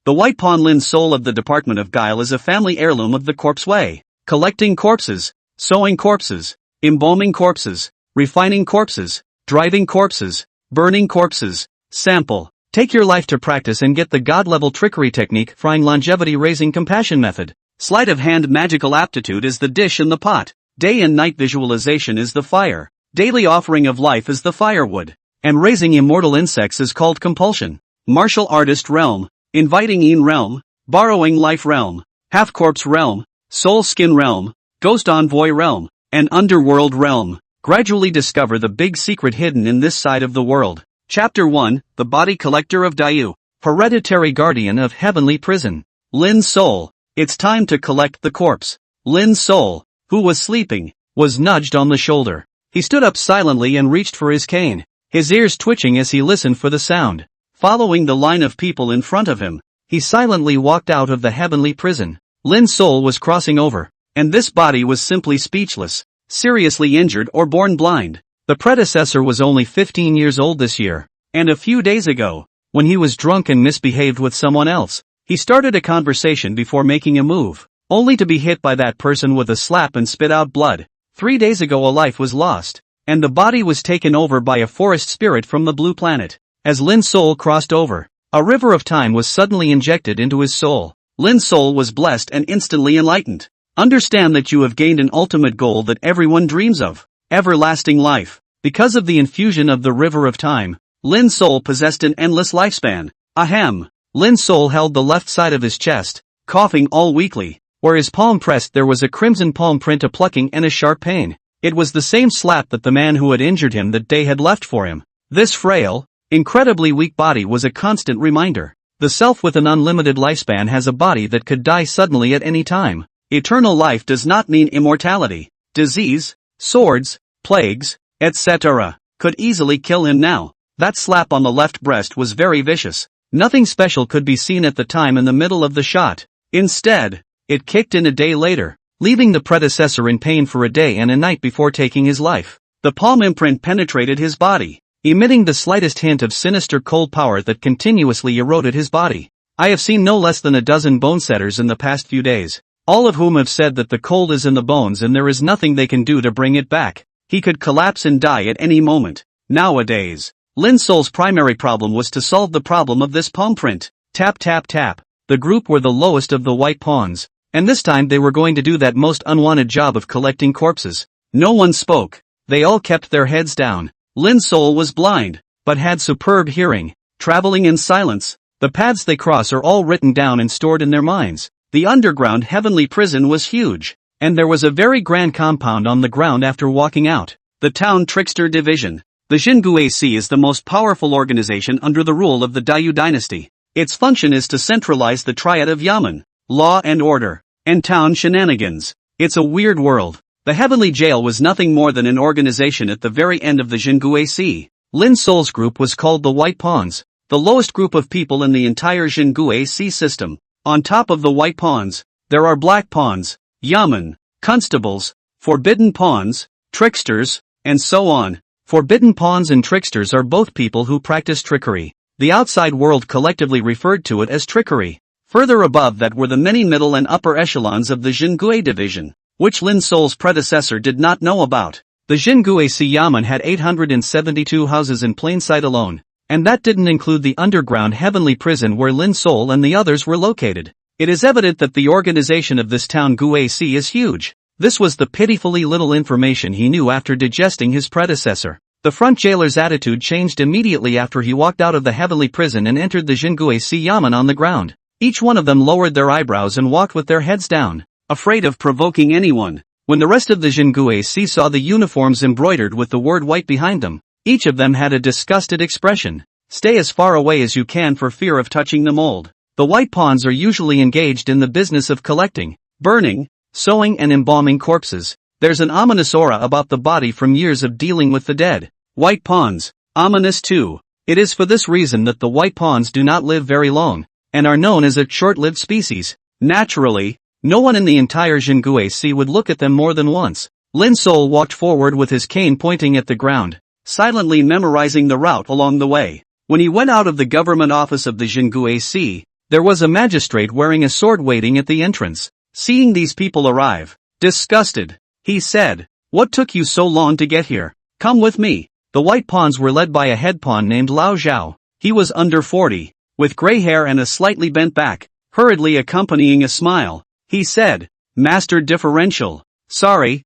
The white pawn Lin Sol of the Department of Guile is a family heirloom of the corpse way. Collecting corpses, sewing corpses, embalming corpses, refining corpses, driving corpses, burning corpses. Sample. Take your life to practice and get the god-level trickery technique frying longevity raising compassion method. Sleight of hand magical aptitude is the dish in the pot. Day and night visualization is the fire. Daily offering of life is the firewood. And raising immortal insects is called compulsion. Martial artist realm, inviting in realm, borrowing life realm, half-corpse realm, soul skin realm, ghost envoy realm, and underworld realm. Gradually discover the big secret hidden in this side of the world. Chapter 1, The Body Collector of Dayu. Hereditary Guardian of Heavenly Prison. Lin Sol. It's time to collect the corpse. Lin Sol, who was sleeping, was nudged on the shoulder. He stood up silently and reached for his cane, his ears twitching as he listened for the sound. Following the line of people in front of him, he silently walked out of the heavenly prison. Lin Sol was crossing over, and this body was simply speechless, seriously injured or born blind. The predecessor was only 15 years old this year, and a few days ago, when he was drunk and misbehaved with someone else, he started a conversation before making a move, only to be hit by that person with a slap and spit out blood. 3 days ago a life was lost, and the body was taken over by a forest spirit from the blue planet. As Lin Sol crossed over, a river of time was suddenly injected into his soul. Lin Sol was blessed and instantly enlightened. Understand that you have gained an ultimate goal that everyone dreams of. Everlasting life. Because of the infusion of the river of time, Lin Sol possessed an endless lifespan. Ahem. Lin Sol held the left side of his chest, coughing all weakly. Where his palm pressed there was a crimson palm print, a plucking and a sharp pain. It was the same slap that the man who had injured him that day had left for him. This frail, incredibly weak body was a constant reminder. The self with an unlimited lifespan has a body that could die suddenly at any time. Eternal life does not mean immortality. Disease, swords, plagues, etc. could easily kill him now. That slap on the left breast was very vicious. Nothing special could be seen at the time in the middle of the shot. Instead, it kicked in a day later, leaving the predecessor in pain for a day and a night before taking his life. The palm imprint penetrated his body, emitting the slightest hint of sinister cold power that continuously eroded his body. I have seen no less than a dozen bone setters in the past few days, all of whom have said that the cold is in the bones and there is nothing they can do to bring it back. He could collapse and die at any moment. Nowadays, Lin Sol's primary problem was to solve the problem of this palm print. Tap tap tap. The group were the lowest of the white pawns, and this time they were going to do that most unwanted job of collecting corpses. No one spoke. They all kept their heads down. Lin Sol was blind, but had superb hearing. Traveling in silence, the paths they cross are all written down and stored in their minds. The underground heavenly prison was huge, and there was a very grand compound on the ground after walking out. The town trickster division. The Jinguac is the most powerful organization under the rule of the Dayu dynasty. Its function is to centralize the triad of Yamen, law and order, and town shenanigans. It's a weird world. The heavenly jail was nothing more than an organization at the very end of the Jinguac. Lin Sol's group was called the White Pawns, the lowest group of people in the entire Jinguac system. On top of the White Pawns, there are Black Pawns, Yamen, constables, forbidden pawns, tricksters, and so on. Forbidden pawns and tricksters are both people who practice trickery. The outside world collectively referred to it as trickery. Further above that were the many middle and upper echelons of the Jingui division, which Lin Sol's predecessor did not know about. The Jinguac Yamen had 872 houses in plain sight alone, and that didn't include the underground heavenly prison where Lin Sol and the others were located. It is evident that the organization of this town Guac is huge. This was the pitifully little information he knew after digesting his predecessor. The front jailer's attitude changed immediately after he walked out of the heavenly prison and entered the Jinguac Yamen on the ground. Each one of them lowered their eyebrows and walked with their heads down, afraid of provoking anyone. When the rest of the Jinguac saw the uniforms embroidered with the word white behind them, each of them had a disgusted expression. Stay as far away as you can for fear of touching the mold. The white pawns are usually engaged in the business of collecting, burning, sewing and embalming corpses. There's an ominous aura about the body from years of dealing with the dead. White pawns, ominous too. It is for this reason that the white pawns do not live very long, and are known as a short-lived species. Naturally, no one in the entire Jinguac would look at them more than once. Lin Sol walked forward with his cane pointing at the ground, silently memorizing the route along the way. When he went out of the government office of the Jinguac, There was a magistrate wearing a sword waiting at the entrance. Seeing these people arrive, disgusted, he said, "What took you so long to get here? Come with me." The white pawns were led by a head pawn named Lao Zhao. He was under 40, with gray hair and a slightly bent back, hurriedly accompanying a smile. He said, "Master Differential. Sorry,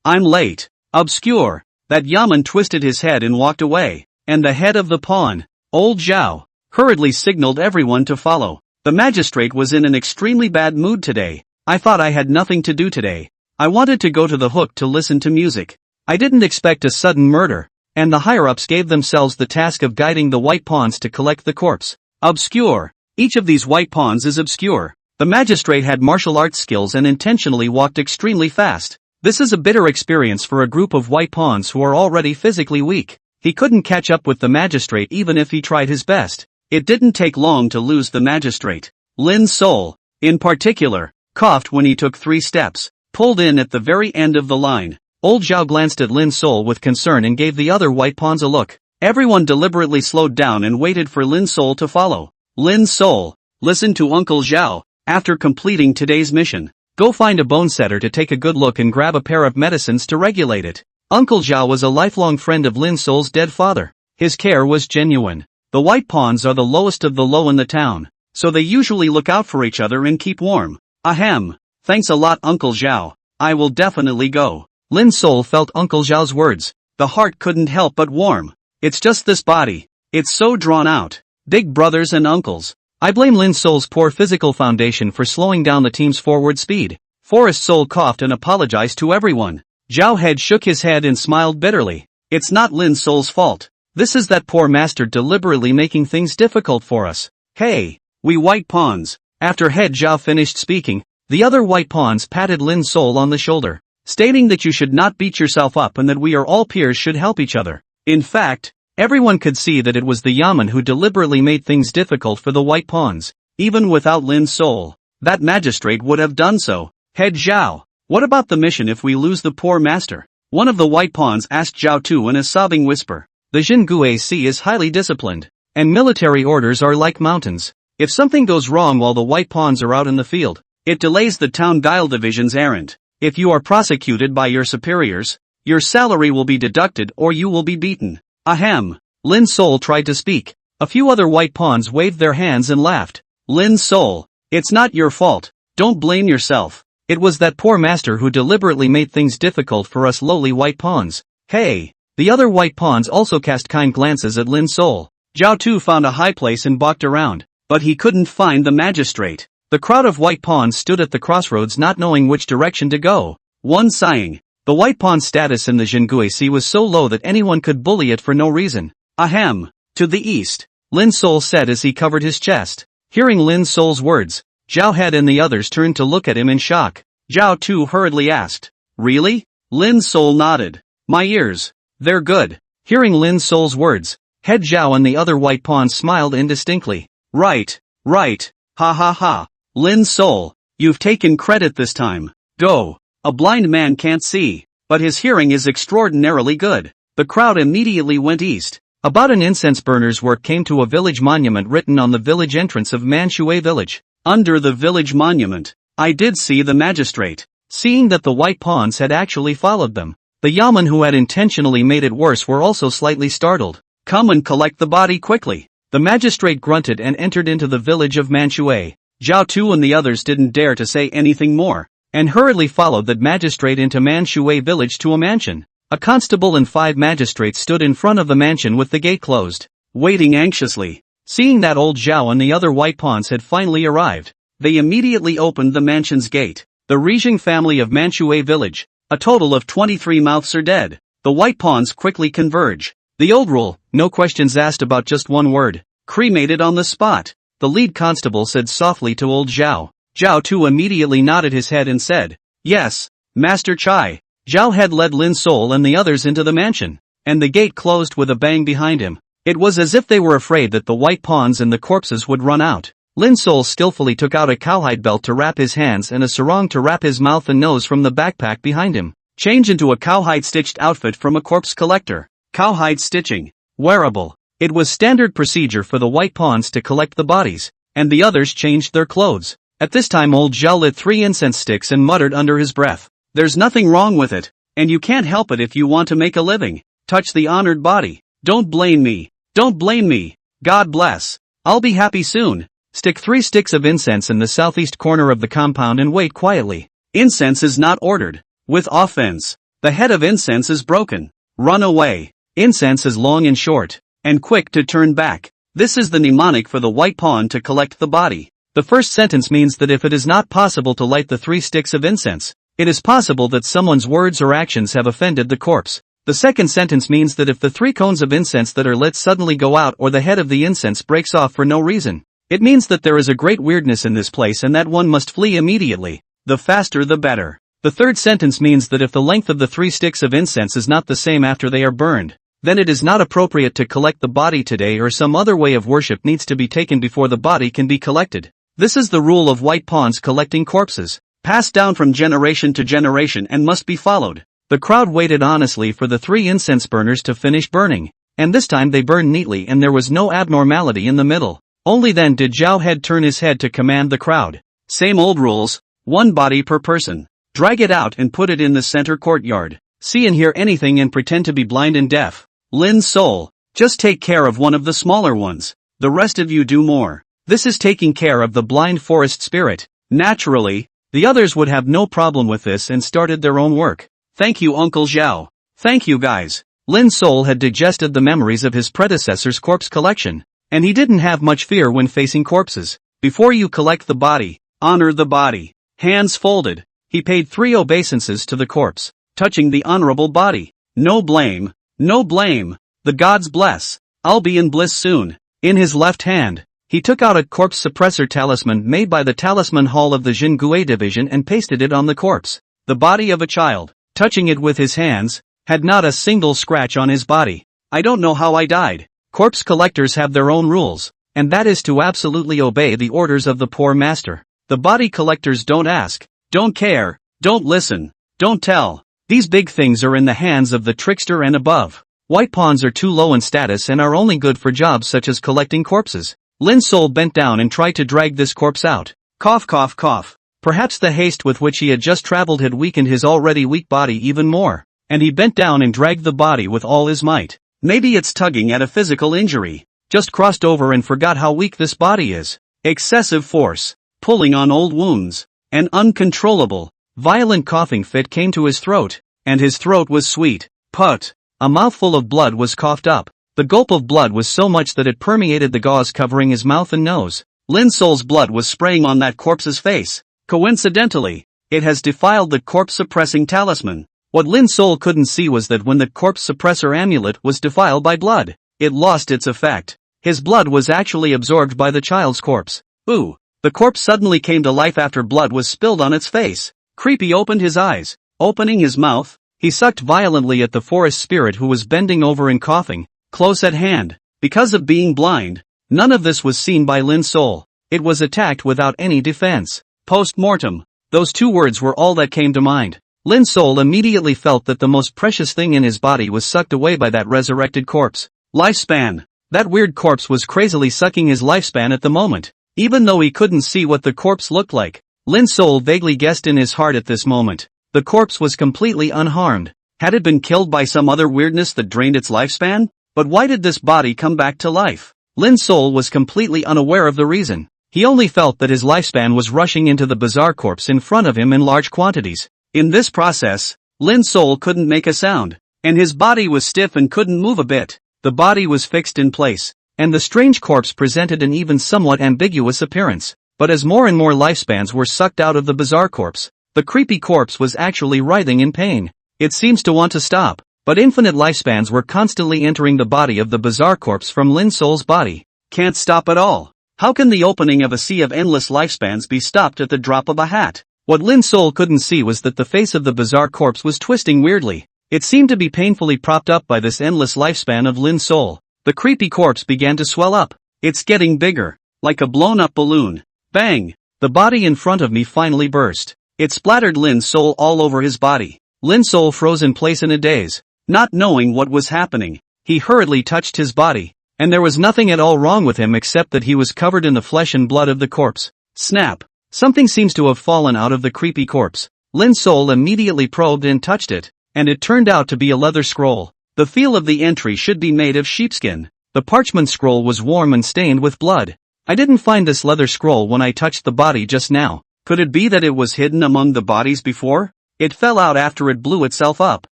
I'm late." Obscure. That Yaman twisted his head and walked away, and the head of the pawn, old Zhao, hurriedly signaled everyone to follow. The magistrate was in an extremely bad mood today. "I thought I had nothing to do today. I wanted to go to the hook to listen to music. I didn't expect a sudden murder." And the higher-ups gave themselves the task of guiding the white pawns to collect the corpse. Obscure. Each of these white pawns is obscure. The magistrate had martial arts skills and intentionally walked extremely fast. This is a bitter experience for a group of white pawns who are already physically weak. He couldn't catch up with the magistrate even if he tried his best. It didn't take long to lose the magistrate. Lin Sol, in particular, coughed when he took 3 steps, pulled in at the very end of the line. Old Zhao glanced at Lin Sol with concern and gave the other white pawns a look. Everyone deliberately slowed down and waited for Lin Sol to follow. "Lin Sol, listen to Uncle Zhao. After completing today's mission, go find a bone setter to take a good look and grab a pair of medicines to regulate it." Uncle Zhao was a lifelong friend of Lin Sol's dead father. His care was genuine. The white pawns are the lowest of the low in the town, so they usually look out for each other and keep warm. "Ahem. Thanks a lot, Uncle Zhao. I will definitely go." Lin Sol felt Uncle Zhao's words. The heart couldn't help but warm. "It's just this body. It's so drawn out. Big brothers and uncles. I blame Lin Sol's poor physical foundation for slowing down the team's forward speed." Forest Sol coughed and apologized to everyone. Zhao Head shook his head and smiled bitterly. "It's not Lin Sol's fault. This is that poor master deliberately making things difficult for us. Hey, we white pawns." After Head Zhao finished speaking, the other white pawns patted Lin Sol on the shoulder, stating that you should not beat yourself up and that we are all peers should help each other. In fact, everyone could see that it was the Yaman who deliberately made things difficult for the white pawns. Even without Lin Sol, that magistrate would have done so. "Head Zhao, what about the mission if we lose the poor master?" One of the white pawns asked Zhao Tu in a sobbing whisper. "The Jingue Sea is highly disciplined, and military orders are like mountains. If something goes wrong while the white pawns are out in the field, it delays the town Guile Division's errand. If you are prosecuted by your superiors, your salary will be deducted or you will be beaten." "Ahem." Lin Sol tried to speak. A few other white pawns waved their hands and laughed. "Lin Sol, it's not your fault. Don't blame yourself. It was that poor master who deliberately made things difficult for us lowly white pawns." "Hey." The other white pawns also cast kind glances at Lin Sol. Zhao Tu found a high place and balked around, but he couldn't find the magistrate. The crowd of white pawns stood at the crossroads not knowing which direction to go. One sighing. The white pawn's status in the Jingue Sea was so low that anyone could bully it for no reason. "Ahem. To the east," Lin Sol said as he covered his chest. Hearing Lin Sol's words, Zhao Head and the others turned to look at him in shock. Zhao Tu hurriedly asked, "Really?" Lin Sol nodded. "My ears. They're good." Hearing Lin Sol's words, Head Zhao and the other white pawns smiled indistinctly. Right. Ha ha ha. Lin Sol, you've taken credit this time. Go. A blind man can't see, but his hearing is extraordinarily good. The crowd immediately went east. About an incense burner's work came to a village monument written on the village entrance of Manhwa village. Under the village monument, I did see the magistrate. Seeing that the white pawns had actually followed them, the Yaman who had intentionally made it worse were also slightly startled. "Come and collect the body quickly." The magistrate grunted and entered into the village of Manhwa. Zhao Tu and the others didn't dare to say anything more, and hurriedly followed the magistrate into Manhwa village to a mansion. A constable and 5 magistrates stood in front of the mansion with the gate closed, waiting anxiously. Seeing that old Zhao and the other white pawns had finally arrived, they immediately opened the mansion's gate. The Rijing family of Manhwa village. A total of 23 mouths are dead. The white pawns quickly converge. The old rule, no questions asked about just one word. Cremated on the spot. The lead constable said softly to old Zhao. Zhao Tu immediately nodded his head and said, "Yes, Master Chai." Zhao Head led Lin Sol and the others into the mansion, and the gate closed with a bang behind him. It was as if they were afraid that the white pawns and the corpses would run out. Lin Sol skillfully took out a cowhide belt to wrap his hands and a sarong to wrap his mouth and nose from the backpack behind him. Change into a cowhide stitched outfit from a corpse collector. Cowhide stitching. Wearable. It was standard procedure for the white pawns to collect the bodies. and the others changed their clothes. At this time old Zhao lit 3 incense sticks and muttered under his breath. There's nothing wrong with it, and you can't help it if you want to make a living. Touch the honored body. Don't blame me. Don't blame me. God bless. I'll be happy soon. Stick 3 sticks of incense in the southeast corner of the compound and wait quietly. Incense is not ordered. With offense. The head of incense is broken. Run away. Incense is long and short, and quick to turn back. This is the mnemonic for the white pawn to collect the body. The first sentence means that if it is not possible to light the 3 sticks of incense, it is possible that someone's words or actions have offended the corpse. The second sentence means that if the 3 cones of incense that are lit suddenly go out or the head of the incense breaks off for no reason, it means that there is a great weirdness in this place and that one must flee immediately. The faster the better. The third sentence means that if the length of the 3 sticks of incense is not the same after they are burned, then it is not appropriate to collect the body today or some other way of worship needs to be taken before the body can be collected. This is the rule of white pawns collecting corpses, passed down from generation to generation and must be followed. The crowd waited honestly for the 3 incense burners to finish burning, and this time they burned neatly and there was no abnormality in the middle. Only then did Zhao Head turn his head to command the crowd. Same old rules, 1 body per person. Drag it out and put it in the center courtyard. See and hear anything and pretend to be blind and deaf. Lin's soul, just take care of one of the smaller ones. The rest of you do more. This is taking care of the blind forest spirit. Naturally, the others would have no problem with this and started their own work. Thank you Uncle Zhao. Thank you guys. Lin's soul had digested the memories of his predecessor's corpse collection, and he didn't have much fear when facing corpses. Before you collect the body, honor the body. Hands folded, he paid 3 obeisances to the corpse, touching the honorable body. No blame. No blame. The gods bless. I'll be in bliss soon. In his left hand, he took out a corpse suppressor talisman made by the Talisman Hall of the Jingui division and pasted it on the corpse. The body of a child, touching it with his hands, had not a single scratch on his body. I don't know how I died. Corpse collectors have their own rules, and that is to absolutely obey the orders of the poor master. The body collectors don't ask, don't care, don't listen, don't tell. These big things are in the hands of the trickster and above. White pawns are too low in status and are only good for jobs such as collecting corpses. Lin's soul bent down and tried to drag this corpse out. Cough cough cough. Perhaps the haste with which he had just traveled had weakened his already weak body even more, and he bent down and dragged the body with all his might. Maybe it's tugging at a physical injury. Just crossed over and forgot how weak this body is. Excessive force. Pulling on old wounds. An uncontrollable, violent coughing fit came to his throat, and his throat was sweet. Put. A mouthful of blood was coughed up. The gulp of blood was so much that it permeated the gauze covering his mouth and nose. Lin's soul's blood was spraying on that corpse's face. Coincidentally, it has defiled the corpse-suppressing talisman. What Lin's soul couldn't see was that when the corpse-suppressor amulet was defiled by blood, it lost its effect. His blood was actually absorbed by the child's corpse. Ooh! The corpse suddenly came to life after blood was spilled on its face. Creepy opened his eyes. Opening his mouth, he sucked violently at the forest spirit who was bending over and coughing, close at hand. Because of being blind, none of this was seen by Lin's soul. It was attacked without any defense. Post-mortem. Those 2 words were all that came to mind. Lin's soul immediately felt that the most precious thing in his body was sucked away by that resurrected corpse. Lifespan. That weird corpse was crazily sucking his lifespan at the moment. Even though he couldn't see what the corpse looked like, Lin's soul vaguely guessed in his heart at this moment. The corpse was completely unharmed. Had it been killed by some other weirdness that drained its lifespan? But why did this body come back to life? Lin's soul was completely unaware of the reason. He only felt that his lifespan was rushing into the bizarre corpse in front of him in large quantities. In this process, Lin's soul couldn't make a sound, and his body was stiff and couldn't move a bit. The body was fixed in place, and the strange corpse presented an even somewhat ambiguous appearance. But as more and more lifespans were sucked out of the bizarre corpse, the creepy corpse was actually writhing in pain. It seems to want to stop, but infinite lifespans were constantly entering the body of the bizarre corpse from Lin's soul's body. Can't stop at all. How can the opening of a sea of endless lifespans be stopped at the drop of a hat? What Lin's soul couldn't see was that the face of the bizarre corpse was twisting weirdly. It seemed to be painfully propped up by this endless lifespan of Lin's soul. The creepy corpse began to swell up. It's getting bigger, like a blown-up balloon. Bang! The body in front of me finally burst. It splattered Lin's soul all over his body. Lin's soul froze in place in a daze. Not knowing what was happening, he hurriedly touched his body. and there was nothing at all wrong with him except that he was covered in the flesh and blood of the corpse. Snap! Something seems to have fallen out of the creepy corpse. Lin Sol immediately probed and touched it, and it turned out to be a leather scroll. The feel of the entry should be made of sheepskin. The parchment scroll was warm and stained with blood. I didn't find this leather scroll when I touched the body just now. Could it be that it was hidden among the bodies before? It fell out after it blew itself up.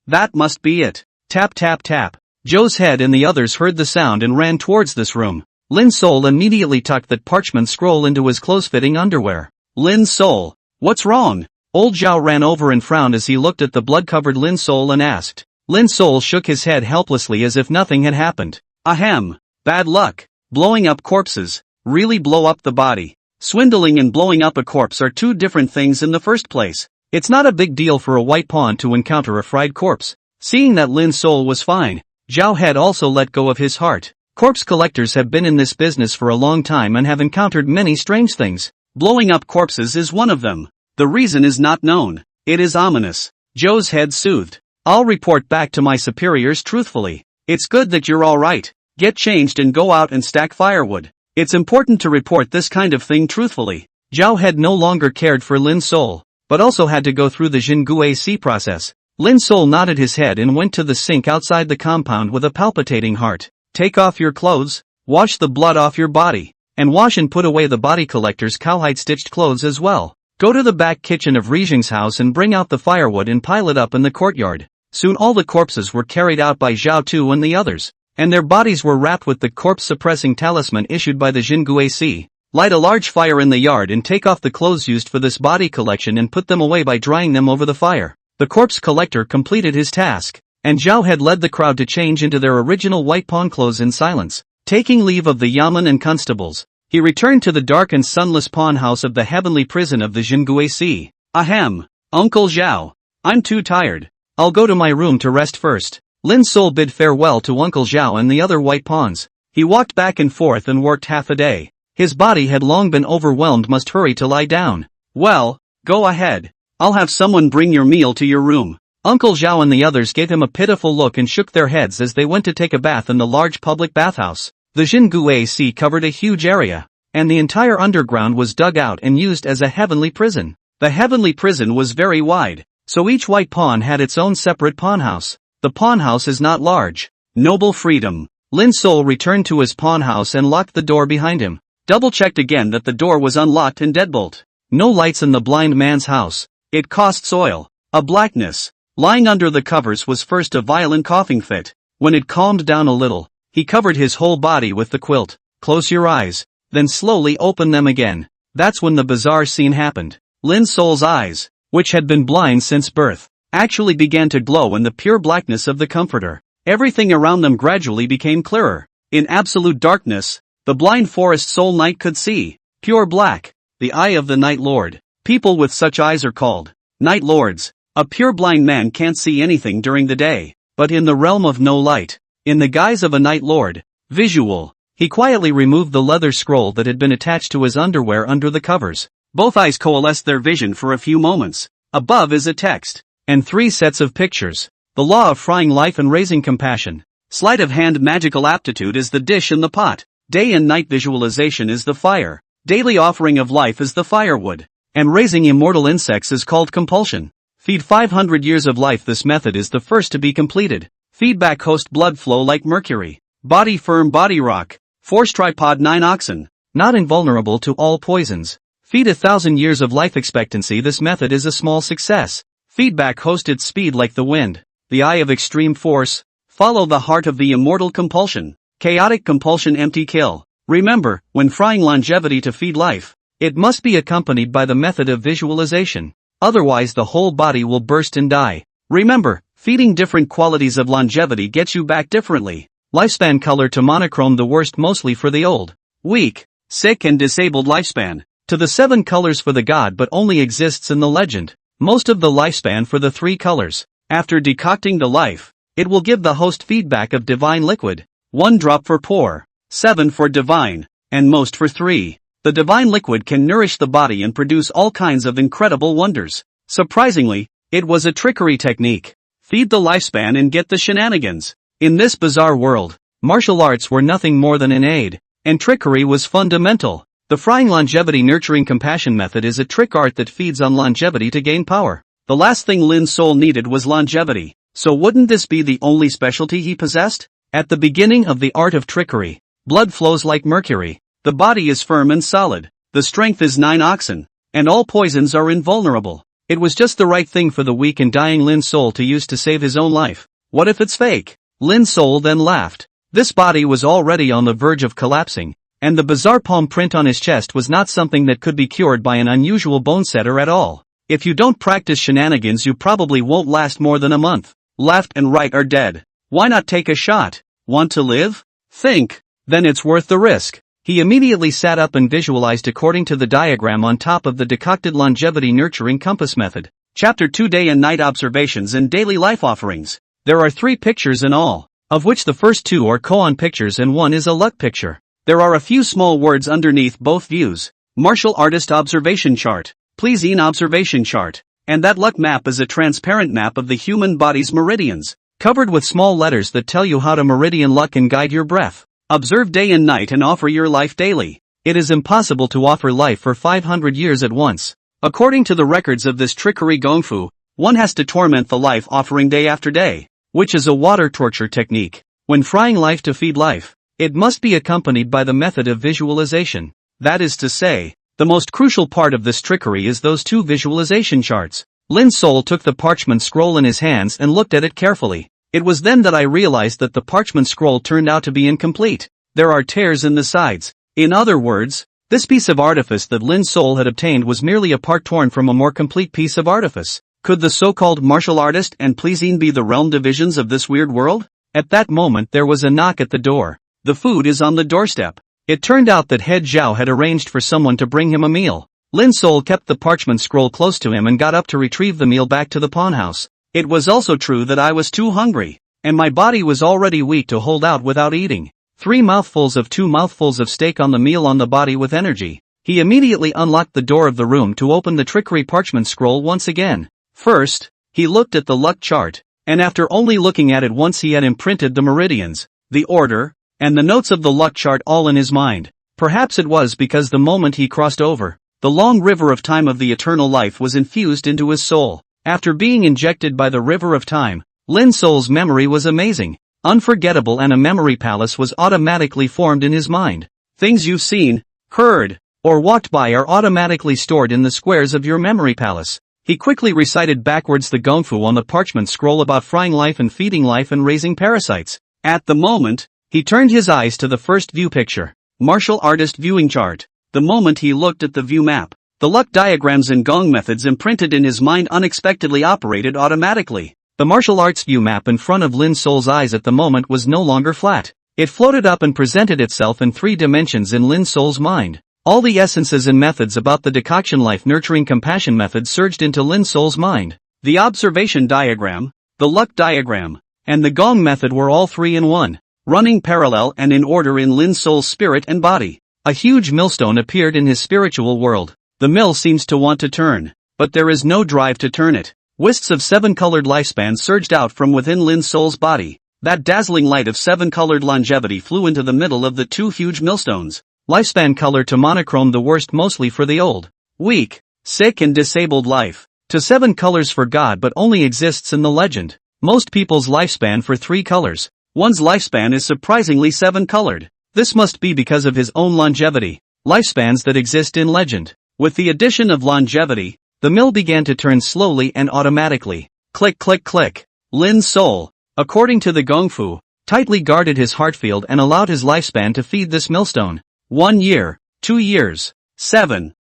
That must be it. Tap tap tap. Joe's head and the others heard the sound and ran towards this room. Lin Sol immediately tucked that parchment scroll into his close-fitting underwear. Lin Sol, what's wrong? Old Zhao ran over and frowned as he looked at the blood-covered Lin Sol and asked. Lin Sol shook his head helplessly as if nothing had happened. Ahem. Bad luck. Blowing up corpses. Really blow up the body. Swindling and blowing up a corpse are two different things in the first place. It's not a big deal for a white pawn to encounter a fried corpse. Seeing that Lin Sol was fine, Zhao had also let go of his heart. Corpse collectors have been in this business for a long time and have encountered many strange things. Blowing up corpses is one of them. The reason is not known. It is ominous. Zhou's head soothed. I'll report back to my superiors truthfully. It's good that you're alright. Get changed and go out and stack firewood. It's important to report this kind of thing truthfully. Zhao had no longer cared for Lin Sol, but also had to go through the Jinguac process. Lin Sol nodded his head and went to the sink outside the compound with a palpitating heart. Take off your clothes, wash the blood off your body, and wash and put away the body collector's cowhide-stitched clothes as well. Go to the back kitchen of Rijing's house and bring out the firewood and pile it up in the courtyard. Soon all the corpses were carried out by Zhao Tu and the others, and their bodies were wrapped with the corpse-suppressing talisman issued by the Jinguac. Light a large fire in the yard and take off the clothes used for this body collection and put them away by drying them over the fire. The corpse collector completed his task, and Zhao had led the crowd to change into their original white pawn clothes in silence. Taking leave of the yamen and constables, he returned to the dark and sunless pawn house of the heavenly prison of the Jinguac. Ahem, Uncle Zhao. I'm too tired. I'll go to my room to rest first. Lin Sol bid farewell to Uncle Zhao and the other white pawns. He walked back and forth and worked half a day. His body had long been overwhelmed, must hurry to lie down. Well, go ahead. I'll have someone bring your meal to your room. Uncle Zhao and the others gave him a pitiful look and shook their heads as they went to take a bath in the large public bathhouse. The Jinguac covered a huge area, and the entire underground was dug out and used as a heavenly prison. The heavenly prison was very wide, so each white pawn had its own separate pawn house. The pawn house is not large. Noble freedom. Lin Sol returned to his pawn house and locked the door behind him. Double-checked again that the door was unlocked and deadbolt. No lights in the blind man's house. It costs oil. A blackness. Lying under the covers was first a violent coughing fit. When it calmed down a little, he covered his whole body with the quilt. Close your eyes, then slowly open them again. That's when the bizarre scene happened. Lin Sol's eyes, which had been blind since birth, actually began to glow in the pure blackness of the comforter. Everything around them gradually became clearer. In absolute darkness, the blind forest soul knight could see. Pure black. The eye of the Night Lord. People with such eyes are called Night Lords. A pure blind man can't see anything during the day, but in the realm of no light, in the guise of a Night Lord, visual, he quietly removed the leather scroll that had been attached to his underwear under the covers. Both eyes coalesced their vision for a few moments. Above is a text, and 3 sets of pictures. The law of frying life and raising compassion. Sleight of hand magical aptitude is the dish in the pot. Day and night visualization is the fire. Daily offering of life is the firewood. And raising immortal insects is called compulsion. Feed 500 years of life. This method is the first to be completed. Feedback host blood flow like mercury. Body firm body rock. Force tripod 9 oxen. Not invulnerable to all poisons. Feed 1,000 years of life expectancy. This method is a small success. Feedback hosted speed like the wind. The eye of extreme force. Follow the heart of the immortal compulsion. Chaotic compulsion empty kill. Remember, when frying longevity to feed life, it must be accompanied by the method of visualization. Otherwise the whole body will burst and die. Remember, feeding different qualities of longevity gets you back differently. Lifespan color to monochrome, the worst mostly for the old, weak, sick and disabled lifespan. To the 7 colors for the god but only exists in the legend. Most of the lifespan for the 3 colors. After decocting the life, it will give the host feedback of divine liquid. 1 drop for poor, 7 for divine, and most for 3. The divine liquid can nourish the body and produce all kinds of incredible wonders. Surprisingly, it was a trickery technique. Feed the lifespan and get the shenanigans. In this bizarre world, martial arts were nothing more than an aid, and trickery was fundamental. The frying longevity nurturing compassion method is a trick art that feeds on longevity to gain power. The last thing Lin's soul needed was longevity, so wouldn't this be the only specialty he possessed? At the beginning of the art of trickery, blood flows like mercury, the body is firm and solid, the strength is 9 oxen, and all poisons are invulnerable. It was just the right thing for the weak and dying Lin's soul to use to save his own life. What if it's fake? Lin's soul then laughed. This body was already on the verge of collapsing, and the bizarre palm print on his chest was not something that could be cured by an unusual bone setter at all. If you don't practice shenanigans, you probably won't last more than a month. Left and right are dead. Why not take a shot? Want to live? Think. Then it's worth the risk. He immediately sat up and visualized according to the diagram on top of the decocted longevity nurturing compass method. Chapter 2 Day and Night Observations and Daily Life Offerings. There are 3 pictures in all, of which the first 2 are koan pictures and 1 is a luck picture. There are a few small words underneath both views. Martial artist observation chart, pleasing observation chart, and that luck map is a transparent map of the human body's meridians, covered with small letters that tell you how to meridian luck and guide your breath. Observe day and night and offer your life daily. It is impossible to offer life for 500 years at once. According to the records of this trickery gongfu, one has to torment the life offering day after day, which is a water torture technique. When frying life to feed life, it must be accompanied by the method of visualization. That is to say, the most crucial part of this trickery is those 2 visualization charts. Lin's soul took the parchment scroll in his hands and looked at it carefully. It was then that I realized that the parchment scroll turned out to be incomplete. There are tears in the sides. In other words, this piece of artifice that Lin's soul had obtained was merely a part torn from a more complete piece of artifice. Could the so-called martial artist and pleasing be the realm divisions of this weird world? At that moment there was a knock at the door. The food is on the doorstep. It turned out that Head Zhao had arranged for someone to bring him a meal. Lin's soul kept the parchment scroll close to him and got up to retrieve the meal back to the pawn house. It was also true that I was too hungry, and my body was already weak to hold out without eating. 3 mouthfuls of 2 mouthfuls of steak on the meal on the body with energy. He immediately unlocked the door of the room to open the trickery parchment scroll once again. First, he looked at the luck chart, and after only looking at it once he had imprinted the meridians, the order, and the notes of the luck chart all in his mind. Perhaps it was because the moment he crossed over, the long river of time of the eternal life was infused into his soul. After being injected by the river of time, Lin's soul's memory was amazing, unforgettable, and a memory palace was automatically formed in his mind. Things you've seen, heard, or walked by are automatically stored in the squares of your memory palace. He quickly recited backwards the gongfu on the parchment scroll about frying life and feeding life and raising parasites. At the moment, he turned his eyes to the first view picture, martial artist viewing chart. The moment he looked at the view map, the luck diagrams and gong methods imprinted in his mind unexpectedly operated automatically. The martial arts view map in front of Lin's soul's eyes at the moment was no longer flat. It floated up and presented itself in 3 dimensions in Lin's soul's mind. All the essences and methods about the decoction life nurturing compassion method surged into Lin's soul's mind. The observation diagram, the luck diagram, and the gong method were all 3 in 1, running parallel and in order in Lin's soul's spirit and body. A huge millstone appeared in his spiritual world. The mill seems to want to turn, but there is no drive to turn it. Wisps of 7-colored lifespan surged out from within Lin's soul's body. That dazzling light of 7-colored longevity flew into the middle of the 2 huge millstones. Lifespan color to monochrome, the worst mostly for the old, weak, sick and disabled life. To 7 colors for God, but only exists in the legend. Most people's lifespan for 3 colors. One's lifespan is surprisingly 7-colored. This must be because of his own longevity. Lifespans that exist in legend. With the addition of longevity, the mill began to turn slowly and automatically. Click click click. Lin's soul, according to the gongfu, tightly guarded his heart field and allowed his lifespan to feed this millstone. 1 year, 2 years, 7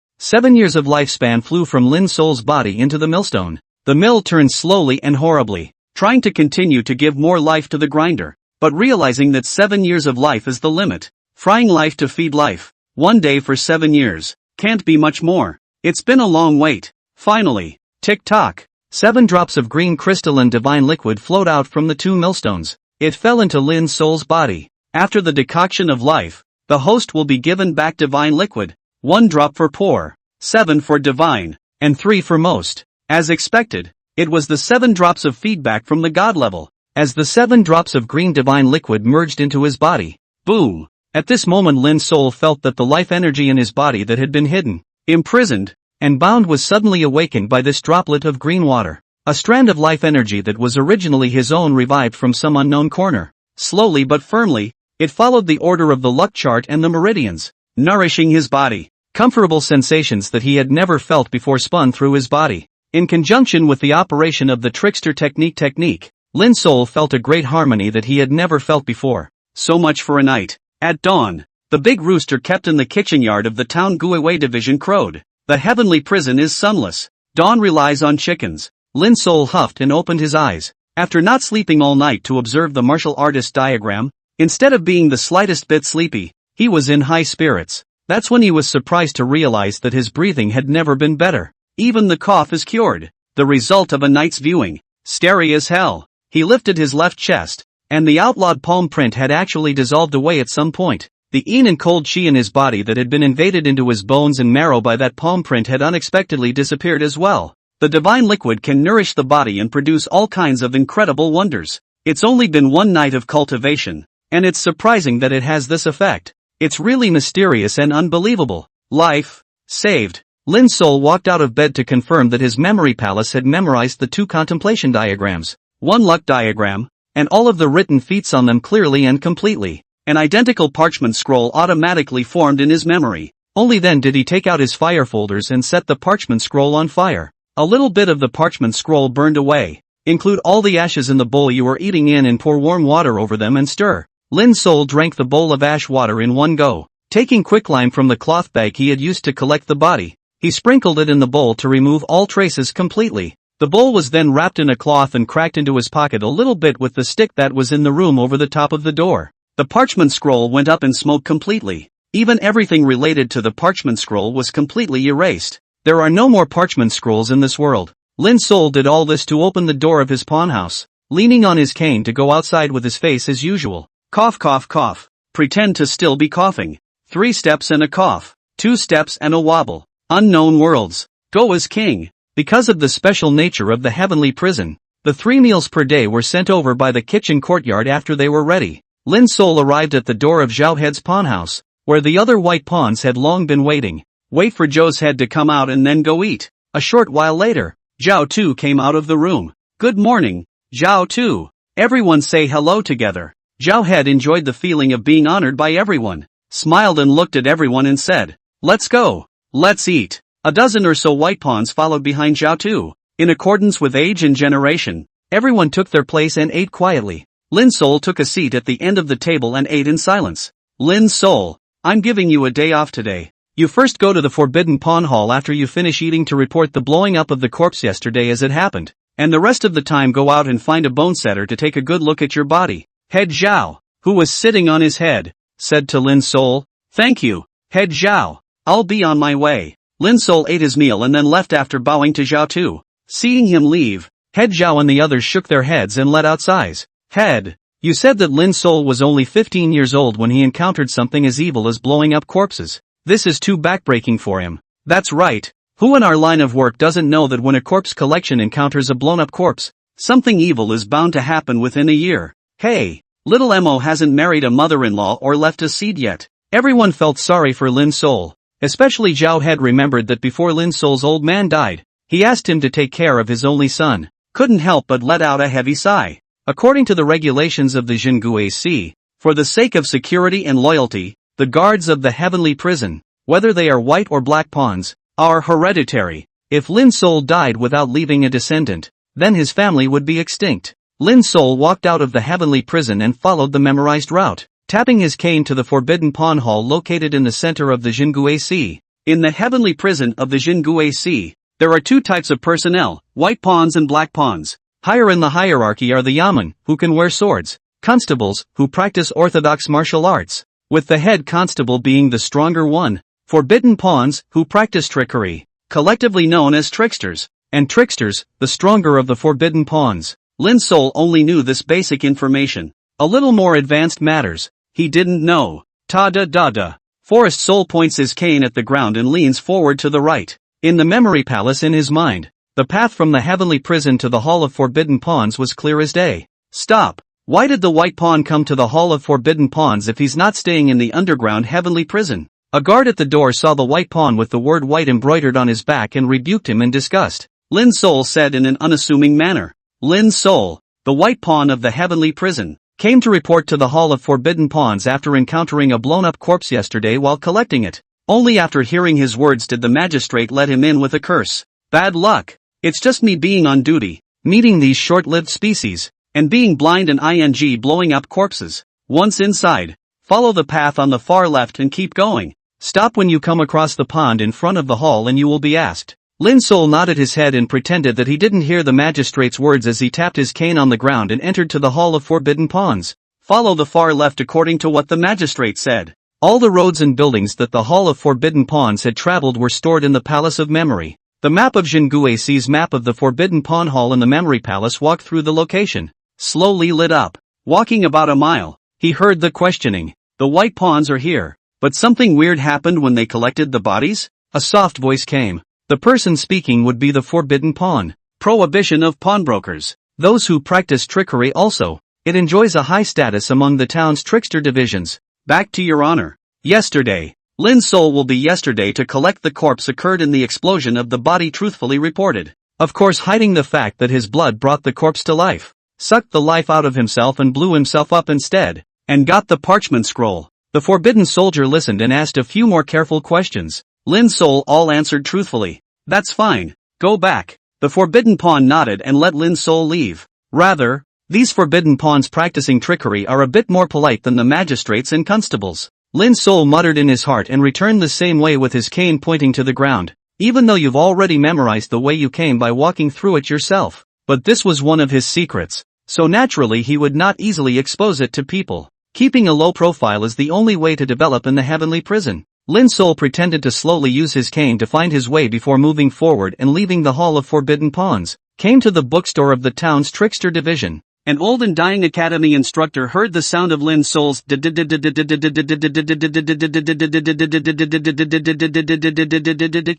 years of lifespan flew from Lin's soul's body into the millstone. The mill turned slowly and horribly, trying to continue to give more life to the grinder, but realizing that 7 years of life is the limit. Frying life to feed life. 1 day for 7 years. Can't be much more. It's been a long wait. Finally, tick-tock. 7 drops of green crystalline divine liquid flowed out from the 2 millstones. It fell into Lin's soul's body. After the decoction of life, the host will be given back divine liquid. 1 drop for poor, 7 for divine, and 3 for most. As expected, it was the 7 drops of feedback from the God level. as the 7 drops of green divine liquid merged into his body. Boom! At this moment Lin's soul felt that the life energy in his body that had been hidden, imprisoned, and bound was suddenly awakened by this droplet of green water. A strand of life energy that was originally his own revived from some unknown corner. Slowly but firmly, it followed the order of the luck chart and the meridians, nourishing his body. Comfortable sensations that he had never felt before spun through his body. In conjunction with the operation of the trickster technique, Lin's soul felt a great harmony that he had never felt before. So much for a night. At dawn, the big rooster kept in the kitchen yard of the town Guiwei division crowed. The heavenly prison is sunless. Dawn relies on chickens. Lin's soul huffed and opened his eyes. After not sleeping all night to observe the martial artist diagram, instead of being the slightest bit sleepy, he was in high spirits. That's when he was surprised to realize that his breathing had never been better. Even the cough is cured. The result of a night's viewing. Scary as hell. He lifted his left chest, and the outlawed palm print had actually dissolved away at some point. The yin and cold chi in his body that had been invaded into his bones and marrow by that palm print had unexpectedly disappeared as well. The divine liquid can nourish the body and produce all kinds of incredible wonders. It's only been one night of cultivation, and it's surprising that it has this effect. It's really mysterious and unbelievable. Life saved. Lin's soul walked out of bed to confirm that his memory palace had memorized the 2 contemplation diagrams, 1 luck diagram, and all of the written feats on them clearly and completely. An identical parchment scroll automatically formed in his memory. Only then did he take out his fire folders and set the parchment scroll on fire. A little bit of the parchment scroll burned away. Include all the ashes in the bowl you are eating in and pour warm water over them and stir. Lin's soul drank the bowl of ash water in one go. Taking quicklime from the cloth bag he had used to collect the body, he sprinkled it in the bowl to remove all traces completely. The bowl was then wrapped in a cloth and cracked into his pocket a little bit with the stick that was in the room over the top of the door. The parchment scroll went up in smoke completely. Even everything related to the parchment scroll was completely erased. There are no more parchment scrolls in this world. Lin's soul did all this to open the door of his pawn house, leaning on his cane to go outside with his face as usual. Cough cough cough. Pretend to still be coughing. 3 steps and a cough. 2 steps and a wobble. Unknown worlds. Go as king. Because of the special nature of the heavenly prison, the 3 meals per day were sent over by the kitchen courtyard after they were ready. Lin's soul arrived at the door of Zhao Head's pawn house, where the other white pawns had long been waiting. Wait for Zhou's head to come out and then go eat. A short while later, Zhao Tu came out of the room. Good morning, Zhao Tu. Everyone say hello together. Zhao Head enjoyed the feeling of being honored by everyone, smiled and looked at everyone and said, let's go. Let's eat. A dozen or so white pawns followed behind Zhao Tu. In accordance with age and generation, everyone took their place and ate quietly. Lin's soul took a seat at the end of the table and ate in silence. Lin's soul, I'm giving you a day off today. You first go to the Forbidden Pawn Hall after you finish eating to report the blowing up of the corpse yesterday as it happened, and the rest of the time go out and find a bone setter to take a good look at your body. Head Zhao, who was sitting on his head, said to Lin's soul, thank you, Head Zhao. I'll be on my way. Lin's soul ate his meal and then left after bowing to Zhao Tu. Seeing him leave, Head Zhao and the others shook their heads and let out sighs. Head, you said that Lin's soul was only 15 years old when he encountered something as evil as blowing up corpses. This is too backbreaking for him. That's right. Who in our line of work doesn't know that when a corpse collection encounters a blown up corpse, something evil is bound to happen within a year? Hey, little Emo hasn't married a mother-in-law or left a seed yet. Everyone felt sorry for Lin's soul. Especially Zhao Head remembered that before Lin's soul's old man died, he asked him to take care of his only son. Couldn't help but let out a heavy sigh. According to the regulations of the Jinguei Sea, for the sake of security and loyalty, the guards of the heavenly prison, whether they are white or black pawns, are hereditary. If Lin's soul died without leaving a descendant, then his family would be extinct. Lin's soul walked out of the heavenly prison and followed the memorized route, tapping his cane to the Forbidden Pawn Hall located in the center of the Jinguei Sea. In the heavenly prison of the Jinguei Sea, there are 2 types of personnel, white pawns and black pawns. Higher in the hierarchy are the yamen, who can wear swords, constables, who practice orthodox martial arts, with the head constable being the stronger one, forbidden pawns, who practice trickery, collectively known as tricksters, and tricksters, the stronger of the forbidden pawns. Lin's soul only knew this basic information. A little more advanced matters he didn't know. Ta-da-da-da. Forest Soul points his cane at the ground and leans forward to the right. In the memory palace in his mind, the path from the heavenly prison to the Hall of Forbidden Pawns was clear as day. Stop! Why did the white pawn come to the Hall of Forbidden Pawns if he's not staying in the underground heavenly prison? A guard at the door saw the white pawn with the word white embroidered on his back and rebuked him in disgust. Lin Sol said in an unassuming manner. Lin Sol, the white pawn of the heavenly prison, came to report to the Hall of Forbidden Pawns after encountering a blown-up corpse yesterday while collecting it. Only after hearing his words did the magistrate let him in with a curse. Bad luck. It's just me being on duty, meeting these short-lived species, and being blind and blowing up corpses. Once inside, follow the path on the far left and keep going. Stop when you come across the pond in front of the hall and you will be asked. Lin Sol nodded his head and pretended that he didn't hear the magistrate's words as he tapped his cane on the ground and entered to the Hall of Forbidden Pawns. Follow the far left according to what the magistrate said. All the roads and buildings that the Hall of Forbidden Pawns had traveled were stored in the Palace of Memory. The map of Jingui's map of the Forbidden Pawn Hall in the Memory Palace walked through the location. Slowly lit up. Walking about a mile, he heard the questioning. The white pawns are here. But something weird happened when they collected the bodies? A soft voice came. The person speaking would be the Forbidden Pawn. Prohibition of pawnbrokers. Those who practice trickery also. It enjoys a high status among the town's trickster divisions. Back to your honor. Yesterday. Lin Sol will be yesterday to collect the corpse occurred in the explosion of the body truthfully reported. Of course hiding the fact that his blood brought the corpse to life. Sucked the life out of himself and blew himself up instead. And got the parchment scroll. The forbidden soldier listened and asked a few more careful questions. Lin Sol all answered truthfully. That's fine. Go back. The forbidden pawn nodded and let Lin Sol leave. Rather, these forbidden pawns practicing trickery are a bit more polite than the magistrates and constables. Lin Sol muttered in his heart and returned the same way with his cane pointing to the ground. Even though you've already memorized the way you came by walking through it yourself. But this was one of his secrets, so naturally he would not easily expose it to people. Keeping a low profile is the only way to develop in the heavenly prison. Lin Sol pretended to slowly use his cane to find his way before moving forward and leaving the Hall of Forbidden Pawns. Came to the bookstore of the town's trickster division. An old and dying academy instructor heard the sound of Lin Sol's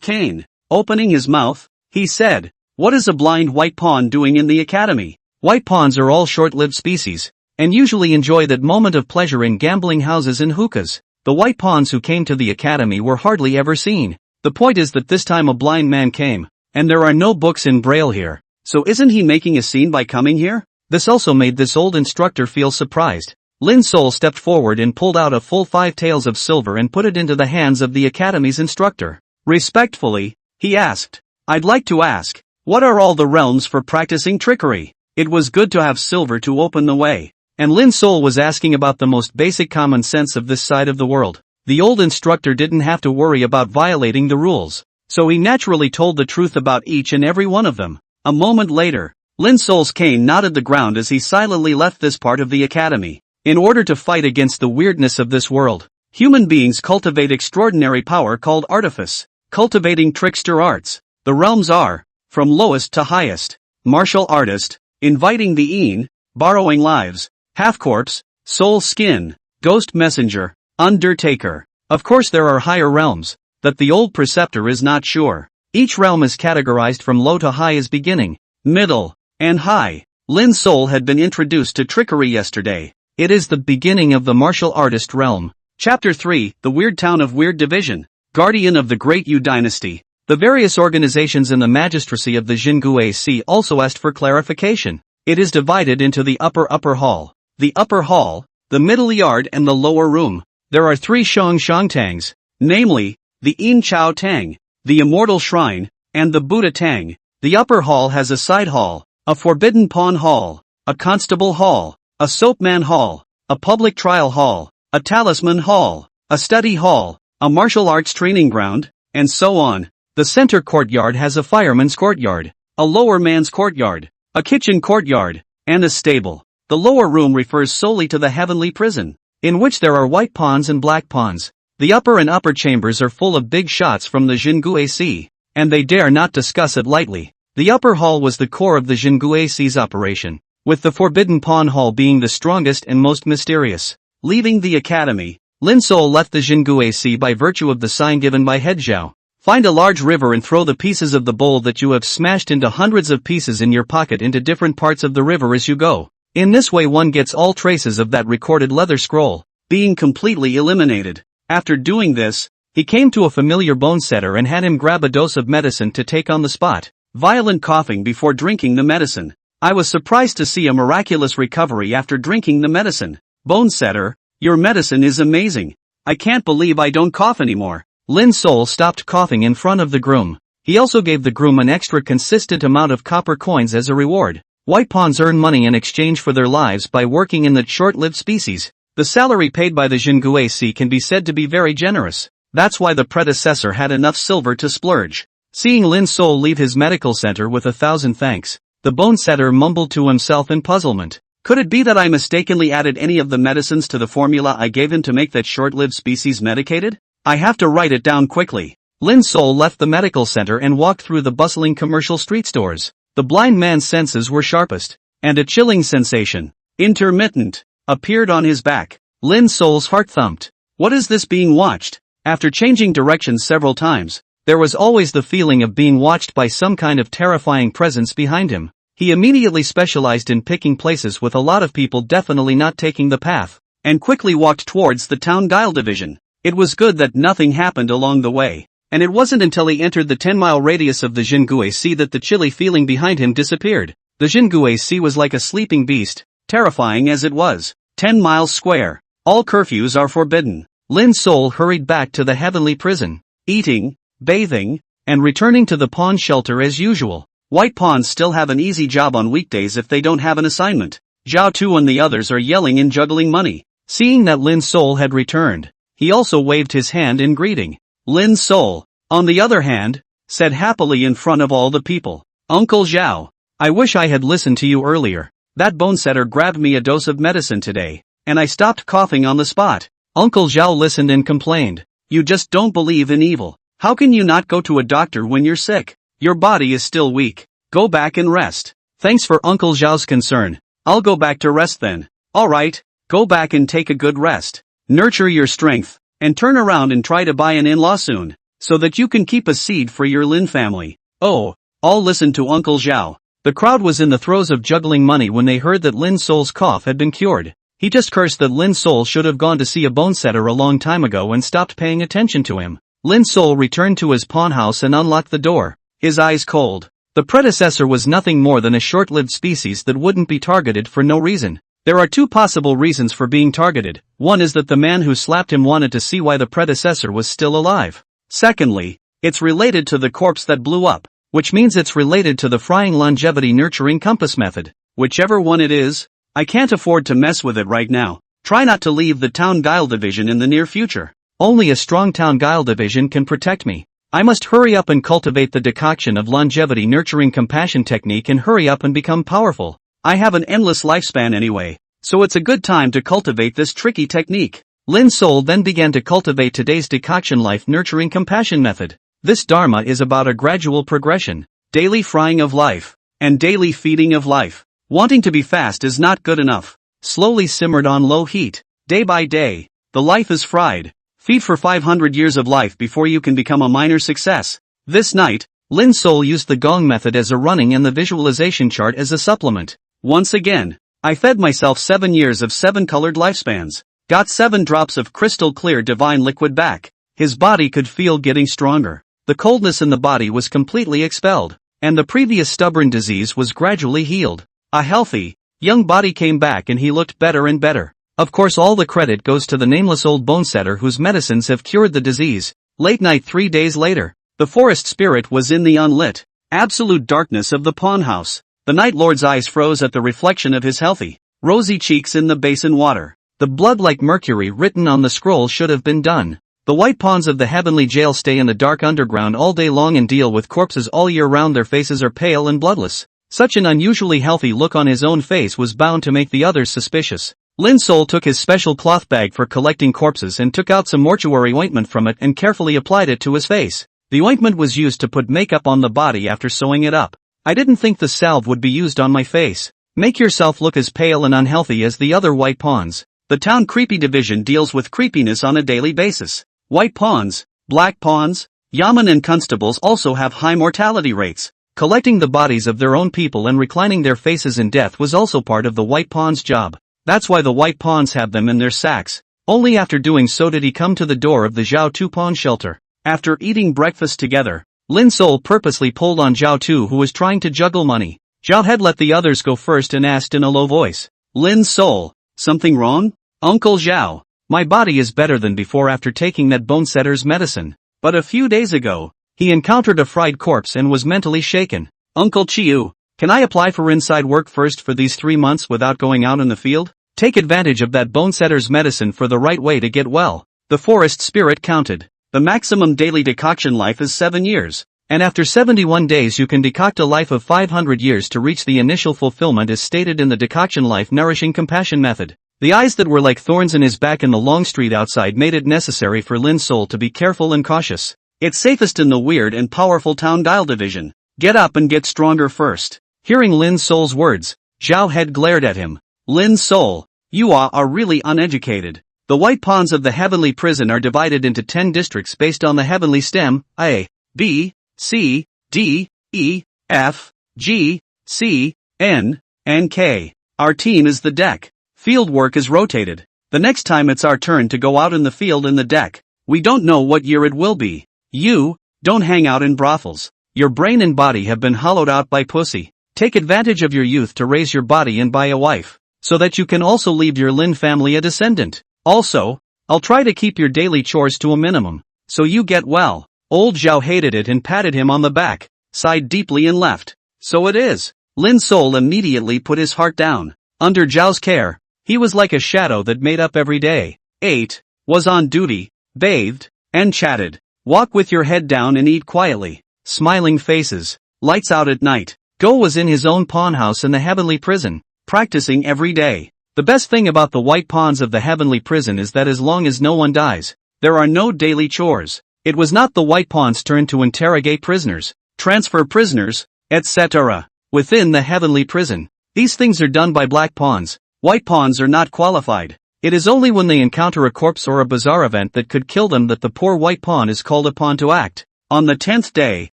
cane. Opening his mouth, he said, "What is a blind white pawn doing in the academy?" White pawns are all short-lived species, and usually enjoy that moment of pleasure in gambling houses and hookahs. The white pawns who came to the academy were hardly ever seen. The point is that this time a blind man came, and there are no books in Braille here. So isn't he making a scene by coming here? This also made this old instructor feel surprised. Lin Sol stepped forward and pulled out a full 5 taels of silver and put it into the hands of the academy's instructor. Respectfully, he asked, "I'd like to ask, what are all the realms for practicing trickery?" It was good to have silver to open the way. And Lin Sol was asking about the most basic common sense of this side of the world. The old instructor didn't have to worry about violating the rules, so he naturally told the truth about each and every one of them. A moment later, Lin Sol's cane knotted the ground as he silently left this part of the academy. In order to fight against the weirdness of this world, human beings cultivate extraordinary power called artifice, cultivating trickster arts. The realms are, from lowest to highest, martial artist, inviting the een, borrowing lives, half-corpse, soul skin, ghost messenger, undertaker. Of course there are higher realms, that the old preceptor is not sure. Each realm is categorized from low to high as beginning, middle, and high. Lin Sol had been introduced to trickery yesterday. It is the beginning of the martial artist realm. Chapter 3, The Weird Town of Weird Division. Guardian of the Great Yu Dynasty. The various organizations in the magistracy of the Jingui's also asked for clarification. It is divided into the upper hall, the upper hall, the middle yard and the lower room. There are 3 Shangtangs, namely, the Yin Chao Tang, the Immortal Shrine, and the Buddha Tang. The upper hall has a side hall, a Forbidden Pawn Hall, a Constable Hall, a Soapman Hall, a Public Trial Hall, a Talisman Hall, a Study Hall, a Martial Arts Training Ground, and so on. The center courtyard has a Fireman's Courtyard, a Lower Man's Courtyard, a Kitchen Courtyard, and a stable. The lower room refers solely to the heavenly prison, in which there are white pawns and black pawns. The upper and upper chambers are full of big shots from the Jingui's, and they dare not discuss it lightly. The upper hall was the core of the Jingui's operation, with the Forbidden Pawn Hall being the strongest and most mysterious. Leaving the academy, Lin Sol left the Jingui's by virtue of the sign given by Head Zhao. Find a large river and throw the pieces of the bowl that you have smashed into hundreds of pieces in your pocket into different parts of the river as you go. In this way one gets all traces of that recorded leather scroll being completely eliminated. After doing this, he came to a familiar bone setter and had him grab a dose of medicine to take on the spot. Violent coughing before drinking the medicine. I was surprised to see a miraculous recovery after drinking the medicine. Bone setter, your medicine is amazing. I can't believe I don't cough anymore. Lin Sol stopped coughing in front of the groom. He also gave the groom an extra consistent amount of copper coins as a reward. White pawns earn money in exchange for their lives by working in the short-lived species. The salary paid by the Jinguesi can be said to be very generous. That's why the predecessor had enough silver to splurge. Seeing Lin Sol leave his medical center with 1,000 thanks, the bone setter mumbled to himself in puzzlement. Could it be that I mistakenly added any of the medicines to the formula I gave him to make that short-lived species medicated? I have to write it down quickly. Lin Sol left the medical center and walked through the bustling commercial street stores. The blind man's senses were sharpest, and a chilling sensation, intermittent, appeared on his back. Lin Sol's heart thumped. What is this being watched? After changing directions several times, there was always the feeling of being watched by some kind of terrifying presence behind him. He immediately specialized in picking places with a lot of people definitely not taking the path, and quickly walked towards the town guile division. It was good that nothing happened along the way, and it wasn't until he entered the 10-mile radius of the Jingue Sea that the chilly feeling behind him disappeared. The Jingue Sea was like a sleeping beast, terrifying as it was. 10 miles square. All curfews are forbidden. Lin Sol hurried back to the heavenly prison, eating, bathing, and returning to the pawn shelter as usual. White pawns still have an easy job on weekdays if they don't have an assignment. Zhao Tu and the others are yelling and juggling money. Seeing that Lin Sol had returned, he also waved his hand in greeting. Lin Sol, on the other hand, said happily in front of all the people, Uncle Zhao, I wish I had listened to you earlier. That bone setter grabbed me a dose of medicine today, and I stopped coughing on the spot. Uncle Zhao listened and complained. You just don't believe in evil. How can you not go to a doctor when you're sick? Your body is still weak. Go back and rest. Thanks for Uncle Zhao's concern. I'll go back to rest then. Alright, go back and take a good rest. Nurture your strength, and turn around and try to buy an in-law soon, so that you can keep a seed for your Lin family. Oh, all listen to Uncle Zhao. The crowd was in the throes of juggling money when they heard that Lin Sol's cough had been cured. He just cursed that Lin Sol should have gone to see a bone setter a long time ago and stopped paying attention to him. Lin Sol returned to his pawn house and unlocked the door, his eyes cold. The predecessor was nothing more than a short-lived species that wouldn't be targeted for no reason. There are two possible reasons for being targeted. One is that the man who slapped him wanted to see why the predecessor was still alive. Secondly, it's related to the corpse that blew up, which means it's related to the frying longevity nurturing compass method. Whichever one it is, I can't afford to mess with it right now. Try not to leave the town guile division in the near future. Only a strong town guile division can protect me. I must hurry up and cultivate the decoction of longevity nurturing compassion technique and hurry up and become powerful. I have an endless lifespan anyway, so it's a good time to cultivate this tricky technique. Lin Sol then began to cultivate today's decoction life nurturing compassion method. This dharma is about a gradual progression, daily frying of life, and daily feeding of life. Wanting to be fast is not good enough. Slowly simmered on low heat, day by day, the life is fried. Feed for 500 years of life before you can become a minor success. This night, Lin Sol used the gong method as a running and the visualization chart as a supplement. Once again, I fed myself 7 years of 7 colored lifespans. Got 7 drops of crystal clear divine liquid back. His body could feel getting stronger. The coldness in the body was completely expelled, and the previous stubborn disease was gradually healed. A healthy, young body came back and he looked better and better. Of course all the credit goes to the nameless old bone setter whose medicines have cured the disease. Late night 3 days later, the forest spirit was in the unlit, absolute darkness of the pawn house. The Night Lord's eyes froze at the reflection of his healthy, rosy cheeks in the basin water. The blood like mercury written on the scroll should have been done. The white pawns of the heavenly jail stay in the dark underground all day long and deal with corpses all year round. Their faces are pale and bloodless. Such an unusually healthy look on his own face was bound to make the others suspicious. Lin Sol took his special cloth bag for collecting corpses and took out some mortuary ointment from it and carefully applied it to his face. The ointment was used to put makeup on the body after sewing it up. I didn't think the salve would be used on my face. Make yourself look as pale and unhealthy as the other white pawns. The town creepy division deals with creepiness on a daily basis. White pawns, black pawns, yamen and constables also have high mortality rates. Collecting the bodies of their own people and reclining their faces in death was also part of the White Pawn's job. That's why the White Pawns have them in their sacks. Only after doing so did he come to the door of the Zhao Tu pawn shelter. After eating breakfast together, Lin Sol purposely pulled on Zhao Tu, who was trying to juggle money. Zhao had let the others go first and asked in a low voice, "Lin Sol, something wrong?" "Uncle Zhao, my body is better than before after taking that bone setter's medicine. But a few days ago, he encountered a fried corpse and was mentally shaken." "Uncle Chiu, can I apply for inside work first for these 3 months without going out in the field? Take advantage of that bone setter's medicine for the right way to get well." The forest spirit counted. The maximum daily decoction life is 7 years. And after 71 days you can decoct a life of 500 years to reach the initial fulfillment as stated in the decoction life nourishing compassion method. The eyes that were like thorns in his back in the long street outside made it necessary for Lin Sol to be careful and cautious. "It's safest in the weird and powerful town dial division. Get up and get stronger first." Hearing Lin Sol's words, Zhao had glared at him. "Lin Sol, you are really uneducated. The White Pawns of the Heavenly Prison are divided into 10 districts based on the Heavenly Stem, A, B, C, D, E, F, G, C, N, and K. Our team is the deck. Field work is rotated. The next time it's our turn to go out in the field in the deck. We don't know what year it will be. You, don't hang out in brothels. Your brain and body have been hollowed out by pussy. Take advantage of your youth to raise your body and buy a wife, so that you can also leave your Lin family a descendant. Also, I'll try to keep your daily chores to a minimum, so you get well." Old Zhao hated it and patted him on the back, sighed deeply and left. "So it is." Lin Sol immediately put his heart down. Under Zhao's care, he was like a shadow that made up every day, ate, was on duty, bathed, and chatted. Walk with your head down and eat quietly. Smiling faces. Lights out at night. Go was in his own pawn house in the Heavenly Prison, practicing every day. The best thing about the White Pawns of the Heavenly Prison is that as long as no one dies, there are no daily chores. It was not the White Pawn's turn to interrogate prisoners, transfer prisoners, etc. within the Heavenly Prison. These things are done by Black Pawns. White Pawns are not qualified. It is only when they encounter a corpse or a bizarre event that could kill them that the poor White Pawn is called upon to act. On the 10th day,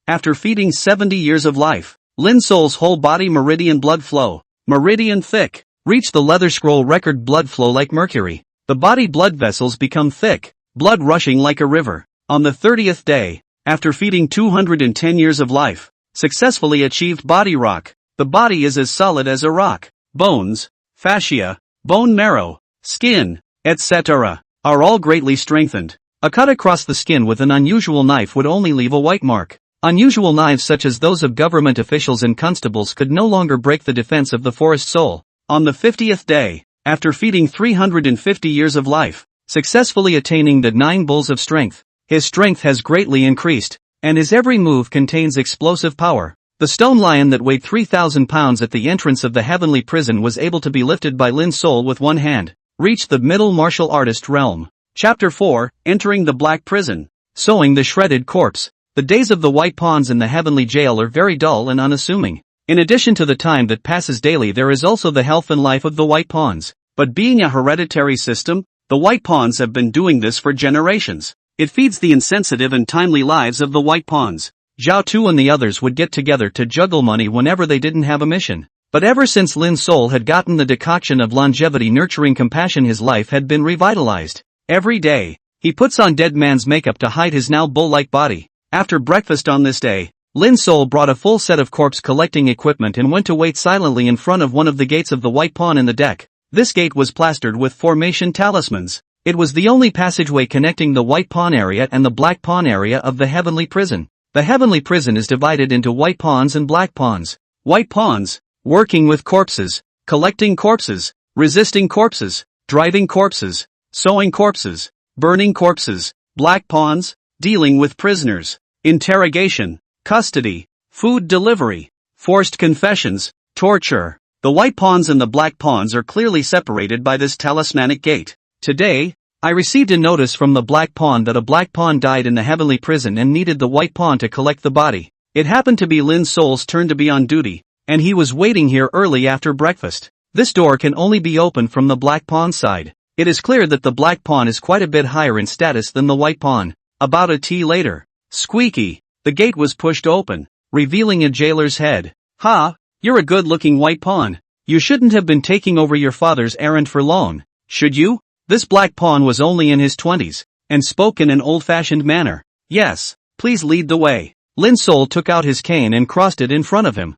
after feeding 70 years of life, Lin Sol's whole body meridian blood flow, meridian thick, reached the leather scroll record blood flow like mercury. The body blood vessels become thick, blood rushing like a river. On the 30th day, after feeding 210 years of life, successfully achieved body rock. The body is as solid as a rock. Bones, fascia, bone marrow, skin, etc. are all greatly strengthened. A cut across the skin with an unusual knife would only leave a white mark. Unusual knives such as those of government officials and constables could no longer break the defense of the forest soul. On the 50th day, after feeding 350 years of life, successfully attaining the 9 bulls of strength, his strength has greatly increased, and his every move contains explosive power. The stone lion that weighed 3,000 pounds at the entrance of the Heavenly Prison was able to be lifted by Lin Sol with one hand, reached the middle martial artist realm. Chapter 4, Entering the Black Prison. Sewing the shredded corpse. The days of the White Pawns in the Heavenly Jail are very dull and unassuming. In addition to the time that passes daily, there is also the health and life of the White Pawns. But being a hereditary system, the White Pawns have been doing this for generations. It feeds the insensitive and timely lives of the White Pawns. Zhao Tu and the others would get together to juggle money whenever they didn't have a mission. But ever since Lin Sol had gotten the decoction of longevity nurturing compassion, his life had been revitalized. Every day, he puts on dead man's makeup to hide his now bull-like body. After breakfast on this day, Lin Sol brought a full set of corpse collecting equipment and went to wait silently in front of one of the gates of the White Pawn in the deck. This gate was plastered with formation talismans. It was the only passageway connecting the White Pawn area and the Black Pawn area of the Heavenly Prison. The Heavenly Prison is divided into White Pawns and Black Pawns. White Pawns, working with corpses, collecting corpses, resisting corpses, driving corpses, sewing corpses, burning corpses. Black Pawns, dealing with prisoners, interrogation, custody, food delivery, forced confessions, torture. The White Pawns and the Black Pawns are clearly separated by this talismanic gate. Today, I received a notice from the Black Pawn that a Black Pawn died in the Heavenly Prison and needed the White Pawn to collect the body. It happened to be Lin Sol's turn to be on duty, and he was waiting here early after breakfast. This door can only be opened from the Black Pawn side. It is clear that the Black Pawn is quite a bit higher in status than the White Pawn. About a tea later. Squeaky. The gate was pushed open. revealing a jailer's head. "Ha! You're a good-looking white pawn. You shouldn't have been taking over your father's errand for long, should you?" This black pawn was only in his 20s, and spoke in an old-fashioned manner. "Yes, please lead the way." Lin Sol took out his cane and crossed it in front of him.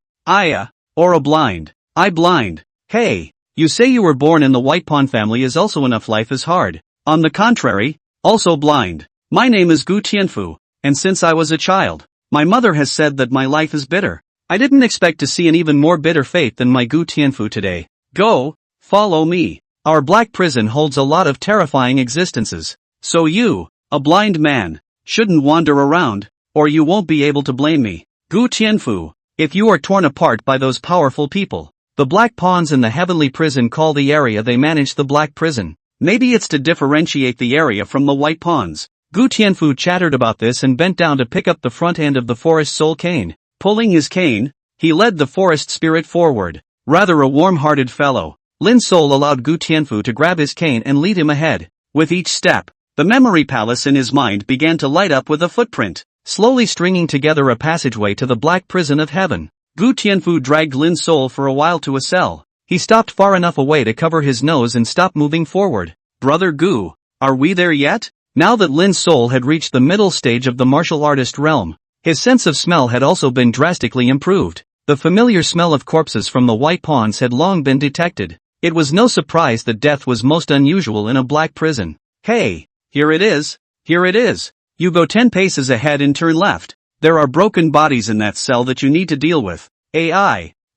Or a blind. I blind. Hey, you say you were born in the white pawn family is also enough life is hard. On the contrary, also blind. My name is Gu Tianfu, and since I was a child, my mother has said that my life is bitter. I didn't expect to see an even more bitter fate than my Gu Tianfu today. Go, follow me. Our black prison holds a lot of terrifying existences. So you, a blind man, shouldn't wander around, or you won't be able to blame me. Gu Tianfu, if you are torn apart by those powerful people, the black pawns in the heavenly prison call the area they manage the black prison. Maybe it's to differentiate the area from the white pawns. Gu Tianfu chattered about this and bent down to pick up the front end of the forest soul cane. Pulling his cane, he led the forest spirit forward. Rather a warm-hearted fellow, Lin Sol allowed Gu Tianfu to grab his cane and lead him ahead. With each step, the memory palace in his mind began to light up with a footprint, slowly stringing together a passageway to the black prison of heaven. Gu Tianfu dragged Lin Sol for a while to a cell. He stopped far enough away to cover his nose and stop moving forward. "Brother Gu, are we there yet?" Now that Lin Sol had reached the middle stage of the martial artist realm, his sense of smell had also been drastically improved. The familiar smell of corpses from the white pawns had long been detected. It was no surprise that death was most unusual in a black prison. "Hey, here it is, here it is. You go 10 paces ahead and turn left. There are broken bodies in that cell that you need to deal with.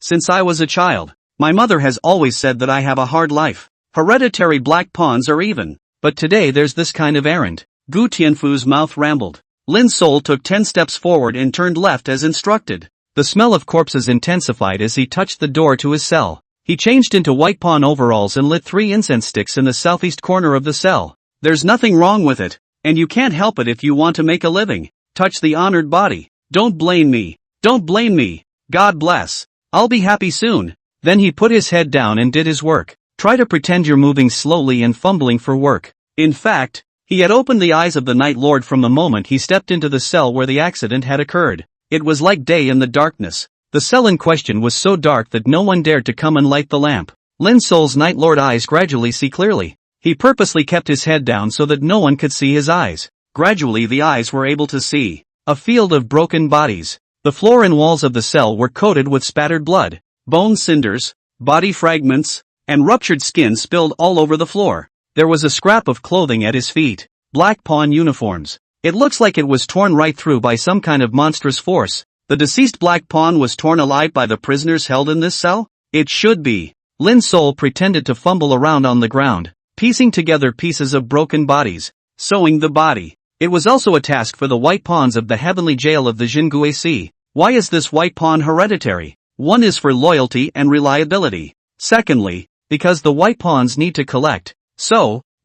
Since I was a child, my mother has always said that I have a hard life. Hereditary black pawns are even, but today there's this kind of errand." Gu Tianfu's mouth rambled. Lin Sol took 10 steps forward and turned left as instructed. The smell of corpses intensified as he touched the door to his cell. He changed into white pawn overalls and lit 3 incense sticks in the southeast corner of the cell. "There's nothing wrong with it, and you can't help it if you want to make a living. Touch the honored body. Don't blame me. Don't blame me. God bless. I'll be happy soon." Then he put his head down and did his work. Try to pretend you're moving slowly and fumbling for work. In fact, he had opened the eyes of the Night Lord from the moment he stepped into the cell where the accident had occurred. It was like day in the darkness. The cell in question was so dark that no one dared to come and light the lamp. Lin Sol's Night Lord eyes gradually see clearly. He purposely kept his head down so that no one could see his eyes. Gradually the eyes were able to see a field of broken bodies. The floor and walls of the cell were coated with spattered blood, bone cinders, body fragments, and ruptured skin spilled all over the floor. There was a scrap of clothing at his feet. Black pawn uniforms. It looks like it was torn right through by some kind of monstrous force. The deceased black pawn was torn alive by the prisoners held in this cell? It should be. Lin Sol pretended to fumble around on the ground, piecing together pieces of broken bodies, sewing the body. It was also a task for the white pawns of the heavenly jail of the Jingui Sea. Why is this white pawn hereditary? One is for loyalty and reliability. Secondly, because the white pawns need to collect,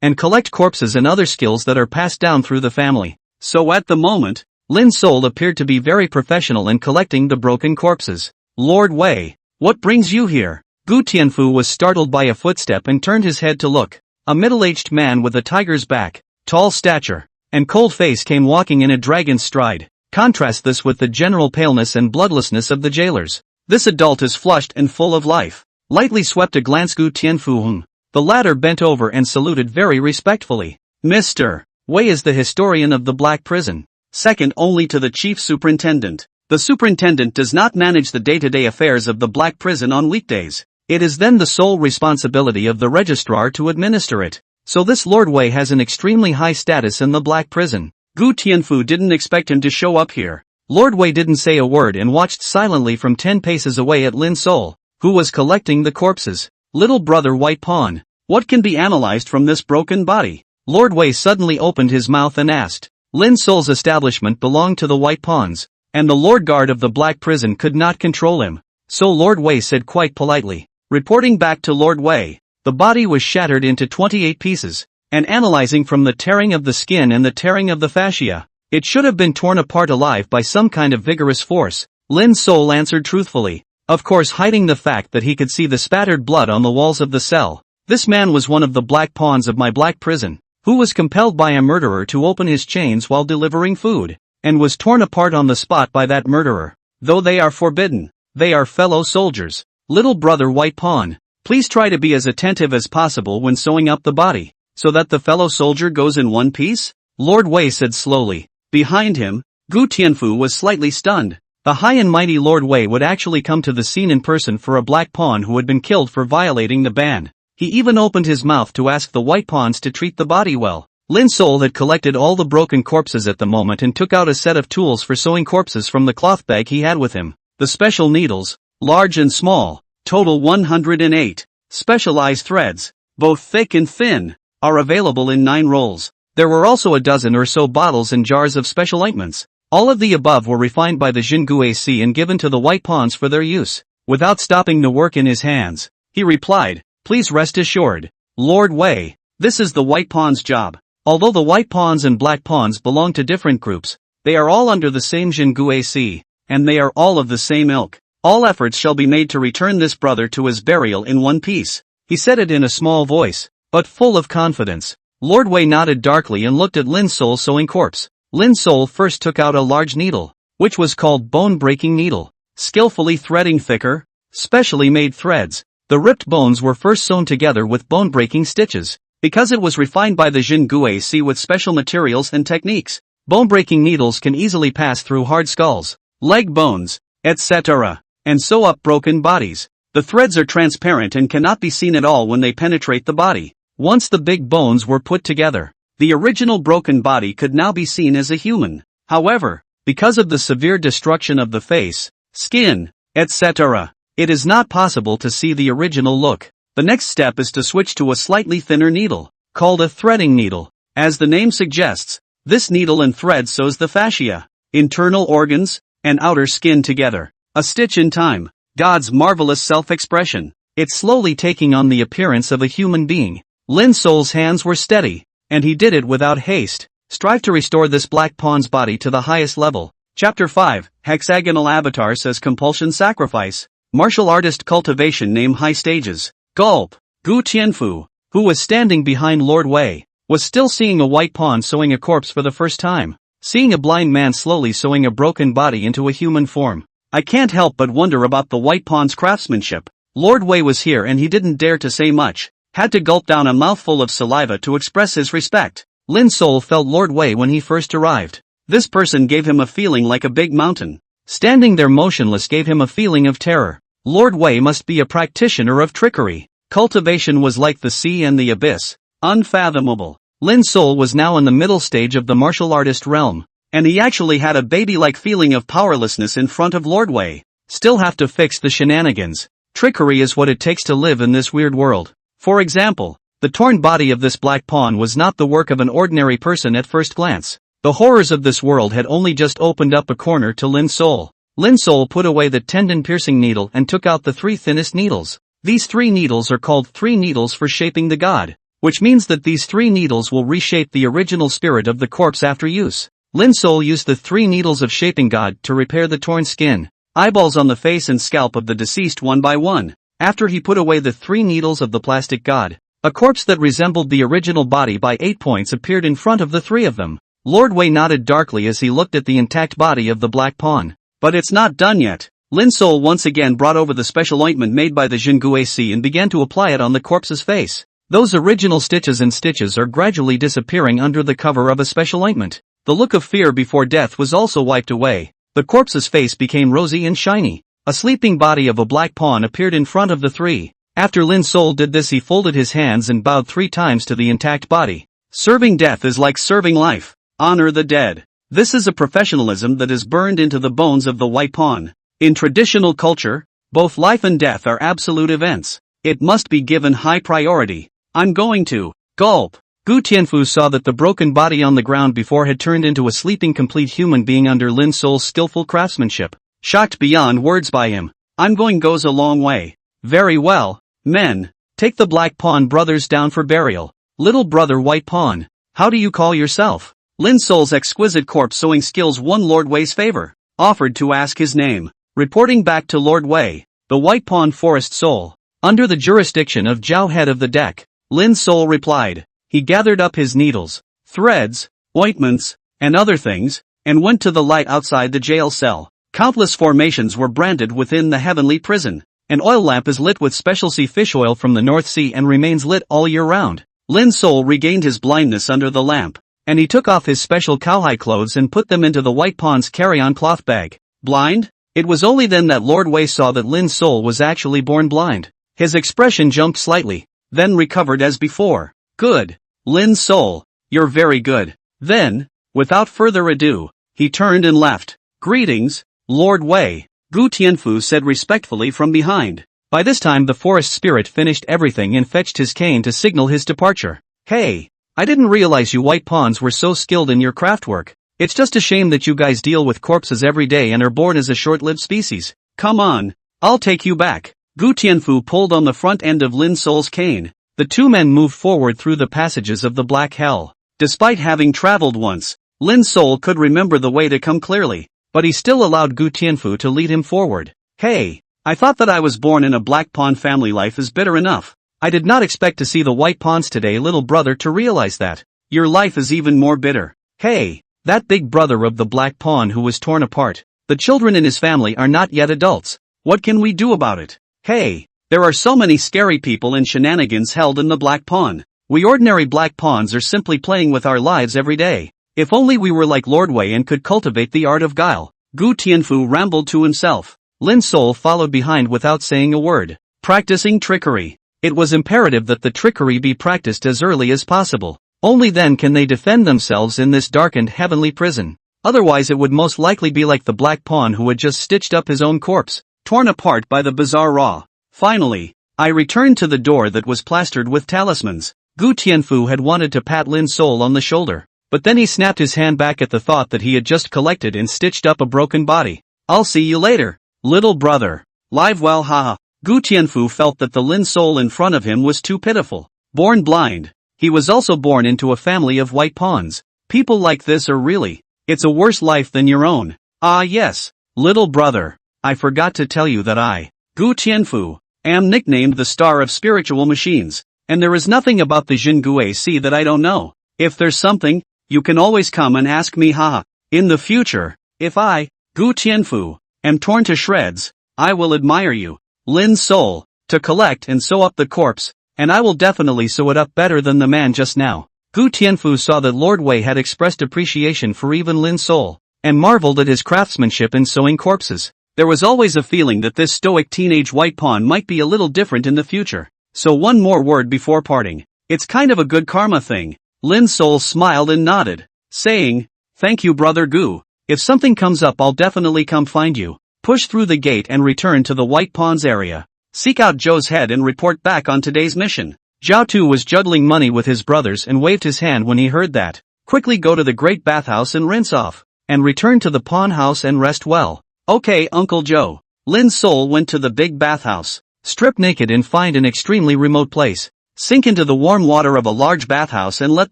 and collect corpses and other skills that are passed down through the family. So at the moment, Lin Sol appeared to be very professional in collecting the broken corpses. "Lord Wei, what brings you here?" Gu Tianfu was startled by a footstep and turned his head to look. A middle-aged man with a tiger's back, tall stature, and cold face came walking in a dragon's stride. Contrast this with the general paleness and bloodlessness of the jailers. This adult is flushed and full of life. Lightly swept a glance Gu Tianfu. The latter bent over and saluted very respectfully. "Mr. Wei is the historian of the black prison, second only to the chief superintendent. The superintendent does not manage the day-to-day affairs of the black prison on weekdays. It is then the sole responsibility of the registrar to administer it. So this Lord Wei has an extremely high status in the black prison." Gu Tianfu didn't expect him to show up here. Lord Wei didn't say a word and watched silently from 10 paces away at Lin Sol, who was collecting the corpses. "Little brother white pawn, what can be analyzed from this broken body?" Lord Wei suddenly opened his mouth and asked. Lin Sol's establishment belonged to the white pawns, and the Lord Guard of the black prison could not control him. So Lord Wei said quite politely. Reporting back to Lord Wei, the body was shattered into 28 pieces, and analyzing from the tearing of the skin and the tearing of the fascia, it should have been torn apart alive by some kind of vigorous force. Lin Sol answered truthfully, of course hiding the fact that he could see the spattered blood on the walls of the cell. This man was one of the black pawns of my black prison, who was compelled by a murderer to open his chains while delivering food, and was torn apart on the spot by that murderer. though they are forbidden. They are fellow soldiers. Little brother White Pawn, please try to be as attentive as possible when sewing up the body, so that the fellow soldier goes in one piece? Lord Wei said slowly. Behind him, Gu Tianfu was slightly stunned. The high and mighty Lord Wei would actually come to the scene in person for a black pawn who had been killed for violating the ban. He even opened his mouth to ask the white pawns to treat the body well. Lin Sol had collected all the broken corpses at the moment and took out a set of tools for sewing corpses from the cloth bag he had with him. The special needles, large and small, total 108. Specialized threads, both thick and thin, are available in 9 rolls. There were also a dozen or so bottles and jars of special ointments. All of the above were refined by the Jinguisi and given to the white pawns for their use. Without stopping the work in his hands, he replied, "Please rest assured, Lord Wei, this is the white pawn's job." Although the white pawns and black pawns belong to different groups, they are all under the same Jinguisi, and they are all of the same ilk. All efforts shall be made to return this brother to his burial in one piece. He said it in a small voice, but full of confidence. Lord Wei nodded darkly and looked at Lin Sol sewing corpse. Lin Sol first took out a large needle, which was called bone-breaking needle, skillfully threading thicker, specially made threads. The ripped bones were first sewn together with bone-breaking stitches, because it was refined by the Jinguisi with special materials and techniques. Bone-breaking needles can easily pass through hard skulls, leg bones, etc., and sew up broken bodies. The threads are transparent and cannot be seen at all when they penetrate the body. Once the big bones were put together, the original broken body could now be seen as a human. However, because of the severe destruction of the face, skin, etc., it is not possible to see the original look. The next step is to switch to a slightly thinner needle, called a threading needle. As the name suggests, this needle and thread sews the fascia, internal organs, and outer skin together. A stitch in time, God's marvelous self-expression. It's slowly taking on the appearance of a human being. Lin Sol's hands were steady, and he did it without haste. Strive to restore this black pawn's body to the highest level. Chapter 5, Hexagonal Avatar says Compulsion Sacrifice. Martial Artist Cultivation Name High Stages. Gulp. Gu Tianfu, who was standing behind Lord Wei, was still seeing a white pawn sewing a corpse for the first time. Seeing a blind man slowly sewing a broken body into a human form. I can't help but wonder about the white pawn's craftsmanship. Lord Wei was here and he didn't dare to say much. Had to gulp down a mouthful of saliva to express his respect. Lin Sol felt Lord Wei when he first arrived. This person gave him a feeling like a big mountain. Standing there motionless gave him a feeling of terror. Lord Wei must be a practitioner of trickery. Cultivation was like the sea and the abyss. Unfathomable. Lin Sol was now in the middle stage of the martial artist realm, and he actually had a baby-like feeling of powerlessness in front of Lord Wei. Still have to fix the shenanigans. Trickery is what it takes to live in this weird world. For example, the torn body of this black pawn was not the work of an ordinary person at first glance. The horrors of this world had only just opened up a corner to Lin Sol. Lin Sol put away the tendon-piercing needle and took out the 3 thinnest needles. These 3 needles are called 3 needles for shaping the god, which means that these 3 needles will reshape the original spirit of the corpse after use. Lin Sol used the 3 needles of shaping god to repair the torn skin, eyeballs on the face and scalp of the deceased one by one. After he put away the 3 needles of the plastic god, a corpse that resembled the original body by 8 points appeared in front of the 3 of them. Lord Wei nodded darkly as he looked at the intact body of the black pawn. But it's not done yet. Lin Sol once again brought over the special ointment made by the Jinguisi and began to apply it on the corpse's face. Those original stitches are gradually disappearing under the cover of a special ointment. The look of fear before death was also wiped away. The corpse's face became rosy and shiny. A sleeping body of a black pawn appeared in front of the 3. After Lin Sol did this, he folded his hands and bowed 3 times to the intact body. Serving death is like serving life. Honor the dead. This is a professionalism that is burned into the bones of the white pawn. In traditional culture, both life and death are absolute events. It must be given high priority. I'm going to gulp. Gu Tianfu saw that the broken body on the ground before had turned into a sleeping complete human being under Lin Sol's skillful craftsmanship. Shocked beyond words by him. I'm going goes a long way. Very well, men. Take the black pawn brothers down for burial. Little brother white pawn. How do you call yourself? Lin Sol's exquisite corpse sewing skills won Lord Wei's favor. Offered to ask his name. Reporting back to Lord Wei, the white pawn forest soul. Under the jurisdiction of Zhao, head of the deck, Lin Sol replied. He gathered up his needles, threads, ointments, and other things, and went to the light outside the jail cell. Countless formations were branded within the heavenly prison. An oil lamp is lit with specialty fish oil from the North Sea and remains lit all year round. Lin's soul regained his blindness under the lamp, and he took off his special cowhide clothes and put them into the White Pawn's carry-on cloth bag. Blind? It was only then that Lord Wei saw that Lin's soul was actually born blind. His expression jumped slightly, then recovered as before. Good. Lin's soul, you're very good. Then, without further ado, he turned and left. Greetings, Lord Wei, Gu Tianfu said respectfully from behind. By this time the forest spirit finished everything and fetched his cane to signal his departure. Hey, I didn't realize you White Pawns were so skilled in your craft work. It's just a shame that you guys deal with corpses every day and are born as a short-lived species. Come on, I'll take you back. Gu Tianfu pulled on the front end of Lin's soul's cane. The two men moved forward through the passages of the Black Hell. Despite having traveled once, Lin's soul could remember the way to come clearly, but he still allowed Gu Tianfu to lead him forward. Hey, I thought that I was born in a Black Pawn family. Life is bitter enough. I did not expect to see the White Pawns today, little brother, to realize that. Your life is even more bitter. Hey, that big brother of the Black Pawn who was torn apart. The children in his family are not yet adults. What can we do about it? Hey, there are so many scary people and shenanigans held in the Black Pawn. We ordinary Black Pawns are simply playing with our lives every day. If only we were like Lord Wei and could cultivate the art of guile. Gu Tianfu rambled to himself. Lin's soul followed behind without saying a word. Practicing trickery. It was imperative that the trickery be practiced as early as possible. Only then can they defend themselves in this darkened heavenly prison. Otherwise it would most likely be like the Black Pawn who had just stitched up his own corpse, torn apart by the bizarre Ra. Finally, I returned to the door that was plastered with talismans. Gu Tianfu had wanted to pat Lin's soul on the shoulder, but then he snapped his hand back at the thought that he had just collected and stitched up a broken body. I'll see you later, little brother. Live well, haha. Gu Tianfu felt that the Lin soul in front of him was too pitiful. Born blind, he was also born into a family of White Pawns. People like this are really, it's a worse life than your own. Ah yes, little brother, I forgot to tell you that I, Gu Tianfu, am nicknamed the Star of Spiritual Machines, and there is nothing about the Jingue Sea that I don't know. If there's something, you can always come and ask me, haha. In the future, if I, Gu Tianfu, am torn to shreds, I will admire you, Lin's soul, to collect and sew up the corpse, and I will definitely sew it up better than the man just now. Gu Tianfu saw that Lord Wei had expressed appreciation for even Lin's soul, and marveled at his craftsmanship in sewing corpses. There was always a feeling that this stoic teenage White Pawn might be a little different in the future. So one more word before parting. It's kind of a good karma thing. Lin's soul smiled and nodded, saying, thank you brother Gu. If something comes up I'll definitely come find you. Push through the gate and return to the White Pawn's area. Seek out Zhou's head and report back on today's mission. Zhao Tu was juggling money with his brothers and waved his hand when he heard that. Quickly go to the great bathhouse and rinse off, and return to the pawn house and rest well. Okay Uncle Zhou. Lin's soul went to the big bathhouse. Strip naked and find an extremely remote place. Sink into the warm water of a large bathhouse and let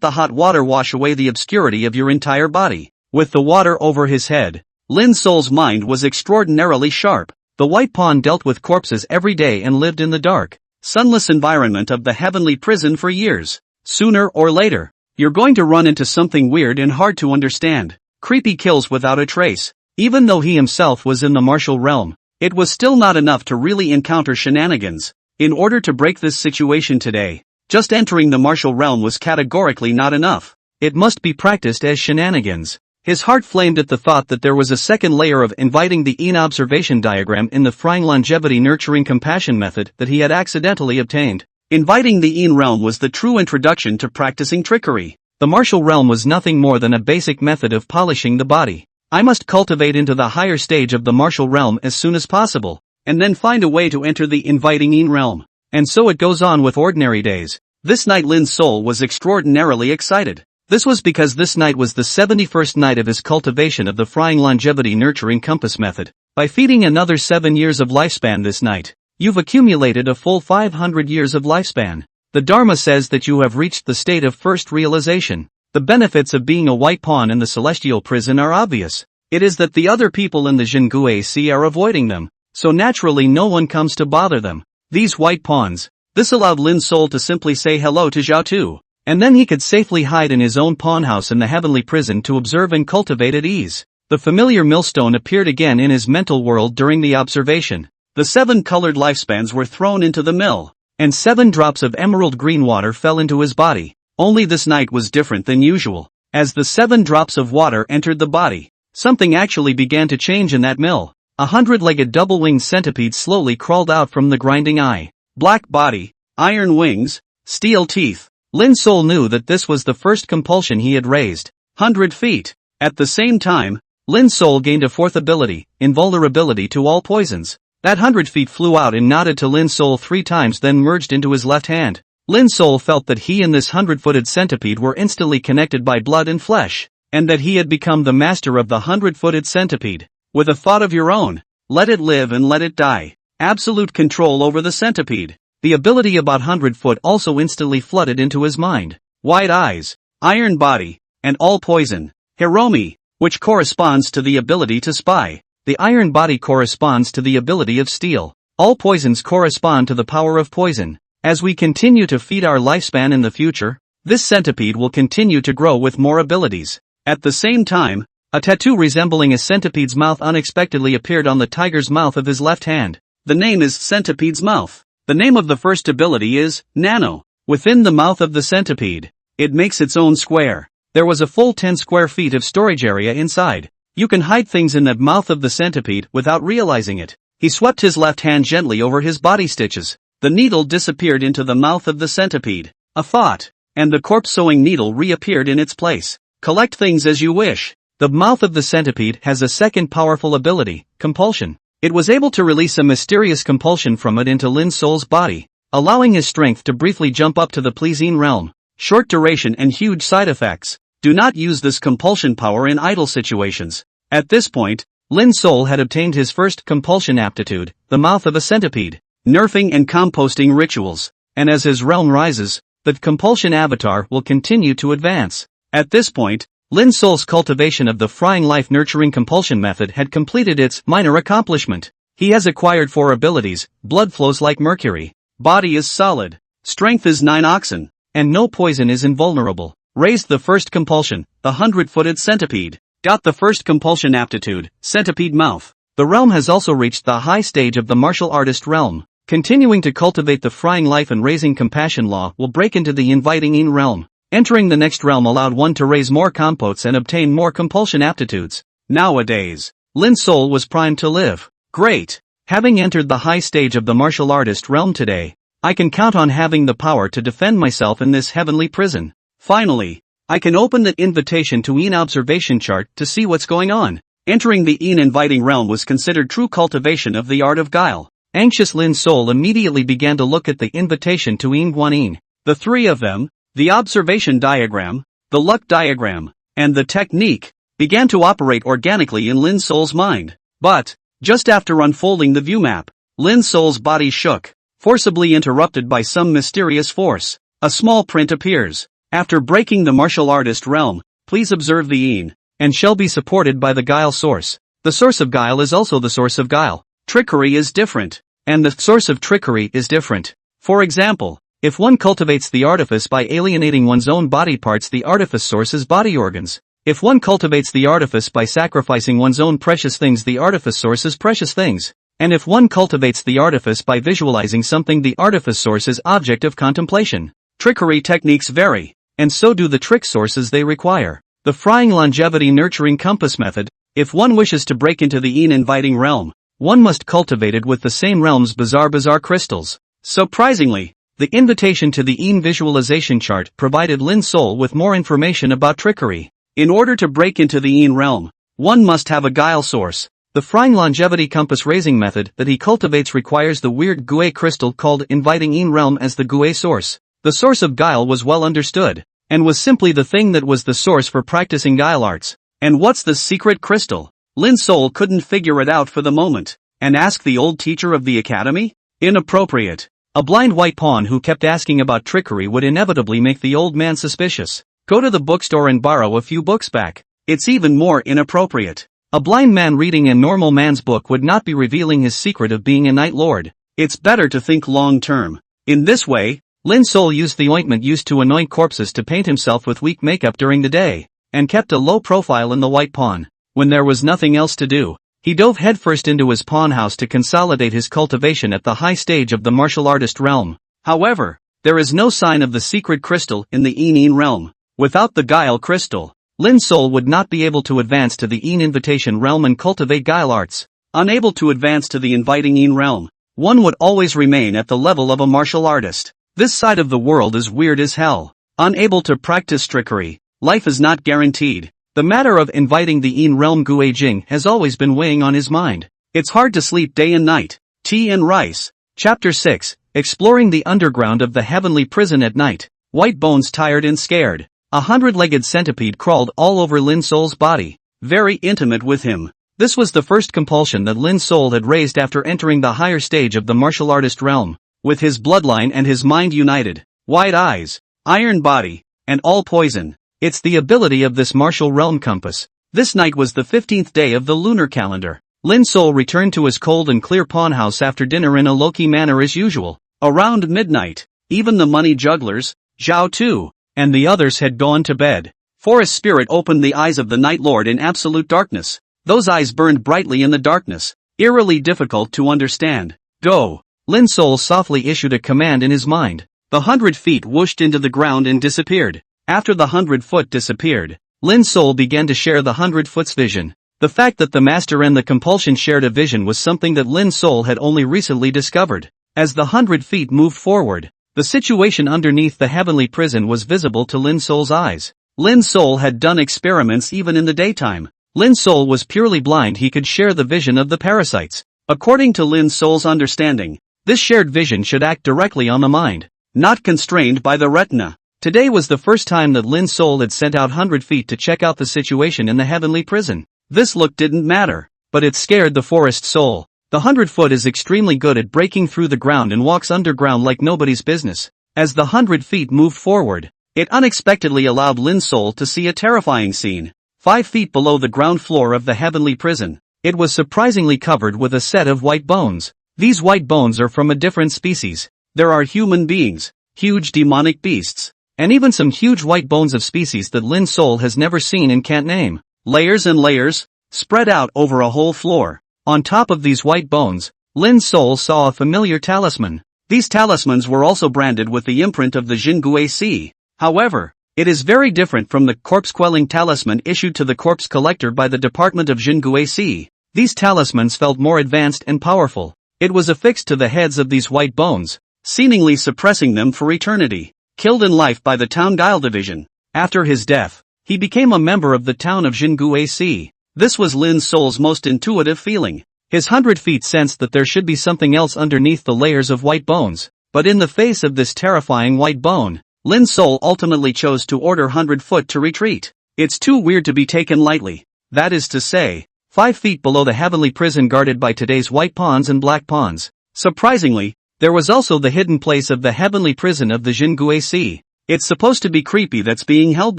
the hot water wash away the obscurity of your entire body. With the water over his head, Lin's soul's mind was extraordinarily sharp. The White Pawn dealt with corpses every day and lived in the dark, sunless environment of the heavenly prison for years. Sooner or later, you're going to run into something weird and hard to understand. Creepy kills without a trace. Even though he himself was in the martial realm, it was still not enough to really encounter shenanigans. In order to break this situation today, just entering the martial realm was categorically not enough. It must be practiced as shenanigans. His heart flamed at the thought that there was a second layer of inviting the Yin observation diagram in the Frying Longevity Nurturing Compassion method that he had accidentally obtained. Inviting the Yin realm was the true introduction to practicing trickery. The martial realm was nothing more than a basic method of polishing the body. I must cultivate into the higher stage of the martial realm as soon as possible, and then find a way to enter the inviting Yin realm. And so it goes on with ordinary days. This night Lin's soul was extraordinarily excited. This was because this night was the 71st night of his cultivation of the Frying Longevity Nurturing Compass method. By feeding another 7 years of lifespan this night, you've accumulated a full 500 years of lifespan. The Dharma says that you have reached the state of first realization. The benefits of being a White Pawn in the celestial prison are obvious. It is that the other people in the Jingue Sea are avoiding them, so naturally no one comes to bother them. These White Pawns. This allowed Lin's soul to simply say hello to Zhao Tu, and then he could safely hide in his own pawn house in the heavenly prison to observe and cultivate at ease. The familiar millstone appeared again in his mental world during the observation. The 7 colored lifespans were thrown into the mill, and 7 drops of emerald green water fell into his body. Only this night was different than usual. As the 7 drops of water entered the body, something actually began to change in that mill. A 100-legged double-winged centipede slowly crawled out from the grinding eye. Black body, iron wings, steel teeth. Lin Sol knew that this was the first compulsion he had raised. 100 feet. At the same time, Lin Sol gained a 4th ability, invulnerability to all poisons. That 100 feet flew out and nodded to Lin Sol 3 times, then merged into his left hand. Lin Sol felt that he and this 100-footed centipede were instantly connected by blood and flesh, and that he had become the master of the 100-footed centipede. With a thought of your own, let it live and let it die. Absolute control over the centipede. The ability about 100-foot also instantly flooded into his mind. White eyes, iron body, and all poison. Hiromi, which corresponds to the ability to spy. The iron body corresponds to the ability of steel. All poisons correspond to the power of poison. As we continue to feed our lifespan in the future, this centipede will continue to grow with more abilities. At the same time, a tattoo resembling a centipede's mouth unexpectedly appeared on the tiger's mouth of his left hand. The name is Centipede's Mouth. The name of the first ability is Nano. Within the mouth of the centipede, it makes its own square. There was a full 10 square feet of storage area inside. You can hide things in the mouth of the centipede without realizing it. He swept his left hand gently over his body stitches. The needle disappeared into the mouth of the centipede. A thought, and the corpse sewing needle reappeared in its place. Collect things as you wish. The mouth of the centipede has a second powerful ability, compulsion. It was able to release a mysterious compulsion from it into Lin Sol's body, allowing his strength to briefly jump up to the pleasing realm. Short duration and huge side effects. Do not use this compulsion power in idle situations. At this point, Lin Sol had obtained his first compulsion aptitude, the mouth of a centipede. Nerfing and composting rituals. And as his realm rises, the compulsion avatar will continue to advance. At this point, Lin Sol's cultivation of the frying life nurturing compulsion method had completed its minor accomplishment. He has acquired 4 abilities, blood flows like mercury, body is solid, strength is 9 oxen, and no poison is invulnerable. Raised the first compulsion, the 100-footed centipede. Got the first compulsion aptitude, centipede mouth. The realm has also reached the high stage of the martial artist realm. Continuing to cultivate the frying life and raising compassion law will break into the inviting in realm. Entering the next realm allowed one to raise more compotes and obtain more compulsion aptitudes. Nowadays, Lin Sol was primed to live. Great! Having entered the high stage of the martial artist realm today, I can count on having the power to defend myself in this heavenly prison. Finally, I can open the invitation to Een observation chart to see what's going on. Entering the Een inviting realm was considered true cultivation of the art of guile. Anxious Lin Sol immediately began to look at the invitation to Een Guanyin. The 3 of them, the observation diagram, the luck diagram, and the technique, began to operate organically in Lin Sol's mind. But, just after unfolding the view map, Lin Sol's body shook, forcibly interrupted by some mysterious force. A small print appears. After breaking the martial artist realm, please observe the Een, and shall be supported by the guile source. The source of guile is also the source of guile. Trickery is different, and the source of trickery is different. For example, if one cultivates the artifice by alienating one's own body parts, the artifice source is body organs. If one cultivates the artifice by sacrificing one's own precious things, the artifice source is precious things. And if one cultivates the artifice by visualizing something, the artifice source is object of contemplation. Trickery techniques vary, and so do the trick sources they require. The frying longevity nurturing compass method. If one wishes to break into the Een inviting realm, one must cultivate it with the same realm's bizarre crystals. Surprisingly, the invitation to the Een visualization chart provided Lin Sol with more information about trickery. In order to break into the Een realm, one must have a guile source. The frying longevity compass raising method that he cultivates requires the weird Gue crystal called inviting Een realm as the Gue source. The source of guile was well understood, and was simply the thing that was the source for practicing guile arts. And what's the secret crystal? Lin Sol couldn't figure it out for the moment. And ask the old teacher of the academy? Inappropriate. A blind white pawn who kept asking about trickery would inevitably make the old man suspicious. Go to the bookstore and borrow a few books back. It's even more inappropriate. A blind man reading a normal man's book would not be revealing his secret of being a Night Lord. It's better to think long term. In this way, Lin Sol used the ointment used to anoint corpses to paint himself with weak makeup during the day, and kept a low profile in the white pawn. when there was nothing else to do, he dove headfirst into his pawn house to consolidate his cultivation at the high stage of the martial artist realm. However, there is no sign of the secret crystal in the Yin realm. Without the Guile crystal, Lin Sol would not be able to advance to the Yin invitation realm and cultivate Guile arts. Unable to advance to the inviting Yin realm, one would always remain at the level of a martial artist. This side of the world is weird as hell. Unable to practice trickery, life is not guaranteed. The matter of inviting the Yin realm Gue Jing has always been weighing on his mind. It's hard to sleep day and night. Tea and rice. Chapter 6, Exploring the underground of the heavenly prison at night. White Bones tired and scared. A 100-legged centipede crawled all over Lin Sol's body, very intimate with him. This was the first compulsion that Lin Sol had raised after entering the higher stage of the martial artist realm. With his bloodline and his mind united, white eyes, iron body, and all poison. It's the ability of this martial realm compass. This night was the 15th day of the lunar calendar. Lin Sol returned to his cold and clear pawn house after dinner in a low-key manner as usual. Around midnight, even the money jugglers, Zhao Tu, and the others had gone to bed. Forest Spirit opened the eyes of the Night Lord in absolute darkness. Those eyes burned brightly in the darkness, eerily difficult to understand. Go! Lin Sol softly issued a command in his mind. The 100 feet whooshed into the ground and disappeared. After the 100-foot disappeared, Lin Sol began to share the 100-foot's vision. The fact that the master and the compulsion shared a vision was something that Lin Sol had only recently discovered. As the 100 feet moved forward, the situation underneath the heavenly prison was visible to Lin Sol's eyes. Lin Sol had done experiments even in the daytime. Lin Sol was purely blind, he could share the vision of the parasites. According to Lin Sol's understanding, this shared vision should act directly on the mind, not constrained by the retina. Today was the first time that Lin Sol had sent out 100 feet to check out the situation in the heavenly prison. This look didn't matter, but it scared the forest soul. The 100-foot is extremely good at breaking through the ground and walks underground like nobody's business. As the 100 feet moved forward, it unexpectedly allowed Lin Sol to see a terrifying scene. 5 feet below the ground floor of the heavenly prison, it was surprisingly covered with a set of white bones. These white bones are from a different species. There are human beings, huge demonic beasts, and even some huge white bones of species that Lin Sol has never seen and can't name. Layers and layers, spread out over a whole floor. On top of these white bones, Lin Sol saw a familiar talisman. These talismans were also branded with the imprint of the Jingui Si. However, it is very different from the corpse-quelling talisman issued to the corpse collector by the Department of Jingui Si. These talismans felt more advanced and powerful. It was affixed to the heads of these white bones, seemingly suppressing them for eternity. Killed in life by the Town Guile Division. After his death, he became a member of the town of Jingui Si. This was Lin Sol's most intuitive feeling. His 100 feet sensed that there should be something else underneath the layers of white bones. But in the face of this terrifying white bone, Lin Sol ultimately chose to order 100 foot to retreat. It's too weird to be taken lightly. That is to say, 5 feet below the heavenly prison guarded by today's white pawns and black pawns. Surprisingly, there was also the hidden place of the heavenly prison of the Jingui Si. It's supposed to be creepy that's being held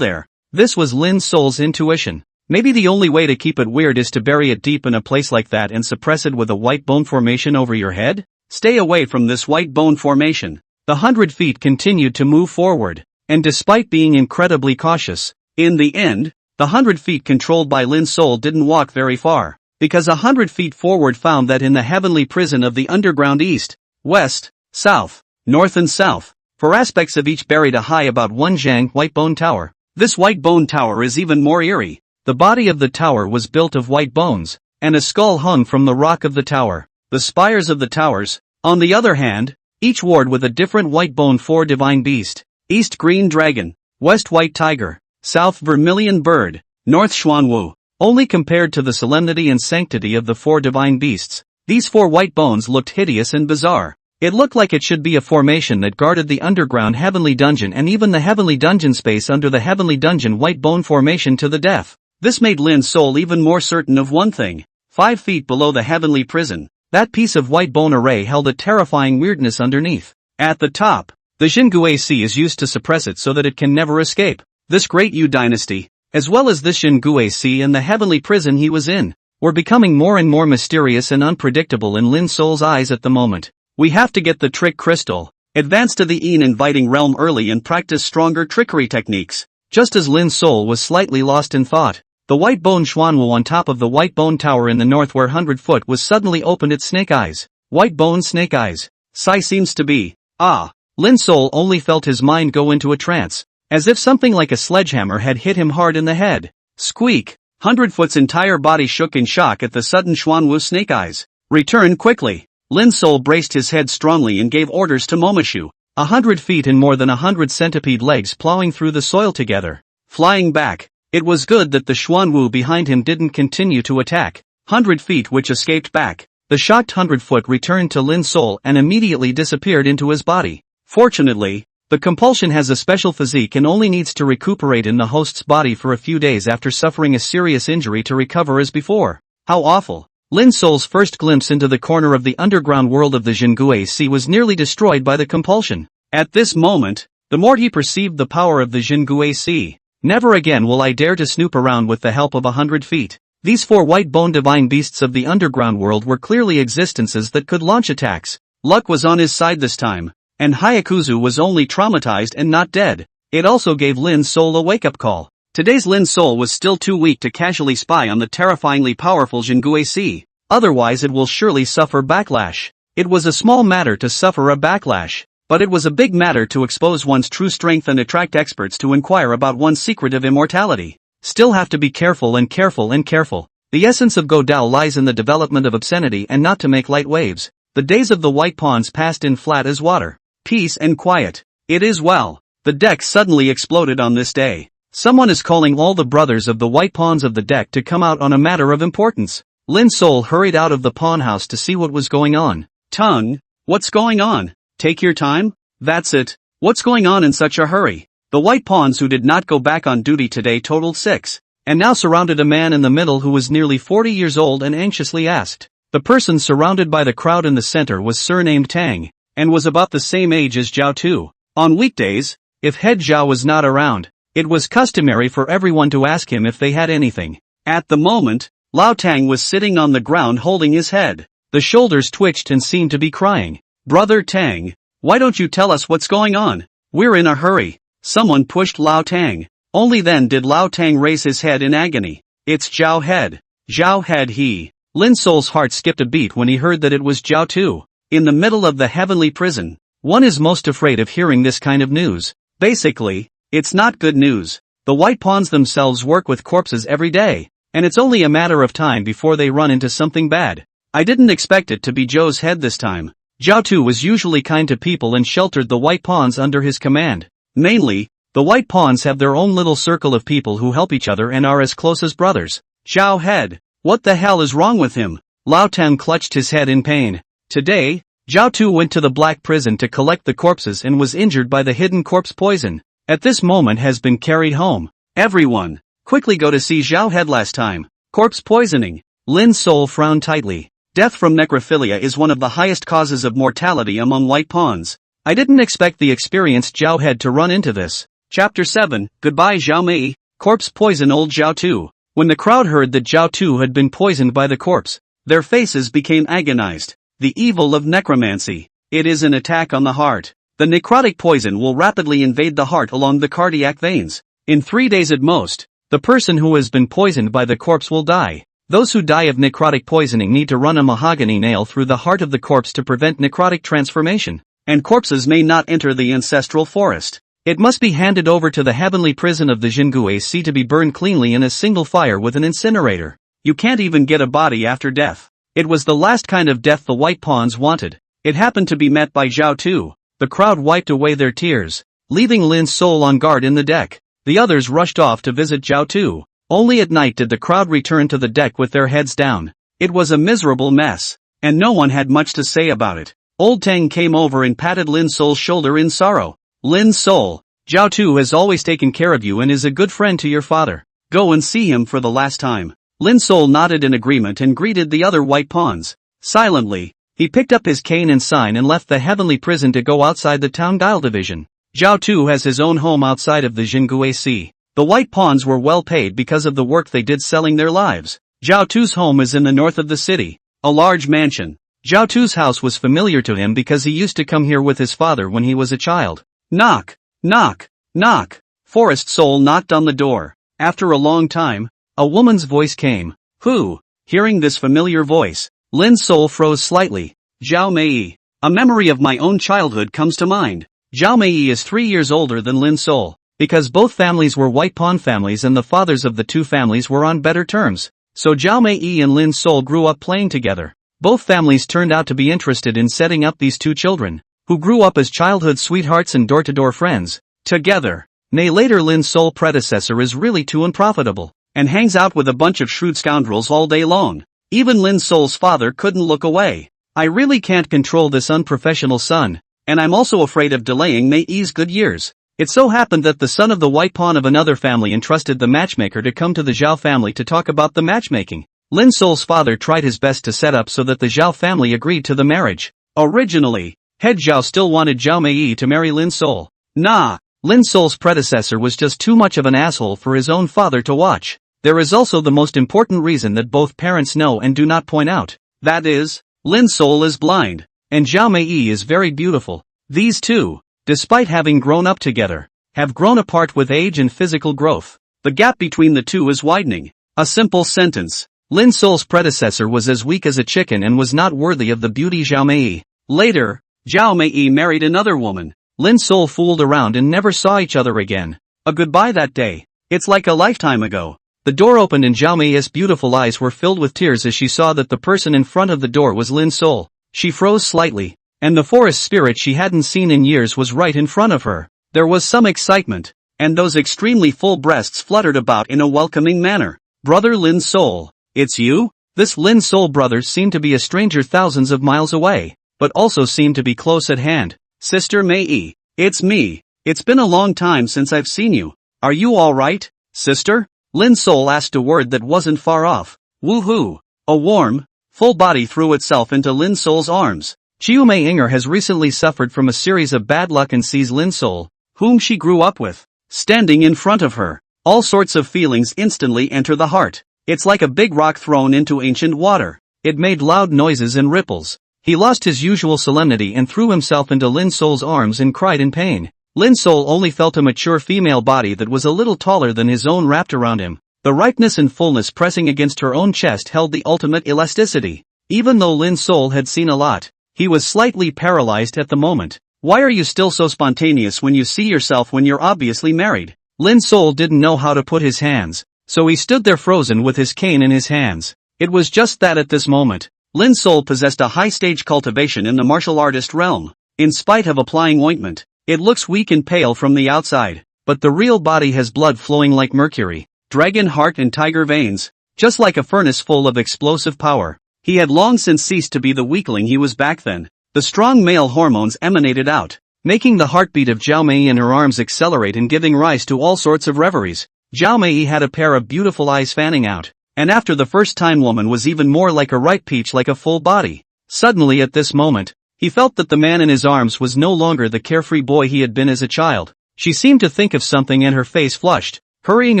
there. This was Lin Sol's intuition. Maybe the only way to keep it weird is to bury it deep in a place like that and suppress it with a white bone formation over your head? Stay away from this white bone formation. The 100 feet continued to move forward, and despite being incredibly cautious, in the end, the 100 feet controlled by Lin Sol didn't walk very far, because 100 feet forward found that in the heavenly prison of the underground east, west, south, north and south, for aspects of each buried a high about 1 zhang white bone tower. This white bone tower is even more eerie. The body of the tower was built of white bones, and a skull hung from the rock of the tower. The spires of the towers, on the other hand, each ward with a different white bone: 4 divine beast, east green dragon, west white tiger, south vermilion bird, north xuanwu. Only compared to the solemnity and sanctity of the 4 divine beasts, these 4 white bones looked hideous and bizarre. It looked like it should be a formation that guarded the underground heavenly dungeon and even the heavenly dungeon space under the heavenly dungeon white bone formation to the death. This made Lin Sol even more certain of one thing. 5 feet below the heavenly prison, that piece of white bone array held a terrifying weirdness underneath. At the top, the Jingui Si is used to suppress it so that it can never escape. This great Yu dynasty, as well as this Jingui Si and the heavenly prison he was in, were becoming more and more mysterious and unpredictable in Lin Sol's eyes at the moment. We have to get the trick crystal, advance to the Yin inviting realm early and practice stronger trickery techniques. Just as Lin Sol was slightly lost in thought, The white bone Xuanwu on top of the white bone tower in the north where 100-foot was suddenly opened its snake eyes. White bone snake eyes. Sai seems to be. Ah. Lin Sol only felt his mind go into a trance, as if something like a sledgehammer had hit him hard in the head. Squeak. 100-foot's entire body shook in shock at the sudden Xuanwu snake eyes. Return quickly. Lin Sol braced his head strongly and gave orders to Momoshu. 100 feet and more than 100 centipede legs plowing through the soil together. Flying back. It was good that the Xuanwu behind him didn't continue to attack. 100 feet which escaped back. The shocked 100-foot returned to Lin Sol and immediately disappeared into his body. Fortunately, the compulsion has a special physique and only needs to recuperate in the host's body for a few days after suffering a serious injury to recover as before. How awful. Lin Sol's first glimpse into the corner of the underground world of the Jingue Sea was nearly destroyed by the compulsion. At this moment, the more he perceived the power of the Jingue Sea. Never again will I dare to snoop around with the help of 100 feet. These 4 white-bone divine beasts of the underground world were clearly existences that could launch attacks. Luck was on his side this time, and Hayakuzu was only traumatized and not dead. It also gave Lin Sol a wake-up call. Today's Lin Sol was still too weak to casually spy on the terrifyingly powerful Jingue Sea. Otherwise it will surely suffer backlash. It was a small matter to suffer a backlash, but it was a big matter to expose one's true strength and attract experts to inquire about one's secret of immortality. Still have to be careful and careful and careful. The essence of Godao lies in the development of obscenity and not to make light waves. The days of the white pawns passed in flat as water. Peace and quiet. It is well. The deck suddenly exploded on this day. Someone is calling all the brothers of the white pawns of the deck to come out on a matter of importance. Lin Sol hurried out of the pawn house to see what was going on. Tongue, what's going on? Take your time? That's it. What's going on in such a hurry? The white pawns who did not go back on duty today totaled 6, and now surrounded a man in the middle who was nearly 40 years old and anxiously asked. The person surrounded by the crowd in the center was surnamed Tang, and was about the same age as Zhao Tu. On weekdays, if head Zhao was not around, it was customary for everyone to ask him if they had anything. At the moment, Lao Tang was sitting on the ground holding his head. The shoulders twitched and seemed to be crying. Brother Tang, why don't you tell us what's going on? We're in a hurry. Someone pushed Lao Tang. Only then did Lao Tang raise his head in agony. It's Zhao Head. Zhao Head he. Lin Sol's heart skipped a beat when he heard that it was Zhao Tu. In the middle of the heavenly prison. One is most afraid of hearing this kind of news. Basically, it's not good news. The white pawns themselves work with corpses every day, and it's only a matter of time before they run into something bad. I didn't expect it to be Zhou's head this time. Zhao Tu was usually kind to people and sheltered the white pawns under his command. Mainly, the white pawns have their own little circle of people who help each other and are as close as brothers. Zhao Head, what the hell is wrong with him? Lao Tang clutched his head in pain. Today, Zhao Tu went to the black prison to collect the corpses and was injured by the hidden corpse poison. At this moment has been carried home. Everyone, quickly go to see Zhao Head last time. Corpse poisoning. Lin Sol frowned tightly. Death from necrophilia is one of the highest causes of mortality among white pawns. I didn't expect the experienced Zhao Head to run into this. Chapter 7, Goodbye Zhao Mei, Corpse Poison Old Zhao Tu. When the crowd heard that Zhao Tu had been poisoned by the corpse, their faces became agonized. The evil of necromancy. It is an attack on the heart. The necrotic poison will rapidly invade the heart along the cardiac veins. In 3 days at most, the person who has been poisoned by the corpse will die. Those who die of necrotic poisoning need to run a mahogany nail through the heart of the corpse to prevent necrotic transformation. And corpses may not enter the ancestral forest. It must be handed over to the heavenly prison of the Jingue Sea to be burned cleanly in a single fire with an incinerator. You can't even get a body after death. It was the last kind of death the white pawns wanted. It happened to be met by Zhao Tu. The crowd wiped away their tears, leaving Lin Sol on guard in the deck. The others rushed off to visit Zhao Tu. Only at night did the crowd return to the deck with their heads down. It was a miserable mess, and no one had much to say about it. Old Tang came over and patted Lin Sol's shoulder in sorrow. Lin Sol, Zhao Tu has always taken care of you and is a good friend to your father. Go and see him for the last time. Lin Sol nodded in agreement and greeted the other white pawns. Silently, he picked up his cane and sign and left the heavenly prison to go outside the town dial division. Zhao Tu has his own home outside of the Jingue Sea. The white pawns were well paid because of the work they did selling their lives. Zhao Tu's home is in the north of the city. A large mansion. Zhao Tu's house was familiar to him because he used to come here with his father when he was a child. Knock, knock, knock. Forest Soul knocked on the door. After a long time, A woman's voice came. Who? Hearing this familiar voice, Lin's soul froze slightly. Zhao Mei. A memory of my own childhood comes to mind. Zhao Mei is 3 years older than Lin's soul. Because both families were white pawn families and the fathers of the two families were on better terms. So Zhao Mei and Lin's soul grew up playing together. Both families turned out to be interested in setting up these two children, who grew up as childhood sweethearts and door-to-door friends, together. Nay, later Lin's soul predecessor is really too unprofitable, and hangs out with a bunch of shrewd scoundrels all day long. Even Lin's soul's father couldn't look away. I really can't control this unprofessional son, and I'm also afraid of delaying Mei's good years. It so happened that the son of the white pawn of another family entrusted the matchmaker to come to the Zhao family to talk about the matchmaking. Lin's soul's father tried his best to set up so that the Zhao family agreed to the marriage. Originally, head Zhao still wanted Zhao Mei to marry Lin's soul. Nah, Lin's soul's predecessor was just too much of an asshole for his own father to watch. There is also the most important reason that both parents know and do not point out. That is, Lin's soul is blind, and Zhao Mei is very beautiful. These two, despite having grown up together, have grown apart with age and physical growth. The gap between the two is widening. A simple sentence. Lin's soul's predecessor was as weak as a chicken and was not worthy of the beauty Zhao Mei. Later, Zhao Mei married another woman. Lin's soul fooled around and never saw each other again. A goodbye that day. It's like a lifetime ago. The door opened and Zhao Mei's beautiful eyes were filled with tears as she saw that the person in front of the door was Lin's soul. She froze slightly, and the forest spirit she hadn't seen in years was right in front of her. There was some excitement, and those extremely full breasts fluttered about in a welcoming manner. Brother Lin's soul, it's you? This Lin's soul brother seemed to be a stranger thousands of miles away, but also seemed to be close at hand. Sister Mei, it's me. It's been a long time since I've seen you. Are you alright, sister? Lin's soul asked a word that wasn't far off. Woohoo! A warm, full body threw itself into Lin's soul's arms. Chiu Mei Inger has recently suffered from a series of bad luck and sees Lin's soul, whom she grew up with, standing in front of her. All sorts of feelings instantly enter the heart. It's like a big rock thrown into ancient water. It made loud noises and ripples. He lost his usual solemnity and threw himself into Lin's soul's arms and cried in pain. Lin's soul only felt a mature female body that was a little taller than his own wrapped around him. The ripeness and fullness pressing against her own chest held the ultimate elasticity. Even though Lin's soul had seen a lot, he was slightly paralyzed at the moment. Why are you still so spontaneous when you see yourself when you're obviously married? Lin's soul didn't know how to put his hands, so he stood there frozen with his cane in his hands. It was just that at this moment, Lin's soul possessed a high-stage cultivation in the martial artist realm. In spite of applying ointment, it looks weak and pale from the outside, but the real body has blood flowing like mercury, dragon heart and tiger veins, just like a furnace full of explosive power. He had long since ceased to be the weakling he was back then. The strong male hormones emanated out, making the heartbeat of Zhao Mei in her arms accelerate and giving rise to all sorts of reveries. Zhao Mei had a pair of beautiful eyes fanning out, and after the first time woman was even more like a ripe peach, like a full body. Suddenly at this moment, he felt that the man in his arms was no longer the carefree boy he had been as a child. She seemed to think of something and her face flushed, hurrying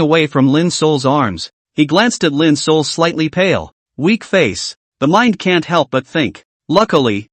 away from Lin's soul's arms. He glanced at Lin's soul's slightly pale, weak face. The mind can't help but think. Luckily,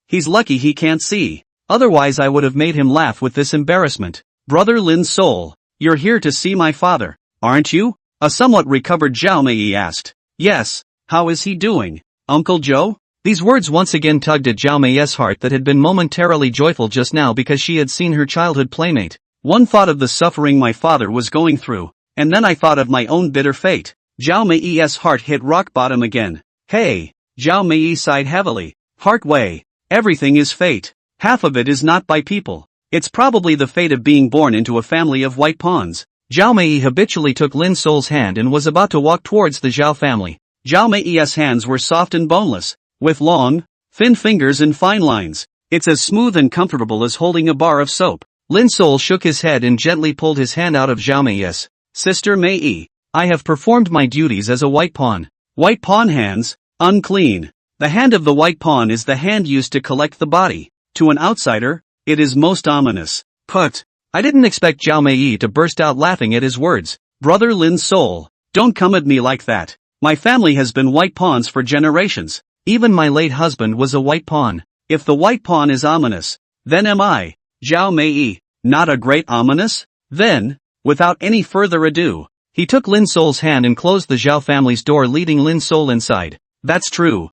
he's lucky he can't see. Otherwise I would have made him laugh with this embarrassment. Brother Lin's soul, you're here to see my father, aren't you? A somewhat recovered Zhao Mei asked. Yes, how is he doing, Uncle Joe? These words once again tugged at Zhao Mei's heart that had been momentarily joyful just now because she had seen her childhood playmate. One thought of the suffering my father was going through, and then I thought of my own bitter fate. Zhao Mei's heart hit rock bottom again. Hey, Zhao Mei sighed heavily. Heart way, everything is fate. Half of it is not by people. It's probably the fate of being born into a family of white pawns. Zhao Mei habitually took Lin's soul's hand and was about to walk towards the Zhao family. Zhao Mei's hands were soft and boneless, with long, thin fingers and fine lines. It's as smooth and comfortable as holding a bar of soap. Lin's soul shook his head and gently pulled his hand out of Zhao Mei's. Sister Mei, I have performed my duties as a white pawn. White pawn hands, unclean. The hand of the white pawn is the hand used to collect the body. To an outsider, it is most ominous. Put. I didn't expect Zhao Mei to burst out laughing at his words. Brother Lin's soul, don't come at me like that. My family has been white pawns for generations. Even my late husband was a white pawn. If the white pawn is ominous, then am I. Zhao Mei, not a great ominous? Then, without any further ado, He took Lin Sol's hand and closed the Zhao family's door, leading Lin Sol inside. That's true.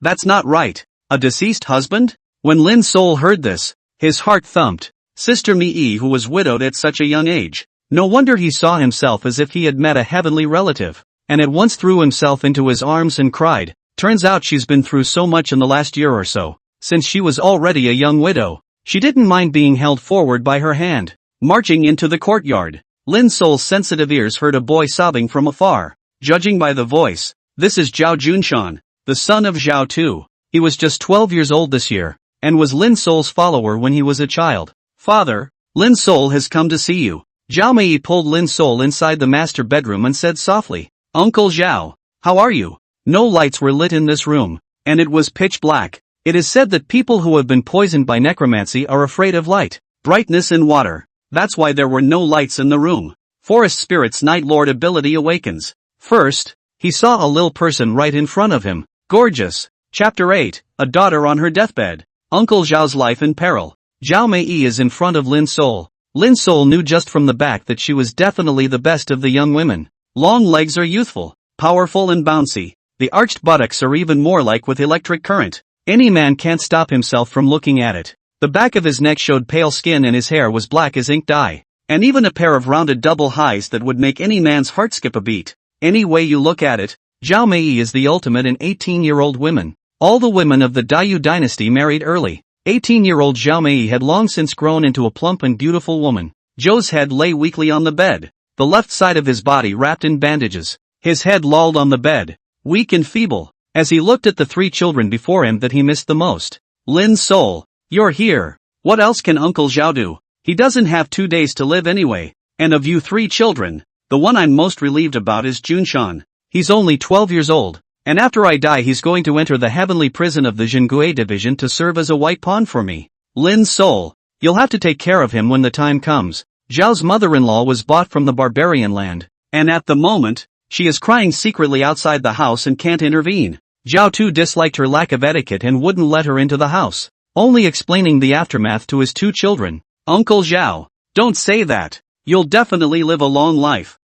That's not right. A deceased husband? When Lin Sol heard this, his heart thumped. Sister Mi, who was widowed at such a young age. No wonder he saw himself as if he had met a heavenly relative, and at once threw himself into his arms and cried. Turns out she's been through so much in the last year or so. Since she was already a young widow, she didn't mind being held forward by her hand. Marching into the courtyard, Lin Sol's sensitive ears heard a boy sobbing from afar. Judging by the voice, this is Zhao Junshan, the son of Zhao Tu. He was just 12 years old this year, and was Lin Sol's follower when he was a child. Father, Lin Sol has come to see you. Zhao Mei pulled Lin Sol inside the master bedroom and said softly, Uncle Zhao, how are you? No lights were lit in this room, and it was pitch black. It is said that people who have been poisoned by necromancy are afraid of light, brightness and water. That's why there were no lights in the room. Forest Spirit's Night Lord ability awakens. First, he saw a little person right in front of him. Gorgeous. Chapter 8, a daughter on her deathbed. Uncle Zhao's life in peril. Zhao Mei is in front of Lin Sol. Lin Sol knew just from the back that she was definitely the best of the young women. Long legs are youthful, powerful and bouncy. The arched buttocks are even more like with electric current. Any man can't stop himself from looking at it. The back of his neck showed pale skin and his hair was black as ink dye. And even a pair of rounded double highs that would make any man's heart skip a beat. Any way you look at it, Zhao Mei is the ultimate in 18-year-old women. All the women of the Dayu dynasty married early. 18-year-old Zhao Mei had long since grown into a plump and beautiful woman. Zhou's head lay weakly on the bed, the left side of his body wrapped in bandages. His head lolled on the bed, weak and feeble, as he looked at the three children before him that he missed the most. Lin Sol, you're here. What else can Uncle Zhao do? He doesn't have 2 days to live anyway. And of you 3 children, the one I'm most relieved about is Junshan. He's only 12 years old. And after I die he's going to enter the heavenly prison of the Zhengui division to serve as a white pawn for me. Lin Sol, you'll have to take care of him when the time comes. Zhao's mother-in-law was bought from the barbarian land, and at the moment, she is crying secretly outside the house and can't intervene. Zhao Tu disliked her lack of etiquette and wouldn't let her into the house, only explaining the aftermath to his 2 children. Uncle Zhao, don't say that. You'll definitely live a long life.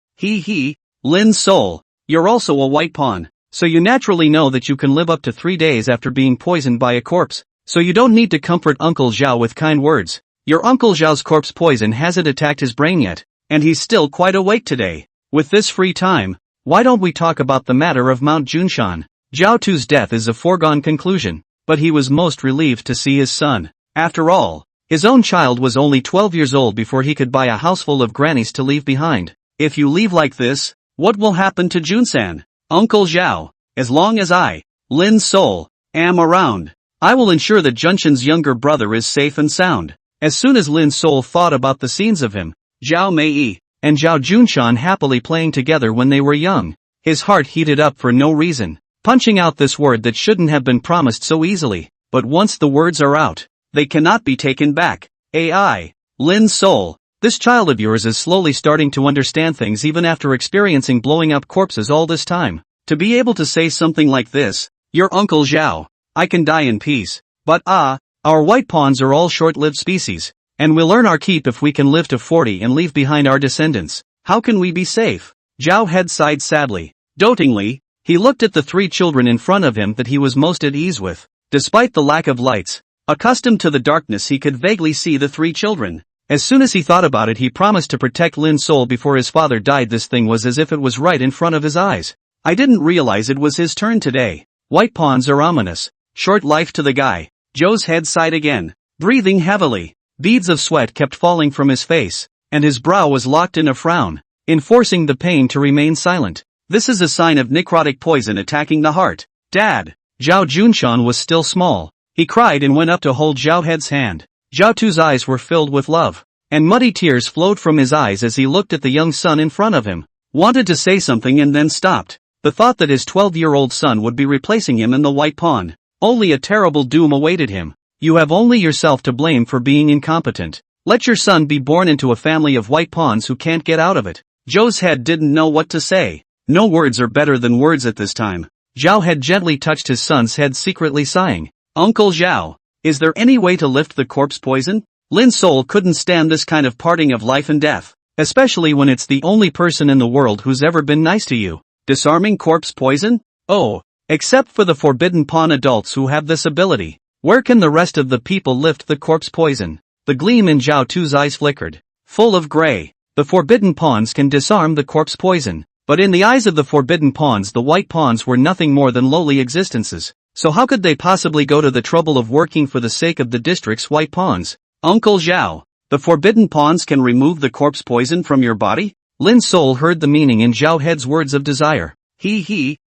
Lin Sol, you're also a white pawn. So you naturally know that you can live up to 3 days after being poisoned by a corpse, so you don't need to comfort Uncle Zhao with kind words. Your Uncle Zhao's corpse poison hasn't attacked his brain yet, and he's still quite awake today. With this free time, why don't we talk about the matter of Mount Junshan? Zhao Tu's death is a foregone conclusion, but he was most relieved to see his son. After all, his own child was only 12 years old before he could buy a house full of grannies to leave behind. If you leave like this, what will happen to Junsan? Uncle Zhao, as long as I, Lin Sol, am around, I will ensure that Junshan's younger brother is safe and sound. As soon as Lin Sol thought about the scenes of him, Zhao Mei, and Zhao Junshan happily playing together when they were young, his heart heated up for no reason, punching out this word that shouldn't have been promised so easily, but once the words are out, they cannot be taken back. AI, Lin Sol, this child of yours is slowly starting to understand things even after experiencing blowing up corpses all this time. To be able to say something like this, your Uncle Zhao, I can die in peace, but our white pawns are all short-lived species, and we'll earn our keep if we can live to 40 and leave behind our descendants. How can we be safe? Zhao head sighed sadly. Dotingly, he looked at the 3 children in front of him that he was most at ease with. Despite the lack of lights, accustomed to the darkness, he could vaguely see the 3 children. As soon as he thought about it, he promised to protect Lin Sol before his father died. This thing was as if it was right in front of his eyes. I didn't realize it was his turn today. White pawns are ominous. Short life to the guy. Zhou's head sighed again, breathing heavily. Beads of sweat kept falling from his face, and his brow was locked in a frown, enforcing the pain to remain silent. This is a sign of necrotic poison attacking the heart. Dad! Zhao Junshan was still small. He cried and went up to hold Zhao Head's hand. Zhao Tu's eyes were filled with love, and muddy tears flowed from his eyes as he looked at the young son in front of him. Wanted to say something and then stopped. The thought that his 12-year-old son would be replacing him in the white pawn. Only a terrible doom awaited him. You have only yourself to blame for being incompetent. Let your son be born into a family of white pawns who can't get out of it. Zhou's head didn't know what to say. No words are better than words at this time. Zhao had gently touched his son's head, secretly sighing. Uncle Zhao, is there any way to lift the corpse poison? Lin Sol couldn't stand this kind of parting of life and death, Especially when it's the only person in the world who's ever been nice to you. Disarming corpse poison? Oh, except for the forbidden pawn adults who have this ability. Where can the rest of the people lift the corpse poison? The gleam in Zhao Tu's eyes flickered. Full of gray. The forbidden pawns can disarm the corpse poison. But in the eyes of the forbidden pawns, the white pawns were nothing more than lowly existences. So how could they possibly go to the trouble of working for the sake of the district's white pawns? Uncle Zhao, the forbidden pawns can remove the corpse poison from your body? Lin Sol heard the meaning in Zhao Head's words of desire.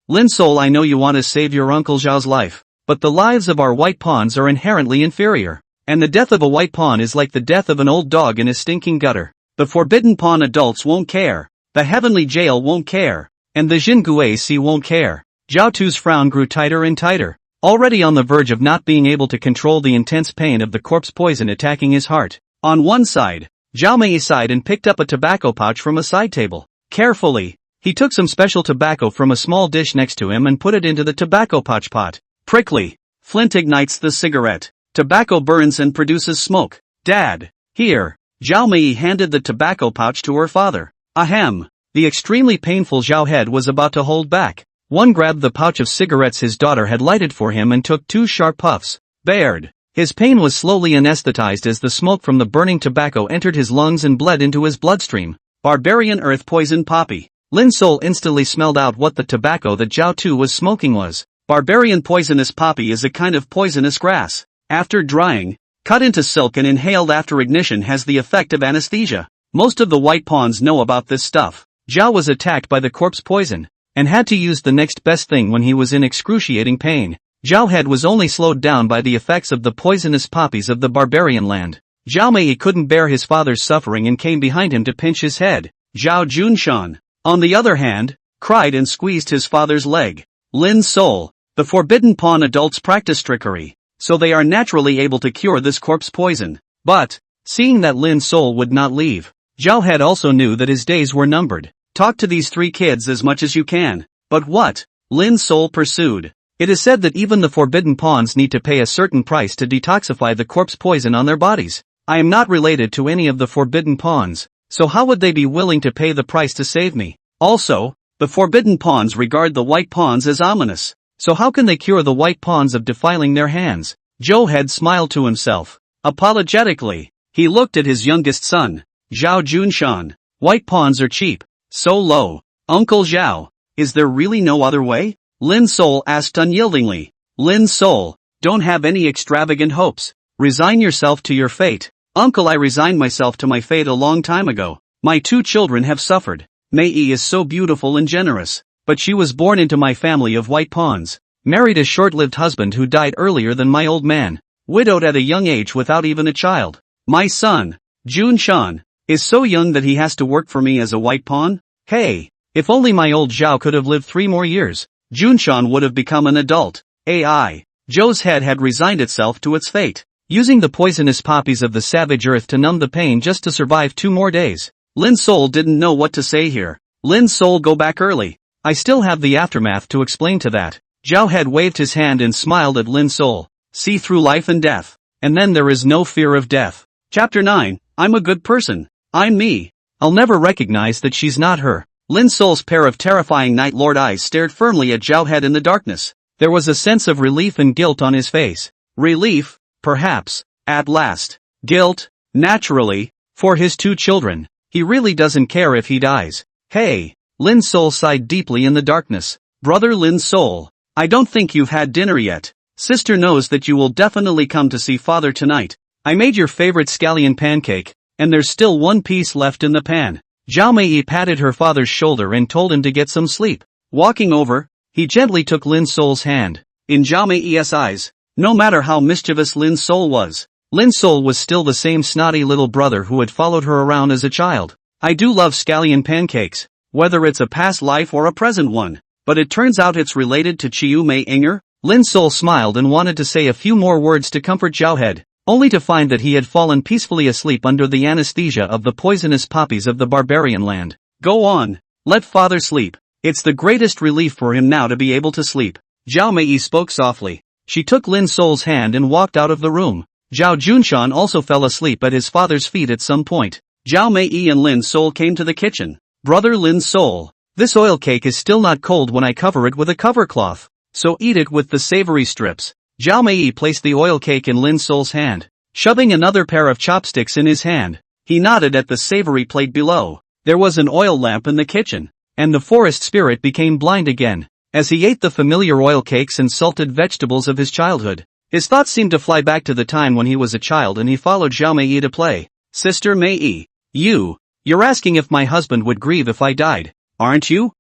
Lin Sol, I know you want to save your Uncle Zhao's life, but the lives of our white pawns are inherently inferior. And the death of a white pawn is like the death of an old dog in a stinking gutter. The forbidden pawn adults won't care. The heavenly jail won't care. And the Jingui Sea won't care. Zhao Tu's frown grew tighter and tighter. Already on the verge of not being able to control the intense pain of the corpse poison attacking his heart. On one side, Zhao Mei sighed and picked up a tobacco pouch from a side table. Carefully, he took some special tobacco from a small dish next to him and put it into the tobacco pouch pot. Prickly. Flint ignites the cigarette. Tobacco burns and produces smoke. Dad. Here. Zhao Mei handed the tobacco pouch to her father. Ahem. The extremely painful Zhao Head was about to hold back. One grabbed the pouch of cigarettes his daughter had lighted for him and took 2 sharp puffs. Bared. His pain was slowly anesthetized as the smoke from the burning tobacco entered his lungs and bled into his bloodstream. Barbarian earth poison poppy. Lin Sol instantly smelled out what the tobacco that Zhao Tu was smoking was. Barbarian poisonous poppy is a kind of poisonous grass. After drying, cut into silk and inhaled after ignition has the effect of anesthesia. Most of the white pawns know about this stuff. Zhao was attacked by the corpse poison, and had to use the next best thing when he was in excruciating pain. Zhao Head was only slowed down by the effects of the poisonous poppies of the barbarian land. Zhao Mei couldn't bear his father's suffering and came behind him to pinch his head. Zhao Junshan, on the other hand, cried and squeezed his father's leg. Lin Sol, the forbidden pawn adults practice trickery, so they are naturally able to cure this corpse poison. But, seeing that Lin Sol would not leave, Zhao Head also knew that his days were numbered. Talk to these 3 kids as much as you can. But what? Lin Sol pursued. It is said that even the forbidden pawns need to pay a certain price to detoxify the corpse poison on their bodies. I am not related to any of the forbidden pawns, so how would they be willing to pay the price to save me? Also, the forbidden pawns regard the white pawns as ominous, so how can they cure the white pawns of defiling their hands? Zhao Head smiled to himself. Apologetically, he looked at his youngest son, Zhao Junshan. White pawns are cheap. So low. Uncle Zhao, is there really no other way? Lin Sol asked unyieldingly. Lin Sol, don't have any extravagant hopes. Resign yourself to your fate. Uncle, I resigned myself to my fate a long time ago. My 2 children have suffered. Mei is so beautiful and generous, but she was born into my family of white pawns. Married a short-lived husband who died earlier than my old man. Widowed at a young age without even a child. My son, Junshan, is so young that he has to work for me as a white pawn? Hey, if only my old Zhao could have lived 3 more years. Junshan would have become an adult. AI. Zhou's head had resigned itself to its fate, using the poisonous poppies of the savage earth to numb the pain just to survive 2 more days. Lin Sol didn't know what to say here. Lin Sol, go back early. I still have the aftermath to explain to that. Zhao Head waved his hand and smiled at Lin Sol. See through life and death. And then there is no fear of death. Chapter 9, I'm a good person. I'm me. I'll never recognize that she's not her. Lin Sol's pair of terrifying Night Lord eyes stared firmly at Zhao Head in the darkness. There was a sense of relief and guilt on his face. Relief, perhaps, at last. Guilt, naturally, for his 2 children. He really doesn't care if he dies. Hey, Lin Sol sighed deeply in the darkness. Brother Lin Sol, I don't think you've had dinner yet. Sister knows that you will definitely come to see father tonight. I made your favorite scallion pancake, and there's still 1 piece left in the pan. Zhao Mei patted her father's shoulder and told him to get some sleep. Walking over, he gently took Lin Sol's hand. In Zhao Mei's eyes, no matter how mischievous Lin Sol was still the same snotty little brother who had followed her around as a child. I do love scallion pancakes, whether it's a past life or a present one, but it turns out it's related to Chiu Mei Inger. Lin Sol smiled and wanted to say a few more words to comfort Zhao Head, only to find that he had fallen peacefully asleep under the anesthesia of the poisonous poppies of the barbarian land. Go on, let father sleep. It's the greatest relief for him now to be able to sleep. Zhao Mei spoke softly. She took Lin Sol's hand and walked out of the room. Zhao Junshan also fell asleep at his father's feet at some point. Zhao Mei and Lin Sol came to the kitchen. Brother Lin Sol, this oil cake is still not cold when I cover it with a cover cloth, so eat it with the savory strips. Zhao Mei placed the oil cake in Lin Sol's hand, shoving another pair of chopsticks in his hand. He nodded at the savory plate below. There was an oil lamp in the kitchen, and the forest spirit became blind again. As he ate the familiar oil cakes and salted vegetables of his childhood, his thoughts seemed to fly back to the time when he was a child and he followed Zhao Mei to play. Sister Mei, you're asking if my husband would grieve if I died, aren't you?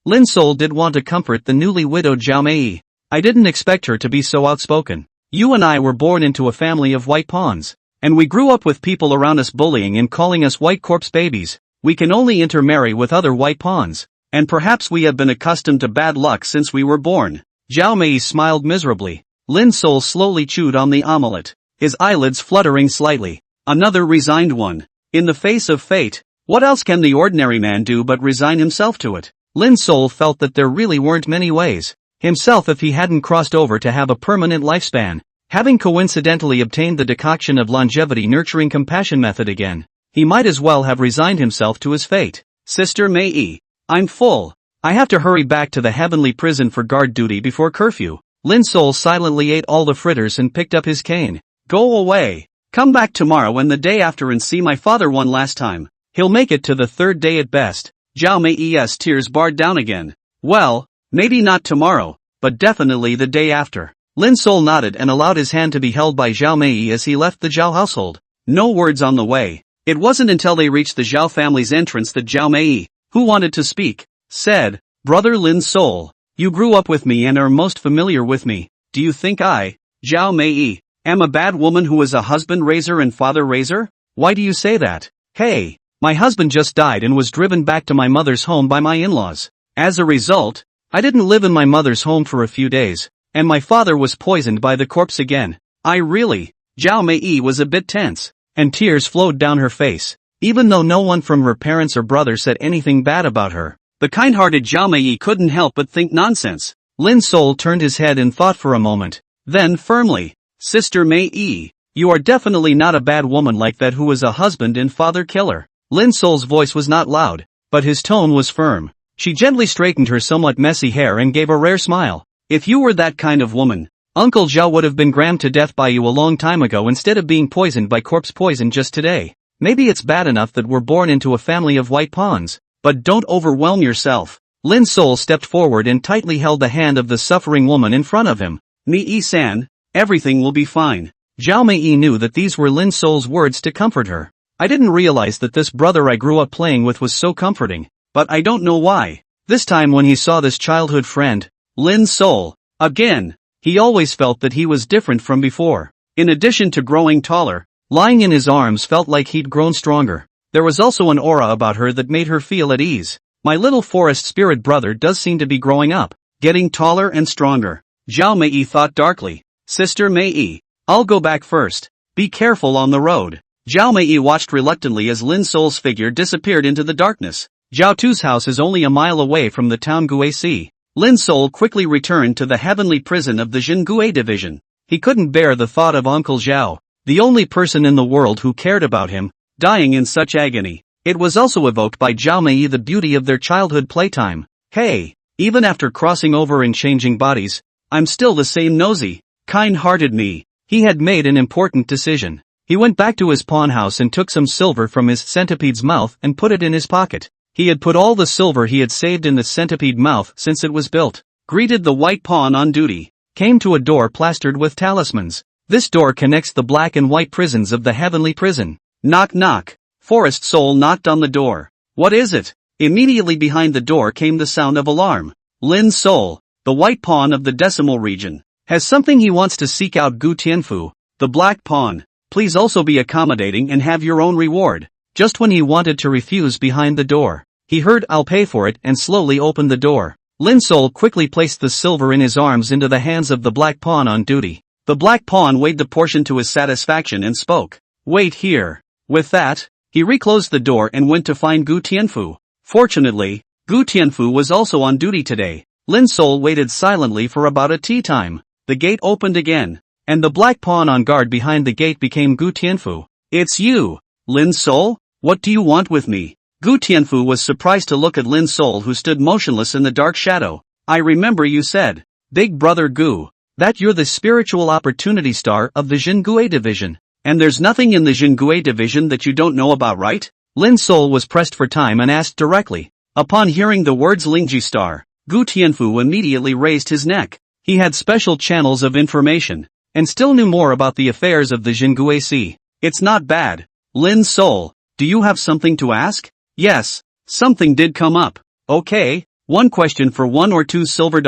Lin Sol did want to comfort the newly widowed Zhao Mei. I didn't expect her to be so outspoken. You and I were born into a family of white pawns, and we grew up with people around us bullying and calling us white corpse babies. We can only intermarry with other white pawns, and perhaps we have been accustomed to bad luck since we were born. Zhao Mei smiled miserably. Lin Sol slowly chewed on the omelette, his eyelids fluttering slightly. Another resigned one. In the face of fate, what else can the ordinary man do but resign himself to it? Lin Sol felt that there really weren't many ways. Himself if he hadn't crossed over to have a permanent lifespan, having coincidentally obtained the decoction of longevity nurturing compassion method again, he might as well have resigned himself to his fate. Sister Mei, I'm full. I have to hurry back to the heavenly prison for guard duty before curfew. Lin Sol silently ate all the fritters and picked up his cane. Go away. Come back tomorrow and the day after and see my father one last time. He'll make it to the third day at best. Zhao Mei's tears barred down again. Well, maybe not tomorrow, but definitely the day after. Lin Sol nodded and allowed his hand to be held by Zhao Mei as he left the Zhao household. No words on the way. It wasn't until they reached the Zhao family's entrance that Zhao Mei, who wanted to speak, said, Brother Lin Sol, you grew up with me and are most familiar with me. Do you think I, Zhao Mei, am a bad woman who is a husband raiser and father raiser? Why do you say that? Hey, my husband just died and was driven back to my mother's home by my in-laws. As a result, I didn't live in my mother's home for a few days, and my father was poisoned by the corpse again. Zhao Mei was a bit tense, and tears flowed down her face. Even though no one from her parents or brother said anything bad about her, the kind-hearted Zhao Mei couldn't help but think nonsense. Lin Sol turned his head in thought for a moment, then firmly, Sister Mei, you are definitely not a bad woman like that who is a husband and father killer. Lin Sol's voice was not loud, but his tone was firm. She gently straightened her somewhat messy hair and gave a rare smile. If you were that kind of woman, Uncle Zhao would have been grammed to death by you a long time ago instead of being poisoned by corpse poison just today. Maybe it's bad enough that we're born into a family of white pawns, but don't overwhelm yourself. Lin Sol stepped forward and tightly held the hand of the suffering woman in front of him. Mei-san, everything will be fine. Zhao Mei knew that these were Lin Sol's words to comfort her. I didn't realize that this brother I grew up playing with was so comforting, but I don't know why. This time when he saw this childhood friend, Lin Sol, again, he always felt that he was different from before. In addition to growing taller, lying in his arms felt like he'd grown stronger. There was also an aura about her that made her feel at ease. My little forest spirit brother does seem to be growing up, getting taller and stronger. Zhao Mei thought darkly. Sister Mei, I'll go back first. Be careful on the road. Zhao Mei watched reluctantly as Lin Sol's figure disappeared into the darkness. Zhao Tu's house is only a mile away from the town Guisi. Lin Sol quickly returned to the heavenly prison of the Jingui division. He couldn't bear the thought of Uncle Zhao, the only person in the world who cared about him, dying in such agony. It was also evoked by Zhao Mei the beauty of their childhood playtime. Hey, even after crossing over and changing bodies, I'm still the same nosy, kind-hearted me. He had made an important decision. He went back to his pawn house and took some silver from his centipede's mouth and put it in his pocket. He had put all the silver he had saved in the centipede mouth since it was built. Greeted the white pawn on duty. Came to a door plastered with talismans. This door connects the black and white prisons of the heavenly prison. Knock knock. Forest Soul knocked on the door. What is it? Immediately behind the door came the sound of alarm. Lin Sol, the white pawn of the decimal region, has something he wants to seek out. Gu Tianfu, the black pawn, please also be accommodating and have your own reward. Just when he wanted to refuse behind the door, he heard I'll pay for it and slowly opened the door. Lin Sol quickly placed the silver in his arms into the hands of the black pawn on duty. The black pawn weighed the portion to his satisfaction and spoke. Wait here. With that, he reclosed the door and went to find Gu Tianfu. Fortunately, Gu Tianfu was also on duty today. Lin Sol waited silently for about a tea time. The gate opened again, and the black pawn on guard behind the gate became Gu Tianfu. It's you, Lin Sol? What do you want with me? Gu Tianfu was surprised to look at Lin Sol, who stood motionless in the dark shadow. I remember you said, Big Brother Gu, that you're the spiritual opportunity star of the Jingue division. And there's nothing in the Jingue division that you don't know about, right? Lin Sol was pressed for time and asked directly. Upon hearing the words Lingji star, Gu Tianfu immediately raised his neck. He had special channels of information, and still knew more about the affairs of the Jingue Sea. It's not bad. Lin Sol, do you have something to ask? Yes, something did come up. Okay, one question for $1 or $2 silver.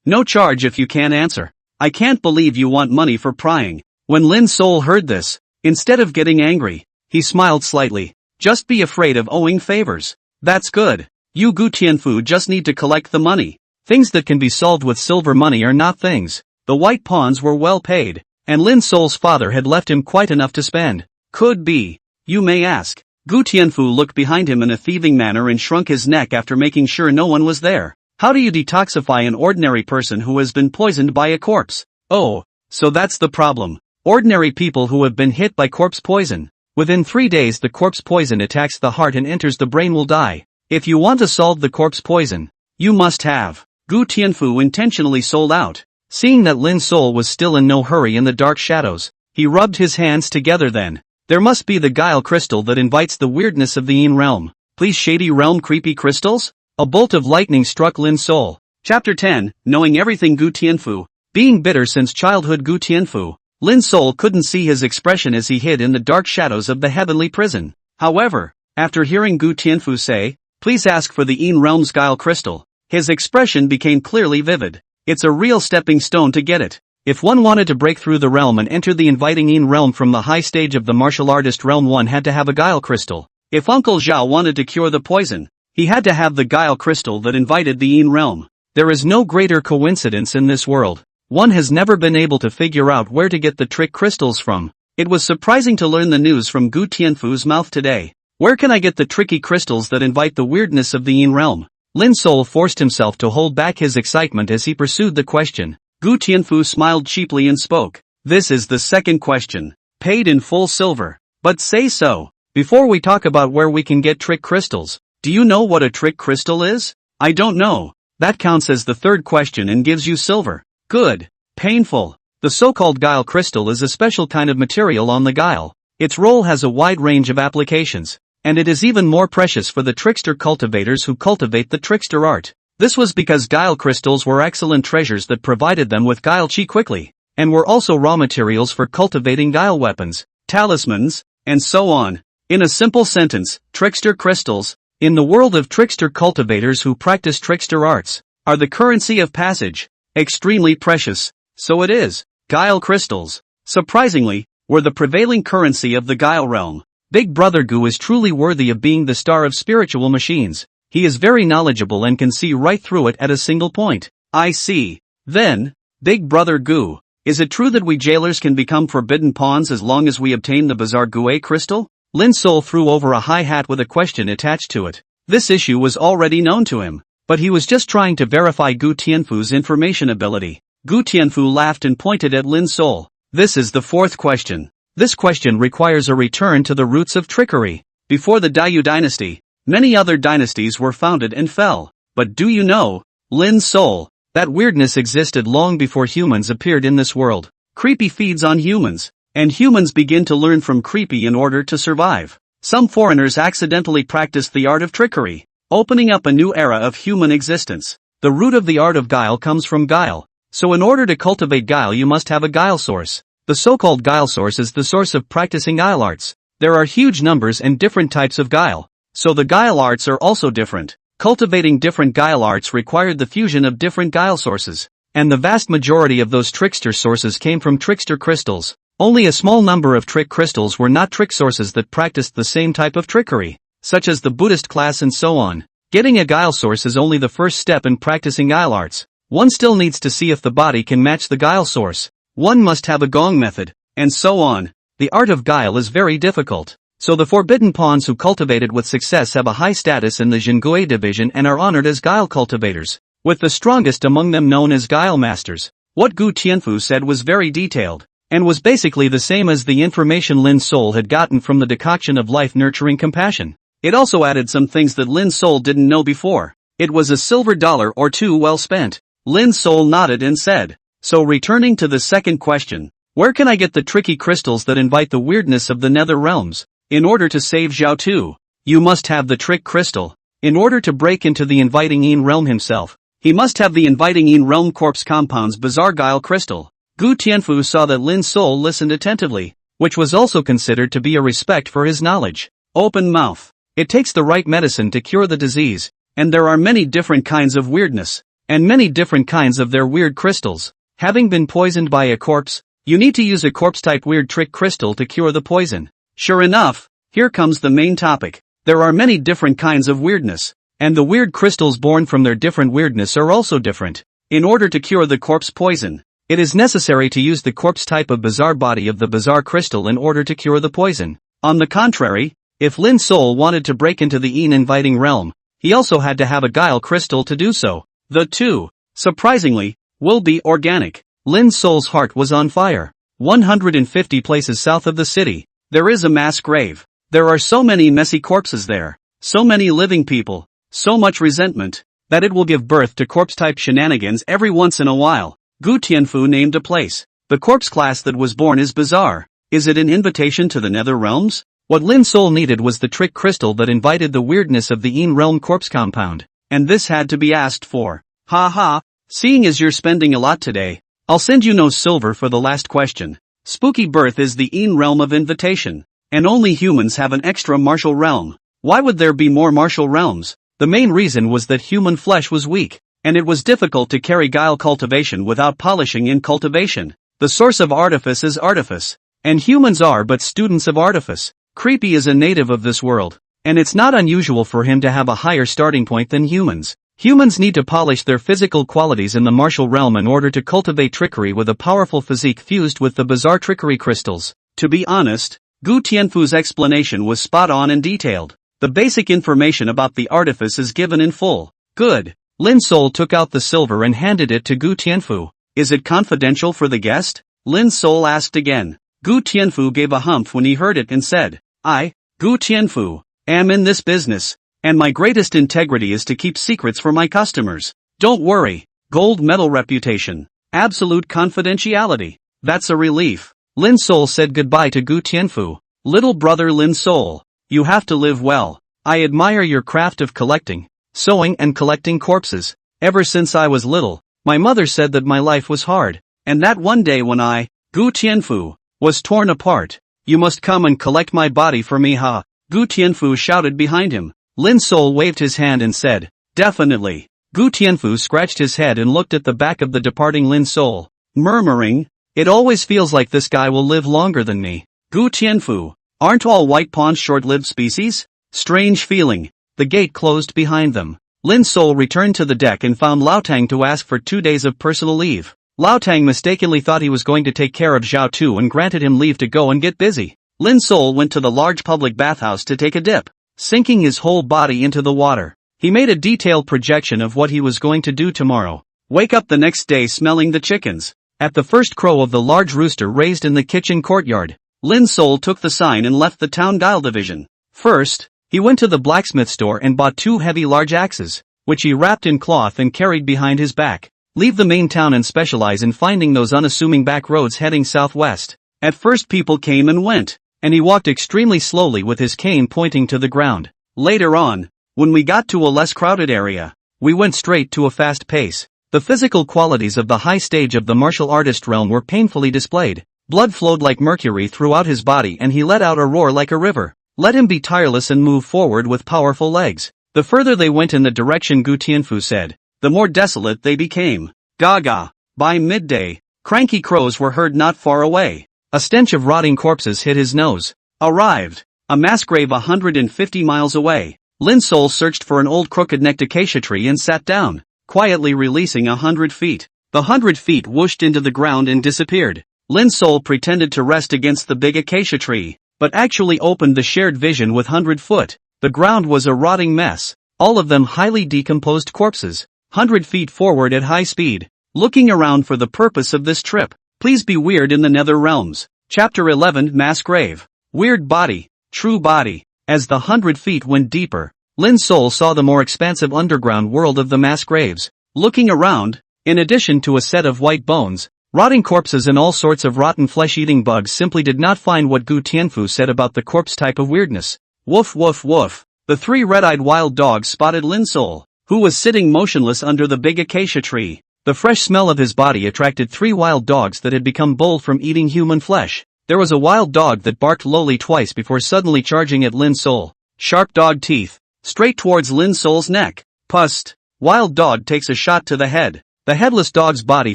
No charge if you can't answer. I can't believe you want money for prying. When Lin Sol heard this, instead of getting angry, he smiled slightly. Just be afraid of owing favors. That's good. You Gu Tianfu just need to collect the money. Things that can be solved with silver money are not things. The white pawns were well paid, and Lin Sol's father had left him quite enough to spend. Could be. You may ask. Gu Tianfu looked behind him in a thieving manner and shrunk his neck after making sure no one was there. How do you detoxify an ordinary person who has been poisoned by a corpse? Oh, so that's the problem. Ordinary people who have been hit by corpse poison. Within 3 days the corpse poison attacks the heart and enters the brain will die. If you want to solve the corpse poison, you must have. Gu Tianfu intentionally sold out. Seeing that Lin Sol was still in no hurry in the dark shadows, he rubbed his hands together then. There must be the guile crystal that invites the weirdness of the Yin realm. Please shady realm creepy crystals? A bolt of lightning struck Lin Sol. Chapter 10, Knowing Everything Gu Tianfu. Being bitter since childhood Gu Tianfu, Lin Sol couldn't see his expression as he hid in the dark shadows of the heavenly prison. However, after hearing Gu Tianfu say, please ask for the Yin realm's guile crystal, his expression became clearly vivid. It's a real stepping stone to get it. If one wanted to break through the realm and enter the inviting Yin realm from the high stage of the martial artist realm, one had to have a guile crystal. If Uncle Zhao wanted to cure the poison, he had to have the guile crystal that invited the Yin realm. There is no greater coincidence in this world. One has never been able to figure out where to get the trick crystals from. It was surprising to learn the news from Gu Tianfu's mouth today. Where can I get the tricky crystals that invite the weirdness of the Yin realm? Lin Sol forced himself to hold back his excitement as he pursued the question. Gu Tianfu smiled cheaply and spoke. This is the second question. Paid in full silver. But say so. Before we talk about where we can get trick crystals, do you know what a trick crystal is? I don't know. That counts as the third question and gives you silver. Good. Painful. The so-called guile crystal is a special kind of material on the guile. Its role has a wide range of applications, and it is even more precious for the trickster cultivators who cultivate the trickster art. This was because guile crystals were excellent treasures that provided them with guile chi quickly, and were also raw materials for cultivating guile weapons, talismans, and so on. In a simple sentence, trickster crystals, in the world of trickster cultivators who practice trickster arts, are the currency of passage. Extremely precious, so it is. Guile crystals, surprisingly, were the prevailing currency of the guile realm. Big Brother Gu is truly worthy of being the star of spiritual machines. He is very knowledgeable and can see right through it at a single point. I see. Then, Big Brother Gu, is it true that we jailers can become forbidden pawns as long as we obtain the bizarre Gue crystal? Lin Sol threw over a high hat with a question attached to it. This issue was already known to him, but he was just trying to verify Gu Tianfu's information ability. Gu Tianfu laughed and pointed at Lin Sol. This is the fourth question. This question requires a return to the roots of trickery. Before the Dayu dynasty, many other dynasties were founded and fell. But do you know, Lin Sol, that weirdness existed long before humans appeared in this world. Creepy feeds on humans, and humans begin to learn from creepy in order to survive. Some foreigners accidentally practiced the art of trickery, opening up a new era of human existence. The root of the art of guile comes from guile. So in order to cultivate guile you must have a guile source. The so-called guile source is the source of practicing guile arts. There are huge numbers and different types of guile. So the guile arts are also different. Cultivating different guile arts required the fusion of different guile sources. And the vast majority of those trickster sources came from trickster crystals. Only a small number of trick crystals were not trick sources that practiced the same type of trickery, such as the Buddhist class and so on. Getting a guile source is only the first step in practicing guile arts. One still needs to see if the body can match the guile source. One must have a gong method, and so on. The art of guile is very difficult. So the forbidden pawns who cultivate it with success have a high status in the Jingue division and are honored as guile cultivators, with the strongest among them known as guile masters. What Gu Tianfu said was very detailed, and was basically the same as the information Lin's soul had gotten from the decoction of life-nurturing compassion. It also added some things that Lin's soul didn't know before. It was a silver dollar or two well spent. Lin's soul nodded and said, "So returning to the second question, where can I get the tricky crystals that invite the weirdness of the nether realms? In order to save Zhao Tu, you must have the trick crystal. In order to break into the inviting Yin realm himself, he must have the inviting Yin realm corpse compound's bizarre guile crystal." Gu Tianfu saw that Lin's soul listened attentively, which was also considered to be a respect for his knowledge. Open mouth. It takes the right medicine to cure the disease, and there are many different kinds of weirdness, and many different kinds of their weird crystals. Having been poisoned by a corpse, you need to use a corpse-type weird trick crystal to cure the poison. Sure enough, here comes the main topic. There are many different kinds of weirdness, and the weird crystals born from their different weirdness are also different. In order to cure the corpse poison, it is necessary to use the corpse type of bizarre body of the bizarre crystal in order to cure the poison. On the contrary, if Lin's soul wanted to break into the Yin inviting realm, he also had to have a guile crystal to do so. The two, surprisingly, will be organic. Lin's soul's heart was on fire. 150 places south of the city, there is a mass grave. There are so many messy corpses there, so many living people, so much resentment, that it will give birth to corpse-type shenanigans every once in a while. Gu Tianfu named a place. The corpse class that was born is bizarre. Is it an invitation to the nether realms? What Lin's soul needed was the trick crystal that invited the weirdness of the Yin realm corpse compound, and this had to be asked for. Ha ha, seeing as you're spending a lot today, I'll send you no silver for the last question. Spooky birth is the Yin realm of invitation, and only humans have an extra martial realm. Why would there be more martial realms? The main reason was that human flesh was weak, and it was difficult to carry guile cultivation without polishing in cultivation. The source of artifice is artifice, and humans are but students of artifice. Creepy is a native of this world, and it's not unusual for him to have a higher starting point than humans. Humans need to polish their physical qualities in the martial realm in order to cultivate trickery with a powerful physique fused with the bizarre trickery crystals. To be honest, Gu Tianfu's explanation was spot on and detailed. The basic information about the artifice is given in full. Good. Lin's soul took out the silver and handed it to Gu Tianfu. Is it confidential for the guest? Lin's soul asked again. Gu Tianfu gave a humph when he heard it and said, I, Gu Tianfu, am in this business, and my greatest integrity is to keep secrets for my customers. Don't worry, gold medal reputation, absolute confidentiality. That's a relief. Lin's soul said goodbye to Gu Tianfu. Little brother Lin's soul, you have to live well. I admire your craft of collecting, sewing and collecting corpses. Ever since I was little, my mother said that my life was hard, and that one day when I, Gu Tianfu, was torn apart, you must come and collect my body for me ha. Gu Tianfu shouted behind him. Lin's soul waved his hand and said, definitely. Gu Tianfu scratched his head and looked at the back of the departing Lin's soul, murmuring, it always feels like this guy will live longer than me. Gu Tianfu, aren't all white pawns short-lived species? Strange feeling. The gate closed behind them. Lin's soul returned to the deck and found Lao Tang to ask for 2 days of personal leave. Lao Tang mistakenly thought he was going to take care of Zhao Tu and granted him leave to go and get busy. Lin's soul went to the large public bathhouse to take a dip, sinking his whole body into the water. He made a detailed projection of what he was going to do tomorrow. Wake up the next day smelling the chickens. At the first crow of the large rooster raised in the kitchen courtyard, Lin's soul took the sign and left the town guile division. First, he went to the blacksmith store and bought 2 heavy large axes, which he wrapped in cloth and carried behind his back. Leave the main town and specialize in finding those unassuming back roads heading southwest. At first people came and went, and he walked extremely slowly with his cane pointing to the ground. Later on, when we got to a less crowded area, we went straight to a fast pace. The physical qualities of the high stage of the martial artist realm were painfully displayed. Blood flowed like mercury throughout his body and he let out a roar like a river. Let him be tireless and move forward with powerful legs. The further they went in the direction Gu Tianfu said, the more desolate they became. Gaga. By midday, cranky crows were heard not far away. A stench of rotting corpses hit his nose. Arrived. A mass grave 150 miles away. Lin's soul searched for an old crooked-necked acacia tree and sat down, quietly releasing 100 feet. The 100 feet whooshed into the ground and disappeared. Lin's soul pretended to rest against the big acacia tree, but actually opened the shared vision with 100 foot. The ground was a rotting mess, all of them highly decomposed corpses. 100 feet forward at high speed, looking around for the purpose of this trip. Please be weird in the nether realms. Chapter 11 Mass Grave. Weird body, true body. As the 100 feet went deeper, Lin's soul saw the more expansive underground world of the mass graves. Looking around, in addition to a set of white bones, rotting corpses and all sorts of rotten flesh-eating bugs simply did not find what Gu Tianfu said about the corpse type of weirdness. Woof woof woof. The 3 red-eyed wild dogs spotted Lin's soul, who was sitting motionless under the big acacia tree. The fresh smell of his body attracted 3 wild dogs that had become bold from eating human flesh. There was a wild dog that barked lowly twice before suddenly charging at Lin's soul. Sharp dog teeth. Straight towards Lin's soul's neck. Pust. Wild dog takes a shot to the head. The headless dog's body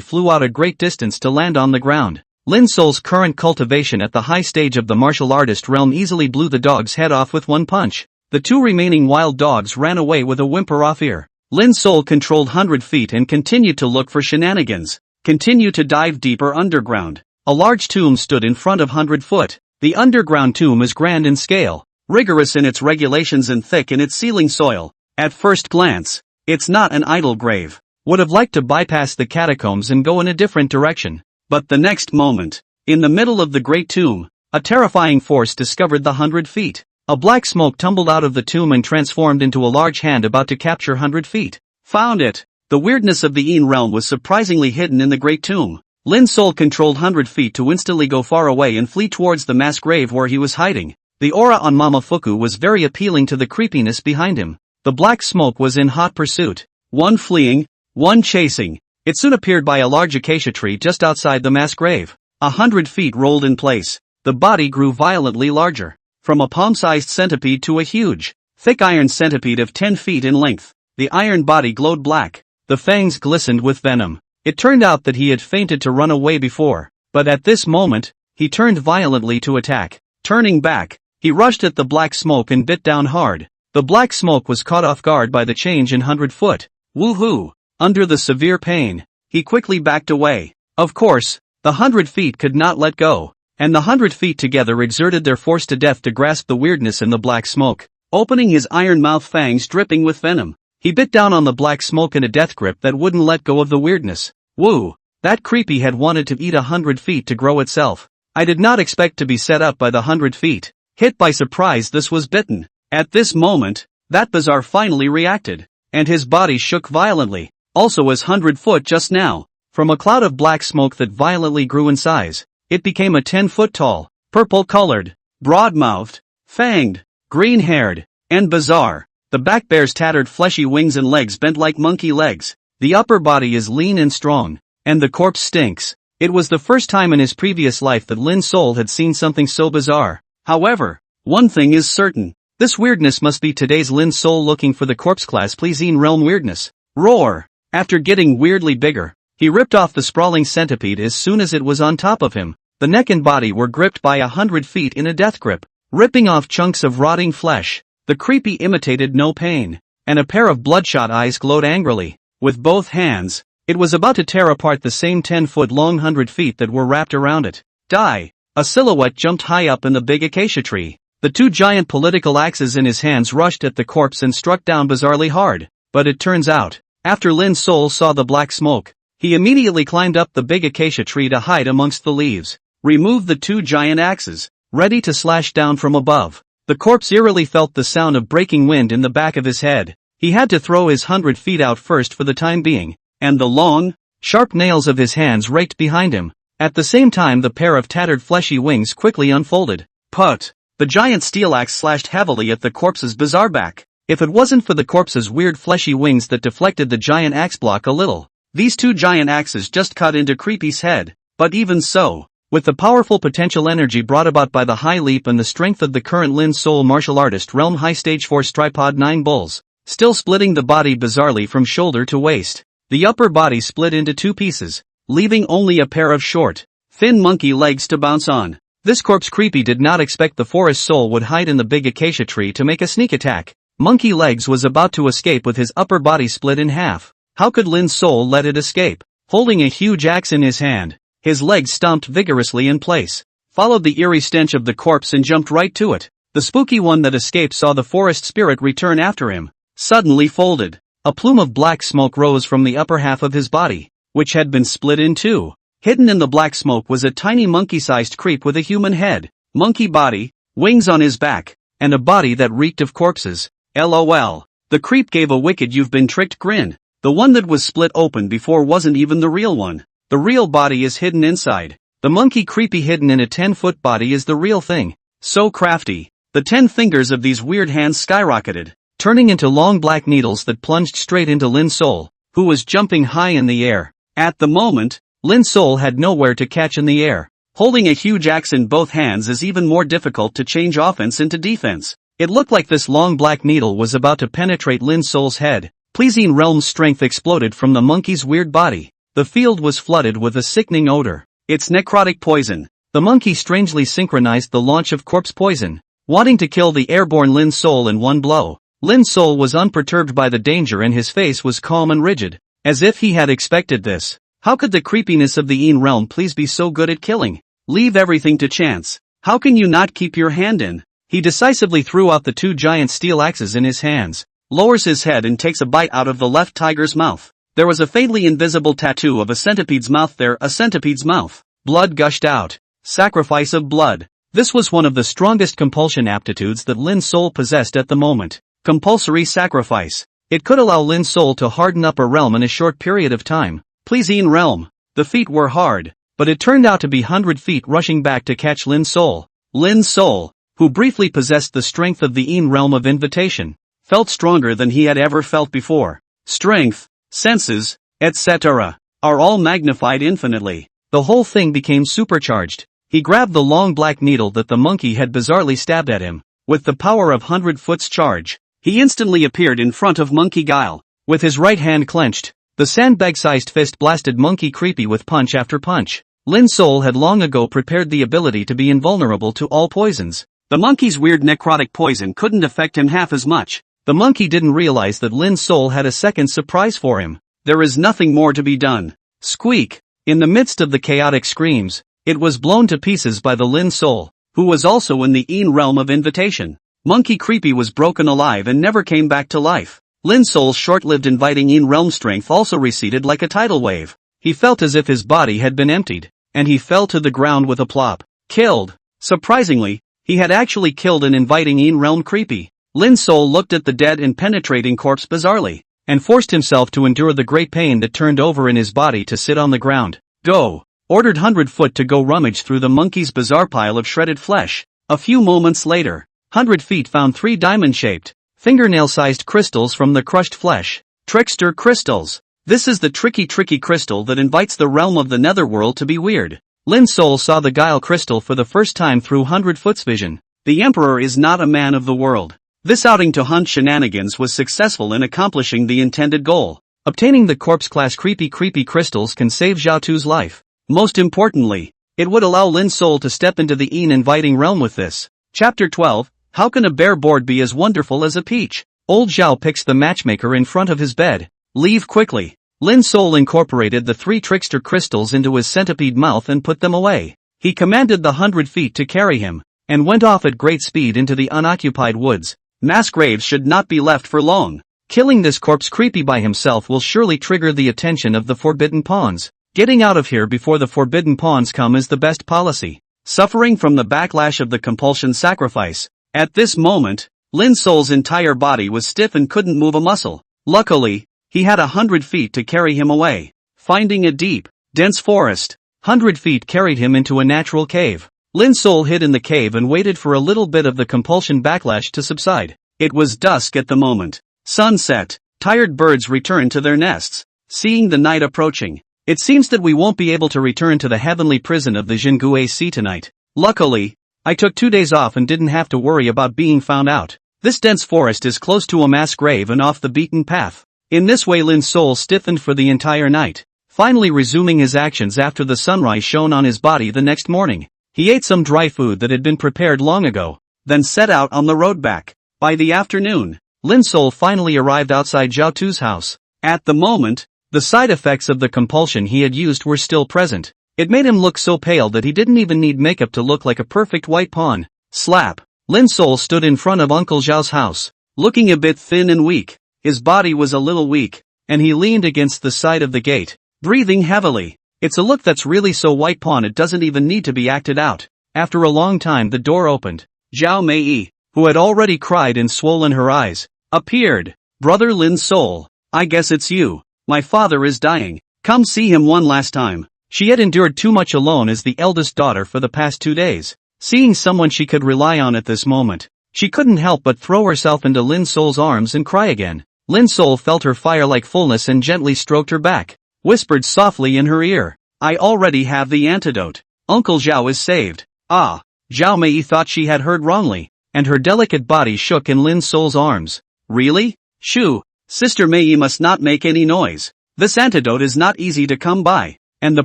flew out a great distance to land on the ground. Lin's soul's current cultivation at the high stage of the martial artist realm easily blew the dog's head off with one punch. The 2 remaining wild dogs ran away with a whimper of fear. Lin's soul controlled 100 feet and continued to look for shenanigans. Continue to dive deeper underground. A large tomb stood in front of 100 foot. The underground tomb is grand in scale, rigorous in its regulations and thick in its ceiling soil. At first glance, it's not an idle grave. Would have liked to bypass the catacombs and go in a different direction. But the next moment, in the middle of the great tomb, a terrifying force discovered the 100 feet. A black smoke tumbled out of the tomb and transformed into a large hand about to capture 100 feet. Found it. The weirdness of the Een realm was surprisingly hidden in the great tomb. Lin's soul controlled 100 feet to instantly go far away and flee towards the mass grave where he was hiding. The aura on Momofuku was very appealing to the creepiness behind him. The black smoke was in hot pursuit. One fleeing, one chasing. It soon appeared by a large acacia tree just outside the mass grave. 100 feet rolled in place. The body grew violently larger. From a palm-sized centipede to a huge, thick iron centipede of 10 feet in length. The iron body glowed black. The fangs glistened with venom. It turned out that he had feinted to run away before, but at this moment, he turned violently to attack. Turning back, he rushed at the black smoke and bit down hard. The black smoke was caught off guard by the change in 100 foot. Woohoo! Under the severe pain, he quickly backed away. Of course, the 100 feet could not let go. And the 100 feet together exerted their force to death to grasp the weirdness in the black smoke. Opening his iron mouth, fangs dripping with venom, he bit down on the black smoke in a death grip that wouldn't let go of the weirdness. Woo! That creepy had wanted to eat 100 feet to grow itself. I did not expect to be set up by the 100 feet. Hit by surprise, this was bitten. At this moment, that bazaar finally reacted, and his body shook violently, also as 100 foot just now. From a cloud of black smoke that violently grew in size, it became a 10-foot tall, purple-colored, broad-mouthed, fanged, green-haired, and bizarre. The back bears tattered fleshy wings and legs bent like monkey legs. The upper body is lean and strong, and the corpse stinks. It was the first time in his previous life that Lin's soul had seen something so bizarre. However, one thing is certain. This weirdness must be today's Lin's soul looking for the corpse class pleasing realm weirdness. Roar! After getting weirdly bigger, he ripped off the sprawling centipede as soon as it was on top of him. The neck and body were gripped by 100 feet in a death grip, ripping off chunks of rotting flesh. The creepy imitated no pain, and a pair of bloodshot eyes glowed angrily. With both hands, it was about to tear apart the same 10-foot-long 100 feet that were wrapped around it. Die! A silhouette jumped high up in the big acacia tree. The 2 giant political axes in his hands rushed at the corpse and struck down bizarrely hard. But it turns out, after Lin's soul saw the black smoke, he immediately climbed up the big acacia tree to hide amongst the leaves. Removed the 2 giant axes, ready to slash down from above. The corpse eerily felt the sound of breaking wind in the back of his head. He had to throw his 100 feet out first for the time being, and the long, sharp nails of his hands raked behind him. At the same time, the pair of tattered fleshy wings quickly unfolded. Put! The giant steel axe slashed heavily at the corpse's bizarre back. If it wasn't for the corpse's weird fleshy wings that deflected the giant axe block a little, these 2 giant axes just cut into Creepy's head. But even so, with the powerful potential energy brought about by the high leap and the strength of the current Lin's soul martial artist realm high stage force tripod 9 bulls, still splitting the body bizarrely from shoulder to waist, the upper body split into 2 pieces, leaving only a pair of short, thin monkey legs to bounce on. This corpse Creepy did not expect the forest soul would hide in the big acacia tree to make a sneak attack. Monkey Legs was about to escape with his upper body split in half. How could Lin's soul let it escape? Holding a huge axe in his hand, his legs stomped vigorously in place, followed the eerie stench of the corpse and jumped right to it. The spooky one that escaped saw the forest spirit return after him. Suddenly folded. A plume of black smoke rose from the upper half of his body, which had been split in 2. Hidden in the black smoke was a tiny monkey-sized creep with a human head, monkey body, wings on his back, and a body that reeked of corpses. LOL. The creep gave a wicked "you've been tricked" grin. The one that was split open before wasn't even the real one. The real body is hidden inside. The monkey creepy hidden in a 10-foot body is the real thing. So crafty. The 10 fingers of these weird hands skyrocketed, turning into long black needles that plunged straight into Lin's soul, who was jumping high in the air. At the moment, Lin's soul had nowhere to catch in the air. Holding a huge axe in both hands is even more difficult to change offense into defense. It looked like this long black needle was about to penetrate Lin's soul's head. Pleasing realm's strength exploded from the monkey's weird body. The field was flooded with a sickening odor. It's necrotic poison. The monkey strangely synchronized the launch of corpse poison, wanting to kill the airborne Lin's soul in one blow. Lin's soul was unperturbed by the danger and his face was calm and rigid, as if he had expected this. How could the creepiness of the Een realm please be so good at killing? Leave everything to chance. How can you not keep your hand in? He decisively threw out the 2 giant steel axes in his hands, lowers his head and takes a bite out of the left tiger's mouth. There was a faintly invisible tattoo of a centipede's mouth there, a centipede's mouth. Blood gushed out. Sacrifice of blood. This was one of the strongest compulsion aptitudes that Lin's soul possessed at the moment. Compulsory sacrifice. It could allow Lin's soul to harden up a realm in a short period of time. Please Een realm. The feet were hard, but it turned out to be 100 feet rushing back to catch Lin's soul. Lin's soul, who briefly possessed the strength of the Een realm of invitation, felt stronger than he had ever felt before. Strength, senses, etc. are all magnified infinitely. The whole thing became supercharged. He grabbed the long black needle that the monkey had bizarrely stabbed at him. With the power of 100 Foot's charge, he instantly appeared in front of Monkey Guile. With his right hand clenched, the sandbag-sized fist blasted Monkey Creepy with punch after punch. Lin's soul had long ago prepared the ability to be invulnerable to all poisons. The monkey's weird necrotic poison couldn't affect him half as much. The monkey didn't realize that Lin's soul had a second surprise for him. There is nothing more to be done. Squeak! In the midst of the chaotic screams, it was blown to pieces by the Lin's soul, who was also in the Een realm of invitation. Monkey Creepy was broken alive and never came back to life. Lin's soul's short-lived inviting Een realm strength also receded like a tidal wave. He felt as if his body had been emptied, and he fell to the ground with a plop. Killed. Surprisingly, he had actually killed an inviting Een realm creepy. Lin's soul looked at the dead and penetrating corpse bizarrely, and forced himself to endure the great pain that turned over in his body to sit on the ground. Go! Ordered 100 Foot to go rummage through the monkey's bizarre pile of shredded flesh. A few moments later, 100 Feet found 3 diamond-shaped, fingernail-sized crystals from the crushed flesh. Trickster crystals. This is the tricky crystal that invites the realm of the netherworld to be weird. Lin's soul saw the guile crystal for the first time through 100 Foot's vision. The Emperor is not a man of the world. This outing to hunt shenanigans was successful in accomplishing the intended goal. Obtaining the corpse-class creepy crystals can save Zhao life. Most importantly, it would allow Lin's soul to step into the Een inviting realm with this. Chapter 12, How can a bear board be as wonderful as a peach? Old Zhao picks the matchmaker in front of his bed. Leave quickly. Lin's soul incorporated the 3 trickster crystals into his centipede mouth and put them away. He commanded the 100 Feet to carry him, and went off at great speed into the unoccupied woods. Mass graves should not be left for long. Killing this corpse creepy by himself will surely trigger the attention of the forbidden pawns. Getting out of here before the forbidden pawns come is the best policy. Suffering from the backlash of the compulsion sacrifice. At this moment, Lin's soul's entire body was stiff and couldn't move a muscle. Luckily, he had 100 Feet to carry him away. Finding a deep, dense forest, 100 Feet carried him into a natural cave. Lin's soul hid in the cave and waited for a little bit of the compulsion backlash to subside. It was dusk at the moment. Sunset. Tired birds returned to their nests. Seeing the night approaching, it seems that we won't be able to return to the heavenly prison of the Jingue Sea tonight. Luckily, I took 2 days off and didn't have to worry about being found out. This dense forest is close to a mass grave and off the beaten path. In this way Lin's soul stiffened for the entire night, finally resuming his actions after the sunrise shone on his body the next morning. He ate some dry food that had been prepared long ago, then set out on the road back. By the afternoon, Lin's soul finally arrived outside Zhao Tu's house. At the moment, the side effects of the compulsion he had used were still present. It made him look so pale that he didn't even need makeup to look like a perfect white pawn. Slap. Lin's soul stood in front of Uncle Zhao's house, looking a bit thin and weak. His body was a little weak, and he leaned against the side of the gate, breathing heavily. It's a look that's really so white pawn it doesn't even need to be acted out. After a long time the door opened. Zhao Mei, who had already cried and swollen her eyes, appeared. Brother Lin Sol, I guess it's you. My father is dying. Come see him one last time. She had endured too much alone as the eldest daughter for the past 2 days. Seeing someone she could rely on at this moment, she couldn't help but throw herself into Lin Sol's arms and cry again. Lin Sol felt her fire-like fullness and gently stroked her back, whispered softly in her ear, I already have the antidote. Uncle Zhao is saved. Ah! Zhao Mei thought she had heard wrongly, and her delicate body shook in Lin Sol's arms. Really? Shoo! Sister Mei must not make any noise. This antidote is not easy to come by, and the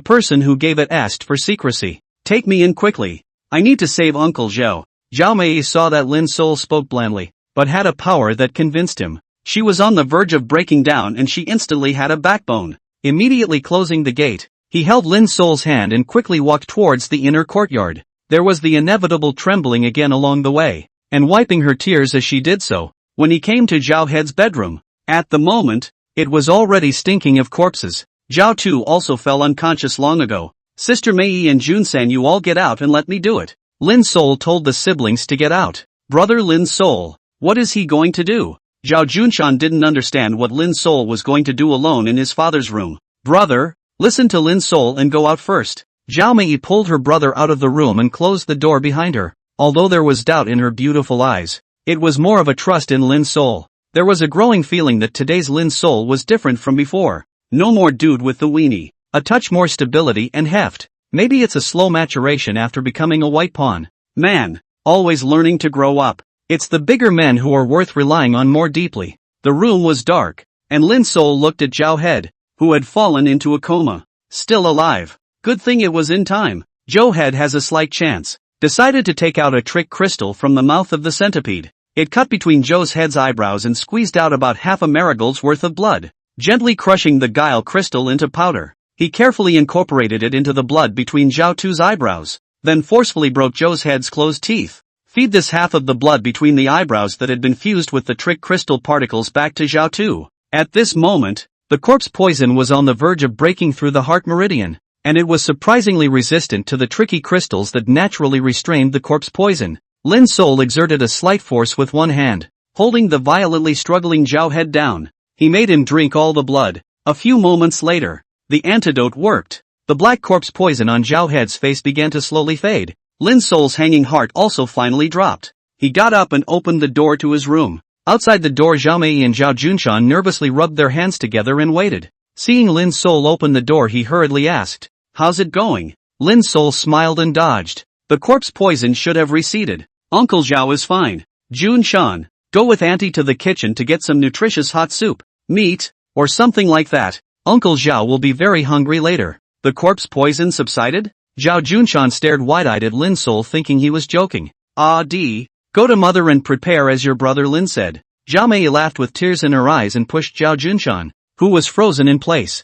person who gave it asked for secrecy. Take me in quickly. I need to save Uncle Zhao. Zhao Mei saw that Lin Sol spoke blandly, but had a power that convinced him. She was on the verge of breaking down and she instantly had a backbone. Immediately closing the gate, he held Lin Sol's hand and quickly walked towards the inner courtyard. There was the inevitable trembling again along the way, and wiping her tears as she did so, when he came to Zhao Head's bedroom. At the moment, it was already stinking of corpses. Zhao Tu also fell unconscious long ago. Sister Mei and Junsan, you all get out and let me do it. Lin Sol told the siblings to get out. Brother Lin Sol, what is he going to do? Zhao Junshan didn't understand what Lin Sol was going to do alone in his father's room. Brother, listen to Lin Sol and go out first. Zhao Mei pulled her brother out of the room and closed the door behind her. Although there was doubt in her beautiful eyes, it was more of a trust in Lin Sol. There was a growing feeling that today's Lin Sol was different from before. No more dude with the weenie. A touch more stability and heft. Maybe it's a slow maturation after becoming a white pawn. Man, always learning to grow up. It's the bigger men who are worth relying on more deeply. The room was dark, and Lin Sol looked at Zhao Head, who had fallen into a coma. Still alive. Good thing it was in time. Zhao Head has a slight chance. Decided to take out a trick crystal from the mouth of the centipede. It cut between Zhou's head's eyebrows and squeezed out about half a marigold's worth of blood. Gently crushing the guile crystal into powder, he carefully incorporated it into the blood between Zhao Tu's eyebrows, then forcefully broke Zhou's head's closed teeth. Feed this half of the blood between the eyebrows that had been fused with the trick crystal particles back to Zhao Tu. At this moment, the corpse poison was on the verge of breaking through the heart meridian, and it was surprisingly resistant to the tricky crystals that naturally restrained the corpse poison. Lin Sol exerted a slight force with one hand, holding the violently struggling Zhao Head down. He made him drink all the blood. A few moments later, the antidote worked. The black corpse poison on Zhao Head's face began to slowly fade. Lin Sol's hanging heart also finally dropped. He got up and opened the door to his room. Outside the door, Zhao Mei and Zhao Junshan nervously rubbed their hands together and waited. Seeing Lin Sol open the door, he hurriedly asked, "How's it going?" Lin Sol smiled and dodged. The corpse poison should have receded. Uncle Zhao is fine. Junshan, go with Auntie to the kitchen to get some nutritious hot soup, meat, or something like that. Uncle Zhao will be very hungry later. The corpse poison subsided? Zhao Junshan stared wide-eyed at Lin Sol thinking he was joking. Go to mother and prepare as your brother Lin said. Zhao Mei laughed with tears in her eyes and pushed Zhao Junshan, who was frozen in place.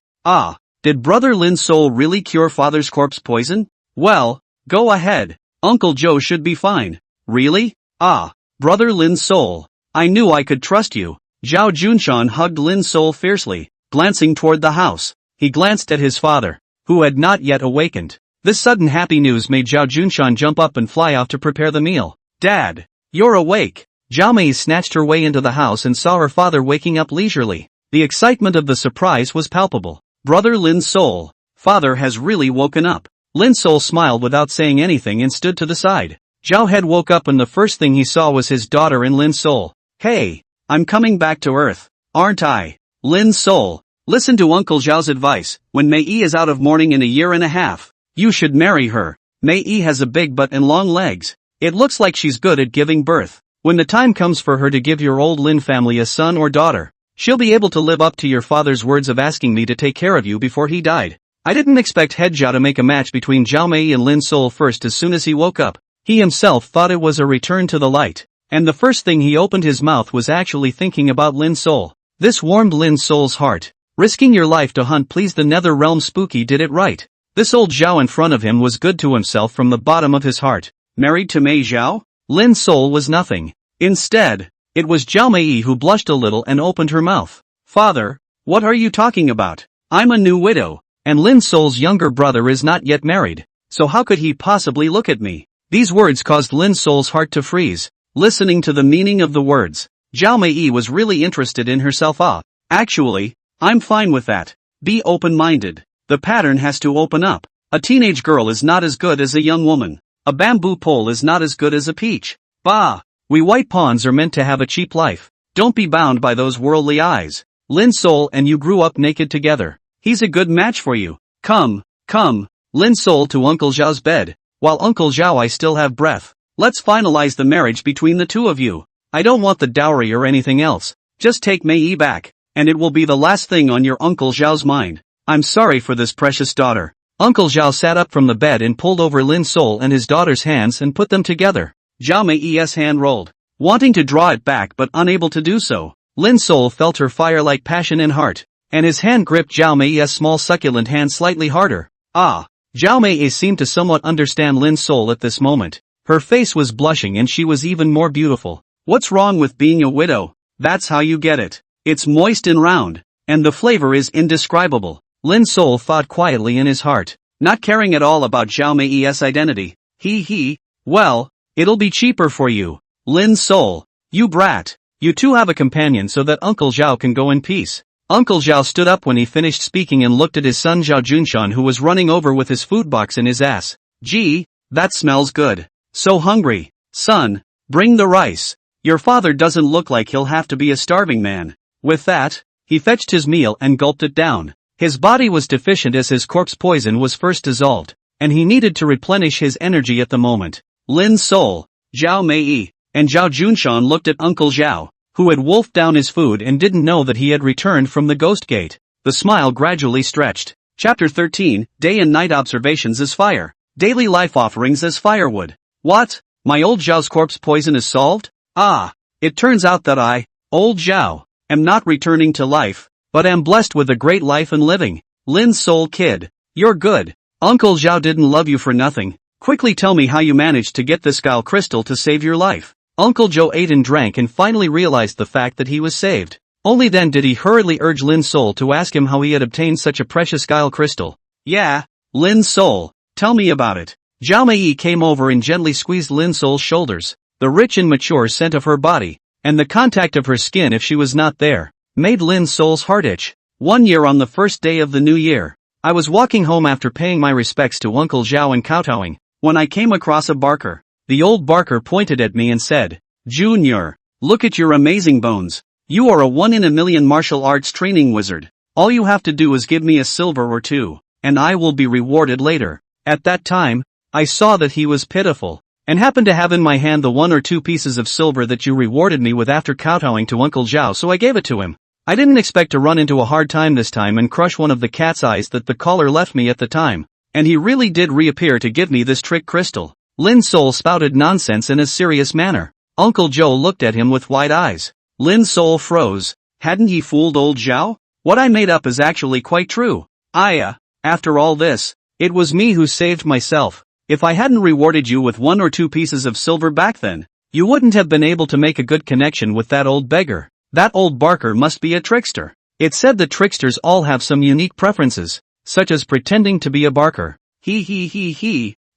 Did brother Lin Sol really cure father's corpse poison? Well, go ahead. Uncle Zhou should be fine. Really? Brother Lin Sol. I knew I could trust you. Zhao Junshan hugged Lin Sol fiercely, glancing toward the house. He glanced at his father, who had not yet awakened. This sudden happy news made Zhao Junshan jump up and fly off to prepare the meal. Dad, you're awake. Zhao Mei snatched her way into the house and saw her father waking up leisurely. The excitement of the surprise was palpable. Brother Lin Sol, father has really woken up. Lin Sol smiled without saying anything and stood to the side. Zhao Head woke up and the first thing he saw was his daughter and Lin Sol. Hey, I'm coming back to Earth, aren't I? Lin Sol, listen to Uncle Zhao's advice. When Mei is out of mourning in a year and a half, you should marry her. Mei has a big butt and long legs. It looks like she's good at giving birth. When the time comes for her to give your old Lin family a son or daughter, she'll be able to live up to your father's words of asking me to take care of you before he died. I didn't expect Head Zhao to make a match between Zhao Mei and Lin Sol first as soon as he woke up. He himself thought it was a return to the light, and the first thing he opened his mouth was actually thinking about Lin Sol. This warmed Lin Sol's heart. Risking your life to hunt please the nether realm spooky did it right. This old Zhao in front of him was good to himself from the bottom of his heart. Married to Mei Zhao? Lin Sol was nothing. Instead, it was Zhao Mei who blushed a little and opened her mouth. Father, what are you talking about? I'm a new widow. And Lin Sol's younger brother is not yet married. So how could he possibly look at me? These words caused Lin Sol's heart to freeze. Listening to the meaning of the words, Zhao Mei was really interested in herself. Actually, I'm fine with that. Be open-minded. The pattern has to open up. A teenage girl is not as good as a young woman. A bamboo pole is not as good as a peach. Bah! We white pawns are meant to have a cheap life. Don't be bound by those worldly eyes. Lin Sol and you grew up naked together. He's a good match for you. Come. Lin Sol to Uncle Zhao's bed. While Uncle Zhao I still have breath. Let's finalize the marriage between the two of you. I don't want the dowry or anything else. Just take Mei back, and it will be the last thing on your Uncle Zhao's mind. I'm sorry for this precious daughter. Uncle Zhao sat up from the bed and pulled over Lin Sol and his daughter's hands and put them together. Zhao Mei's hand rolled, wanting to draw it back but unable to do so. Lin Sol felt her fire-like passion and heart, and his hand gripped Zhao Mei's small succulent hand slightly harder. Zhao Mei seemed to somewhat understand Lin Sol at this moment. Her face was blushing and she was even more beautiful. What's wrong with being a widow? That's how you get it. It's moist and round, and the flavor is indescribable. Lin Sol thought quietly in his heart, not caring at all about Zhao Mei's identity. Well, it'll be cheaper for you. Lin Sol, you brat. You two have a companion so that Uncle Zhao can go in peace. Uncle Zhao stood up when he finished speaking and looked at his son Zhao Junshan who was running over with his food box in his ass. Gee, that smells good. So hungry. Son, bring the rice. Your father doesn't look like he'll have to be a starving man. With that, he fetched his meal and gulped it down. His body was deficient as his corpse poison was first dissolved, and he needed to replenish his energy at the moment. Lin Sol, Zhao Mei, and Zhao Junshan looked at Uncle Zhao, who had wolfed down his food and didn't know that he had returned from the ghost gate. The smile gradually stretched. Chapter 13, Day and Night Observations as Fire. Daily Life Offerings as Firewood. What? My old Zhao's corpse poison is solved? It turns out that I, old Zhao, am not returning to life, but am blessed with a great life and living. Lin Sol kid, you're good. Uncle Zhao didn't love you for nothing. Quickly tell me how you managed to get this Guile crystal to save your life. Uncle Zhao ate and drank and finally realized the fact that he was saved. Only then did he hurriedly urge Lin Sol to ask him how he had obtained such a precious Guile crystal. Yeah, Lin Sol, tell me about it. Zhao Mei came over and gently squeezed Lin Sol's shoulders. The rich and mature scent of her body, and the contact of her skin if she was not there, made Lin Sol's heart itch. One year on the first day of the new year, I was walking home after paying my respects to Uncle Zhao and kowtowing, when I came across a barker. The old barker pointed at me and said, Junior, look at your amazing bones. You are a one-in-a-million martial arts training wizard. All you have to do is give me a silver or two, and I will be rewarded later. At that time, I saw that he was pitiful, and happened to have in my hand the 1 or 2 pieces of silver that you rewarded me with after kowtowing to Uncle Zhao, so I gave it to him. I didn't expect to run into a hard time this time and crush one of the cat's eyes that the caller left me at the time, and he really did reappear to give me this trick crystal. Lin Sol spouted nonsense in a serious manner. Uncle Zhao looked at him with wide eyes. Lin Sol froze. Hadn't he fooled old Zhao? What I made up is actually quite true. After all this, it was me who saved myself. If I hadn't rewarded you with 1 or 2 pieces of silver back then, you wouldn't have been able to make a good connection with that old beggar. That old barker must be a trickster. It's said that tricksters all have some unique preferences, such as pretending to be a barker.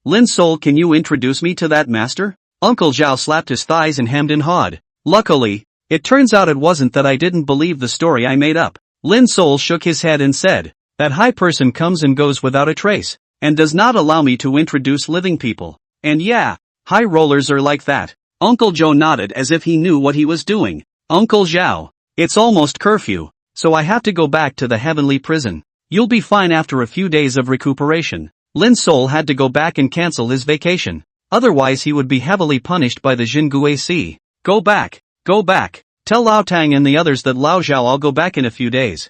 Lin Sol, can you introduce me to that master? Uncle Zhao slapped his thighs and hemmed and hawed. Luckily, it turns out it wasn't that I didn't believe the story I made up. Lin Sol shook his head and said, that high person comes and goes without a trace, and does not allow me to introduce living people. And yeah, high rollers are like that. Uncle Zhao nodded as if he knew what he was doing. Uncle Zhao, it's almost curfew, so I have to go back to the heavenly prison. You'll be fine after a few days of recuperation. Lin Sol had to go back and cancel his vacation. Otherwise he would be heavily punished by the Jingui Sea. Go back. Tell Lao Tang and the others that Lao Zhao I'll go back in a few days.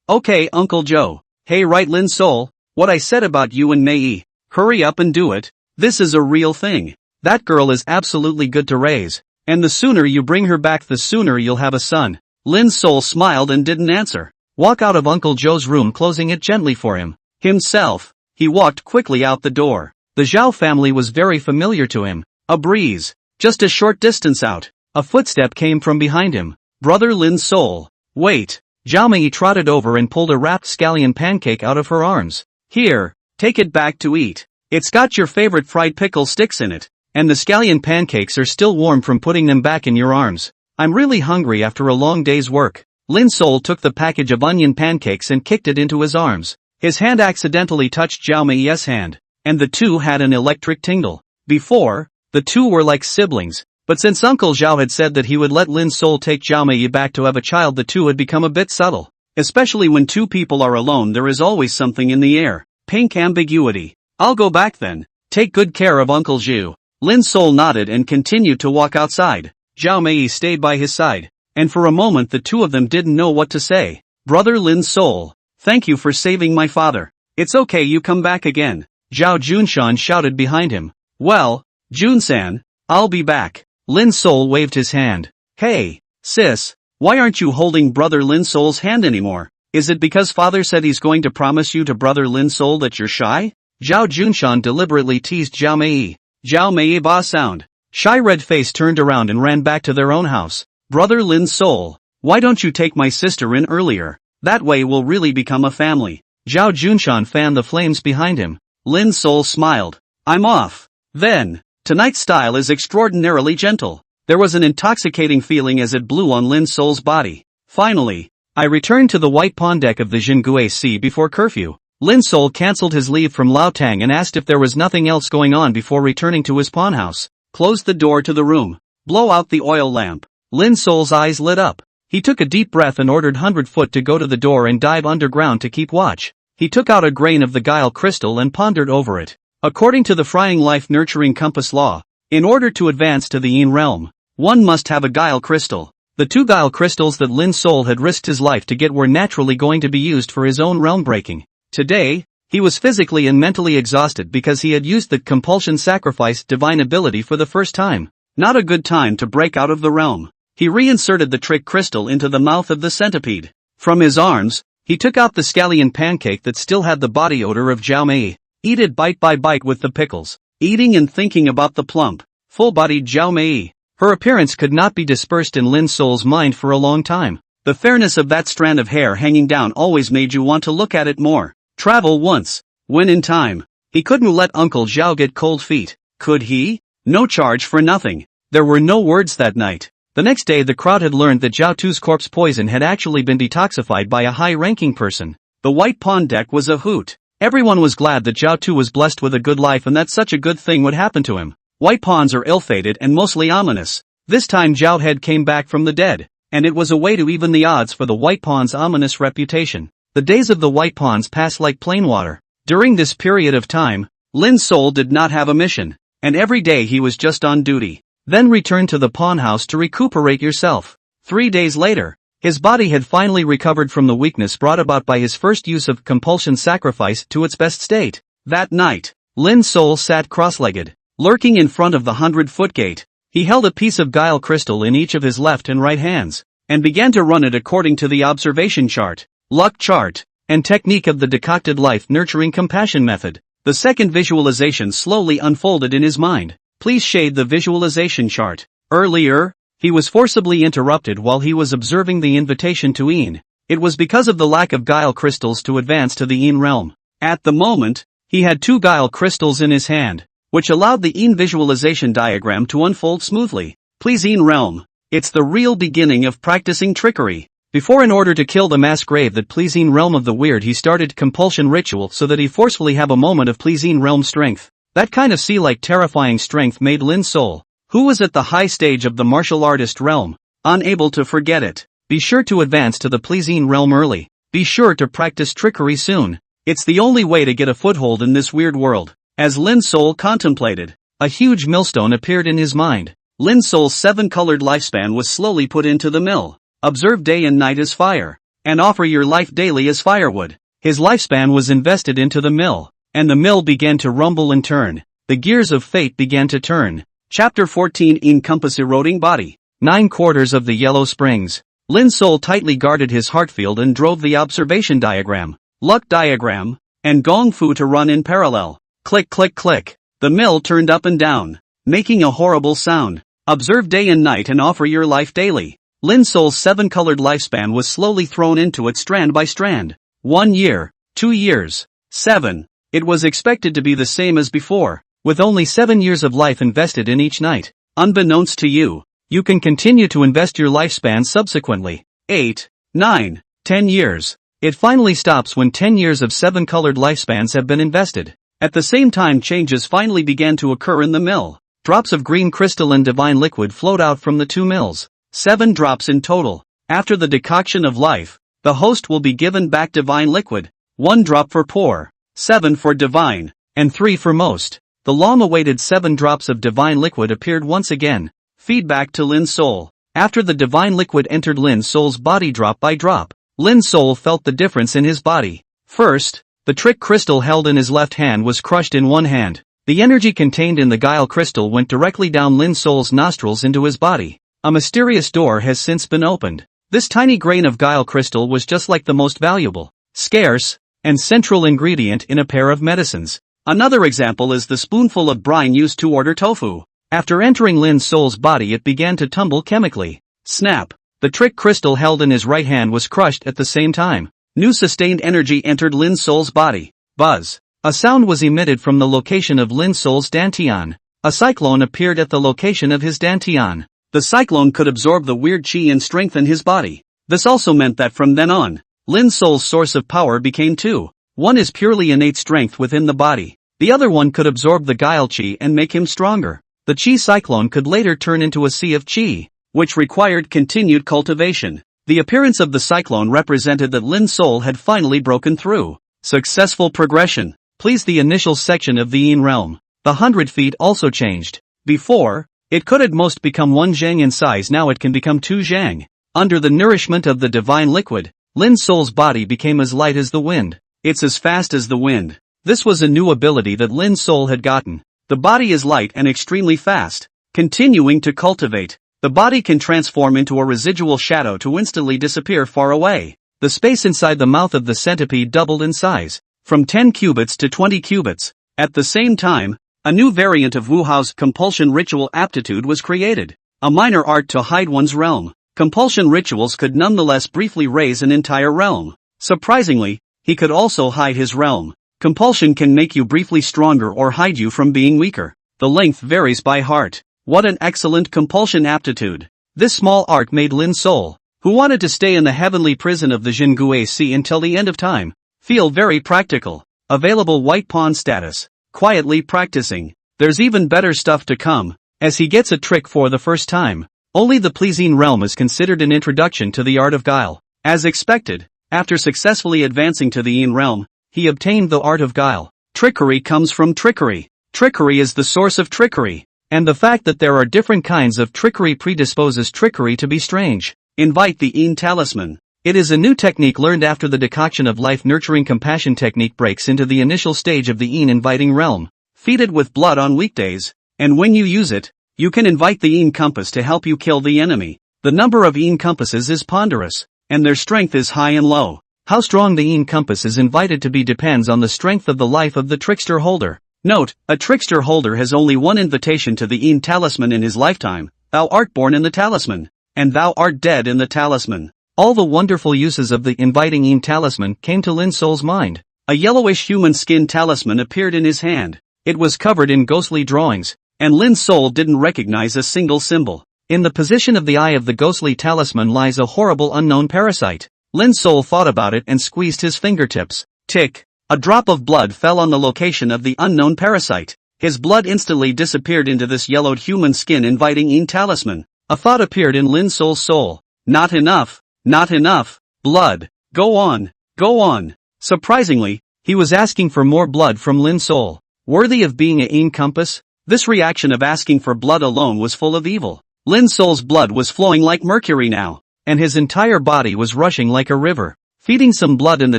Okay Uncle Zhao. Hey right Lin Sol, what I said about you and Mei. Hurry up and do it. This is a real thing. That girl is absolutely good to raise, and the sooner you bring her back the sooner you'll have a son. Lin Sol smiled and didn't answer. Walk out of Uncle Zhou's room, closing it gently for him. Himself, he walked quickly out the door. The Zhao family was very familiar to him. A breeze. Just a short distance out, a footstep came from behind him. Brother Lin Sol. Wait, Zhao Mei trotted over and pulled a wrapped scallion pancake out of her arms. Here, take it back to eat. It's got your favorite fried pickle sticks in it, and the scallion pancakes are still warm from putting them back in your arms. I'm really hungry after a long day's work. Lin Sol took the package of onion pancakes and kicked it into his arms. His hand accidentally touched Zhao Mei's hand, and the two had an electric tingle. Before, the two were like siblings, but since Uncle Zhao had said that he would let Lin Sol take Zhao Mei back to have a child, the two had become a bit subtle. Especially when two people are alone, there is always something in the air. Pink ambiguity. I'll go back then. Take good care of Uncle Zhu. Lin Sol nodded and continued to walk outside. Zhao Mei stayed by his side, and for a moment the two of them didn't know what to say. Brother Lin Sol, thank you for saving my father. It's okay, you come back again. Zhao Junshan shouted behind him. Well, Jun-san, I'll be back. Lin Sol waved his hand. Hey, sis, why aren't you holding brother Lin Sol's hand anymore? Is it because father said he's going to promise you to brother Lin Sol that you're shy? Zhao Junshan deliberately teased Zhao Mei. Zhao Mei ba sound. Shy red face turned around and ran back to their own house. Brother Lin Sol, why don't you take my sister in earlier? That way we'll really become a family. Zhao Junshan fanned the flames behind him. Lin Sol smiled. I'm off. Then, tonight's style is extraordinarily gentle. There was an intoxicating feeling as it blew on Lin Sol's body. Finally, I returned to the white pond deck of the Jingui Sea before curfew. Lin Sol cancelled his leave from Laotang and asked if there was nothing else going on before returning to his pawn house. Close the door to the room. Blow out the oil lamp. Lin Sol's eyes lit up. He took a deep breath and ordered 100-foot to go to the door and dive underground to keep watch. He took out a grain of the guile crystal and pondered over it. According to the frying life nurturing compass law, in order to advance to the Yin realm, one must have a guile crystal. The two guile crystals that Lin Sol had risked his life to get were naturally going to be used for his own realm breaking. Today, he was physically and mentally exhausted because he had used the compulsion sacrifice divine ability for the first time. Not a good time to break out of the realm. He reinserted the trick crystal into the mouth of the centipede. From his arms, he took out the scallion pancake that still had the body odor of Zhao Mei. Eat it bite by bite with the pickles. Eating and thinking about the plump, full-bodied Zhao Mei. Her appearance could not be dispersed in Lin Sol's mind for a long time. The fairness of that strand of hair hanging down always made you want to look at it more. Travel once. When in time. He couldn't let Uncle Zhao get cold feet. Could he? No charge for nothing. There were no words that night. The next day the crowd had learned that Zhao Tu's corpse poison had actually been detoxified by a high-ranking person. The white pawn deck was a hoot. Everyone was glad that Zhao Tu was blessed with a good life and that such a good thing would happen to him. White pawns are ill-fated and mostly ominous. This time Zhao Head came back from the dead, and it was a way to even the odds for the white pawn's ominous reputation. The days of the white pawns passed like plain water. During this period of time, Lin Sol did not have a mission, and every day he was just on duty. Then return to the pawn house to recuperate yourself. 3 days later, his body had finally recovered from the weakness brought about by his first use of compulsion sacrifice to its best state. That night, Lin Sol sat cross-legged, lurking in front of the 100-foot gate. He held a piece of guile crystal in each of his left and right hands, and began to run it according to the observation chart, luck chart, and technique of the decocted life nurturing compassion method. The second visualization slowly unfolded in his mind. Please shade the visualization chart. Earlier, he was forcibly interrupted while he was observing the invitation to Yin. It was because of the lack of guile crystals to advance to the Yin realm. At the moment, he had 2 guile crystals in his hand, which allowed the Yin visualization diagram to unfold smoothly. Please Yin realm. It's the real beginning of practicing trickery. Before, in order to kill the mass grave that pleasing realm of the weird, he started compulsion ritual so that he forcefully have a moment of pleasing realm strength. That kind of sea-like terrifying strength made Lin Sol, who was at the high stage of the martial artist realm, unable to forget it. Be sure to advance to the pleasing realm early. Be sure to practice trickery soon. It's the only way to get a foothold in this weird world. As Lin Sol contemplated, a huge millstone appeared in his mind. Lin Sol's 7-colored lifespan was slowly put into the mill. Observe day and night as fire, and offer your life daily as firewood. His lifespan was invested into the mill, and the mill began to rumble and turn. The gears of fate began to turn. Chapter 14 Encompass eroding body. 9 quarters of the Yellow Springs. Lin Sol tightly guarded his heart field and drove the observation diagram, luck diagram, and gong fu to run in parallel. Click click click. The mill turned up and down, making a horrible sound. Observe day and night and offer your life daily. Lin Sol's 7-colored lifespan was slowly thrown into it strand by strand. 1 year, 2 years, 7. It was expected to be the same as before, with only 7 years of life invested in each night. Unbeknownst to you, you can continue to invest your lifespan subsequently. 8, 9, 10 years. It finally stops when 10 years of 7-colored lifespans have been invested. At the same time, changes finally began to occur in the mill. Drops of green crystalline divine liquid flowed out from the 2 mills. 7 drops in total. After the decoction of life, the host will be given back divine liquid. 1 drop for poor, 7 for divine, and 3 for most. The long-awaited 7 drops of divine liquid appeared once again. Feedback to Lin Sol. After the divine liquid entered Lin Sol's body drop by drop, Lin Sol felt the difference in his body. First, the trick crystal held in his left hand was crushed in one hand. The energy contained in the guile crystal went directly down Lin Sol's nostrils into his body. A mysterious door has since been opened. This tiny grain of guile crystal was just like the most valuable, scarce, and central ingredient in a pair of medicines. Another example is the spoonful of brine used to order tofu. After entering Lin Sol's body, it began to tumble chemically. Snap! The trick crystal held in his right hand was crushed at the same time. New sustained energy entered Lin Sol's body. Buzz! A sound was emitted from the location of Lin Sol's dantian. A cyclone appeared at the location of his dantian. The cyclone could absorb the weird chi and strengthen his body. This also meant that from then on, Lin Sol's source of power became 2. One is purely innate strength within the body. The other one could absorb the guile chi and make him stronger. The chi cyclone could later turn into a sea of chi, which required continued cultivation. The appearance of the cyclone represented that Lin Sol had finally broken through. Successful progression. Please the initial section of the Yin realm. The 100 feet also changed. Before, it could at most become 1 zhang in size, now it can become 2 zhang. Under the nourishment of the divine liquid, Lin Sol's body became as light as the wind. It's as fast as the wind. This was a new ability that Lin Sol had gotten. The body is light and extremely fast. Continuing to cultivate, the body can transform into a residual shadow to instantly disappear far away. The space inside the mouth of the centipede doubled in size, from 10 cubits to 20 cubits. At the same time, a new variant of Wu Hao's compulsion ritual aptitude was created. A minor art to hide one's realm. Compulsion rituals could nonetheless briefly raise an entire realm. Surprisingly, he could also hide his realm. Compulsion can make you briefly stronger or hide you from being weaker. The length varies by heart. What an excellent compulsion aptitude. This small art made Lin Sol, who wanted to stay in the heavenly prison of the Jingue Sea until the end of time, feel very practical. Available white pawn status. Quietly practicing. There's even better stuff to come, as he gets a trick for the first time. Only the pleasing realm is considered an introduction to the art of guile. As expected, after successfully advancing to the Yin realm, he obtained the art of guile. Trickery comes from trickery. Trickery is the source of trickery. And the fact that there are different kinds of trickery predisposes trickery to be strange. Invite the Yin talisman. It is a new technique learned after the decoction of life. Nurturing compassion technique breaks into the initial stage of the Yin inviting realm. Feed it with blood on weekdays, and when you use it, you can invite the Yin compass to help you kill the enemy. The number of Yin compasses is ponderous, and their strength is high and low. How strong the Yin compass is invited to be depends on the strength of the life of the trickster holder. Note, a trickster holder has only one invitation to the Yin talisman in his lifetime. Thou art born in the talisman, and thou art dead in the talisman. All the wonderful uses of the inviting Yin talisman came to Lin Sol's mind. A yellowish human skin talisman appeared in his hand. It was covered in ghostly drawings, and Lin Sol didn't recognize a single symbol. In the position of the eye of the ghostly talisman lies a horrible unknown parasite. Lin Sol thought about it and squeezed his fingertips. Tick! A drop of blood fell on the location of the unknown parasite. His blood instantly disappeared into this yellowed human skin inviting Yin talisman. A thought appeared in Lin Sol's soul. Not enough. Not enough. Blood. Go on. Go on. Surprisingly, he was asking for more blood from Lin Sol. Worthy of being a Yin compass? This reaction of asking for blood alone was full of evil. Lin Sol's blood was flowing like mercury now, and his entire body was rushing like a river. Feeding some blood in the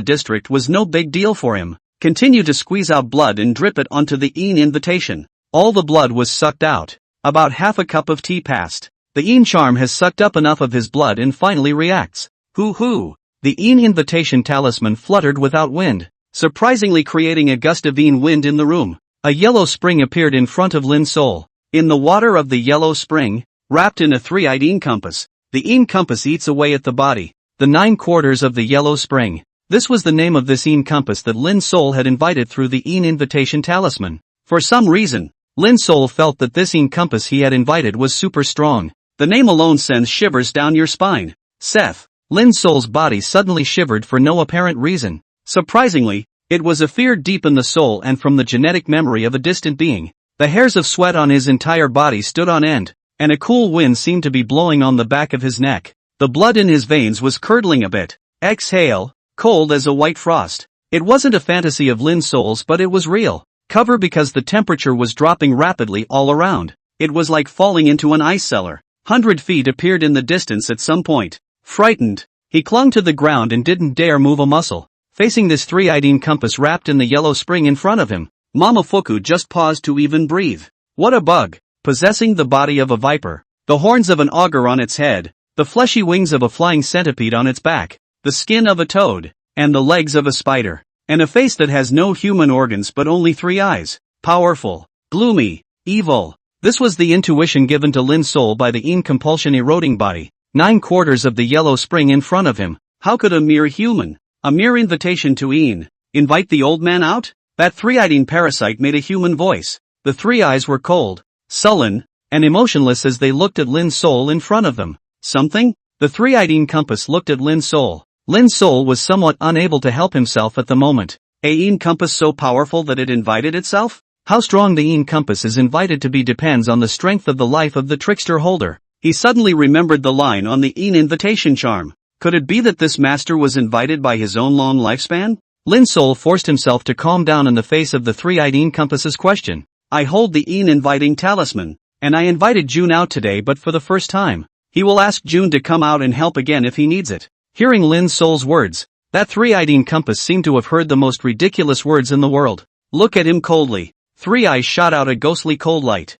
district was no big deal for him. Continue to squeeze out blood and drip it onto the Yin invitation. All the blood was sucked out. About half a cup of tea passed. The Yin charm has sucked up enough of his blood and finally reacts. Hoo-hoo! The Yin invitation talisman fluttered without wind, surprisingly creating a gust of Yin wind in the room. A yellow spring appeared in front of Lin Sol. In the water of the yellow spring, wrapped in a three-eyed Yin compass, The Een compass eats away at the body. The 9 quarters of the yellow spring. This was the name of this Een compass that Lin Sol had invited through the Een invitation talisman. For some reason, Lin Sol felt that this Een compass he had invited was super strong. The name alone sends shivers down your spine. Seth. Lin Sol's body suddenly shivered for no apparent reason. Surprisingly, it was a fear deep in the soul and from the genetic memory of a distant being. The hairs of sweat on his entire body stood on end, and a cool wind seemed to be blowing on the back of his neck. The blood in his veins was curdling a bit. Exhale, cold as a white frost. It wasn't a fantasy of Lin Sol's, but it was real. Cover because the temperature was dropping rapidly all around. It was like falling into an ice cellar. 100 feet appeared in the distance at some point. Frightened, he clung to the ground and didn't dare move a muscle. Facing this three-eyed Een compass wrapped in the yellow spring in front of him, Momofuku just paused to even breathe. What a bug, possessing the body of a viper, the horns of an augur on its head, the fleshy wings of a flying centipede on its back, the skin of a toad, and the legs of a spider, and a face that has no human organs but only 3 eyes. Powerful, gloomy, evil. This was the intuition given to Lin Sol by the Een compulsion eroding body. 9 quarters of the yellow spring in front of him. How could a mere human, a mere invitation to Een, invite the old man out? That three-eyed Een parasite made a human voice. The 3 eyes were cold, sullen, and emotionless as they looked at Lin Sol in front of them. Something? The three-eyed Een compass looked at Lin Sol. Lin Sol was somewhat unable to help himself at the moment. A Een compass so powerful that it invited itself? How strong the Een compass is invited to be depends on the strength of the life of the trickster holder. He suddenly remembered the line on the Een invitation charm. Could it be that this master was invited by his own long lifespan? Lin Sol forced himself to calm down in the face of the three-eyed Een compass's question. I hold the Een inviting talisman, and I invited June out today but for the first time. He will ask June to come out and help again if he needs it. Hearing Lin Sol's words, that three-eyed Een compass seemed to have heard the most ridiculous words in the world. Look at him coldly. 3 eyes shot out a ghostly cold light.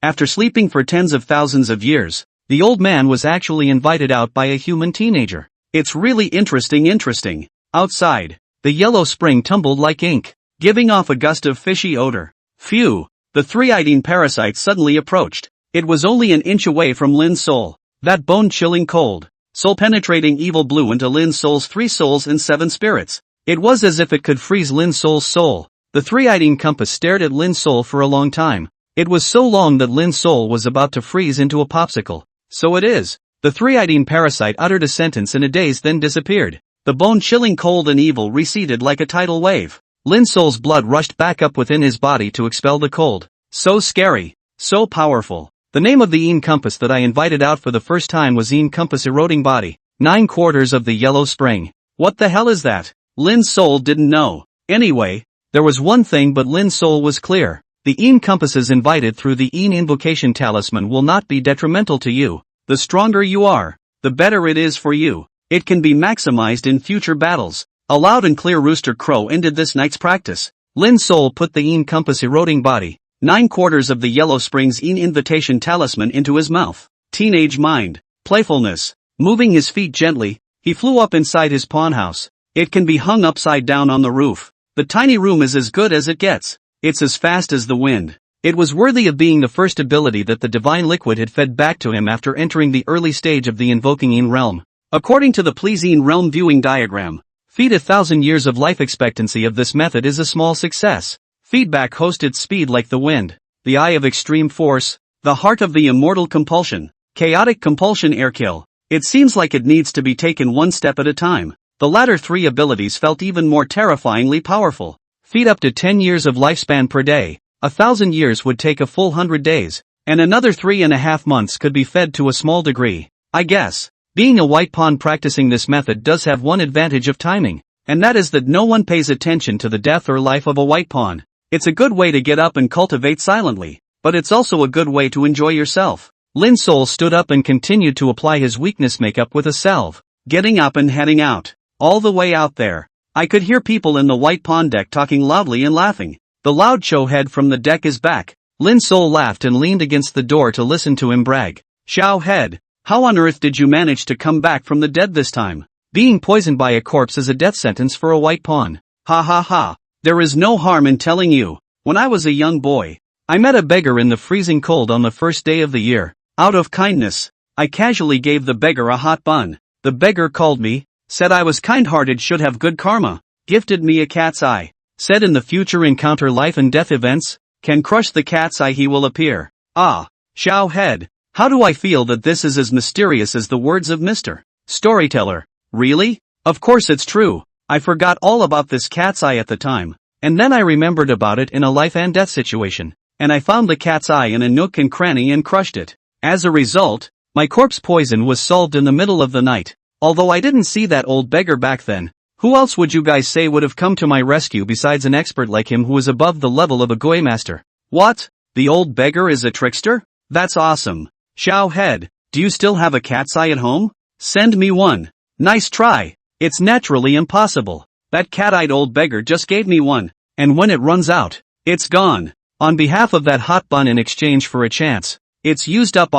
After sleeping for tens of thousands of years, the old man was actually invited out by a human teenager. It's really interesting. Outside, the yellow spring tumbled like ink, giving off a gust of fishy odor. Phew! The three-eyed Een parasite suddenly approached. It was only an inch away from Lin Sol. That bone-chilling cold, soul-penetrating evil blew into Lin Sol's 3 souls and 7 spirits. It was as if it could freeze Lin Sol's soul. The three-eyed Een compass stared at Lin Sol for a long time. It was so long that Lin Sol was about to freeze into a popsicle. So it is. The three-eyed Een parasite uttered a sentence in a daze then disappeared. The bone-chilling cold and evil receded like a tidal wave. Lin Sol's blood rushed back up within his body to expel the cold. So scary. So powerful. The name of the Een compass that I invited out for the first time was Een compass eroding body. 9 quarters of the yellow spring. What the hell is that? Lin Sol didn't know. Anyway, there was one thing but Lin Sol was clear. The Een compasses invited through the Een invocation talisman will not be detrimental to you. The stronger you are, the better it is for you. It can be maximized in future battles. A loud and clear rooster crow ended this night's practice. Lin Sol put the Een compass eroding body, 9 quarters of the yellow spring's Een invitation talisman into his mouth. Teenage mind, playfulness. Moving his feet gently, he flew up inside his pawn house. It can be hung upside down on the roof. The tiny room is as good as it gets. It's as fast as the wind. It was worthy of being the first ability that the divine liquid had fed back to him after entering the early stage of the invoking Een realm. According to the Please Een realm viewing diagram, feed 1,000 years of life expectancy of this method is a small success. Feedback hosted speed like the wind, the eye of extreme force, the heart of the immortal compulsion, chaotic compulsion airkill. It seems like it needs to be taken one step at a time. The latter 3 abilities felt even more terrifyingly powerful. Feed up to 10 years of lifespan per day. 1,000 years would take a full 100 days, and another 3.5 months could be fed to a small degree. I guess, being a white pawn practicing this method does have one advantage of timing, and that is that no one pays attention to the death or life of a white pawn. It's a good way to get up and cultivate silently, but it's also a good way to enjoy yourself. Lin Sol stood up and continued to apply his weakness makeup with a salve, getting up and heading out. All the way out there, I could hear people in the white pawn deck talking loudly and laughing. The loud show head from the deck is back. Lin Sol laughed and leaned against the door to listen to him brag. Xiao head, how on earth did you manage to come back from the dead this time? Being poisoned by a corpse is a death sentence for a white pawn. Ha ha ha. There is no harm in telling you. When I was a young boy, I met a beggar in the freezing cold on the first day of the year. Out of kindness, I casually gave the beggar a hot bun. The beggar called me, said I was kind-hearted, should have good karma, gifted me a cat's eye, said in the future encounter life and death events, can crush the cat's eye he will appear. Ah, Xiao head, how do I feel that this is as mysterious as the words of Mr. Storyteller? Really? Of course it's true. I forgot all about this cat's eye at the time, and then I remembered about it in a life and death situation, and I found the cat's eye in a nook and cranny and crushed it. As a result, my corpse poison was solved in the middle of the night. Although I didn't see that old beggar back then, who else would you guys say would have come to my rescue besides an expert like him who is above the level of a Goi master? What? The old beggar is a trickster? That's awesome. Xiao head, do you still have a cat's eye at home? Send me one. Nice try. It's naturally impossible. That cat-eyed old beggar just gave me one, and when it runs out, it's gone. On behalf of that hot bun in exchange for a chance, it's used up.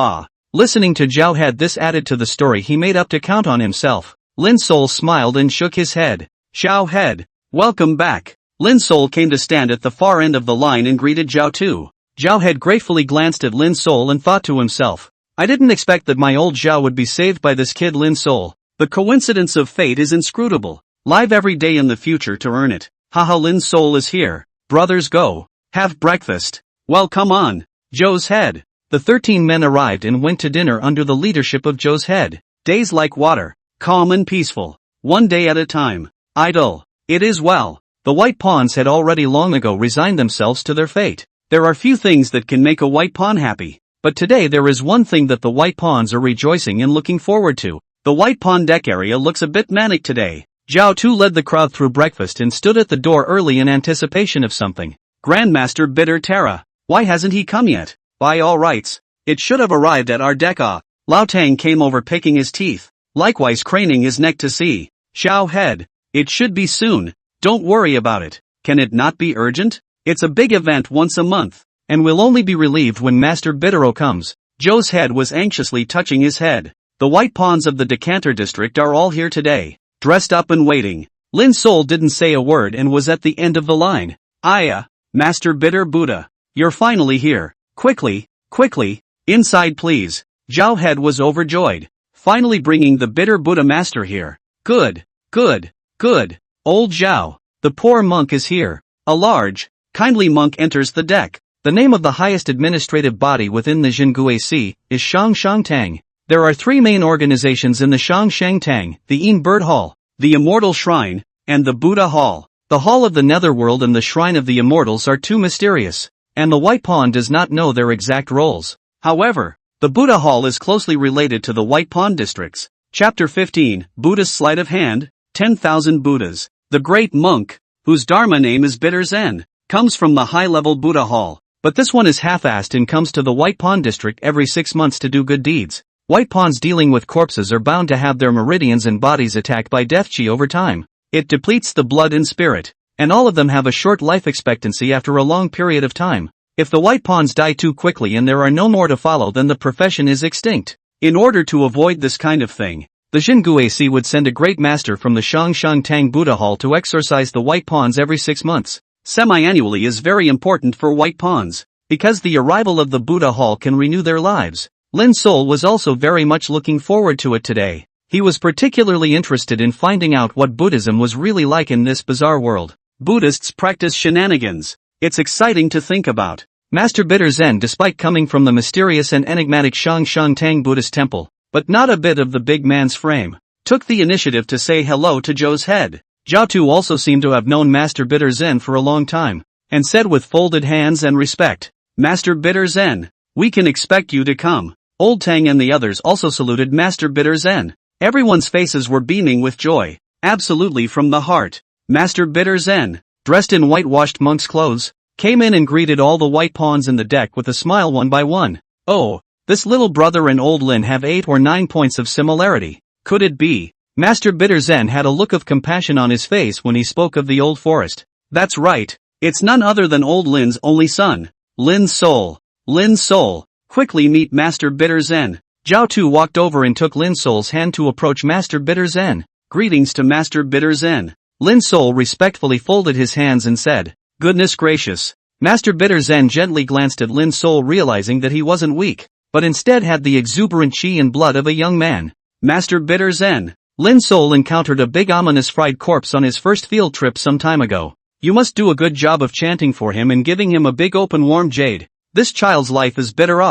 Listening to Zhao Head, this added to the story he made up to count on himself. Lin Sol smiled and shook his head. Xiao Head, welcome back. Lin Sol came to stand at the far end of the line and greeted Zhao Tu. Zhao Head gratefully glanced at Lin Sol and thought to himself, I didn't expect that my old Zhao would be saved by this kid Lin Sol. The coincidence of fate is inscrutable. Live every day in the future to earn it. Haha, Lin Sol is here. Brothers, go. Have breakfast. Well, come on. Zhou's head. The 13 men arrived and went to dinner under the leadership of Zhou's head. Days like water. Calm and peaceful. One day at a time. Idle. It is well. The white pawns had already long ago resigned themselves to their fate. There are few things that can make a white pawn happy. But today there is one thing that the white pawns are rejoicing and looking forward to. The white pawn deck area looks a bit manic today. Zhao Tu led the crowd through breakfast and stood at the door early in anticipation of something. Grandmaster Bitter Terra. Why hasn't he come yet? By all rights, it should have arrived at our deck. Lao Tang came over picking his teeth, likewise craning his neck to see. Xiao head, it should be soon. Don't worry about it. Can it not be urgent? It's a big event once a month, and will only be relieved when Master Bittero comes. Zhou's head was anxiously touching his head. The white pawns of the Decanter district are all here today, dressed up and waiting. Lin Sol didn't say a word and was at the end of the line. Aya, Master Bitter Buddha, you're finally here. Quickly, quickly, inside please. Zhao Head was overjoyed. Finally bringing the Bitter Buddha Master here. Good, good, good. Old Zhao, the poor monk is here. A large, kindly monk enters the deck. The name of the highest administrative body within the Jinguisi is Shang Tang. There are three main organizations in the Shang Tang, the Yin Bird Hall, the Immortal Shrine, and the Buddha Hall. The Hall of the Netherworld and the Shrine of the Immortals are too mysterious, and the White Pawn does not know their exact roles. However, the Buddha Hall is closely related to the White Pawn districts. Chapter 15, Buddha's Sleight of Hand, 10,000 Buddhas. The great monk, whose Dharma name is Bitter Zen, comes from the high-level Buddha Hall, but this one is half-assed and comes to the White Pawn district every 6 months to do good deeds. White Pawns dealing with corpses are bound to have their meridians and bodies attacked by death chi over time. It depletes the blood and spirit, and all of them have a short life expectancy after a long period of time. If the white pawns die too quickly and there are no more to follow, then the profession is extinct. In order to avoid this kind of thing, the Jinguisi would send a great master from the Shang Tang Buddha Hall to exorcise the white pawns every 6 months. Semi-annually is very important for white pawns, because the arrival of the Buddha Hall can renew their lives. Lin Sol was also very much looking forward to it today. He was particularly interested in finding out what Buddhism was really like in this bizarre world. Buddhists practice shenanigans. It's exciting to think about. Master Bitter Zen, despite coming from the mysterious and enigmatic Shang Tang Buddhist temple, but not a bit of the big man's frame, took the initiative to say hello to Zhou's head. Zhao Tu also seemed to have known Master Bitter Zen for a long time, and said with folded hands and respect, Master Bitter Zen, we can expect you to come. Old Tang and the others also saluted Master Bitter Zen. Everyone's faces were beaming with joy, absolutely from the heart. Master Bitter Zen, dressed in whitewashed monk's clothes, came in and greeted all the white pawns in the deck with a smile one by one. Oh, this little brother and old Lin have 8 or 9 points of similarity. Could it be? Master Bitter Zen had a look of compassion on his face when he spoke of the old forest. That's right, it's none other than old Lin's only son, Lin Sol. Lin Sol. Quickly meet Master Bitter Zen. Zhao Tu walked over and took Lin Sol's hand to approach Master Bitter Zen. Greetings to Master Bitter Zen. Lin Sol respectfully folded his hands and said, Goodness gracious. Master Bitter Zen gently glanced at Lin Sol, realizing that he wasn't weak. but instead had the exuberant chi and blood of a young man. Master Bitter Zen. Lin Sol encountered a big ominous fried corpse on his first field trip some time ago. You must do a good job of chanting for him and giving him a big open warm jade. This child's life is bitter.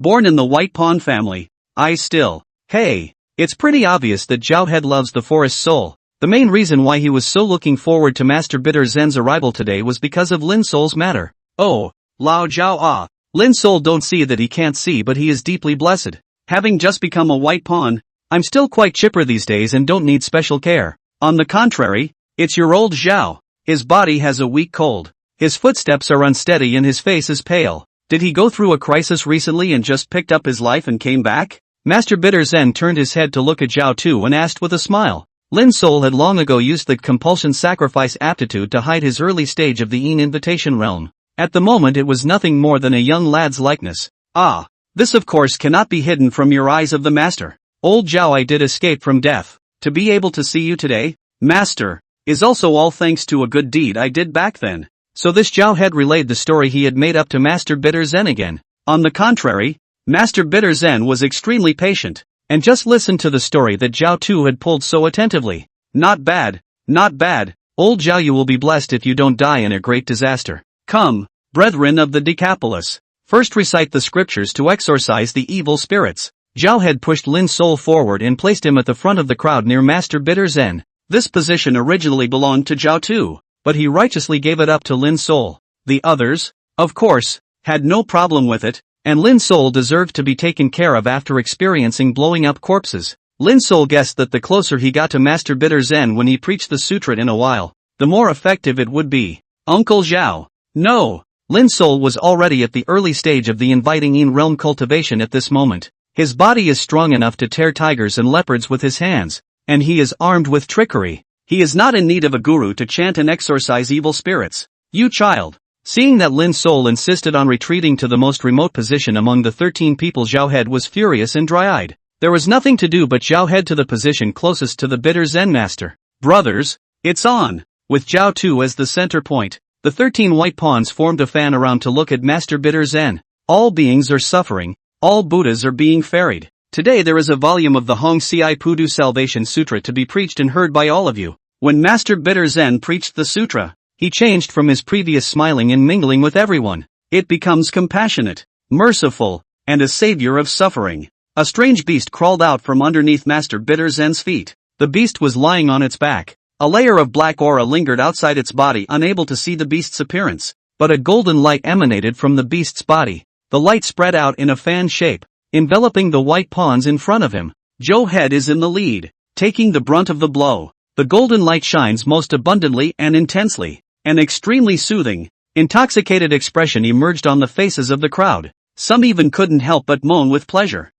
Born in the White Pawn family. Hey, it's pretty obvious that Zhao Head loves the forest soul. The main reason why he was so looking forward to Master Bitter Zen's arrival today was because of Lin Sol's matter. Oh, Lao Zhao. Lin Sol don't see that he can't see, but he is deeply blessed. Having just become a white pawn, I'm still quite chipper these days and don't need special care. On the contrary, it's your old Zhao. His body has a weak cold. His footsteps are unsteady and his face is pale. Did he go through a crisis recently and just picked up his life and came back? Master Bitter Zen turned his head to look at Zhao Tu and asked with a smile. Lin Sol had long ago used the compulsion sacrifice aptitude to hide his early stage of the Yin invitation realm. At the moment it was nothing more than a young lad's likeness. This of course cannot be hidden from your eyes of the master. Old Zhao, I did escape from death. To be able to see you today, master, is also all thanks to a good deed I did back then. So this Zhao Head relayed the story he had made up to Master Bitter Zen again. On the contrary, Master Bitter Zen was extremely patient, and just listened to the story that Zhao Tu had pulled so attentively. Not bad. Old Zhao, you will be blessed if you don't die in a great disaster. Come, brethren of the Decapolis, first recite the scriptures to exorcise the evil spirits. Zhao Head pushed Lin Sol forward and placed him at the front of the crowd near Master Bitter Zen. This position originally belonged to Zhao Tu, but he righteously gave it up to Lin Sol. The others, of course, had no problem with it, and Lin Sol deserved to be taken care of after experiencing blowing up corpses. Lin Sol guessed that the closer he got to Master Bitter Zen when he preached the sutra in a while, the more effective it would be. Uncle Zhao. No. Lin Sol was already at the early stage of the inviting Yin realm cultivation at this moment. His body is strong enough to tear tigers and leopards with his hands, and he is armed with trickery. He is not in need of a guru to chant and exorcise evil spirits. You child. Seeing that Lin Sol insisted on retreating to the most remote position among the 13 people, Zhao Head was furious and dry-eyed. There was nothing to do but Zhao Head to the position closest to the Bitter Zen master. Brothers, it's on. With Zhao Tu as the center point, the 13 white pawns formed a fan around to look at Master Bitter Zen. All beings are suffering. All Buddhas are being ferried. Today there is a volume of the Hong Ci Pudu Salvation Sutra to be preached and heard by all of you. When Master Bitter Zen preached the sutra, he changed from his previous smiling and mingling with everyone. It becomes compassionate, merciful, and a savior of suffering. A strange beast crawled out from underneath Master Bitter Zen's feet. The beast was lying on its back. A layer of black aura lingered outside its body, unable to see the beast's appearance. But a golden light emanated from the beast's body. The light spread out in a fan shape, enveloping the white pawns in front of him. Zhao Head is in the lead, taking the brunt of the blow. The golden light shines most abundantly and intensely. An extremely soothing, intoxicated expression emerged on the faces of the crowd. Some even couldn't help but moan with pleasure.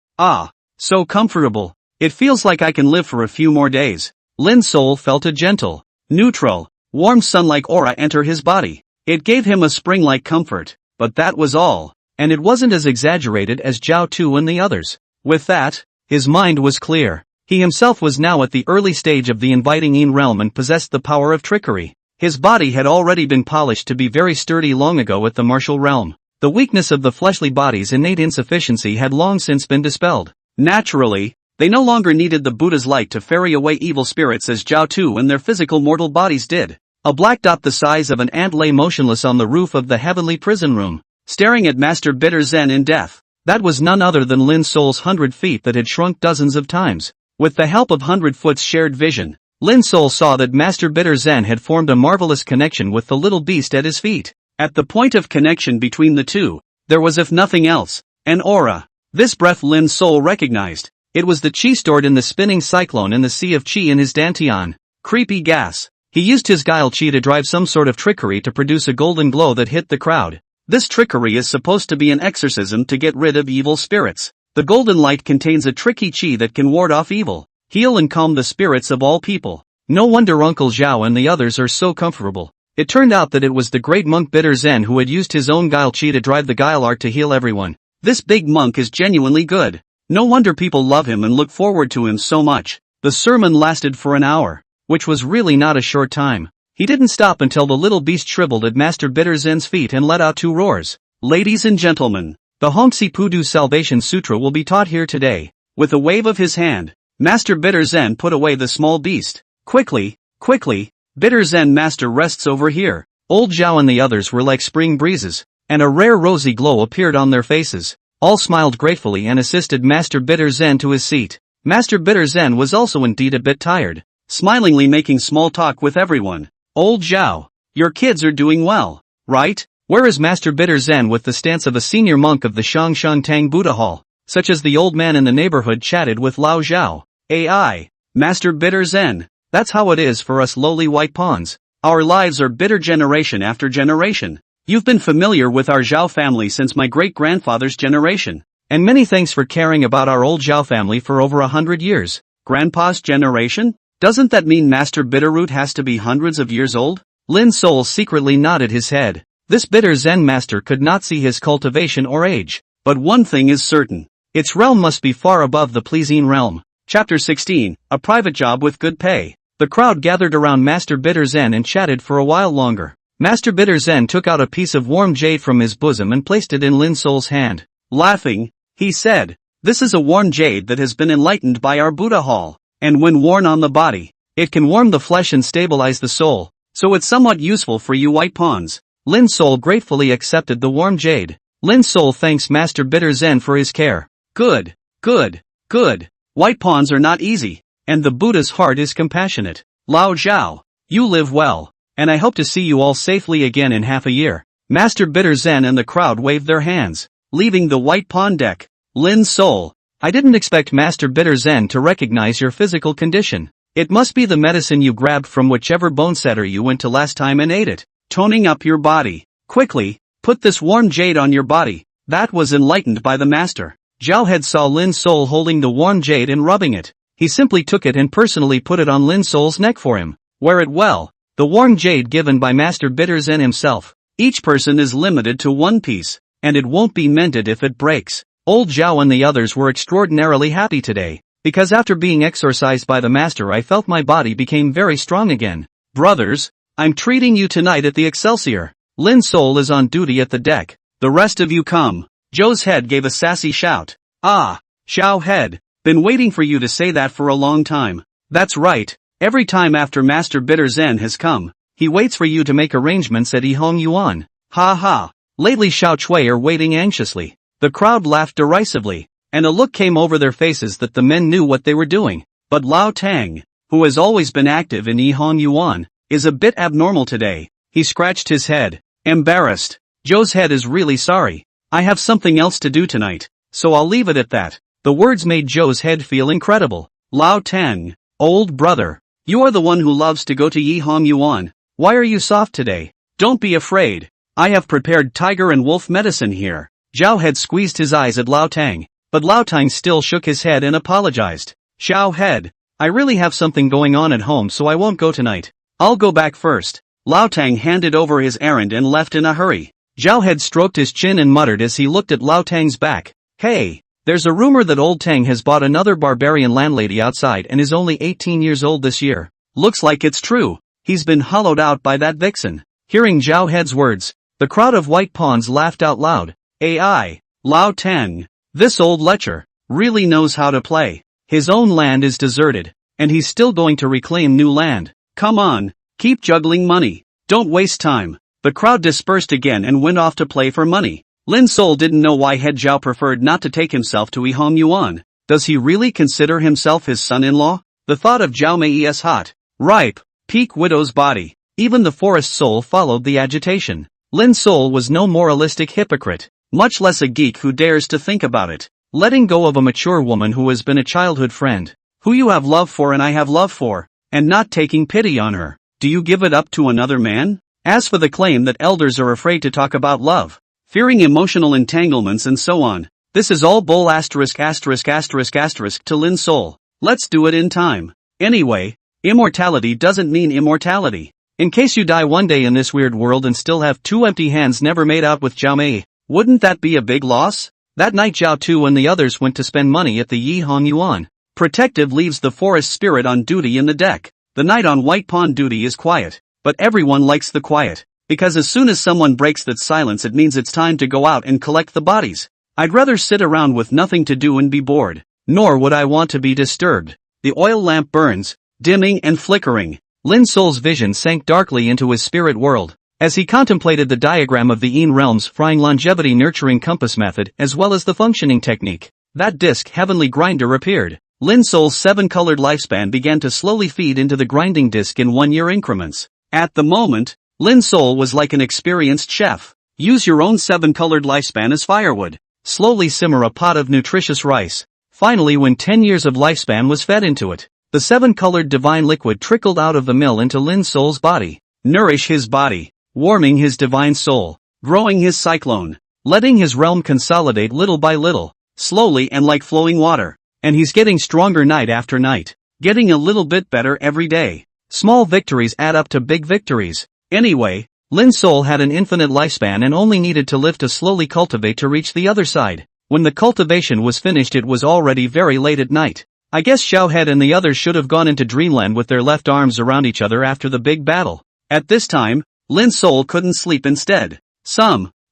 So comfortable. It feels like I can live for a few more days. Lin Sol felt a gentle, neutral, warm sun-like aura enter his body. It gave him a spring-like comfort, but that was all. And it wasn't as exaggerated as Zhao Tu and the others. With that, his mind was clear. He himself was now at the early stage of the inviting Yin realm and possessed the power of trickery. His body had already been polished to be very sturdy long ago at the martial realm. The weakness of the fleshly body's innate insufficiency had long since been dispelled. Naturally, they no longer needed the Buddha's light to ferry away evil spirits as Zhao Tu and their physical mortal bodies did. A black dot the size of an ant lay motionless on the roof of the heavenly prison room, staring at Master Bitter Zen in death. That was none other than Lin Sol's 100 feet that had shrunk dozens of times. With the help of 100 Foot's shared vision, Lin Sol saw that Master Bitter Zen had formed a marvelous connection with the little beast at his feet. At the point of connection between the two, there was, if nothing else, an aura. This breath Lin Sol recognized. It was the chi stored in the spinning cyclone in the sea of chi in his dantian. Creepy gas. He used his guile chi to drive some sort of trickery to produce a golden glow that hit the crowd. This trickery is supposed to be an exorcism to get rid of evil spirits. The golden light contains a tricky chi that can ward off evil, heal and calm the spirits of all people. No wonder Uncle Zhao and the others are so comfortable. It turned out that it was the great monk Bitter Zen who had used his own guile chi to drive the guile art to heal everyone. This big monk is genuinely good. No wonder people love him and look forward to him so much. The sermon lasted for an hour, which was really not a short time. He didn't stop until the little beast shriveled at Master Bitter Zen's feet and let out two roars. Ladies and gentlemen, The Hongxi Pudu Salvation Sutra will be taught here today. With a wave of his hand, Master Bitter Zen put away the small beast. Quickly, quickly, Bitter Zen Master rests over here. Old Zhao and the others were like spring breezes, and a rare rosy glow appeared on their faces. All smiled gratefully and assisted Master Bitter Zen to his seat. Master Bitter Zen was also indeed a bit tired, smilingly making small talk with everyone. Old Zhao, your kids are doing well, right? Where is Master Bitter Zen with the stance of a senior monk of the Shangshan Tang Buddha Hall, such as the old man in the neighborhood chatted with Lao Zhao. AI, Master Bitter Zen, that's how it is for us lowly white pawns. Our lives are bitter generation after generation. You've been familiar with our Zhao family since my great-grandfather's generation. And many thanks for caring about our old Zhao family for over 100 years. Grandpa's generation? Doesn't that mean Master Bitterroot has to be hundreds of years old? Lin Sol secretly nodded his head. This bitter Zen master could not see his cultivation or age. But one thing is certain. Its realm must be far above the Pleasine realm. Chapter 16, A Private Job with Good Pay. The crowd gathered around Master Bitter Zen and chatted for a while longer. Master Bitter Zen took out a piece of warm jade from his bosom and placed it in Lin Sol's hand. Laughing, he said, "This is a warm jade that has been enlightened by our Buddha Hall, and when worn on the body, it can warm the flesh and stabilize the soul, so it's somewhat useful for you white pawns." Lin Sol gratefully accepted the warm jade. Lin Sol thanks Master Bitter Zen for his care. Good, good, good. White pawns are not easy, and the Buddha's heart is compassionate. Lao Zhao, you live well, and I hope to see you all safely again in half a year. Master Bitter Zen and the crowd waved their hands, leaving the white pawn deck. Lin Sol, I didn't expect Master Bitter Zen to recognize your physical condition. It must be the medicine you grabbed from whichever bone setter you went to last time and ate it. Toning up your body. Quickly, put this warm jade on your body. That was enlightened by the master. Zhao Head saw Lin Sol holding the warm jade and rubbing it. He simply took it and personally put it on Lin Sol's neck for him. Wear it well. The warm jade given by Master Bitter Zen himself. Each person is limited to one piece, and it won't be mended if it breaks. Old Zhao and the others were extraordinarily happy today, because after being exorcised by the master I felt my body became very strong again. Brothers, I'm treating you tonight at the Excelsior. Lin Sol is on duty at the deck. The rest of you come. Zhou's head gave a sassy shout. Ah, Xiao Head, been waiting for you to say that for a long time. That's right, every time after Master Bitter Zen has come, he waits for you to make arrangements at Yihong Yuan. Ha ha. Lately Xiao Chui are waiting anxiously. The crowd laughed derisively, and a look came over their faces that the men knew what they were doing. But Lao Tang, who has always been active in Yihong Yuan, is a bit abnormal today. He scratched his head, embarrassed. Zhou's head is really sorry. I have something else to do tonight, so I'll leave it at that. The words made Zhou's head feel incredible. Lao Tang, old brother, you are the one who loves to go to Yihong Yuan. Why are you soft today? Don't be afraid. I have prepared tiger and wolf medicine here. Zhao Head squeezed his eyes at Lao Tang, but Lao Tang still shook his head and apologized. Xiao Head, I really have something going on at home so I won't go tonight. I'll go back first. Lao Tang handed over his errand and left in a hurry. Zhao Head stroked his chin and muttered as he looked at Lao Tang's back. Hey, there's a rumor that old Tang has bought another barbarian landlady outside and is only 18 years old this year. Looks like it's true. He's been hollowed out by that vixen. Hearing Zhao Head's words, the crowd of white pawns laughed out loud. AI, Lao Tang, this old lecher, really knows how to play. His own land is deserted, and he's still going to reclaim new land. Come on, keep juggling money. Don't waste time. The crowd dispersed again and went off to play for money. Lin Sol didn't know why Head Zhao preferred not to take himself to Yihong Yuan. Does he really consider himself his son-in-law? The thought of Zhao Mei's hot, ripe, peak widow's body. Even the forest soul followed the agitation. Lin Sol was no moralistic hypocrite, much less a geek who dares to think about it. Letting go of a mature woman who has been a childhood friend, who you have love for and I have love for, and not taking pity on her. Do you give it up to another man? As for the claim that elders are afraid to talk about love, fearing emotional entanglements and so on, this is all bull ***** to Lin Sol. Let's do it in time. Anyway, immortality doesn't mean immortality. In case you die one day in this weird world and still have two empty hands never made out with Zhao Mei, wouldn't that be a big loss? That night Zhao Tu and the others went to spend money at the Yihong Yuan. Protective leaves the forest spirit on duty in the deck. The night on white pawn duty is quiet. But everyone likes the quiet, because as soon as someone breaks that silence it means it's time to go out and collect the bodies. I'd rather sit around with nothing to do and be bored. Nor would I want to be disturbed. The oil lamp burns, dimming and flickering. Lin Sol's vision sank darkly into his spirit world. As he contemplated the diagram of the Yin realm's frying longevity nurturing compass method as well as the functioning technique, that disc heavenly grinder appeared. Lin Sol's 7-colored lifespan began to slowly feed into the grinding disc in 1-year increments. At the moment, Lin Sol was like an experienced chef. Use your own 7-colored lifespan as firewood. Slowly simmer a pot of nutritious rice. Finally, when 10 years of lifespan was fed into it, the 7-colored divine liquid trickled out of the mill into Lin Sol's body. Nourish his body, warming his divine soul, growing his cyclone, letting his realm consolidate little by little, slowly and like flowing water. And he's getting stronger night after night, getting a little bit better every day. Small victories add up to big victories. Anyway, Lin Sol had an infinite lifespan and only needed to live to slowly cultivate to reach the other side. When the cultivation was finished, it was already very late at night. I guess Xiaohead and the others should have gone into dreamland with their left arms around each other after the big battle. At this time, Lin Sol couldn't sleep instead.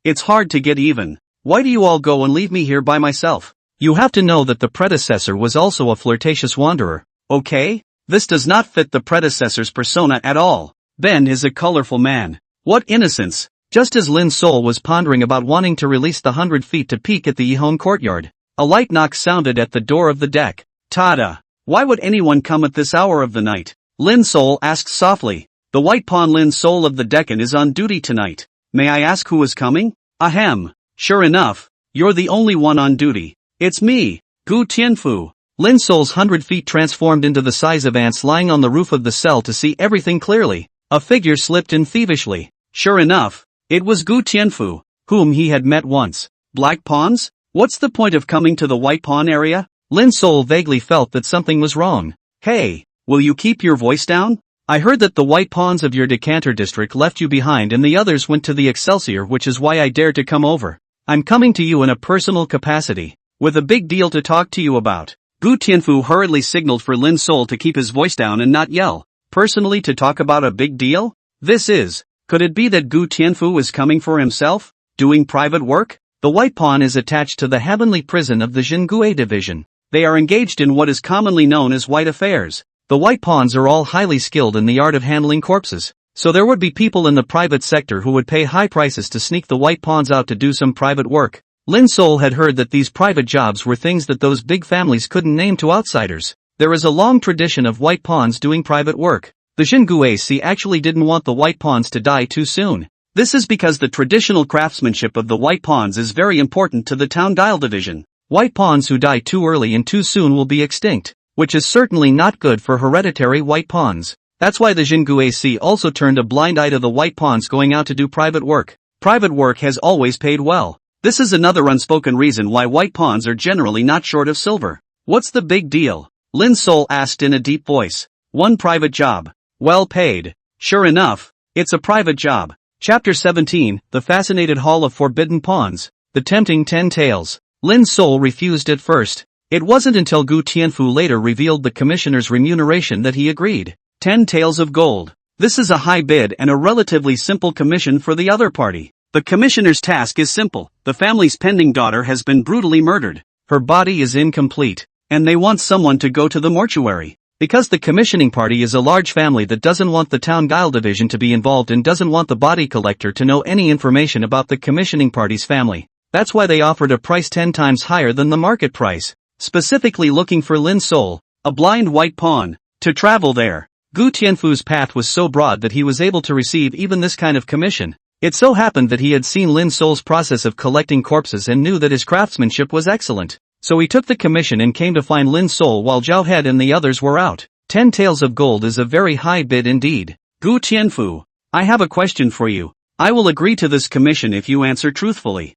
It's hard to get even. Why do you all go and leave me here by myself? You have to know that the predecessor was also a flirtatious wanderer, okay? This does not fit the predecessor's persona at all. Ben is a colorful man. What innocence! Just as Lin Sol was pondering about wanting to release the 100 feet to peek at the Yihon courtyard, a light knock sounded at the door of the deck. Tada! Why would anyone come at this hour of the night? Lin Sol asked softly. The White Pawn Lin Sol of the Deccan is on duty tonight. May I ask who is coming? Ahem. Sure enough, you're the only one on duty. It's me, Gu Tianfu. Lin Sol's 100 feet transformed into the size of ants lying on the roof of the cell to see everything clearly. A figure slipped in thievishly. Sure enough, it was Gu Tianfu, whom he had met once. Black pawns? What's the point of coming to the White Pawn area? Lin Sol vaguely felt that something was wrong. Hey, will you keep your voice down? I heard that the White Pawns of your Decanter district left you behind and the others went to the Excelsior, which is why I dared to come over. I'm coming to you in a personal capacity, with a big deal to talk to you about. Gu Tianfu hurriedly signaled for Lin Sol to keep his voice down and not yell. Personally, to talk about a big deal? Could it be that Gu Tianfu is coming for himself? Doing private work? The White Pawn is attached to the heavenly prison of the Jingue division. They are engaged in what is commonly known as white affairs. The White Pawns are all highly skilled in the art of handling corpses, so there would be people in the private sector who would pay high prices to sneak the White Pawns out to do some private work. Lin Sol had heard that these private jobs were things that those big families couldn't name to outsiders. There is a long tradition of White Pawns doing private work. The Jingue actually didn't want the White Pawns to die too soon. This is because the traditional craftsmanship of the White Pawns is very important to the Town Dial division. White Pawns who die too early and too soon will be extinct, which is certainly not good for hereditary White Pawns. That's why the Jingue also turned a blind eye to the White Pawns going out to do private work. Private work has always paid well. This is another unspoken reason why White Pawns are generally not short of silver. What's the big deal? Lin Sol asked in a deep voice. One private job. Well paid. Sure enough, it's a private job. Chapter 17, The Fascinated Hall of Forbidden Pawns. The Tempting 10 Tails. Lin Sol refused at first. It wasn't until Gu Tianfu later revealed the commissioner's remuneration that he agreed. 10 taels of gold. This is a high bid and a relatively simple commission for the other party. The commissioner's task is simple. The family's pending daughter has been brutally murdered. Her body is incomplete, and they want someone to go to the mortuary. Because the commissioning party is a large family that doesn't want the Town Guile division to be involved and doesn't want the body collector to know any information about the commissioning party's family. That's why they offered a price 10 times higher than the market price. Specifically looking for Lin Sol, a blind White Pawn, to travel there. Gu Tianfu's path was so broad that he was able to receive even this kind of commission. It so happened that he had seen Lin Sol's process of collecting corpses and knew that his craftsmanship was excellent. So he took the commission and came to find Lin Sol while Zhao Head and the others were out. 10 taels of gold is a very high bid indeed. Gu Tianfu, I have a question for you. I will agree to this commission if you answer truthfully.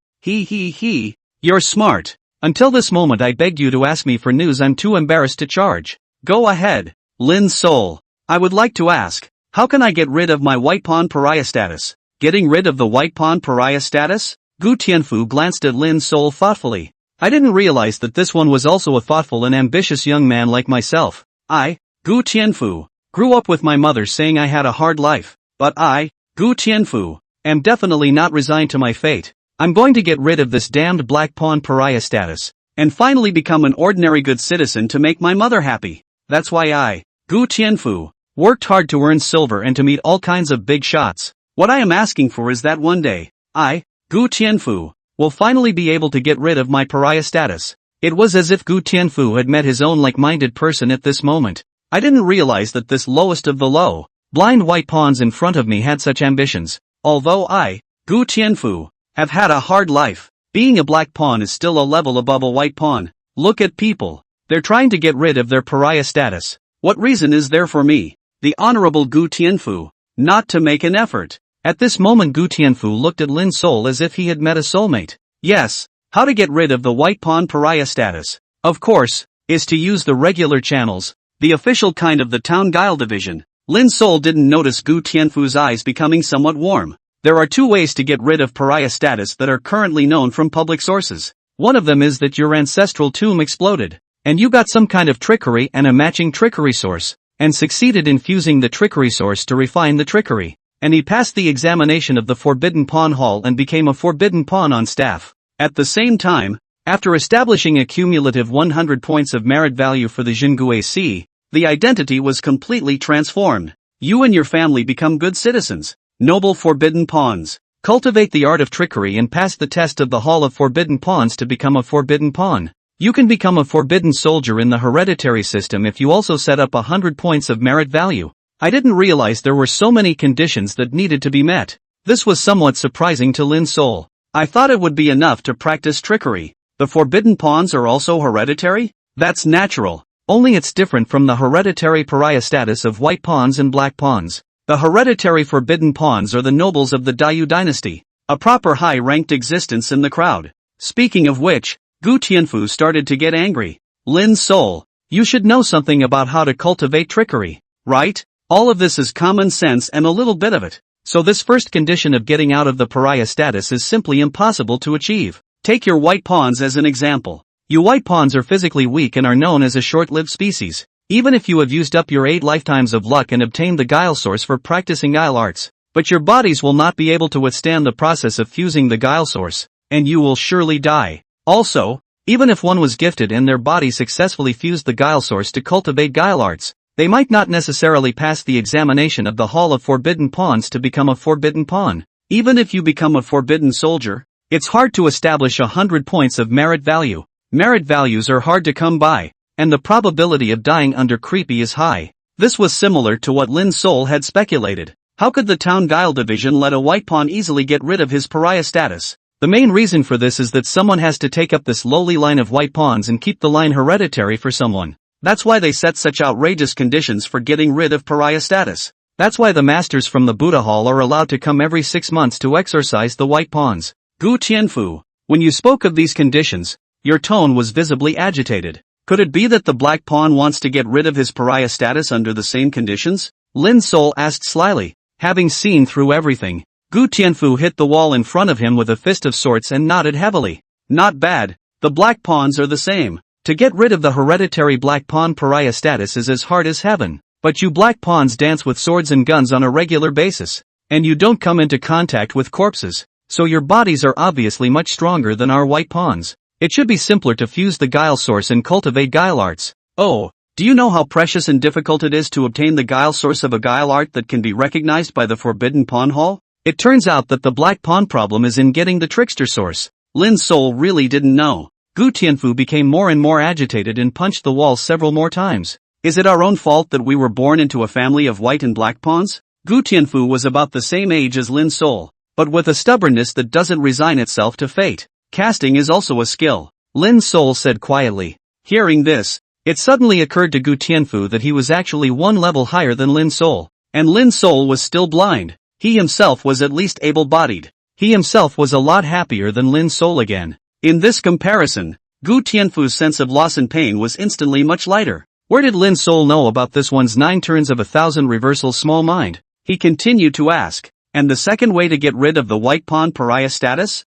You're smart. Until this moment I begged you to ask me for news I'm too embarrassed to charge. Go ahead. Lin Sol, I would like to ask, how can I get rid of my White Pawn pariah status? Getting rid of the White Pawn pariah status? Gu Tianfu glanced at Lin Sol thoughtfully. I didn't realize that this one was also a thoughtful and ambitious young man like myself. I, Gu Tianfu, grew up with my mother saying I had a hard life, but I, Gu Tianfu, am definitely not resigned to my fate. I'm going to get rid of this damned black pawn pariah status, and finally become an ordinary good citizen to make my mother happy. That's why I, Gu Tianfu, worked hard to earn silver and to meet all kinds of big shots. What I am asking for is that one day, I, Gu Tianfu, will finally be able to get rid of my pariah status. It was as if Gu Tianfu had met his own like-minded person at this moment. I didn't realize that this lowest of the low, blind white pawns in front of me had such ambitions. Although I, Gu Tianfu, have had a hard life, being a black pawn is still a level above a white pawn. Look at people. They're trying to get rid of their pariah status. What reason is there for me, the Honorable Gu Tianfu, not to make an effort? At this moment Gu Tianfu looked at Lin Sol as if he had met a soulmate. Yes, how to get rid of the white pawn pariah status, of course, is to use the regular channels, the official kind of the Town Guile division. Lin Sol didn't notice Gu Tianfu's eyes becoming somewhat warm. There are two ways to get rid of pariah status that are currently known from public sources. One of them is that your ancestral tomb exploded, and you got some kind of trickery and a matching trickery source, and succeeded in fusing the trickery source to refine the trickery, and he passed the examination of the Forbidden Pawn Hall and became a forbidden pawn on staff. At the same time, after establishing a cumulative 100 points of merit value for the Jingue C, the identity was completely transformed. You and your family become good citizens, noble forbidden pawns. Cultivate the art of trickery and pass the test of the Hall of Forbidden Pawns to become a forbidden pawn. You can become a forbidden soldier in the hereditary system if you also set up 100 points of merit value. I didn't realize there were so many conditions that needed to be met. This was somewhat surprising to Lin Sol. I thought it would be enough to practice trickery. The forbidden pawns are also hereditary? That's natural. Only it's different from the hereditary pariah status of white pawns and black pawns. The hereditary forbidden pawns are the nobles of the Dayu dynasty, a proper high-ranked existence in the crowd. Speaking of which, Gu Tianfu started to get angry. Lin Sol, you should know something about how to cultivate trickery, right? All of this is common sense and a little bit of it. So this first condition of getting out of the pariah status is simply impossible to achieve. Take your white pawns as an example. You white pawns are physically weak and are known as a short-lived species. Even if you have used up your 8 lifetimes of luck and obtained the guile source for practicing guile arts, but your bodies will not be able to withstand the process of fusing the guile source, and you will surely die. Also, even if one was gifted and their body successfully fused the guile source to cultivate guile arts, they might not necessarily pass the examination of the Hall of Forbidden Pawns to become a forbidden pawn. Even if you become a forbidden soldier, it's hard to establish 100 points of merit value. Merit values are hard to come by, and the probability of dying under creepy is high. This was similar to what Lin Sol had speculated. How could the Town Guile division let a white pawn easily get rid of his pariah status? The main reason for this is that someone has to take up this lowly line of white pawns and keep the line hereditary for someone. That's why they set such outrageous conditions for getting rid of pariah status. That's why the masters from the Buddha Hall are allowed to come every 6 months to exorcise the white pawns. Gu Tianfu, when you spoke of these conditions, your tone was visibly agitated. Could it be that the black pawn wants to get rid of his pariah status under the same conditions? Lin Sol asked slyly. Having seen through everything, Gu Tianfu hit the wall in front of him with a fist of sorts and nodded heavily. Not bad. The black pawns are the same. To get rid of the hereditary black pawn pariah status is as hard as heaven. But you black pawns dance with swords and guns on a regular basis, and you don't come into contact with corpses, so your bodies are obviously much stronger than our white pawns. It should be simpler to fuse the guile source and cultivate guile arts. Oh, do you know how precious and difficult it is to obtain the guile source of a guile art that can be recognized by the Forbidden Pawn Hall? It turns out that the black pawn problem is in getting the trickster source. Lin Sol really didn't know. Gu Tianfu became more and more agitated and punched the wall several more times. Is it our own fault that we were born into a family of white and black pawns? Gu Tianfu was about the same age as Lin Sol, but with a stubbornness that doesn't resign itself to fate. Casting is also a skill, Lin Sol said quietly. Hearing this, it suddenly occurred to Gu Tianfu that he was actually one level higher than Lin Sol, and Lin Sol was still blind. He himself was at least able-bodied. He himself was a lot happier than Lin Sol again. In this comparison, Gu Tianfu's sense of loss and pain was instantly much lighter. Where did Lin Sol know about this one's 9 turns of 1,000 reversal small mind? He continued to ask. And the second way to get rid of the white pawn pariah status?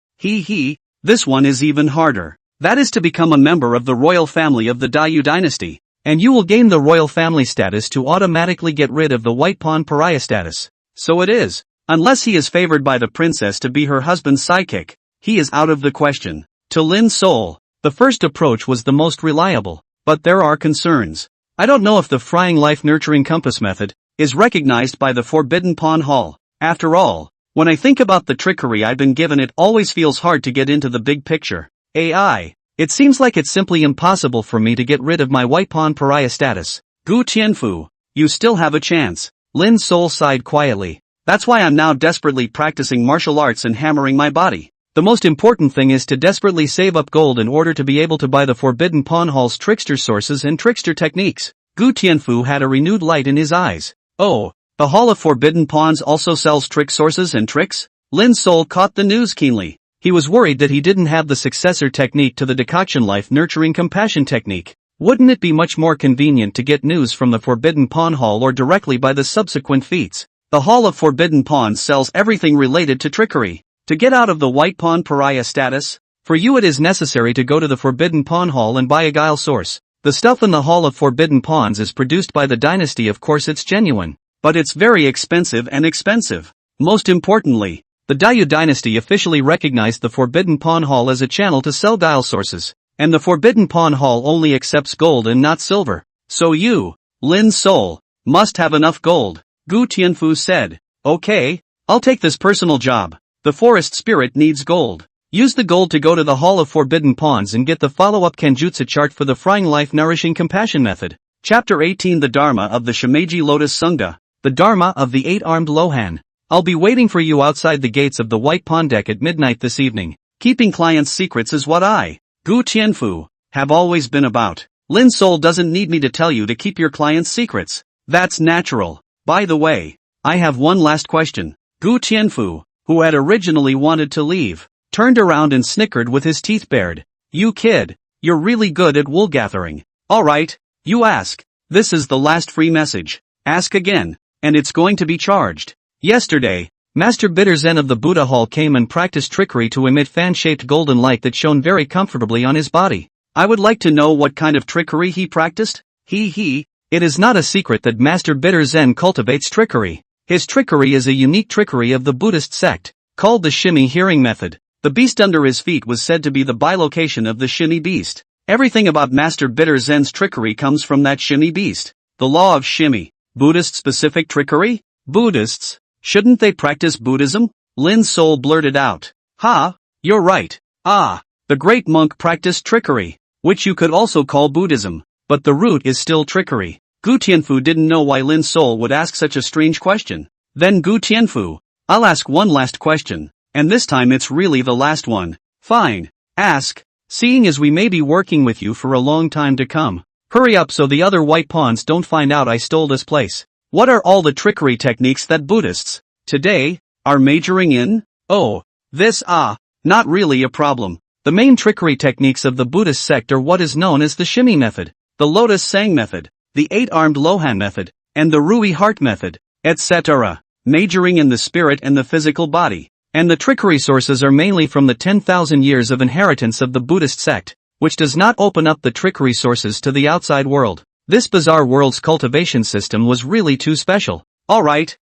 This one is even harder. That is to become a member of the royal family of the Dayu dynasty. And you will gain the royal family status to automatically get rid of the white pawn pariah status. So it is. Unless he is favored by the princess to be her husband's sidekick. he is out of the question. To Lin's soul, the first approach was the most reliable, but there are concerns. I don't know if the frying life nurturing compass method is recognized by the Forbidden Pawn Hall. After all, when I think about the trickery I've been given, it always feels hard to get into the big picture. AI. It seems like it's simply impossible for me to get rid of my white pawn pariah status. Gu Tianfu, you still have a chance. Lin's soul sighed quietly. That's why I'm now desperately practicing martial arts and hammering my body. The most important thing is to desperately save up gold in order to be able to buy the Forbidden Pawn Hall's trickster sources and trickster techniques. Gu Tianfu had a renewed light in his eyes. Oh, the Hall of Forbidden Pawns also sells trick sources and tricks? Lin's soul caught the news keenly. He was worried that he didn't have the successor technique to the decoction life nurturing compassion technique. Wouldn't it be much more convenient to get news from the Forbidden Pawn Hall or directly by the subsequent feats? The Hall of Forbidden Pawns sells everything related to trickery. To get out of the white pawn pariah status, for you it is necessary to go to the Forbidden Pawn Hall and buy a guile source. The stuff in the Hall of Forbidden Pawns is produced by the dynasty, of course it's genuine. But it's very expensive and expensive. Most importantly, the Dayu dynasty officially recognized the Forbidden Pawn Hall as a channel to sell guile sources, and the Forbidden Pawn Hall only accepts gold and not silver. So you, Lin's soul, must have enough gold. Gu Tianfu said. Okay, I'll take this personal job. The forest spirit needs gold. Use the gold to go to the Hall of Forbidden Pawns and get the follow-up Kenjutsu chart for the Frying Life Nourishing Compassion method. Chapter 18 The Dharma of the Shimeji Lotus Sangha. The Dharma of the Eight-Armed Lohan. I'll be waiting for you outside the gates of the White Pawn Deck at midnight this evening. Keeping clients' secrets is what I, Gu Tianfu, have always been about. Lin's soul doesn't need me to tell you to keep your clients' secrets. That's natural. By the way, I have one last question. Gu Tianfu, who had originally wanted to leave, turned around and snickered with his teeth bared. You kid, you're really good at wool gathering. Alright, you ask. This is the last free message. Ask again, and it's going to be charged. Yesterday, Master Bitter Zen of the Buddha Hall came and practiced trickery to emit fan-shaped golden light that shone very comfortably on his body. I would like to know what kind of trickery he practiced. It is not a secret that Master Bitter Zen cultivates trickery. His trickery is a unique trickery of the Buddhist sect, called the shimmy hearing method. The beast under his feet was said to be the bilocation of the shimmy beast. Everything about Master Bitter Zen's trickery comes from that shimmy beast. The law of shimmy. Buddhist-specific trickery? Buddhists? Shouldn't they practice Buddhism? Lin's soul blurted out. Ha, you're right. Ah, the great monk practiced trickery, which you could also call Buddhism, but the root is still trickery. Gu Tianfu didn't know why Lin's soul would ask such a strange question. Then Gu Tianfu, I'll ask one last question, and this time it's really the last one. Fine, ask, seeing as we may be working with you for a long time to come. Hurry up so the other white pawns don't find out I stole this place. What are all the trickery techniques that Buddhists, today, are majoring in? Oh, this not really a problem. The main trickery techniques of the Buddhist sect are what is known as the shimmy method, the lotus sang method, the eight-armed lohan method, and the rui heart method, etc. Majoring in the spirit and the physical body. And the trickery sources are mainly from the 10,000 years of inheritance of the Buddhist sect, which does not open up the trickery sources to the outside world. This bizarre world's cultivation system was really too special. Alright,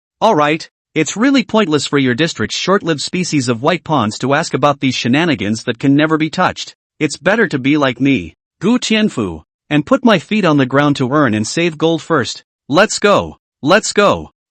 it's really pointless for your district's short-lived species of white pawns to ask about these shenanigans that can never be touched. It's better to be like me, Gu Tianfu, and put my feet on the ground to earn and save gold first. Let's go.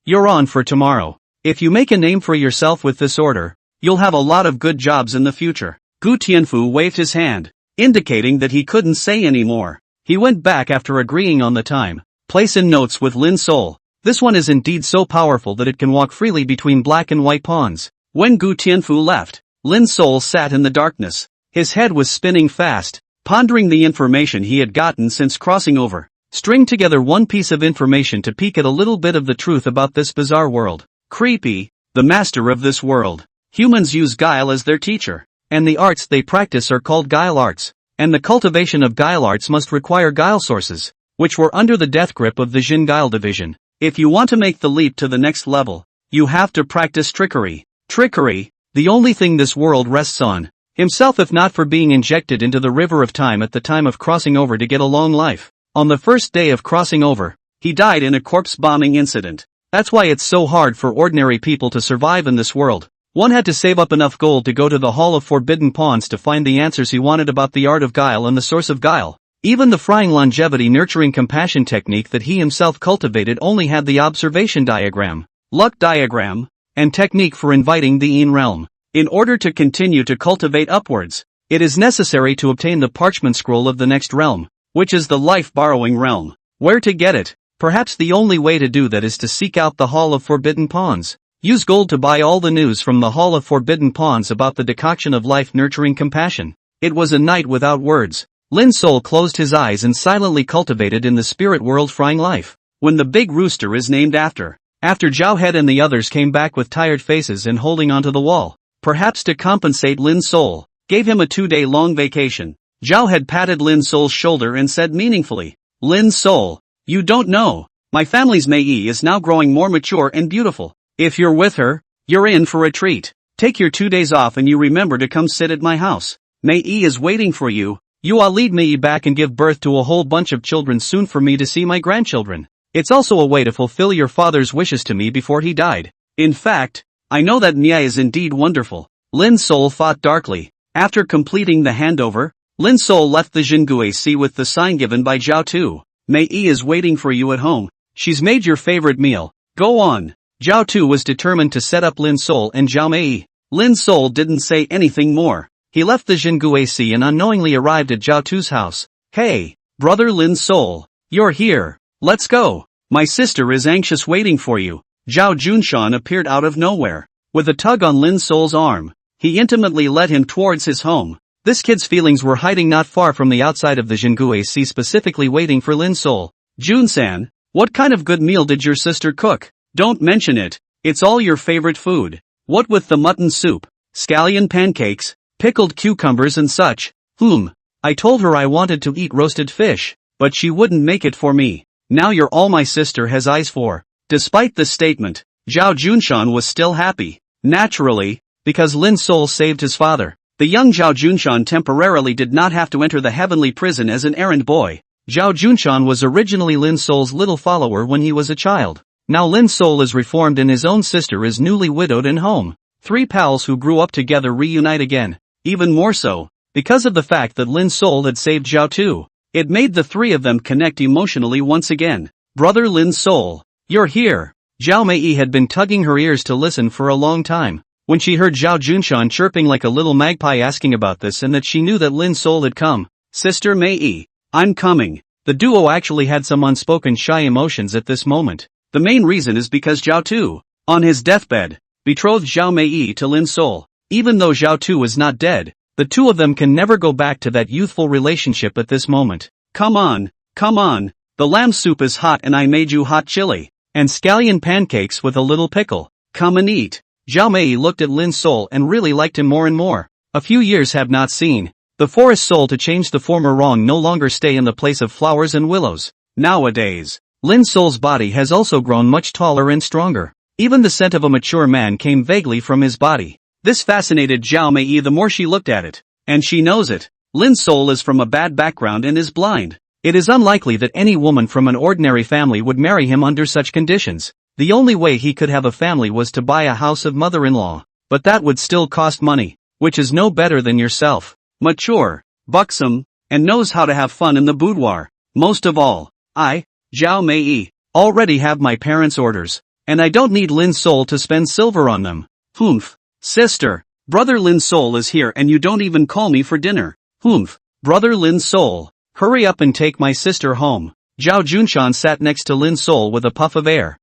You're on for tomorrow. If you make a name for yourself with this order, you'll have a lot of good jobs in the future. Gu Tianfu waved his hand, indicating that he couldn't say any more. He went back after agreeing on the time. Place in notes with Lin's soul. This one is indeed so powerful that it can walk freely between black and white pawns. When Gu Tianfu left, Lin's soul sat in the darkness. His head was spinning fast, pondering the information he had gotten since crossing over. String together one piece of information to peek at a little bit of the truth about this bizarre world. Creepy, the master of this world. Humans use guile as their teacher, and the arts they practice are called guile arts, and the cultivation of guile arts must require guile sources, which were under the death grip of the Jin Guile division. If you want to make the leap to the next level, you have to practice trickery. Trickery, the only thing this world rests on. Himself, if not for being injected into the river of time at the time of crossing over to get a long life. On the first day of crossing over, he died in a corpse bombing incident. That's why it's so hard for ordinary people to survive in this world. One had to save up enough gold to go to the Hall of Forbidden Pawns to find the answers he wanted about the art of guile and the source of guile. Even the frying longevity nurturing compassion technique that he himself cultivated only had the observation diagram, luck diagram, and technique for inviting the Een realm. In order to continue to cultivate upwards, it is necessary to obtain the parchment scroll of the next realm, which is the life-borrowing realm. Where to get it? Perhaps the only way to do that is to seek out the Hall of Forbidden Pawns. Use gold to buy all the news from the Hall of Forbidden Pawns about the decoction of life-nurturing compassion. It was a night without words. Lin Sol closed his eyes and silently cultivated in the spirit world frying life. When the big rooster is named after Zhao Head and the others came back with tired faces and holding onto the wall. Perhaps to compensate, Lin Sol gave him a 2-day-long vacation. Zhao Head patted Lin Sol's shoulder and said meaningfully, Lin Sol, you don't know. My family's Mei is now growing more mature and beautiful. If you're with her, you're in for a treat. Take your 2 days off and you remember to come sit at my house. Mei is waiting for you. You all lead Mei back and give birth to a whole bunch of children soon for me to see my grandchildren. It's also a way to fulfill your father's wishes to me before he died. In fact, I know that Mei is indeed wonderful. Lin Sol thought darkly. After completing the handover, Lin Sol left the Jinguisi with the sign given by Zhao Tu. Mei is waiting for you at home. She's made your favorite meal. Go on. Zhao Tu was determined to set up Lin Sol and Zhao Mei. Lin Sol didn't say anything more. He left the Jinguisi and unknowingly arrived at Zhao Tu's house. Hey, brother Lin Sol, you're here. Let's go. My sister is anxious waiting for you. Zhao Junshan appeared out of nowhere. With a tug on Lin Sol's arm, he intimately led him towards his home. This kid's feelings were hiding not far from the outside of the Jinguisi, specifically waiting for Lin Sol. Jun-san, what kind of good meal did your sister cook? Don't mention it. It's all your favorite food. What with the mutton soup, scallion pancakes, pickled cucumbers and such. I told her I wanted to eat roasted fish, but she wouldn't make it for me. Now you're all my sister has eyes for. Despite this statement, Zhao Junshan was still happy. Naturally, because Lin Sol saved his father. The young Zhao Junshan temporarily did not have to enter the heavenly prison as an errand boy. Zhao Junshan was originally Lin Sol's little follower when he was a child. Now Lin Sol is reformed and his own sister is newly widowed and home. 3 pals who grew up together reunite again. Even more so, because of the fact that Lin Sol had saved Zhao Tu. It made the 3 of them connect emotionally once again. Brother Lin Sol, you're here. Zhao Mei had been tugging her ears to listen for a long time. When she heard Zhao Junshan chirping like a little magpie asking about this and that she knew that Lin Sol had come. Sister Mei, I'm coming. The duo actually had some unspoken shy emotions at this moment. The main reason is because Zhao Tu, on his deathbed, betrothed Zhao Mei to Lin Sol. Even though Zhao Tu is not dead, the 2 of them can never go back to that youthful relationship at this moment. Come on, the lamb soup is hot and I made you hot chili, and scallion pancakes with a little pickle. Come and eat. Zhao Mei looked at Lin Sol and really liked him more and more. A few years have not seen the forest soul to change the former wrong no longer stay in the place of flowers and willows. Nowadays, Lin Sol's body has also grown much taller and stronger. Even the scent of a mature man came vaguely from his body. This fascinated Zhao Mei the more she looked at it. And she knows it. Lin Sol is from a bad background and is blind. It is unlikely that any woman from an ordinary family would marry him under such conditions. The only way he could have a family was to buy a house of mother-in-law. But that would still cost money, which is no better than yourself. Mature, buxom, and knows how to have fun in the boudoir. Most of all, I, Zhao Mei, already have my parents' orders. And I don't need Lin Sol to spend silver on them. Sister, brother Lin Sol is here and you don't even call me for dinner. Brother Lin Sol, hurry up and take my sister home. Zhao Junshan sat next to Lin Sol with a puff of air.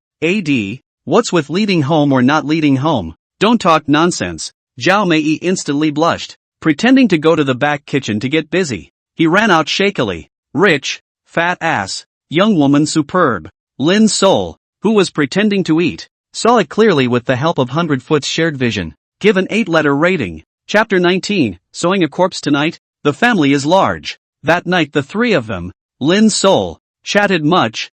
What's with leading home or not leading home? Don't talk nonsense. Zhao Mei instantly blushed, pretending to go to the back kitchen to get busy. He ran out shakily. Rich, fat ass, young woman superb. Lin Sol, who was pretending to eat, saw it clearly with the help of 100 Foot's shared vision. Give an 8-letter rating. Chapter 19, Sewing a Corpse Tonight. The family is large. That night the 3 of them, Lin Sol, chatted much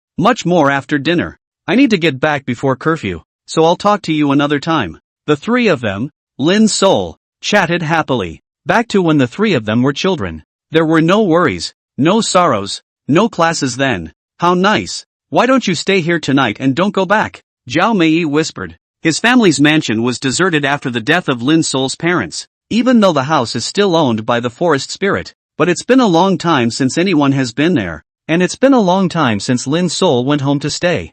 more after dinner. I need to get back before curfew, so I'll talk to you another time. The 3 of them, Lin Sol, chatted happily. Back to when the 3 of them were children. There were no worries, no sorrows, no classes then. How nice. Why don't you stay here tonight and don't go back? Zhao Mei whispered. His family's mansion was deserted after the death of Lin Sol's parents, even though the house is still owned by the forest spirit. But it's been a long time since anyone has been there, and it's been a long time since Lin Sol went home to stay.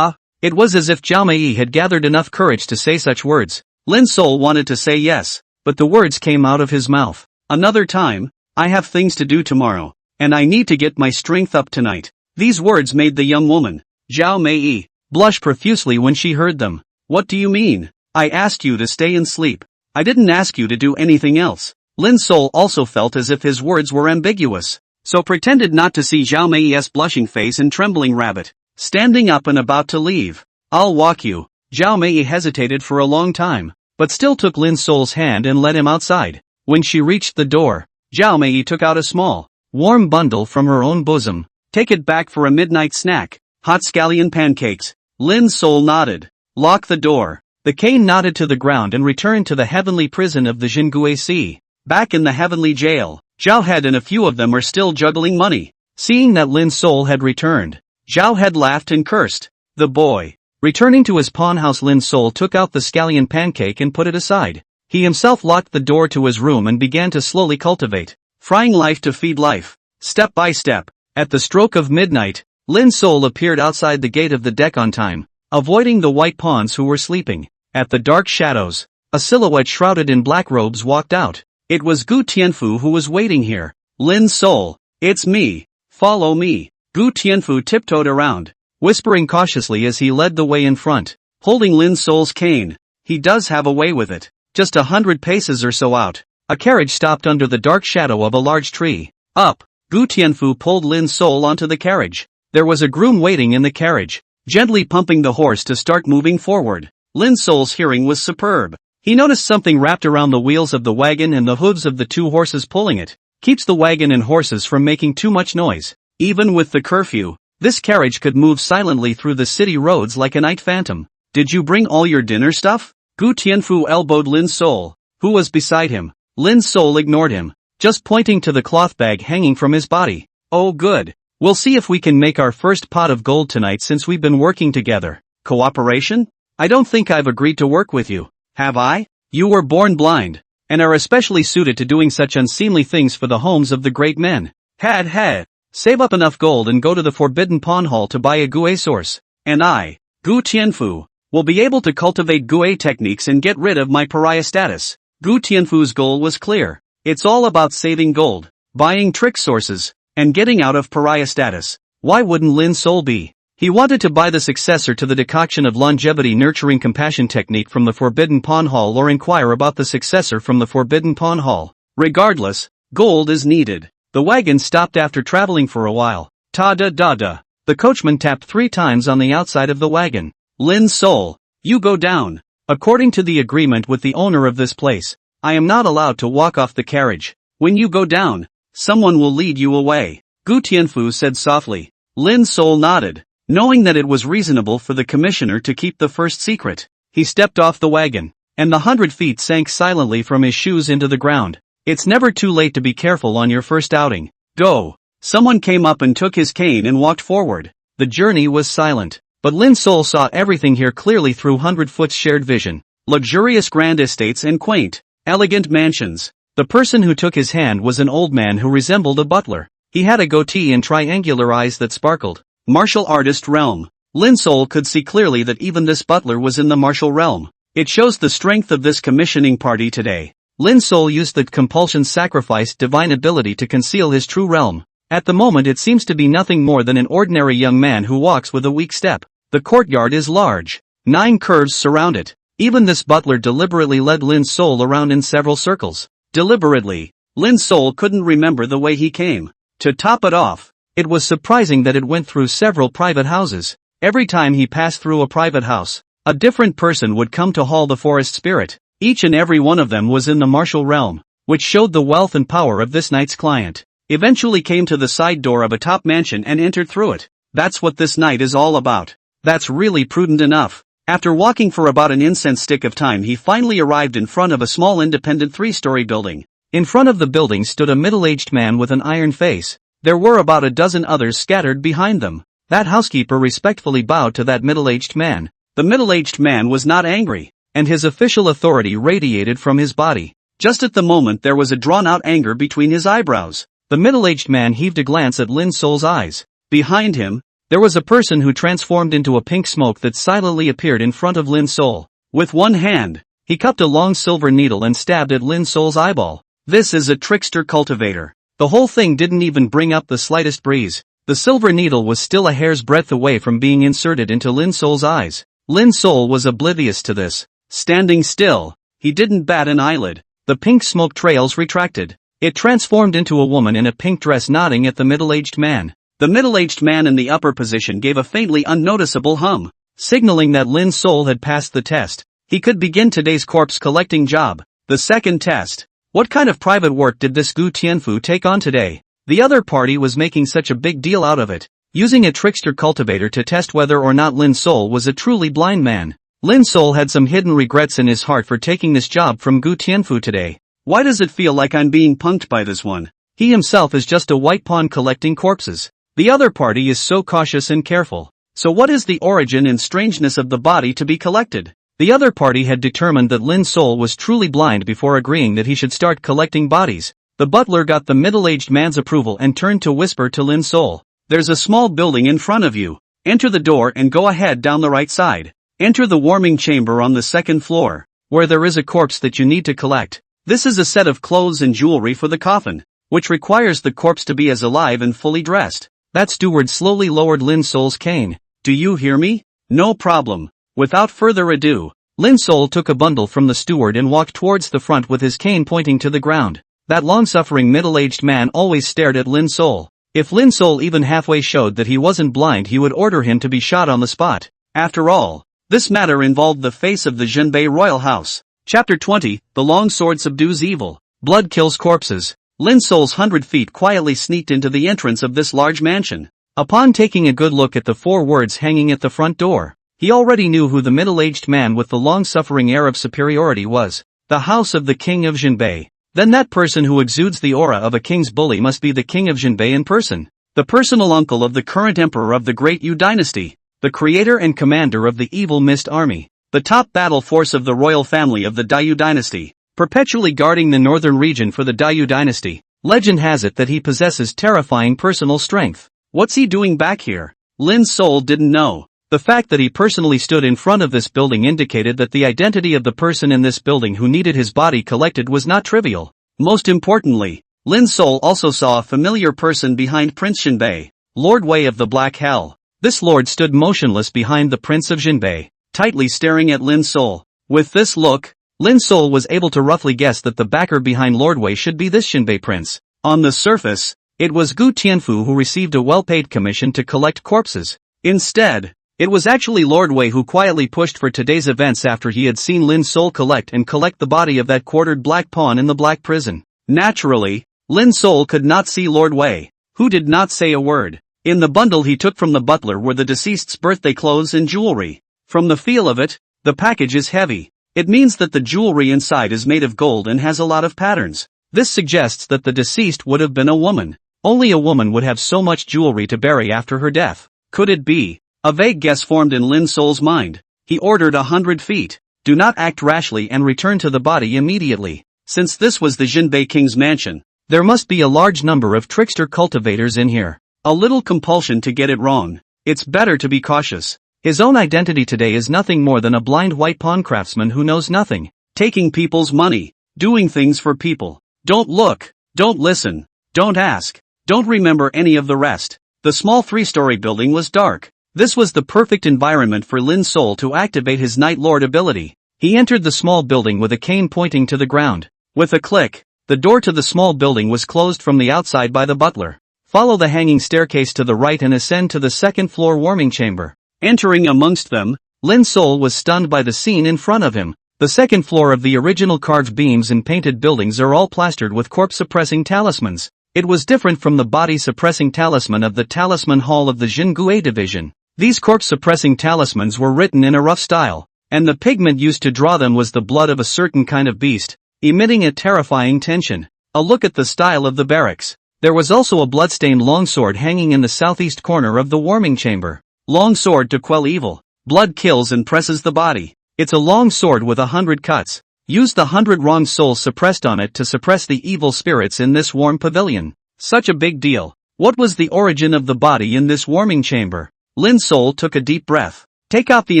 It was as if Zhao Mei had gathered enough courage to say such words. Lin Sol wanted to say yes, but the words came out of his mouth. Another time, I have things to do tomorrow, and I need to get my strength up tonight. These words made the young woman, Zhao Mei, blush profusely when she heard them. What do you mean? I asked you to stay and sleep. I didn't ask you to do anything else. Lin Sol also felt as if his words were ambiguous, so pretended not to see Zhao Mei's blushing face and trembling rabbit, standing up and about to leave. I'll walk you. Zhao Mei hesitated for a long time, but still took Lin Sol's hand and led him outside. When she reached the door, Zhao Mei took out a small, warm bundle from her own bosom. Take it back for a midnight snack. Hot scallion pancakes. Lin Sol nodded. Lock the door. The cane nodded to the ground and returned to the heavenly prison of the Jingui Sea. Back in the heavenly jail, Zhao Head and a few of them are still juggling money. Seeing that Lin Sol had returned, Zhao Head laughed and cursed. The boy. Returning to his pawn house, Lin Sol took out the scallion pancake and put it aside. He himself locked the door to his room and began to slowly cultivate, frying life to feed life, step by step. At the stroke of midnight, Lin Sol appeared outside the gate of the deck on time, avoiding the white pawns who were sleeping. At the dark shadows, a silhouette shrouded in black robes walked out. It was Gu Tianfu who was waiting here. Lin Sol, it's me. Follow me. Gu Tianfu tiptoed around, whispering cautiously as he led the way in front, holding Lin Sol's cane. He does have a way with it. Just 100 paces or so out, a carriage stopped under the dark shadow of a large tree. Up. Gu Tianfu pulled Lin Sol onto the carriage. There was a groom waiting in the carriage, gently pumping the horse to start moving forward. Lin Sol's hearing was superb. He noticed something wrapped around the wheels of the wagon and the hooves of the two horses pulling it. Keeps the wagon and horses from making too much noise. Even with the curfew, this carriage could move silently through the city roads like a night phantom. Did you bring all your dinner stuff? Gu Tianfu elbowed Lin Sol, who was beside him. Lin Sol ignored him, just pointing to the cloth bag hanging from his body. Oh good. We'll see if we can make our first pot of gold tonight since we've been working together. Cooperation? I don't think I've agreed to work with you. Have I? You were born blind, and are especially suited to doing such unseemly things for the homes of the great men. Had. Save up enough gold and go to the Forbidden Pawn Hall to buy a Gue source. And I, Gu Tianfu, will be able to cultivate Gue techniques and get rid of my pariah status. Gu Tianfu's goal was clear. It's all about saving gold, buying trick sources, and getting out of pariah status. Why wouldn't Lin Sol be? He wanted to buy the successor to the decoction of longevity nurturing compassion technique from the Forbidden Pawn Hall or inquire about the successor from the Forbidden Pawn Hall. Regardless, gold is needed. The wagon stopped after traveling for a while. Ta-da-da-da. The coachman tapped 3 times on the outside of the wagon. Lin Sol, you go down. According to the agreement with the owner of this place, I am not allowed to walk off the carriage. When you go down, someone will lead you away. Gu Tianfu said softly. Lin Sol nodded. Knowing that it was reasonable for the commissioner to keep the first secret, he stepped off the wagon, and the 100 feet sank silently from his shoes into the ground. It's never too late to be careful on your first outing. Go. Someone came up and took his cane and walked forward. The journey was silent, but Lin Sol saw everything here clearly through 100 Foot's shared vision. Luxurious grand estates and quaint, elegant mansions. The person who took his hand was an old man who resembled a butler. He had a goatee and triangular eyes that sparkled. Martial artist realm. Lin Sol could see clearly that even this butler was in the martial realm. It shows the strength of this commissioning party today. Lin Sol used the compulsion sacrifice divine ability to conceal his true realm. At the moment it seems to be nothing more than an ordinary young man who walks with a weak step. The courtyard is large. 9 curves surround it. Even this butler deliberately led Lin Sol around in several circles. Deliberately. Lin Sol couldn't remember the way he came. To top it off, it was surprising that it went through several private houses. Every time he passed through a private house, a different person would come to haul the forest spirit. Each and every one of them was in the martial realm, which showed the wealth and power of this night's client. Eventually came to the side door of a top mansion and entered through it. That's what this night is all about. That's really prudent enough. After walking for about an incense stick of time, he finally arrived in front of a small independent 3-story building. In front of the building stood a middle-aged man with an iron face. There were about a dozen others scattered behind them. That housekeeper respectfully bowed to that middle-aged man. The middle-aged man was not angry, and his official authority radiated from his body. Just at the moment there was a drawn-out anger between his eyebrows. The middle-aged man heaved a glance at Lin Sol's eyes. Behind him, there was a person who transformed into a pink smoke that silently appeared in front of Lin Sol. With one hand, he cupped a long silver needle and stabbed at Lin Sol's eyeball. This is a trickster cultivator. The whole thing didn't even bring up the slightest breeze. The silver needle was still a hair's breadth away from being inserted into Lin Sol's eyes. Lin Sol was oblivious to this. Standing still, he didn't bat an eyelid. The pink smoke trails retracted. It transformed into a woman in a pink dress nodding at the middle-aged man. The middle-aged man in the upper position gave a faintly unnoticeable hum, signaling that Lin Sol had passed the test. He could begin today's corpse collecting job. The second test. What kind of private work did this Gu Tianfu take on today? The other party was making such a big deal out of it, using a trickster cultivator to test whether or not Lin Sol was a truly blind man. Lin Sol had some hidden regrets in his heart for taking this job from Gu Tianfu today. Why does it feel like I'm being punked by this one? He himself is just a white pawn collecting corpses. The other party is so cautious and careful. So what is the origin and strangeness of the body to be collected? The other party had determined that Lin Sol was truly blind before agreeing that he should start collecting bodies. The butler got the middle-aged man's approval and turned to whisper to Lin Sol. There's a small building in front of you. Enter the door and go ahead down the right side. Enter the warming chamber on the second floor, where there is a corpse that you need to collect. This is a set of clothes and jewelry for the coffin, which requires the corpse to be as alive and fully dressed. That steward slowly lowered Lin Sol's cane. Do you hear me? No problem. Without further ado, Lin Sol took a bundle from the steward and walked towards the front with his cane pointing to the ground. That long-suffering middle-aged man always stared at Lin Sol. If Lin Sol even halfway showed that he wasn't blind, he would order him to be shot on the spot. After all, this matter involved the face of the Jinbei royal house. Chapter 20, The Long Sword Subdues Evil. Blood kills corpses. Lin Sol's 100 feet quietly sneaked into the entrance of this large mansion. Upon taking a good look at the 4 words hanging at the front door, he already knew who the middle-aged man with the long-suffering air of superiority was. The house of the king of Jinbei. Then that person who exudes the aura of a king's bully must be the king of Jinbei in person. The personal uncle of the current emperor of the Great Yu dynasty. The creator and commander of the evil mist army. The top battle force of the royal family of the Dayu dynasty. Perpetually guarding the northern region for the Dayu dynasty. Legend has it that he possesses terrifying personal strength. What's he doing back here? Lin Sol didn't know. The fact that he personally stood in front of this building indicated that the identity of the person in this building who needed his body collected was not trivial. Most importantly, Lin Sol also saw a familiar person behind Prince Jinbei, Lord Wei of the Black Hell. This lord stood motionless behind the Prince of Jinbei, tightly staring at Lin Sol. With this look, Lin Sol was able to roughly guess that the backer behind Lord Wei should be this Jinbei prince. On the surface, it was Gu Tianfu who received a well-paid commission to collect corpses. Instead, it was actually Lord Wei who quietly pushed for today's events after he had seen Lin Sol collect the body of that quartered black pawn in the black prison. Naturally, Lin Sol could not see Lord Wei, who did not say a word. In the bundle he took from the butler were the deceased's birthday clothes and jewelry. From the feel of it, the package is heavy. It means that the jewelry inside is made of gold and has a lot of patterns. This suggests that the deceased would have been a woman. Only a woman would have so much jewelry to bury after her death. Could it be? A vague guess formed in Lin Sol's mind. He ordered 100 feet. Do not act rashly and return to the body immediately. Since this was the Jinbei king's mansion, there must be a large number of trickster cultivators in here. A little compulsion to get it wrong. It's better to be cautious. His own identity today is nothing more than a blind white pawn craftsman who knows nothing. Taking people's money. Doing things for people. Don't look. Don't listen. Don't ask. Don't remember any of the rest. The small 3-story building was dark. This was the perfect environment for Lin Sol to activate his Night Lord ability. He entered the small building with a cane pointing to the ground. With a click, the door to the small building was closed from the outside by the butler. Follow the hanging staircase to the right and ascend to the second-floor warming chamber. Entering amongst them, Lin Sol was stunned by the scene in front of him. The second floor of the original carved beams and painted buildings are all plastered with corpse-suppressing talismans. It was different from the body-suppressing talisman of the Talisman Hall of the Jingui division. These corpse-suppressing talismans were written in a rough style, and the pigment used to draw them was the blood of a certain kind of beast, emitting a terrifying tension. A look at the style of the barracks. There was also a bloodstained longsword hanging in the southeast corner of the warming chamber. Longsword to quell evil. Blood kills and presses the body. It's a long sword with 100 cuts. Use the 100 wrong souls suppressed on it to suppress the evil spirits in this warm pavilion. Such a big deal. What was the origin of the body in this warming chamber? Lin's soul took a deep breath. Take out the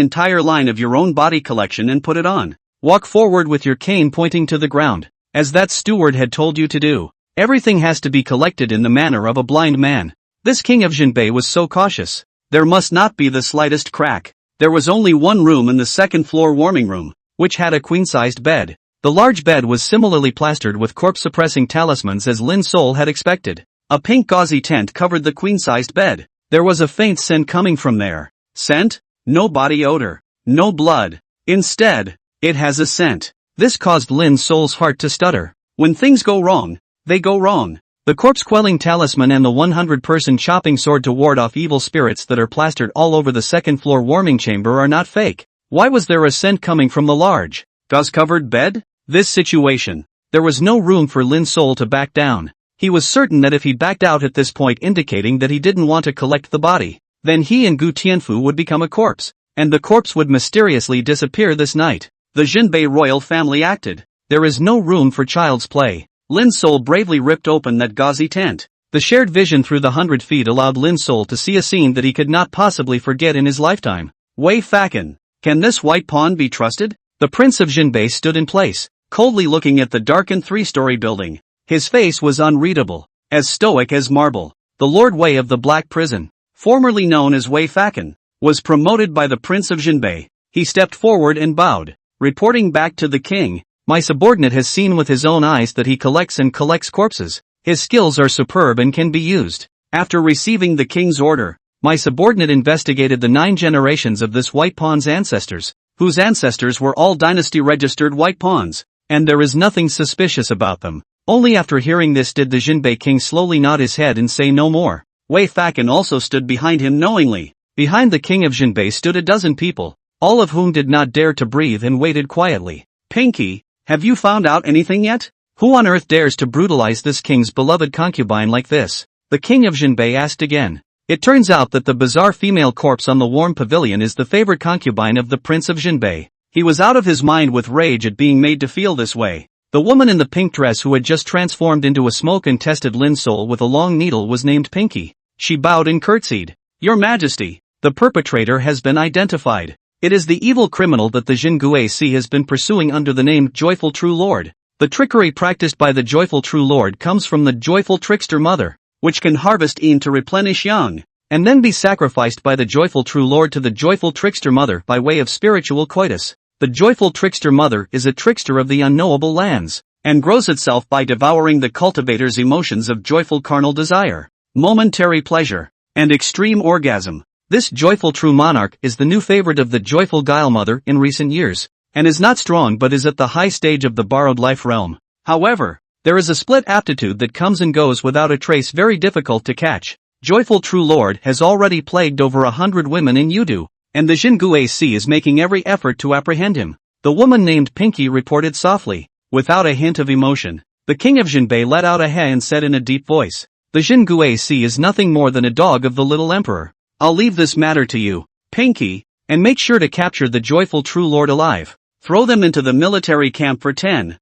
entire line of your own body collection and put it on. Walk forward with your cane pointing to the ground, as that steward had told you to do. Everything has to be collected in the manner of a blind man. This king of Jinbei was so cautious. There must not be the slightest crack. There was only one room in the second-floor warming room, which had a queen-sized bed. The large bed was similarly plastered with corpse-suppressing talismans as Lin's soul had expected. A pink gauzy tent covered the queen-sized bed. There was a faint scent coming from there. Scent? No body odor. No blood. Instead, it has a scent. This caused Lin's soul's heart to stutter. When things go wrong, they go wrong. The corpse-quelling talisman and the 100-person chopping sword to ward off evil spirits that are plastered all over the second-floor warming chamber are not fake. Why was there a scent coming from the large, gauze-covered bed? This situation. There was no room for Lin's soul to back down. He was certain that if he backed out at this point, indicating that he didn't want to collect the body, then he and Gu Tianfu would become a corpse, and the corpse would mysteriously disappear this night. The Jinbei royal family acted. There is no room for child's play. Lin's soul bravely ripped open that gauzy tent. The shared vision through the 100 feet allowed Lin's soul to see a scene that he could not possibly forget in his lifetime. Wei Fakan. Can this white pawn be trusted? The prince of Jinbei stood in place, coldly looking at the darkened 3-story building. His face was unreadable, as stoic as marble. The Lord Wei of the Black Prison, formerly known as Wei Fakan, was promoted by the Prince of Jinbei. He stepped forward and bowed, reporting back to the king. My subordinate has seen with his own eyes that he collects corpses. His skills are superb and can be used. After receiving the king's order, my subordinate investigated the 9 generations of this white pawn's ancestors, whose ancestors were all dynasty-registered white pawns, and there is nothing suspicious about them. Only after hearing this did the Jinbei king slowly nod his head and say no more. Wei Fakan also stood behind him knowingly. Behind the king of Jinbei stood a dozen people, all of whom did not dare to breathe and waited quietly. Pinky, have you found out anything yet? Who on earth dares to brutalize this king's beloved concubine like this? The king of Jinbei asked again. It turns out that the bizarre female corpse on the warm pavilion is the favorite concubine of the Prince of Jinbei. He was out of his mind with rage at being made to feel this way. The woman in the pink dress who had just transformed into a smoke-infested Lin's soul with a long needle was named Pinky. She bowed and curtsied. Your Majesty, the perpetrator has been identified. It is the evil criminal that the Jinguac has been pursuing under the name Joyful True Lord. The trickery practiced by the Joyful True Lord comes from the Joyful Trickster Mother, which can harvest Yin to replenish Yang, and then be sacrificed by the Joyful True Lord to the Joyful Trickster Mother by way of spiritual coitus. The Joyful Trickster Mother is a trickster of the unknowable lands, and grows itself by devouring the cultivator's emotions of joyful carnal desire, momentary pleasure, and extreme orgasm. This Joyful True Monarch is the new favorite of the Joyful Guile Mother in recent years, and is not strong but is at the high stage of the borrowed life realm. However, there is a split aptitude that comes and goes without a trace, very difficult to catch. Joyful True Lord has already plagued over 100 women in Yudu, and the Jinguac is making every effort to apprehend him. The woman named Pinky reported softly, without a hint of emotion. The king of Jinbei let out a he and said in a deep voice, the Jinguac is nothing more than a dog of the little emperor. I'll leave this matter to you, Pinky, and make sure to capture the Joyful True Lord alive. Throw them into the military camp for 10,000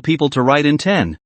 people to ride in 10,000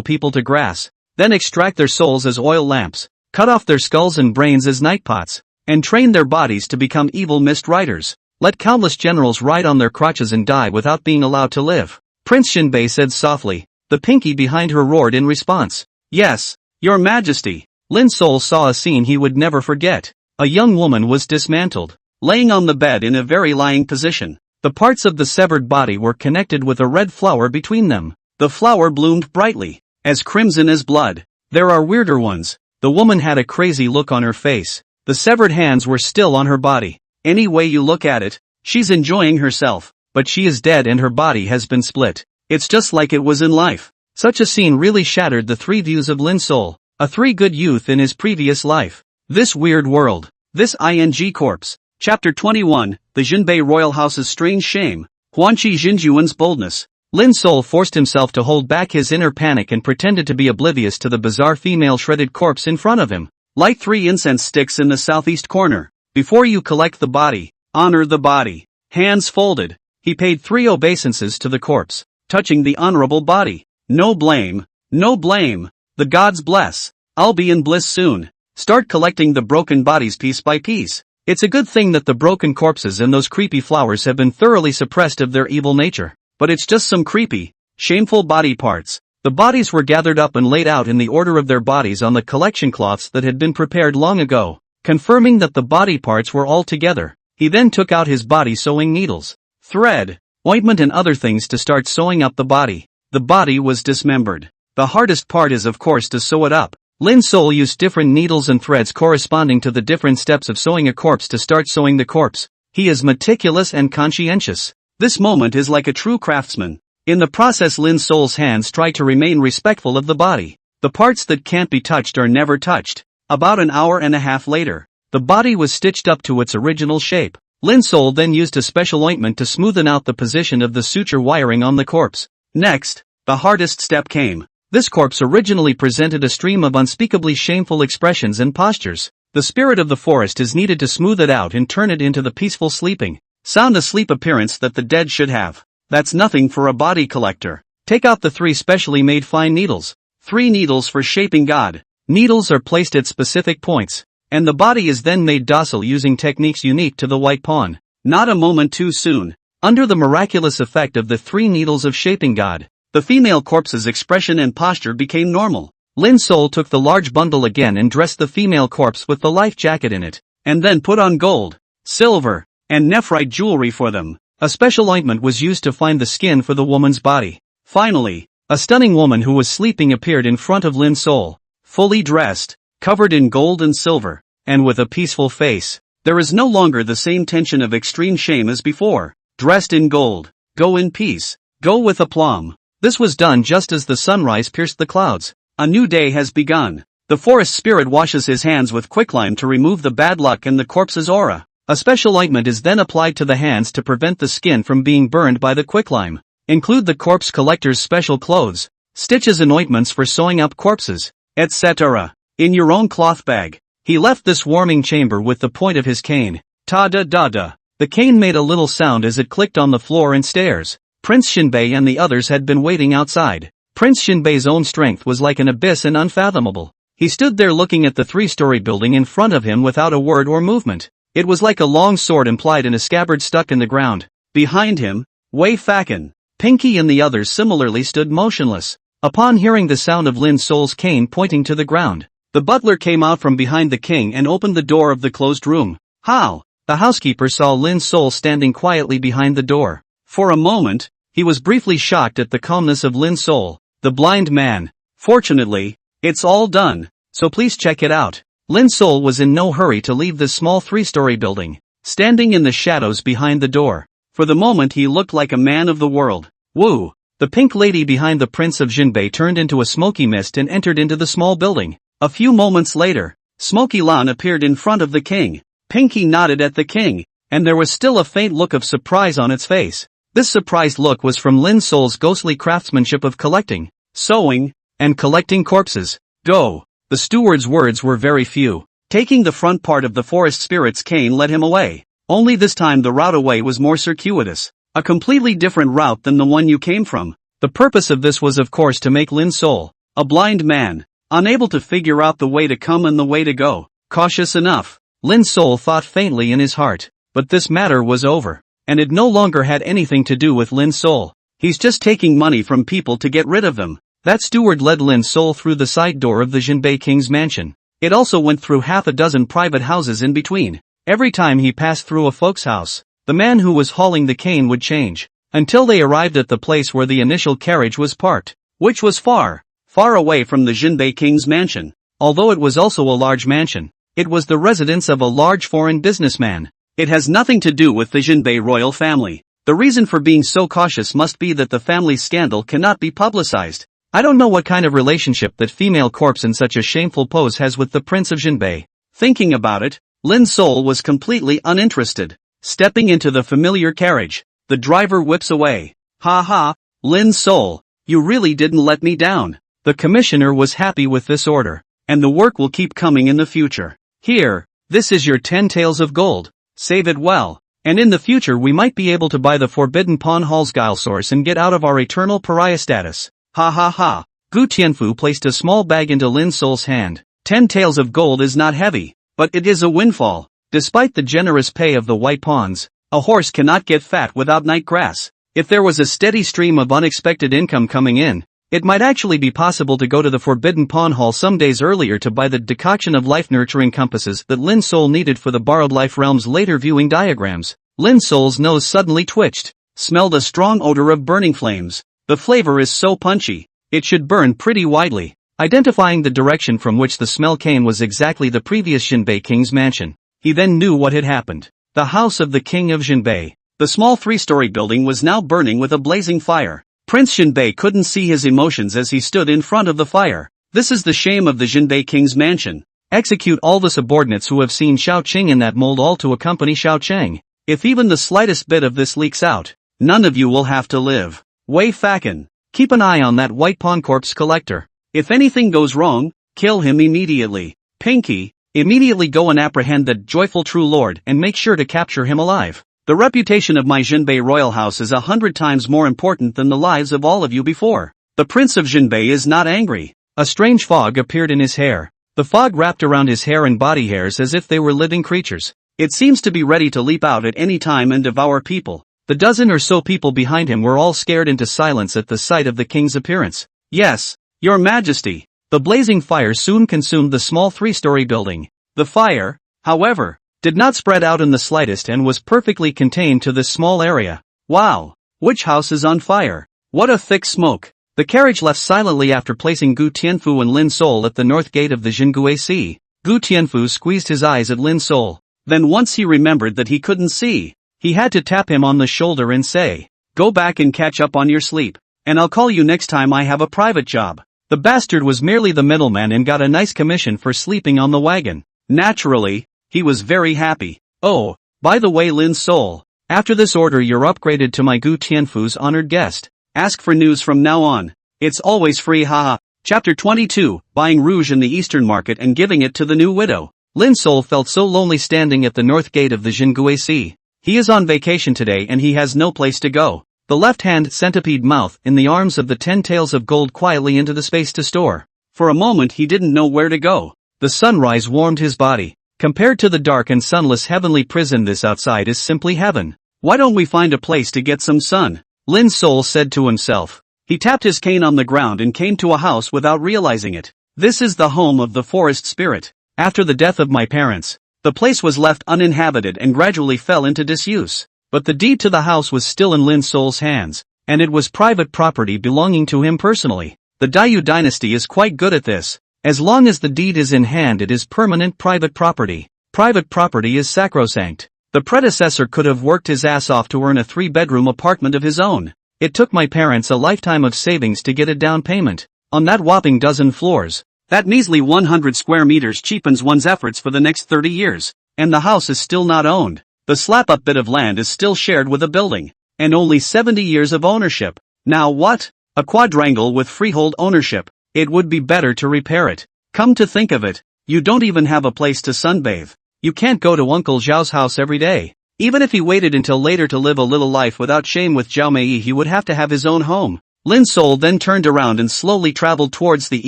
people to grass, then extract their souls as oil lamps, cut off their skulls and brains as night pots, and train their bodies to become evil mist riders. Let countless generals ride on their crotches and die without being allowed to live. Prince Jinbei said softly. The Pinky behind her roared in response. Yes, Your Majesty. Lin's soul saw a scene he would never forget. A young woman was dismantled, laying on the bed in a very lying position. The parts of the severed body were connected with a red flower between them. The flower bloomed brightly, as crimson as blood. There are weirder ones. The woman had a crazy look on her face. The severed hands were still on her body. Any way you look at it, she's enjoying herself, but she is dead and her body has been split. It's just like it was in life. Such a scene really shattered the 3 views of Lin's soul, a 3 good youth in his previous life. This weird world. This ing corpse. Chapter 21, The Jinbei Royal House's Strange Shame. Huanqi Jinjuan's Boldness. Lin's soul forced himself to hold back his inner panic and pretended to be oblivious to the bizarre female shredded corpse in front of him. Light 3 incense sticks in the southeast corner. Before you collect the body, honor the body. Hands folded, he paid 3 obeisances to the corpse, touching the honorable body. No blame, no blame. The gods bless. I'll be in bliss soon. Start collecting the broken bodies piece by piece. It's a good thing that the broken corpses and those creepy flowers have been thoroughly suppressed of their evil nature. But it's just some creepy, shameful body parts. The bodies were gathered up and laid out in the order of their bodies on the collection cloths that had been prepared long ago, confirming that the body parts were all together. He then took out his body sewing needles, thread, ointment and other things to start sewing up the body. The body was dismembered. The hardest part is of course to sew it up. Lin Sol used different needles and threads corresponding to the different steps of sewing a corpse to start sewing the corpse. He is meticulous and conscientious. This moment is like a true craftsman. In the process, Lin Sol's hands try to remain respectful of the body. The parts that can't be touched are never touched. About an hour and a half later, the body was stitched up to its original shape. Lin Sol then used a special ointment to smoothen out the position of the suture wiring on the corpse. Next, the hardest step came. This corpse originally presented a stream of unspeakably shameful expressions and postures. The spirit of the forest is needed to smooth it out and turn it into the peaceful sleeping, sound asleep appearance that the dead should have. That's nothing for a body collector. Take out the 3 specially made fine needles. 3 needles for shaping God. Needles are placed at specific points, and the body is then made docile using techniques unique to the white pawn. Not a moment too soon. Under the miraculous effect of the 3 needles of shaping God, the female corpse's expression and posture became normal. Lin Sol took the large bundle again and dressed the female corpse with the life jacket in it, and then put on gold, silver, and nephrite jewelry for them. A special ointment was used to find the skin for the woman's body. Finally, a stunning woman who was sleeping appeared in front of Lin Sol, fully dressed, covered in gold and silver, and with a peaceful face. There is no longer the same tension of extreme shame as before. Dressed in gold, go in peace, go with aplomb. This was done just as the sunrise pierced the clouds. A new day has begun. The forest spirit washes his hands with quicklime to remove the bad luck and the corpse's aura. A special ointment is then applied to the hands to prevent the skin from being burned by the quicklime. Include the corpse collector's special clothes, stitches and ointments for sewing up corpses, etc. in your own cloth bag. He left this warming chamber with the point of his cane. Ta-da-da-da. The cane made a little sound as it clicked on the floor and stairs. Prince Shinbei and the others had been waiting outside. Prince Shinbei's own strength was like an abyss and unfathomable. He stood there looking at the 3-story building in front of him without a word or movement. It was like a long sword implied in a scabbard stuck in the ground. Behind him, Wei Fakan, Pinky and the others similarly stood motionless. Upon hearing the sound of Lin Sol's cane pointing to the ground, the butler came out from behind the king and opened the door of the closed room. How? The housekeeper saw Lin Sol standing quietly behind the door. For a moment, he was briefly shocked at the calmness of Lin Sol, the blind man. Fortunately, it's all done, so please check it out. Lin Sol was in no hurry to leave this small 3-story building, standing in the shadows behind the door. For the moment he looked like a man of the world. Woo! The pink lady behind the Prince of Jinbei turned into a smoky mist and entered into the small building. A few moments later, Smoky Lan appeared in front of the king. Pinky nodded at the king, and there was still a faint look of surprise on its face. This surprised look was from Lin Sol's ghostly craftsmanship of collecting, sewing, and collecting corpses. Go! The steward's words were very few. Taking the front part of the forest spirit's cane led him away. Only this time the route away was more circuitous. A completely different route than the one you came from. The purpose of this was of course to make Lin Sol, a blind man, unable to figure out the way to come and the way to go, cautious enough. Lin Sol thought faintly in his heart. But this matter was over. And it no longer had anything to do with Lin Sol. He's just taking money from people to get rid of them. That steward led Lin Sol through the side door of the Jinbei King's mansion. It also went through half a dozen private houses in between. Every time he passed through a folk's house, the man who was hauling the cane would change, until they arrived at the place where the initial carriage was parked, which was far, far away from the Jinbei King's mansion. Although it was also a large mansion, it was the residence of a large foreign businessman. It has nothing to do with the Jinbei royal family. The reason for being so cautious must be that the family scandal cannot be publicized. I don't know what kind of relationship that female corpse in such a shameful pose has with the Prince of Jinbei. Thinking about it, Lin Sol was completely uninterested. Stepping into the familiar carriage, the driver whips away. Ha ha, Lin Sol, you really didn't let me down. The commissioner was happy with this order, and the work will keep coming in the future. Here, This is your 10 taels of gold. Save it well. And in the future we might be able to buy the forbidden pawn hall's guile source and get out of our eternal pariah status. Ha ha ha. Gu Tianfu placed a small bag into Lin Sol's hand. 10 taels of gold is not heavy, but it is a windfall. Despite the generous pay of the white pawns, a horse cannot get fat without night grass. If there was a steady stream of unexpected income coming in, it might actually be possible to go to the Forbidden Pawn Hall some days earlier to buy the decoction of life-nurturing compasses that Lin Sol needed for the Borrowed Life Realm's later viewing diagrams. Lin Sol's nose suddenly twitched, smelled a strong odor of burning flames. The flavor is so punchy, it should burn pretty widely. Identifying the direction from which the smell came was exactly the previous Jinbei King's mansion. He then knew what had happened. The house of the King of Jinbei. The small three-story building was now burning with a blazing fire. Prince Jinbei couldn't see his emotions as he stood in front of the fire. This is the shame of the Jinbei King's mansion. Execute all the subordinates who have seen Xiao Qing in that mold, all to accompany Xiao Qing. If even the slightest bit of this leaks out, none of you will have to live. Wei Fakan, keep an eye on that white pawn corpse collector. If anything goes wrong, kill him immediately. Pinky, immediately go and apprehend that joyful true lord and make sure to capture him alive. The reputation of my Jinbei royal house is 100 times more important than the lives of all of you before. The Prince of Jinbei is not angry. A strange fog appeared in his hair. The fog wrapped around his hair and body hairs as if they were living creatures. It seems to be ready to leap out at any time and devour people. The dozen or so people behind him were all scared into silence at the sight of the king's appearance. Yes, Your Majesty. The blazing fire soon consumed the small three-story building. The fire, however, did not spread out in the slightest and was perfectly contained to this small area. Wow! Which house is on fire? What a thick smoke! The carriage left silently after placing Gu Tianfu and Lin Sol at the north gate of the Jingui Sea. Gu Tianfu squeezed his eyes at Lin Sol. Then once he remembered that he couldn't see, he had to tap him on the shoulder and say, "Go back and catch up on your sleep, and I'll call you next time I have a private job." The bastard was merely the middleman and got a nice commission for sleeping on the wagon. Naturally, he was very happy. Oh, by the way, Lin Sol, after this order you're upgraded to my Gu Tianfu's honored guest. Ask for news from now on. It's always free, haha. Chapter 22, Buying Rouge in the Eastern Market and Giving It to the New Widow. Lin Sol felt so lonely standing at the north gate of the Jingui Sea. He is on vacation today and he has no place to go. The left-hand centipede mouth in the arms of the 10 taels of gold quietly into the space to store. For a moment he didn't know where to go. The sunrise warmed his body. Compared to the dark and sunless heavenly prison, this outside is simply heaven. Why don't we find a place to get some sun? Lin Sol said to himself. He tapped his cane on the ground and came to a house without realizing it. This is the home of the forest spirit. After the death of my parents, the place was left uninhabited and gradually fell into disuse. But the deed to the house was still in Lin Sol's hands, and it was private property belonging to him personally. The Dayu dynasty is quite good at this. As long as the deed is in hand, it is permanent private property. Private property is sacrosanct. The predecessor could have worked his ass off to earn a 3-bedroom apartment of his own. It took my parents a lifetime of savings to get a down payment on that whopping dozen floors. That measly 100 square meters cheapens one's efforts for the next 30 years, and the house is still not owned. The slap-up bit of land is still shared with a building, and only 70 years of ownership. Now what? A quadrangle with freehold ownership. It would be better to repair it. Come to think of it, you don't even have a place to sunbathe. You can't go to Uncle Zhao's house every day. Even if he waited until later to live a little life without shame with Zhao Mei, he would have to have his own home. Lin Sol then turned around and slowly traveled towards the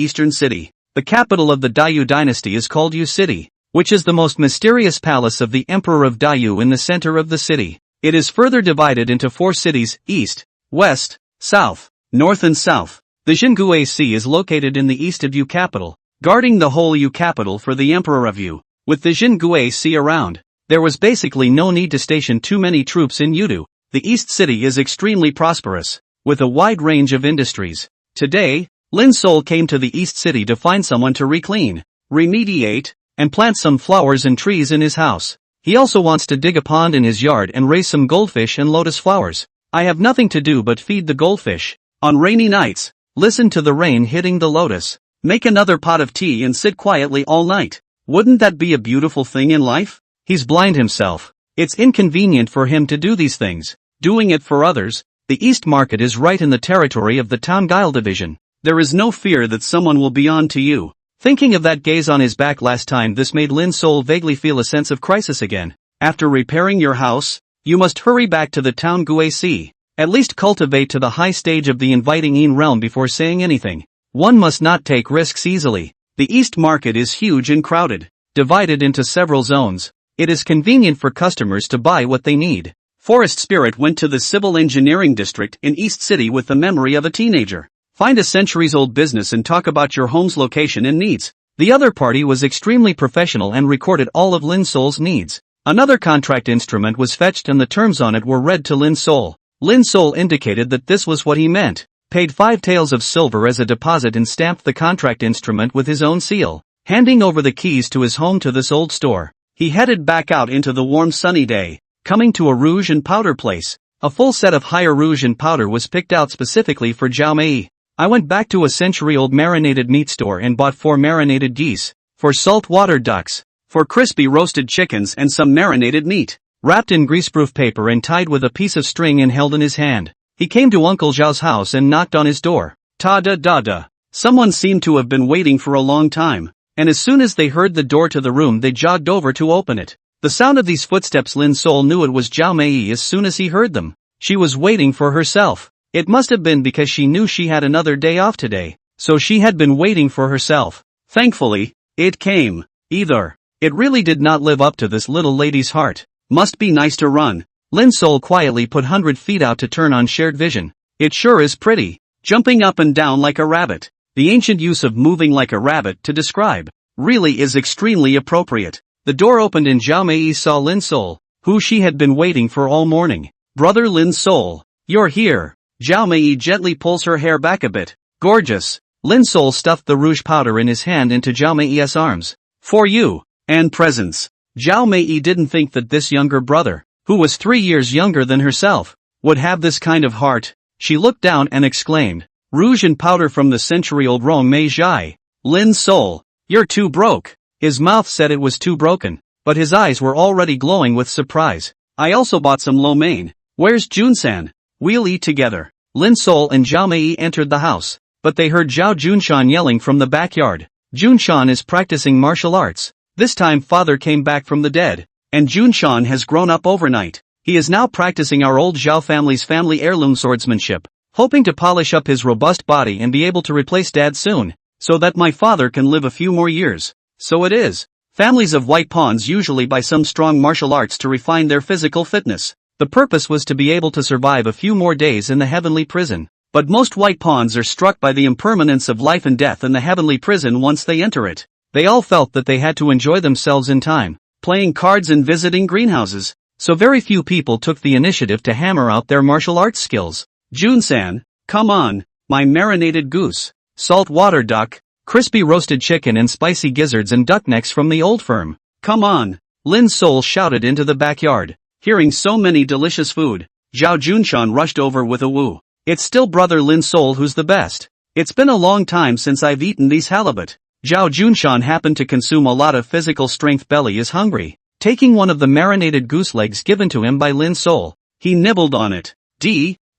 eastern city. The capital of the Dayu dynasty is called Yu City, which is the most mysterious palace of the Emperor of Dayu in the center of the city. It is further divided into 4 cities, east, west, south, north and south. The Jingui Sea is located in the east of Yu capital, guarding the whole Yu capital for the Emperor of Yu. With the Jingui Sea around, there was basically no need to station too many troops in Yudu. The east city is extremely prosperous, with a wide range of industries. Today, Lin Sol came to the east city to find someone to reclean, remediate, and plant some flowers and trees in his house. He also wants to dig a pond in his yard and raise some goldfish and lotus flowers. I have nothing to do but feed the goldfish. On rainy nights, listen to the rain hitting the lotus. Make another pot of tea and sit quietly all night. Wouldn't that be a beautiful thing in life? He's blind himself. It's inconvenient for him to do these things. Doing it for others. The East Market is right in the territory of the Town Guile Division. There is no fear that someone will be on to you. Thinking of that gaze on his back last time, this made Lin's soul vaguely feel a sense of crisis again. After repairing your house, you must hurry back to the town Guac. At least cultivate to the high stage of the inviting in realm before saying anything. One must not take risks easily. The East Market is huge and crowded, divided into several zones. It is convenient for customers to buy what they need. Forest Spirit went to the Civil Engineering District in East City with the memory of a teenager. Find a centuries-old business and talk about your home's location and needs. The other party was extremely professional and recorded all of Lin's soul's needs. Another contract instrument was fetched and the terms on it were read to Lin's soul. Lin's soul indicated that this was what he meant, paid 5 taels of silver as a deposit and stamped the contract instrument with his own seal. Handing over the keys to his home to this old store, he headed back out into the warm sunny day, coming to a rouge and powder place. A full set of higher rouge and powder was picked out specifically for Zhao Mei. I went back to a century-old marinated meat store and bought 4 marinated geese, 4 saltwater ducks, 4 crispy roasted chickens and some marinated meat, wrapped in greaseproof paper and tied with a piece of string and held in his hand. He came to Uncle Zhao's house and knocked on his door. Ta-da-da-da. Someone seemed to have been waiting for a long time, and as soon as they heard the door to the room they jogged over to open it. The sound of these footsteps, Lin's soul knew it was Zhao Mei as soon as he heard them. She was waiting for herself. It must have been because she knew she had another day off today, so she had been waiting for herself. Thankfully, it came. Either. It really did not live up to this little lady's heart. Must be nice to run. Lin's soul quietly put 100 feet out to turn on shared vision. It sure is pretty. Jumping up and down like a rabbit. The ancient use of moving like a rabbit to describe really is extremely appropriate. The door opened and Zhao Mei saw Lin's soul, who she had been waiting for all morning. Brother Lin's soul, you're here. Zhao Mei gently pulls her hair back a bit. Gorgeous. Lin's soul stuffed the rouge powder in his hand into Zhao Mei's arms. For you, and presents. Zhao Mei didn't think that this younger brother, who was 3 years younger than herself, would have this kind of heart. She looked down and exclaimed, rouge and powder from the century-old Rong Mei Zhai. Lin's soul, you're too broke. His mouth said it was too broken, but his eyes were already glowing with surprise. I also bought some lo mein. Where's Junsan? We'll eat together. Lin's soul and Zhao Mei entered the house, but they heard Zhao Junshan yelling from the backyard. Junshan is practicing martial arts. This time father came back from the dead, and Junshan has grown up overnight. He is now practicing our old Zhao family's family heirloom swordsmanship, hoping to polish up his robust body and be able to replace dad soon, so that my father can live a few more years. So it is. Families of white pawns usually buy some strong martial arts to refine their physical fitness. The purpose was to be able to survive a few more days in the heavenly prison. But most white pawns are struck by the impermanence of life and death in the heavenly prison once they enter it. They all felt that they had to enjoy themselves in time, playing cards and visiting greenhouses, so very few people took the initiative to hammer out their martial arts skills. Junsan, come on, my marinated goose, saltwater duck, crispy roasted chicken and spicy gizzards and duck necks from the old firm. Come on, Lin's soul shouted into the backyard. Hearing so many delicious food, Zhao Junshan rushed over with a woo. It's still brother Lin's soul who's the best. It's been a long time since I've eaten these halibut. Zhao Junshan happened to consume a lot of physical strength. Belly is hungry. Taking one of the marinated goose legs given to him by Lin's soul, he nibbled on it.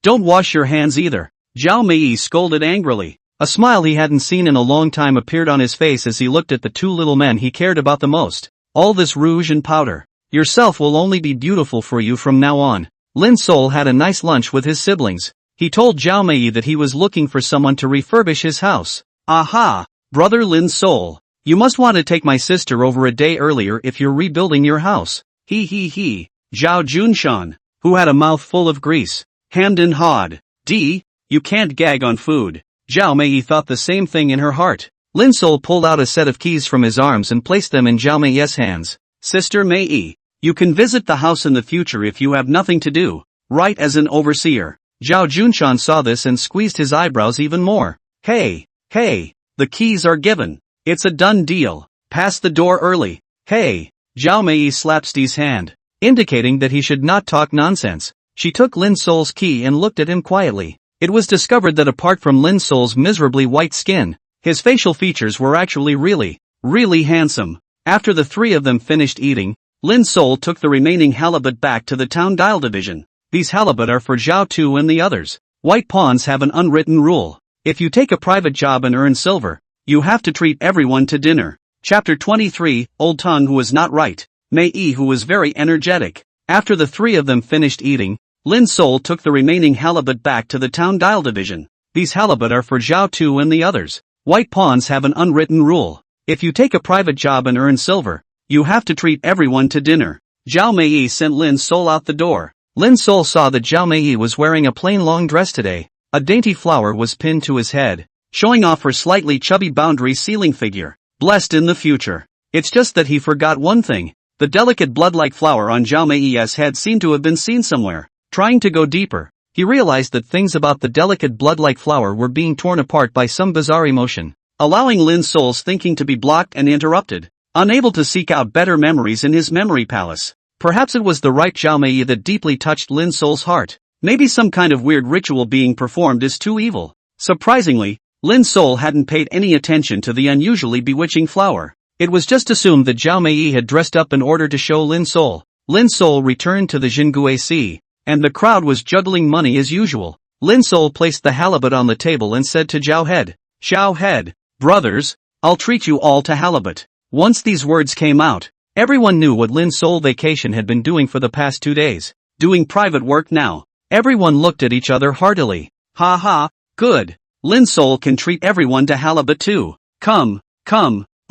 Don't wash your hands either. Zhao Mei scolded angrily. A smile he hadn't seen in a long time appeared on his face as he looked at the 2 little men he cared about the most. All this rouge and powder. Yourself will only be beautiful for you from now on. Lin's soul had a nice lunch with his siblings. He told Zhao Mei that he was looking for someone to refurbish his house. Aha! Brother Lin's soul, you must want to take my sister over a day earlier if you're rebuilding your house. He. Zhao Junshan, who had a mouth full of grease, hemmed and hawed. You can't gag on food. Zhao Mei thought the same thing in her heart. Lin's soul pulled out a set of keys from his arms and placed them in Zhao Mei's hands. Sister Mei, you can visit the house in the future if you have nothing to do, right, as an overseer. Zhao Junshan saw this and squeezed his eyebrows even more. Hey, the keys are given. It's a done deal. Pass the door early. Hey. Zhao Mei slapped Steve's hand, indicating that he should not talk nonsense. She took Lin's soul's key and looked at him quietly. It was discovered that apart from Lin's soul's miserably white skin, his facial features were actually really handsome. After the 3 of them finished eating, Lin's soul took the remaining halibut back to the town dial division. These halibut are for Zhao Tu and the others. White pawns have an unwritten rule. If you take a private job and earn silver, You have to treat everyone to dinner. Chapter 23, Old Tongue who was not right. Mei Yi who was very energetic. After the three of them finished eating, Lin Sol took the remaining halibut back to the town dial division. These halibut are for Zhao Tu and the others. White pawns have an unwritten rule. If you take a private job and earn silver, you have to treat everyone to dinner. Zhao Mei sent Lin Sol out the door. Lin Sol saw that Zhao Mei was wearing a plain long dress today. A dainty flower was pinned to his head, showing off her slightly chubby boundary ceiling figure. Blessed in the future. It's just that he forgot one thing. The delicate blood-like flower on Zhao Mei's head seemed to have been seen somewhere. Trying to go deeper, he realized that things about the delicate blood-like flower were being torn apart by some bizarre emotion, allowing Lin Sol's thinking to be blocked and interrupted. Unable to seek out better memories in his memory palace. Perhaps it was the right Zhao Mei that deeply touched Lin Sol's heart. Maybe some kind of weird ritual being performed is too evil. Surprisingly, Lin Sol hadn't paid any attention to the unusually bewitching flower. It was just assumed that Zhao Mei had dressed up in order to show Lin Sol. Lin Sol returned to the Jingui Sea, and the crowd was juggling money as usual. Lin Sol placed the halibut on the table and said to Zhao Head, brothers, I'll treat you all to halibut. Once these words came out, everyone knew what Lin Sol Vacation had been doing for the past 2 days. Doing private work now. Everyone looked at each other heartily. Ha ha, good. Lin Sol can treat everyone to halibut too. Come.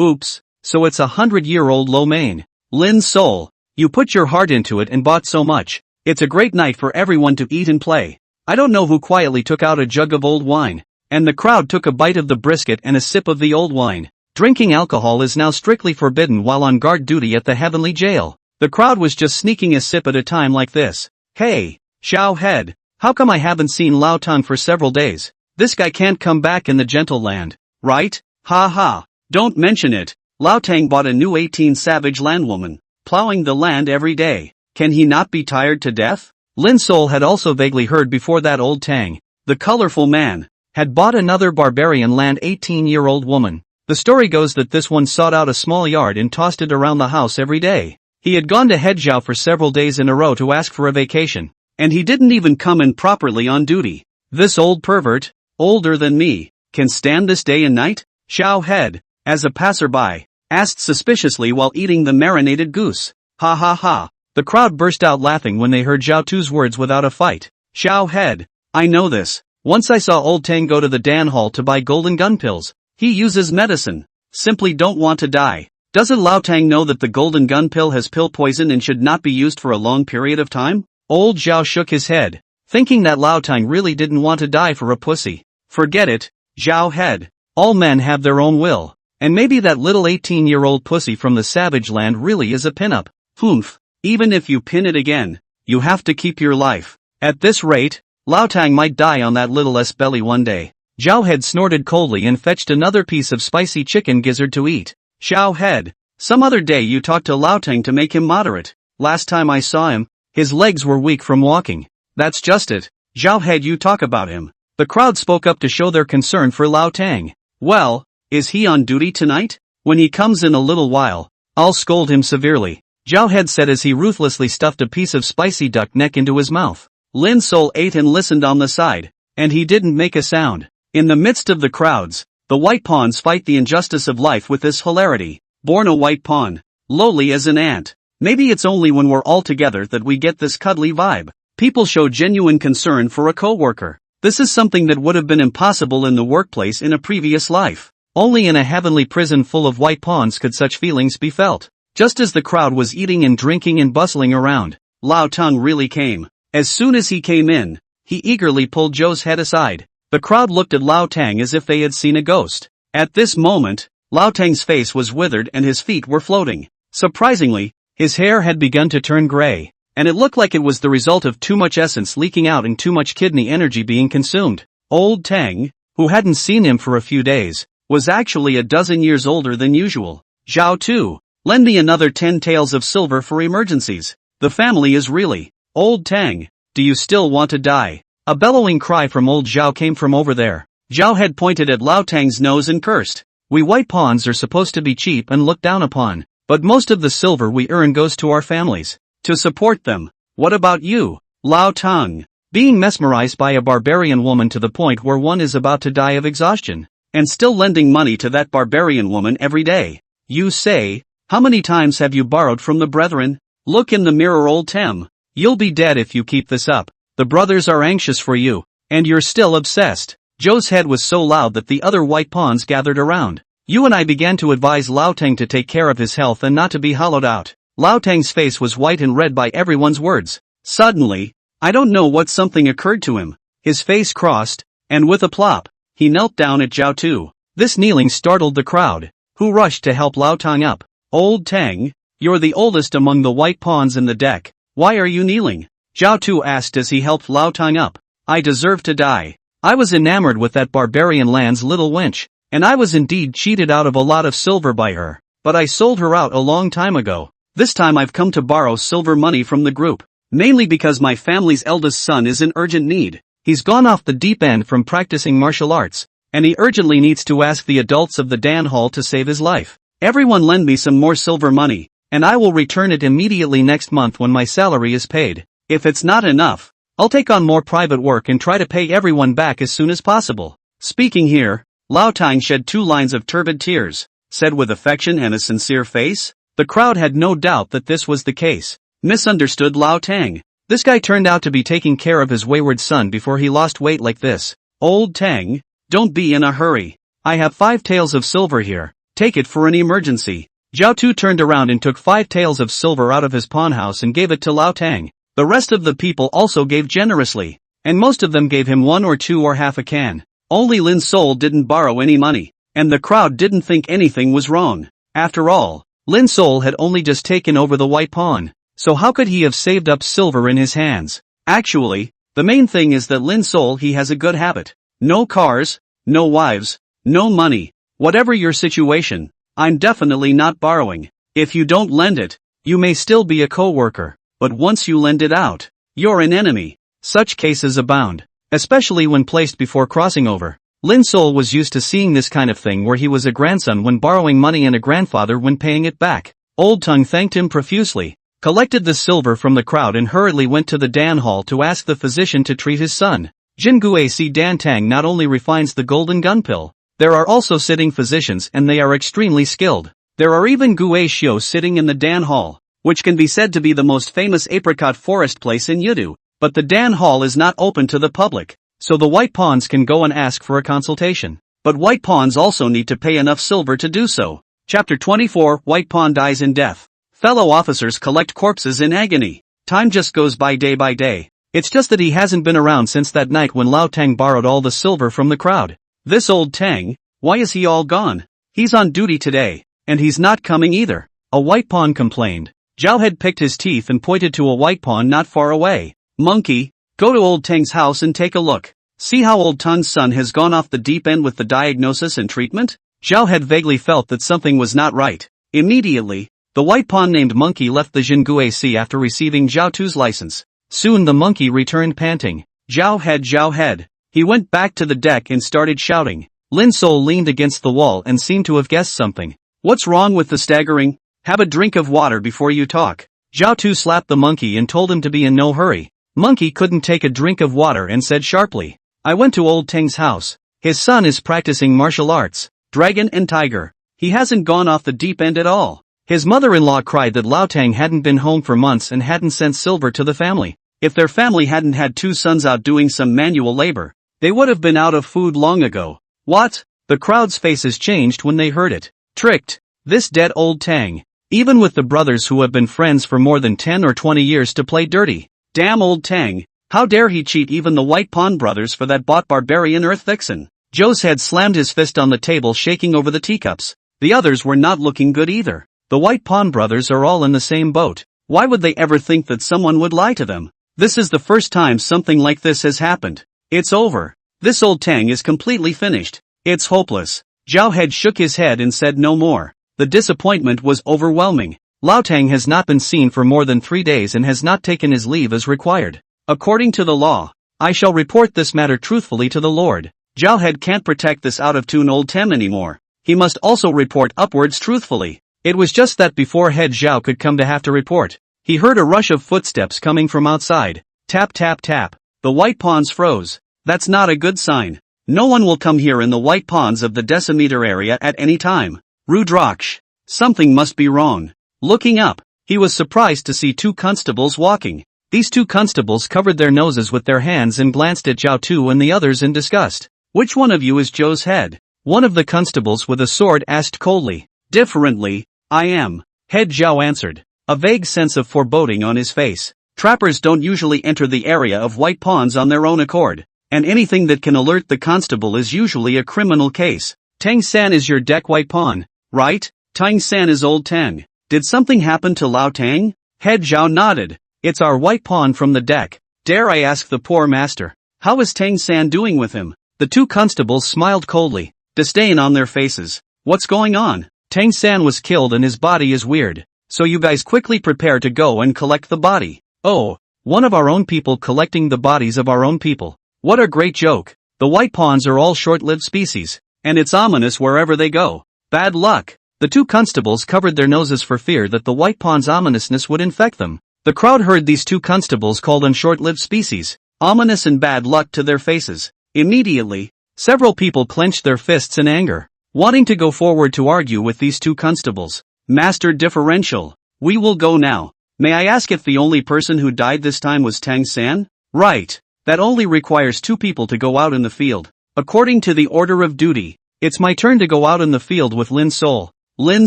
Oops, so it's 100-year-old lo mein. Lin Sol, you put your heart into it and bought so much. It's a great night for everyone to eat and play. I don't know who quietly took out a jug of old wine, and the crowd took a bite of the brisket and a sip of the old wine. Drinking alcohol is now strictly forbidden while on guard duty at the heavenly jail. The crowd was just sneaking a sip at a time like this. Hey, Xiao Head, how come I haven't seen Lao Tang for several days? This guy can't come back in the gentle land, right? Ha ha, don't mention it. Lao Tang bought a new 18 savage landwoman, plowing the land every day. Can he not be tired to death? Lin Sol had also vaguely heard before that old Tang, the colorful man, had bought another barbarian land 18-year-old woman. The story goes that this one sought out a small yard and tossed it around the house every day. He had gone to Headzhou for several days in a row to ask for a vacation, and he didn't even come in properly on duty. This old pervert, older than me, can stand this day and night? Xiao Head, as a passerby, asked suspiciously while eating the marinated goose. Ha ha ha. The crowd burst out laughing when they heard Zhao Tu's words without a fight. Xiao Head, I know this. Once I saw old Tang go to the Dan Hall to buy golden gun pills. He uses medicine. Simply don't want to die. Doesn't Lao Tang know that the golden gun pill has pill poison and should not be used for a long period of time? Old Zhao shook his head, thinking that Lao Tang really didn't want to die for a pussy. Forget it, Zhao Head. All men have their own will. And maybe that little 18-year-old pussy from the savage land really is a pinup. Humph. Even if you pin it again, you have to keep your life. At this rate, Lao Tang might die on that little S belly one day. Zhao Head snorted coldly and fetched another piece of spicy chicken gizzard to eat. Xiao Head, some other day you talked to Lao Tang to make him moderate. Last time I saw him, his legs were weak from walking. That's just it. Zhao Head, you talk about him. The crowd spoke up to show their concern for Lao Tang. Well, is he on duty tonight? When he comes in a little while, I'll scold him severely. Zhao Head said as he ruthlessly stuffed a piece of spicy duck neck into his mouth. Lin Sol ate and listened on the side, and he didn't make a sound. In the midst of the crowds, the white pawns fight the injustice of life with this hilarity. Born a white pawn, lowly as an ant. Maybe it's only when we're all together that we get this cuddly vibe. People show genuine concern for a coworker. This is something that would have been impossible in the workplace in a previous life. Only in a heavenly prison full of white pawns could such feelings be felt. Just as the crowd was eating and drinking and bustling around, Lao Tang really came. As soon as he came in, he eagerly pulled Zhou's head aside. The crowd looked at Lao Tang as if they had seen a ghost. At this moment, Lao Tang's face was withered and his feet were floating. Surprisingly, his hair had begun to turn gray, and it looked like it was the result of too much essence leaking out and too much kidney energy being consumed. Old Tang, who hadn't seen him for a few days, was actually a dozen years older than usual. Zhao Tu, lend me another 10 taels of silver for emergencies. The family is really. Old Tang, do you still want to die? A bellowing cry from old Zhao came from over there. Zhao had pointed at Lao Tang's nose and cursed. We white pawns are supposed to be cheap and looked down upon, but most of the silver we earn goes to our families, to support them. What about you, Lao Tang? Being mesmerized by a barbarian woman to the point where one is about to die of exhaustion. and still lending money to that barbarian woman every day. You say, how many times have you borrowed from the brethren? Look in the mirror, old Tem. You'll be dead if you keep this up. The brothers are anxious for you, and you're still obsessed. Joe's head was so loud that the other white pawns gathered around. Yu and I began to advise Lao Teng to take care of his health and not to be hollowed out. Lao Teng's face was white and red by everyone's words. Suddenly, I don't know what something occurred to him. His face crossed, and with a plop, he knelt down at Zhao Tu. This kneeling startled the crowd, who rushed to help Lao Teng up. Old Teng, you're the oldest among the white pawns in the deck. Why are you kneeling? Zhao Tu asked as he helped Lao Teng up. I deserve to die. I was enamored with that barbarian land's little wench, and I was indeed cheated out of a lot of silver by her, but I sold her out a long time ago. This time I've come to borrow silver money from the group, mainly because my family's eldest son is in urgent need. He's gone off the deep end from practicing martial arts, and he urgently needs to ask the adults of the Dan Hall to save his life. Everyone lend me some more silver money, and I will return it immediately next month when my salary is paid. If it's not enough, I'll take on more private work and try to pay everyone back as soon as possible. Speaking here, Lao Teng shed 2 lines of turbid tears, said with affection and a sincere face. The crowd had no doubt that this was the case. Misunderstood Lao Teng. This guy turned out to be taking care of his wayward son before he lost weight like this. Old Teng, don't be in a hurry. I have 5 taels of silver here. Take it for an emergency. Zhao Tu turned around and took 5 taels of silver out of his pawn house and gave it to Lao Teng. The rest of the people also gave generously, and most of them gave him 1 or 2 or half a can. Only Lin Sol didn't borrow any money, and the crowd didn't think anything was wrong. After all, Lin Sol had only just taken over the white pawn, so how could he have saved up silver in his hands? Actually, the main thing is that Lin Sol he has a good habit. No cars, no wives, no money. Whatever your situation, I'm definitely not borrowing. If you don't lend it, you may still be a co-worker, but once you lend it out, you're an enemy. Such cases abound, especially when placed before crossing over. Lin Sol was used to seeing this kind of thing where he was a grandson when borrowing money and a grandfather when paying it back. Old Tung thanked him profusely, collected the silver from the crowd and hurriedly went to the Dan Hall to ask the physician to treat his son. Jingue Si Dan Tang not only refines the golden gun pill, there are also sitting physicians and they are extremely skilled. There are even Gue Shio sitting in the Dan Hall, which can be said to be the most famous apricot forest place in Yudu, but the Dan Hall is not open to the public, so the white pawns can go and ask for a consultation. But white pawns also need to pay enough silver to do so. Chapter 24 White Pawn dies in death. Fellow officers collect corpses in agony. Time just goes by day. It's just that he hasn't been around since that night when Lao Teng borrowed all the silver from the crowd. This old Teng, why is he all gone? He's on duty today, and he's not coming either. A white pawn complained. Zhao had picked his teeth and pointed to a white pawn not far away. Monkey, go to old Teng's house and take a look. See how old Tun's son has gone off the deep end with the diagnosis and treatment? Zhao had vaguely felt that something was not right. Immediately, the white pawn named Monkey left the Jingue Si after receiving Zhao Tu's license. Soon the monkey returned panting. Zhao head. He went back to the deck and started shouting. Lin Sol leaned against the wall and seemed to have guessed something. What's wrong with the staggering? Have a drink of water before you talk. Zhao Tu slapped the monkey and told him to be in no hurry. Monkey couldn't take a drink of water and said sharply, I went to old Teng's house. His son is practicing martial arts, dragon and tiger. He hasn't gone off the deep end at all. His mother-in-law cried that Lao Teng hadn't been home for months and hadn't sent silver to the family. If their family hadn't had 2 sons out doing some manual labor, they would have been out of food long ago. What? The crowd's faces changed when they heard it. Tricked. This dead old Teng. Even with the brothers who have been friends for more than 10 or 20 years to play dirty. Damn old Teng. How dare he cheat even the White Pawn brothers for that bought barbarian earth vixen? Joe's head slammed his fist on the table, shaking over the teacups. The others were not looking good either. The White Pawn brothers are all in the same boat. Why would they ever think that someone would lie to them? This is the first time something like this has happened. It's over. This old Teng is completely finished. It's hopeless. Zhao Head shook his head and said no more. The disappointment was overwhelming. Lao Teng has not been seen for more than 3 days and has not taken his leave as required. According to the law, I shall report this matter truthfully to the Lord. Zhao Head can't protect this out of tune old Tem anymore. He must also report upwards truthfully. It was just that before Head Zhao could come to have to report, he heard a rush of footsteps coming from outside. Tap tap tap. The white pawns froze. That's not a good sign. No one will come here in the white ponds of the decimeter area at any time. Rudraksh. Something must be wrong. Looking up, he was surprised to see two constables walking. These two constables covered their noses with their hands and glanced at Zhao Tu and the others in disgust. Which one of you is Zhou's head? One of the constables with a sword asked coldly. Differently, I am. Head Zhao answered, a vague sense of foreboding on his face. Trappers don't usually enter the area of white ponds on their own accord, and anything that can alert the constable is usually a criminal case. Tang San is your deck white pawn, right? Tang San is old Tang. Did something happen to Lao Tang? Head Zhao nodded. It's our white pawn from the deck. Dare I ask the poor master, how is Tang San doing with him? The two constables smiled coldly, disdain on their faces. What's going on? Tang San was killed and his body is weird, so you guys quickly prepare to go and collect the body. Oh, one of our own people collecting the bodies of our own people. What a great joke. The white pawns are all short-lived species, and it's ominous wherever they go. Bad luck. The two constables covered their noses for fear that the white pawn's ominousness would infect them. The crowd heard these two constables call them short-lived species, ominous and bad luck to their faces. Immediately, several people clenched their fists in anger, wanting to go forward to argue with these two constables. Master Differential, we will go now. May I ask if the only person who died this time was Tang San? Right. That only requires two people to go out in the field. According to the order of duty, it's my turn to go out in the field with Lin Sol. Lin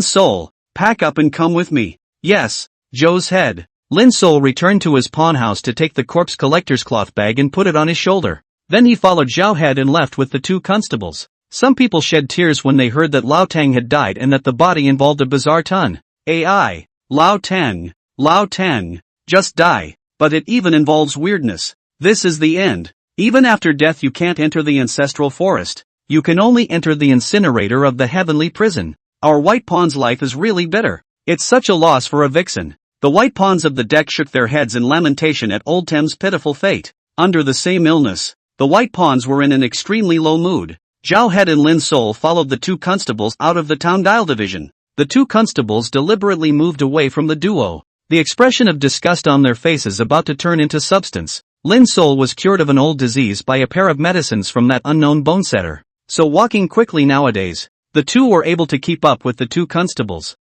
Sol, pack up and come with me. Yes, Zhou's head. Lin Sol returned to his pawn house to take the corpse collector's cloth bag and put it on his shoulder. Then he followed Zhao Head and left with the two constables. Some people shed tears when they heard that Lao Tang had died and that the body involved a bizarre ton. AI. Lao Tang. Just die. But it even involves weirdness. This is the end. Even after death you can't enter the ancestral forest. You can only enter the incinerator of the heavenly prison. Our white pawn's life is really bitter. It's such a loss for a vixen. The white pawns of the deck shook their heads in lamentation at Old Tem's pitiful fate. Under the same illness, the white pawns were in an extremely low mood. Zhao Head and Lin Sol followed the two constables out of the town dial division. The two constables deliberately moved away from the duo, the expression of disgust on their faces about to turn into substance. Lin Sol was cured of an old disease by a pair of medicines from that unknown bone setter. So walking quickly nowadays, the two were able to keep up with the two constables.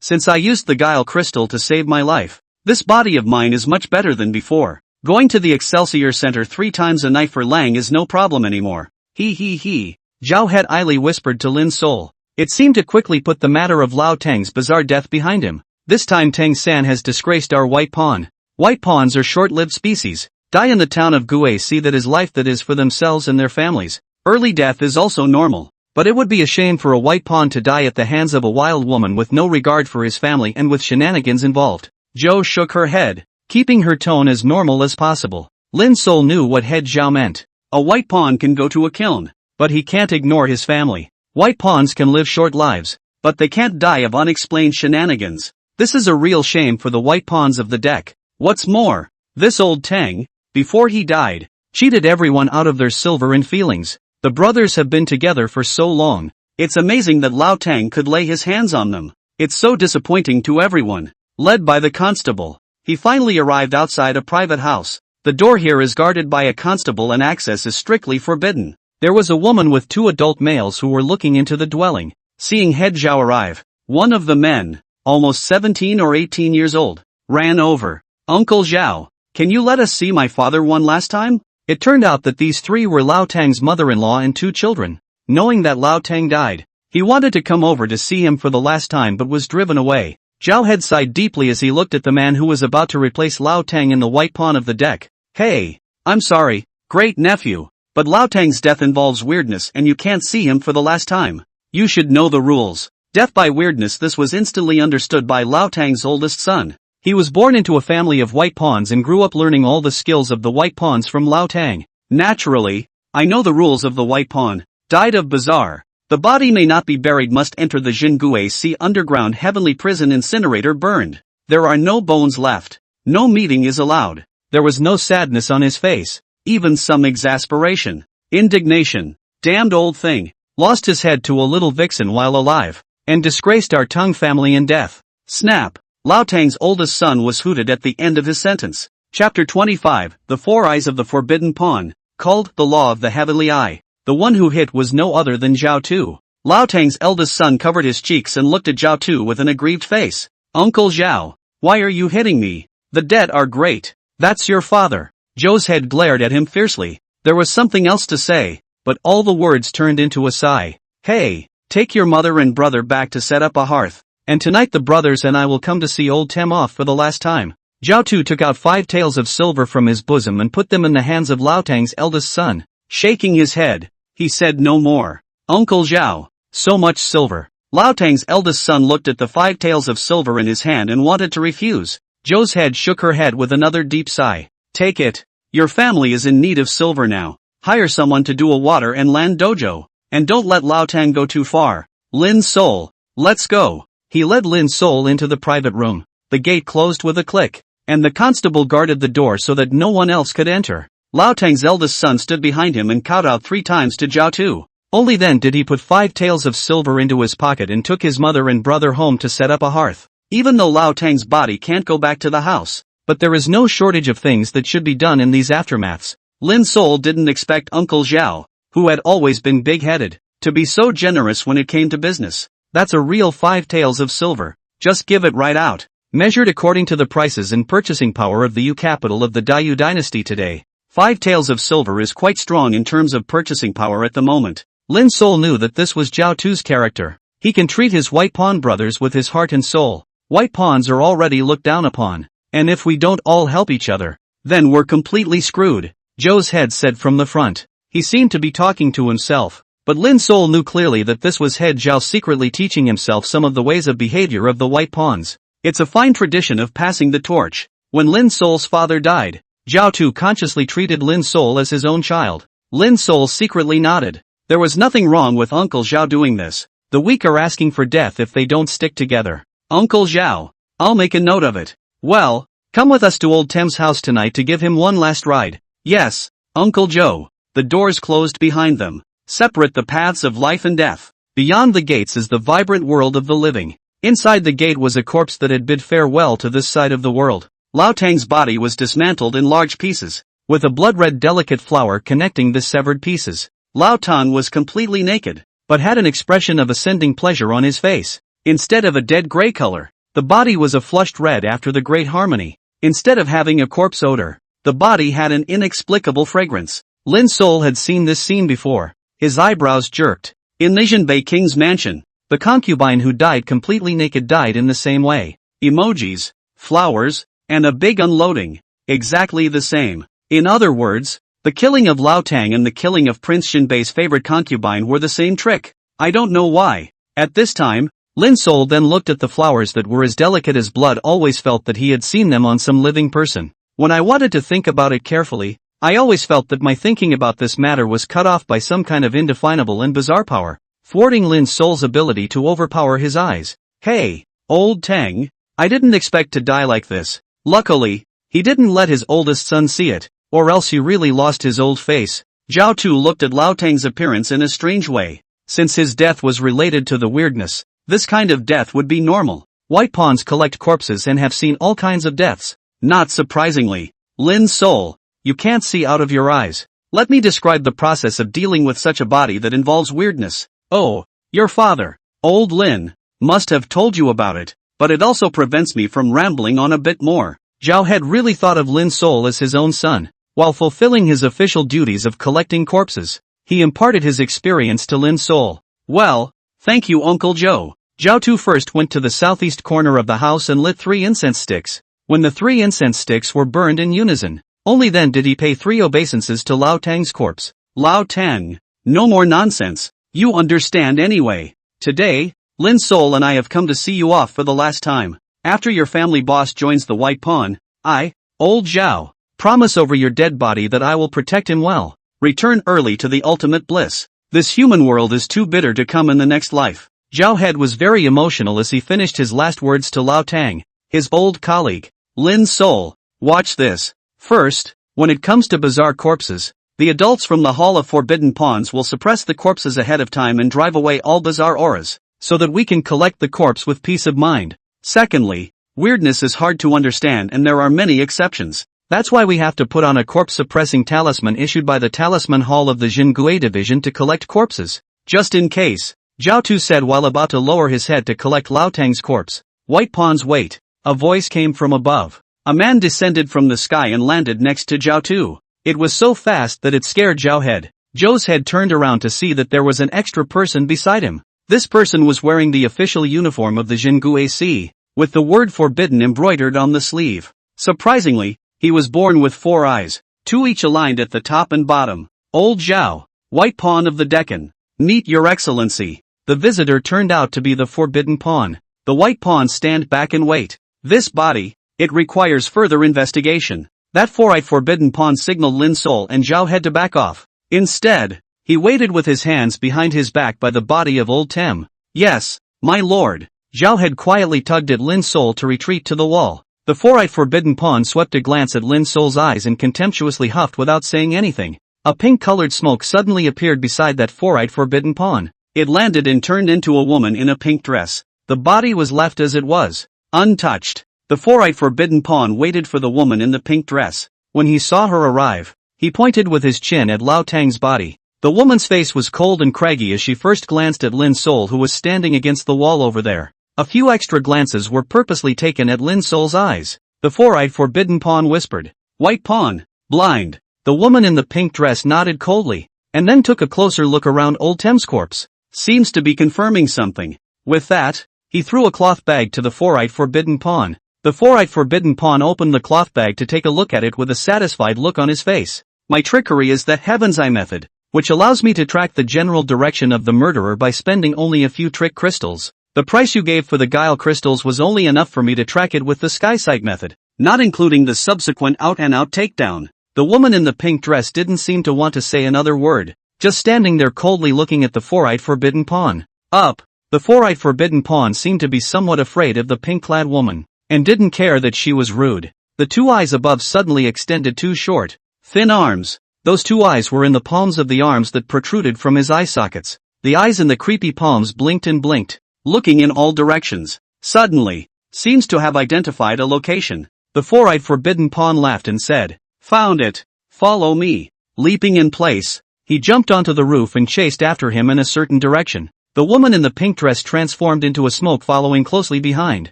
Since I used the guile crystal to save my life, this body of mine is much better than before. Going to the Excelsior Center 3 times a night for Lang is no problem anymore. Zhao Head idly whispered to Lin Sol. It seemed to quickly put the matter of Lao Tang's bizarre death behind him. This time Tang San has disgraced our white pawn. White pawns are short-lived species. Die in the town of Gue, see that is life that is for themselves and their families. Early death is also normal. But it would be a shame for a white pawn to die at the hands of a wild woman with no regard for his family and with shenanigans involved. Zhou shook her head, keeping her tone as normal as possible. Lin Sol knew what Head Zhao meant. A white pawn can go to a kiln, but he can't ignore his family. White pawns can live short lives, but they can't die of unexplained shenanigans. This is a real shame for the white pawns of the deck. What's more, this old Tang, before he died, cheated everyone out of their silver and feelings. The brothers have been together for so long. It's amazing that Lao Tang could lay his hands on them. It's so disappointing to everyone. Led by the constable, he finally arrived outside a private house. The door here is guarded by a constable and access is strictly forbidden. There was a woman with 2 adult males who were looking into the dwelling. Seeing Head Zhao arrive, one of the men, almost 17 or 18 years old, ran over. Uncle Zhao, can you let us see my father one last time? It turned out that these 3 were Lao Tang's mother-in-law and 2 children. Knowing that Lao Tang died, he wanted to come over to see him for the last time but was driven away. Zhao Head sighed deeply as he looked at the man who was about to replace Lao Tang in the white pawn of the deck. Hey, I'm sorry, great nephew, but Lao Tang's death involves weirdness and you can't see him for the last time. You should know the rules. Death by weirdness. This was instantly understood by Lao Tang's oldest son. He was born into a family of white pawns and grew up learning all the skills of the white pawns from Lao Tang. Naturally, I know the rules of the white pawn. Died of bizarre. The body may not be buried, must enter the Jingue Sea underground heavenly prison incinerator burned. There are no bones left. No meeting is allowed. There was no sadness on his face. Even some exasperation. Indignation. Damned old thing. Lost his head to a little vixen while alive. And disgraced our Tang family in death. Snap. Lao Tang's oldest son was hooted at the end of his sentence. Chapter 25, The 4 Eyes of the Forbidden Pawn. called the Law of the Heavenly Eye. The one who hit was no other than Zhao Tu. Lao Tang's eldest son covered his cheeks and looked at Zhao Tu with an aggrieved face. Uncle Zhao, why are you hitting me? The dead are great. That's your father. Zhou's head glared at him fiercely. There was something else to say, but all the words turned into a sigh. Hey, take your mother and brother back to set up a hearth, and tonight the brothers and I will come to see old Tem off for the last time. Zhao Tu took out 5 taels of silver from his bosom and put them in the hands of Lao Tang's eldest son. Shaking his head, he said no more. Uncle Zhao, so much silver. Lao Tang's eldest son looked at the 5 taels of silver in his hand and wanted to refuse. Zhou's head shook her head with another deep sigh. Take it. Your family is in need of silver now. Hire someone to do a water and land dojo. And don't let Lao Tang go too far. Lin Sol, let's go. He led Lin Sol into the private room. The gate closed with a click, and the constable guarded the door so that no one else could enter. Lao Tang's eldest son stood behind him and kowtowed 3 times to Zhao Tu. Only then did he put 5 taels of silver into his pocket and took his mother and brother home to set up a hearth. Even though Lao Tang's body can't go back to the house, but there is no shortage of things that should be done in these aftermaths. Lin Sol didn't expect Uncle Zhao, who had always been big-headed, to be so generous when it came to business. That's a real 5 taels of silver. Just give it right out. Measured according to the prices and purchasing power of the Yu capital of the Dayu dynasty today, 5 taels of silver is quite strong in terms of purchasing power at the moment. Lin Sol knew that this was Zhao Tu's character. He can treat his white pawn brothers with his heart and soul. White pawns are already looked down upon, and if we don't all help each other, then we're completely screwed. Zhou's head said from the front. He seemed to be talking to himself, but Lin Sol knew clearly that this was head Zhao secretly teaching himself some of the ways of behavior of the white pawns. It's a fine tradition of passing the torch. When Lin Sol's father died, Zhao Tu consciously treated Lin Sol as his own child. Lin Sol secretly nodded. There was nothing wrong with Uncle Zhao doing this. The weak are asking for death if they don't stick together. Uncle Zhao, I'll make a note of it. Well, come with us to old Tem's house tonight to give him one last ride. Yes, Uncle Joe. The doors closed behind them. Separate the paths of life and death. Beyond the gates is the vibrant world of the living. Inside the gate was a corpse that had bid farewell to this side of the world. Lao Tang's body was dismantled in large pieces, with a blood-red delicate flower connecting the severed pieces. Lao Tang was completely naked, but had an expression of ascending pleasure on his face. Instead of a dead gray color, the body was a flushed red after the great harmony. Instead of having a corpse odor, the body had an inexplicable fragrance. Lin Sol had seen this scene before. His eyebrows jerked. In Lijianbei King's mansion, the concubine who died completely naked died in the same way. Emojis, flowers, and a big unloading. Exactly the same. In other words, the killing of Lao Tang and the killing of Prince Xinbei's favorite concubine were the same trick. I don't know why. At this time, Lin Sol then looked at the flowers that were as delicate as blood, always felt that he had seen them on some living person. When I wanted to think about it carefully, I always felt that my thinking about this matter was cut off by some kind of indefinable and bizarre power, thwarting Lin Sol's ability to overpower his eyes. Hey, old Tang, I didn't expect to die like this. Luckily, he didn't let his oldest son see it, or else he really lost his old face. Zhao Tu looked at Lao Tang's appearance in a strange way. Since his death was related to the weirdness, this kind of death would be normal. White pawns collect corpses and have seen all kinds of deaths. Not surprisingly, Lin Sol, you can't see out of your eyes. Let me describe the process of dealing with such a body that involves weirdness. Oh, your father, old Lin, must have told you about it, but it also prevents me from rambling on a bit more. Zhao had really thought of Lin Sol as his own son. While fulfilling his official duties of collecting corpses, he imparted his experience to Lin Sol. Well, thank you Uncle Joe. Zhao Tu first went to the southeast corner of the house and lit 3 incense sticks. When the 3 incense sticks were burned in unison, only then did he pay 3 obeisances to Lao Tang's corpse. Lao Tang, no more nonsense. You understand anyway. Today, Lin Sol and I have come to see you off for the last time. After your family boss joins the White Pawn, I, old Zhao, promise over your dead body that I will protect him well. Return early to the ultimate bliss. This human world is too bitter to come in the next life. Zhao Head was very emotional as he finished his last words to Lao Tang, his old colleague. Lin Sol, watch this. First, when it comes to bizarre corpses, the adults from the Hall of Forbidden Pawns will suppress the corpses ahead of time and drive away all bizarre auras, so that we can collect the corpse with peace of mind. Secondly, weirdness is hard to understand and there are many exceptions. That's why we have to put on a corpse-suppressing talisman issued by the Talisman Hall of the Jingui Division to collect corpses. Just in case, Zhao Tu said while about to lower his head to collect Lao Tang's corpse. White pawns wait. A voice came from above. A man descended from the sky and landed next to Zhao Tu. It was so fast that it scared Zhou's head turned around to see that there was an extra person beside him. This person was wearing the official uniform of the Jingui, with the word forbidden embroidered on the sleeve. Surprisingly, he was born with 4 eyes, 2 each aligned at the top and bottom. Old Zhao, White Pawn of the Deccan. Meet your excellency. The visitor turned out to be the forbidden pawn. The white pawns stand back and wait. This body, it requires further investigation. That 4-eyed forbidden pawn signaled Lin Sol and Zhao had to back off. Instead, he waited with his hands behind his back by the body of old Tem. Yes, my lord. Zhao had quietly tugged at Lin Sol to retreat to the wall. The 4-eyed forbidden pawn swept a glance at Lin Sol's eyes and contemptuously huffed without saying anything. A pink-colored smoke suddenly appeared beside that 4-eyed forbidden pawn. It landed and turned into a woman in a pink dress. The body was left as it was, untouched. The 4-eyed forbidden pawn waited for the woman in the pink dress. When he saw her arrive, he pointed with his chin at Lao Tang's body. The woman's face was cold and craggy as she first glanced at Lin Sol, who was standing against the wall over there. A few extra glances were purposely taken at Lin Sol's eyes. The 4-eyed forbidden pawn whispered, "White pawn, blind." The woman in the pink dress nodded coldly, and then took a closer look around old Tem's corpse. Seems to be confirming something. With that, he threw a cloth bag to the 4-eyed forbidden pawn. The 4-eyed forbidden pawn opened the cloth bag to take a look at it with a satisfied look on his face. My trickery is the Heaven's Eye method, which allows me to track the general direction of the murderer by spending only a few trick crystals. The price you gave for the guile crystals was only enough for me to track it with the Skysight method, not including the subsequent out-and-out takedown. The woman in the pink dress didn't seem to want to say another word, just standing there coldly looking at the 4-eyed forbidden pawn. Up! The 4-eyed forbidden pawn seemed to be somewhat afraid of the pink-clad woman, and didn't care that she was rude. The 2 eyes above suddenly extended 2 short, thin arms. Those 2 eyes were in the palms of the arms that protruded from his eye sockets. The eyes in the creepy palms blinked and blinked, looking in all directions. Suddenly, seems to have identified a location. The 4-eyed forbidden pawn laughed and said, "Found it. Follow me." Leaping in place, he jumped onto the roof and chased after him in a certain direction. The woman in the pink dress transformed into a smoke following closely behind.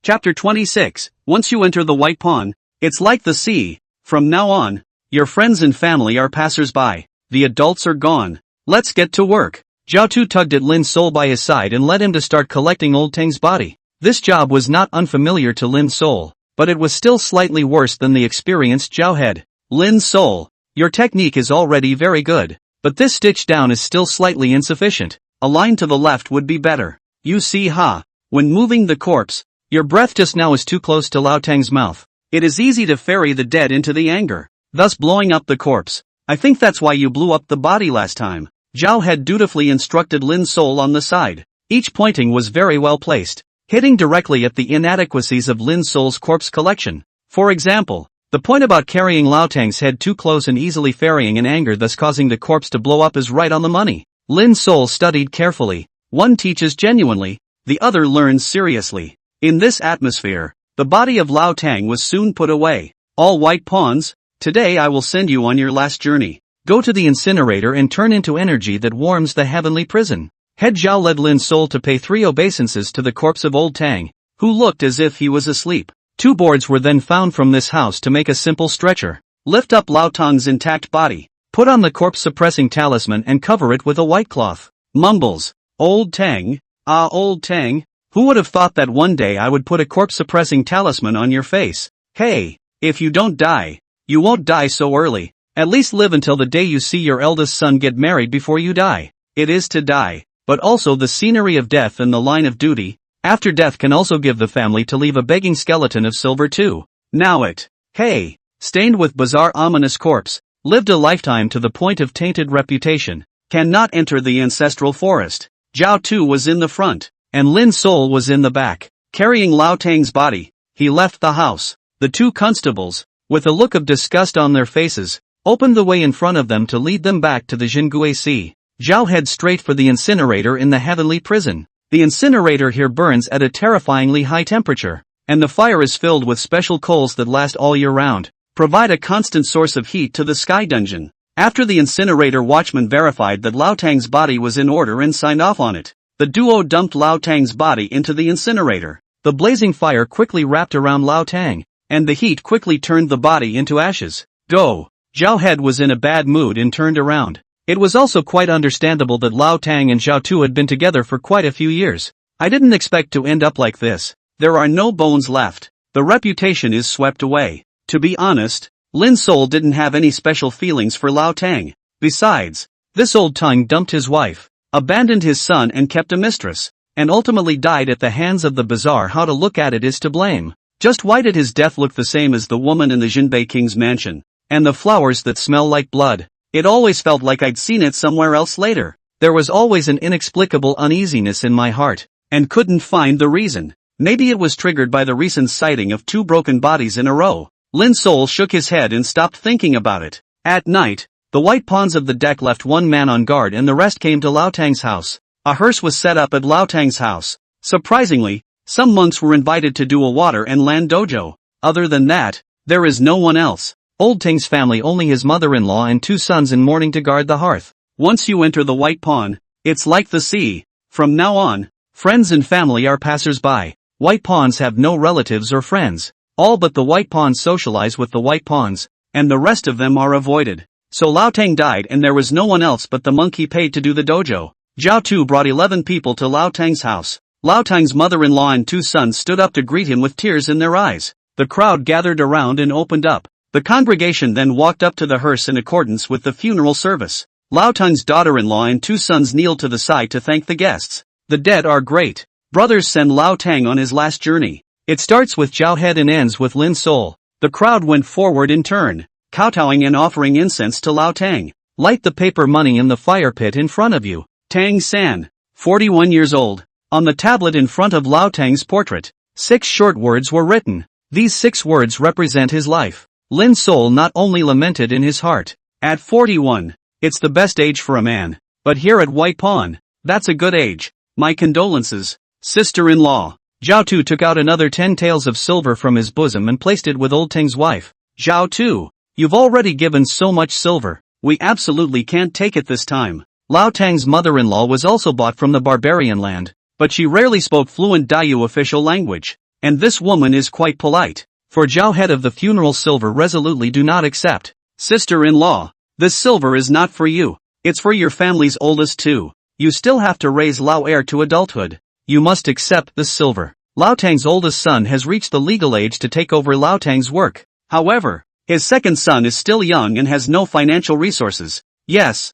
Chapter 26. Once you enter the white pawn, it's like the sea. From now on, your friends and family are passers-by. The adults are gone. Let's get to work. Zhao Tu tugged at Lin Sol by his side and led him to start collecting old Teng's body. This job was not unfamiliar to Lin Sol, but it was still slightly worse than the experienced Zhao had. Lin Sol, your technique is already very good, but this stitch down is still slightly insufficient. A line to the left would be better. You see when moving the corpse, your breath just now is too close to Lao Tang's mouth. It is easy to ferry the dead into the anger, thus blowing up the corpse. I think that's why you blew up the body last time. Zhao had dutifully instructed Lin Sol on the side. Each pointing was very well placed, hitting directly at the inadequacies of Lin Sol's corpse collection. For example, the point about carrying Lao Tang's head too close and easily ferrying in anger, thus causing the corpse to blow up, is right on the money. Lin Sol studied carefully. One teaches genuinely, the other learns seriously. In this atmosphere, the body of Lao Tang was soon put away. All white pawns, today I will send you on your last journey. Go to the incinerator and turn into energy that warms the heavenly prison. Head Zhao led Lin Sol to pay 3 obeisances to the corpse of old Tang, who looked as if he was asleep. 2 boards were then found from this house to make a simple stretcher. Lift up Lao Tang's intact body, put on the corpse-suppressing talisman and cover it with a white cloth. Mumbles, "Old Tang, old Tang, who would have thought that one day I would put a corpse-suppressing talisman on your face? Hey, if you don't die, you won't die so early. At least live until the day you see your eldest son get married before you die. It is to die, but also the scenery of death and the line of duty. After death can also give the family to leave a begging skeleton of silver too. Now it, hey, stained with bizarre ominous corpse, lived a lifetime to the point of tainted reputation, cannot enter the ancestral forest." Zhao Tu was in the front, and Lin Sol was in the back. Carrying Lao Tang's body, he left the house. The 2 constables, with a look of disgust on their faces, opened the way in front of them to lead them back to the Jingui. Zhao head straight for the incinerator in the heavenly prison. The incinerator here burns at a terrifyingly high temperature, and the fire is filled with special coals that last all year round. provide a constant source of heat to the sky dungeon. After the incinerator watchman verified that Lao Tang's body was in order and signed off on it, the duo dumped Lao Tang's body into the incinerator. The blazing fire quickly wrapped around Lao Tang, and the heat quickly turned the body into ashes. Go! Zhao Head was in a bad mood and turned around. It was also quite understandable that Lao Tang and Zhao Tu had been together for quite a few years. I didn't expect to end up like this. There are no bones left. The reputation is swept away. To be honest, Lin Sol didn't have any special feelings for Lao Tang. Besides, this old Tang dumped his wife, abandoned his son and kept a mistress, and ultimately died at the hands of the bazaar. How to look at it is to blame. Just why did his death look the same as the woman in the Jinbei King's mansion? And the flowers that smell like blood? It always felt like I'd seen it somewhere else later. There was always an inexplicable uneasiness in my heart, and couldn't find the reason. Maybe it was triggered by the recent sighting of 2 broken bodies in a row. Lin Sol shook his head and stopped thinking about it. At night, the white pawns of the deck left 1 man on guard and the rest came to Lao Tang's house. A hearse was set up at Lao Tang's house. Surprisingly, some monks were invited to do a water and land dojo. Other than that, there is no one else. Old Tang's family, only his mother-in-law and 2 sons in mourning to guard the hearth. Once you enter the white pawn, it's like the sea. From now on, friends and family are passers-by. White pawns have no relatives or friends. All but the white pawns socialize with the white pawns, and the rest of them are avoided. So Lao Tang died and there was no one else but the monk he paid to do the dojo. Zhao Tu brought 11 people to Lao Tang's house. Lao Tang's mother-in-law and 2 sons stood up to greet him with tears in their eyes. The crowd gathered around and opened up. The congregation then walked up to the hearse in accordance with the funeral service. Lao Tang's daughter-in-law and 2 sons kneeled to the side to thank the guests. The dead are great brothers send Lao Tang on his last journey. It starts with Zhao Head and ends with Lin Sol. The crowd went forward in turn, kowtowing and offering incense to Lao Tang. Light the paper money in the fire pit in front of you. Tang San, 41 years old. On the tablet in front of Lao Tang's portrait, 6 short words were written. These 6 words represent his life. Lin Sol not only lamented in his heart. At 41, it's the best age for a man. But here at White Pawn, that's a good age. My condolences, sister-in-law. Zhao Tu took out another 10 taels of silver from his bosom and placed it with old Tang's wife. Zhao Tu, you've already given so much silver. We absolutely can't take it this time. Lao Tang's mother-in-law was also bought from the barbarian land, but she rarely spoke fluent Dayu official language. And this woman is quite polite. For Zhao Head of the funeral silver resolutely do not accept. Sister-in-law, this silver is not for you. It's for your family's oldest too. You still have to raise Lao heir to adulthood. You must accept this silver. Lao Tang's oldest son has reached the legal age to take over Lao Tang's work. However, his second son is still young and has no financial resources. Yes,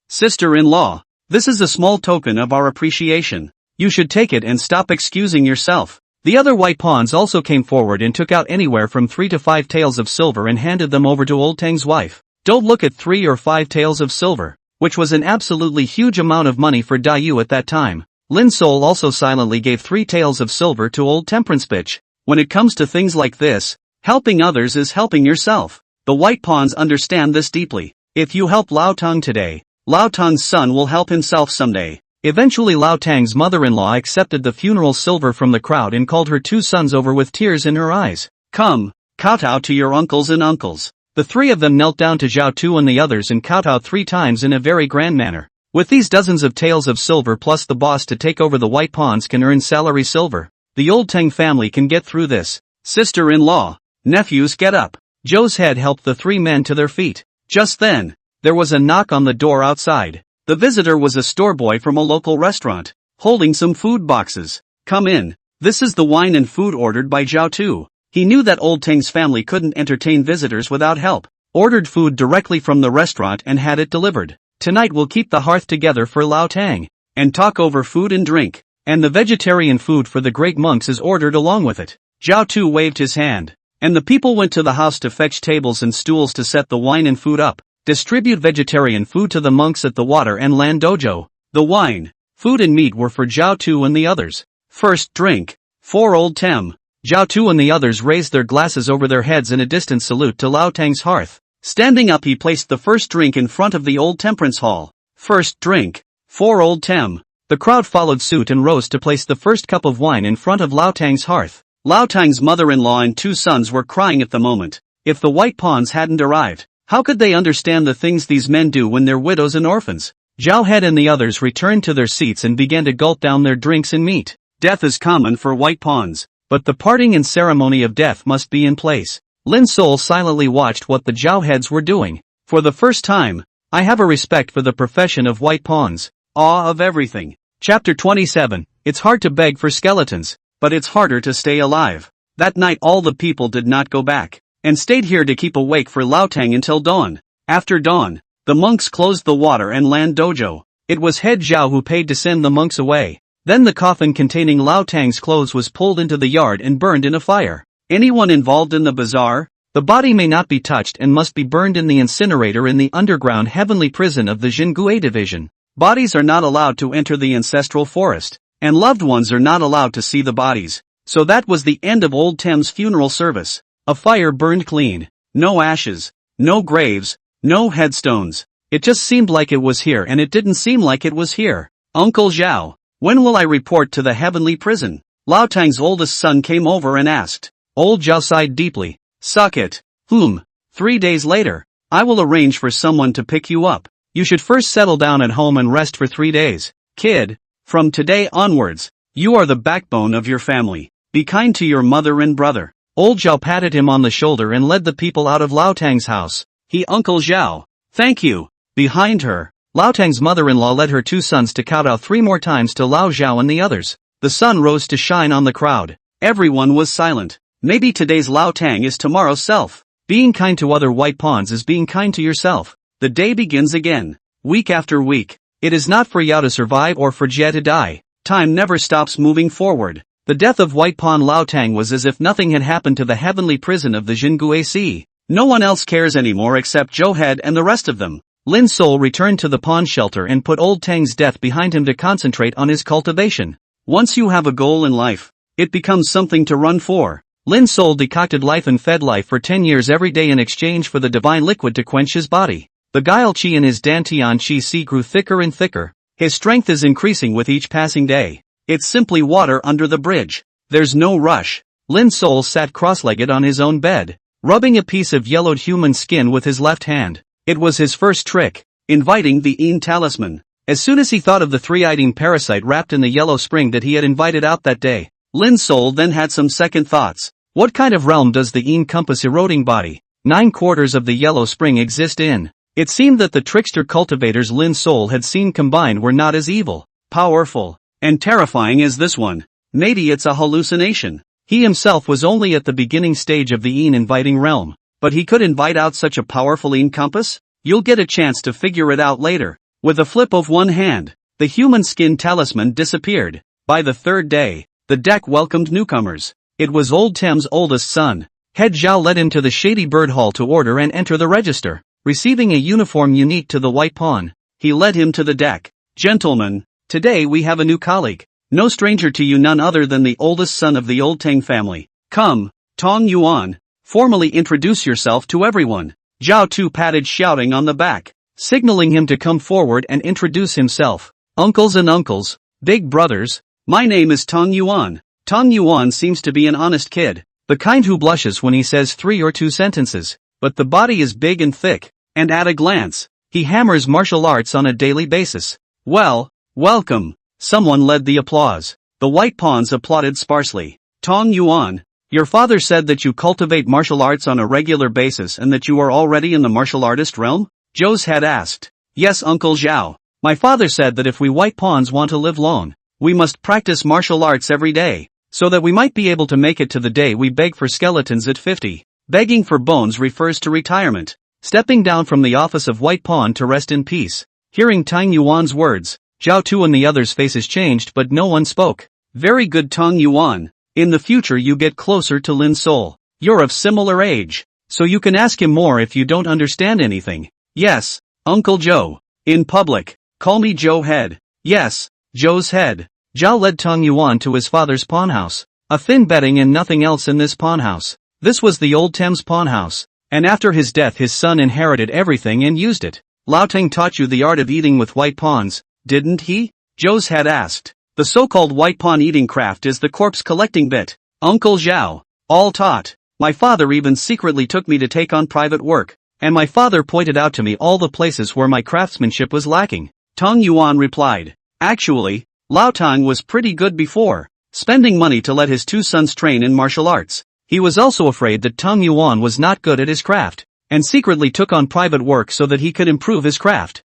sister-in-law. This is a small token of our appreciation. You should take it and stop excusing yourself. The other white pawns also came forward and took out anywhere from 3 to 5 taels of silver and handed them over to old Tang's wife. Don't look at 3 or 5 taels of silver, which was an absolutely huge amount of money for Dayu at that time. Lin Sol also silently gave 3 taels of silver to old Temperance bitch. When it comes to things like this, helping others is helping yourself. The white pawns understand this deeply. If you help Lao Tang today, Lao Tang's son will help himself someday. Eventually Lao Tang's mother-in-law accepted the funeral silver from the crowd and called her 2 sons over with tears in her eyes. Come, kowtow to your uncles and uncles. The 3 of them knelt down to Zhao Tu and the others and kowtowed 3 times in a very grand manner. With these dozens of taels of silver plus the boss to take over the white pawns can earn salary silver. The old Tang family can get through this. Sister-in-law, nephews get up. Zhou's head helped the 3 men to their feet. Just then, there was a knock on the door outside. The visitor was a store boy from a local restaurant, holding some food boxes. Come in, this is the wine and food ordered by Zhao Tu. He knew that old Tang's family couldn't entertain visitors without help. Ordered food directly from the restaurant and had it delivered. Tonight we'll keep the hearth together for Lao Tang, and talk over food and drink. And the vegetarian food for the great monks is ordered along with it. Zhao Tu waved his hand, and the people went to the house to fetch tables and stools to set the wine and food up. Distribute vegetarian food to the monks at the water and land dojo. The wine, food and meat were for Zhao Tu and the others. First drink, for old Tem. Zhao Tu and the others raised their glasses over their heads in a distant salute to Lao Tang's hearth. Standing up he placed the first drink in front of the old temperance hall. First drink, for old Tem. The crowd followed suit and rose to place the first cup of wine in front of Lao Tang's hearth. Lao Tang's mother-in-law and 2 sons were crying at the moment. If the white pawns hadn't arrived, how could they understand the things these men do when they're widows and orphans? Zhao Head and the others returned to their seats and began to gulp down their drinks and meat. Death is common for white pawns, but the parting and ceremony of death must be in place. Lin Sol silently watched what the Zhao Heads were doing. For the first time, I have a respect for the profession of white pawns. Awe of everything. Chapter 27. It's hard to beg for skeletons, but it's harder to stay alive. That night all the people did not go back, and stayed here to keep awake for Lao Tang until dawn. After dawn, the monks closed the water and land dojo. It was head Zhao who paid to send the monks away. Then the coffin containing Lao Tang's clothes was pulled into the yard and burned in a fire. Anyone involved in the bazaar? The body may not be touched and must be burned in the incinerator in the underground heavenly prison of the Jingue division. Bodies are not allowed to enter the ancestral forest, and loved ones are not allowed to see the bodies. So that was the end of Old Tem's funeral service. A fire burned clean. No ashes, no graves, no headstones. It just seemed like it was here and it didn't seem like it was here. Uncle Zhao, when will I report to the heavenly prison? Lao Tang's oldest son came over and asked. Old Zhao sighed deeply. Suck it. 3 days later, I will arrange for someone to pick you up. You should first settle down at home and rest for 3 days. Kid, from today onwards, you are the backbone of your family. Be kind to your mother and brother. Old Zhao patted him on the shoulder and led the people out of Lao Tang's house. Uncle Zhao. Thank you. Behind her, Lao Tang's mother-in-law led her 2 sons to kowtow 3 more times to Lao Zhao and the others. The sun rose to shine on the crowd. Everyone was silent. Maybe today's Lao Tang is tomorrow's self. Being kind to other white pawns is being kind to yourself. The day begins again. Week after week. It is not for Yao to survive or for Jie to die. Time never stops moving forward. The death of white pawn Lao Tang was as if nothing had happened to the heavenly prison of the Jingue Sea. No one else cares anymore except Zhou Head and the rest of them. Lin Sol returned to the pawn shelter and put Old Tang's death behind him to concentrate on his cultivation. Once you have a goal in life, it becomes something to run for. Lin Sol decocted life and fed life for 10 years every day in exchange for the divine liquid to quench his body. The guile chi in his Dantian Chi Si grew thicker and thicker. His strength is increasing with each passing day. It's simply water under the bridge. There's no rush. Lin Sol sat cross-legged on his own bed, rubbing a piece of yellowed human skin with his left hand. It was his first trick, inviting the Een talisman. As soon as he thought of the 3-eyed parasite wrapped in the yellow spring that he had invited out that day, Lin Sol then had some second thoughts. What kind of realm does the Een compass eroding body, 9/4 of the yellow spring exist in? It seemed that the trickster cultivators Lin Sol had seen combined were not as evil, powerful, and terrifying as this one. Maybe it's a hallucination. He himself was only at the beginning stage of the Een inviting realm, but he could invite out such a powerful Een compass? You'll get a chance to figure it out later. With a flip of one hand, the human skin talisman disappeared. By the 3rd day, the deck welcomed newcomers. It was Old Tem's oldest son. Head Zhao led him to the shady bird hall to order and enter the register. Receiving a uniform unique to the white pawn, he led him to the deck. Gentlemen, today we have a new colleague. No stranger to you, none other than the oldest son of the Old Tang family. Come, Tong Yuan, formally introduce yourself to everyone. Zhao Tu patted shouting on the back, signaling him to come forward and introduce himself. Uncles and uncles, big brothers, my name is Tong Yuan. Tong Yuan seems to be an honest kid, the kind who blushes when he says 3 or 2 sentences, but the body is big and thick, and at a glance, he hammers martial arts on a daily basis. Well, welcome. Someone led the applause. The white pawns applauded sparsely. Tong Yuan, your father said that you cultivate martial arts on a regular basis and that you are already in the martial artist realm? Zhou's head asked. Yes, Uncle Zhao. My father said that if we white pawns want to live long, we must practice martial arts every day, so that we might be able to make it to the day we beg for skeletons at 50. Begging for bones refers to retirement. Stepping down from the office of white pawn to rest in peace. Hearing Tang Yuan's words, Zhao Tu and the others' faces changed but no one spoke. Very good, Tong Yuan. In the future you get closer to Lin Sol. You're of similar age, so you can ask him more if you don't understand anything. Yes, Uncle Zhou. In public, call me Zhou Head. Yes, Zhou's head. Zhao led Tong Yuan to his father's pawn house. A thin bedding and nothing else in this pawn house. This was the Old Thames pawn house, and after his death his son inherited everything and used it. Lao Tang taught you the art of eating with white pawns, didn't he? Zhou's head asked. The so-called white pawn eating craft is the corpse collecting bit. Uncle Zhao, all taught. My father even secretly took me to take on private work, and my father pointed out to me all the places where my craftsmanship was lacking. Tang Yuan replied. Actually, Lao Tang was pretty good before, spending money to let his two sons train in martial arts. He was also afraid that Tang Yuan was not good at his craft, and secretly took on private work so that he could improve his craft.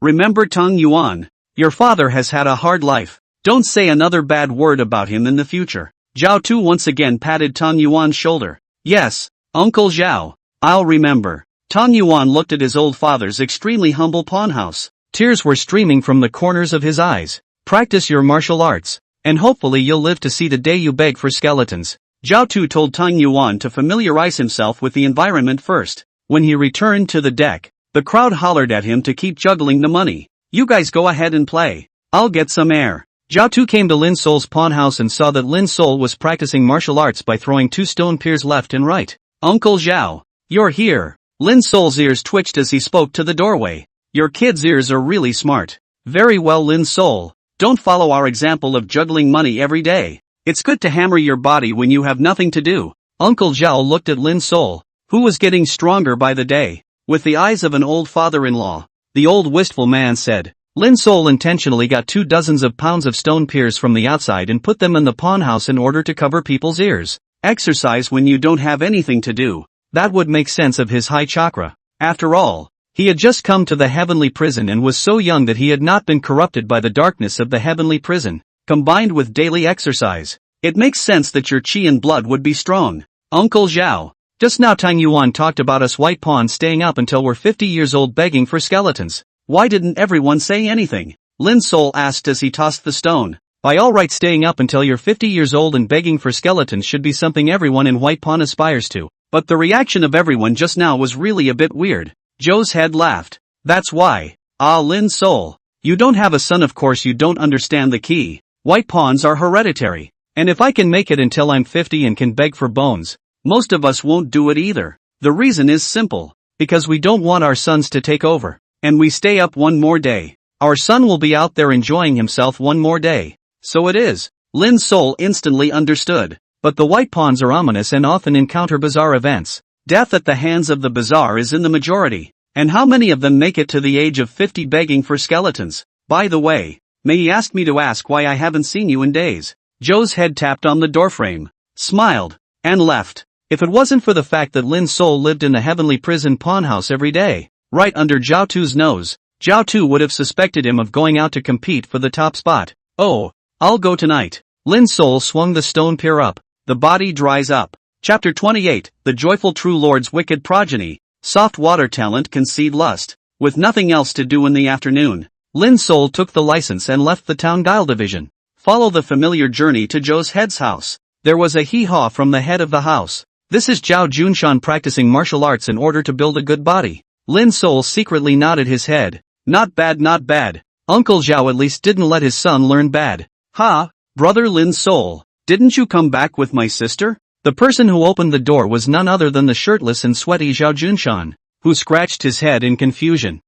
Remember Tang Yuan. Your father has had a hard life. Don't say another bad word about him in the future. Zhao Tu once again patted Tang Yuan's shoulder. Yes, Uncle Zhao, I'll remember. Tang Yuan looked at his old father's extremely humble pawn house. Tears were streaming from the corners of his eyes. Practice your martial arts, and hopefully you'll live to see the day you beg for skeletons. Zhao Tu told Tang Yuan to familiarize himself with the environment first. When he returned to the deck, the crowd hollered at him to keep juggling the money. You guys go ahead and play. I'll get some air. Zhao Tu came to Lin Sol's pawn house and saw that Lin Sol was practicing martial arts by throwing two stone piers left and right. Uncle Zhao, you're here. Lin Sol's ears twitched as he spoke to the doorway. Your kids' ears are really smart. Very well, Lin Sol. Don't follow our example of juggling money every day. It's good to hammer your body when you have nothing to do. Uncle Zhao looked at Lin Sol, who was getting stronger by the day. With the eyes of an old father-in-law, the old wistful man said. Lin Sol intentionally got 24 pounds of stone piers from the outside and put them in the pawn house in order to cover people's ears. Exercise when you don't have anything to do. That would make sense of his high chakra. After all, he had just come to the heavenly prison and was so young that he had not been corrupted by the darkness of the heavenly prison. Combined with daily exercise, it makes sense that your chi and blood would be strong. Uncle Zhao, just now Tang Yuan talked about us white pawns staying up until we're 50 years old begging for skeletons. Why didn't everyone say anything? Lin Sol asked as he tossed the stone. By all rights, staying up until you're 50 years old and begging for skeletons should be something everyone in white pawn aspires to. But the reaction of everyone just now was really a bit weird. Zhou's head laughed. That's why. Ah, Lin Sol. You don't have a son, of course you don't understand the key. White pawns are hereditary. And if I can make it until I'm 50 and can beg for bones, most of us won't do it either. The reason is simple. Because we don't want our sons to take over. And we stay up one more day. Our son will be out there enjoying himself one more day. So it is. Lin Sol instantly understood. But the white pawns are ominous and often encounter bizarre events. Death at the hands of the bizarre is in the majority. And how many of them make it to the age of 50 begging for skeletons? By the way, may he ask me to ask why I haven't seen you in days? Zhou's head tapped on the doorframe, smiled, and left. If it wasn't for the fact that Lin Sol lived in the heavenly prison pawn house every day, right under Zhao Tu's nose, Zhao Tu would have suspected him of going out to compete for the top spot. Oh, I'll go tonight. Lin Sol swung the stone pier up. The body dries up. Chapter 28, The Joyful True Lord's Wicked Progeny. Soft water talent concede lust. With nothing else to do in the afternoon, Lin Sol took the license and left the town guile division. Follow the familiar journey to Zhou's head's house. There was a hee-haw from the head of the house. This is Zhao Junshan practicing martial arts in order to build a good body. Lin Sol secretly nodded his head. Not bad, not bad. Uncle Zhao at least didn't let his son learn bad. Ha, brother Lin Sol, didn't you come back with my sister? The person who opened the door was none other than the shirtless and sweaty Zhao Junshan, who scratched his head in confusion.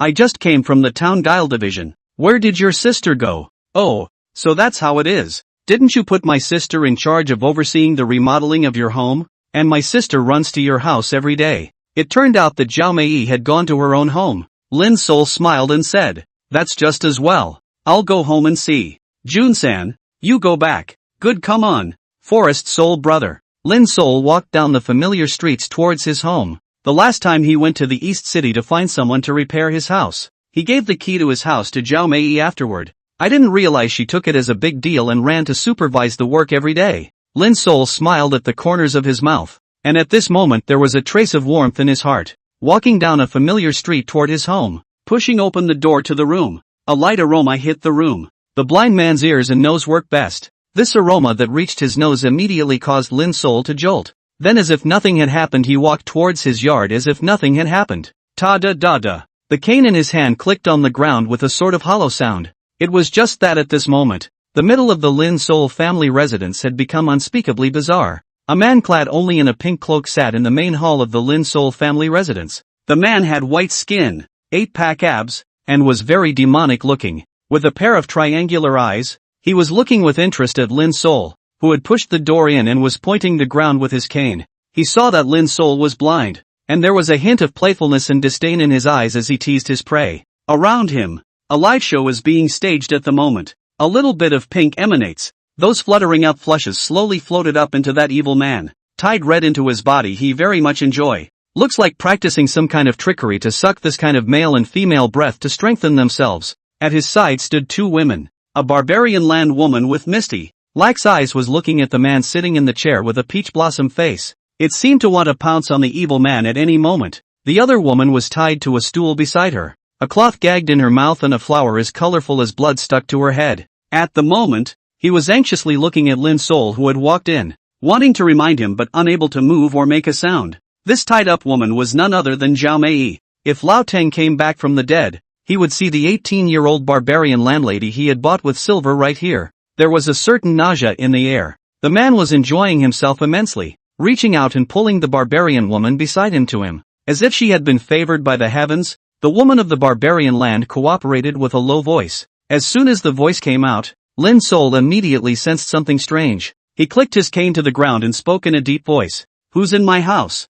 I just came from the town guile division. Where did your sister go? Oh, so that's how it is. Didn't you put my sister in charge of overseeing the remodeling of your home? And my sister runs to your house every day. It turned out that Zhao Mei had gone to her own home. Lin Sol smiled and said, that's just as well. I'll go home and see. Junsan, you go back. Good, come on. Forest Soul brother. Lin Sol walked down the familiar streets towards his home. The last time he went to the East City to find someone to repair his house, he gave the key to his house to Zhao Mei afterward. I didn't realize she took it as a big deal and ran to supervise the work every day. Lin Sol smiled at the corners of his mouth. And at this moment there was a trace of warmth in his heart. Walking down a familiar street toward his home, pushing open the door to the room, a light aroma hit the room. The blind man's ears and nose work best. This aroma that reached his nose immediately caused Lin Sol to jolt. Then as if nothing had happened he walked towards his yard as if nothing had happened. Ta-da-da-da. The cane in his hand clicked on the ground with a sort of hollow sound. It was just that at this moment, the middle of the Lin Sol family residence had become unspeakably bizarre. A man clad only in a pink cloak sat in the main hall of the Lin Sol family residence. The man had white skin, 8-pack abs, and was very demonic looking. With a pair of triangular eyes, he was looking with interest at Lin Sol. who had pushed the door in and was pointing the ground with his cane. He saw that Lin Sol was blind, and there was a hint of playfulness and disdain in his eyes as he teased his prey. Around him, a light show is being staged at the moment. A little bit of pink emanates. Those fluttering up flushes slowly floated up into that evil man. Tied red into his body he very much enjoy. Looks like practicing some kind of trickery to suck this kind of male and female breath to strengthen themselves. At his side stood two women. A barbarian land woman with misty, lax eyes was looking at the man sitting in the chair with a peach blossom face. It seemed to want to pounce on the evil man at any moment. The other woman was tied to a stool beside her. A cloth gagged in her mouth and a flower as colorful as blood stuck to her head. At the moment, he was anxiously looking at Lin Sol who had walked in, wanting to remind him but unable to move or make a sound. This tied-up woman was none other than Zhao Mei. If Lao Teng came back from the dead, he would see the 18-year-old barbarian landlady he had bought with silver right here. There was a certain nausea in the air. The man was enjoying himself immensely, reaching out and pulling the barbarian woman beside him to him. As if she had been favored by the heavens, the woman of the barbarian land cooperated with a low voice. As soon as the voice came out, Lin Sol immediately sensed something strange. He clicked his cane to the ground and spoke in a deep voice. "Who's in my house?"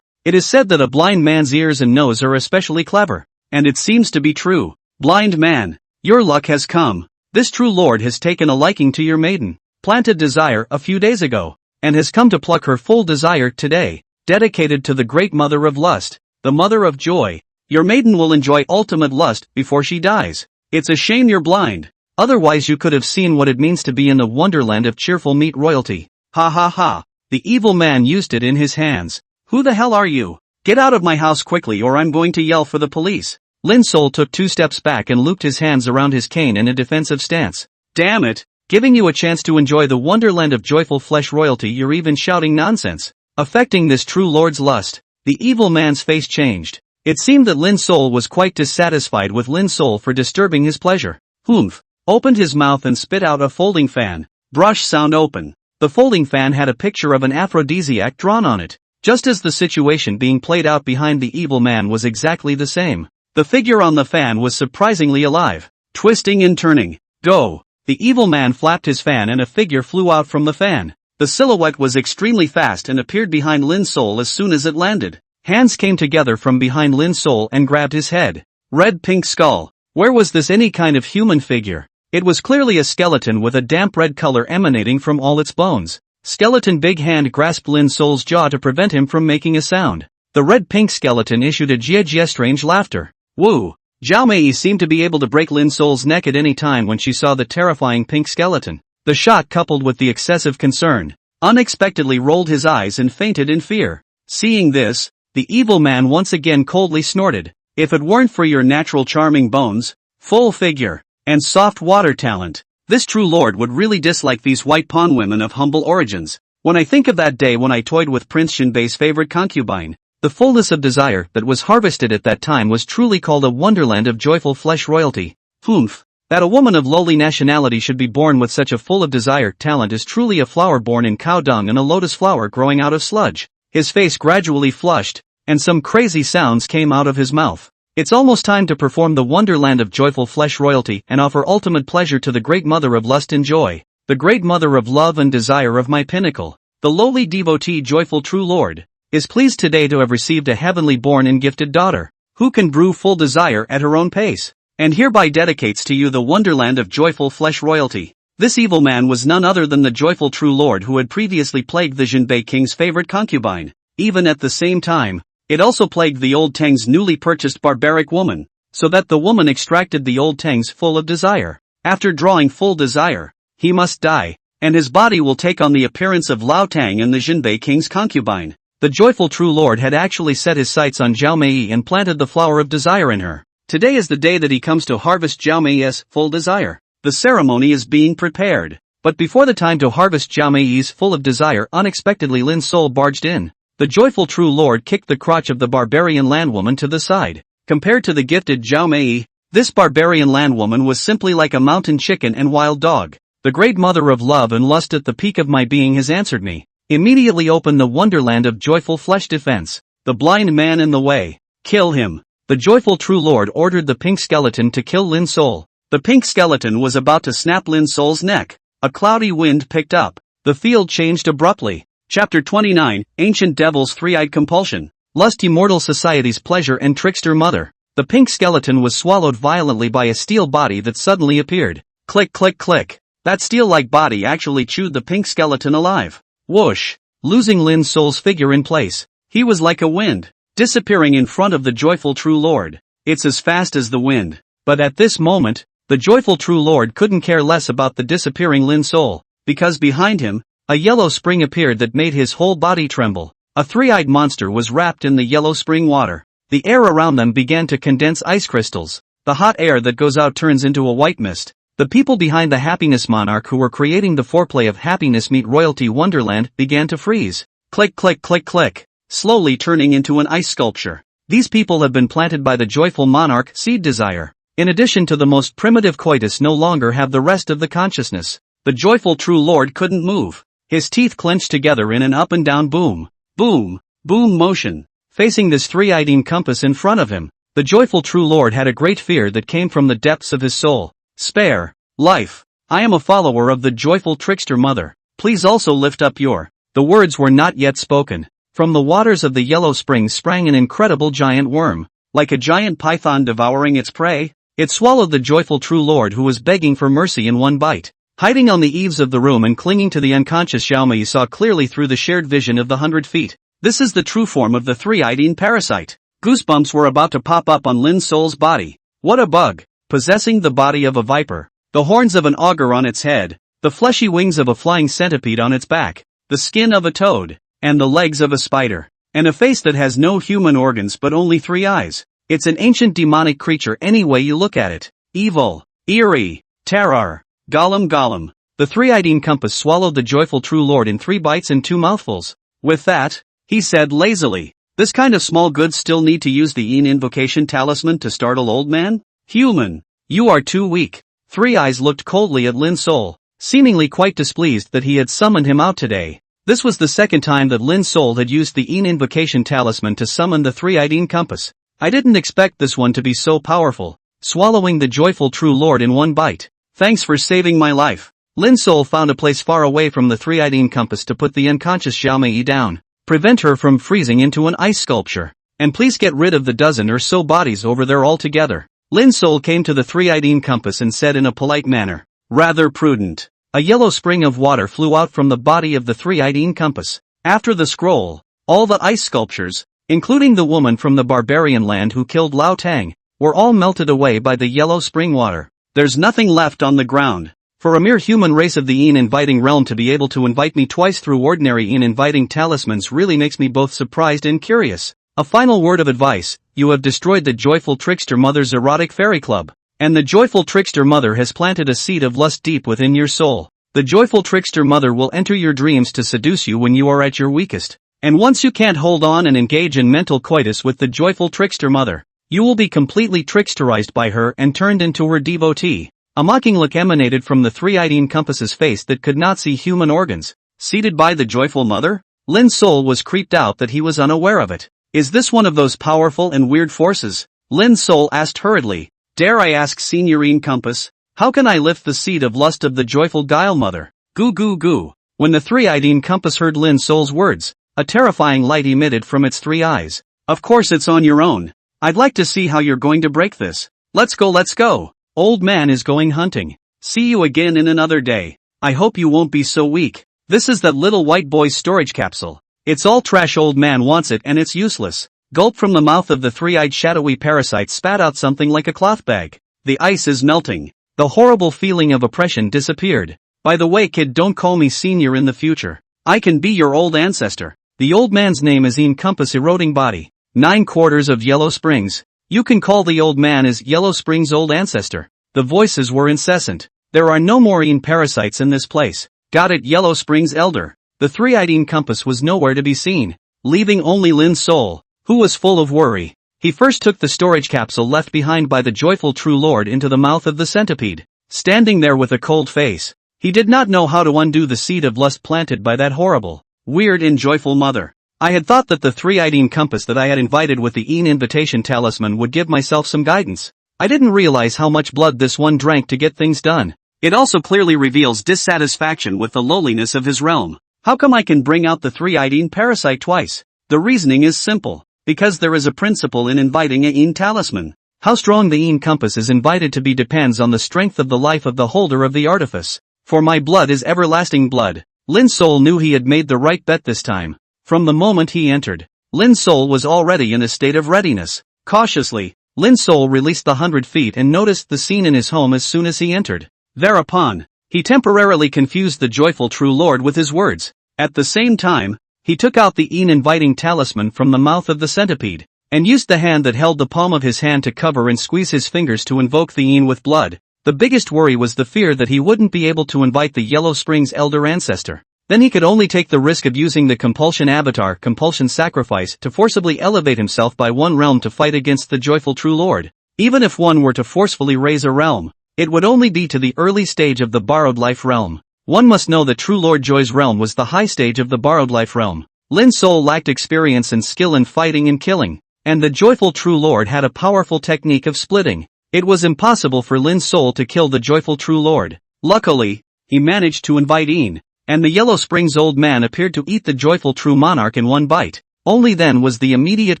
It is said that a blind man's ears and nose are especially clever. And it seems to be true. Blind man, your luck has come. This true lord has taken a liking to your maiden, planted desire a few days ago, and has come to pluck her full desire today, dedicated to the great mother of lust, the mother of joy. Your maiden will enjoy ultimate lust before she dies. It's a shame you're blind. Otherwise you could have seen what it means to be in the wonderland of cheerful meat royalty. Ha ha ha. The evil man used it in his hands. Who the hell are you? Get out of my house quickly or I'm going to yell for the police. Lin Sol took 2 steps back and looped his hands around his cane in a defensive stance. Damn it, giving you a chance to enjoy the wonderland of joyful flesh royalty, you're even shouting nonsense. Affecting this true lord's lust. The evil man's face changed. It seemed that Lin Sol was quite dissatisfied with Lin Sol for disturbing his pleasure. Humph. Opened his mouth and spit out a folding fan. Brush sound open. The folding fan had a picture of an aphrodisiac drawn on it. Just as the situation being played out behind the evil man was exactly the same. The figure on the fan was surprisingly alive, twisting and turning. Go! The evil man flapped his fan and a figure flew out from the fan. The silhouette was extremely fast and appeared behind Lin Sol as soon as it landed. Hands came together from behind Lin Sol and grabbed his head. Red-pink skull. Where was this any kind of human figure? It was clearly a skeleton with a damp red color emanating from all its bones. Skeleton big hand grasped Lin Sol's jaw to prevent him from making a sound. The red-pink skeleton issued a jia strange laughter. Woo! Zhao Mei seemed to be able to break Lin Sol's neck at any time when she saw the terrifying pink skeleton. The shock coupled with the excessive concern, unexpectedly rolled his eyes and fainted in fear. Seeing this, the evil man once again coldly snorted. If it weren't for your natural charming bones, full figure, and soft water talent, this true lord would really dislike these white pawn women of humble origins. When I think of that day when I toyed with Prince Shinbei's favorite concubine, the fullness of desire that was harvested at that time was truly called a wonderland of joyful flesh royalty. Humph. That a woman of lowly nationality should be born with such a full of desire talent is truly a flower born in cow dung and a lotus flower growing out of sludge. His face gradually flushed, and some crazy sounds came out of his mouth. It's almost time to perform the wonderland of joyful flesh royalty and offer ultimate pleasure to the great mother of lust and joy, the great mother of love and desire of my pinnacle. The lowly devotee joyful true lord is pleased today to have received a heavenly born and gifted daughter, who can brew full desire at her own pace, and hereby dedicates to you the wonderland of joyful flesh royalty. This evil man was none other than the joyful true lord who had previously plagued the Jinbei king's favorite concubine. Even at the same time, it also plagued the old Tang's newly purchased barbaric woman, so that the woman extracted the old Tang's full of desire. After drawing full desire, he must die, and his body will take on the appearance of Lao Tang and the Jinbei king's concubine. The joyful true lord had actually set his sights on Zhao Mei and planted the flower of desire in her. Today is the day that he comes to harvest Zhao Mei's full desire. The ceremony is being prepared. But before the time to harvest Zhao Mei's full of desire, unexpectedly Lin Sol barged in. The joyful true lord kicked the crotch of the barbarian landwoman to the side. Compared to the gifted Zhao Mei, this barbarian landwoman was simply like a mountain chicken and wild dog. The great mother of love and lust at the peak of my being has answered me. Immediately open the wonderland of joyful flesh defense. The blind man in the way. Kill him. The joyful true lord ordered the pink skeleton to kill Lin Sol. The pink skeleton was about to snap Lin Sol's neck. A cloudy wind picked up. the field changed abruptly. Chapter 29, Ancient Devil's Three-Eyed Compulsion. Lusty mortal society's pleasure and trickster mother. The pink skeleton was swallowed violently by a steel body that suddenly appeared. Click click click. That steel-like body actually chewed the pink skeleton alive. Whoosh. Losing Lin Sol's figure in place. He was like a wind, disappearing in front of the joyful true lord. It's as fast as the wind. But at this moment, the joyful true lord couldn't care less about the disappearing Lin Sol, because behind him, a yellow spring appeared that made his whole body tremble. A three-eyed monster was wrapped in the yellow spring water. The air around them began to condense ice crystals. The hot air that goes out turns into a white mist. The people behind the happiness monarch who were creating the foreplay of happiness meet royalty wonderland began to freeze. Click click click click, slowly turning into an ice sculpture. These people have been planted by the joyful monarch seed desire. In addition to the most primitive coitus no longer have the rest of the consciousness. The joyful true lord couldn't move. His teeth clenched together in an up and down boom, boom, boom motion. Facing this three-eyed compass in front of him, the joyful true lord had a great fear that came from the depths of his soul. Spare life. I am a follower of the joyful trickster mother. Please also lift up your. The words were not yet spoken. From the waters of the yellow spring sprang an incredible giant worm. Like a giant python devouring its prey, it swallowed the joyful true lord who was begging for mercy in one bite. Hiding on the eaves of the room and clinging to the unconscious Xiaomei saw clearly through the shared vision of the 100 feet. This is the true form of the three-eyed parasite. Goosebumps were about to pop up on Lin Sol's body. What a bug! Possessing the body of a viper, the horns of an auger on its head, the fleshy wings of a flying centipede on its back, the skin of a toad, and the legs of a spider, and a face that has no human organs but only 3 eyes. It's an ancient demonic creature any way you look at it. Evil, eerie, terror, Gollum Gollum. The three-eyed compass swallowed the joyful true lord in 3 bites and 2 mouthfuls. With that, he said lazily, this kind of small goods still need to use the invocation talisman to startle old man? Human, you are too weak. 3 Eyes looked coldly at Lin Sol, seemingly quite displeased that he had summoned him out today. This was the second time that Lin Sol had used the invocation talisman to summon the three-eyed compass. I didn't expect this one to be so powerful, swallowing the joyful true lord in 1 bite. Thanks for saving my life. Lin Sol found a place far away from the three-eyed compass to put the unconscious Xiaomei down, prevent her from freezing into an ice sculpture, and please get rid of the dozen or so bodies over there altogether. Lin Sol came to the three-eyed compass and said in a polite manner, rather prudent. A yellow spring of water flew out from the body of the three-eyed compass. After the scroll, all the ice sculptures, including the woman from the barbarian land who killed Lao Tang, were all melted away by the yellow spring water. There's nothing left on the ground. For a mere human race of the inviting realm to be able to invite me twice through ordinary inviting talismans really makes me both surprised and curious. A final word of advice, you have destroyed the joyful trickster mother's erotic fairy club. And the joyful trickster mother has planted a seed of lust deep within your soul. The joyful trickster mother will enter your dreams to seduce you when you are at your weakest. And once you can't hold on and engage in mental coitus with the joyful trickster mother, you will be completely tricksterized by her and turned into her devotee. A mocking look emanated from the three-eyed compass's face that could not see human organs. Seated by the joyful mother? Lin Sol was creeped out that he was unaware of it. Is this one of those powerful and weird forces? Lin Sol asked hurriedly. Dare I ask Signorine Compass, how can I lift the seed of lust of the joyful guile mother? Goo goo goo. When the three-eyed compass heard Lin Sol's words, a terrifying light emitted from its 3 eyes. Of course it's on your own. I'd like to see how you're going to break this. Let's go let's go. Old man is going hunting. See you again in another day. I hope you won't be so weak. This is that little white boy's storage capsule. It's all trash, old man wants it and it's useless. Gulp from the mouth of the three-eyed shadowy parasite spat out something like a cloth bag. The ice is melting. The horrible feeling of oppression disappeared. By the way kid, don't call me senior in the future. I can be your old ancestor. The old man's name is Compass Eroding Body. 9/4 of Yellow Springs. You can call the old man as Yellow Springs' old ancestor. The voices were incessant. There are no more parasites in this place. Got it, Yellow Springs elder. The three-eyed compass was nowhere to be seen, leaving only Lin Sol, who was full of worry. He first took the storage capsule left behind by the joyful true lord into the mouth of the centipede. Standing there with a cold face, he did not know how to undo the seed of lust planted by that horrible, weird and joyful mother. I had thought that the three-eyed compass that I had invited with the invitation talisman would give myself some guidance. I didn't realize how much blood this one drank to get things done. It also clearly reveals dissatisfaction with the lowliness of his realm. How come I can bring out the three-eyed Een parasite twice? The reasoning is simple. Because there is a principle in inviting a Een talisman. How strong the Een compass is invited to be depends on the strength of the life of the holder of the artifice. For my blood is everlasting blood. Lin Sol knew he had made the right bet this time. From the moment he entered, Lin Sol was already in a state of readiness. Cautiously, Lin Sol released the 100 feet and noticed the scene in his home as soon as he entered. Thereupon, he temporarily confused the joyful true lord with his words. At the same time, he took out the Een inviting talisman from the mouth of the centipede, and used the hand that held the palm of his hand to cover and squeeze his fingers to invoke the Een with blood. The biggest worry was the fear that he wouldn't be able to invite the Yellow Springs elder ancestor. Then he could only take the risk of using the compulsion avatar compulsion sacrifice to forcibly elevate himself by one realm to fight against the joyful true lord. Even if one were to forcefully raise a realm, it would only be to the early stage of the borrowed life realm. One must know that True Lord Joy's realm was the high stage of the borrowed life realm. Lin Sol lacked experience and skill in fighting and killing, and the joyful True Lord had a powerful technique of splitting. It was impossible for Lin Sol to kill the joyful True Lord. Luckily, he managed to invite Een, and the Yellow Springs old man appeared to eat the joyful true monarch in one bite. Only then was the immediate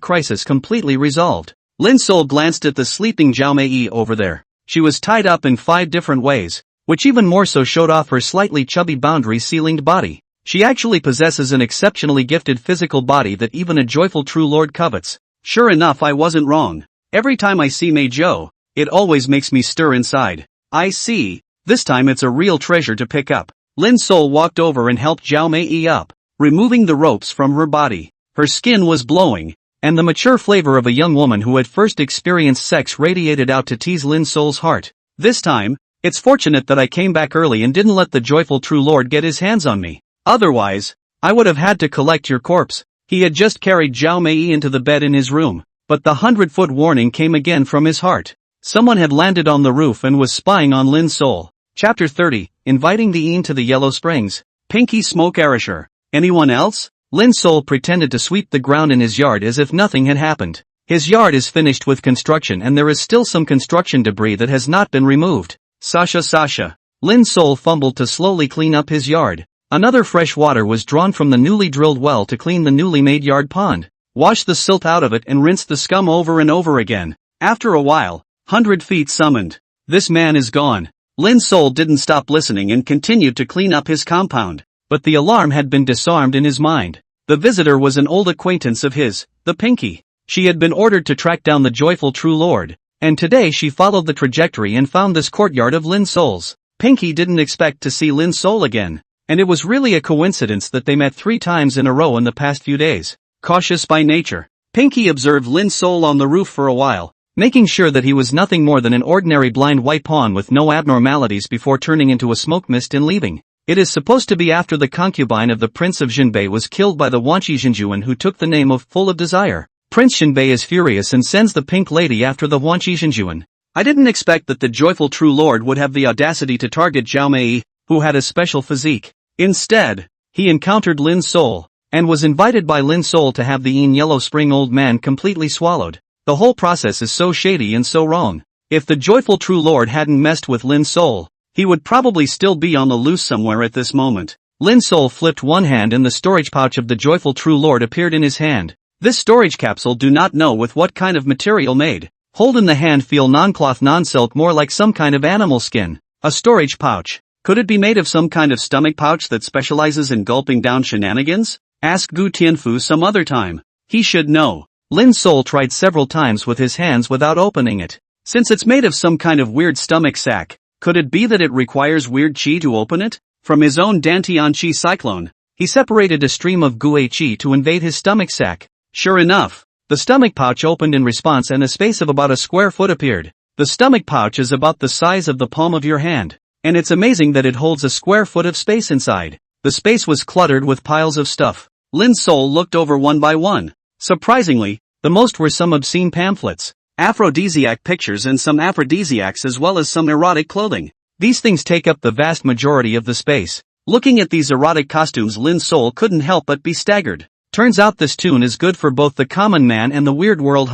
crisis completely resolved. Lin Sol glanced at the sleeping Zhao Mei over there. She was tied up in 5 different ways, which even more so showed off her slightly chubby boundary-ceilinged body. She actually possesses an exceptionally gifted physical body that even a joyful true lord covets. Sure enough, I wasn't wrong. Every time I see Mei Zhou, it always makes me stir inside. I see, this time it's a real treasure to pick up. Lin Sol walked over and helped Zhao Mei up, removing the ropes from her body. Her skin was glowing, and the mature flavor of a young woman who had first experienced sex radiated out to tease Lin Sol's heart. This time, it's fortunate that I came back early and didn't let the joyful true lord get his hands on me. Otherwise, I would have had to collect your corpse. He had just carried Zhao Mei into the bed in his room, but the 100-foot warning came again from his heart. Someone had landed on the roof and was spying on Lin Sol. Chapter 30, Inviting the Een to the Yellow Springs. Pinky Smoke Arisher. Anyone else? Lin Sol pretended to sweep the ground in his yard as if nothing had happened. His yard is finished with construction and there is still some construction debris that has not been removed. Sasha. Lin Sol fumbled to slowly clean up his yard. Another fresh water was drawn from the newly drilled well to clean the newly made yard pond. Wash the silt out of it and rinse the scum over and over again. After a while, 100 feet summoned. This man is gone. Lin Sol didn't stop listening and continued to clean up his compound. But the alarm had been disarmed in his mind. The visitor was an old acquaintance of his, the Pinky. She had been ordered to track down the joyful true lord, and today she followed the trajectory and found this courtyard of Lin Sol's. Pinky didn't expect to see Lin Sol again, and it was really a coincidence that they met 3 times in a row in the past few days. Cautious by nature, Pinky observed Lin Sol on the roof for a while, making sure that he was nothing more than an ordinary blind white pawn with no abnormalities before turning into a smoke mist and leaving. It is supposed to be after the concubine of the Prince of Jinbei was killed by the Wanqi Jinjuan who took the name of Full of Desire. Prince Jinbei is furious and sends the Pink Lady after the Wanqi Jinjuan. I didn't expect that the joyful true lord would have the audacity to target Zhao Mei, who had a special physique. Instead, he encountered Lin Sol, and was invited by Lin Sol to have the Een Yellow Spring old man completely swallowed. The whole process is so shady and so wrong. If the joyful true lord hadn't messed with Lin Sol, he would probably still be on the loose somewhere at this moment. Lin Sol flipped one hand and the storage pouch of the joyful true lord appeared in his hand. This storage capsule do not know with what kind of material made. Hold in the hand feel non-cloth non-silk more like some kind of animal skin. A storage pouch. Could it be made of some kind of stomach pouch that specializes in gulping down shenanigans? Ask Gu Tianfu some other time. He should know. Lin Sol tried several times with his hands without opening it. Since it's made of some kind of weird stomach sac, could it be that it requires weird qi to open it? From his own Dantian qi cyclone, he separated a stream of Gue qi to invade his stomach sac. Sure enough, the stomach pouch opened in response and a space of about a square foot appeared. The stomach pouch is about the size of the palm of your hand, and it's amazing that it holds a square foot of space inside. The space was cluttered with piles of stuff. Lin Sol looked over one by one. Surprisingly, the most were some obscene pamphlets, aphrodisiac pictures and some aphrodisiacs as well as some erotic clothing. These things take up the vast majority of the space. Looking at these erotic costumes, Lin Sol couldn't help but be staggered. Turns out this tune is good for both the common man and the weird world.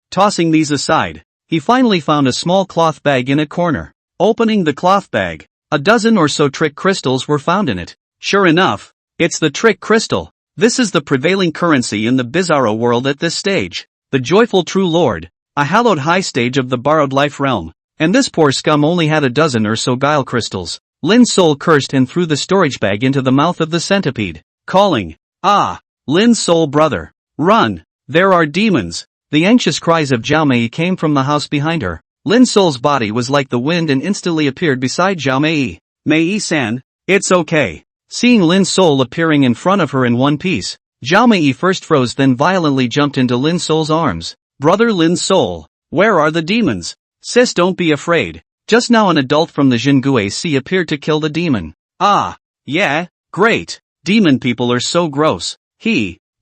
Tossing these aside, he finally found a small cloth bag in a corner. Opening the cloth bag, A dozen or so trick crystals were found in it. Sure enough, it's the trick crystal. This is the prevailing currency in the bizarro world at this stage. The joyful true lord, a hallowed high stage of the borrowed life realm. And this poor scum only had a dozen or so guile crystals. Lin's soul cursed and threw the storage bag into the mouth of the centipede, calling, "Ah! Lin's soul brother! Run! There are demons!" The anxious cries of Zhao Mei came from the house behind her. Lin's soul's body was like the wind and instantly appeared beside Zhao Mei. "Mei-san, it's okay." Seeing Lin's soul appearing in front of her in one piece, Zhao Mei first froze then violently jumped into Lin's soul's arms. "Brother Lin's soul, where are the demons? Sis, don't be afraid." Just now an adult from the Jingue Sea appeared to kill the demon. "Ah, yeah, great. Demon people are so gross."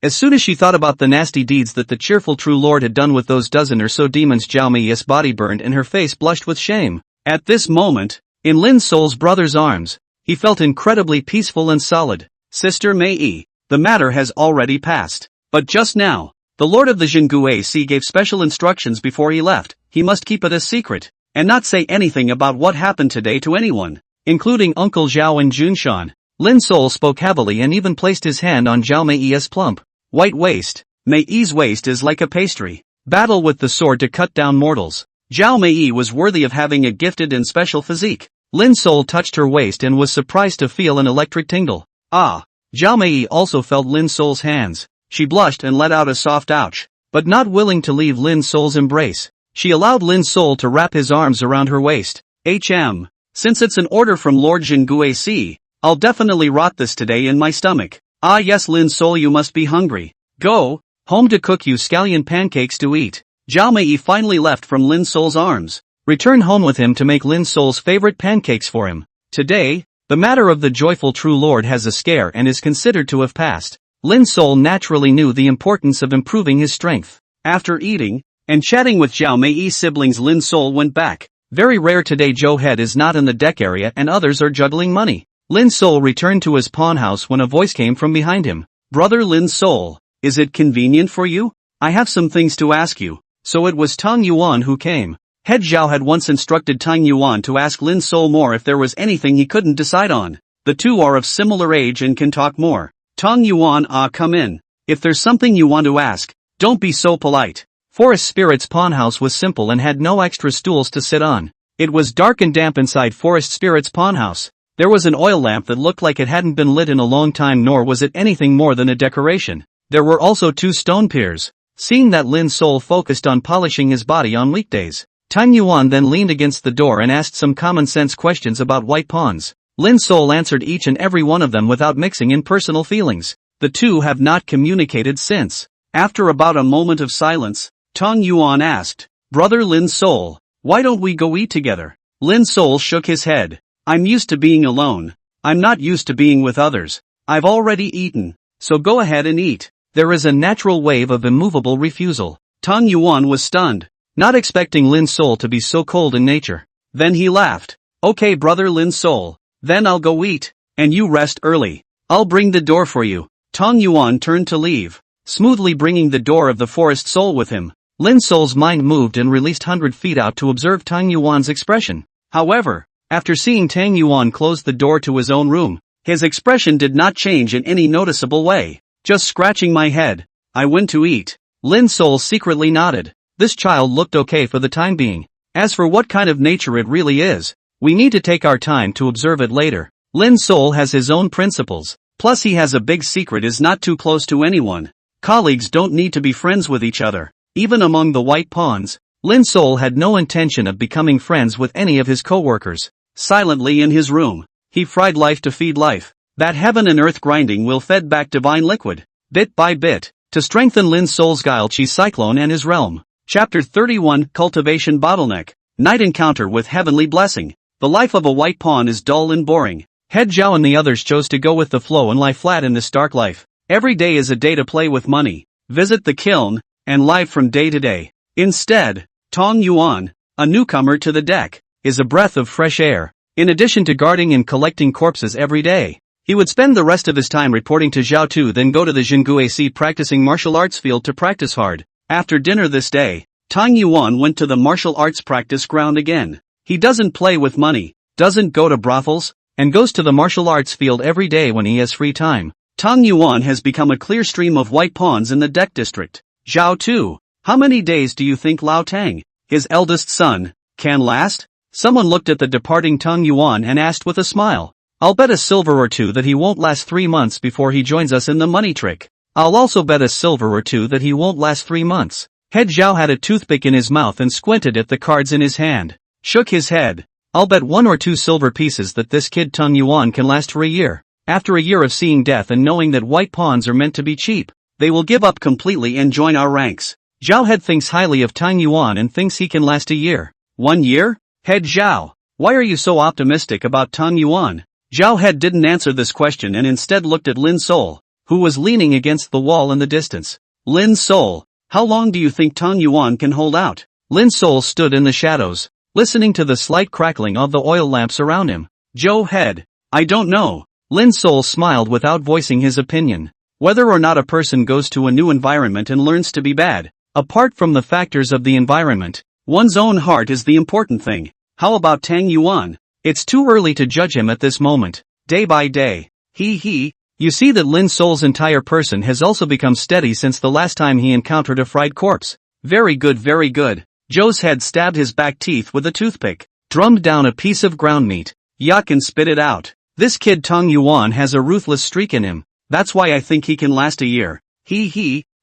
As soon as she thought about the nasty deeds that the cheerful true lord had done with those dozen or so demons, Zhao Mei's body burned and her face blushed with shame. At this moment, in Lin's soul's brother's arms, he felt incredibly peaceful and solid. "Sister Mei, the matter has already passed. But just now, the lord of the Jingue Sea gave special instructions before he left. He must keep it a secret, and not say anything about what happened today to anyone, including Uncle Zhao and Junshan." Lin's soul spoke heavily and even placed his hand on Zhao Mei's plump white waist. Mei's waist is like a pastry. Battle with the sword to cut down mortals. Zhao Mei was worthy of having a gifted and special physique. Lin's soul touched her waist and was surprised to feel an electric tingle. "Ah!" Zhao Mei also felt Lin's soul's hands. She blushed and let out a soft ouch. But not willing to leave Lin's soul's embrace, she allowed Lin's soul to wrap his arms around her waist. Since it's an order from Lord Jingue Sea, I'll definitely rot this today in my stomach." "Ah yes, Lin's soul, you must be hungry. Go home to cook you scallion pancakes to eat." Zhao Mei finally left from Lin's soul's arms, returned home with him to make Lin's soul's favorite pancakes for him. Today, the matter of the joyful true lord has a scare and is considered to have passed. Lin's soul naturally knew the importance of improving his strength. After eating and chatting with Zhao Mei's siblings, Lin's soul went back. Very rare today, Joe Head is not in the deck area and others are juggling money. Lin's soul returned to his pawn house when a voice came from behind him. "Brother Lin's soul, is it convenient for you? I have some things to ask you." So it was Tang Yuan who came. Head Zhao had once instructed Tang Yuan to ask Lin's soul more if there was anything he couldn't decide on. The two are of similar age and can talk more. "Tang Yuan, come in. If there's something you want to ask, don't be so polite." Forest Spirit's pawn house was simple and had no extra stools to sit on. It was dark and damp inside Forest Spirit's pawn house. There was an oil lamp that looked like it hadn't been lit in a long time, nor was it anything more than a decoration. There were also two stone piers. Seeing that Lin's soul focused on polishing his body on weekdays, Tang Yuan then leaned against the door and asked some common sense questions about white pawns. Lin's soul answered each and every one of them without mixing in personal feelings. The two have not communicated since. After about a moment of silence, Tang Yuan asked, "Brother Lin's soul, why don't we go eat together?" Lin's soul shook his head. "I'm used to being alone. I'm not used to being with others. I've already eaten, so go ahead and eat." There is a natural wave of immovable refusal. Tang Yuan was stunned, not expecting Lin's soul to be so cold in nature. Then he laughed. "Okay, brother Lin's soul, then I'll go eat, and you rest early. I'll bring the door for you." Tang Yuan turned to leave, smoothly bringing the door of the forest soul with him. Lin's soul's mind moved and released 100 feet out to observe Tang Yuan's expression. However, after seeing Tang Yuan close the door to his own room, his expression did not change in any noticeable way. "Just scratching my head. I went to eat." Lin's soul secretly nodded. This child looked okay for the time being. As for what kind of nature it really is, we need to take our time to observe it later. Lin's soul has his own principles. Plus he has a big secret: is not too close to anyone. Colleagues don't need to be friends with each other. Even among the white pawns, Lin's soul had no intention of becoming friends with any of his co-workers. Silently in his room, he fried life to feed life. That heaven and earth grinding will fed back divine liquid, bit by bit, to strengthen Lin's soul's guile chi cyclone and his realm. Chapter 31, Cultivation Bottleneck. Night Encounter with Heavenly Blessing. The life of a white pawn is dull and boring. Head Zhao and the others chose to go with the flow and lie flat in this dark life. Every day is a day to play with money, visit the kiln, and live from day to day. Instead, Tang Yuan, a newcomer to the deck, is a breath of fresh air. In addition to guarding and collecting corpses every day, he would spend the rest of his time reporting to Zhao Tu, then go to the Jingue Sea practicing martial arts field to practice hard. After dinner this day, Tang Yuan went to the martial arts practice ground again. He doesn't play with money, doesn't go to brothels, and goes to the martial arts field every day when he has free time. Tang Yuan has become a clear stream of white pawns in the deck district. Zhao Tu, how many days do you think Lao Tang, his eldest son, can last? Someone looked at the departing Tang Yuan and asked with a smile. I'll bet a silver or two that he won't last 3 months before he joins us in the money trick. I'll also bet a silver or two that he won't last 3 months. Head Zhao had a toothpick in his mouth and squinted at the cards in his hand. Shook his head. I'll bet 1 or 2 silver pieces that this kid Tang Yuan can last for a year. After a year of seeing death and knowing that white pawns are meant to be cheap, they will give up completely and join our ranks. Zhao Head thinks highly of Tang Yuan and thinks he can last a year. 1 year? Head Zhao, why are you so optimistic about Tang Yuan? Zhao Head didn't answer this question and instead looked at Lin Sol, who was leaning against the wall in the distance. Lin Sol, how long do you think Tang Yuan can hold out? Lin Sol stood in the shadows, listening to the slight crackling of the oil lamps around him. Zhao Head, I don't know. Lin Sol smiled without voicing his opinion. Whether or not a person goes to a new environment and learns to be bad, apart from the factors of the environment, one's own heart is the important thing. How about Tang Yuan? It's too early to judge him at this moment. Day by day. You see that Lin Sol's entire person has also become steady since the last time he encountered a fried corpse. Very good, very good. Zhou's head stabbed his back teeth with a toothpick, drummed down a piece of ground meat. Yuck, and spit it out. This kid Tang Yuan has a ruthless streak in him. That's why I think he can last a year.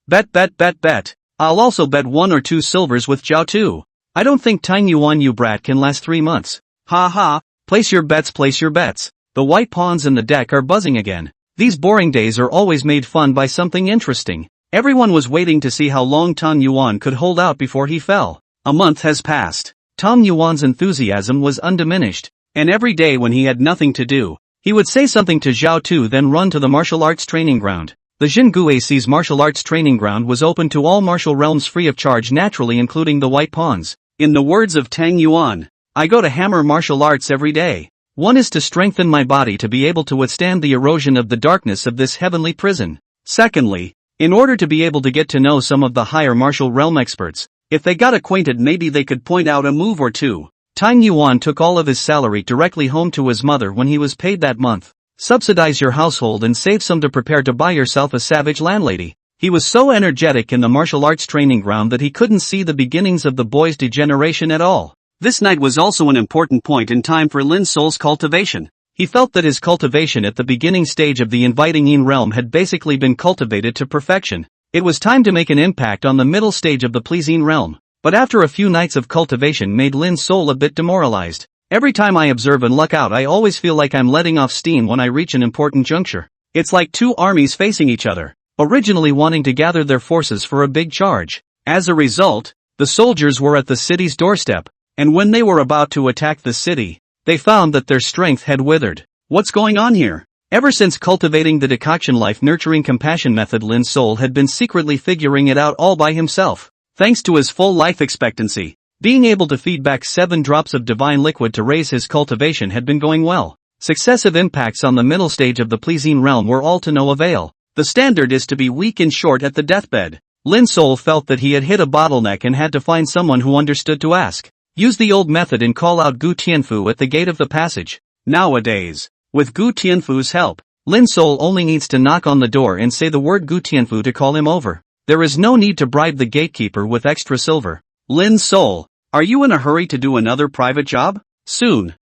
Bet. I'll also bet 1 or 2 silvers with Zhao Tu. I don't think Tang Yuan you brat can last 3 months. Ha. Place your bets. The white pawns in the deck are buzzing again. These boring days are always made fun by something interesting. Everyone was waiting to see how long Tang Yuan could hold out before he fell. A month has passed. Tang Yuan's enthusiasm was undiminished, and every day when he had nothing to do, he would say something to Zhao Tu then run to the martial arts training ground. The Jingui's martial arts training ground was open to all martial realms free of charge, naturally including the white pawns. In the words of Tang Yuan, I go to hammer martial arts every day. One is to strengthen my body to be able to withstand the erosion of the darkness of this heavenly prison. Secondly, in order to be able to get to know some of the higher martial realm experts, if they got acquainted maybe they could point out a move or two. Tang Yuan took all of his salary directly home to his mother when he was paid that month. Subsidize your household and save some to prepare to buy yourself a savage landlady. He was so energetic in the martial arts training ground that he couldn't see the beginnings of the boy's degeneration at all. This night was also an important point in time for Lin Sol's cultivation. He felt that his cultivation at the beginning stage of the inviting Yin realm had basically been cultivated to perfection. It was time to make an impact on the middle stage of the pleasing realm. But after a few nights of cultivation made Lin Sol a bit demoralized. Every time I observe and luck out I always feel like I'm letting off steam when I reach an important juncture. It's like 2 armies facing each other, originally wanting to gather their forces for a big charge. As a result, the soldiers were at the city's doorstep, and when they were about to attack the city, they found that their strength had withered. What's going on here? Ever since cultivating the decoction life nurturing compassion method, Lin Sol had been secretly figuring it out all by himself. Thanks to his full life expectancy, being able to feed back 7 drops of divine liquid to raise his cultivation had been going well. Successive impacts on the middle stage of the pleasing realm were all to no avail. The standard is to be weak and short at the deathbed. Lin Sol felt that he had hit a bottleneck and had to find someone who understood to ask. Use the old method and call out Gu Tianfu at the gate of the passage. Nowadays, with Gu Tianfu's help, Lin Sol only needs to knock on the door and say the word Gu Tianfu to call him over. There is no need to bribe the gatekeeper with extra silver. Lin Sol, are you in a hurry to do another private job? Soon.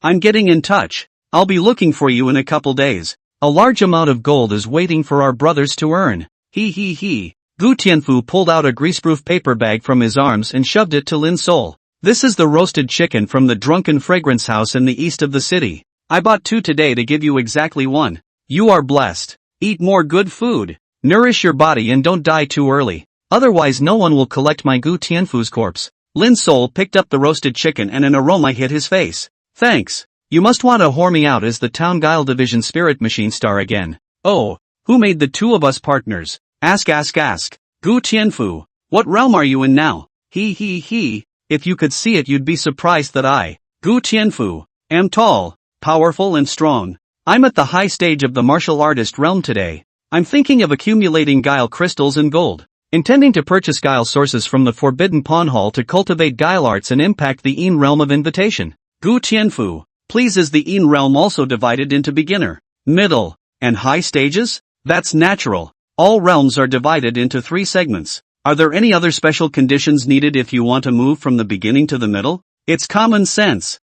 I'm getting in touch. I'll be looking for you in a couple days. A large amount of gold is waiting for our brothers to earn. Gu Tianfu pulled out a greaseproof paper bag from his arms and shoved it to Lin Sol. This is the roasted chicken from the drunken fragrance house in the east of the city. I bought 2 today to give you exactly 1. You are blessed. Eat more good food. Nourish your body and don't die too early. Otherwise no one will collect my Gu Tianfu's corpse. Lin Sol picked up the roasted chicken and an aroma hit his face. Thanks. You must want to whore me out as the Town Guile Division Spirit Machine star again. Oh, who made the 2 of us partners? Ask. Gu Tianfu, what realm are you in now? If you could see it you'd be surprised that I, Gu Tianfu, am tall, powerful and strong. I'm at the high stage of the martial artist realm today. I'm thinking of accumulating guile crystals and gold. Intending to purchase guile sources from the Forbidden Pawn Hall to cultivate guile arts and impact the Yin realm of invitation. Gu Tianfu. Please, is the Yin realm also divided into beginner, middle, and high stages? That's natural. All realms are divided into 3 segments. Are there any other special conditions needed if you want to move from the beginning to the middle? It's common sense.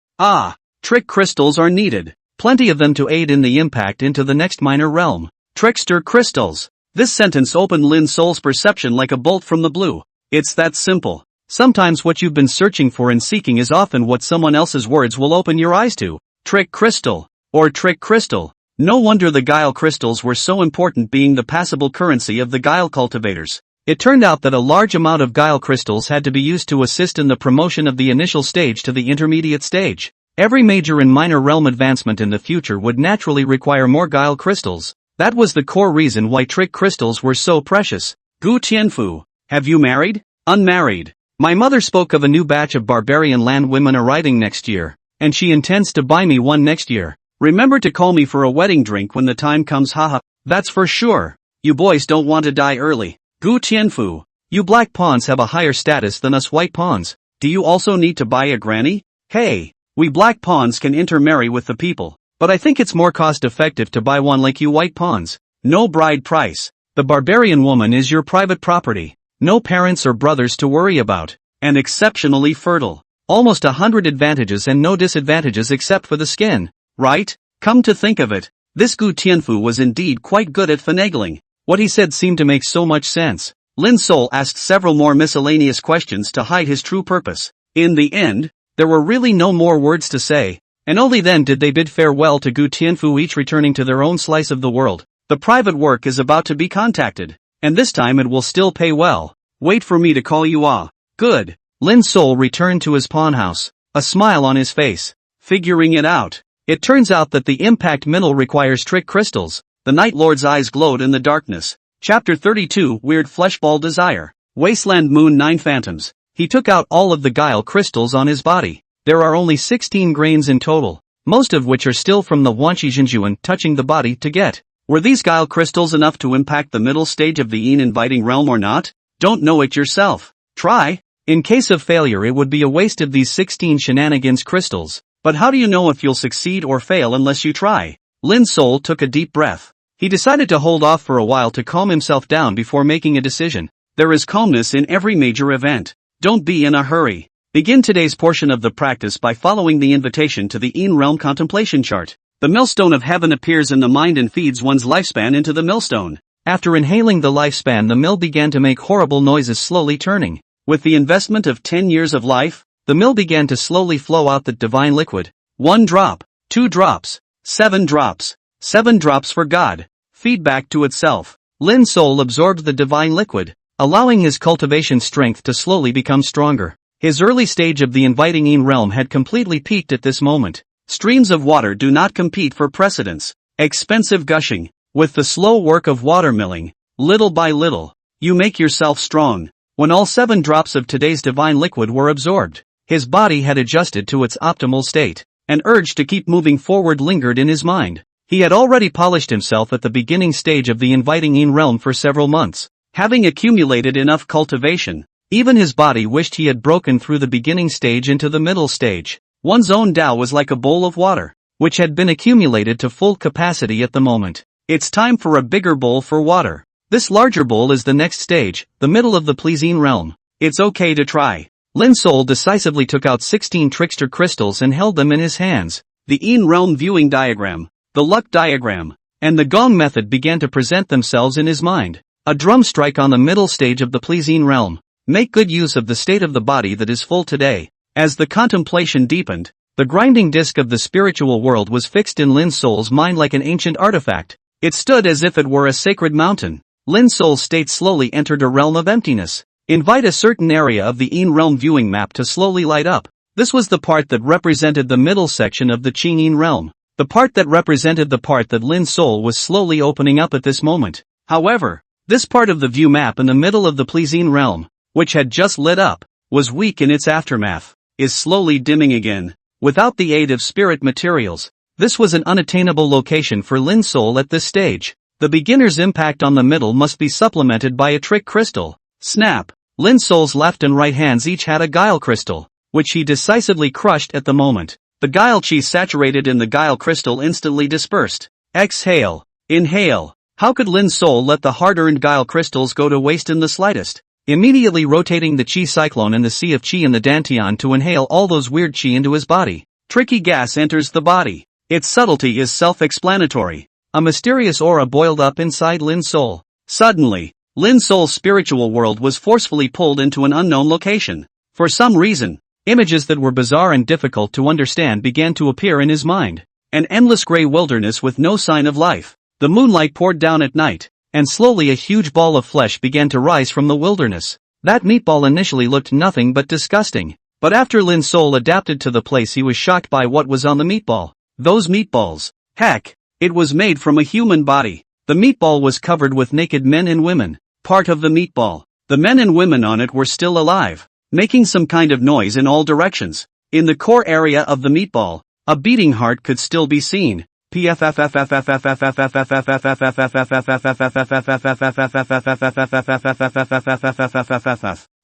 Trick crystals are needed. Plenty of them to aid in the impact into the next minor realm. Trickster crystals. This sentence opened Lin Sol's perception like a bolt from the blue. It's that simple. Sometimes what you've been searching for and seeking is often what someone else's words will open your eyes to. Trick crystal. Or trick crystal. No wonder the guile crystals were so important, being the passable currency of the guile cultivators. It turned out that a large amount of guile crystals had to be used to assist in the promotion of the initial stage to the intermediate stage. Every major and minor realm advancement in the future would naturally require more guile crystals. That was the core reason why trick crystals were so precious. Gu Tianfu. Have you married? Unmarried. My mother spoke of a new batch of barbarian land women arriving next year, and she intends to buy me one next year. Remember to call me for a wedding drink when the time comes, haha. That's for sure. You boys don't want to die early. Gu Tianfu. You black pawns have a higher status than us white pawns. Do you also need to buy a granny? Hey, we black pawns can intermarry with the people, but I think it's more cost effective to buy one like you white pawns. No bride price. The barbarian woman is your private property. No parents or brothers to worry about. And exceptionally fertile. Almost 100 advantages and no disadvantages except for the skin. Right? Come to think of it, this Gu Tianfu was indeed quite good at finagling. What he said seemed to make so much sense. Lin Sol asked several more miscellaneous questions to hide his true purpose. In the end, there were really no more words to say, and only then did they bid farewell to Gu Tianfu, each returning to their own slice of the world. The private work is about to be contacted, and this time it will still pay well. Wait for me to call you. Good. Lin Sol returned to his pawn house, a smile on his face, figuring it out. It turns out that the impact middle requires trick crystals. The Night Lord's eyes glowed in the darkness. Chapter 32, Weird Fleshball Desire. Wasteland Moon 9 Phantoms. He took out all of the guile crystals on his body. There are only 16 grains in total, most of which are still from the Wanqi Jinjuan touching the body to get. Were these guile crystals enough to impact the middle stage of the Yin inviting realm or not? Don't know it yourself. Try. In case of failure, it would be a waste of these 16 shenanigans crystals. But how do you know if you'll succeed or fail unless you try? Lin Sol took a deep breath. He decided to hold off for a while to calm himself down before making a decision. There is calmness in every major event. Don't be in a hurry. Begin today's portion of the practice by following the invitation to the Yin realm contemplation chart. The millstone of heaven appears in the mind and feeds one's lifespan into the millstone. After inhaling the lifespan, the mill began to make horrible noises, slowly turning. With the investment of 10 years of life, the mill began to slowly flow out that divine liquid. 1 drop, 2 drops, 7 drops, 7 drops for God. Feedback to itself. Lin Sol absorbed the divine liquid, allowing his cultivation strength to slowly become stronger. His early stage of the inviting Yin realm had completely peaked at this moment. Streams of water do not compete for precedence. Expensive gushing. With the slow work of water milling, little by little, you make yourself strong. When all 7 drops of today's divine liquid were absorbed, his body had adjusted to its optimal state. An urge to keep moving forward lingered in his mind. He had already polished himself at the beginning stage of the inviting Yin realm for several months. Having accumulated enough cultivation, even his body wished he had broken through the beginning stage into the middle stage. One's own Tao was like a bowl of water, which had been accumulated to full capacity at the moment. It's time for a bigger bowl for water. This larger bowl is the next stage, the middle of the pleasing realm. It's okay to try. Lin Sol decisively took out 16 trickster crystals and held them in his hands. The Yin realm viewing diagram, the luck diagram, and the gong method began to present themselves in his mind. A drum strike on the middle stage of the pleasing realm. Make good use of the state of the body that is full today. As the contemplation deepened, the grinding disc of the spiritual world was fixed in Lin Sol's mind like an ancient artifact. It stood as if it were a sacred mountain. Lin Sol's state slowly entered a realm of emptiness. Invite a certain area of the Yin realm viewing map to slowly light up. This was the part that represented the middle section of the Qing Yin realm. The part that represented the part that Lin Sol was slowly opening up at this moment. However, this part of the view map in the middle of the pleasing realm, which had just lit up, was weak in its aftermath, is slowly dimming again. Without the aid of spirit materials, this was an unattainable location for Lin Sol at this stage. The beginner's impact on the middle must be supplemented by a trick crystal. Snap! Lin Sol's left and right hands each had a guile crystal, which he decisively crushed at the moment. The guile chi saturated in the guile crystal instantly dispersed. Exhale. Inhale. How could Lin's soul let the hard-earned guile crystals go to waste in the slightest? Immediately rotating the chi cyclone and the sea of chi in the dantian to inhale all those weird chi into his body. Tricky gas enters the body. Its subtlety is self-explanatory. A mysterious aura boiled up inside Lin's soul. Suddenly, Lin's soul's spiritual world was forcefully pulled into an unknown location. For some reason, images that were bizarre and difficult to understand began to appear in his mind. An endless gray wilderness with no sign of life. The moonlight poured down at night, and slowly a huge ball of flesh began to rise from the wilderness. That meatball initially looked nothing but disgusting, but after Lin's soul adapted to the place he was shocked by what was on the meatball. Those meatballs. Heck, it was made from a human body. The meatball was covered with naked men and women. Part of the meatball. The men and women on it were still alive, making some kind of noise in all directions. In the core area of the meatball, a beating heart could still be seen.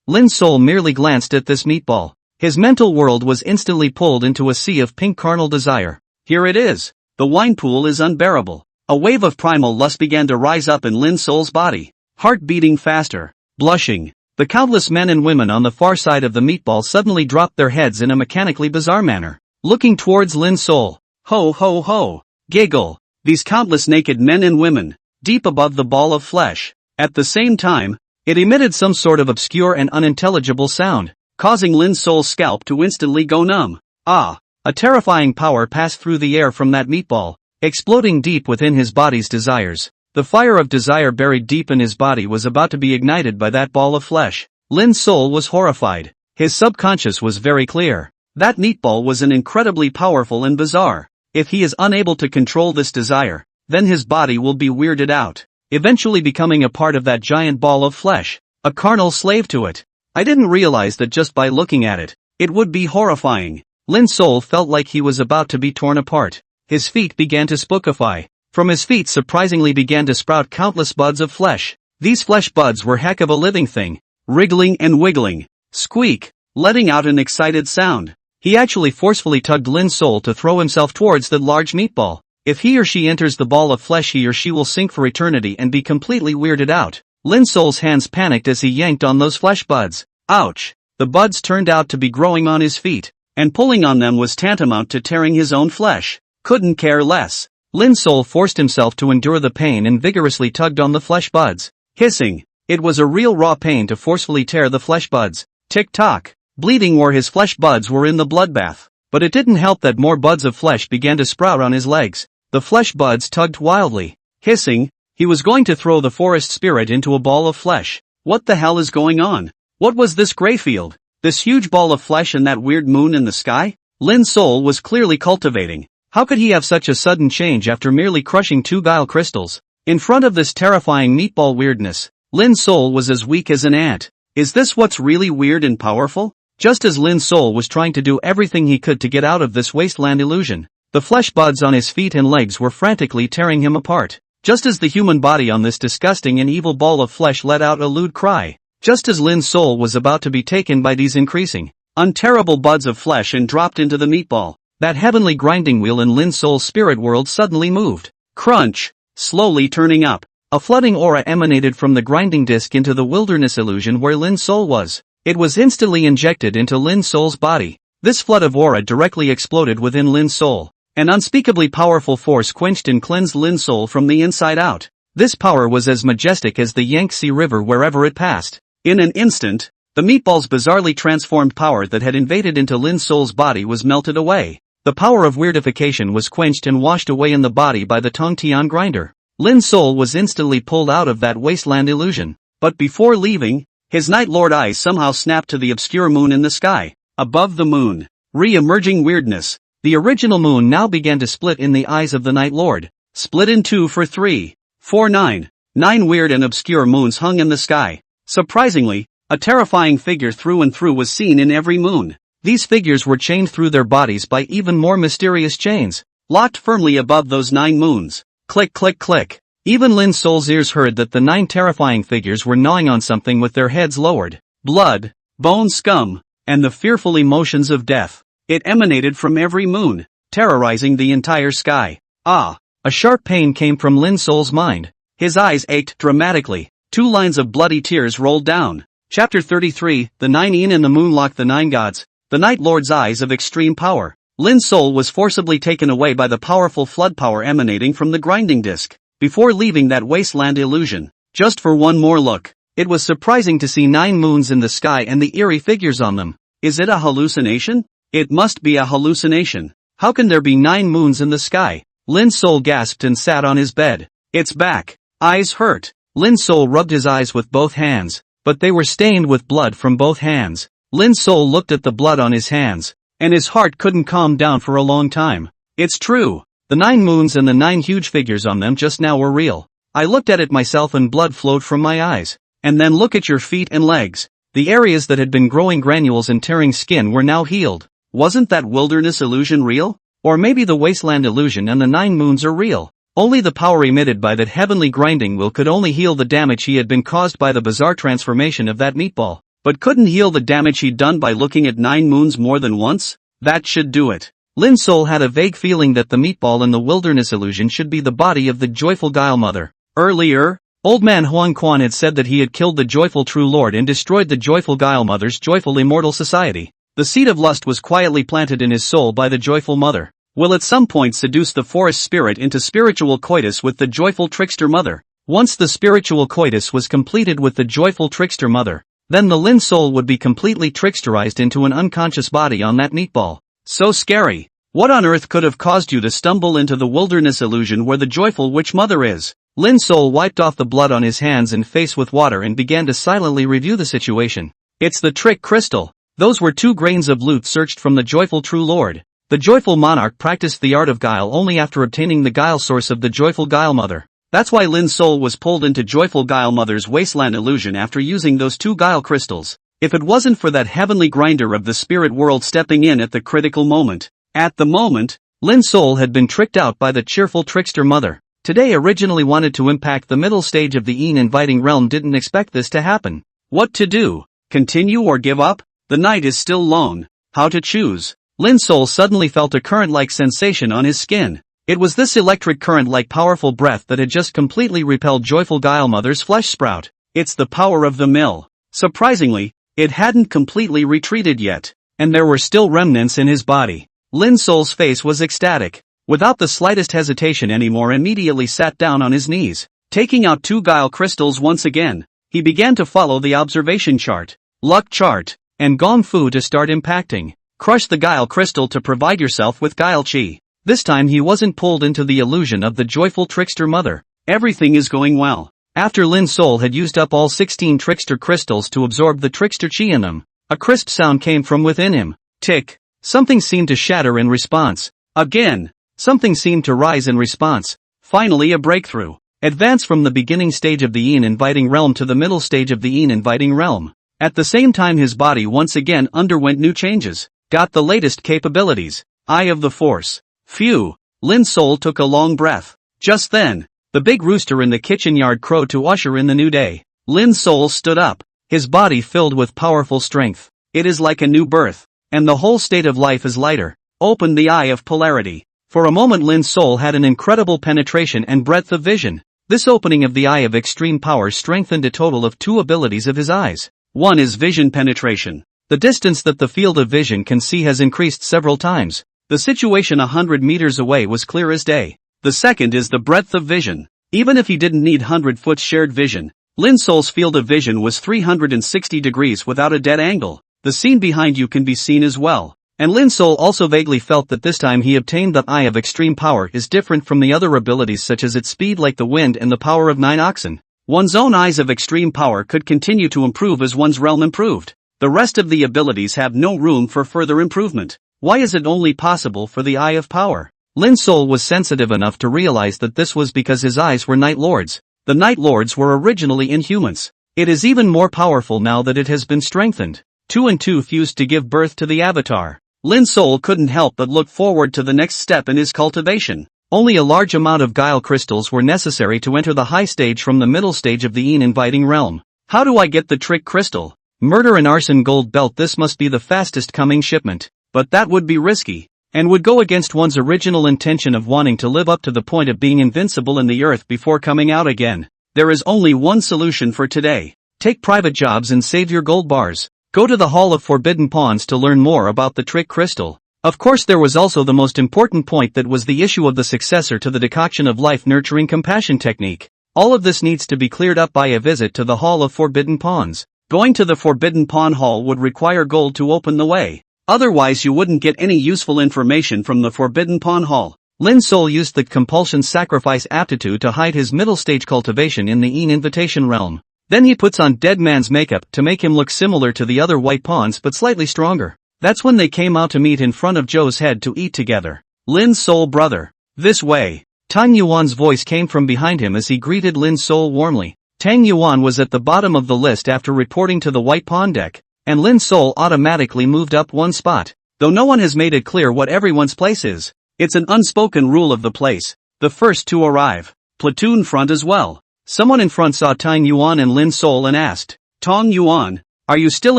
Lin's soul merely glanced at this meatball. His mental world was instantly pulled into a sea of pink carnal desire. Here it is. The wine pool is unbearable. A wave of primal lust began to rise up in Lin's soul's body. Heart beating faster. Blushing. The countless men and women on the far side of the meatball suddenly dropped their heads in a mechanically bizarre manner, looking towards Lin's soul. Ho ho ho. Giggle. These countless naked men and women, deep above the ball of flesh. At the same time, it emitted some sort of obscure and unintelligible sound, causing Lin's soul's scalp to instantly go numb. Ah! A terrifying power passed through the air from that meatball, exploding deep within his body's desires. The fire of desire buried deep in his body was about to be ignited by that ball of flesh. Lin's soul was horrified. His subconscious was very clear. That meatball was an incredibly powerful and bizarre. If he is unable to control this desire, then his body will be weirded out, eventually becoming a part of that giant ball of flesh, a carnal slave to it. I didn't realize that just by looking at it, it would be horrifying. Lin's soul felt like he was about to be torn apart. His feet began to spookify. From his feet surprisingly began to sprout countless buds of flesh. These flesh buds were heck of a living thing, wriggling and wiggling, squeak, letting out an excited sound. He actually forcefully tugged Lin's soul to throw himself towards the large meatball. If he or she enters the ball of flesh, he or she will sink for eternity and be completely weirded out. Lin's soul's hands panicked as he yanked on those flesh buds. Ouch! The buds turned out to be growing on his feet, and pulling on them was tantamount to tearing his own flesh. Couldn't care less. Lin's soul forced himself to endure the pain and vigorously tugged on the flesh buds. Hissing. It was a real raw pain to forcefully tear the flesh buds. Tick-tock. Bleeding where his flesh buds were in the bloodbath. But it didn't help that more buds of flesh began to sprout on his legs. The flesh buds tugged wildly. Hissing, he was going to throw the forest spirit into a ball of flesh. What the hell is going on? What was this gray field? This huge ball of flesh and that weird moon in the sky? Lin's soul was clearly cultivating. How could he have such a sudden change after merely crushing 2 guile crystals? In front of this terrifying meatball weirdness, Lin's soul was as weak as an ant. Is this what's really weird and powerful? Just as Lin's soul was trying to do everything he could to get out of this wasteland illusion, the flesh buds on his feet and legs were frantically tearing him apart. Just as the human body on this disgusting and evil ball of flesh let out a lewd cry. Just as Lin's soul was about to be taken by these increasing, unterrible buds of flesh and dropped into the meatball, that heavenly grinding wheel in Lin's soul's spirit world suddenly moved. Crunch! Slowly turning up. A flooding aura emanated from the grinding disc into the wilderness illusion where Lin's soul was. It was instantly injected into Lin's soul's body. This flood of aura directly exploded within Lin's soul. An unspeakably powerful force quenched and cleansed Lin's soul from the inside out. This power was as majestic as the Yangtze River wherever it passed. In an instant, the meatball's bizarrely transformed power that had invaded into Lin's soul's body was melted away. The power of weirdification was quenched and washed away in the body by the Tongtian grinder. Lin's soul was instantly pulled out of that wasteland illusion. But before leaving, his Night Lord eyes somehow snapped to the obscure moon in the sky. Above the moon, re-emerging weirdness. The original moon now began to split in the eyes of the Night Lord. Split in 2 for 3, 4, 9. 9 weird and obscure moons hung in the sky. Surprisingly, a terrifying figure through and through was seen in every moon. These figures were chained through their bodies by even more mysterious chains, locked firmly above those 9 moons. Click click click. Even Lin's soul's ears heard that the 9 terrifying figures were gnawing on something with their heads lowered. Blood, bone scum, and the fearful emotions of death. It emanated from every moon, terrorizing the entire sky. Ah! A sharp pain came from Lin Sol's mind. His eyes ached dramatically. 2 lines of bloody tears rolled down. Chapter 33, The Nine Yin and the Moonlock. The Nine Gods. The Night Lord's eyes of extreme power. Lin Sol was forcibly taken away by the powerful flood power emanating from the grinding disc. Before leaving that wasteland illusion, just for one more look, it was surprising to see 9 moons in the sky and the eerie figures on them. Is it a hallucination? It must be a hallucination. How can there be 9 moons in the sky? Lin Sol gasped and sat on his bed. It's back. Eyes hurt. Lin Sol rubbed his eyes with both hands, but they were stained with blood from both hands. Lin Sol looked at the blood on his hands, and his heart couldn't calm down for a long time. It's true. The 9 moons and the 9 huge figures on them just now were real. I looked at it myself and blood flowed from my eyes. And then look at your feet and legs. The areas that had been growing granules and tearing skin were now healed. Wasn't that wilderness illusion real? Or maybe the wasteland illusion and the 9 moons are real. Only the power emitted by that heavenly grinding wheel could only heal the damage he had been caused by the bizarre transformation of that meatball. But couldn't heal the damage he'd done by looking at 9 moons more than once? That should do it. Lin Sol had a vague feeling that the meatball in the wilderness illusion should be the body of the joyful Guile Mother. Earlier, Old Man Huang Quan had said that he had killed the joyful True Lord and destroyed the joyful Guile Mother's joyful immortal society. The seed of lust was quietly planted in his soul by the joyful mother. Will at some point seduce the forest spirit into spiritual coitus with the joyful trickster mother. Once the spiritual coitus was completed with the joyful trickster mother, then the Lin Sol would be completely tricksterized into an unconscious body on that meatball. So scary. What on earth could have caused you to stumble into the wilderness illusion where the joyful witch mother is? Lin Sol wiped off the blood on his hands and face with water and began to silently review the situation. It's the trick crystal. Those were 2 grains of loot searched from the joyful True Lord. The joyful monarch practiced the art of guile only after obtaining the guile source of the joyful Guile Mother. That's why Lin Sol was pulled into joyful Guile Mother's wasteland illusion after using those 2 guile crystals. If it wasn't for that heavenly grinder of the spirit world stepping in at the critical moment. At the moment, Lin Sol had been tricked out by the cheerful trickster mother. Today originally wanted to impact the middle stage of the Yin inviting realm, didn't expect this to happen. What to do? Continue or give up? The night is still long. How to choose? Lin Sol suddenly felt a current-like sensation on his skin. It was this electric current-like powerful breath that had just completely repelled joyful Guile Mother's flesh sprout. It's the power of the mill. Surprisingly, it hadn't completely retreated yet, and there were still remnants in his body. Lin Sol's face was ecstatic. Without the slightest hesitation anymore, immediately sat down on his knees. Taking out 2 guile crystals once again, he began to follow the observation chart, luck chart, and gong fu to start impacting. Crush the guile crystal to provide yourself with guile chi. This time he wasn't pulled into the illusion of the joyful trickster mother. Everything is going well. After Lin Sol had used up all 16 trickster crystals to absorb the trickster chi in them, a crisp sound came from within him. Tick. Something seemed to shatter in response. Again. Something seemed to rise in response. Finally a breakthrough. Advance from the beginning stage of the Yin inviting realm to the middle stage of the Yin inviting realm. At the same time his body once again underwent new changes. Got the latest capabilities. Eye of the Force. Phew. Lin Sol took a long breath. Just then, the big rooster in the kitchen yard crowed to usher in the new day. Lin Sol stood up, his body filled with powerful strength. It is like a new birth, and the whole state of life is lighter. Open the eye of polarity. For a moment Lin Sol had an incredible penetration and breadth of vision. This opening of the eye of extreme power strengthened a total of 2 abilities of his eyes. One is vision penetration. The distance that the field of vision can see has increased several times. The situation 100 meters away was clear as day. The second is the breadth of vision. Even if he didn't need 100-foot shared vision, Lin Sol's field of vision was 360 degrees without a dead angle. The scene behind you can be seen as well. And Lin Sol also vaguely felt that this time he obtained the eye of extreme power is different from the other abilities such as its speed like the wind and the power of 9 oxen. One's own eyes of extreme power could continue to improve as one's realm improved. The rest of the abilities have no room for further improvement. Why is it only possible for the Eye of Power? Lin Sol was sensitive enough to realize that this was because his eyes were Night Lords. The Night Lords were originally inhumans. It is even more powerful now that it has been strengthened. 2 and 2 fused to give birth to the Avatar. Lin Sol couldn't help but look forward to the next step in his cultivation. Only a large amount of guile crystals were necessary to enter the high stage from the middle stage of the Yin inviting realm. How do I get the trick crystal? Murder and arson gold belt. This must be the fastest coming shipment. but that would be risky, and would go against one's original intention of wanting to live up to the point of being invincible in the earth before coming out again. There is only one solution for today. Take private jobs and save your gold bars. Go to the Hall of Forbidden Pawns to learn more about the trick crystal. Of course, there was also the most important point, that was the issue of the successor to the decoction of life nurturing compassion technique. All of this needs to be cleared up by a visit to the Hall of Forbidden Pawns. Going to the Forbidden Pawn Hall would require gold to open the way. Otherwise you wouldn't get any useful information from the Forbidden Pawn Hall. Lin Sol used the compulsion sacrifice aptitude to hide his middle stage cultivation in the invitation realm. Then he puts on Dead Man's makeup to make him look similar to the other white pawns but slightly stronger. That's when they came out to meet in front of Zhou's head to eat together. Lin Sol, brother. This way. Tang Yuan's voice came from behind him as he greeted Lin Sol warmly. Tang Yuan was at the bottom of the list after reporting to the white pawn deck, and Lin Sol automatically moved up one spot. Though no one has made it clear what everyone's place is, it's an unspoken rule of the place. The first to arrive. Platoon front as well. Someone in front saw Tang Yuan and Lin Sol and asked, Tang Yuan, are you still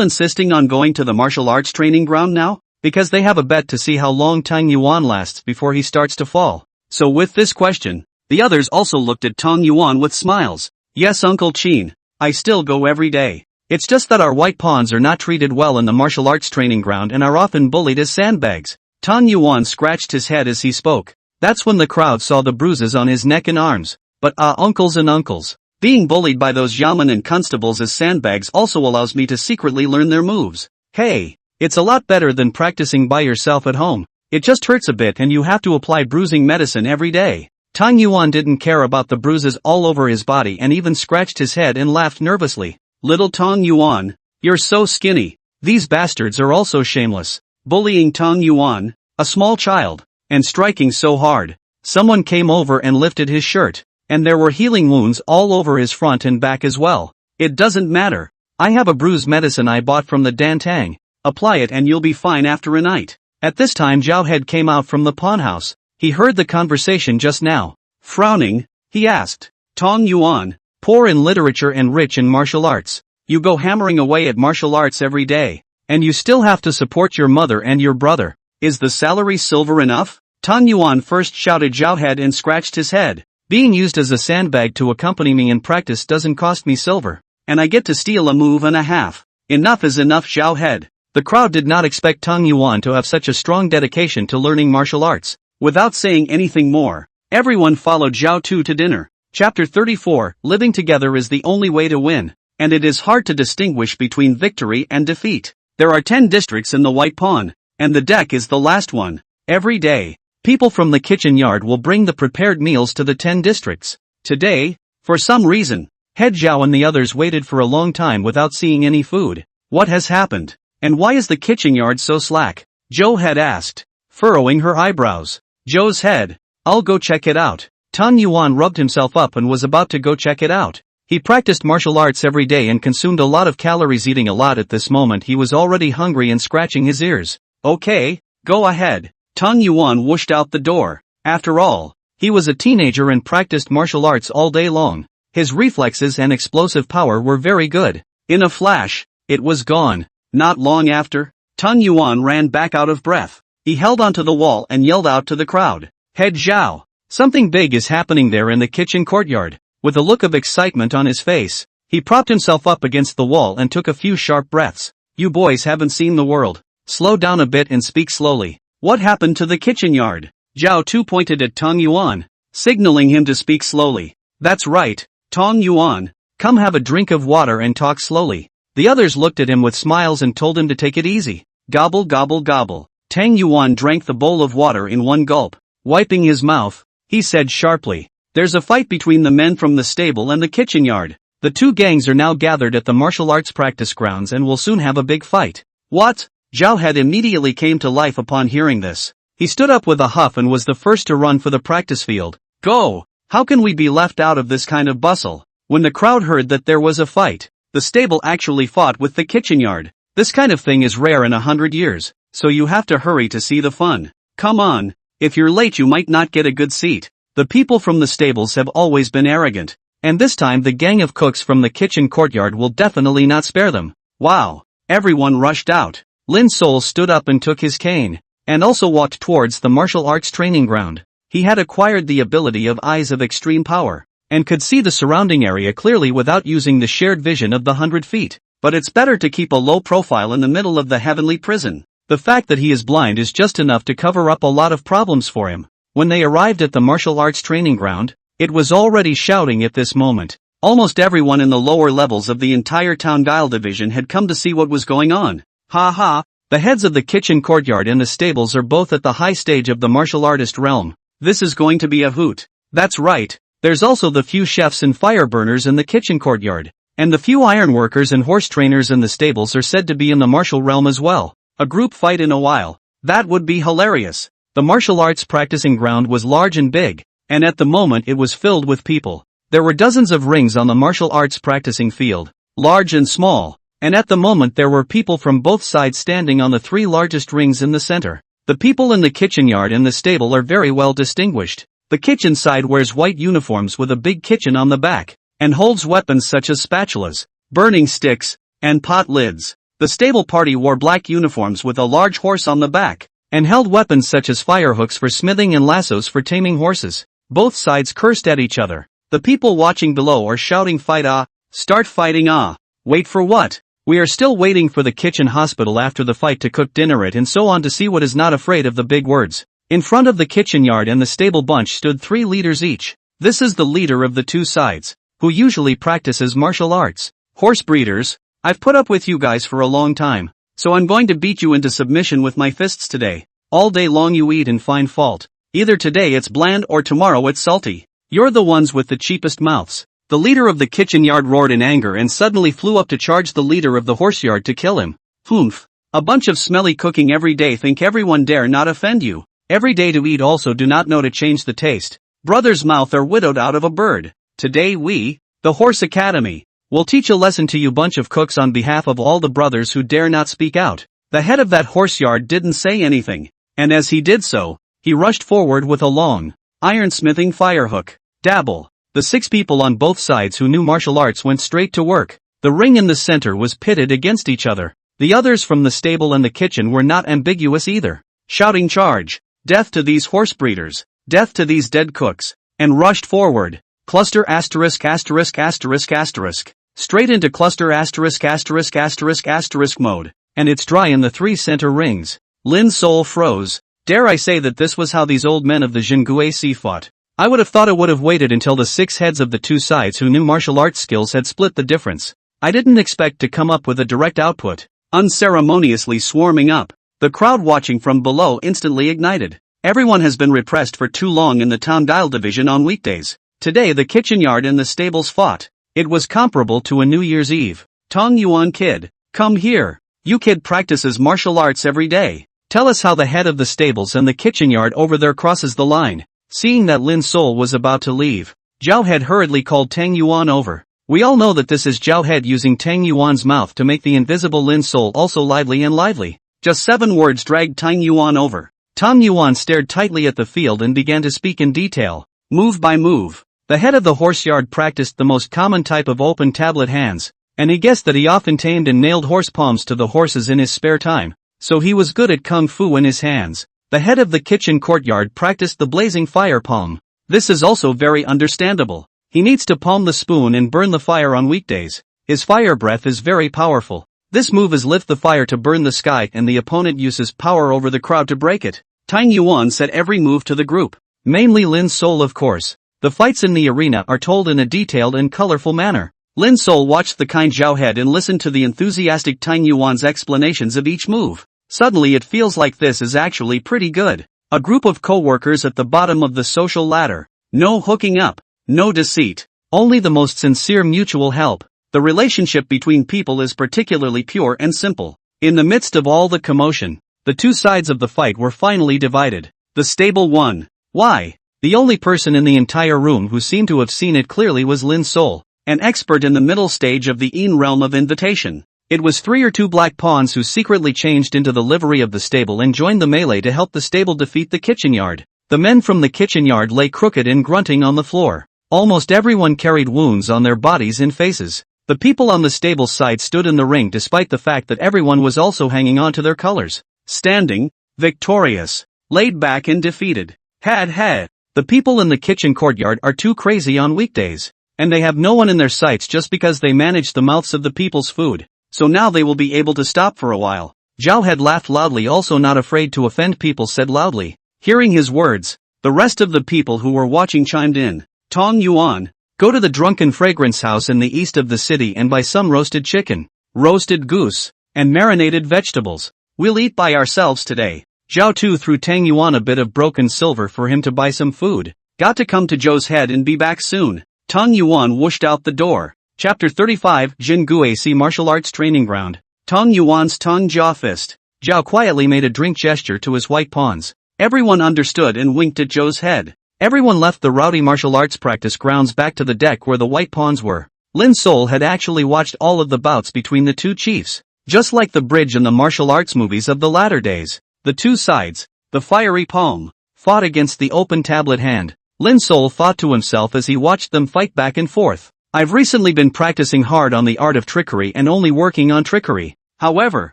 insisting on going to the martial arts training ground now? Because they have a bet to see how long Tang Yuan lasts before he starts to fall. So with this question, the others also looked at Tang Yuan with smiles. Yes, Uncle Qin, I still go every day. It's just that our white pawns are not treated well in the martial arts training ground and are often bullied as sandbags. Tang Yuan scratched his head as he spoke. That's when the crowd saw the bruises on his neck and arms. But uncles and uncles, being bullied by those yamen and constables as sandbags also allows me to secretly learn their moves. Hey, it's a lot better than practicing by yourself at home. It just hurts a bit and you have to apply bruising medicine every day. Tang Yuan didn't care about the bruises all over his body and even scratched his head and laughed nervously. Little Tang Yuan, you're so skinny. These bastards are also shameless. Bullying Tang Yuan, a small child, and striking so hard. Someone came over and lifted his shirt. And there were healing wounds all over his front and back as well. It doesn't matter. I have a bruise medicine I bought from the Dan Tang. Apply it and you'll be fine after a night. At this time Zhao Head came out from the pawn house. He heard the conversation just now. Frowning, he asked, Tang Yuan, poor in literature and rich in martial arts. You go hammering away at martial arts every day. And you still have to support your mother and your brother. Is the salary silver enough? Tang Yuan first shouted Zhao Head and scratched his head. Being used as a sandbag to accompany me in practice doesn't cost me silver, and I get to steal a move and a half. Enough is enough, Zhao Head. The crowd did not expect Tang Yuan to have such a strong dedication to learning martial arts. Without saying anything more, everyone followed Zhao Tu to dinner. Chapter 34, Living together is the only way to win, and it is hard to distinguish between victory and defeat. There are 10 districts in the White Pawn, and the deck is the last one. Every day, people from the kitchen yard will bring the prepared meals to the 10 districts. Today, for some reason, Head Zhao and the others waited for a long time without seeing any food. What has happened? And why is the kitchen yard so slack? Zhou had asked, furrowing her eyebrows. Zhou's head. I'll go check it out. Tang Yuan rubbed himself up and was about to go check it out. He practiced martial arts every day and consumed a lot of calories. Eating a lot at this moment, he was already hungry and scratching his ears. Okay, go ahead. Tang Yuan whooshed out the door. After all, he was a teenager and practiced martial arts all day long. His reflexes and explosive power were very good. In a flash, it was gone. Not long after, Tang Yuan ran back out of breath. He held onto the wall and yelled out to the crowd. Head Zhao, something big is happening there in the kitchen courtyard. With a look of excitement on his face, he propped himself up against the wall and took a few sharp breaths. You boys haven't seen the world. Slow down a bit and speak slowly. What happened to the kitchen yard? Zhao Tu pointed at Tang Yuan, signaling him to speak slowly. That's right, Tang Yuan. Come have a drink of water and talk slowly. The others looked at him with smiles and told him to take it easy. Gobble gobble gobble. Tang Yuan drank the bowl of water in one gulp. Wiping his mouth, he said sharply, there's a fight between the men from the stable and the kitchen yard. The two gangs are now gathered at the martial arts practice grounds and will soon have a big fight. What? Zhao Head immediately came to life upon hearing this. He stood up with a huff and was the first to run for the practice field. Go! How can we be left out of this kind of bustle? When the crowd heard that there was a fight, the stable actually fought with the kitchen yard. This kind of thing is rare in 100 years, so you have to hurry to see the fun. Come on, if you're late you might not get a good seat. The people from the stables have always been arrogant, and this time the gang of cooks from the kitchen courtyard will definitely not spare them. Wow! Everyone rushed out. Lin Sol stood up and took his cane, and also walked towards the martial arts training ground. He had acquired the ability of eyes of extreme power, and could see the surrounding area clearly without using the shared vision of the 100 feet. But it's better to keep a low profile in the middle of the heavenly prison. The fact that he is blind is just enough to cover up a lot of problems for him. When they arrived at the martial arts training ground, it was already shouting at this moment. Almost everyone in the lower levels of the entire Town Guile division had come to see what was going on. Ha ha, the heads of the kitchen courtyard and the stables are both at the high stage of the martial artist realm. This is going to be a hoot. That's right, there's also the few chefs and fire burners in the kitchen courtyard, and the few iron workers and horse trainers in the stables are said to be in the martial realm as well. A group fight in a while. That would be hilarious. The martial arts practicing ground was large and big, and at the moment it was filled with people. There were dozens of rings on the martial arts practicing field, large and small, and at the moment there were people from both sides standing on the 3 largest rings in the center. The people in the kitchen yard and the stable are very well distinguished. The kitchen side wears white uniforms with a big kitchen on the back, and holds weapons such as spatulas, burning sticks, and pot lids. The stable party wore black uniforms with a large horse on the back, and held weapons such as firehooks for smithing and lassos for taming horses. Both sides cursed at each other. The people watching below are shouting, "Fight ah! Start fighting ah! Wait for what? We are still waiting for the kitchen hospital after the fight to cook dinner it and so on to see what is not afraid of the big words." In front of the kitchen yard and the stable bunch stood 3 leaders each. This is the leader of the 2 sides, who usually practices martial arts. "Horse breeders, I've put up with you guys for a long time, so I'm going to beat you into submission with my fists today. All day long you eat and find fault. Either today it's bland or tomorrow it's salty. You're the ones with the cheapest mouths." The leader of the kitchen yard roared in anger and suddenly flew up to charge the leader of the horse yard to kill him. "Humph! A bunch of smelly cooking every day, think everyone dare not offend you. Every day to eat also do not know to change the taste. Brother's mouth are widowed out of a bird. Today we, the Horse Academy, will teach a lesson to you bunch of cooks on behalf of all the brothers who dare not speak out." The head of that horse yard didn't say anything, and as he did so, he rushed forward with a long, iron-smithing firehook. Dabble. The 6 people on both sides who knew martial arts went straight to work. The ring in the center was pitted against each other. The others from the stable and the kitchen were not ambiguous either, shouting, "Charge! Death to these horse breeders! Death to these dead cooks!" and rushed forward. Cluster asterisk asterisk asterisk asterisk. Straight into cluster asterisk asterisk asterisk asterisk mode, and it's dry in the 3 center rings. Lin Sol froze. Dare I say that this was how these old men of the Jinguesi fought? I would have thought it would have waited until the 6 heads of the 2 sides who knew martial arts skills had split the difference. I didn't expect to come up with a direct output. Unceremoniously swarming up, the crowd watching from below instantly ignited. Everyone has been repressed for too long in the Town Guile division on weekdays. Today the kitchen yard and the stables fought. It was comparable to a New Year's Eve. "Tong Yuan kid, come here. You kid practices martial arts every day. Tell us how the head of the stables and the kitchen yard over there crosses the line." Seeing that Lin Sol was about to leave, Zhao Head hurriedly called Tang Yuan over. We all know that this is Zhao Head using Tang Yuan's mouth to make the invisible Lin Sol also lively and lively. Just 7 words dragged Tang Yuan over. Tang Yuan stared tightly at the field and began to speak in detail, move by move. The head of the horse yard practiced the most common type of open tablet hands, and he guessed that he often tamed and nailed horse palms to the horses in his spare time, so he was good at kung fu in his hands. The head of the kitchen courtyard practiced the blazing fire palm. This is also very understandable. He needs to palm the spoon and burn the fire on weekdays. His fire breath is very powerful. This move is lift the fire to burn the sky and the opponent uses power over the crowd to break it. Tang Yuan said every move to the group. Mainly Lin Sol of course. The fights in the arena are told in a detailed and colorful manner. Lin Sol watched the kind Zhao Head and listened to the enthusiastic Tang Yuan's explanations of each move. Suddenly it feels like this is actually pretty good. A group of co-workers at the bottom of the social ladder. No hooking up, no deceit, only the most sincere mutual help. The relationship between people is particularly pure and simple. In the midst of all the commotion, the 2 sides of the fight were finally divided. The stable won. Why? The only person in the entire room who seemed to have seen it clearly was Lin Sol, an expert in the middle stage of the Yin realm of invitation. It was 3 or 2 black pawns who secretly changed into the livery of the stable and joined the melee to help the stable defeat the kitchen yard. The men from the kitchen yard lay crooked and grunting on the floor. Almost everyone carried wounds on their bodies and faces. The people on the stable's side stood in the ring despite the fact that everyone was also hanging on to their colors. Standing, victorious, laid back and defeated. Had. The people in the kitchen courtyard are too crazy on weekdays. And they have no one in their sights just because they manage the mouths of the people's food. So now they will be able to stop for a while. Zhao had laughed loudly, also not afraid to offend people, said loudly. Hearing his words, the rest of the people who were watching chimed in. Tong Yuan, go to the drunken fragrance house in the east of the city and buy some roasted chicken, roasted goose, and marinated vegetables. We'll eat by ourselves today. Zhao Tu threw Tang Yuan a bit of broken silver for him to buy some food. Got to come to Zhou's head and be back soon. Tong Yuan whooshed out the door. Chapter 35 Jin Guasi Martial Arts Training Ground. Tong Yuan's Tong Jia Fist. Zhao quietly made a drink gesture to his white pawns. Everyone understood and winked at Zhou's head. Everyone left the rowdy martial arts practice grounds back to the deck where the white pawns were. Lin Sol had actually watched all of the bouts between the two chiefs. Just like the bridge in the martial arts movies of the latter days. The two sides, the fiery palm, fought against the open tablet hand. Lin Sol thought to himself as he watched them fight back and forth. I've recently been practicing hard on the art of trickery and only working on trickery. However,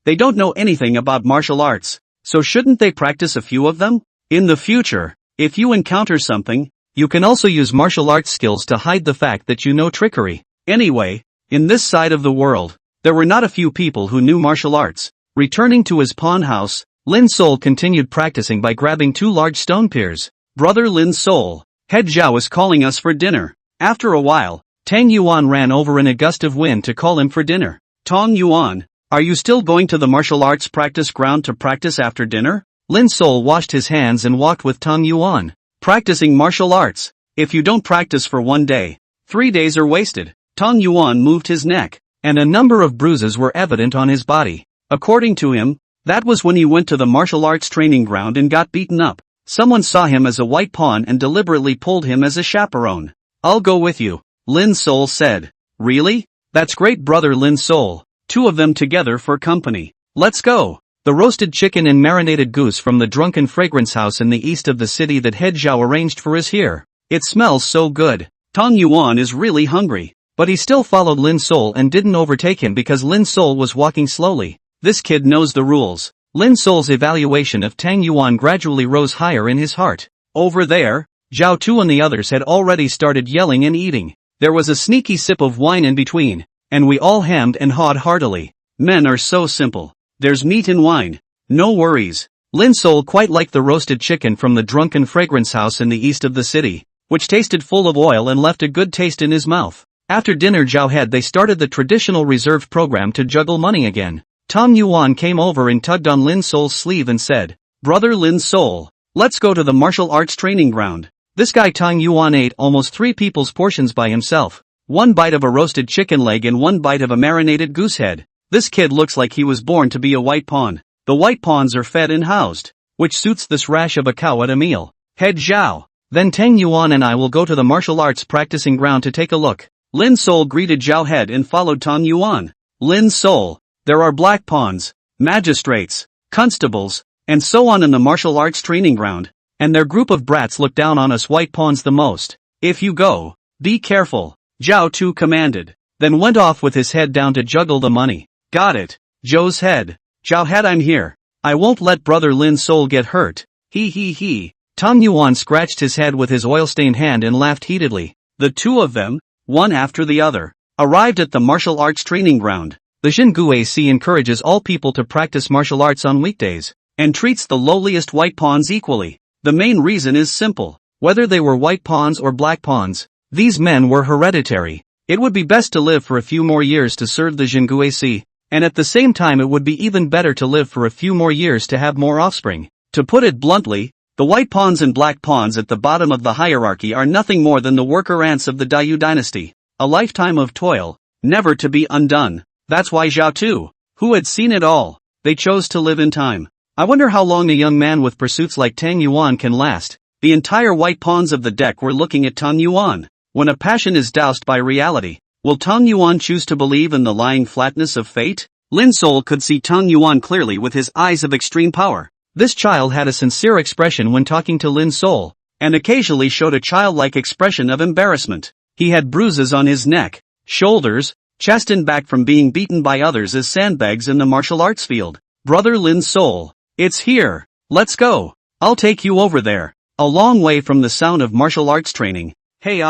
they don't know anything about martial arts, so shouldn't they practice a few of them? In the future, if you encounter something, you can also use martial arts skills to hide the fact that you know trickery. Anyway, in this side of the world, there were not a few people who knew martial arts. Returning to his pawn house, Lin Sol continued practicing by grabbing two large stone piers. Brother Lin Sol, Head Zhao is calling us for dinner. After a while, Tang Yuan ran over in a gust of wind to call him for dinner. Tong Yuan, are you still going to the martial arts practice ground to practice after dinner? Lin Sol washed his hands and walked with Tong Yuan. Practicing martial arts. If you don't practice for 1 day, 3 days are wasted. Tong Yuan moved his neck, and a number of bruises were evident on his body. According to him, that was when he went to the martial arts training ground and got beaten up. Someone saw him as a white pawn and deliberately pulled him as a chaperone. I'll go with you, Lin Sol said. Really? That's great, brother Lin Sol. 2 of them together for company. Let's go. The roasted chicken and marinated goose from the drunken fragrance house in the east of the city that Head Zhao arranged for is here. It smells so good. Tong Yuan is really hungry. But he still followed Lin Sol and didn't overtake him because Lin Sol was walking slowly. This kid knows the rules. Lin Sol's evaluation of Tang Yuan gradually rose higher in his heart. Over there, Zhao Tu and the others had already started yelling and eating. There was a sneaky sip of wine in between, and we all hammed and hawed heartily. Men are so simple. There's meat in wine. No worries. Lin Sol quite liked the roasted chicken from the drunken fragrance house in the east of the city, which tasted full of oil and left a good taste in his mouth. After dinner they started the traditional reserved program to juggle money again. Tong Yuan came over and tugged on Lin Sol's sleeve and said, Brother Lin Sol, let's go to the martial arts training ground. This guy Tong Yuan ate almost 3 people's portions by himself. 1 bite of a roasted chicken leg and 1 bite of a marinated goose head. This kid looks like he was born to be a white pawn. The white pawns are fed and housed, which suits this rash of a cow at a meal. Head Zhao. Then Tang Yuan and I will go to the martial arts practicing ground to take a look. Lin Sol greeted Zhao Head and followed Tong Yuan. Lin Sol. There are black pawns, magistrates, constables, and so on in the martial arts training ground, and their group of brats look down on us white pawns the most. If you go, be careful, Zhao Tu commanded, then went off with his head down to juggle the money. Got it, Zhou's head. Zhao Head, I'm here. I won't let brother Lin Sol get hurt. He. Tong Yuan scratched his head with his oil-stained hand and laughed heatedly. The 2 of them, one after the other, arrived at the martial arts training ground. The Jin Guasi encourages all people to practice martial arts on weekdays, and treats the lowliest white pawns equally. The main reason is simple. Whether they were white pawns or black pawns, these men were hereditary. It would be best to live for a few more years to serve the Jin Guasi, and at the same time it would be even better to live for a few more years to have more offspring. To put it bluntly, the white pawns and black pawns at the bottom of the hierarchy are nothing more than the worker ants of the Dayu dynasty. A lifetime of toil, never to be undone. That's why Zhao Tu, who had seen it all, they chose to live in time. I wonder how long a young man with pursuits like Tang Yuan can last. The entire white pawns of the deck were looking at Tong Yuan. When a passion is doused by reality, will Tong Yuan choose to believe in the lying flatness of fate? Lin Sol could see Tong Yuan clearly with his eyes of extreme power. This child had a sincere expression when talking to Lin Sol, and occasionally showed a childlike expression of embarrassment. He had bruises on his neck, shoulders, chastened back from being beaten by others as sandbags in the martial arts field. Brother Lin's soul. It's here. Let's go. I'll take you over there. A long way from the sound of martial arts training. Hey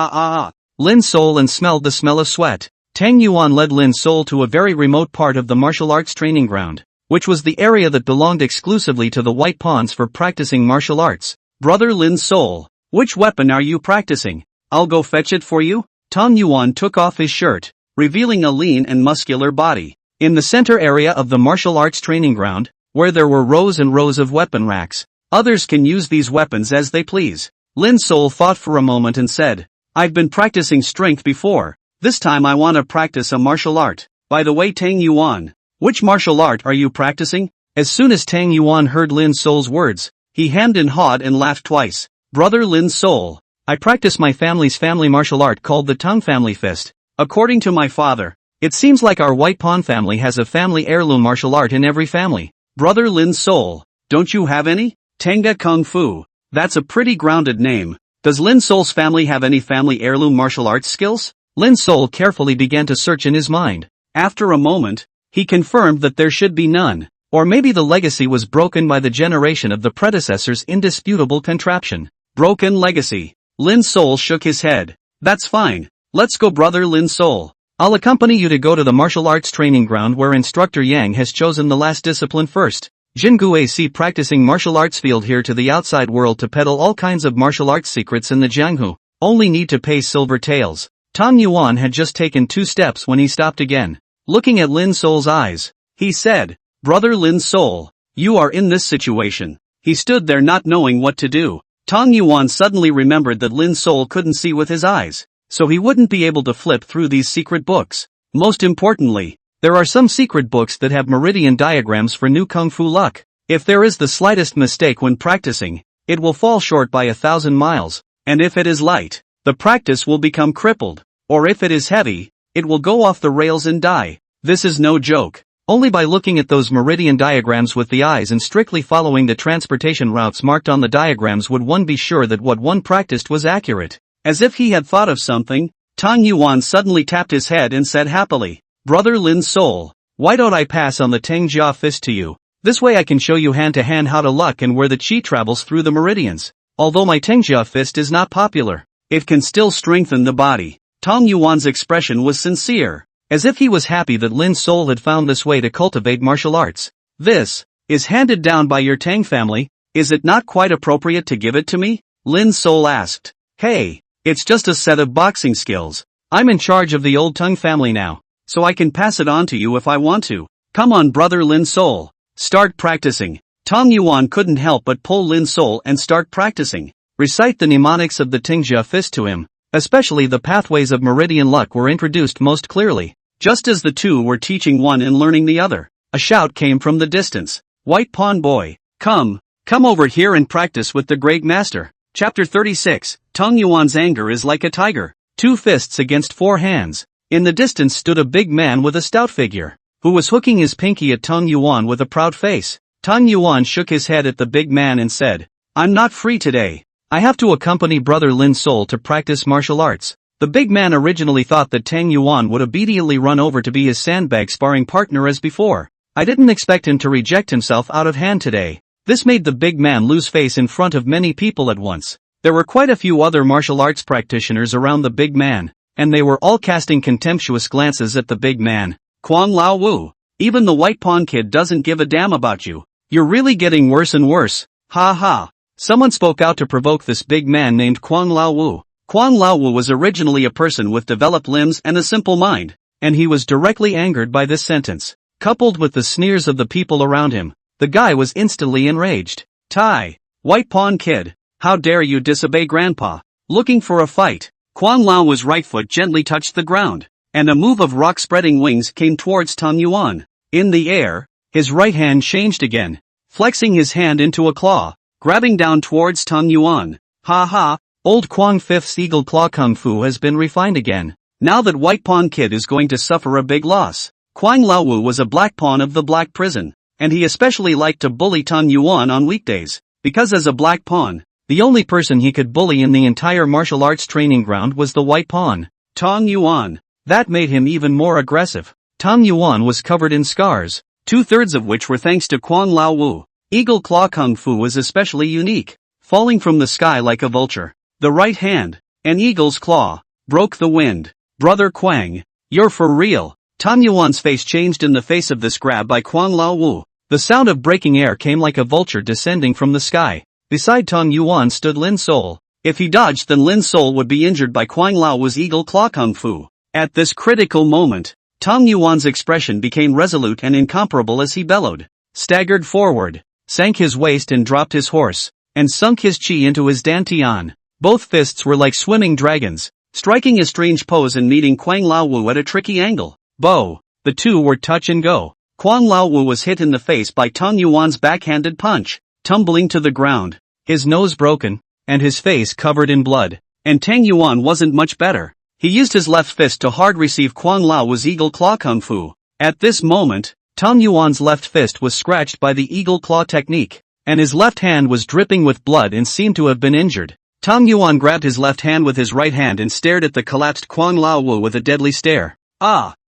Lin's soul and smelled the smell of sweat. Tang Yuan led Lin's soul to a very remote part of the martial arts training ground, which was the area that belonged exclusively to the white pawns for practicing martial arts. Brother Lin's soul. Which weapon are you practicing? I'll go fetch it for you. Tang Yuan took off his shirt, revealing a lean and muscular body. In the center area of the martial arts training ground, where there were rows and rows of weapon racks, others can use these weapons as they please. Lin's soul thought for a moment and said, I've been practicing strength before. This time I want to practice a martial art. By the way, Tang Yuan, which martial art are you practicing? As soon as Tang Yuan heard Lin's soul's words, he hemmed and hawed and laughed twice. Brother Lin's soul. I practice my family's family martial art called the Tongue Family Fist. According to my father, it seems like our white pawn family has a family heirloom martial art in every family. Brother Lin's soul. Don't you have any? Tenga Kung Fu. That's a pretty grounded name. Does Lin's soul's family have any family heirloom martial arts skills? Lin's soul carefully began to search in his mind. After a moment, he confirmed that there should be none. Or maybe the legacy was broken by the generation of the predecessor's indisputable contraption. Broken legacy. Lin's soul shook his head. That's fine. Let's go, brother Lin's soul. I'll accompany you to go to the martial arts training ground where instructor Yang has chosen the last discipline first. Jingu AC practicing martial arts field here to the outside world to peddle all kinds of martial arts secrets in the Jianghu. Only need to pay silver taels. Tang Yuan had just taken 2 steps when he stopped again. Looking at Lin's soul's eyes, he said, Brother Lin's soul, you are in this situation. He stood there not knowing what to do. Tang Yuan suddenly remembered that Lin's soul couldn't see with his eyes, so he wouldn't be able to flip through these secret books. Most importantly, there are some secret books that have meridian diagrams for new kung fu luck. If there is the slightest mistake when practicing, it will fall short by 1,000 miles, and if it is light, the practice will become crippled, or if it is heavy, it will go off the rails and die. This is no joke. Only by looking at those meridian diagrams with the eyes and strictly following the transportation routes marked on the diagrams would one be sure that what one practiced was accurate. As if he had thought of something, Tang Yuan suddenly tapped his head and said happily, Brother Lin's soul, why don't I pass on the Teng Jia fist to you? This way I can show you hand-to-hand how to luck and where the chi travels through the meridians. Although my Teng Jia fist is not popular, it can still strengthen the body. Tang Yuan's expression was sincere, as if he was happy that Lin's soul had found this way to cultivate martial arts. This is handed down by your Tang family, is it not quite appropriate to give it to me? Lin's soul asked. Hey, it's just a set of boxing skills. I'm in charge of the old Tang family now, so I can pass it on to you if I want to. Come on, brother Lin's soul. Start practicing. Tang Yuan couldn't help but pull Lin's soul and start practicing. Recite the mnemonics of the Tingjia fist to him. Especially the pathways of meridian luck were introduced most clearly. Just as the two were teaching one and learning the other, a shout came from the distance. White Pawn Boy, come over here and practice with the great master. Chapter 36, Tang Yuan's anger is like a tiger. 2 fists against 4 hands. In the distance stood a big man with a stout figure, who was hooking his pinky at Tang Yuan with a proud face. Tang Yuan shook his head at the big man and said, I'm not free today. I have to accompany brother Lin's soul to practice martial arts. The big man originally thought that Tang Yuan would obediently run over to be his sandbag sparring partner as before. I didn't expect him to reject himself out of hand today. This made the big man lose face in front of many people at once. There were quite a few other martial arts practitioners around the big man, and they were all casting contemptuous glances at the big man. Kwang Lao Wu, even the white pawn kid doesn't give a damn about you. You're really getting worse and worse. Ha ha. Someone spoke out to provoke this big man named Kwang Lao Wu. Kwang Lao Wu was originally a person with developed limbs and a simple mind, and he was directly angered by this sentence. Coupled with the sneers of the people around him, the guy was instantly enraged. Tai, white pawn kid, how dare you disobey grandpa? Looking for a fight. Kwang Lao's right foot gently touched the ground, and a move of rock-spreading wings came towards Tang Yuan. In the air, his right hand changed again, flexing his hand into a claw, grabbing down towards Tang Yuan. Ha ha, old Kwang Fifth's eagle claw kung fu has been refined again. Now that white pawn kid is going to suffer a big loss. Kwang Laowu was a black pawn of the black prison, and he especially liked to bully Tang Yuan on weekdays, because as a black pawn, the only person he could bully in the entire martial arts training ground was the white pawn. Tang Yuan, That made him even more aggressive. Tang Yuan was covered in scars, 2/3 of which were thanks to Kwang Lao Wu. Eagle Claw Kung Fu was especially unique, falling from the sky like a vulture. The right hand, an eagle's claw, broke the wind. Brother Quang, you're for real. Tang Yuan's face changed in the face of this grab by Kwang Lao Wu. The sound of breaking air came like a vulture descending from the sky. Beside Tang Yuan stood Lin Sol. If he dodged, then Lin Sol would be injured by Kwang Lao Wu's Eagle Claw Kung Fu. At this critical moment, Tang Yuan's expression became resolute and incomparable as he bellowed, staggered forward, sank his waist and dropped his horse, and sunk his chi into his dantian. Both fists were like swimming dragons, striking a strange pose and meeting Kwang Lao Wu at a tricky angle. Bo! The two were touch and go. Kwang Lao Wu was hit in the face by Tang Yuan's backhanded punch, tumbling to the ground, his nose broken, and his face covered in blood. And Tang Yuan wasn't much better. He used his left fist to hard receive Kwang Lao Wu's Eagle Claw Kung Fu. At this moment, Tang Yuan's left fist was scratched by the Eagle Claw technique, and his left hand was dripping with blood and seemed to have been injured. Tang Yuan grabbed his left hand with his right hand and stared at the collapsed Kwang Lao Wu with a deadly stare.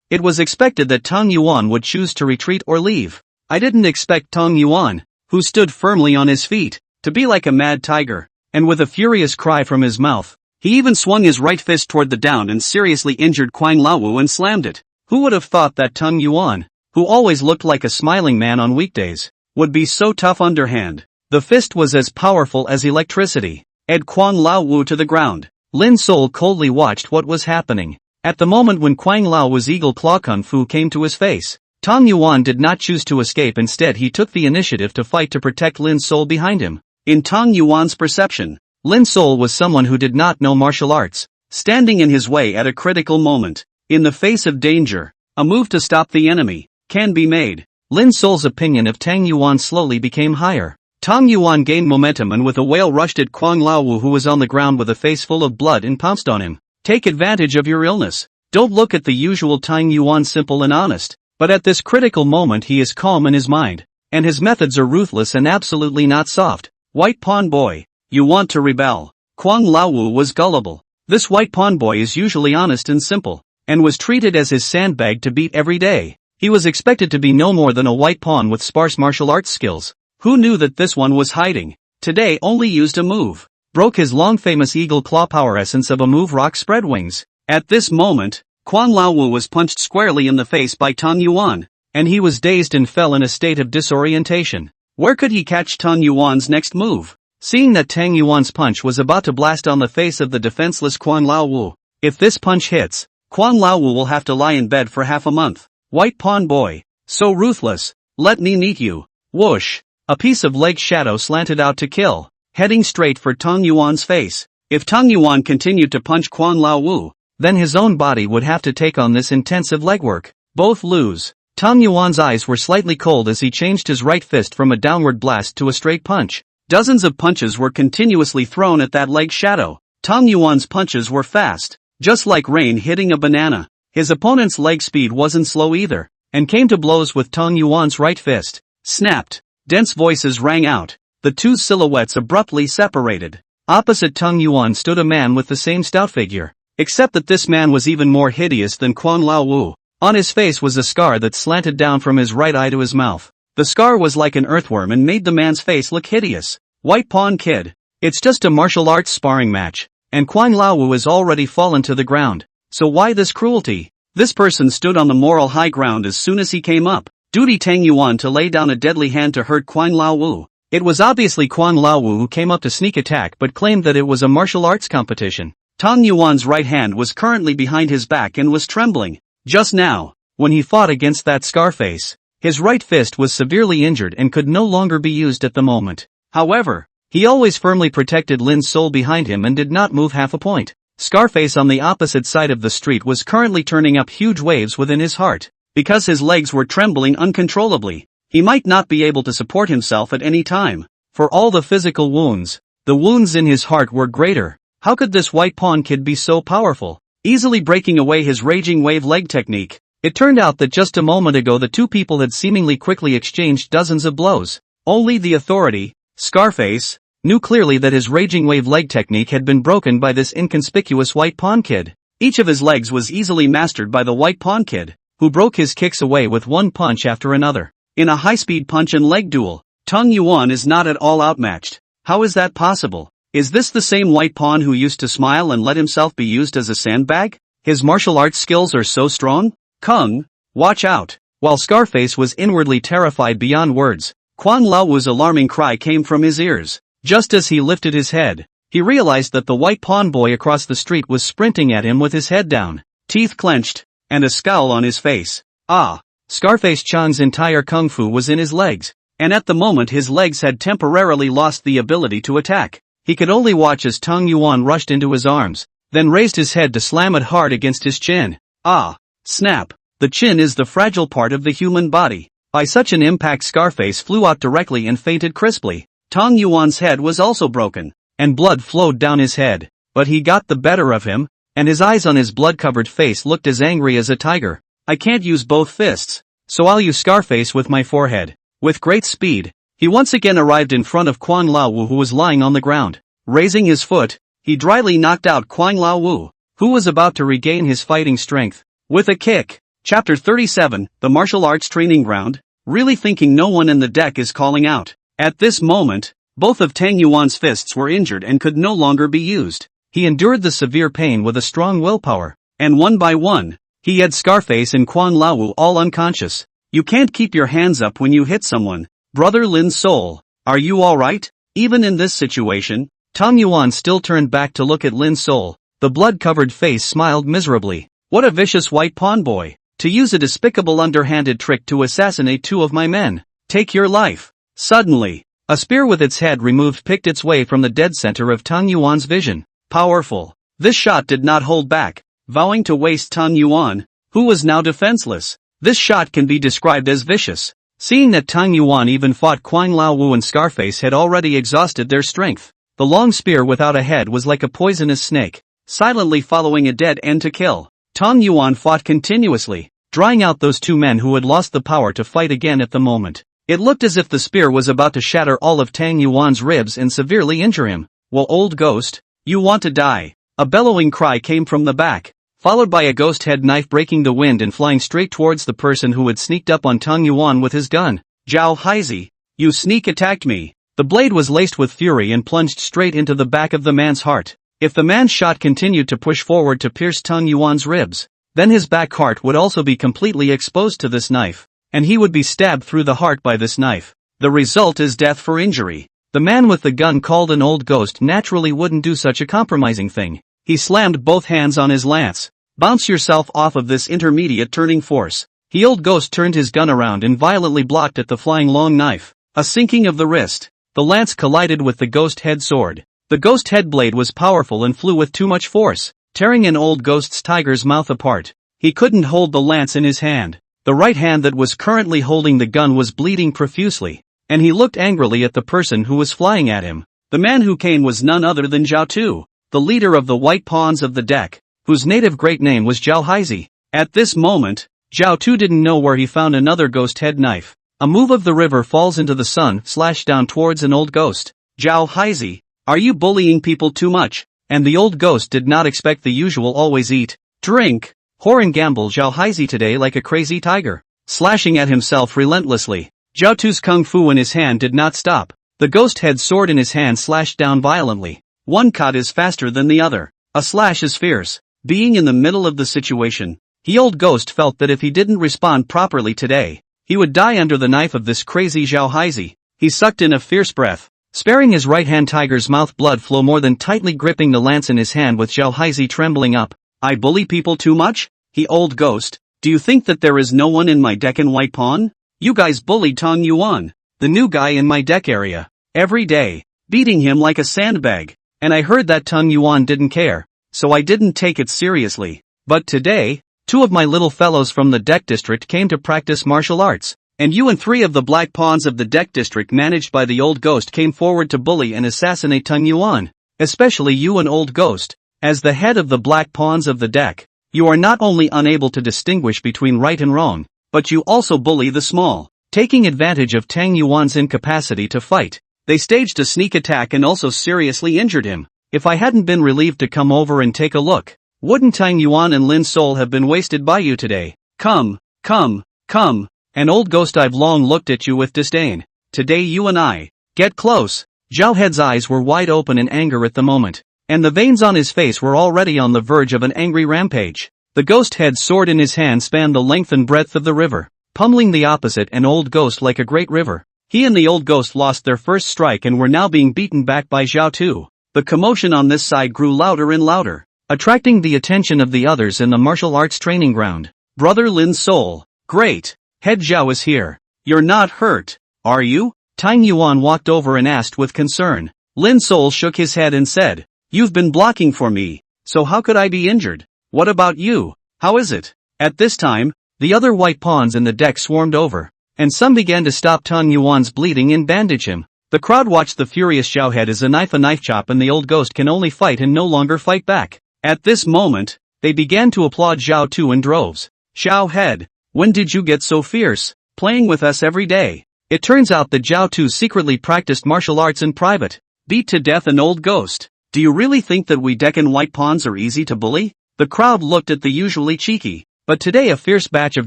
It was expected that Tang Yuan would choose to retreat or leave. I didn't expect Tang Yuan, who stood firmly on his feet, to be like a mad tiger, and with a furious cry from his mouth, he even swung his right fist toward the downed and seriously injured Kwang Lao Wu and slammed it. Who would have thought that Tang Yuan, who always looked like a smiling man on weekdays, would be so tough underhand? The fist was as powerful as electricity. Ed Kwang Lao Wu to the ground. Lin Sol coldly watched what was happening. At the moment when Kwang Lao Wu's Eagle Claw Kung Fu came to his face, Tang Yuan did not choose to escape. Instead, he took the initiative to fight to protect Lin Sol behind him. In Tang Yuan's perception, Lin Sol was someone who did not know martial arts, standing in his way at a critical moment. In the face of danger, a move to stop the enemy can be made. Lin Sol's opinion of Tang Yuan slowly became higher. Tang Yuan gained momentum and with a wail rushed at Kwang Lao Wu, who was on the ground with a face full of blood, and pounced on him. Take advantage of your illness. Don't look at the usual Tang Yuan, simple and honest, but at this critical moment he is calm in his mind, and his methods are ruthless and absolutely not soft. White Pawn Boy, you want to rebel? Kwang Lao Wu was gullible. This White Pawn Boy is usually honest and simple, and was treated as his sandbag to beat every day. He was expected to be no more than a white pawn with sparse martial arts skills. Who knew that this one was hiding? Today only used a move. Broke his long famous Eagle Claw power essence of a move, Rock Spread Wings. At this moment, Kwang Lao Wu was punched squarely in the face by Tang Yuan, and he was dazed and fell in a state of disorientation. Where could he catch Tang Yuan's next move? Seeing that Tang Yuan's punch was about to blast on the face of the defenseless Kwang Lao Wu, if this punch hits, Kwang Lao Wu will have to lie in bed for half a month. White Pawn Boy, so ruthless, let me meet you. Whoosh! A piece of leg shadow slanted out to kill, heading straight for Tang Yuan's face. If Tang Yuan continued to punch Kwang Lao Wu, then his own body would have to take on this intensive legwork. Both lose. Tang Yuan's eyes were slightly cold as he changed his right fist from a downward blast to a straight punch. Dozens of punches were continuously thrown at that leg shadow. Tang Yuan's punches were fast, just like rain hitting a banana. His opponent's leg speed wasn't slow either, and came to blows with Tang Yuan's right fist. Snapped. Dense voices rang out. The two silhouettes abruptly separated. Opposite Tang Yuan stood a man with the same stout figure, except that this man was even more hideous than Kwang Lao Wu. On his face was a scar that slanted down from his right eye to his mouth. The scar was like an earthworm and made the man's face look hideous. White Pawn Kid. It's just a martial arts sparring match, and Kwang Lao Wu has already fallen to the ground. So why this cruelty? This person stood on the moral high ground as soon as he came up. Duty Tang Yuan to lay down a deadly hand to hurt Kwang Lao Wu. It was obviously Kwang Lao Wu who came up to sneak attack but claimed that it was a martial arts competition. Tang Yuan's right hand was currently behind his back and was trembling. Just now, when he fought against that Scarface, his right fist was severely injured and could no longer be used at the moment. However, he always firmly protected Lin Sol behind him and did not move half a point. Scarface on the opposite side of the street was currently turning up huge waves within his heart. Because his legs were trembling uncontrollably, he might not be able to support himself at any time. For all the physical wounds, the wounds in his heart were greater. How could this White Pawn Kid be so powerful, easily breaking away his raging wave leg technique? It turned out that just a moment ago the two people had seemingly quickly exchanged dozens of blows. Only the authority, Scarface, knew clearly that his raging wave leg technique had been broken by this inconspicuous White Pawn Kid. Each of his legs was easily mastered by the White Pawn Kid, who broke his kicks away with one punch after another. In a high-speed punch and leg duel, Tang Yuan is not at all outmatched. How is that possible? Is this the same White Pawn who used to smile and let himself be used as a sandbag? His martial arts skills are so strong? Kung, watch out! While Scarface was inwardly terrified beyond words, Quan Lao's alarming cry came from his ears. Just as he lifted his head, he realized that the White Pawn boy across the street was sprinting at him with his head down, teeth clenched, and a scowl on his face. Ah! Scarface Chang's entire kung fu was in his legs, and at the moment his legs had temporarily lost the ability to attack. He could only watch as Tang Yuan rushed into his arms, then raised his head to slam it hard against his chin. Ah! Snap! The chin is the fragile part of the human body. By such an impact Scarface flew out directly and fainted crisply. Tang Yuan's head was also broken, and blood flowed down his head, but he got the better of him, and his eyes on his blood-covered face looked as angry as a tiger. I can't use both fists, so I'll use Scarface with my forehead. With great speed, he once again arrived in front of Quan Lao who was lying on the ground. Raising his foot, he dryly knocked out Quan Lao, who was about to regain his fighting strength. With a kick. Chapter 37, The Martial Arts Training Ground. Really thinking no one in the deck is calling out. At this moment, both of Tang Yuan's fists were injured and could no longer be used. He endured the severe pain with a strong willpower, and one by one, he had Scarface and Quan Lao all unconscious. You can't keep your hands up when you hit someone. Brother Lin Sol, are you alright? Even in this situation, Tang Yuan still turned back to look at Lin Sol. The blood-covered face smiled miserably. What a vicious White Pawn boy, to use a despicable underhanded trick to assassinate two of my men. Take your life. Suddenly, a spear with its head removed picked its way from the dead center of Tang Yuan's vision. Powerful. This shot did not hold back, vowing to waste Tang Yuan, who was now defenseless. This shot can be described as vicious. Seeing that Tang Yuan even fought Quan Lao and Scarface had already exhausted their strength, the long spear without a head was like a poisonous snake, silently following a dead end to kill. Tang Yuan fought continuously, drawing out those two men who had lost the power to fight again at the moment. It looked as if the spear was about to shatter all of Tang Yuan's ribs and severely injure him. Well, old ghost, you want to die? A bellowing cry came from the back, followed by a ghost head knife breaking the wind and flying straight towards the person who had sneaked up on Tang Yuan with his gun. Zhao Haizi, you sneak attacked me. The blade was laced with fury and plunged straight into the back of the man's heart. If the man's shot continued to push forward to pierce Tang Yuan's ribs, then his back heart would also be completely exposed to this knife, and he would be stabbed through the heart by this knife. The result is death for injury. The man with the gun called an old ghost naturally wouldn't do such a compromising thing. He slammed both hands on his lance. Bounce yourself off of this intermediate turning force. The old ghost turned his gun around and violently blocked at the flying long knife. A sinking of the wrist. The lance collided with the ghost head sword. The ghost head blade was powerful and flew with too much force, tearing an old ghost's tiger's mouth apart. He couldn't hold the lance in his hand. The right hand that was currently holding the gun was bleeding profusely, and he looked angrily at the person who was flying at him. The man who came was none other than Zhao Tu, the leader of the White Pawns of the deck, whose native great name was Zhao Haizi. At this moment, Zhao Tu didn't know where he found another ghost head knife. A move of the river falls into the sun, slashed down towards an old ghost. Zhao Haizi, are you bullying people too much? And the old ghost did not expect the usual always eat, drink, whore and gamble Zhao Haizi today like a crazy tiger, slashing at himself relentlessly. Zhao Tu's kung fu in his hand did not stop. The ghost head sword in his hand slashed down violently. One cut is faster than the other. A slash is fierce. Being in the middle of the situation, the old ghost felt that if he didn't respond properly today, he would die under the knife of this crazy Zhao Haizi. He sucked in a fierce breath, sparing his right-hand tiger's mouth blood flow more than tightly gripping the lance in his hand with Zhao Haizi trembling up. I bully people too much? He old ghost, do you think that there is no one in my deck in White Pawn? You guys bullied Tang Yuan, the new guy in my deck area, every day, beating him like a sandbag, and I heard that Tang Yuan didn't care, so I didn't take it seriously. But today, two of my little fellows from the deck district came to practice martial arts, and you and three of the black pawns of the deck district managed by the old ghost came forward to bully and assassinate Tang Yuan, especially you and old ghost. As the head of the black pawns of the deck, you are not only unable to distinguish between right and wrong, but you also bully the small. Taking advantage of Tang Yuan's incapacity to fight, they staged a sneak attack and also seriously injured him. If I hadn't been relieved to come over and take a look, Wouldn't Tang Yuan and Lin Sol have been wasted by you today? Come, come, come. An old ghost, I've long looked at you with disdain. Today you and I. Get close. Zhao Head's eyes were wide open in anger at the moment, and the veins on his face were already on the verge of an angry rampage. The ghost head's sword in his hand spanned the length and breadth of the river, pummeling the opposite and old ghost like a great river. He and the old ghost lost their first strike and were now being beaten back by Zhao Tu. The commotion on this side grew louder and louder, attracting the attention of the others in the martial arts training ground. Brother Lin Sol. Great. Head Zhao is here. You're not hurt, are you? Tang Yuan walked over and asked with concern. Lin Sol shook his head and said, You've been blocking for me, so how could I be injured? What about you? How is it? At this time, the other white pawns in the deck swarmed over, and some began to stop Tang Yuan's bleeding and bandage him. The crowd watched the furious Zhao Head as a knife chop, and the old ghost can only fight and no longer fight back. At this moment, they began to applaud Zhao Tu in droves. Zhao Head, when did you get so fierce, playing with us every day? It turns out that Zhao Tu secretly practiced martial arts in private. Beat to death an old ghost. Do you really think that we Deccan white pawns are easy to bully? The crowd looked at the usually cheeky, but today a fierce batch of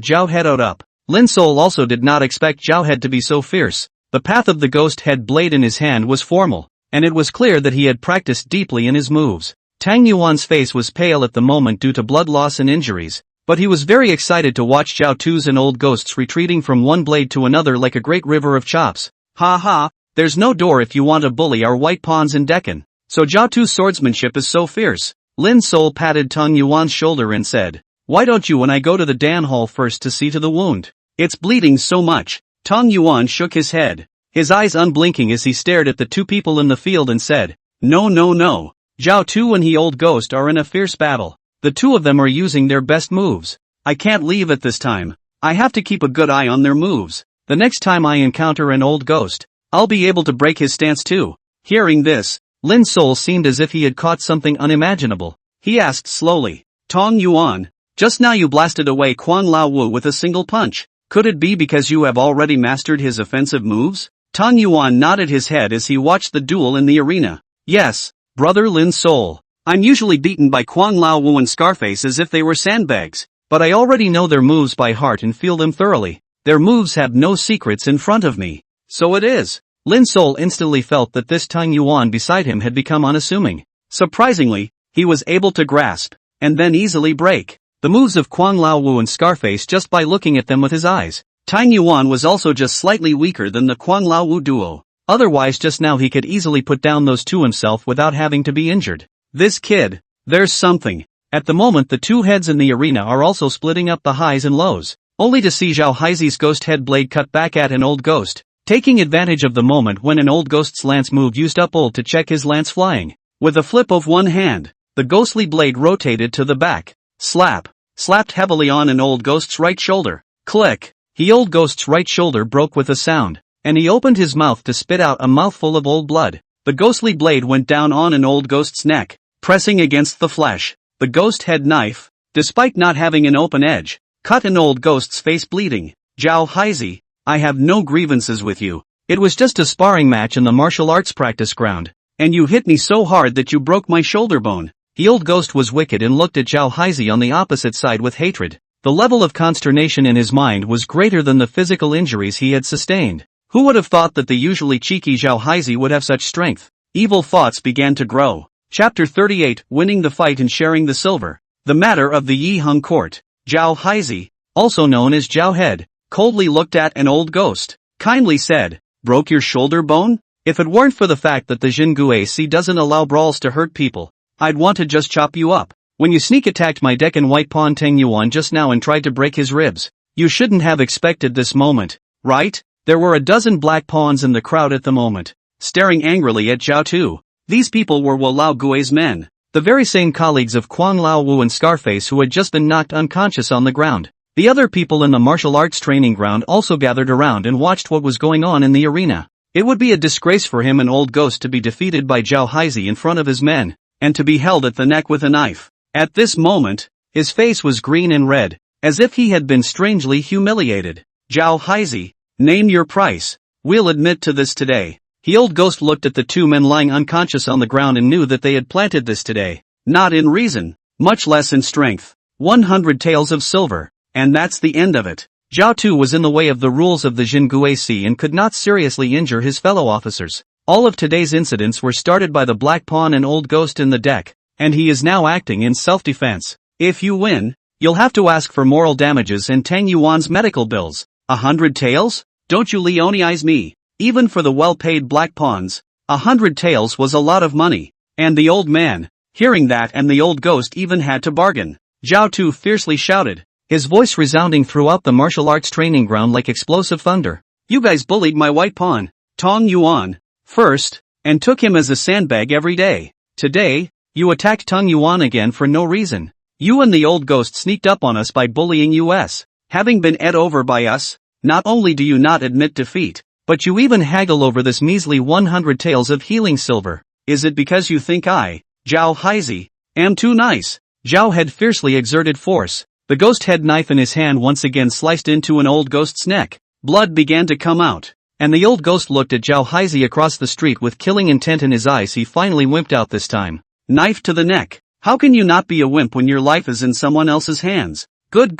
Zhao Head out up. Lin Sol also did not expect Zhao Head to be so fierce. The path of the ghost head blade in his hand was formal, and it was clear that he had practiced deeply in his moves. Tang Yuan's face was pale at the moment due to blood loss and injuries, but he was very excited to watch Zhao Tu's and old ghosts retreating from one blade to another like a great river of chops. Ha ha, there's no door if you want to bully our white pawns in Deccan. So Zhao Tu's swordsmanship is so fierce. Lin Sol patted Tang Yuan's shoulder and said, Why don't you and I go to the Dan Hall first to see to the wound? It's bleeding so much. Tang Yuan shook his head, his eyes unblinking as he stared at the two people in the field and said, No no no. Zhao Tu and he old ghost are in a fierce battle. The two of them are using their best moves. I can't leave at this time. I have to keep a good eye on their moves. The next time I encounter an old ghost, I'll be able to break his stance too. Hearing this, Lin Sol seemed as if he had caught something unimaginable. He asked slowly, Tang Yuan, just now you blasted away Kuang Lao Wu with a single punch. Could it be because you have already mastered his offensive moves? Tang Yuan nodded his head as he watched the duel in the arena. Yes, brother Lin Sol. I'm usually beaten by Kuang Lao Wu and Scarface as if they were sandbags, but I already know their moves by heart and feel them thoroughly. Their moves have no secrets in front of me. So it is. Lin Sol instantly felt that this Tang Yuan beside him had become unassuming. Surprisingly, he was able to grasp, and then easily break, the moves of Kuang Lao Wu and Scarface just by looking at them with his eyes. Tang Yuan was also just slightly weaker than the Kuang Lao Wu duo. Otherwise just now he could easily put down those two himself without having to be injured. This kid, there's something. At the moment the two heads in the arena are also splitting up the highs and lows, only to see Zhao Haizi's ghost head blade cut back at an old ghost, taking advantage of the moment when an old ghost's lance move used up ult to check his lance flying. With a flip of one hand, the ghostly blade rotated to the back. Slap. Slapped heavily on an old ghost's right shoulder. Click. The old ghost's right shoulder broke with a sound, and he opened his mouth to spit out a mouthful of old blood. The ghostly blade went down on an old ghost's neck, pressing against the flesh. The ghost head knife, despite not having an open edge, cut an old ghost's face bleeding. Zhao Haizi, I have no grievances with you. It was just a sparring match in the martial arts practice ground, and you hit me so hard that you broke my shoulder bone. The old ghost was wicked and looked at Zhao Haizi on the opposite side with hatred. The level of consternation in his mind was greater than the physical injuries he had sustained. Who would have thought that the usually cheeky Zhao Haizi would have such strength? Evil thoughts began to grow. Chapter 38, Winning the Fight and Sharing the Silver. The Matter of the Yi Hung Court. Zhao Haizi, also known as Zhao Head, coldly looked at an old ghost, kindly said, Broke your shoulder bone? If it weren't for the fact that the Jingui Sea doesn't allow brawls to hurt people, I'd want to just chop you up. When you sneak attacked my Deccan white pawn Tang Yuan just now and tried to break his ribs, you shouldn't have expected this moment, right? There were a dozen black pawns in the crowd at the moment, staring angrily at Zhao Tu. These people were Wu Lao Gui's men, the very same colleagues of Kuang Lao Wu and Scarface who had just been knocked unconscious on the ground. The other people in the martial arts training ground also gathered around and watched what was going on in the arena. It would be a disgrace for him, an old ghost, to be defeated by Zhao Haizi in front of his men, and to be held at the neck with a knife. At this moment, his face was green and red, as if he had been strangely humiliated. Zhao Haizi, name your price. We'll admit to this today. The old ghost looked at the two men lying unconscious on the ground and knew that they had planted this today. Not in reason, much less in strength. 100 taels of silver. And that's the end of it. Zhao Tu was in the way of the rules of the Jingui Sea and could not seriously injure his fellow officers. All of today's incidents were started by the Black Pawn and Old Ghost in the deck, and he is now acting in self-defense. If you win, you'll have to ask for moral damages and Tang Yuan's medical bills. 100 taels? Don't you Leoneize me? Even for the well-paid Black Pawns, 100 taels was a lot of money. And the old man, hearing that, and the Old Ghost even had to bargain. Zhao Tu fiercely shouted, his voice resounding throughout the martial arts training ground like explosive thunder. You guys bullied my white pawn, Tang Yuan, first, and took him as a sandbag every day. Today, you attacked Tang Yuan again for no reason. You and the Old Ghost sneaked up on us by bullying us. Having been ed over by us, not only do you not admit defeat, but you even haggle over this measly 100 taels of healing silver. Is it because you think I, Zhao Haizi, am too nice? Zhao had fiercely exerted force. The ghost head knife in his hand once again sliced into an Old Ghost's neck. Blood began to come out, and the Old Ghost looked at Zhao Haizi across the street with killing intent in his eyes. He finally wimped out this time. Knife to the neck. How can you not be a wimp when your life is in someone else's hands? Good.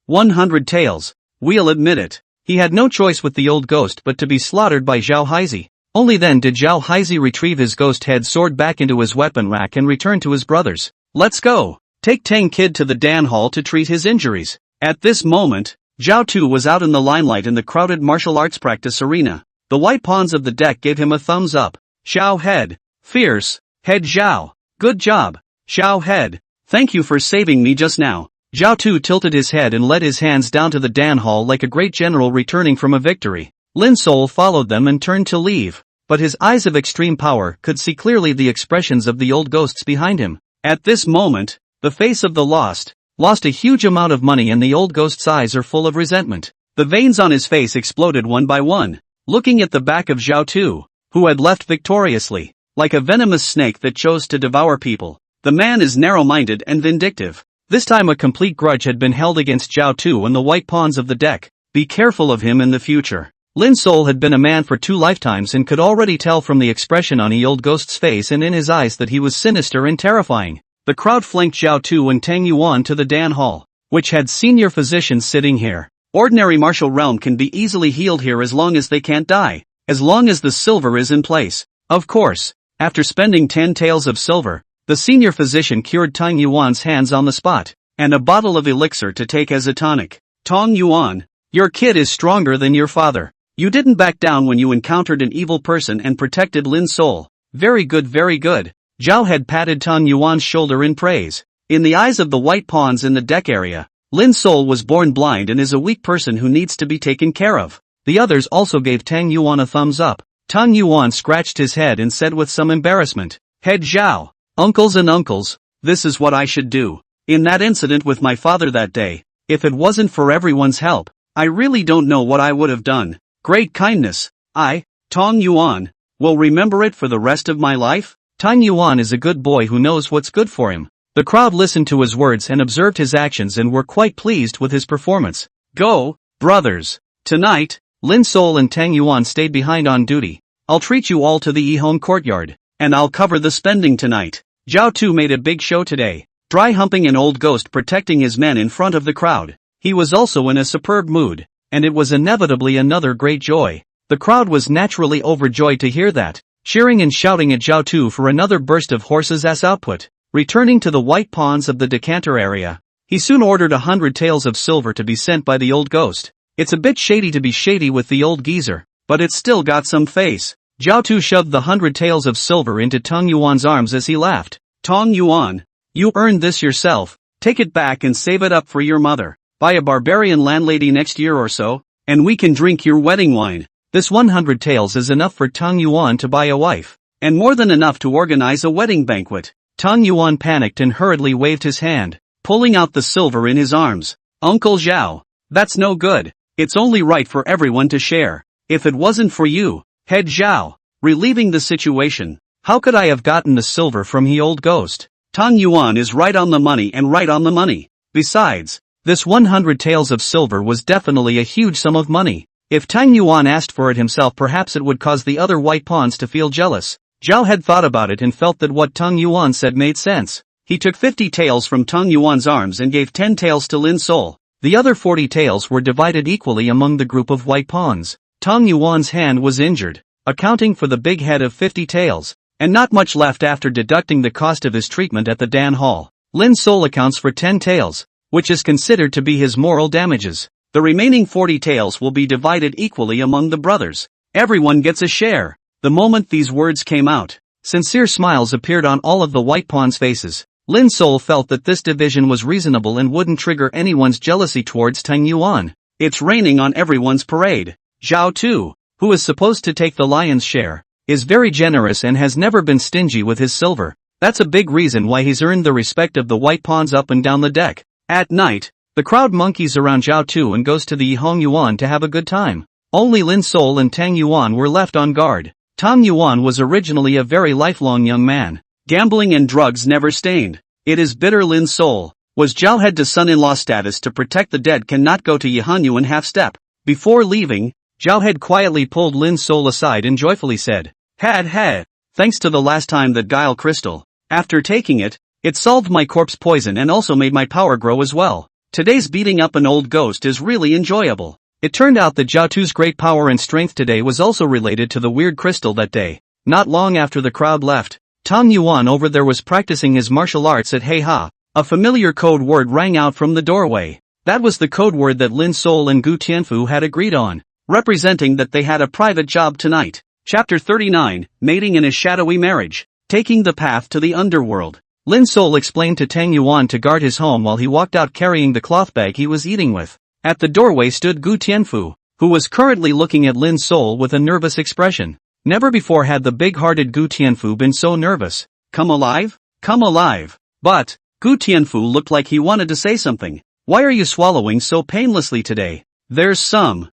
100 taels. We'll admit it. He had no choice with the Old Ghost but to be slaughtered by Zhao Haizi. Only then did Zhao Haizi retrieve his ghost head sword back into his weapon rack and return to his brothers. Let's go. Take Tang Kid to the Dan Hall to treat his injuries. At this moment, Zhao Tu was out in the limelight in the crowded martial arts practice arena. The white pawns of the deck gave him a thumbs up. Xiao Head. Fierce. Head Zhao. Good job. Xiao Head. Thank you for saving me just now. Zhao Tu tilted his head and led his hands down to the Dan Hall like a great general returning from a victory. Lin Sol followed them and turned to leave, but his eyes of extreme power could see clearly the expressions of the Old Ghosts behind him. At this moment, the face of the lost a huge amount of money, and the Old Ghost's eyes are full of resentment. The veins on his face exploded one by one, looking at the back of Zhao Tu, who had left victoriously, like a venomous snake that chose to devour people. The man is narrow-minded and vindictive. This time a complete grudge had been held against Zhao Tu and the white pawns of the deck. Be careful of him in the future. Lin Sol had been a man for 2 lifetimes and could already tell from the expression on the Old Ghost's face and in his eyes that he was sinister and terrifying. The crowd flanked Zhao Tu and Tang Yuan to the Dan Hall, which had senior physicians sitting here. Ordinary martial realm can be easily healed here as long as they can't die, as long as the silver is in place. Of course, after spending 10 taels of silver, the senior physician cured Tang Yuan's hands on the spot, and a bottle of elixir to take as a tonic. Tang Yuan, your kid is stronger than your father. You didn't back down when you encountered an evil person and protected Lin Sol. Very good. Zhao had patted Tang Yuan's shoulder in praise. In the eyes of the white pawns in the deck area, Lin Sol was born blind and is a weak person who needs to be taken care of. The others also gave Tang Yuan a thumbs up. Tang Yuan scratched his head and said with some embarrassment, Head Zhao, uncles and uncles, this is what I should do. In that incident with my father that day, if it wasn't for everyone's help, I really don't know what I would have done. Great kindness. I, Tang Yuan, will remember it for the rest of my life. Tang Yuan is a good boy who knows what's good for him. The crowd listened to his words and observed his actions and were quite pleased with his performance. Go, brothers. Tonight, Lin Sol and Tang Yuan stayed behind on duty. I'll treat you all to the Yihong courtyard, and I'll cover the spending tonight. Zhao Tu made a big show today, dry humping an Old Ghost protecting his men in front of the crowd. He was also in a superb mood, and it was inevitably another great joy. The crowd was naturally overjoyed to hear that, cheering and shouting at Zhao Tu for another burst of horses' ass output. Returning to the white pawns of the decanter area, he soon ordered 100 taels of silver to be sent by the Old Ghost. It's a bit shady to be shady with the old geezer, but it's still got some face. Zhao Tu shoved the 100 taels of silver into Tang Yuan's arms as he laughed. Tang Yuan, you earned this yourself. Take it back and save it up for your mother. Buy a barbarian landlady next year or so, and we can drink your wedding wine. This 100 taels is enough for Tang Yuan to buy a wife, and more than enough to organize a wedding banquet. Tang Yuan panicked and hurriedly waved his hand, pulling out the silver in his arms. Uncle Zhao, that's no good. It's only right for everyone to share. If it wasn't for you, Head Zhao, relieving the situation, how could I have gotten the silver from the Old Ghost? Tang Yuan is right on the money and right on the money. Besides, this 100 taels of silver was definitely a huge sum of money. If Tang Yuan asked for it himself, perhaps it would cause the other white pawns to feel jealous. Zhao had thought about it and felt that what Tang Yuan said made sense. He took 50 taels from Tang Yuan's arms and gave 10 taels to Lin Sol. The other 40 taels were divided equally among the group of white pawns. Tang Yuan's hand was injured, accounting for the big head of 50 taels, and not much left after deducting the cost of his treatment at the Dan Hall. Lin Sol accounts for 10 taels, which is considered to be his moral damages. The remaining 40 taels will be divided equally among the brothers. Everyone gets a share. The moment these words came out, sincere smiles appeared on all of the white pawns' faces. Lin Sol felt that this division was reasonable and wouldn't trigger anyone's jealousy towards Tang Yuan. It's raining on everyone's parade. Zhao Tu, who is supposed to take the lion's share, is very generous and has never been stingy with his silver. That's a big reason why he's earned the respect of the white pawns up and down the deck. At night, the crowd monkeys around Zhao Tu and goes to the Yihong Yuan to have a good time. Only Lin Sol and Tang Yuan were left on guard. Tang Yuan was originally a very lifelong young man. Gambling and drugs never stained. It is bitter. Lin Sol was Zhao head to son-in-law status to protect the dead cannot go to Yihong Yuan half-step. Before leaving, Zhao head quietly pulled Lin Sol aside and joyfully said, Had, thanks to the last time that Guile crystal. After taking it, it solved my corpse poison and also made my power grow as well. Today's beating up an old ghost is really enjoyable. It turned out that Zhao Tu's great power and strength today was also related to the weird crystal that day. Not long after the crowd left, Tang Yuan over there was practicing his martial arts at Heiha. A familiar code word rang out from the doorway. That was the code word that Lin Sol and Gu Tianfu had agreed on, representing that they had a private job tonight. Chapter 39, Mating in a Shadowy Marriage. Taking the path to the underworld. Lin Sol explained to Tang Yuan to guard his home while he walked out carrying the cloth bag he was eating with. At the doorway stood Gu Tianfu, who was currently looking at Lin Sol with a nervous expression. Never before had the big-hearted Gu Tianfu been so nervous. Come alive? Come alive. But, Gu Tianfu looked like he wanted to say something. Why are you swallowing so painlessly today? There's some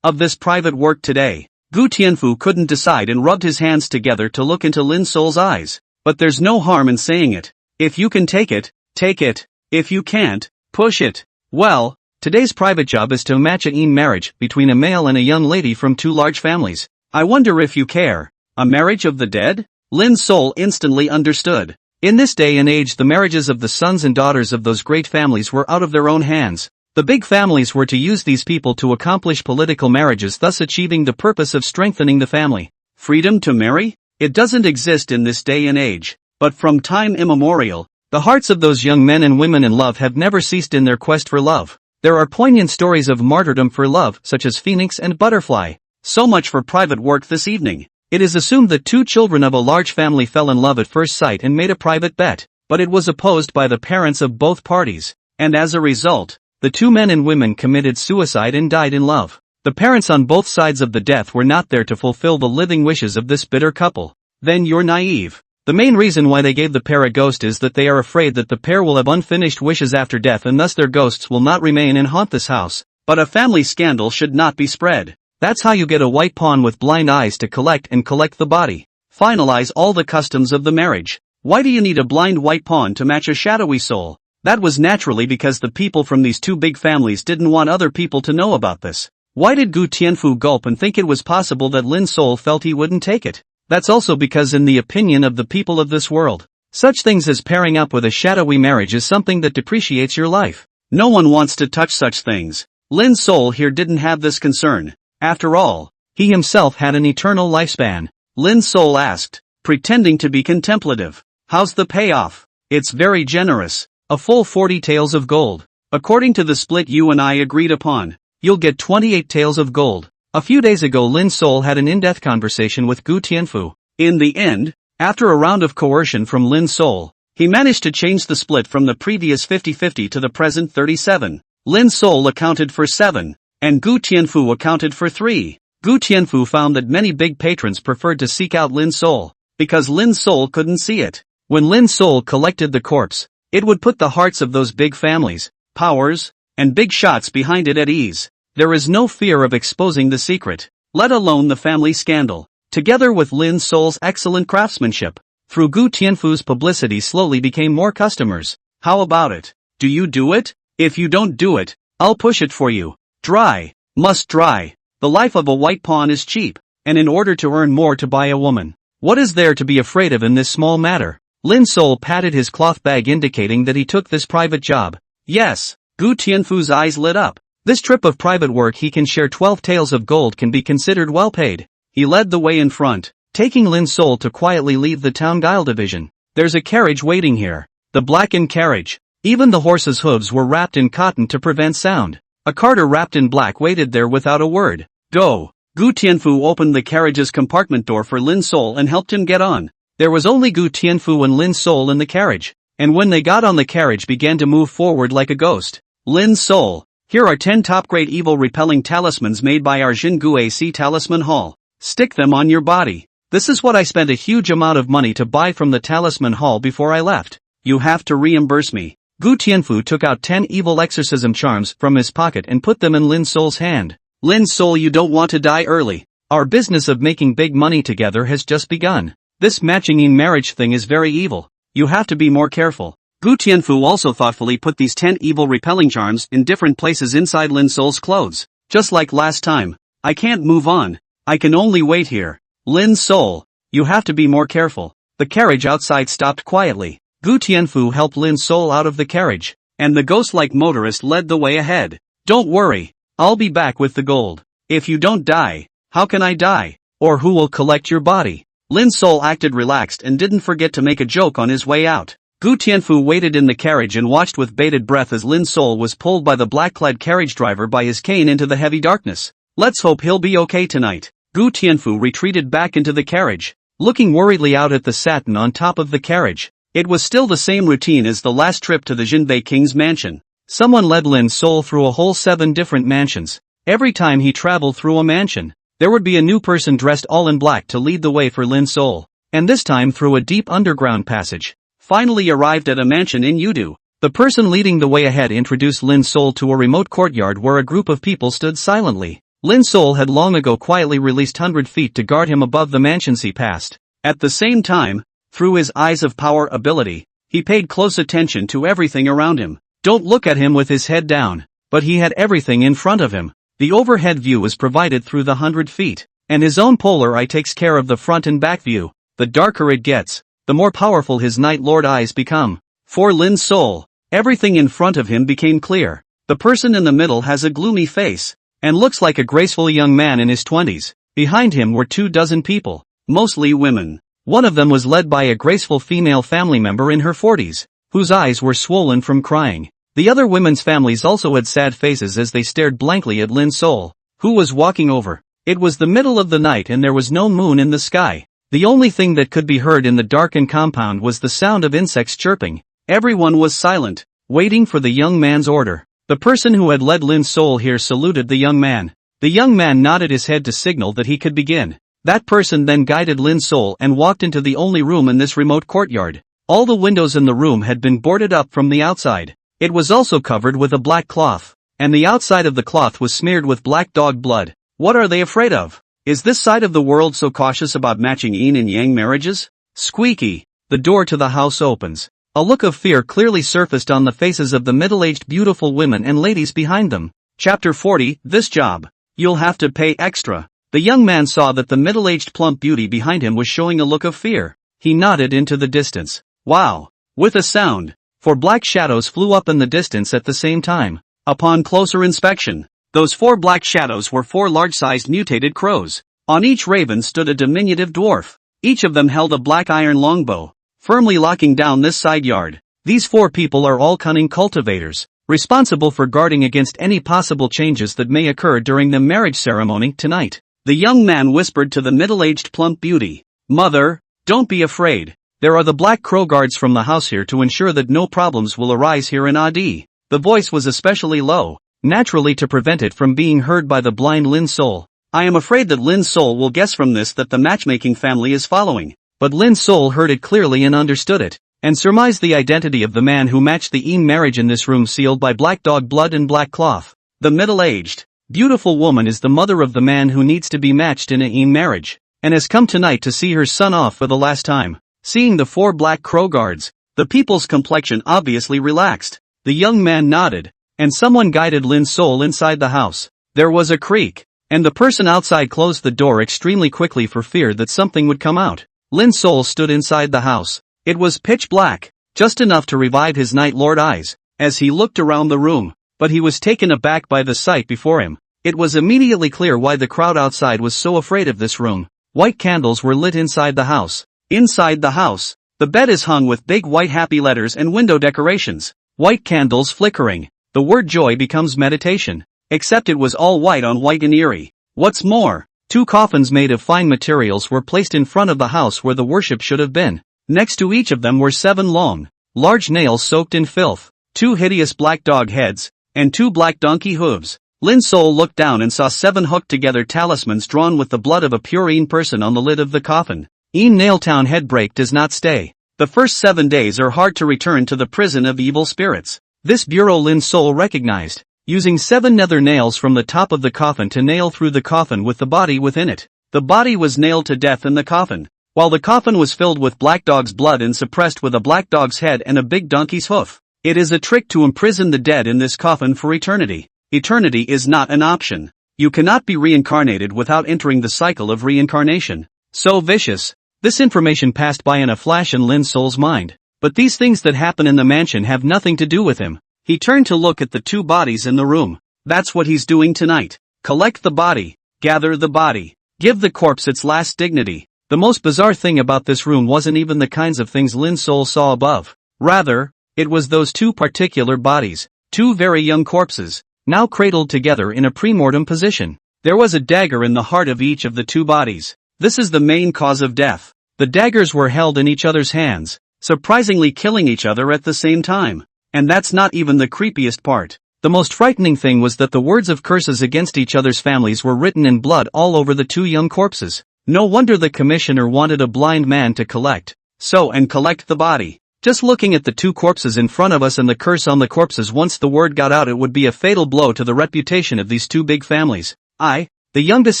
of this private work today. Gu Tianfu couldn't decide and rubbed his hands together to look into Lin Sol's eyes. But there's no harm in saying it. If you can take it, take it. If you can't, push it. Well, today's private job is to match a marriage between a male and a young lady from two large families. I wonder if you care. A marriage of the dead? Lin Sol instantly understood. In this day and age the marriages of the sons and daughters of those great families were out of their own hands. The big families were to use these people to accomplish political marriages, thus achieving the purpose of strengthening the family. Freedom to marry? It doesn't exist in this day and age. But from time immemorial, the hearts of those young men and women in love have never ceased in their quest for love. There are poignant stories of martyrdom for love, such as Phoenix and Butterfly. So much for private work this evening. It is assumed that two children of a large family fell in love at first sight and made a private bet, but it was opposed by the parents of both parties, and as a result, the two men and women committed suicide and died in love. The parents on both sides of the death were not there to fulfill the living wishes of this bitter couple. Then you're naive. The main reason why they gave the pair a ghost is that they are afraid that the pair will have unfinished wishes after death and thus their ghosts will not remain and haunt this house. But a family scandal should not be spread. That's how you get a white pawn with blind eyes to collect the body. Finalize all the customs of the marriage. Why do you need a blind white pawn to match a shadowy soul? That was naturally because the people from these two big families didn't want other people to know about this. Why did Gu Tianfu gulp and think it was possible that Lin Sol felt he wouldn't take it? That's also because in the opinion of the people of this world, such things as pairing up with a shadowy marriage is something that depreciates your life. No one wants to touch such things. Lin Sol here didn't have this concern. After all, he himself had an eternal lifespan. Lin Sol asked, pretending to be contemplative. How's the payoff? It's very generous. A full 40 taels of gold. According to the split you and I agreed upon, you'll get 28 taels of gold. A few days ago Lin Sol had an in-depth conversation with Gu Tianfu. In the end, after a round of coercion from Lin Sol, he managed to change the split from the previous 50-50 to the present 37. Lin Sol accounted for 7, and Gu Tianfu accounted for 3. Gu Tianfu found that many big patrons preferred to seek out Lin Sol, because Lin Sol couldn't see it. When Lin Sol collected the corpse, it would put the hearts of those big families, powers, and big shots behind it at ease. There is no fear of exposing the secret, let alone the family scandal. Together with Lin Sol's excellent craftsmanship, through Gu Tianfu's publicity slowly became more customers. How about it? Do you do it? If you don't do it, I'll push it for you. Dry. Must dry. The life of a white pawn is cheap, and in order to earn more to buy a woman. What is there to be afraid of in this small matter? Lin Sol patted his cloth bag indicating that he took this private job. Yes. Gu Tianfu's eyes lit up. This trip of private work he can share 12 taels of gold can be considered well paid. He led the way in front, taking Lin Sol to quietly leave the town guile division. There's a carriage waiting here. The blackened carriage. Even the horse's hooves were wrapped in cotton to prevent sound. A carter wrapped in black waited there without a word. Go. Gu Tianfu opened the carriage's compartment door for Lin Sol and helped him get on. There was only Gu Tianfu and Lin Sol in the carriage, and when they got on the carriage began to move forward like a ghost. Lin Sol, here are 10 top-grade evil-repelling talismans made by our Jingu AC Talisman Hall. Stick them on your body. This is what I spent a huge amount of money to buy from the Talisman Hall before I left. You have to reimburse me. Gu Tianfu took out 10 evil exorcism charms from his pocket and put them in Lin Sol's hand. Lin Sol, you don't want to die early. Our business of making big money together has just begun. This matching in marriage thing is very evil. You have to be more careful. Gu Tianfu also thoughtfully put these 10 evil repelling charms in different places inside Lin Sol's clothes. Just like last time. I can't move on. I can only wait here. Lin Sol, you have to be more careful. The carriage outside stopped quietly. Gu Tianfu helped Lin Sol out of the carriage, and the ghost-like motorist led the way ahead. Don't worry, I'll be back with the gold. If you don't die, how can I die? Or who will collect your body? Lin Sol acted relaxed and didn't forget to make a joke on his way out. Gu Tianfu waited in the carriage and watched with bated breath as Lin Sol was pulled by the black-clad carriage driver by his cane into the heavy darkness. Let's hope he'll be okay tonight. Gu Tianfu retreated back into the carriage, looking worriedly out at the satin on top of the carriage. It was still the same routine as the last trip to the Jinbei King's mansion. Someone led Lin Sol through a whole 7 different mansions. Every time he traveled through a mansion, there would be a new person dressed all in black to lead the way for Lin Sol, and this time through a deep underground passage. Finally arrived at a mansion in Yudu. The person leading the way ahead introduced Lin Sol to a remote courtyard where a group of people stood silently. Lin Sol had long ago quietly released 100 feet to guard him above the mansions he passed. At the same time, through his eyes of power ability, he paid close attention to everything around him. Don't look at him with his head down, but he had everything in front of him. The overhead view was provided through the 100 feet, and his own polar eye takes care of the front and back view. The darker it gets, the more powerful his Night Lord eyes become. For Lin Sol, everything in front of him became clear. The person in the middle has a gloomy face, and looks like a graceful young man in his 20s. Behind him were 24 people, mostly women. One of them was led by a graceful female family member in her 40s, whose eyes were swollen from crying. The other women's families also had sad faces as they stared blankly at Lin Sol, who was walking over. It was the middle of the night and there was no moon in the sky. The only thing that could be heard in the darkened compound was the sound of insects chirping. Everyone was silent, waiting for the young man's order. The person who had led Lin Sol here saluted the young man. The young man nodded his head to signal that he could begin. That person then guided Lin Sol and walked into the only room in this remote courtyard. All the windows in the room had been boarded up from the outside. It was also covered with a black cloth, and the outside of the cloth was smeared with black dog blood. What are they afraid of? Is this side of the world so cautious about matching yin and yang marriages? Squeaky. The door to the house opens. A look of fear clearly surfaced on the faces of the middle-aged beautiful women and ladies behind them. Chapter 40, This job. You'll have to pay extra. The young man saw that the middle-aged plump beauty behind him was showing a look of fear. He nodded into the distance. Wow! With a sound, 4 black shadows flew up in the distance at the same time. Upon closer inspection, those 4 black shadows were 4 large-sized mutated crows. On each raven stood a diminutive dwarf. Each of them held a black iron longbow, firmly locking down this side yard. These 4 people are all cunning cultivators, responsible for guarding against any possible changes that may occur during the marriage ceremony tonight. The young man whispered to the middle-aged plump beauty, "Mother, don't be afraid. There are the black crow guards from the house here to ensure that no problems will arise here in Adi." The voice was especially low, naturally to prevent it from being heard by the blind Lin Sol. I am afraid that Lin Sol will guess from this that the matchmaking family is following. But Lin Sol heard it clearly and understood it, and surmised the identity of the man who matched the Eam marriage in this room sealed by black dog blood and black cloth. The middle-aged, beautiful woman is the mother of the man who needs to be matched in a Eam marriage, and has come tonight to see her son off for the last time. Seeing the 4 black crow guards, the people's complexion obviously relaxed. The young man nodded, and someone guided Lin Sol inside the house. There was a creak, and the person outside closed the door extremely quickly for fear that something would come out. Lin Sol stood inside the house, It was pitch black, just enough to revive his Night Lord eyes, as he looked around the room, but he was taken aback by the sight before him. It was immediately clear why the crowd outside was so afraid of this room. White candles were lit inside the house. Inside the house, the bed is hung with big white happy letters and window decorations. White candles flickering. The word joy becomes meditation. Except it was all white on white and eerie. What's more, 2 coffins made of fine materials were placed in front of the house where the worship should have been. Next to each of them were 7 long, large nails soaked in filth, 2 hideous black dog heads, and 2 black donkey hooves. Lin Sol looked down and saw 7 hooked-together talismans drawn with the blood of a pure Een person on the lid of the coffin. Een Nailtown headbreak does not stay. The first 7 days are hard to return to the prison of evil spirits. This bureau Lin Sol recognized, using 7 nether nails from the top of the coffin to nail through the coffin with the body within it. The body was nailed to death in the coffin, while the coffin was filled with black dog's blood and suppressed with a black dog's head and a big donkey's hoof. It is a trick to imprison the dead in this coffin for eternity. Eternity is not an option. You cannot be reincarnated without entering the cycle of reincarnation. So vicious. This information passed by in a flash in Lin Sol's mind. But these things that happen in the mansion have nothing to do with him. He turned to look at the 2 bodies in the room. That's what he's doing tonight. Collect the body. Gather the body. Give the corpse its last dignity. The most bizarre thing about this room wasn't even the kinds of things Lin Sol saw above. Rather, it was those 2 particular bodies. 2 very young corpses, now cradled together in a premortem position. There was a dagger in the heart of each of the 2 bodies. This is the main cause of death. The daggers were held in each other's hands, surprisingly killing each other at the same time. And that's not even the creepiest part. The most frightening thing was that the words of curses against each other's families were written in blood all over the 2 young corpses. No wonder the commissioner wanted a blind man to collect the body. Just looking at the 2 corpses in front of us and the curse on the corpses, once the word got out, it would be a fatal blow to the reputation of these 2 big families. I, the youngest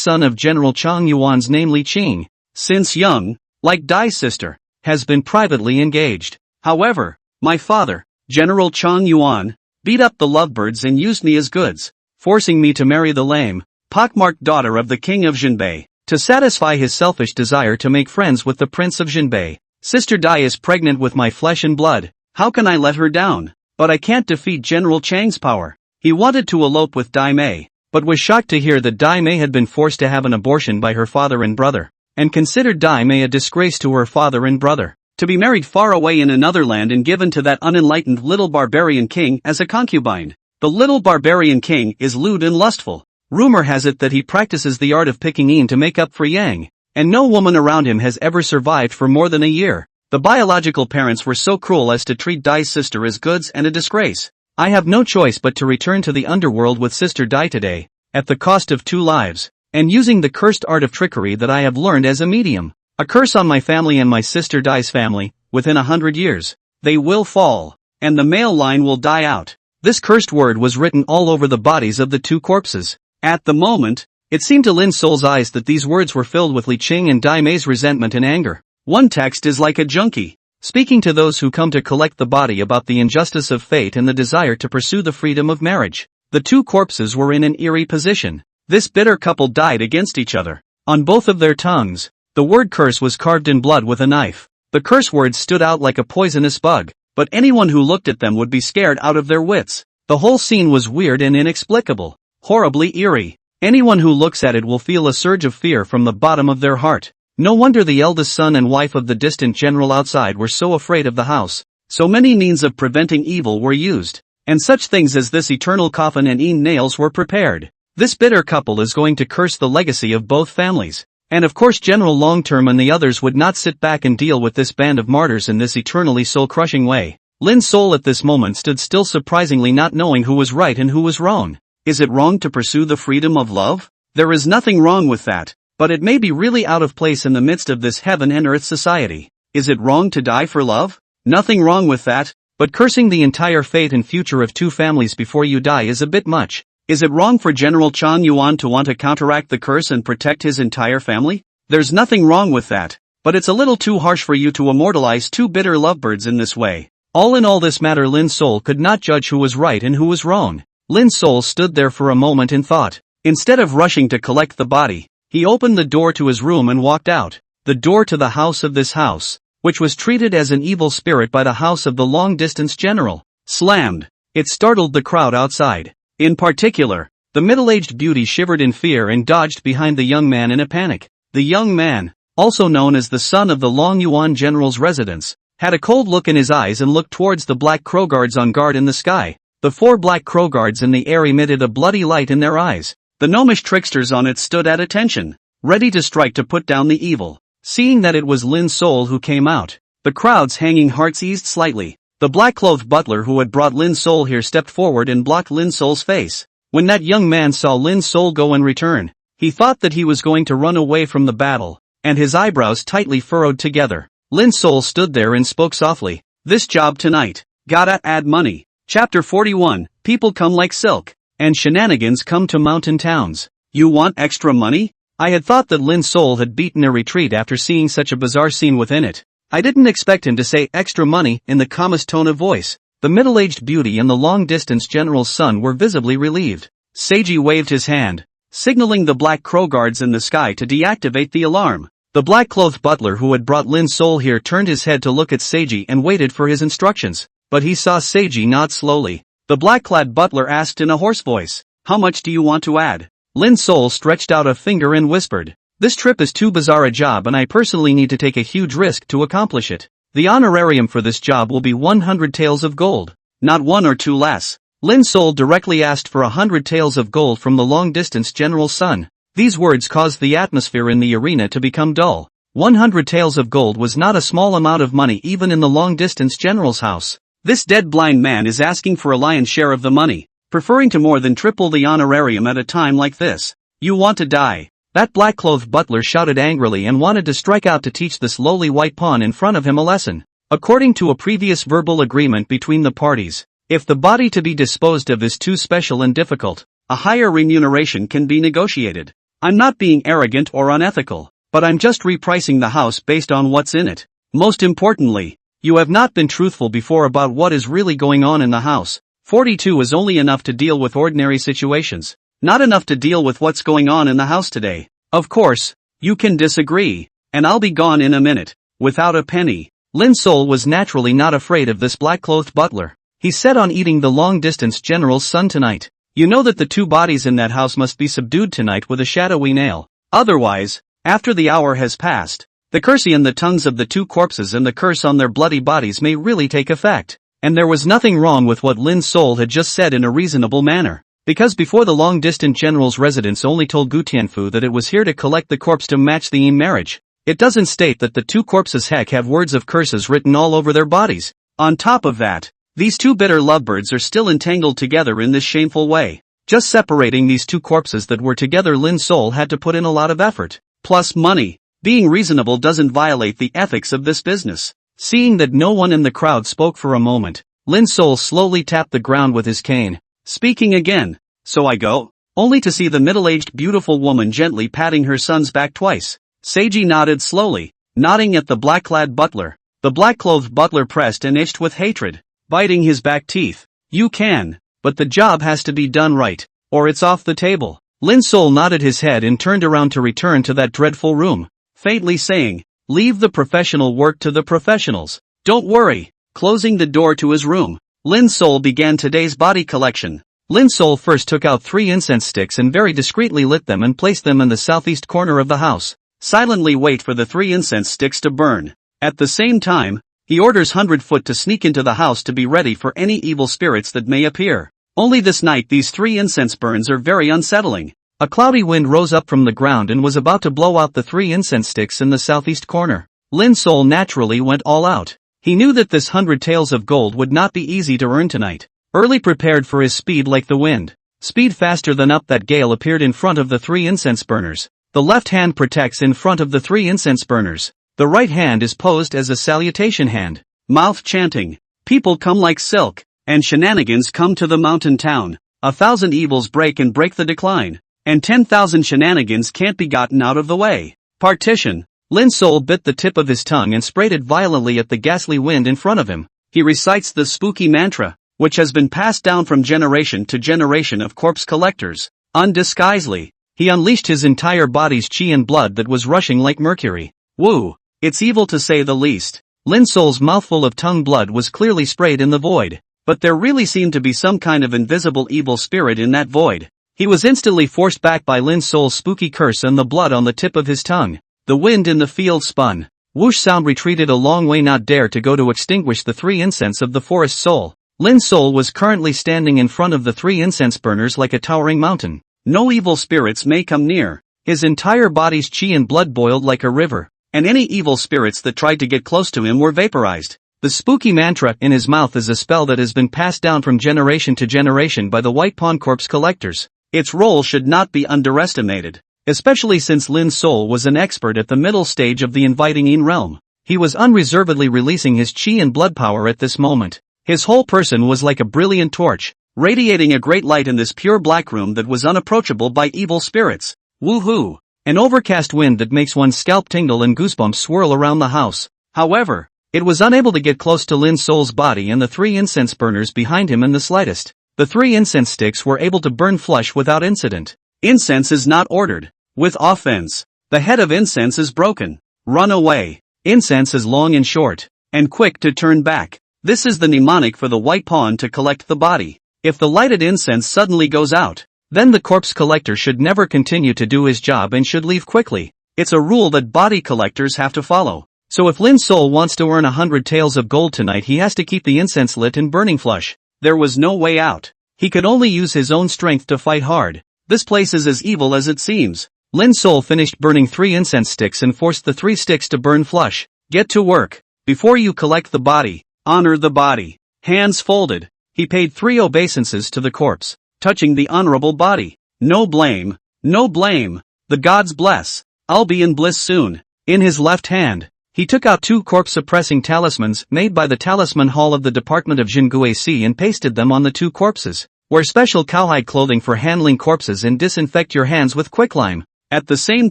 son of General Chang Yuan's, namely Qing, since young, like Dai's sister, has been privately engaged. However, my father, General Chang Yuan, beat up the lovebirds and used me as goods, forcing me to marry the lame, pockmarked daughter of the king of Jinbei, to satisfy his selfish desire to make friends with the prince of Jinbei. Sister Dai is pregnant with my flesh and blood. How can I let her down? But I can't defeat General Chang's power. He wanted to elope with Dai Mei, but was shocked to hear that Dai Mei had been forced to have an abortion by her father and brother, and considered Dai Mei a disgrace to her father and brother. To be married far away in another land and given to that unenlightened little barbarian king as a concubine. The little barbarian king is lewd and lustful. Rumor has it that he practices the art of picking Een to make up for Yang, and no woman around him has ever survived for more than a year. The biological parents were so cruel as to treat Dai's sister as goods and a disgrace. I have no choice but to return to the underworld with Sister Dai today, at the cost of 2 lives, and using the cursed art of trickery that I have learned as a medium. A curse on my family and my sister Dai's family. Within 100 years, they will fall, and the male line will die out. This cursed word was written all over the bodies of the 2 corpses. At the moment, it seemed to Lin Sol's eyes that these words were filled with Li Qing and Dai Mei's resentment and anger. One text is like a junkie, speaking to those who come to collect the body about the injustice of fate and the desire to pursue the freedom of marriage. The 2 corpses were in an eerie position. This bitter couple died against each other. On both of their tongues, the word curse was carved in blood with a knife. The curse words stood out like a poisonous bug, but anyone who looked at them would be scared out of their wits. The whole scene was weird and inexplicable, horribly eerie. Anyone who looks at it will feel a surge of fear from the bottom of their heart. No wonder the eldest son and wife of the distant general outside were so afraid of the house. So many means of preventing evil were used, and such things as this eternal coffin and Een nails were prepared. This bitter couple is going to curse the legacy of both families. And of course General Longterm and the others would not sit back and deal with this band of martyrs in this eternally soul-crushing way. Lin Sol at this moment stood still, surprisingly not knowing who was right and who was wrong. Is it wrong to pursue the freedom of love? There is nothing wrong with that, but it may be really out of place in the midst of this heaven and earth society. Is it wrong to die for love? Nothing wrong with that, but cursing the entire fate and future of 2 families before you die is a bit much. Is it wrong for General Chang Yuan to want to counteract the curse and protect his entire family? There's nothing wrong with that, but it's a little too harsh for you to immortalize 2 bitter lovebirds in this way. All in all, this matter Lin Sol could not judge who was right and who was wrong. Lin Sol stood there for a moment in thought. Instead of rushing to collect the body, he opened the door to his room and walked out. The door to the house of this house which was treated as an evil spirit by the house of the long-distance general, slammed. It startled the crowd outside. In particular, the middle-aged beauty shivered in fear and dodged behind the young man in a panic. The young man, also known as the son of the Long Yuan general's residence, had a cold look in his eyes and looked towards the black crow guards on guard in the sky. The 4 black crow guards in the air emitted a bloody light in their eyes. The gnomish tricksters on it stood at attention, ready to strike to put down the evil. Seeing that it was Lin Sol who came out, the crowd's hanging hearts eased slightly. The black-clothed butler who had brought Lin Sol here stepped forward and blocked Lin Sol's face. When that young man saw Lin Sol go and return, he thought that he was going to run away from the battle, and his eyebrows tightly furrowed together. Lin Sol stood there and spoke softly. This job tonight. Gotta add money. Chapter 41, People come like silk, and shenanigans come to mountain towns. You want extra money? I had thought that Lin Sol had beaten a retreat after seeing such a bizarre scene within it. I didn't expect him to say extra money in the calmest tone of voice. The middle-aged beauty and the long-distance general's son were visibly relieved. Seiji waved his hand, signaling the black crow guards in the sky to deactivate the alarm. The black-clothed butler who had brought Lin Sol here turned his head to look at Seiji and waited for his instructions, but he saw Seiji nod slowly. The black-clad butler asked in a hoarse voice, "How much do you want to add?" Lin Sol stretched out a finger and whispered, "This trip is too bizarre a job and I personally need to take a huge risk to accomplish it. The honorarium for this job will be 100 taels of gold, not 1 or 2 less." Lin Sol directly asked for 100 taels of gold from the long-distance general's son. These words caused the atmosphere in the arena to become dull. 100 taels of gold was not a small amount of money even in the long-distance general's house. This dead blind man is asking for a lion's share of the money, preferring to more than triple the honorarium at a time like this. You want to die? That black-clothed butler shouted angrily and wanted to strike out to teach this lowly white pawn in front of him a lesson. According to a previous verbal agreement between the parties, if the body to be disposed of is too special and difficult, a higher remuneration can be negotiated. I'm not being arrogant or unethical, but I'm just repricing the house based on what's in it. Most importantly, you have not been truthful before about what is really going on in the house. 42 is only enough to deal with ordinary situations, not enough to deal with what's going on in the house today. Of course, you can disagree, and I'll be gone in a minute, without a penny. Lin Sol was naturally not afraid of this black-clothed butler. He set on eating the long-distance general's son tonight. You know that the 2 bodies in that house must be subdued tonight with a shadowy nail. Otherwise, after the hour has passed, the curse in the tongues of the 2 corpses and the curse on their bloody bodies may really take effect. And there was nothing wrong with what Lin Sol had just said in a reasonable manner. Because before the long-distant general's residence only told Gu Tianfu that it was here to collect the corpse to match the marriage. It doesn't state that the 2 corpses have words of curses written all over their bodies. On top of that, these 2 bitter lovebirds are still entangled together in this shameful way. Just separating these 2 corpses that were together, Lin Sol had to put in a lot of effort. Plus money. Being reasonable doesn't violate the ethics of this business. Seeing that no one in the crowd spoke for a moment, Lin Sol slowly tapped the ground with his cane. Speaking again. So I go? Only to see the middle-aged beautiful woman gently patting her son's back twice. Seiji nodded slowly, nodding at the black-clad butler. The black-clothed butler pressed and itched with hatred, biting his back teeth. You can, but the job has to be done right, or it's off the table. Lin Sol nodded his head and turned around to return to that dreadful room, faintly saying, "Leave the professional work to the professionals. Don't worry." Closing the door to his room, Lin Sol began today's body collection. Lin Sol first took out 3 incense sticks and very discreetly lit them and placed them in the southeast corner of the house. Silently wait for the 3 incense sticks to burn. At the same time, he orders 100-foot to sneak into the house to be ready for any evil spirits that may appear. Only this night these 3 incense burns are very unsettling. A cloudy wind rose up from the ground and was about to blow out the 3 incense sticks in the southeast corner. Lin Sol naturally went all out. He knew that this 100 taels of gold would not be easy to earn tonight. Early prepared for his speed like the wind. Speed faster than up that gale appeared in front of the 3 incense burners. The left hand protects in front of the 3 incense burners. The right hand is posed as a salutation hand. Mouth chanting, "People come like silk, and shenanigans come to the mountain town. 1,000 evils break the decline, and 10,000 shenanigans can't be gotten out of the way." Partition. Lin Sol bit the tip of his tongue and sprayed it violently at the ghastly wind in front of him. He recites the spooky mantra, which has been passed down from generation to generation of corpse collectors. Undisguisedly, he unleashed his entire body's chi and blood that was rushing like mercury. Woo! It's evil to say the least. Lin Sol's mouthful of tongue blood was clearly sprayed in the void. But there really seemed to be some kind of invisible evil spirit in that void. He was instantly forced back by Lin Sol's spooky curse and the blood on the tip of his tongue. The wind in the field spun. Whoosh sound retreated a long way, not dare to go to extinguish the 3 incense of the forest soul. Lin Sol was currently standing in front of the 3 incense burners like a towering mountain. No evil spirits may come near. His entire body's chi and blood boiled like a river, and any evil spirits that tried to get close to him were vaporized. The spooky mantra in his mouth is a spell that has been passed down from generation to generation by the White Pawn Corpse collectors. Its role should not be underestimated, especially since Lin Sol was an expert at the middle stage of the inviting in realm. He was unreservedly releasing his chi and blood power at this moment. His whole person was like a brilliant torch, radiating a great light in this pure black room that was unapproachable by evil spirits. Woohoo! An overcast wind that makes one's scalp tingle and goosebumps swirl around the house. However, it was unable to get close to Lin Sol's body and the 3 incense burners behind him in the slightest. The 3 incense sticks were able to burn flush without incident. Incense is not ordered. With offense, the head of incense is broken. Run away. Incense is long and short, and quick to turn back. This is the mnemonic for the white pawn to collect the body. If the lighted incense suddenly goes out, then the corpse collector should never continue to do his job and should leave quickly. It's a rule that body collectors have to follow. So if Lin Sol wants to earn 100 taels of gold tonight, he has to keep the incense lit and burning flush. There was no way out. He could only use his own strength to fight hard. This place is as evil as it seems. Lin Sol finished burning 3 incense sticks and forced the 3 sticks to burn flush. Get to work. Before you collect the body, honor the body. Hands folded, he paid 3 obeisances to the corpse, touching the honorable body. No blame. No blame. The gods bless. I'll be in bliss soon. In his left hand, he took out 2 corpse-suppressing talismans made by the Talisman Hall of the Department of Jinguesi and pasted them on the 2 corpses. Wear special cowhide clothing for handling corpses and disinfect your hands with quicklime. At the same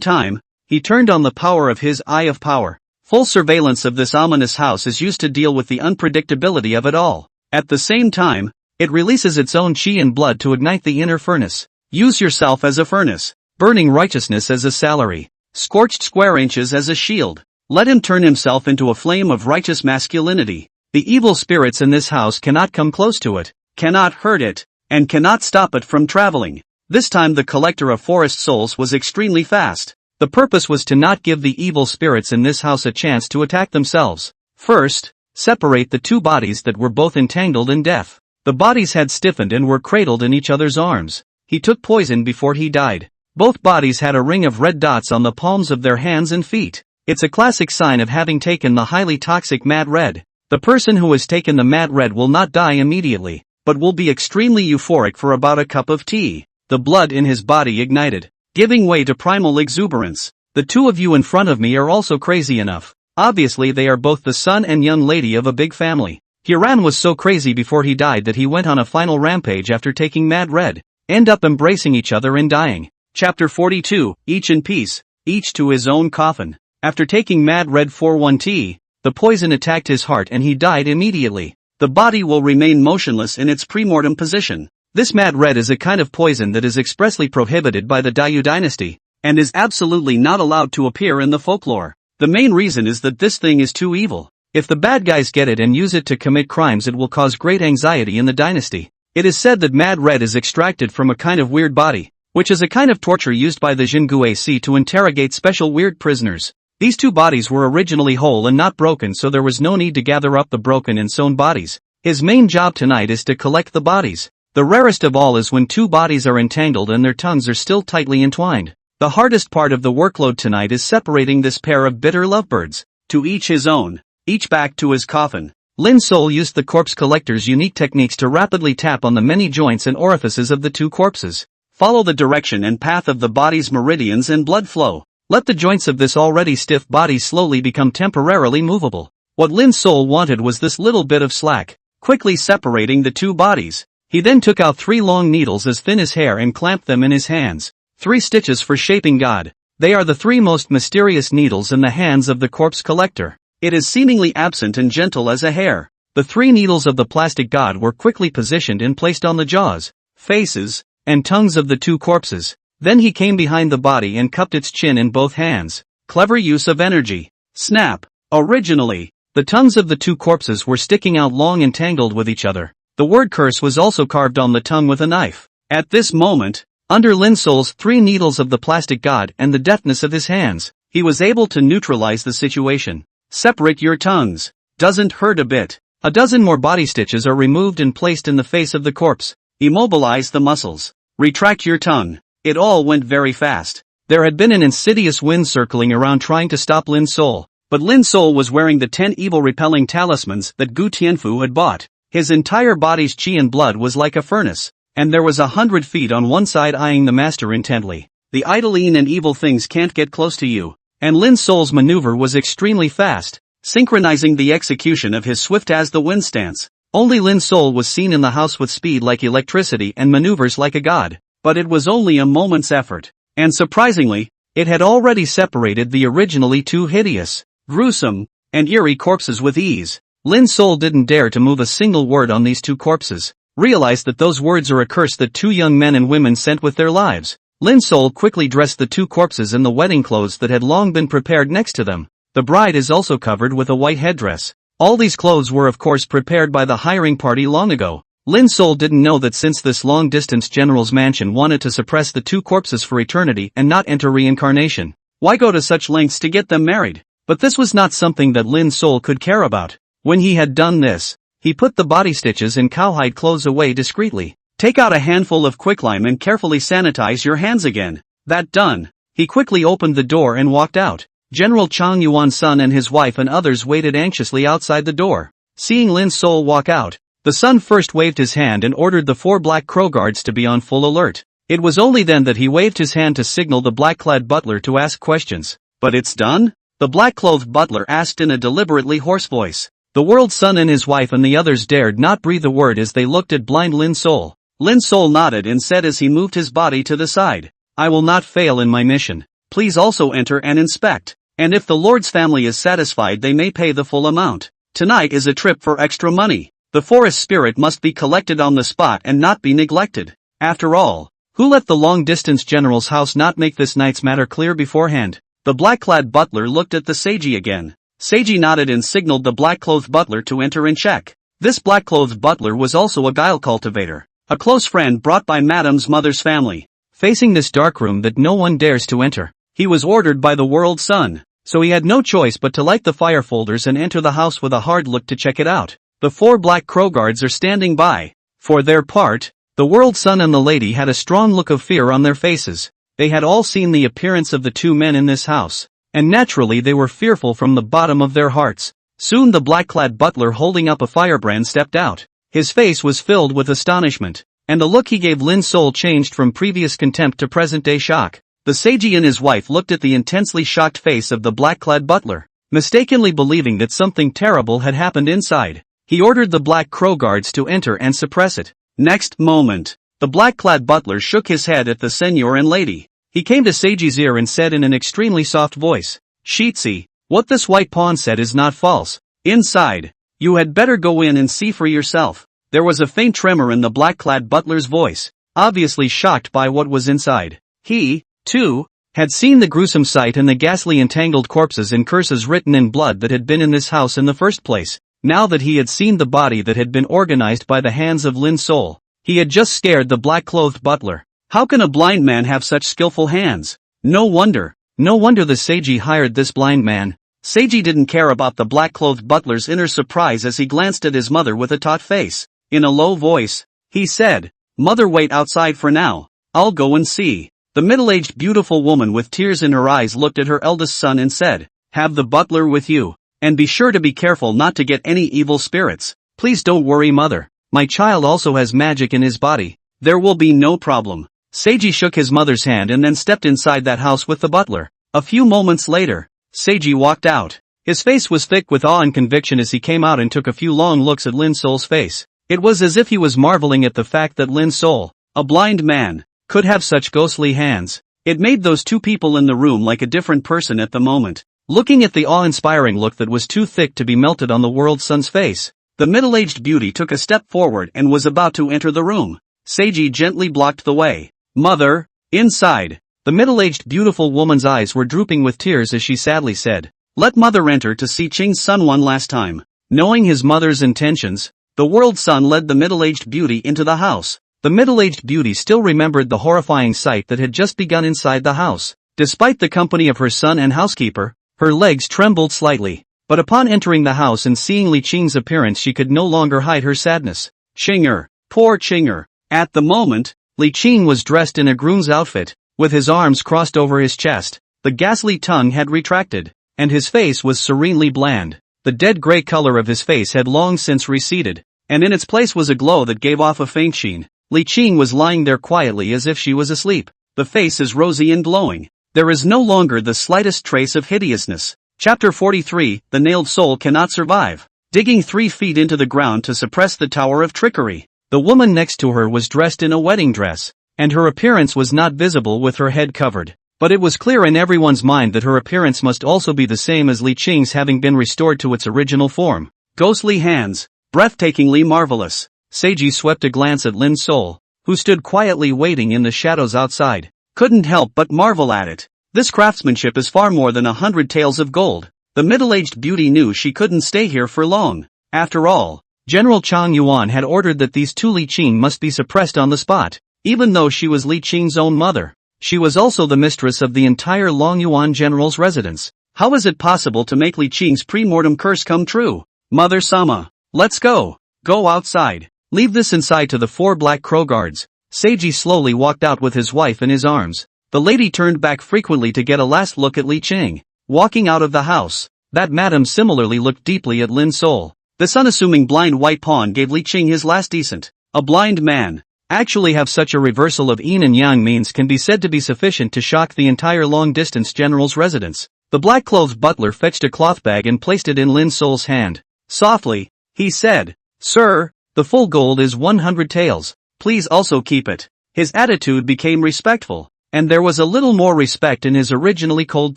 time, he turned on the power of his Eye of Power. Full surveillance of this ominous house is used to deal with the unpredictability of it all. At the same time, it releases its own chi and blood to ignite the inner furnace. Use yourself as a furnace. Burning righteousness as a salary. Scorched square inches as a shield. Let him turn himself into a flame of righteous masculinity. The evil spirits in this house cannot come close to it, cannot hurt it, and cannot stop it from traveling. This time the collector of forest souls was extremely fast. The purpose was to not give the evil spirits in this house a chance to attack themselves. First, separate the 2 bodies that were both entangled in death. The bodies had stiffened and were cradled in each other's arms. He took poison before he died. Both bodies had a ring of red dots on the palms of their hands and feet. It's a classic sign of having taken the highly toxic Mad Red. The person who has taken the Mad Red will not die immediately, but will be extremely euphoric for about a cup of tea. The blood in his body ignited, giving way to primal exuberance. The 2 of you in front of me are also crazy enough. Obviously they are both the son and young lady of a big family. Hiran was so crazy before he died that he went on a final rampage after taking Mad Red. End up embracing each other and dying. Chapter 42, each in peace, each to his own coffin. After taking Mad Red 41T, the poison attacked his heart and he died immediately. The body will remain motionless in its premortem position. This Mad Red is a kind of poison that is expressly prohibited by the Dayu dynasty, and is absolutely not allowed to appear in the folklore. The main reason is that this thing is too evil. If the bad guys get it and use it to commit crimes, it will cause great anxiety in the dynasty. It is said that Mad Red is extracted from a kind of weird body, which is a kind of torture used by the Jinguesi to interrogate special weird prisoners. These 2 bodies were originally whole and not broken, so there was no need to gather up the broken and sewn bodies. His main job tonight is to collect the bodies. The rarest of all is when 2 bodies are entangled and their tongues are still tightly entwined. The hardest part of the workload tonight is separating this pair of bitter lovebirds. To each his own, each back to his coffin. Lin Sol used the corpse collector's unique techniques to rapidly tap on the many joints and orifices of the 2 corpses. Follow the direction and path of the body's meridians and blood flow. Let the joints of this already stiff body slowly become temporarily movable. What Lin Sol wanted was this little bit of slack, quickly separating the 2 bodies. He then took out 3 long needles as thin as hair and clamped them in his hands. 3 stitches for shaping God. They are the 3 most mysterious needles in the hands of the corpse collector. It is seemingly absent and gentle as a hair. The 3 needles of the plastic god were quickly positioned and placed on the jaws, faces, and tongues of the 2 corpses. Then he came behind the body and cupped its chin in both hands. Clever use of energy. Snap. Originally, The tongues of the two corpses were sticking out long and tangled with each other. The word curse was also carved on the tongue with a knife. At this moment, under Lin Sol's 3 needles of the plastic god and the deftness of his hands, he was able to neutralize the situation. Separate your tongues. Doesn't hurt a bit. A dozen more body stitches are removed and placed in the face of the corpse. Immobilize the muscles. Retract your tongue. It all went very fast. There had been an insidious wind circling around trying to stop Lin Sol, but Lin Sol was wearing the 10 evil-repelling talismans that Gu Tianfu had bought. His entire body's qi and blood was like a furnace, and there was 100 feet on one side eyeing the master intently. The idolene and evil things can't get close to you. And Lin Sol's maneuver was extremely fast, synchronizing the execution of his swift as the wind stance. Only Lin Sol was seen in the house with speed like electricity and maneuvers like a god, but it was only a moment's effort. And surprisingly, it had already separated the originally too hideous, gruesome, and eerie corpses with ease. Lin Sol didn't dare to move a single word on these 2 corpses, realized that those words are a curse that 2 young men and women sent with their lives. Lin Sol quickly dressed the 2 corpses in the wedding clothes that had long been prepared next to them. The bride is also covered with a white headdress. All these clothes were of course prepared by the hiring party long ago. Lin Sol didn't know that since this long-distance general's mansion wanted to suppress the 2 corpses for eternity and not enter reincarnation, why go to such lengths to get them married? But this was not something that Lin Sol could care about. When he had done this, he put the body stitches and cowhide clothes away discreetly. Take out a handful of quicklime and carefully sanitize your hands again. That done, he quickly opened the door and walked out. General Chang Yuan's son and his wife and others waited anxiously outside the door. Seeing Lin Sol walk out, the son first waved his hand and ordered the 4 black crow guards to be on full alert. It was only then that he waved his hand to signal the black-clad butler to ask questions. But it's done? The black-clothed butler asked in a deliberately hoarse voice. The world's son and his wife and the others dared not breathe a word as they looked at blind Lin Sol. Lin Sol nodded and said as he moved his body to the side, I will not fail in my mission. Please also enter and inspect. And if the Lord's family is satisfied they may pay the full amount. Tonight is a trip for extra money. The forest spirit must be collected on the spot and not be neglected. After all, who let the long-distance general's house not make this night's matter clear beforehand? The black-clad butler looked at the Seiji again. Seiji nodded and signaled the black-clothed butler to enter and check. This black-clothed butler was also a guile cultivator, a close friend brought by Madame's mother's family. Facing this dark room that no one dares to enter, he was ordered by the world's son, so he had no choice but to light the fire folders and enter the house with a hard look to check it out. The 4 black crow guards are standing by. For their part, the world's son and the lady had a strong look of fear on their faces. They had all seen the appearance of the 2 men in this house, and naturally they were fearful from the bottom of their hearts. Soon the black-clad butler holding up a firebrand stepped out. His face was filled with astonishment, and the look he gave Lin Sol changed from previous contempt to present-day shock. The Seiji and his wife looked at the intensely shocked face of the black-clad butler, mistakenly believing that something terrible had happened inside. He ordered the black crow guards to enter and suppress it. Next moment, the black-clad butler shook his head at the senor and lady. He came to Seiji's ear and said in an extremely soft voice, Shitsi, what this white pawn said is not false. Inside, you had better go in and see for yourself. There was a faint tremor in the black-clad butler's voice, obviously shocked by what was inside. He, too, had seen the gruesome sight and the ghastly entangled corpses and curses written in blood that had been in this house in the first place. Now that he had seen the body that had been organized by the hands of Lin Sol, he had just scared the black-clothed butler. How can a blind man have such skillful hands? No wonder the Seiji hired this blind man. Seiji didn't care about the black-clothed butler's inner surprise as he glanced at his mother with a taut face. In a low voice, he said, Mother, wait outside for now. I'll go and see. The middle-aged beautiful woman with tears in her eyes looked at her eldest son and said, Have the butler with you. And be sure to be careful not to get any evil spirits. Please don't worry, mother. My child also has magic in his body. There will be no problem. Seiji shook his mother's hand and then stepped inside that house with the butler. A few moments later, Seiji walked out. His face was thick with awe and conviction as he came out and took a few long looks at Lin Sol's face. It was as if he was marveling at the fact that Lin Sol, a blind man, could have such ghostly hands. It made those 2 people in the room like a different person at the moment. Looking at the awe-inspiring look that was too thick to be melted on the world's son's face, the middle-aged beauty took a step forward and was about to enter the room. Seiji gently blocked the way. Mother, inside. The middle-aged beautiful woman's eyes were drooping with tears as she sadly said, Let mother enter to see Qing's son one last time. Knowing his mother's intentions, the world's son led the middle-aged beauty into the house. The middle-aged beauty still remembered the horrifying sight that had just begun inside the house. Despite the company of her son and housekeeper, her legs trembled slightly. But upon entering the house and seeing Li Qing's appearance, she could no longer hide her sadness. Qinger, poor Qinger. At the moment, Li Qing was dressed in a groom's outfit, with his arms crossed over his chest. The ghastly tongue had retracted, and his face was serenely bland. The dead gray color of his face had long since receded, and in its place was a glow that gave off a faint sheen. Li Qing was lying there quietly as if she was asleep. The face is rosy and glowing. There is no longer the slightest trace of hideousness. Chapter 43, The Nailed Soul Cannot Survive. Digging 3 feet into the ground to suppress the tower of trickery. The woman next to her was dressed in a wedding dress, and her appearance was not visible with her head covered. But it was clear in everyone's mind that her appearance must also be the same as Li Qing's, having been restored to its original form. Ghostly hands, breathtakingly marvelous. Seiji swept a glance at Lin Sol, who stood quietly waiting in the shadows outside. Couldn't help but marvel at it. This craftsmanship is far more than 100 taels of gold. The middle-aged beauty knew she couldn't stay here for long. After all, General Chang Yuan had ordered that these two Li Qing must be suppressed on the spot. Even though she was Li Qing's own mother, she was also the mistress of the entire Long Yuan general's residence. How is it possible to make Li Qing's pre-mortem curse come true? Mother-sama, let's go. Go outside. Leave this inside to the 4 black crow guards. Seiji slowly walked out with his wife in his arms. The lady turned back frequently to get a last look at Li Qing. Walking out of the house, that madam similarly looked deeply at Lin Sol. This unassuming blind white pawn gave Li Qing his last decent. A blind man. Actually have such a reversal of yin and yang means can be said to be sufficient to shock the entire long-distance general's residence. The black-clothed butler fetched a cloth bag and placed it in Lin Sol's hand. Softly, he said, "Sir, the full gold is 100 taels. Please also keep it." His attitude became respectful, and there was a little more respect in his originally cold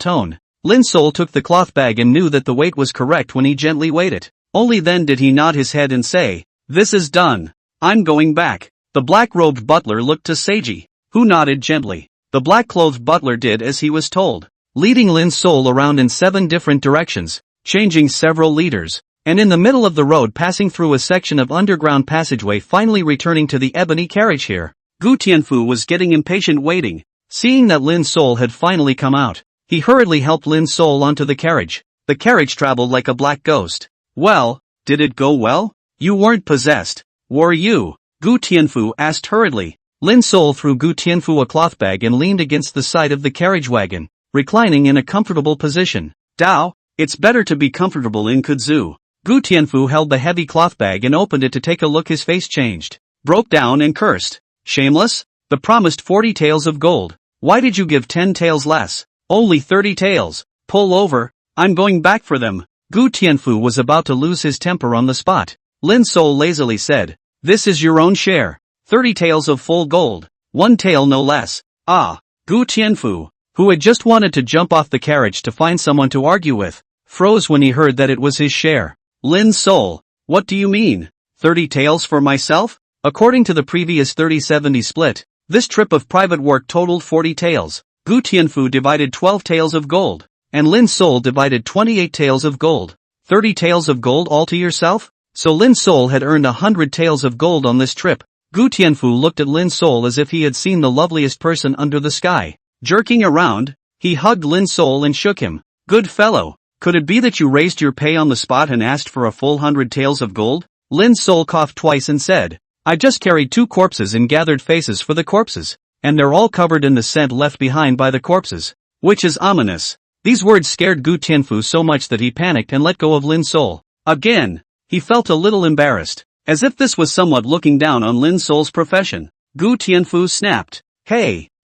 tone. Lin Sol took the cloth bag and knew that the weight was correct when he gently weighed it. Only then did he nod his head and say, "This is done. I'm going back." The black-robed butler looked to Seiji, who nodded gently. The black-clothed butler did as he was told, leading Lin Sol around in 7 different directions, changing several leaders, and in the middle of the road passing through a section of underground passageway, finally returning to the ebony carriage here. Gu Tianfu was getting impatient waiting. Seeing that Lin Sol had finally come out, he hurriedly helped Lin Sol onto the carriage. The carriage traveled like a black ghost. "Well, did it go well? You weren't possessed, were you?" Gu Tianfu asked hurriedly. Lin Sol threw Gu Tianfu a cloth bag and leaned against the side of the carriage wagon, reclining in a comfortable position. "Dao, it's better to be comfortable in kudzu." Gu Tianfu held the heavy cloth bag and opened it to take a look. His face changed, broke down and cursed. "Shameless? The promised 40 taels of gold. Why did you give 10 taels less? Only 30 taels. Pull over, I'm going back for them." Gu Tianfu was about to lose his temper on the spot. Lin Sol lazily said, "This is your own share. 30 taels of full gold. 1 tael no less." Ah, Gu Tianfu, who had just wanted to jump off the carriage to find someone to argue with, froze when he heard that it was his share. "Lin Sol, what do you mean? 30 taels for myself?" According to the previous 30-70 split, this trip of private work totaled 40 taels. Gu Tianfu divided 12 taels of gold, and Lin Sol divided 28 taels of gold. 30 taels of gold all to yourself? So Lin Sol had earned 100 taels of gold on this trip. Gu Tianfu looked at Lin Sol as if he had seen the loveliest person under the sky. Jerking around, he hugged Lin Sol and shook him. "Good fellow, could it be that you raised your pay on the spot and asked for a full 100 taels of gold?" Lin Sol coughed twice and said, "I just carried 2 corpses and gathered faces for the corpses, and they're all covered in the scent left behind by the corpses, which is ominous." These words scared Gu Tianfu so much that he panicked and let go of Lin Sol. Again, he felt a little embarrassed, as if this was somewhat looking down on Lin Sol's profession. Gu Tianfu snapped, Hey,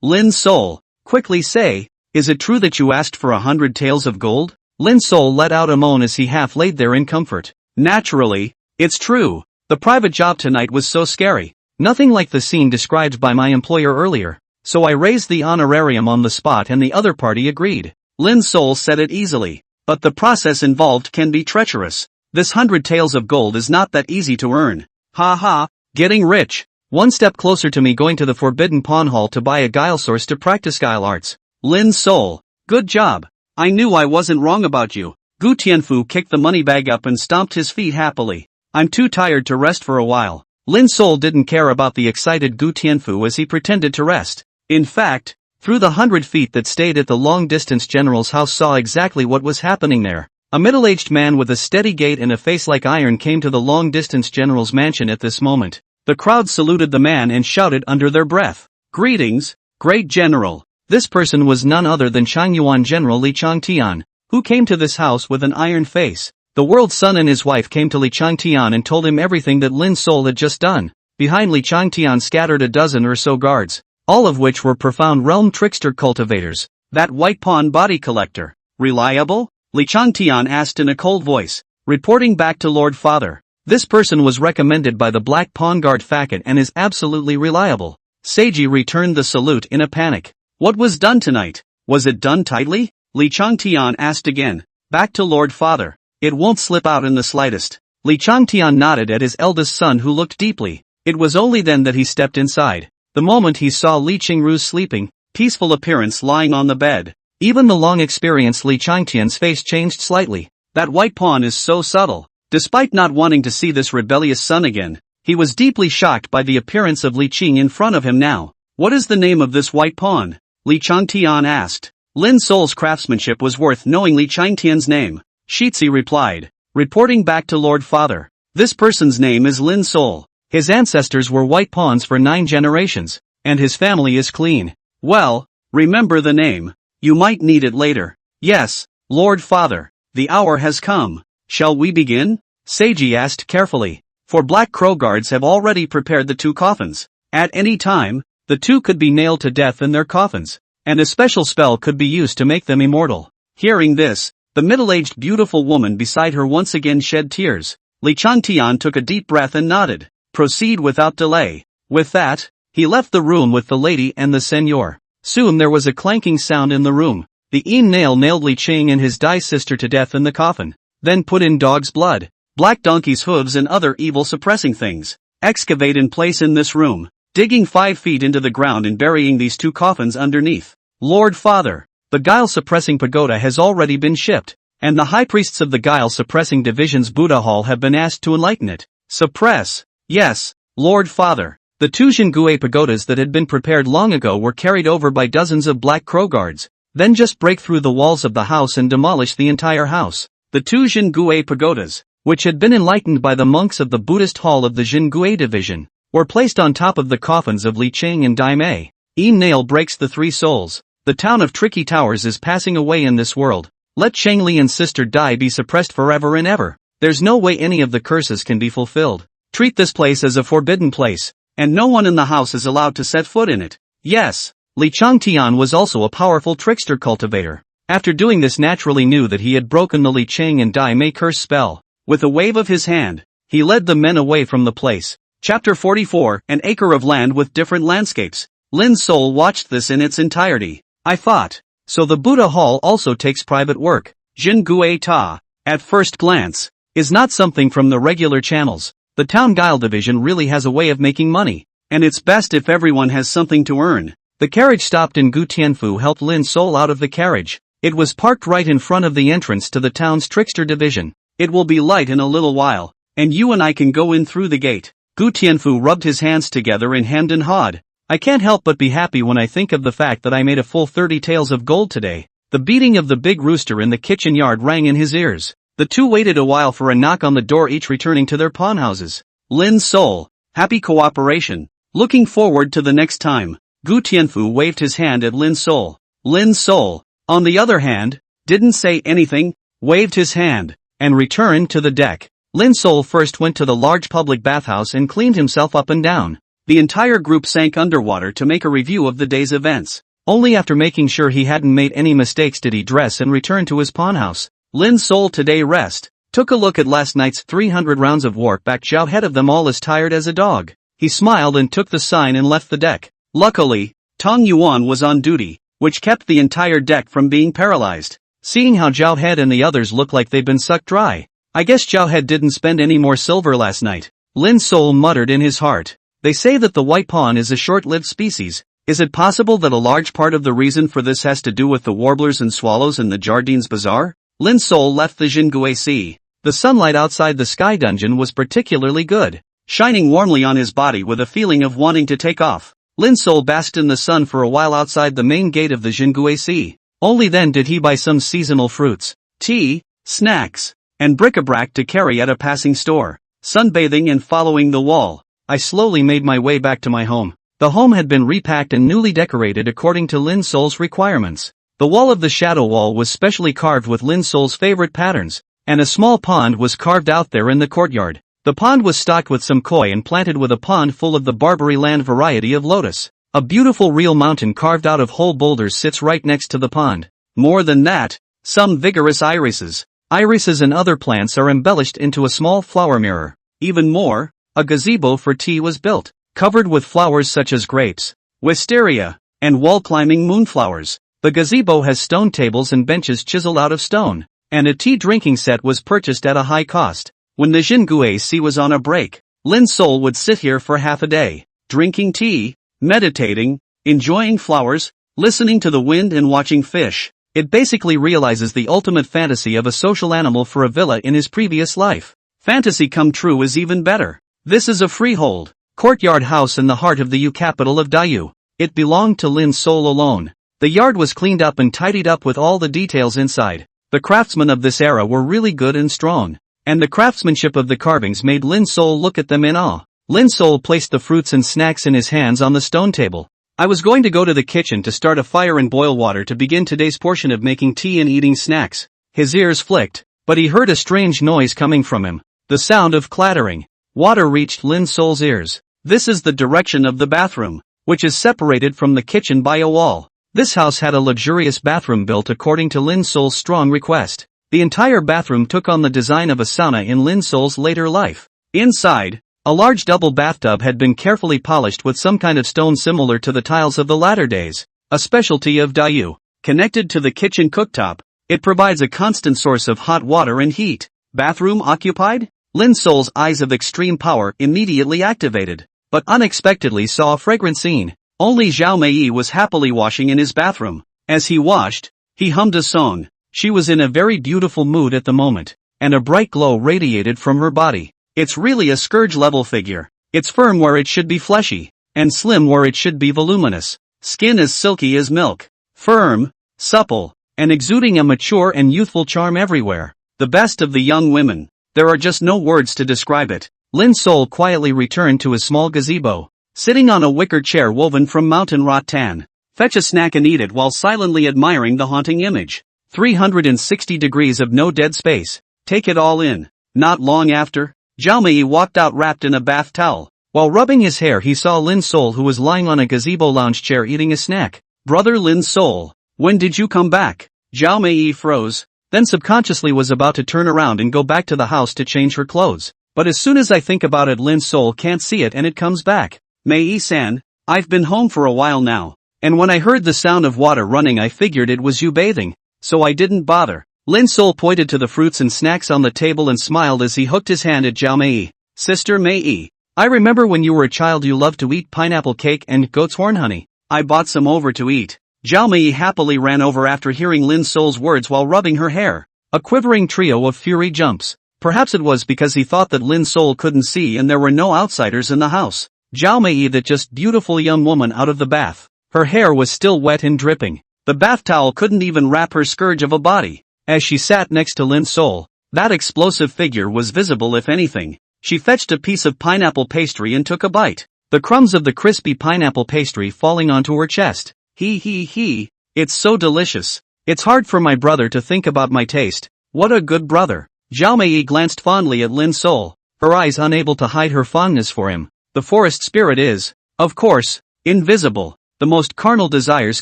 Lin Sol, quickly say, is it true that you asked for 100 taels of gold?" Lin Sol let out a moan as he half laid there in comfort. "Naturally, it's true. The private job tonight was so scary. Nothing like the scene described by my employer earlier. So I raised the honorarium on the spot and the other party agreed." Lin Sol said it easily. "But the process involved can be treacherous. This 100 taels of gold is not that easy to earn. Ha ha, getting rich. One step closer to me going to the Forbidden Pawn Hall to buy a guile source to practice guile arts." Lin Sol, good job. I knew I wasn't wrong about you. Gu Tianfu kicked the money bag up and stomped his feet happily. I'm too tired to rest for a while. Lin Sol didn't care about the excited Gu Tianfu as he pretended to rest. In fact, through the 100 feet that stayed at the long-distance general's house saw exactly what was happening there. A middle-aged man with a steady gait and a face like iron came to the long-distance general's mansion at this moment. The crowd saluted the man and shouted under their breath, "Greetings, great general." This person was none other than Changyuan General Li Changtian, who came to this house with an iron face. The world's son and his wife came to Li Changtian and told him everything that Lin Sol had just done. Behind Li Changtian scattered a dozen or so guards, all of which were profound realm trickster cultivators. That white pawn body collector, reliable? Li Changtian asked in a cold voice, reporting back to Lord Father. This person was recommended by the Black Pawn Guard Facket and is absolutely reliable. Seiji returned the salute in a panic. What was done tonight? Was it done tightly? Li Changtian asked again. Back to Lord Father. It won't slip out in the slightest. Li Changtian nodded at his eldest son who looked deeply. It was only then that he stepped inside. The moment he saw Li Qingru's sleeping, peaceful appearance lying on the bed. Even the long-experienced Li Changtian's face changed slightly. That white pawn is so subtle. Despite not wanting to see this rebellious son again, he was deeply shocked by the appearance of Li Qing in front of him now. What is the name of this white pawn? Li Changtian asked. Lin Sol's craftsmanship was worth knowing Li Changtian's name. Shitzi replied, reporting back to Lord Father. This person's name is Lin Sol. His ancestors were white pawns for 9 generations, and his family is clean. Well, remember the name. You might need it later. Yes, Lord Father, the hour has come. Shall we begin? Seiji asked carefully. For Black Crow guards have already prepared the 2 coffins. At any time, the 2 could be nailed to death in their coffins, and a special spell could be used to make them immortal. Hearing this, the middle-aged beautiful woman beside her once again shed tears. Li Changtian took a deep breath and nodded. Proceed without delay. With that, he left the room with the lady and the senor. Soon there was a clanking sound in the room. The nail nailed Li Qing and his Dai sister to death in the coffin, then put in dog's blood, black donkey's hooves and other evil suppressing things. Excavate in place in this room, digging 5 feet into the ground and burying these 2 coffins underneath. Lord Father, the guile-suppressing pagoda has already been shipped, and the high priests of the guile-suppressing division's Buddha Hall have been asked to enlighten it. Suppress? Yes, Lord Father. The 2 Jingue pagodas that had been prepared long ago were carried over by dozens of Black Crow guards. Then just break through the walls of the house and demolish the entire house. The 2 Jingue pagodas, which had been enlightened by the monks of the Buddhist Hall of the Jingue division, were placed on top of the coffins of Li Qing and Dai Mei. Nail breaks the 3 souls. The town of Tricky Towers is passing away in this world. Let Cheng Li and Sister Dai be suppressed forever and ever. There's no way any of the curses can be fulfilled. Treat this place as a forbidden place, and no one in the house is allowed to set foot in it. Yes, Li Changtian was also a powerful trickster cultivator. After doing this naturally knew that he had broken the Li Qing and Dai Mei curse spell. With a wave of his hand, he led the men away from the place. Chapter 44, An acre of land with different landscapes. Lin Sol watched this in its entirety. I thought, so the Buddha Hall also takes private work. Jingue Ta, at first glance, is not something from the regular channels. The Town Guile Division really has a way of making money, and it's best if everyone has something to earn. The carriage stopped and Gu Tianfu helped Lin Sol out of the carriage. It was parked right in front of the entrance to the town's trickster division. It will be light in a little while, and you and I can go in through the gate. Gu Tianfu rubbed his hands together and hemmed and hawed. I can't help but be happy when I think of the fact that I made a full 30 taels of gold today. The beating of the big rooster in the kitchen yard rang in his ears. The 2 waited a while for a knock on the door, each returning to their pawn houses. Lin Sol, happy cooperation. Looking forward to the next time. Gu Tianfu waved his hand at Lin Sol. Lin Sol, on the other hand, didn't say anything, waved his hand, and returned to the deck. Lin Sol first went to the large public bathhouse and cleaned himself up and down. The entire group sank underwater to make a review of the day's events. Only after making sure he hadn't made any mistakes did he dress and return to his pawn house. Lin Sol today rest. Took a look at last night's 300 rounds of warp back Zhao head of them all as tired as a dog. He smiled and took the sign and left the deck. Luckily, Tong Yuan was on duty, which kept the entire deck from being paralyzed. Seeing how Zhao head and the others look like they've been sucked dry. I guess Zhao head didn't spend any more silver last night. Lin Sol muttered in his heart. They say that the white pawn is a short-lived species, Is it possible that a large part of the reason for this has to do with the warblers and swallows in the Jardines Bazaar? Lin Sol left the Jingui Sea. The sunlight outside the sky dungeon was particularly good, shining warmly on his body with a feeling of wanting to take off. Lin Sol basked in the sun for a while outside the main gate of the Jingui Sea. Only then did he buy some seasonal fruits, tea, snacks, and bric-a-brac to carry at a passing store. Sunbathing and following the wall, I slowly made my way back to my home. The home had been repacked and newly decorated according to Lin Sol's requirements. The wall of the shadow wall was specially carved with Lin Sol's favorite patterns, and a small pond was carved out there in the courtyard. The pond was stocked with some koi and planted with a pond full of the Barbary land variety of lotus. A beautiful real mountain carved out of whole boulders sits right next to the pond. More than that, some vigorous irises and other plants are embellished into a small flower mirror. Even more, a gazebo for tea was built, covered with flowers such as grapes, wisteria, and wall-climbing moonflowers. The gazebo has stone tables and benches chiseled out of stone, and a tea drinking set was purchased at a high cost. When the Jingui Sea was on a break, Lin Sol would sit here for half a day, drinking tea, meditating, enjoying flowers, listening to the wind and watching fish. It basically realizes the ultimate fantasy of a social animal for a villa in his previous life. Fantasy come true is even better. This is a freehold courtyard house in the heart of the Yu capital of Dayu. It belonged to Lin Sol alone. The yard was cleaned up and tidied up with all the details inside. The craftsmen of this era were really good and strong, and the craftsmanship of the carvings made Lin Sol look at them in awe. Lin Sol placed the fruits and snacks in his hands on the stone table. I was going to go to the kitchen to start a fire and boil water to begin today's portion of making tea and eating snacks. His ears flicked, but he heard a strange noise coming from him. The sound of clattering water reached Lin Sol's ears. This is the direction of the bathroom, which is separated from the kitchen by a wall. This house had a luxurious bathroom built according to Lin Sol's strong request. The entire bathroom took on the design of a sauna in Lin Sol's later life. Inside, a large double bathtub had been carefully polished with some kind of stone similar to the tiles of the latter days, a specialty of Dayu. Connected to the kitchen cooktop, it provides a constant source of hot water and heat. Bathroom occupied? Lin Sol's eyes of extreme power immediately activated, but unexpectedly saw a fragrant scene. Only Zhao Mei was happily washing in his bathroom. As he washed, he hummed a song. She was in a very beautiful mood at the moment, and a bright glow radiated from her body. It's really a scourge-level figure. It's firm where it should be fleshy, and slim where it should be voluminous. Skin as silky as milk. Firm, supple, and exuding a mature and youthful charm everywhere. The best of the young women. There are just no words to describe it. Lin Sol quietly returned to his small gazebo, sitting on a wicker chair woven from mountain rattan. Fetch a snack and eat it while silently admiring the haunting image. 360 degrees of no dead space. Take it all in. Not long after, Zhao Mei walked out wrapped in a bath towel. While rubbing his hair he saw Lin Sol who was lying on a gazebo lounge chair eating a snack. Brother Lin Sol, when did you come back? Zhao Mei froze, then subconsciously was about to turn around and go back to the house to change her clothes. But as soon as I think about it Lin Sol can't see it and it comes back. Mei-san, I've been home for a while now, and when I heard the sound of water running I figured it was you bathing, so I didn't bother. Lin Sol pointed to the fruits and snacks on the table and smiled as he hooked his hand at Zhao Mei. Sister Mei, I remember when you were a child you loved to eat pineapple cake and goat's horn honey. I bought some over to eat. Zhao Mei happily ran over after hearing Lin Sol's words while rubbing her hair. A quivering trio of fury jumps. Perhaps it was because he thought that Lin Sol couldn't see and there were no outsiders in the house. Zhao Mei, that just beautiful young woman out of the bath. Her hair was still wet and dripping. The bath towel couldn't even wrap her scourge of a body. As she sat next to Lin Sol, that explosive figure was visible if anything. She fetched a piece of pineapple pastry and took a bite. The crumbs of the crispy pineapple pastry falling onto her chest. It's so delicious. It's hard for my brother to think about my taste. What a good brother. Zhao Mei glanced fondly at Lin Sol, her eyes unable to hide her fondness for him. The forest spirit is, of course, invisible. The most carnal desires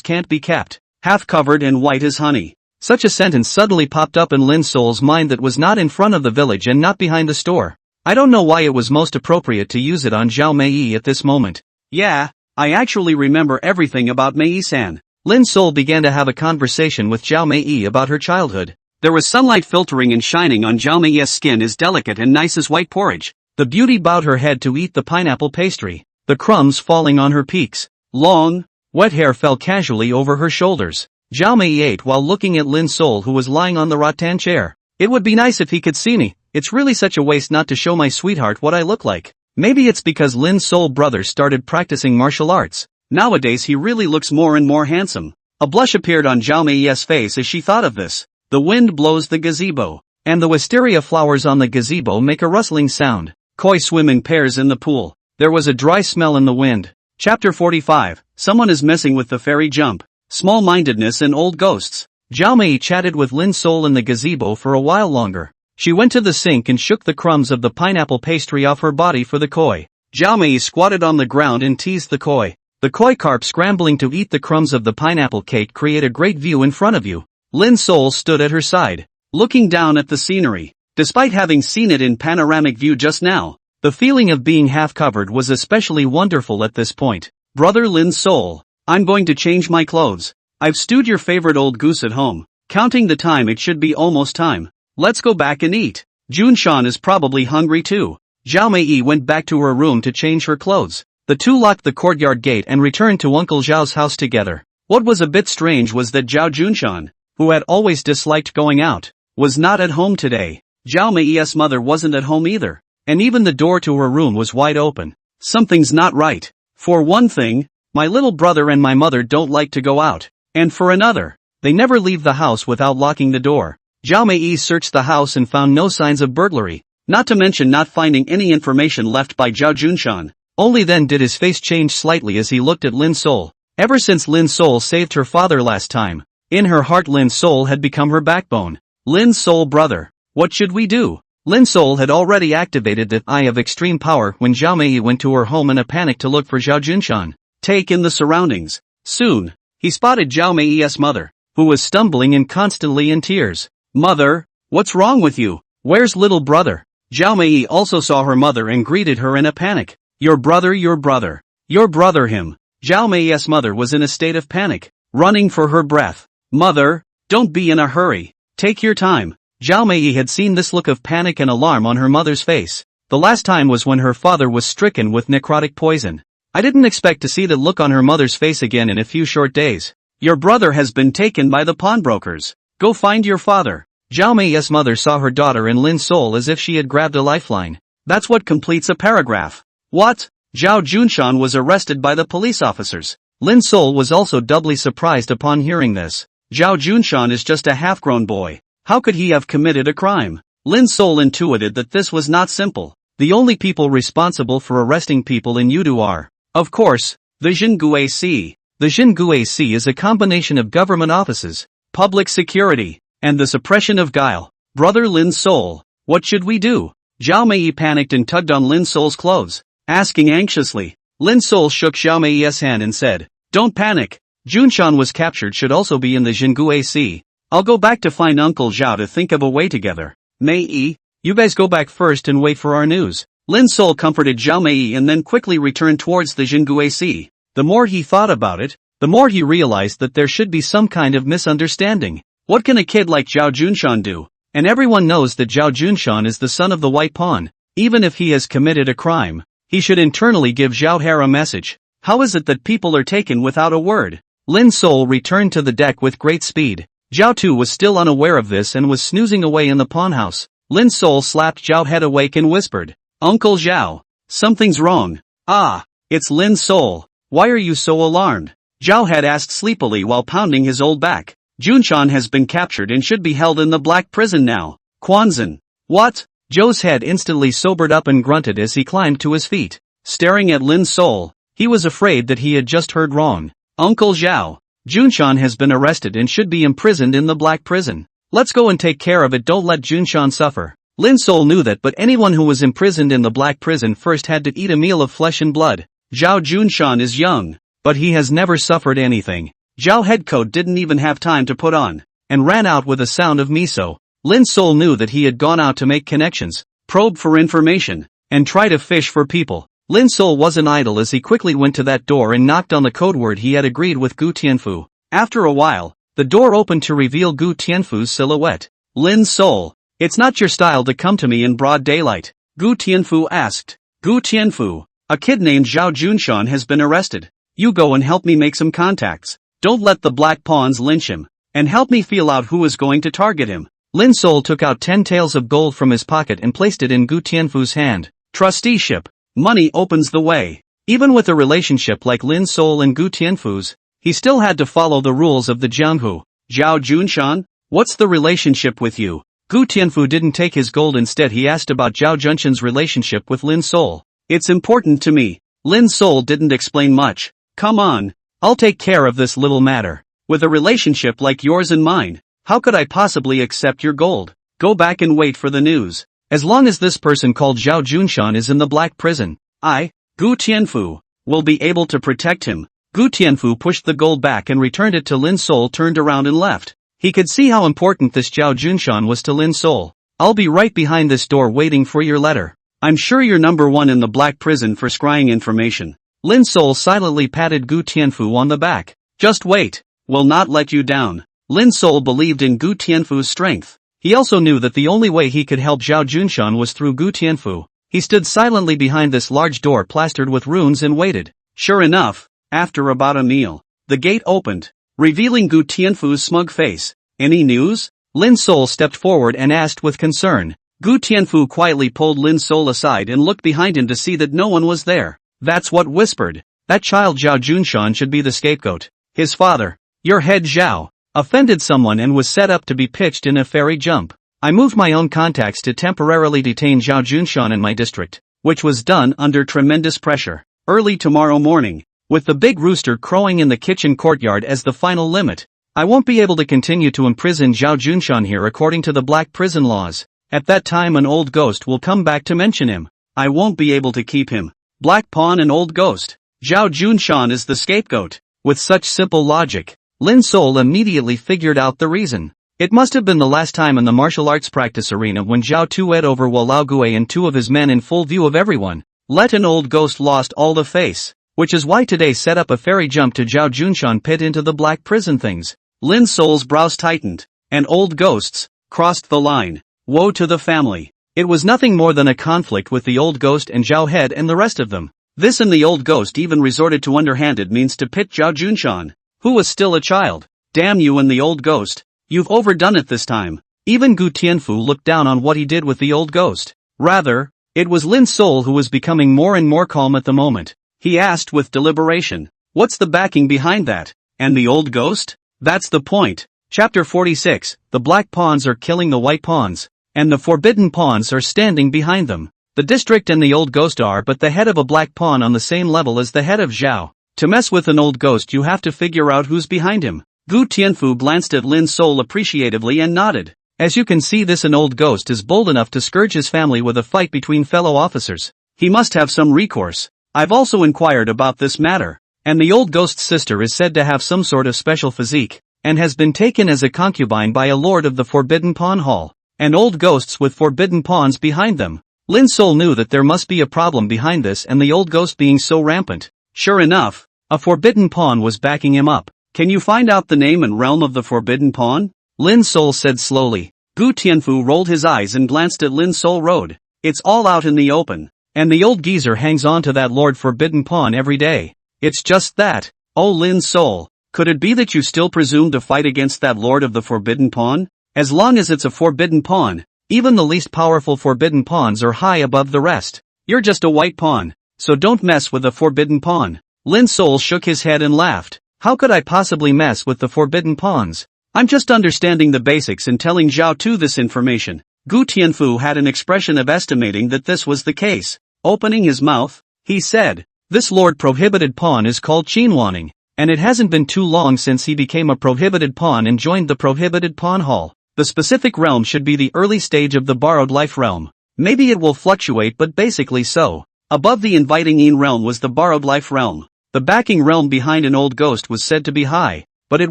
can't be kept. Half covered and white as honey. Such a sentence suddenly popped up in Lin Sol's mind that was not in front of the village and not behind the store. I don't know why it was most appropriate to use it on Zhao Mei at this moment. Yeah, I actually remember everything about Mei-san. Lin Sol began to have a conversation with Zhao Mei about her childhood. There was sunlight filtering and shining on Zhao Mei's skin as delicate and nice as white porridge. The beauty bowed her head to eat the pineapple pastry, the crumbs falling on her peaks. Long, Wet hair fell casually over her shoulders. Zhao Mei ate while looking at Lin Sol, who was lying on the rattan chair. It would be nice if he could see me. It's really such a waste not to show my sweetheart what I look like. Maybe it's because Lin Sol brother started practicing martial arts. Nowadays he really looks more and more handsome. A blush appeared on Zhao Mei's face as she thought of this. The wind blows the gazebo, and the wisteria flowers on the gazebo make a rustling sound. Koi swim in pairs in the pool. There was a dry smell in the wind. Chapter 45. Someone is messing with the fairy jump. Small-mindedness and old ghosts. Zhao Mei chatted with Lin Sol in the gazebo for a while longer. She went to the sink and shook the crumbs of the pineapple pastry off her body for the koi. Zhao Mei squatted on the ground and teased the koi. The koi carp scrambling to eat the crumbs of the pineapple cake create a great view in front of you. Lin Sol stood at her side, looking down at the scenery. Despite having seen it in panoramic view just now, the feeling of being half-covered was especially wonderful at this point. Brother Lin Sol, I'm going to change my clothes. I've stewed your favorite old goose at home. Counting the time, it should be almost time. Let's go back and eat. Junshan is probably hungry too. Zhao Mei went back to her room to change her clothes. The two locked the courtyard gate and returned to Uncle Zhao's house together. What was a bit strange was that Zhao Junshan, who had always disliked going out, was not at home today. Zhao Mei's mother wasn't at home either, and even the door to her room was wide open. Something's not right. For one thing, my little brother and my mother don't like to go out, and for another, they never leave the house without locking the door. Zhao Mei searched the house and found no signs of burglary, not to mention not finding any information left by Zhao Junshan. Only then did his face change slightly as he looked at Lin Sol. Ever since Lin Sol saved her father last time, in her heart Lin Sol had become her backbone. Lin Sol brother, what should we do? Lin Sol had already activated the Eye of Extreme Power when Zhao Mei went to her home in a panic to look for Zhao Junshan. Take in the surroundings. Soon, he spotted Zhao Mei's mother, who was stumbling and constantly in tears. Mother, what's wrong with you? Where's little brother? Zhao Mei also saw her mother and greeted her in a panic. Your brother him. Zhao Mei's mother was in a state of panic, running for her breath. Mother, don't be in a hurry. Take your time. Zhao Mei had seen this look of panic and alarm on her mother's face. The last time was when her father was stricken with necrotic poison. I didn't expect to see that look on her mother's face again in a few short days. Your brother has been taken by the pawnbrokers. Go find your father. Zhao Mei's mother saw her daughter in Lin Sol as if she had grabbed a lifeline. That's what completes a paragraph. What? Zhao Junshan was arrested by the police officers. Lin Sol was also doubly surprised upon hearing this. Zhao Junshan is just a half-grown boy. How could he have committed a crime? Lin Sol intuited that this was not simple. The only people responsible for arresting people in Yudu are, of course, the Jinguac. The Jinguac is a combination of government offices, public security, and the suppression of guile. Brother Lin Sol, what should we do? Zhao Mei panicked and tugged on Lin Sol's clothes, asking anxiously. Lin Sol shook Zhao Mei's hand and said, don't panic. Junshan was captured should also be in the Jinguac. I'll go back to find Uncle Zhao to think of a way together. Mei, you guys go back first and wait for our news. Lin Sol comforted Zhao Mei and then quickly returned towards the Jinguac. The more he thought about it, the more he realized that there should be some kind of misunderstanding. What can a kid like Zhao Junshan do? And everyone knows that Zhao Junshan is the son of the White Pawn. Even if he has committed a crime, he should internally give Zhao He a message. How is it that people are taken without a word? Lin Sol returned to the deck with great speed. Zhao Tu was still unaware of this and was snoozing away in the pawn house. Lin Sol slapped Zhao He awake and whispered, Uncle Zhao, something's wrong. Ah, it's Lin Sol. Why are you so alarmed? Zhao He asked sleepily while pounding his old back. Junshan has been captured and should be held in the black prison now. Quanzhen. What? Zhou's head instantly sobered up and grunted as he climbed to his feet. Staring at Lin Sol, he was afraid that he had just heard wrong. Uncle Zhao, Junshan has been arrested and should be imprisoned in the black prison. Let's go and take care of it, don't let Junshan suffer. Lin Sol knew that, but anyone who was imprisoned in the black prison first had to eat a meal of flesh and blood. Zhao Junshan is young, but he has never suffered anything. Zhao Headcoat didn't even have time to put on, and ran out with a sound of miso. Lin Sol knew that he had gone out to make connections, probe for information, and try to fish for people. Lin Sol wasn't idle as he quickly went to that door and knocked on the code word he had agreed with Gu Tianfu. After a while, the door opened to reveal Gu Tianfu's silhouette. Lin Sol, it's not your style to come to me in broad daylight, Gu Tianfu asked. Gu Tianfu, a kid named Zhao Junshan has been arrested. You go and help me make some contacts. Don't let the black pawns lynch him. And help me feel out who is going to target him. Lin Sol took out 10 taels of gold from his pocket and placed it in Gu Tianfu's hand. Trusteeship. Money opens the way. Even with a relationship like Lin Sol and Gu Tianfu's, he still had to follow the rules of the Jianghu. Zhao Junshan? What's the relationship with you? Gu Tianfu didn't take his gold, instead he asked about Zhao Junshan's relationship with Lin Sol. It's important to me. Lin Sol didn't explain much. Come on. I'll take care of this little matter. With a relationship like yours and mine, how could I possibly accept your gold? Go back and wait for the news. As long as this person called Zhao Junshan is in the black prison, I, Gu Tianfu, will be able to protect him. Gu Tianfu pushed the gold back and returned it to Lin Sol, turned around and left. He could see how important this Zhao Junshan was to Lin Sol. I'll be right behind this door waiting for your letter. I'm sure you're number one in the black prison for scrying information. Lin Sol silently patted Gu Tianfu on the back. Just wait. We'll not let you down. Lin Sol believed in Gu Tianfu's strength. He also knew that the only way he could help Zhao Junshan was through Gu Tianfu. He stood silently behind this large door plastered with runes and waited. Sure enough, after about a meal, the gate opened, revealing Gu Tianfu's smug face. Any news? Lin Sol stepped forward and asked with concern. Gu Tianfu quietly pulled Lin Sol aside and looked behind him to see that no one was there. That's what whispered. That child Zhao Junshan should be the scapegoat. His father, your head Zhao, offended someone and was set up to be pitched in a fairy jump. I moved my own contacts to temporarily detain Zhao Junshan in my district, which was done under tremendous pressure. Early tomorrow morning, with the big rooster crowing in the kitchen courtyard as the final limit, I won't be able to continue to imprison Zhao Junshan here according to the black prison laws. At that time an old ghost will come back to mention him. I won't be able to keep him. Black pawn and old ghost. Zhao Junshan is the scapegoat. With such simple logic, Lin Sol immediately figured out the reason. It must have been the last time in the martial arts practice arena when Zhao Tued over Walao Gui and two of his men in full view of everyone. Let an old ghost lost all the face, which is why today set up a fairy jump to Zhao Junshan pit into the black prison things. Lin Sol's brows tightened, and old ghosts crossed the line. Woe to the family. It was nothing more than a conflict with the old ghost and Zhao Head and the rest of them. This and the old ghost even resorted to underhanded means to pit Zhao Junshan, who was still a child. Damn you and the old ghost. You've overdone it this time. Even Gu Tianfu looked down on what he did with the old ghost. Rather, it was Lin Sol who was becoming more and more calm at the moment. He asked with deliberation, what's the backing behind that? And the old ghost? That's the point. Chapter 46, the black pawns are killing the white pawns, and the forbidden pawns are standing behind them. The district and the old ghost are but the head of a black pawn on the same level as the head of Zhao. To mess with an old ghost you have to figure out who's behind him. Gu Tianfu glanced at Lin Sol appreciatively and nodded. As you can see, this an old ghost is bold enough to scourge his family with a fight between fellow officers. He must have some recourse. I've also inquired about this matter, and the old ghost's sister is said to have some sort of special physique, and has been taken as a concubine by a lord of the Forbidden Pawn Hall, and old ghosts with forbidden pawns behind them. Lin Sol knew that there must be a problem behind this and the old ghost being so rampant. Sure enough, a forbidden pawn was backing him up. Can you find out the name and realm of the forbidden pawn? Lin Sol said slowly. Gu Tianfu rolled his eyes and glanced at Lin Sol Road. It's all out in the open, and the old geezer hangs on to that Lord Forbidden Pawn every day. It's just that. Oh Lin Sol, could it be that you still presume to fight against that Lord of the Forbidden Pawn? As long as it's a forbidden pawn, even the least powerful forbidden pawns are high above the rest. You're just a white pawn, so don't mess with a forbidden pawn. Lin Sol shook his head and laughed. How could I possibly mess with the forbidden pawns? I'm just understanding the basics and telling Zhao Tu this information. Gu Tianfu had an expression of estimating that this was the case. Opening his mouth, he said, this Lord Prohibited Pawn is called Qinwaning, and it hasn't been too long since he became a prohibited pawn and joined the Prohibited Pawn Hall. The specific realm should be the early stage of the Borrowed Life realm. Maybe it will fluctuate, but basically so. Above the Inviting Een realm was the Borrowed Life realm. The backing realm behind an old ghost was said to be high, but it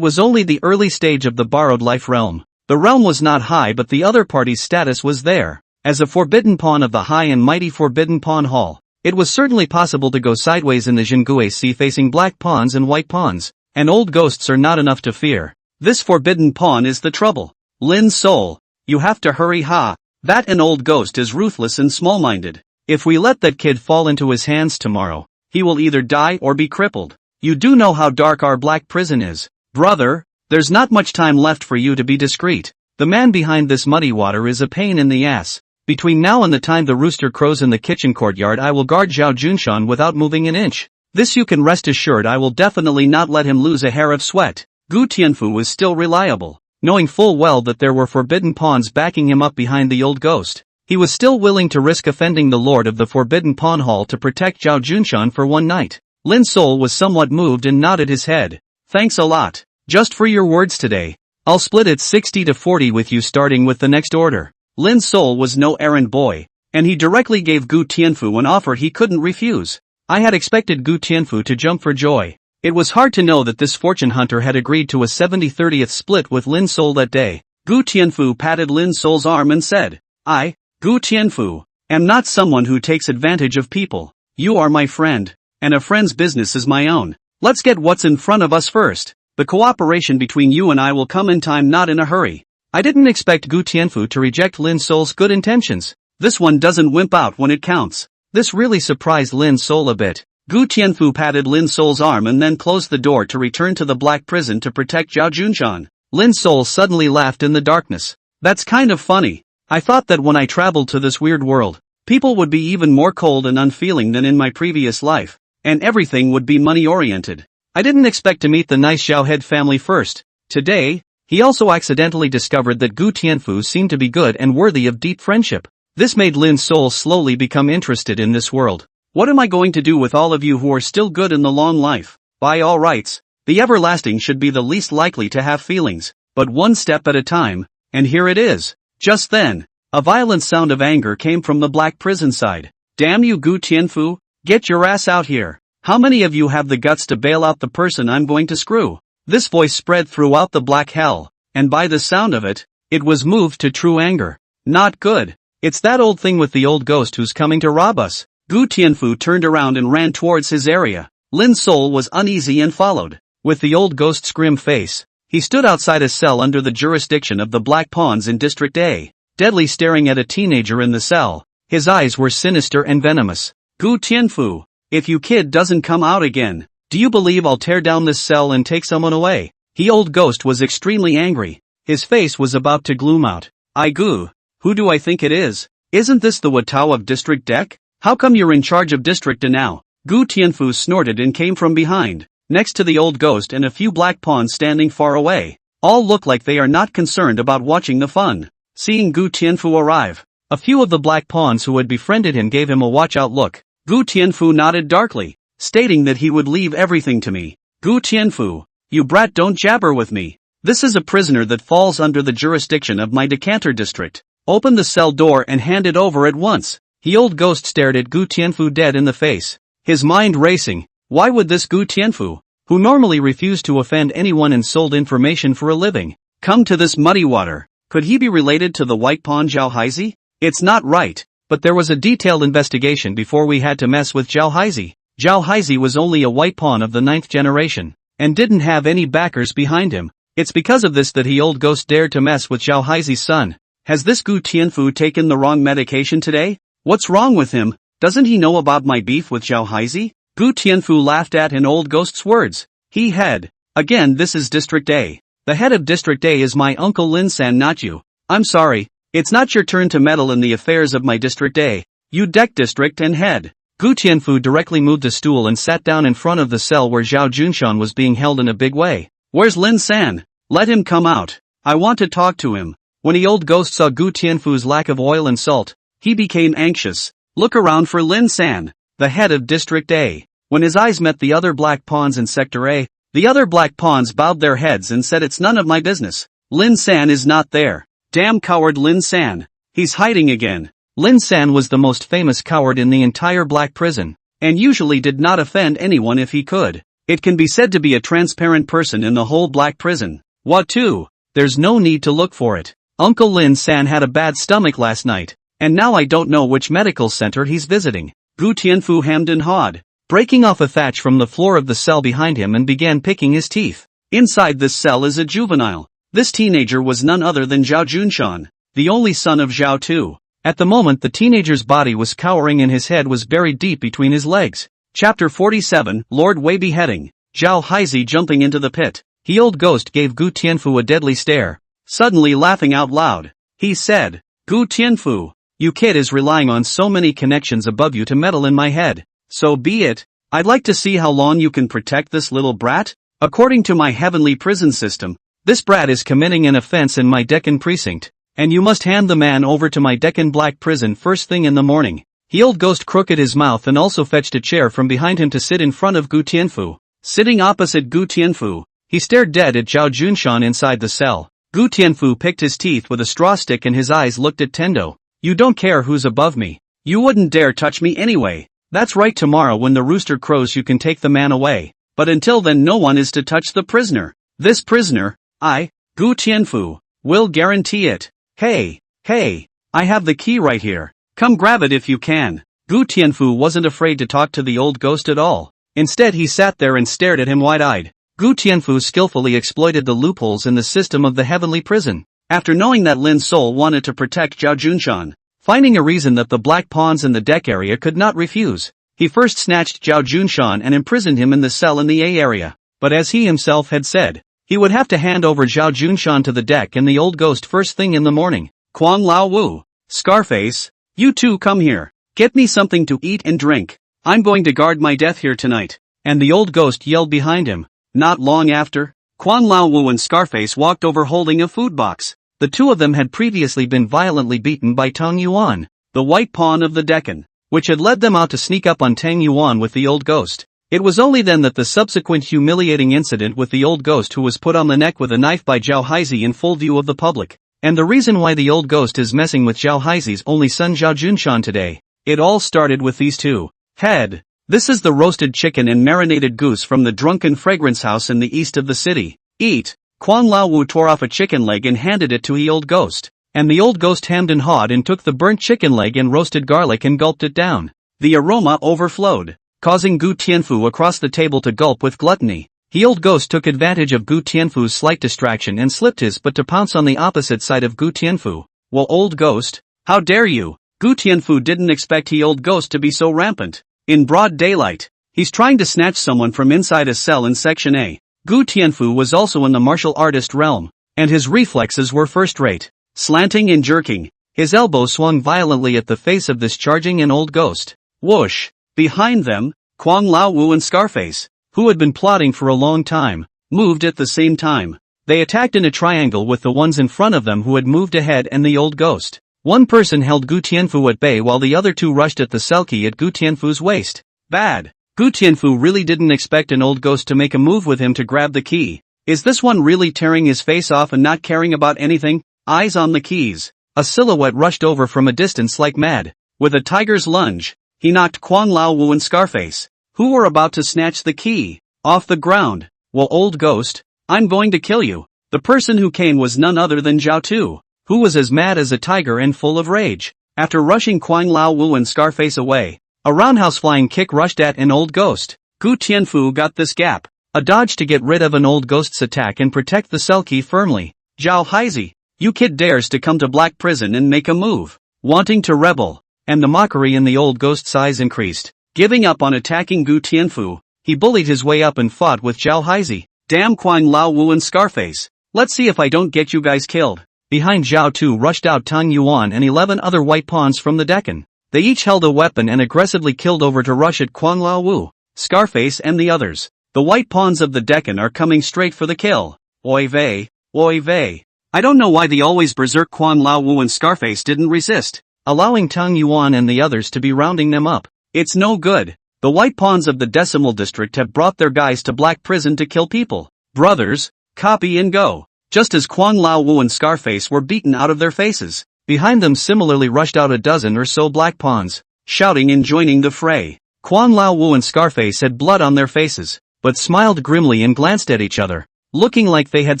was only the early stage of the Borrowed Life realm. The realm was not high, but the other party's status was there. As a forbidden pawn of the high and mighty Forbidden Pawn Hall, it was certainly possible to go sideways in the Zhengui Sea facing black pawns and white pawns, and old ghosts are not enough to fear. This forbidden pawn is the trouble. Lin Sol, you have to hurry That an old ghost is ruthless and small-minded. If we let that kid fall into his hands tomorrow, he will either die or be crippled. You do know how dark our black prison is. Brother, there's not much time left for you to be discreet. The man behind this muddy water is a pain in the ass. Between now and the time the rooster crows in the kitchen courtyard, I will guard Zhao Junshan without moving an inch. This you can rest assured. I will definitely not let him lose a hair of sweat. Gu Tianfu was still reliable. Knowing full well that there were forbidden pawns backing him up behind the old ghost, he was still willing to risk offending the lord of the forbidden pawn hall to protect Zhao Junshan for one night. Lin Sol was somewhat moved and nodded his head. Thanks a lot. Just for your words today. I'll split it 60-40 with you, starting with the next order. Lin Sol was no errand boy, and he directly gave Gu Tianfu an offer he couldn't refuse. I had expected Gu Tianfu to jump for joy. It was hard to know that this fortune hunter had agreed to a 70-30th split with Lin Sol that day. Gu Tianfu patted Lin Sol's arm and said, I, Gu Tianfu, am not someone who takes advantage of people. You are my friend, and a friend's business is my own. Let's get what's in front of us first. The cooperation between you and I will come in time, not in a hurry. I didn't expect Gu Tianfu to reject Lin Sol's good intentions. This one doesn't wimp out when it counts. This really surprised Lin Sol a bit. Gu Tianfu patted Lin Sol's arm and then closed the door to return to the black prison to protect Zhao Junshan. Lin Sol suddenly laughed in the darkness. That's kind of funny. I thought that when I traveled to this weird world, people would be even more cold and unfeeling than in my previous life, and everything would be money-oriented. I didn't expect to meet the nice Zhao head family first. Today, he also accidentally discovered that Gu Tianfu seemed to be good and worthy of deep friendship. This made Lin Sol slowly become interested in this world. What am I going to do with all of you who are still good in the long life? By all rights, the everlasting should be the least likely to have feelings, but one step at a time, and here it is. Just then, a violent sound of anger came from the black prison side. Damn you, Gu Tianfu, get your ass out here. How many of you have the guts to bail out the person I'm going to screw? This voice spread throughout the black hell, and by the sound of it, it was moved to true anger. Not good. It's that old thing with the old ghost who's coming to rob us. Gu Tianfu turned around and ran towards his area. Lin Sol was uneasy and followed. With the old ghost's grim face, he stood outside a cell under the jurisdiction of the Black Pawns in District A, deadly staring at a teenager in the cell. His eyes were sinister and venomous. Gu Tianfu, if you kid doesn't come out again, do you believe I'll tear down this cell and take someone away? The old ghost was extremely angry. His face was about to gloom out. Gu, who do I think it is? Isn't this the Watao of District Deck? How come you're in charge of District A now? Gu Tianfu snorted and came from behind, next to the old ghost and a few black pawns standing far away. All look like they are not concerned about watching the fun. Seeing Gu Tianfu arrive, a few of the black pawns who had befriended him gave him a watch-out look. Gu Tianfu nodded darkly, stating that he would leave everything to me. Gu Tianfu, you brat, don't jabber with me. This is a prisoner that falls under the jurisdiction of my decanter district. Open the cell door and hand it over at once. The old ghost stared at Gu Tianfu dead in the face, his mind racing. Why would this Gu Tianfu, who normally refused to offend anyone and sold information for a living, come to this muddy water? Could he be related to the white pawn Zhao Haizi? It's not right. But there was a detailed investigation before we had to mess with Zhao Haizi. Zhao Haizi was only a white pawn of the 9th generation, and didn't have any backers behind him. It's because of this that the old ghost dared to mess with Zhao Haizi's son. Has this Gu Tianfu taken the wrong medication today? What's wrong with him? Doesn't he know about my beef with Zhao Haizi? Gu Tianfu laughed at an old ghost's words. He had. Again, this is District A. The head of District A is my uncle Lin San, not you. I'm sorry. It's not your turn to meddle in the affairs of my District A. You deck district and head. Gu Tianfu directly moved a stool and sat down in front of the cell where Zhao Junshan was being held in a big way. Where's Lin San? Let him come out. I want to talk to him. When the old ghost saw Gu Tianfu's lack of oil and salt, he became anxious. Look around for Lin San, the head of District A. When his eyes met the other black pawns in Sector A, the other black pawns bowed their heads and said it's none of my business. Lin San is not there. Damn coward Lin San. He's hiding again. Lin San was the most famous coward in the entire black prison, and usually did not offend anyone if he could. It can be said to be a transparent person in the whole black prison. What to? There's no need to look for it. Uncle Lin San had a bad stomach last night, and now I don't know which medical center he's visiting. Gu Tianfu hemmed and hawed, breaking off a thatch from the floor of the cell behind him and began picking his teeth. Inside this cell is a juvenile. This teenager was none other than Zhao Junshan, the only son of Zhao Tu. At the moment the teenager's body was cowering and his head was buried deep between his legs. Chapter 47, Lord Wei Beheading. Zhao Haizi jumping into the pit. The old ghost gave Gu Tianfu a deadly stare. Suddenly laughing out loud, he said, Gu Tianfu, you kid is relying on so many connections above you to meddle in my head. So be it. I'd like to see how long you can protect this little brat. According to my heavenly prison system, this brat is committing an offense in my Deccan precinct, and you must hand the man over to my Deccan black prison first thing in the morning. The old ghost crooked his mouth and also fetched a chair from behind him to sit in front of Gu Tianfu. Sitting opposite Gu Tianfu, he stared dead at Zhao Junshan inside the cell. Gu Tianfu picked his teeth with a straw stick and his eyes looked at Tendo. You don't care who's above me. You wouldn't dare touch me anyway. That's right, tomorrow when the rooster crows you can take the man away. But until then no one is to touch the prisoner. This prisoner, I, Gu Tianfu, will guarantee it. Hey, I have the key right here. Come grab it if you can. Gu Tianfu wasn't afraid to talk to the old ghost at all. Instead he sat there and stared at him wide-eyed. Gu Tianfu skillfully exploited the loopholes in the system of the heavenly prison. After knowing that Lin Sol wanted to protect Zhao Junshan, finding a reason that the black pawns in the deck area could not refuse, he first snatched Zhao Junshan and imprisoned him in the cell in the A area. But as he himself had said, he would have to hand over Zhao Junshan to the deck and the old ghost first thing in the morning. Kuang Lao Wu, Scarface, you two come here. Get me something to eat and drink. I'm going to guard my death here tonight. And the old ghost yelled behind him. Not long after, Kuang Lao Wu and Scarface walked over holding a food box. The two of them had previously been violently beaten by Tang Yuan, the white pawn of the Deccan, which had led them out to sneak up on Tang Yuan with the old ghost. It was only then that the subsequent humiliating incident with the old ghost who was put on the neck with a knife by Zhao Haizi in full view of the public, and the reason why the old ghost is messing with Zhao Haizi's only son Zhao Junshan today. It all started with these two. Head. This is the roasted chicken and marinated goose from the Drunken Fragrance House in the east of the city. Eat. Kuang Lao Wu tore off a chicken leg and handed it to the old ghost. And the old ghost hemmed and hawed and took the burnt chicken leg and roasted garlic and gulped it down. The aroma overflowed, causing Gu Tianfu across the table to gulp with gluttony. The old ghost took advantage of Gu Tianfu's slight distraction and slipped his butt to pounce on the opposite side of Gu Tianfu. Well, old ghost, how dare you? Gu Tianfu didn't expect the old ghost to be so rampant. In broad daylight, he's trying to snatch someone from inside a cell in Section A. Gu Tianfu was also in the martial artist realm, and his reflexes were first-rate. Slanting and jerking, his elbow swung violently at the face of this charging and old ghost. Whoosh! Behind them, Kuang Lao Wu and Scarface, who had been plotting for a long time, moved at the same time. They attacked in a triangle with the ones in front of them who had moved ahead and the old ghost. One person held Gu Tianfu at bay while the other two rushed at the cell key at Gu Tianfu's waist. Bad. Gu Tianfu really didn't expect an old ghost to make a move with him to grab the key. Is this one really tearing his face off and not caring about anything? Eyes on the keys. A silhouette rushed over from a distance like mad. With a tiger's lunge, he knocked Kuang Lao Wu and Scarface, who were about to snatch the key, off the ground. Well, old ghost, I'm going to kill you. The person who came was none other than Zhao Tu, who was as mad as a tiger and full of rage. After rushing Kuang Lao Wu and Scarface away, a roundhouse flying kick rushed at an old ghost. Gu Tianfu got this gap, a dodge to get rid of an old ghost's attack and protect the cell key firmly. Zhao Haizi, you kid dares to come to Black Prison and make a move, wanting to rebel, and the mockery in the old ghost's eyes increased. Giving up on attacking Gu Tianfu, he bullied his way up and fought with Zhao Haizi. Damn Kuang Lao Wu and Scarface, let's see if I don't get you guys killed. Behind Zhao Tu rushed out Tang Yuan and 11 other white pawns from the Deccan. They each held a weapon and aggressively killed over to rush at Kuang Lao Wu, Scarface and the others. The white pawns of the Deccan are coming straight for the kill. Oy vey, oy vey. I don't know why the always berserk Kuang Lao Wu and Scarface didn't resist, allowing Tang Yuan and the others to be rounding them up. It's no good. The white pawns of the Decimal District have brought their guys to Black Prison to kill people. Brothers, copy and go. Just as Kuang Lao Wu and Scarface were beaten out of their faces, behind them similarly rushed out a dozen or so black pawns, shouting and joining the fray. Kuang Lao Wu and Scarface had blood on their faces, but smiled grimly and glanced at each other, looking like they had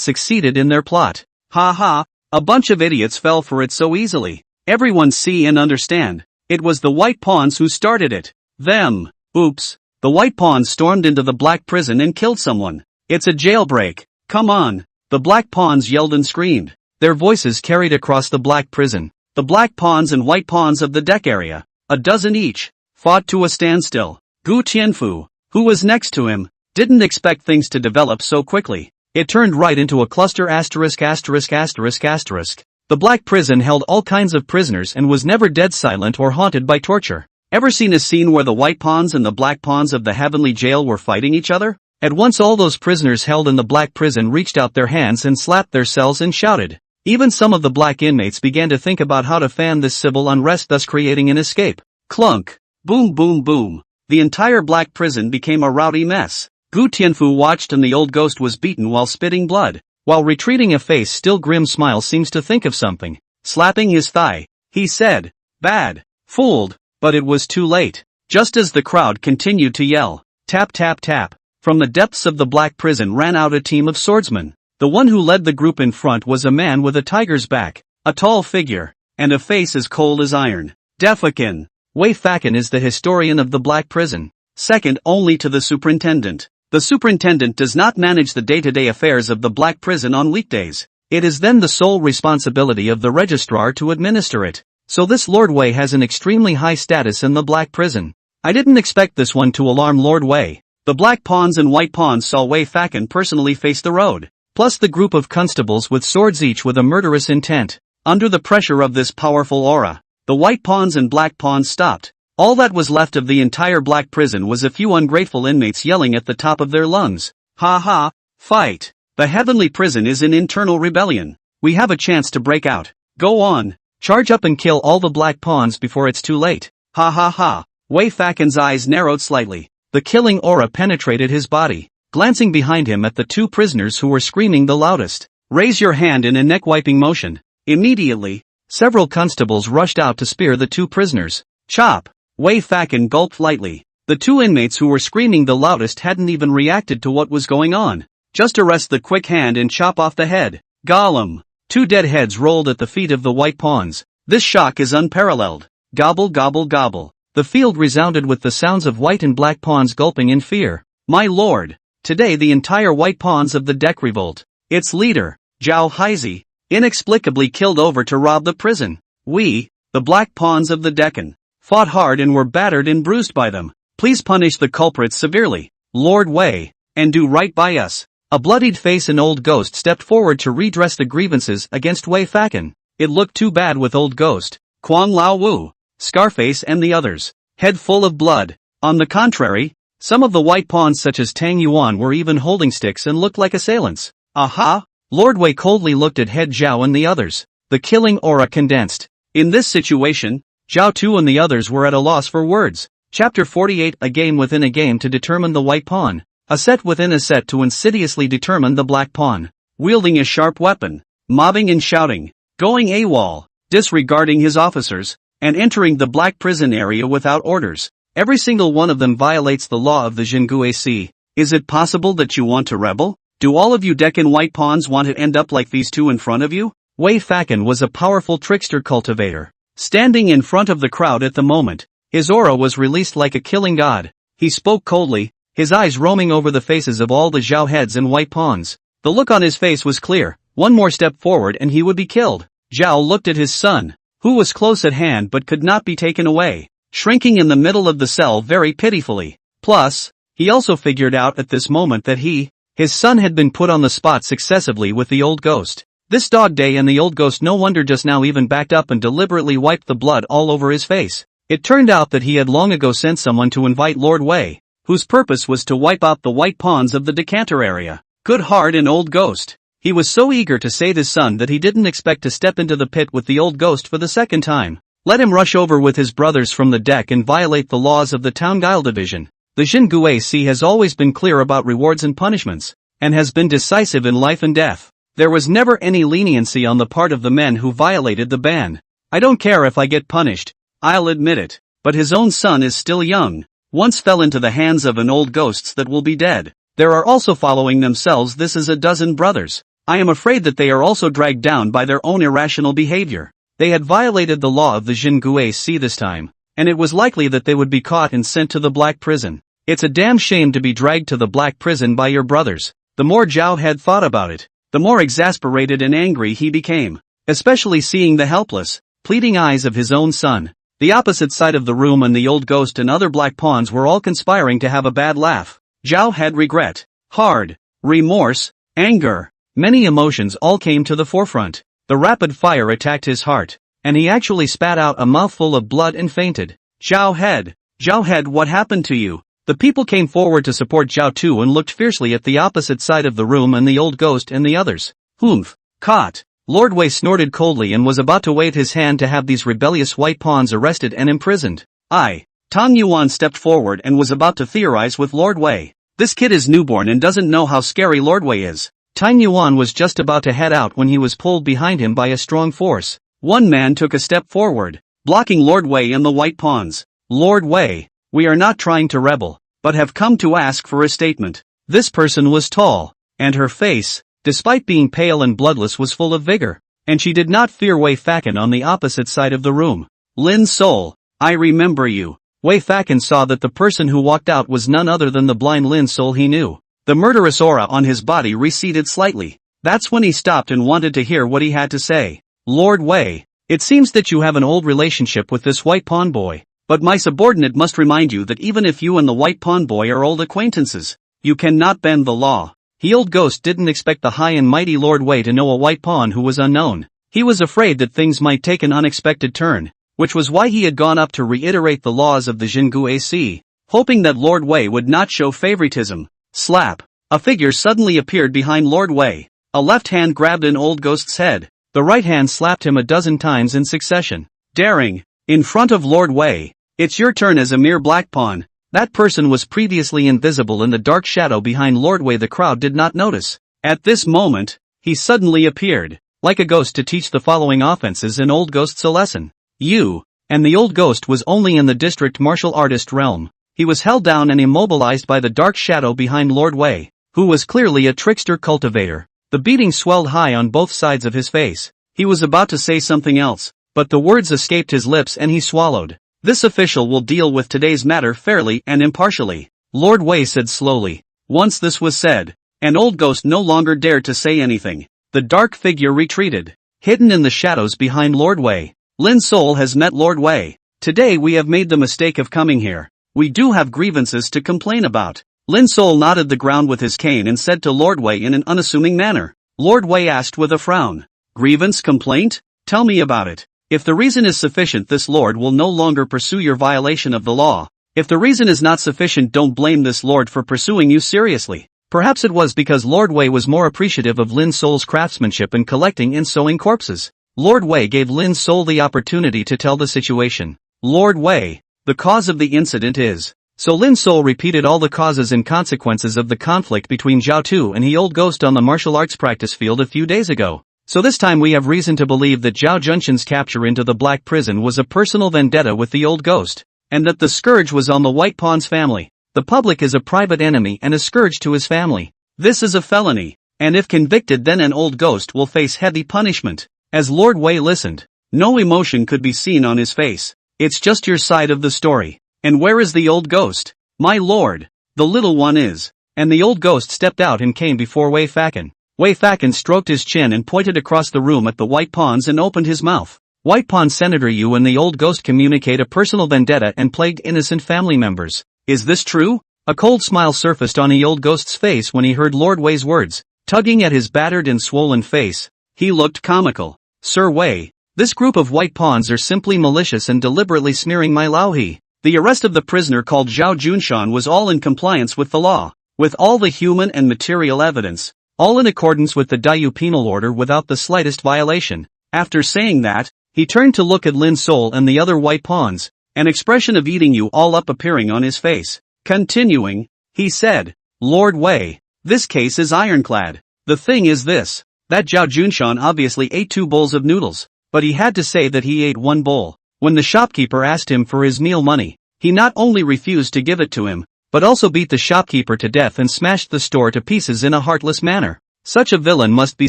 succeeded in their plot. Ha ha, a bunch of idiots fell for it so easily. Everyone see and understand. It was the white pawns who started it. Them. Oops. The white pawns stormed into the Black Prison and killed someone. It's a jailbreak. Come on. The black pawns yelled and screamed. Their voices carried across the Black Prison. The black pawns and white pawns of the deck area, a dozen each, fought to a standstill. Gu Tianfu, who was next to him, Didn't expect things to develop so quickly. It turned right into a cluster asterisk asterisk asterisk asterisk. The black prison held all kinds of prisoners and was never dead silent or haunted by torture. Ever seen a scene where the white pawns and the black pawns of the heavenly jail were fighting each other? At once all those prisoners held in the black prison reached out their hands and slapped their cells and shouted. Even some of the black inmates began to think about how to fan this civil unrest, thus creating an escape. Clunk. Boom boom boom. The entire black prison became a rowdy mess. Gu Tianfu watched and the old ghost was beaten while spitting blood. While retreating, a face still grim smile seems to think of something. Slapping his thigh, he said, "Bad. Fooled." But it was too late. Just as the crowd continued to yell, tap tap tap, from the depths of the black prison ran out a team of swordsmen. The one who led the group in front was a man with a tiger's back, a tall figure, and a face as cold as iron. Defakin. Wei Fakin is the historian of the black prison, second only to the superintendent. The superintendent does not manage the day-to-day affairs of the black prison on weekdays. It is then the sole responsibility of the registrar to administer it. So this Lord Wei has an extremely high status in the black prison. I didn't expect this one to alarm Lord Wei. The black pawns and white pawns saw Wei Fakin personally face the road, plus the group of constables with swords each with a murderous intent. Under the pressure of this powerful aura, the white pawns and black pawns stopped. All that was left of the entire black prison was a few ungrateful inmates yelling at the top of their lungs. Ha ha, fight. The heavenly prison is in internal rebellion. We have a chance to break out. Go on. Charge up and kill all the black pawns before it's too late. Ha ha ha. Wei Fakin's eyes narrowed slightly. The killing aura penetrated his body. Glancing behind him at the two prisoners who were screaming the loudest. Raise your hand in a neck-wiping motion. Immediately, several constables rushed out to spear the two prisoners. Chop. Wei Fakin gulped lightly. The two inmates who were screaming the loudest hadn't even reacted to what was going on. Just arrest the quick hand and chop off the head. Gollum. Two dead heads rolled at the feet of the white pawns. This shock is unparalleled. Gobble gobble gobble. The field resounded with the sounds of white and black pawns gulping in fear. My lord. Today the entire white pawns of the deck revolt. Its leader, Zhao Haizi, inexplicably killed over to rob the prison. We, the black pawns of the Deccan, fought hard and were battered and bruised by them. Please punish the culprits severely, Lord Wei, and do right by us. A bloodied face and old ghost stepped forward to redress the grievances against Wei Fakin. It looked too bad with old ghost, Kwang Lao Wu, Scarface and the others, head full of blood. On the contrary, some of the white pawns such as Tang Yuan were even holding sticks and looked like assailants. Aha! Lord Wei coldly looked at head Zhao and the others. The killing aura condensed. In this situation, Zhao Tu and the others were at a loss for words. Chapter 48. A game within a game to determine the white pawn. A set within a set to insidiously determine the black pawn. Wielding a sharp weapon. Mobbing and shouting. Going AWOL. Disregarding his officers. And entering the black prison area without orders. Every single one of them violates the law of the Jingue Sea. Is it possible that you want to rebel? Do all of you Deccan white pawns want to end up like these two in front of you? Wei Fakin was a powerful trickster cultivator. Standing in front of the crowd at the moment, his aura was released like a killing god. He spoke coldly, his eyes roaming over the faces of all the Zhao heads and white pawns. The look on his face was clear. One more step forward and he would be killed. Zhao looked at his son, who was close at hand but could not be taken away, shrinking in the middle of the cell very pitifully. Plus, he also figured out at this moment that his son had been put on the spot successively with the old ghost. This dog day and the old ghost no wonder just now even backed up and deliberately wiped the blood all over his face. It turned out that he had long ago sent someone to invite Lord Wei, whose purpose was to wipe out the white pawns of the decanter area. Good heart and old ghost. He was so eager to save his son that he didn't expect to step into the pit with the old ghost for the second time. Let him rush over with his brothers from the deck and violate the laws of the Town Guile Division. The Jingue Sea has always been clear about rewards and punishments, and has been decisive in life and death. There was never any leniency on the part of the men who violated the ban. I don't care if I get punished, I'll admit it, but his own son is still young. Once fell into the hands of an old ghosts that will be dead. There are also following themselves this is a dozen brothers. I am afraid that they are also dragged down by their own irrational behavior. They had violated the law of the Jingue Sea this time, and it was likely that they would be caught and sent to the black prison. It's a damn shame to be dragged to the black prison by your brothers. The more Zhao had thought about it, the more exasperated and angry he became, especially seeing the helpless, pleading eyes of his own son. The opposite side of the room and the old ghost and other black pawns were all conspiring to have a bad laugh. Zhao had regret, hard, remorse, anger. Many emotions all came to the forefront. The rapid fire attacked his heart, and he actually spat out a mouthful of blood and fainted. Zhao Head, what happened to you? The people came forward to support Zhao Tu and looked fiercely at the opposite side of the room and the old ghost and the others. Humph. Caught. Lord Wei snorted coldly and was about to wave his hand to have these rebellious white pawns arrested and imprisoned. Tang Yuan stepped forward and was about to theorize with Lord Wei. This kid is newborn and doesn't know how scary Lord Wei is. Tang Yuan was just about to head out when he was pulled behind him by a strong force. One man took a step forward, blocking Lord Wei and the white pawns. Lord Wei, we are not trying to rebel, but have come to ask for a statement. This person was tall, and her face, despite being pale and bloodless, was full of vigor, and she did not fear Wei Fakan on the opposite side of the room. Lin Sol, I remember you. Wei Fakan saw that the person who walked out was none other than the blind Lin Sol he knew. The murderous aura on his body receded slightly. That's when he stopped and wanted to hear what he had to say. Lord Wei, it seems that you have an old relationship with this white pawn boy, but my subordinate must remind you that even if you and the white pawn boy are old acquaintances, you cannot bend the law. The old ghost didn't expect the high and mighty Lord Wei to know a white pawn who was unknown. He was afraid that things might take an unexpected turn, which was why he had gone up to reiterate the laws of the Jingu AC, hoping that Lord Wei would not show favoritism. Slap. A figure suddenly appeared behind Lord Wei. A left hand grabbed an old ghost's head. The right hand slapped him a dozen times in succession. Daring. In front of Lord Wei. It's your turn as a mere black pawn. That person was previously invisible in the dark shadow behind Lord Wei. The crowd did not notice. At this moment, he suddenly appeared, like a ghost, to teach the following offenses in old ghost's a lesson. And the old ghost was only in the district martial artist realm. He was held down and immobilized by the dark shadow behind Lord Wei, who was clearly a trickster cultivator. The beating swelled high on both sides of his face. He was about to say something else, but the words escaped his lips and he swallowed. This official will deal with today's matter fairly and impartially, Lord Wei said slowly. Once this was said, an old ghost no longer dared to say anything. The dark figure retreated, hidden in the shadows behind Lord Wei. Lin Sol has met Lord Wei. Today we have made the mistake of coming here. We do have grievances to complain about. Lin Sol nodded the ground with his cane and said to Lord Wei in an unassuming manner. Lord Wei asked with a frown. Grievance, complaint? Tell me about it. If the reason is sufficient, this lord will no longer pursue your violation of the law. If the reason is not sufficient, don't blame this lord for pursuing you seriously. Perhaps it was because Lord Wei was more appreciative of Lin Sol's craftsmanship in collecting and sewing corpses. Lord Wei gave Lin Sol the opportunity to tell the situation. Lord Wei, the cause of the incident is. So Lin Sol repeated all the causes and consequences of the conflict between Zhao Tu and the old ghost on the martial arts practice field a few days ago. So this time we have reason to believe that Zhao Junshan's capture into the Black Prison was a personal vendetta with the old ghost, and that the scourge was on the White Pawn's family. The public is a private enemy and a scourge to his family. This is a felony, and if convicted then an old ghost will face heavy punishment. As Lord Wei listened, no emotion could be seen on his face. It's just your side of the story. And where is the old ghost? My lord, the little one is. And the old ghost stepped out and came before Wei Fakan. Wei Fakan stroked his chin and pointed across the room at the White Pawns and opened his mouth. White Pawn Senator, you and the old ghost communicate a personal vendetta and plagued innocent family members. Is this true? A cold smile surfaced on the old ghost's face when he heard Lord Wei's words. Tugging at his battered and swollen face, he looked comical. Sir Wei, this group of White Pawns are simply malicious and deliberately smearing my Lauhi. The arrest of the prisoner called Zhao Junshan was all in compliance with the law, with all the human and material evidence, all in accordance with the Dayu penal order without the slightest violation. After saying that, he turned to look at Lin Sol and the other White Pawns, an expression of eating you all up appearing on his face. Continuing, he said, Lord Wei, this case is ironclad. The thing is this. That Zhao Junshan obviously ate 2 bowls of noodles, but he had to say that he ate 1 bowl. When the shopkeeper asked him for his meal money, he not only refused to give it to him, but also beat the shopkeeper to death and smashed the store to pieces in a heartless manner. Such a villain must be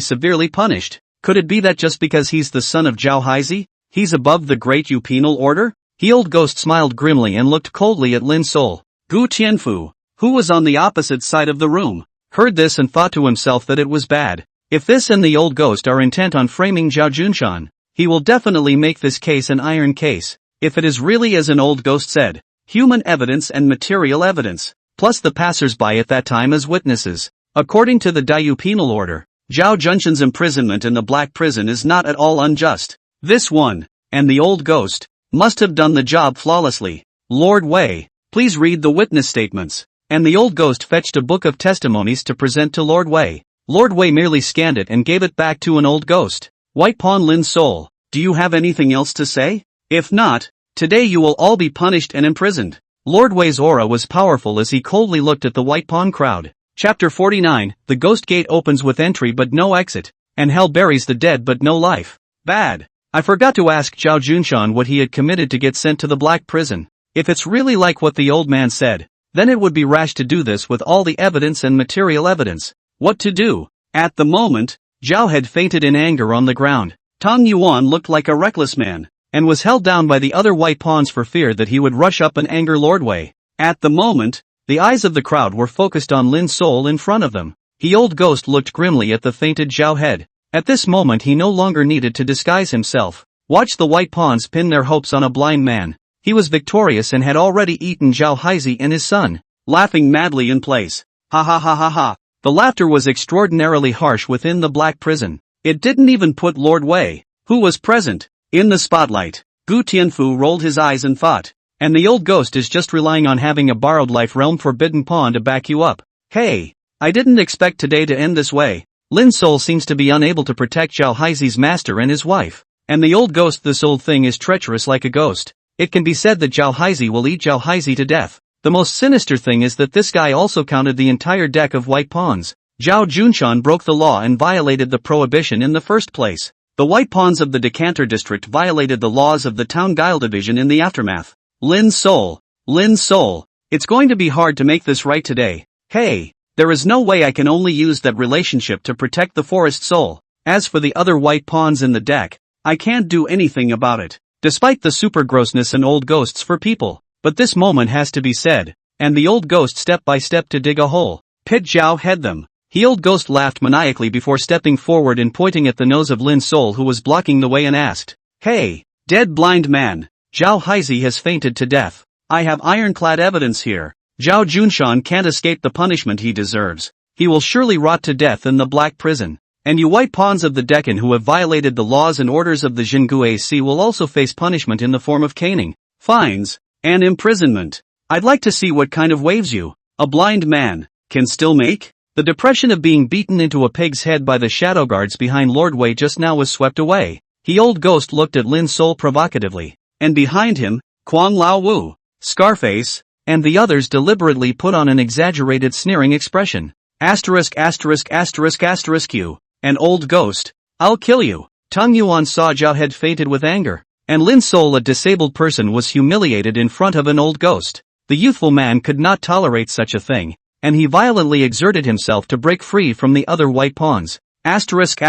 severely punished. Could it be that just because he's the son of Zhao Haizi, he's above the great Yu penal order? The old ghost smiled grimly and looked coldly at Lin Sol. Gu Tianfu, who was on the opposite side of the room, heard this and thought to himself that it was bad. If this and the old ghost are intent on framing Zhao Junshan, he will definitely make this case an iron case. If it is really as an old ghost said, human evidence and material evidence, plus the passers-by at that time as witnesses. According to the Dayu penal order, Zhao Junshan's imprisonment in the Black Prison is not at all unjust. This one, and the old ghost, must have done the job flawlessly. Lord Wei, please read the witness statements. And the old ghost fetched a book of testimonies to present to Lord Wei. Lord Wei merely scanned it and gave it back to an old ghost. White Pawn Lin Sol, do you have anything else to say? If not, today you will all be punished and imprisoned. Lord Wei's aura was powerful as he coldly looked at the White Pawn crowd. Chapter 49, the Ghost Gate opens with entry but no exit, and hell buries the dead but no life. Bad. I forgot to ask Zhao Junshan what he had committed to get sent to the Black Prison. If it's really like what the old man said, then it would be rash to do this with all the evidence and material evidence. What to do? At the moment, Zhao had fainted in anger on the ground. Tang Yuan looked like a reckless man, and was held down by the other white pawns for fear that he would rush up and anger Lord Wei. At the moment, the eyes of the crowd were focused on Lin Sol in front of them. The old ghost looked grimly at the fainted Zhao head. At this moment he no longer needed to disguise himself. Watch the white pawns pin their hopes on a blind man. He was victorious and had already eaten Zhao Haizi and his son, laughing madly in place. Ha ha ha ha ha. The laughter was extraordinarily harsh within the Black Prison. It didn't even put Lord Wei, who was present, in the spotlight. Gu Tianfu rolled his eyes and thought, and the old ghost is just relying on having a borrowed life realm forbidden pawn to back you up. Hey, I didn't expect today to end this way. Lin Sol seems to be unable to protect Zhao Haizi's master and his wife. And the old ghost, this old thing is treacherous like a ghost. It can be said that Zhao Haizi will eat Zhao Haizi to death. The most sinister thing is that this guy also counted the entire deck of white pawns. Zhao Junshan broke the law and violated the prohibition in the first place. The white pawns of the Decanter district violated the laws of the town guile division in the aftermath. Lin Sol, it's going to be hard to make this right today. Hey, there is no way I can only use that relationship to protect the forest soul. As for the other white pawns in the deck, I can't do anything about it. Despite the super grossness and old ghosts for people. But this moment has to be said, and the old ghost step by step to dig a hole. Pit Zhao head them. The old ghost laughed maniacally before stepping forward and pointing at the nose of Lin Sol who was blocking the way and asked, Hey, dead blind man, Zhao Haizi has fainted to death. I have ironclad evidence here. Zhao Junshan can't escape the punishment he deserves. He will surely rot to death in the Black Prison. And you white pawns of the Deccan who have violated the laws and orders of the Jinggu AC will also face punishment in the form of caning, fines, and imprisonment. I'd like to see what kind of waves you, a blind man, can still make. The depression of being beaten into a pig's head by the shadow guards behind Lord Wei just now was swept away. The old ghost looked at Lin Sol provocatively, and behind him, Kwang Lao Wu, Scarface, and the others deliberately put on an exaggerated sneering expression. Asterisk you, an old ghost, I'll kill you. Tang Yuan saw Zhao had fainted with anger. And Lin Sol, a disabled person, was humiliated in front of an old ghost. The youthful man could not tolerate such a thing, and he violently exerted himself to break free from the other white pawns. Asterisk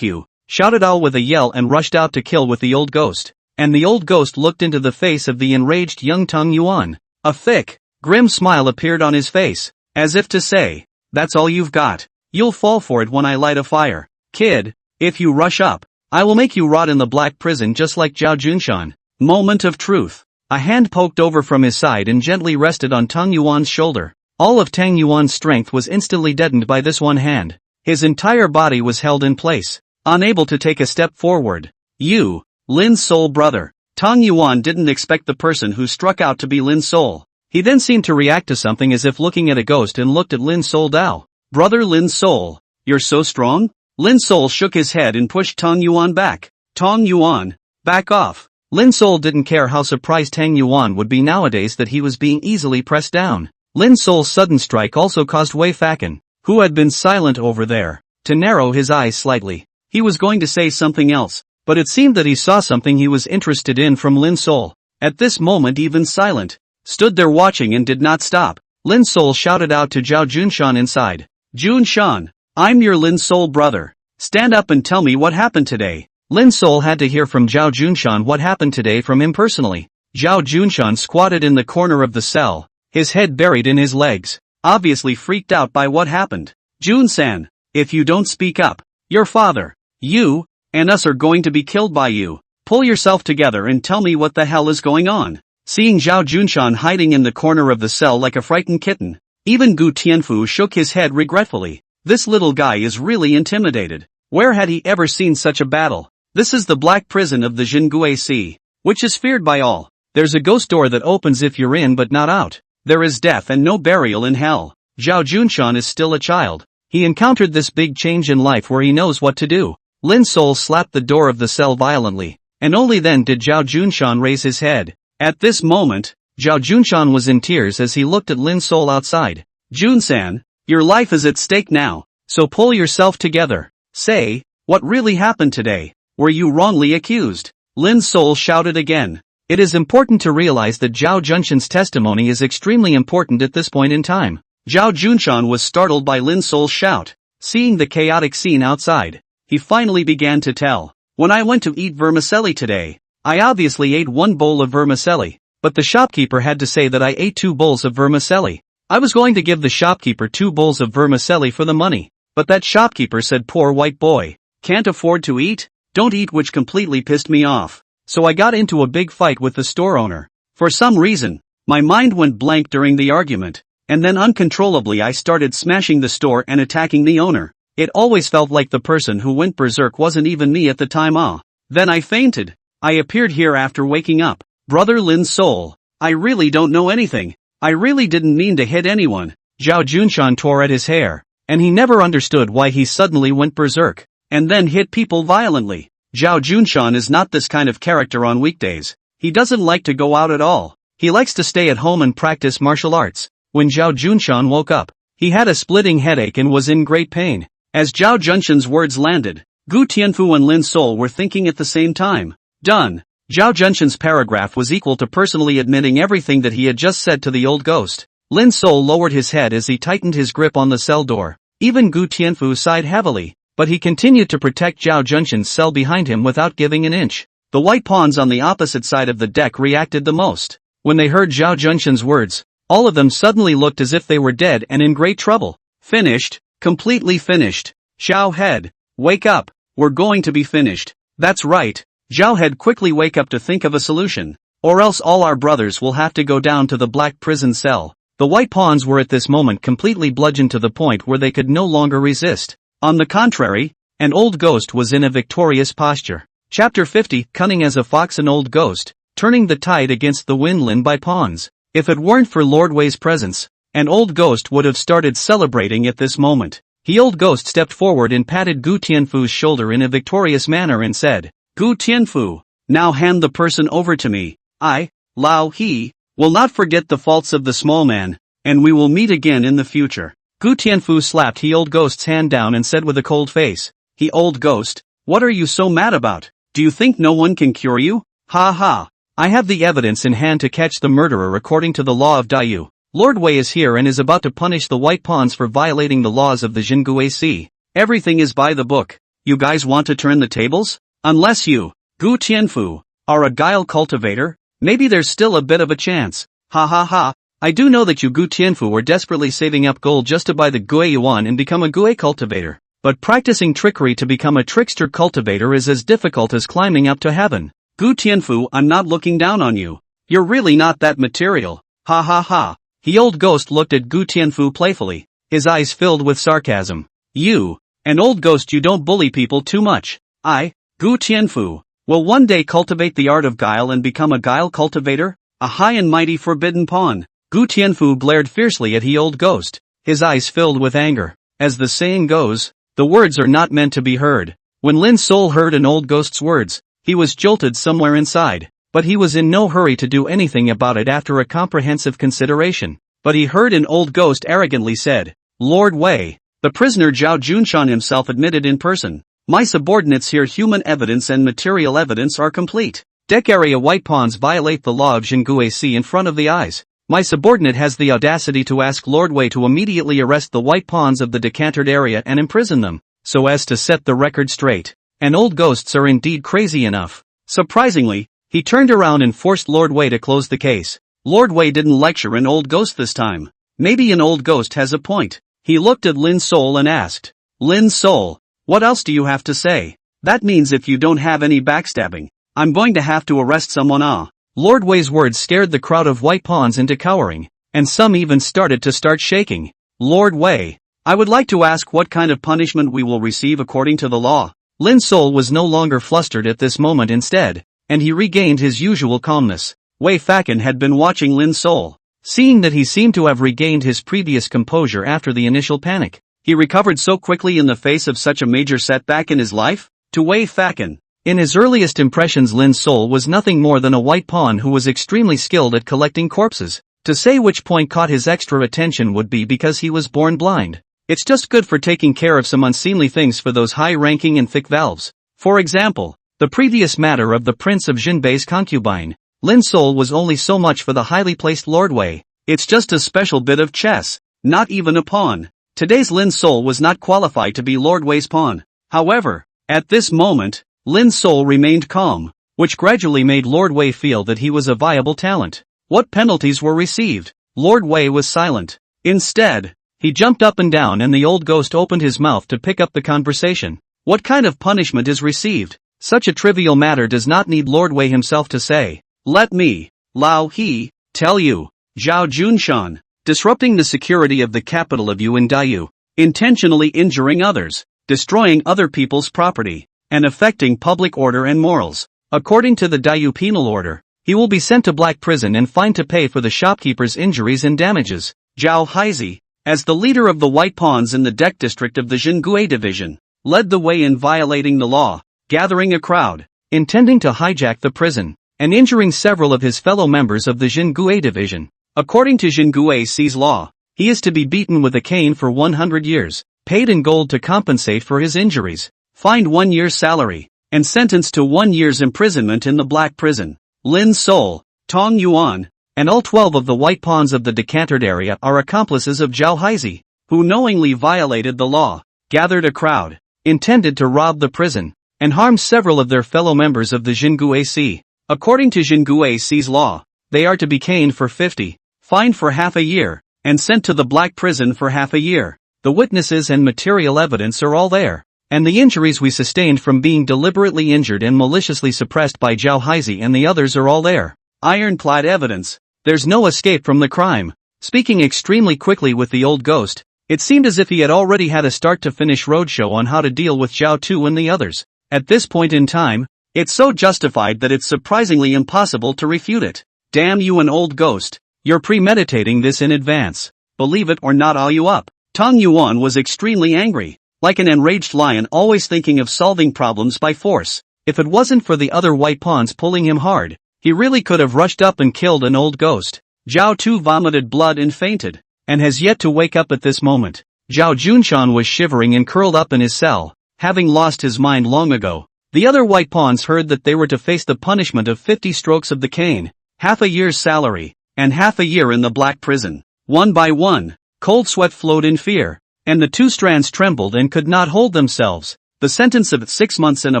you, shouted all with a yell and rushed out to kill with the old ghost. And the old ghost looked into the face of the enraged young Tang Yuan. A thick, grim smile appeared on his face, as if to say, that's all you've got. You'll fall for it when I light a fire. Kid, if you rush up, I will make you rot in the Black Prison just like Zhao Junshan. Moment of truth. A hand poked over from his side and gently rested on Tang Yuan's shoulder. All of Tang Yuan's strength was instantly deadened by this one hand. His entire body was held in place, unable to take a step forward. You, Lin Sol brother. Tang Yuan didn't expect the person who struck out to be Lin Sol. He then seemed to react to something as if looking at a ghost and looked at Lin Sol Dao. Brother Lin Sol, you're so strong? Lin Sol shook his head and pushed Tang Yuan back. Tang Yuan, back off. Lin Sol didn't care how surprised Tang Yuan would be nowadays that he was being easily pressed down. Lin Sol's sudden strike also caused Wei Fakan, who had been silent over there, to narrow his eyes slightly. He was going to say something else, but it seemed that he saw something he was interested in from Lin Sol. At this moment even silent, stood there watching and did not stop. Lin Sol shouted out to Zhao Junshan inside. Junshan, I'm your Lin Sol brother. Stand up and tell me what happened today. Lin Sol had to hear from Zhao Junshan what happened today from him personally. Zhao Junshan squatted in the corner of the cell, his head buried in his legs, obviously freaked out by what happened. Jun-san, if you don't speak up, your father, you, and us are going to be killed by you. Pull yourself together and tell me what the hell is going on. seeing Zhao Junshan hiding in the corner of the cell like a frightened kitten. Even Gu Tianfu shook his head regretfully. This little guy is really intimidated. Where had he ever seen such a battle? This is the black prison of the Jingui Sea, which is feared by all. There's a ghost door that opens if you're in but not out. There is death and no burial in hell. Zhao Junshan is still a child. He encountered this big change in life where he knows what to do. Lin Sol slapped the door of the cell violently, and only then did Zhao Junshan raise his head. At this moment, Zhao Junshan was in tears as he looked at Lin Sol outside. Junsan, your life is at stake now, so pull yourself together. Say, what really happened today? Were you wrongly accused? Lin Sol shouted again. It is important to realize that Zhao Junshan's testimony is extremely important at this point in time. Zhao Junshan was startled by Lin Sol's shout. Seeing the chaotic scene outside, he finally began to tell. When I went to eat vermicelli today, I obviously ate 1 bowl of vermicelli, but the shopkeeper had to say that I ate 2 bowls of vermicelli. I was going to give the shopkeeper 2 bowls of vermicelli for the money, but that shopkeeper said, poor white boy, can't afford to eat? Don't eat, which completely pissed me off. So I got into a big fight with the store owner. For some reason, my mind went blank during the argument, and then uncontrollably I started smashing the store and attacking the owner. It always felt like the person who went berserk wasn't even me at the time. Then I fainted. I appeared here after waking up. Brother Lin Sol, I really don't know anything. I really didn't mean to hit anyone. Zhao Junshan tore at his hair, and he never understood why he suddenly went berserk, and then hit people violently. Zhao Junshan is not this kind of character on weekdays. He doesn't like to go out at all. He likes to stay at home and practice martial arts. When Zhao Junshan woke up, he had a splitting headache and was in great pain. As Zhao Junshan's words landed, Gu Tianfu and Lin Sol were thinking at the same time. Done. Zhao Junshan's paragraph was equal to personally admitting everything that he had just said to the old ghost. Lin Sol lowered his head as he tightened his grip on the cell door. Even Gu Tianfu sighed heavily, but he continued to protect Zhao Junshan's cell behind him without giving an inch. The white pawns on the opposite side of the deck reacted the most. When they heard Zhao Junshan's words, all of them suddenly looked as if they were dead and in great trouble. Finished. Completely finished. Zhao Head, wake up. We're going to be finished. That's right. Zhao Head, quickly wake up to think of a solution, or else all our brothers will have to go down to the black prison cell. The white pawns were at this moment completely bludgeoned to the point where they could no longer resist. On the contrary, an old ghost was in a victorious posture. Chapter 50, Cunning as a Fox. An old ghost, turning the tide against the wind. Lin by pawns. If it weren't for Lord Wei's presence, an old ghost would have started celebrating at this moment. The old ghost stepped forward and patted Gu Tianfu's shoulder in a victorious manner and said, Gu Tianfu, now hand the person over to me. I, Lao He, will not forget the faults of the small man, and we will meet again in the future. Gu Tianfu slapped the old ghost's hand down and said with a cold face, He old ghost, what are you so mad about? Do you think no one can cure you? Ha ha. I have the evidence in hand to catch the murderer according to the law of Daiyu. Lord Wei is here and is about to punish the white pawns for violating the laws of the Jingui Sea. Everything is by the book. You guys want to turn the tables? Unless you, Gu Tianfu, are a guile cultivator, maybe there's still a bit of a chance. Ha ha ha. I do know that you Gu Tianfu were desperately saving up gold just to buy the Gui Yuan and become a Gui cultivator. But practicing trickery to become a trickster cultivator is as difficult as climbing up to heaven. Gu Tianfu, I'm not looking down on you. You're really not that material. Ha ha ha. The old ghost looked at Gu Tianfu playfully, his eyes filled with sarcasm. You, an old ghost, you don't bully people too much. I, Gu Tianfu, will one day cultivate the art of guile and become a guile cultivator, a high and mighty forbidden pawn. Gu Tianfu glared fiercely at the old ghost, his eyes filled with anger. As the saying goes, the words are not meant to be heard. When Lin Sol heard an old ghost's words, he was jolted somewhere inside, but he was in no hurry to do anything about it after a comprehensive consideration. But he heard an old ghost arrogantly said, Lord Wei, the prisoner Zhao Junshan himself admitted in person. My subordinates here, human evidence and material evidence are complete. Deck area white pawns violate the law of Jingui Sea in front of the eyes. My subordinate has the audacity to ask Lord Wei to immediately arrest the white pawns of the decantered area and imprison them, so as to set the record straight. And old ghosts are indeed crazy enough. Surprisingly, he turned around and forced Lord Wei to close the case. Lord Wei didn't lecture an old ghost this time. Maybe an old ghost has a point. He looked at Lin Sol and asked, Lin Sol, what else do you have to say? That means if you don't have any backstabbing, I'm going to have to arrest someone. Lord Wei's words scared the crowd of white pawns into cowering, and some even started to shaking. Lord Wei, I would like to ask what kind of punishment we will receive according to the law. Lin Sol was no longer flustered at this moment instead, and he regained his usual calmness. Wei Fakan had been watching Lin Sol. Seeing that he seemed to have regained his previous composure after the initial panic, he recovered so quickly in the face of such a major setback in his life? To Wei Fakan, in his earliest impressions, Lin Sol was nothing more than a white pawn who was extremely skilled at collecting corpses. To say which point caught his extra attention would be because he was born blind. It's just good for taking care of some unseemly things for those high-ranking and thick valves. For example, the previous matter of the Prince of Jinbei's concubine. Lin Sol was only so much for the highly placed Lord Wei. It's just a special bit of chess, not even a pawn. Today's Lin Sol was not qualified to be Lord Wei's pawn. However, at this moment, Lin Sol remained calm, which gradually made Lord Wei feel that he was a viable talent. What penalties were received? Lord Wei was silent. Instead, he jumped up and down, and the old ghost opened his mouth to pick up the conversation. What kind of punishment is received? Such a trivial matter does not need Lord Wei himself to say. Let me, Lao He, tell you. Zhao Junshan, disrupting the security of the capital of Yuan Daiyu, intentionally injuring others, destroying other people's property, and affecting public order and morals. According to the Daiyu penal order, he will be sent to black prison and fined to pay for the shopkeeper's injuries and damages. Zhao Haizi, as the leader of the white pawns in the Deck district of the Jingui division, led the way in violating the law, gathering a crowd, intending to hijack the prison, and injuring several of his fellow members of the Jingui division. According to Jingui's law, he is to be beaten with a cane for 100 years, paid in gold to compensate for his injuries, fined 1 year's salary, and sentenced to 1 year's imprisonment in the black prison. Lin Sol, Tong Yuan, and all 12 of the white pawns of the decantered area are accomplices of Zhao Haizi, who knowingly violated the law, gathered a crowd, intended to rob the prison, and harmed several of their fellow members of the Jingui. According to Jingui's law, they are to be caned for 50, fined for half a year, and sent to the black prison for half a year. The witnesses and material evidence are all there, and the injuries we sustained from being deliberately injured and maliciously suppressed by Zhao Haizi and the others are all there. Ironclad evidence. There's no escape from the crime. Speaking extremely quickly with the old ghost, it seemed as if he had already had a start-to-finish roadshow on how to deal with Zhao Tu and the others. At this point in time, it's so justified that it's surprisingly impossible to refute it. Damn you, an old ghost. You're premeditating this in advance. Believe it or not, I'll you up. Tong Yuan was extremely angry, like an enraged lion always thinking of solving problems by force. If it wasn't for the other white pawns pulling him hard, he really could have rushed up and killed an old ghost. Zhao Tu vomited blood and fainted, and has yet to wake up at this moment. Zhao Junshan was shivering and curled up in his cell, having lost his mind long ago. The other white pawns heard that they were to face the punishment of 50 strokes of the cane, half a year's salary, and half a year in the black prison. One by one, cold sweat flowed in fear, and the two strands trembled and could not hold themselves. The sentence of 6 months in a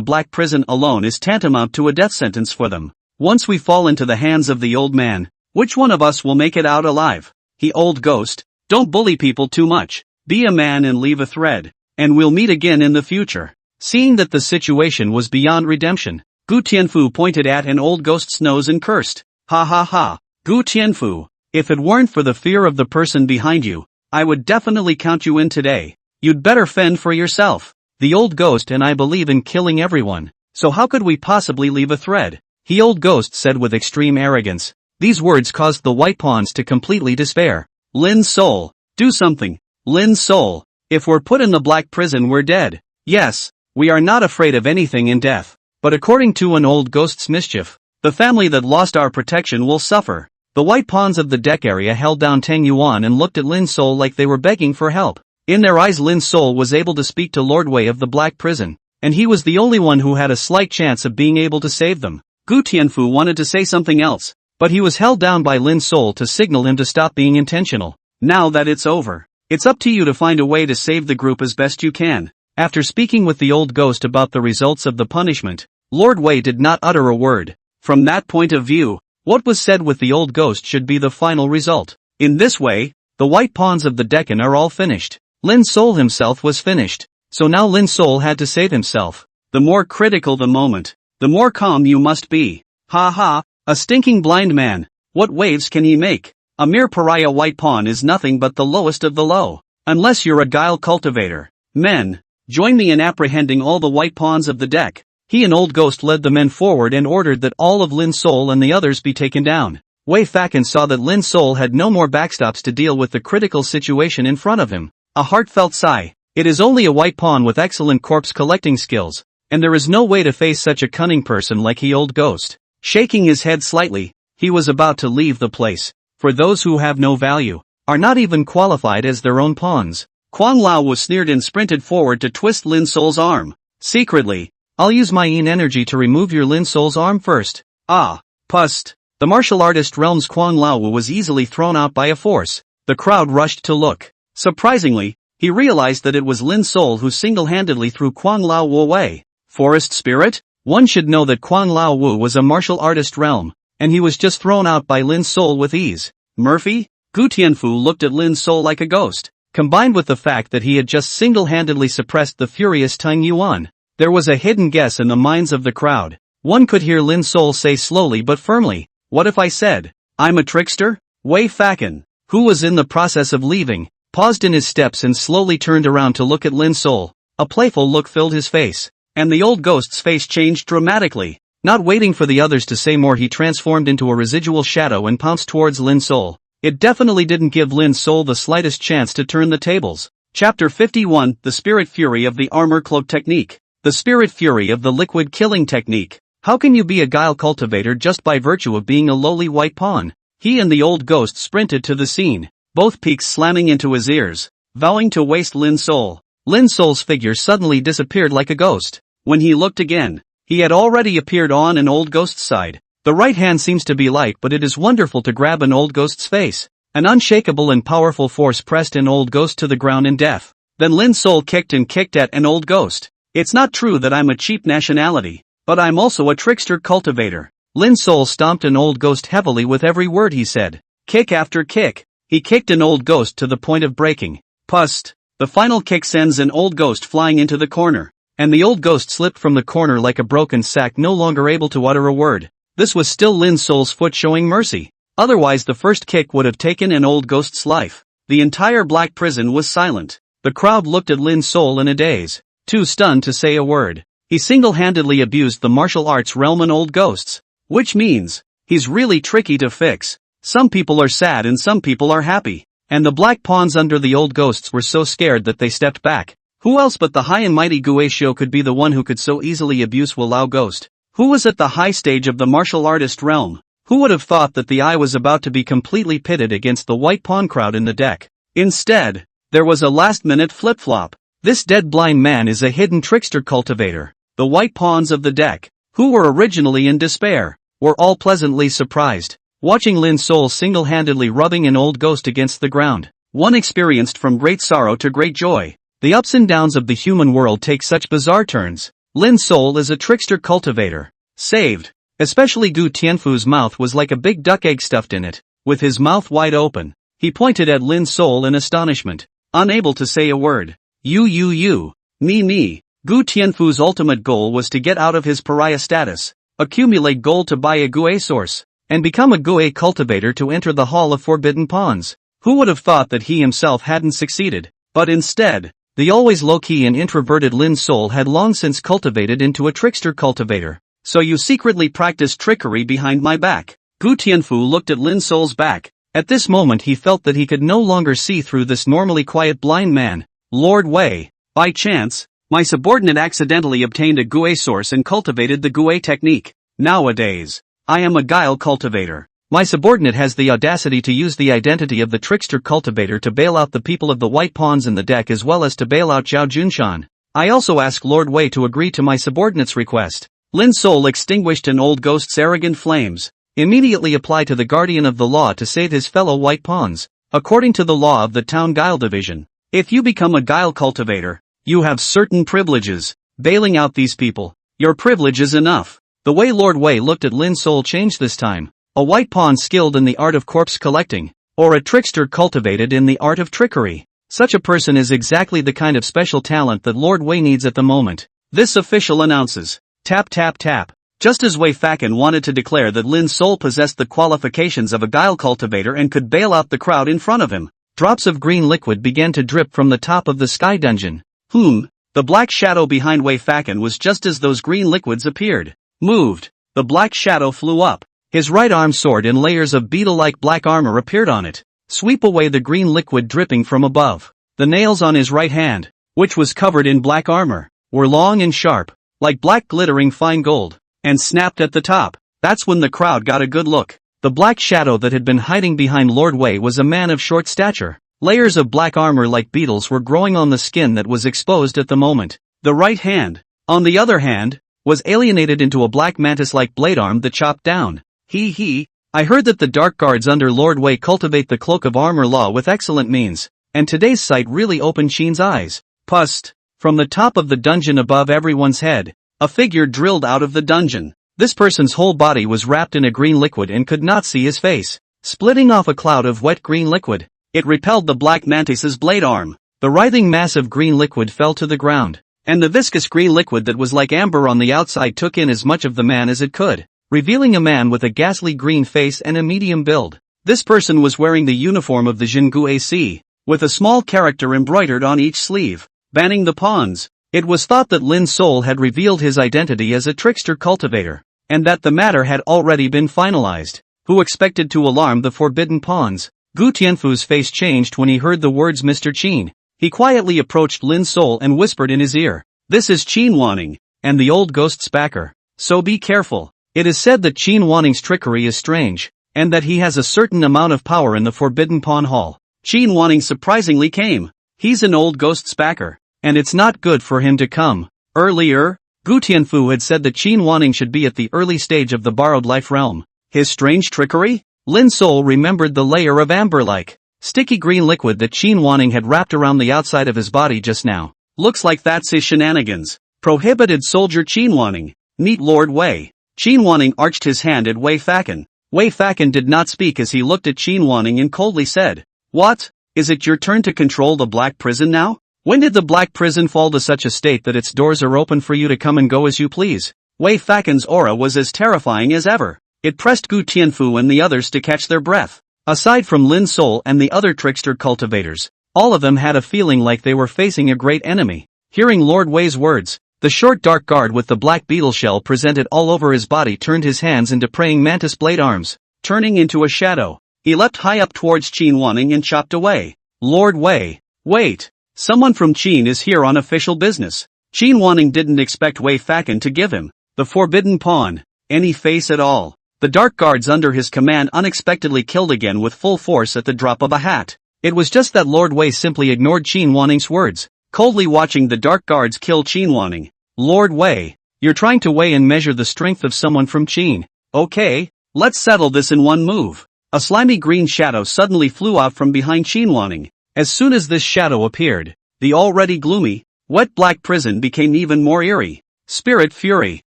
black prison alone is tantamount to a death sentence for them. Once we fall into the hands of the old man, which one of us will make it out alive? He old ghost, don't bully people too much. Be a man and leave a thread, and we'll meet again in the future. Seeing that the situation was beyond redemption, Gu Tianfu pointed at an old ghost's nose and cursed. Ha ha ha, Gu Tianfu, if it weren't for the fear of the person behind you, I would definitely count you in today. You'd better fend for yourself. The old ghost and I believe in killing everyone, so how could we possibly leave a thread? He old ghost said with extreme arrogance. These words caused the white pawns to completely despair. Lin Sol, do something. Lin Sol, if we're put in the black prison we're dead. Yes, we are not afraid of anything in death, but according to an old ghost's mischief, the family that lost our protection will suffer. The white pawns of the deck area held down Tang Yuan and looked at Lin Sol like they were begging for help. In their eyes Lin Sol was able to speak to Lord Wei of the black prison, and he was the only one who had a slight chance of being able to save them. Gu Tianfu wanted to say something else, but he was held down by Lin Sol to signal him to stop being intentional. Now that it's over, it's up to you to find a way to save the group as best you can. After speaking with the old ghost about the results of the punishment, Lord Wei did not utter a word. From that point of view, what was said with the old ghost should be the final result. In this way, the white pawns of the Deccan are all finished. Lin Sol himself was finished, so now Lin Sol had to save himself. The more critical the moment, the more calm you must be. Ha ha, A stinking blind man. What waves can he make? A mere pariah white pawn is nothing but the lowest of the low. Unless you're a guile cultivator. Men, join me in apprehending all the white pawns of the deck. He and Old Ghost led the men forward and ordered that all of Lin Sol and the others be taken down. Wei Fakan saw that Lin Sol had no more backstops to deal with the critical situation in front of him. A heartfelt sigh. It is only a white pawn with excellent corpse collecting skills, and there is no way to face such a cunning person like he Old Ghost. Shaking his head slightly, he was about to leave the place. For those who have no value, are not even qualified as their own pawns. Kuang Lao was sneered and sprinted forward to twist Lin Sol's arm. Secretly, I'll use my yin energy to remove your Lin Sol's arm first. Ah, pust. The martial artist realm's Kuang Lao was easily thrown out by a force. The crowd rushed to look. Surprisingly, he realized that it was Lin Sol who single-handedly threw Kuang Lao away. Forest spirit? One should know that Kuang Lao was a martial artist realm, and he was just thrown out by Lin Sol with ease. Murphy? Gu Tianfu looked at Lin Sol like a ghost. Combined with the fact that he had just single-handedly suppressed the furious Tang Yuan, there was a hidden guess in the minds of the crowd. One could hear Lin Sol say slowly but firmly, "What if I said, I'm a trickster?" Wei Fakan, who was in the process of leaving, paused in his steps and slowly turned around to look at Lin Sol. A playful look filled his face, and the Old Ghost's face changed dramatically. Not waiting for the others to say more, he transformed into a residual shadow and pounced towards Lin Sol. It definitely didn't give Lin Sol the slightest chance to turn the tables. Chapter 51, The Spirit Fury of the Armor Cloak Technique. The Spirit Fury of the Liquid Killing Technique. How can you be a guile cultivator just by virtue of being a lowly white pawn? He and the Old Ghost sprinted to the scene, both peaks slamming into his ears, vowing to waste Lin Sol. Lin Sol's figure suddenly disappeared like a ghost. When he looked again, he had already appeared on an Old Ghost's side. The right hand seems to be light, but it is wonderful to grab an Old Ghost's face. An unshakable and powerful force pressed an Old Ghost to the ground in death. Then Lin Sol kicked and kicked at an Old Ghost. It's not true that I'm a cheap nationality, but I'm also a trickster cultivator. Lin Sol stomped an Old Ghost heavily with every word he said. Kick after kick. He kicked an Old Ghost to the point of breaking. Pust. The final kick sends an Old Ghost flying into the corner, and the Old Ghost slipped from the corner like a broken sack, no longer able to utter a word. This was still Lin Sol's foot showing mercy. Otherwise the first kick would have taken an Old Ghost's life. The entire black prison was silent. The crowd looked at Lin Sol in a daze, too stunned to say a word. He single-handedly abused the martial arts realm and Old Ghosts. Which means, he's really tricky to fix. Some people are sad and some people are happy. And the black pawns under the Old Ghosts were so scared that they stepped back. Who else but the high and mighty Gue Shou could be the one who could so easily abuse Walao Ghost? Who was at the high stage of the martial artist realm? Who would have thought that the eye was about to be completely pitted against the white pawn crowd in the deck? Instead, there was a last-minute flip-flop. This dead blind man is a hidden trickster cultivator. The white pawns of the deck, who were originally in despair, were all pleasantly surprised, watching Lin Sol single-handedly rubbing an Old Ghost against the ground. One experienced from great sorrow to great joy. The ups and downs of the human world take such bizarre turns. Lin Sol is a trickster cultivator. Saved. Especially Gu Tianfu's mouth was like a big duck egg stuffed in it. With his mouth wide open, he pointed at Lin Sol in astonishment, unable to say a word. Me. Gu Tianfu's ultimate goal was to get out of his pariah status, accumulate gold to buy a Gue source, and become a Gue cultivator to enter the Hall of Forbidden Pawns. Who would have thought that he himself hadn't succeeded? But instead, the always low-key and introverted Lin Sol had long since cultivated into a trickster cultivator. So you secretly practiced trickery behind my back. Gu Tianfu looked at Lin Sol's back. At this moment he felt that he could no longer see through this normally quiet blind man. Lord Wei, by chance, my subordinate accidentally obtained a Gue source and cultivated the Gue technique. Nowadays, I am a guile cultivator. My subordinate has the audacity to use the identity of the trickster cultivator to bail out the people of the white pawns in the deck as well as to bail out Zhao Junshan. I also ask Lord Wei to agree to my subordinate's request. Lin Sol extinguished an Old Ghost's arrogant flames. Immediately apply to the guardian of the law to save his fellow white pawns. According to the law of the town guile division, if you become a guile cultivator, you have certain privileges. Bailing out these people, your privilege is enough. The way Lord Wei looked at Lin Sol changed this time. A white pawn skilled in the art of corpse collecting, or a trickster cultivated in the art of trickery. Such a person is exactly the kind of special talent that Lord Wei needs at the moment. This official announces. Tap tap tap. Just as Wei Fakan wanted to declare that Lin Sol possessed the qualifications of a guile cultivator and could bail out the crowd in front of him, drops of green liquid began to drip from the top of the sky dungeon. The black shadow behind Wei Fakan was just as those green liquids appeared. Moved. The black shadow flew up. His right arm sword in layers of beetle-like black armor appeared on it. Sweep away the green liquid dripping from above. The nails on his right hand, which was covered in black armor, were long and sharp, like black glittering fine gold, and snapped at the top. That's when the crowd got a good look. The black shadow that had been hiding behind Lord Wei was a man of short stature. Layers of black armor like beetles were growing on the skin that was exposed at the moment. The right hand, on the other hand, was alienated into a black mantis-like blade arm that chopped down. I heard that the dark guards under Lord Wei cultivate the cloak of armor law with excellent means, and today's sight really opened Qin's eyes. Pust. From the top of the dungeon above everyone's head, a figure drilled out of the dungeon. This person's whole body was wrapped in a green liquid and could not see his face. Splitting off a cloud of wet green liquid, it repelled the black mantis's blade arm. The writhing mass of green liquid fell to the ground, and the viscous green liquid that was like amber on the outside took in as much of the man as it could, revealing a man with a ghastly green face and a medium build. This person was wearing the uniform of the Jingu AC, with a small character embroidered on each sleeve, banning the pawns. It was thought that Lin Sol had revealed his identity as a trickster cultivator, and that the matter had already been finalized. Who expected to alarm the forbidden pawns? Gu Tianfu's face changed when he heard the words Mr. Qin. He quietly approached Lin Sol and whispered in his ear, "This is Qin Wanning, and the old ghost's backer. So be careful. It is said that Qin Wanning's trickery is strange, and that he has a certain amount of power in the Forbidden Pawn Hall." Qin Wanning surprisingly came. He's an old ghost's backer, and it's not good for him to come. Earlier, Gu Tianfu had said that Qin Wanning should be at the early stage of the borrowed life realm. His strange trickery? Lin Sol remembered the layer of amber-like, sticky green liquid that Qin Wanning had wrapped around the outside of his body just now. Looks like that's his shenanigans. Prohibited soldier Qin Wanning. Meet Lord Wei. Qin Wanning arched his hand at Wei Fakan. Wei Fakan did not speak as he looked at Qin Wanning and coldly said, "What? Is it your turn to control the Black Prison now? When did the Black Prison fall to such a state that its doors are open for you to come and go as you please?" Wei Fakan's aura was as terrifying as ever. It pressed Gu Tianfu and the others to catch their breath. Aside from Lin Sol and the other trickster cultivators, all of them had a feeling like they were facing a great enemy. Hearing Lord Wei's words, the short dark guard with the black beetle shell presented all over his body turned his hands into praying mantis blade arms. Turning into a shadow, he leapt high up towards Qin Wanning and chopped away. Lord Wei. Wait. Someone from Qin is here on official business. Qin Wanning didn't expect Wei Fakan to give him the forbidden pawn any face at all. The dark guards under his command unexpectedly killed again with full force at the drop of a hat. It was just that Lord Wei simply ignored Qin Wanning's words, coldly watching the dark guards kill Qin Wanning. Lord Wei, you're trying to weigh and measure the strength of someone from Qin. Okay, let's settle this in one move. A slimy green shadow suddenly flew out from behind Qin Wanning. As soon as this shadow appeared, the already gloomy, wet black prison became even more eerie. Spirit Fury.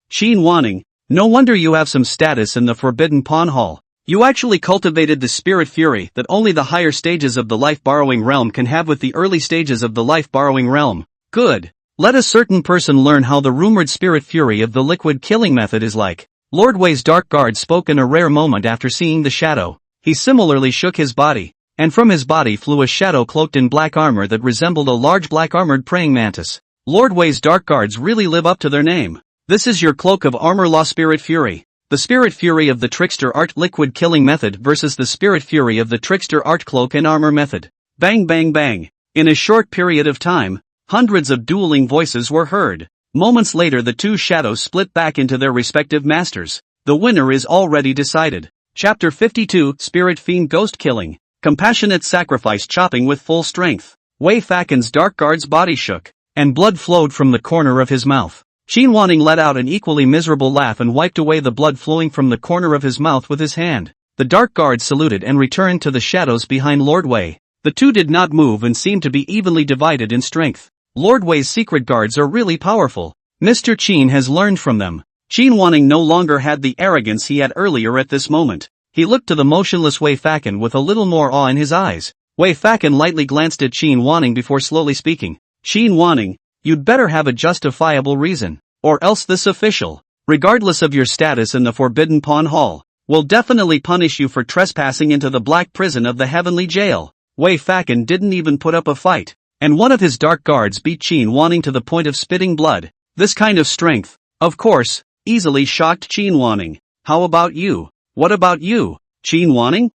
Qin Wanning, no wonder you have some status in the Forbidden Pawn Hall. You actually cultivated the Spirit Fury that only the higher stages of the life-borrowing realm can have with the early stages of the life-borrowing realm. Good. Let a certain person learn how the rumored Spirit Fury of the liquid killing method is like. Lord Wei's dark guard spoke in a rare moment after seeing the shadow. He similarly shook his body, and from his body flew a shadow cloaked in black armor that resembled a large black-armored praying mantis. Lord Wei's dark guards really live up to their name. This is your cloak of armor law Spirit Fury. The Spirit Fury of the Trickster Art Liquid Killing Method versus the Spirit Fury of the Trickster Art Cloak and Armor Method. Bang bang bang. In a short period of time, hundreds of dueling voices were heard. Moments later the two shadows split back into their respective masters. The winner is already decided. Chapter 52 Spirit Fiend Ghost Killing. Compassionate Sacrifice Chopping with Full Strength. Wei Fakan's dark guard's body shook, and blood flowed from the corner of his mouth. Qin Wanning let out an equally miserable laugh and wiped away the blood flowing from the corner of his mouth with his hand. The dark guard saluted and returned to the shadows behind Lord Wei. The two did not move and seemed to be evenly divided in strength. Lord Wei's secret guards are really powerful. Mr. Qin has learned from them. Qin Wanning no longer had the arrogance he had earlier at this moment. He looked to the motionless Wei Fakan with a little more awe in his eyes. Wei Fakan lightly glanced at Qin Wanning before slowly speaking. Qin Wanning, you'd better have a justifiable reason, or else this official regardless of your status in the Forbidden Pawn Hall, will definitely punish you for trespassing into the black prison of the heavenly jail. Wei Fakan didn't even put up a fight, and one of his dark guards beat Qin Wanning to the point of spitting blood. This kind of strength, of course, easily shocked Qin Wanning. How about you? What about you, Qin Wanning?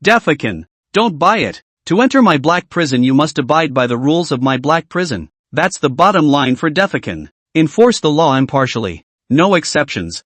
Defakan. Don't buy it. To enter my black prison you must abide by the rules of my black prison. That's the bottom line for Defakan. Enforce the law impartially. No exceptions.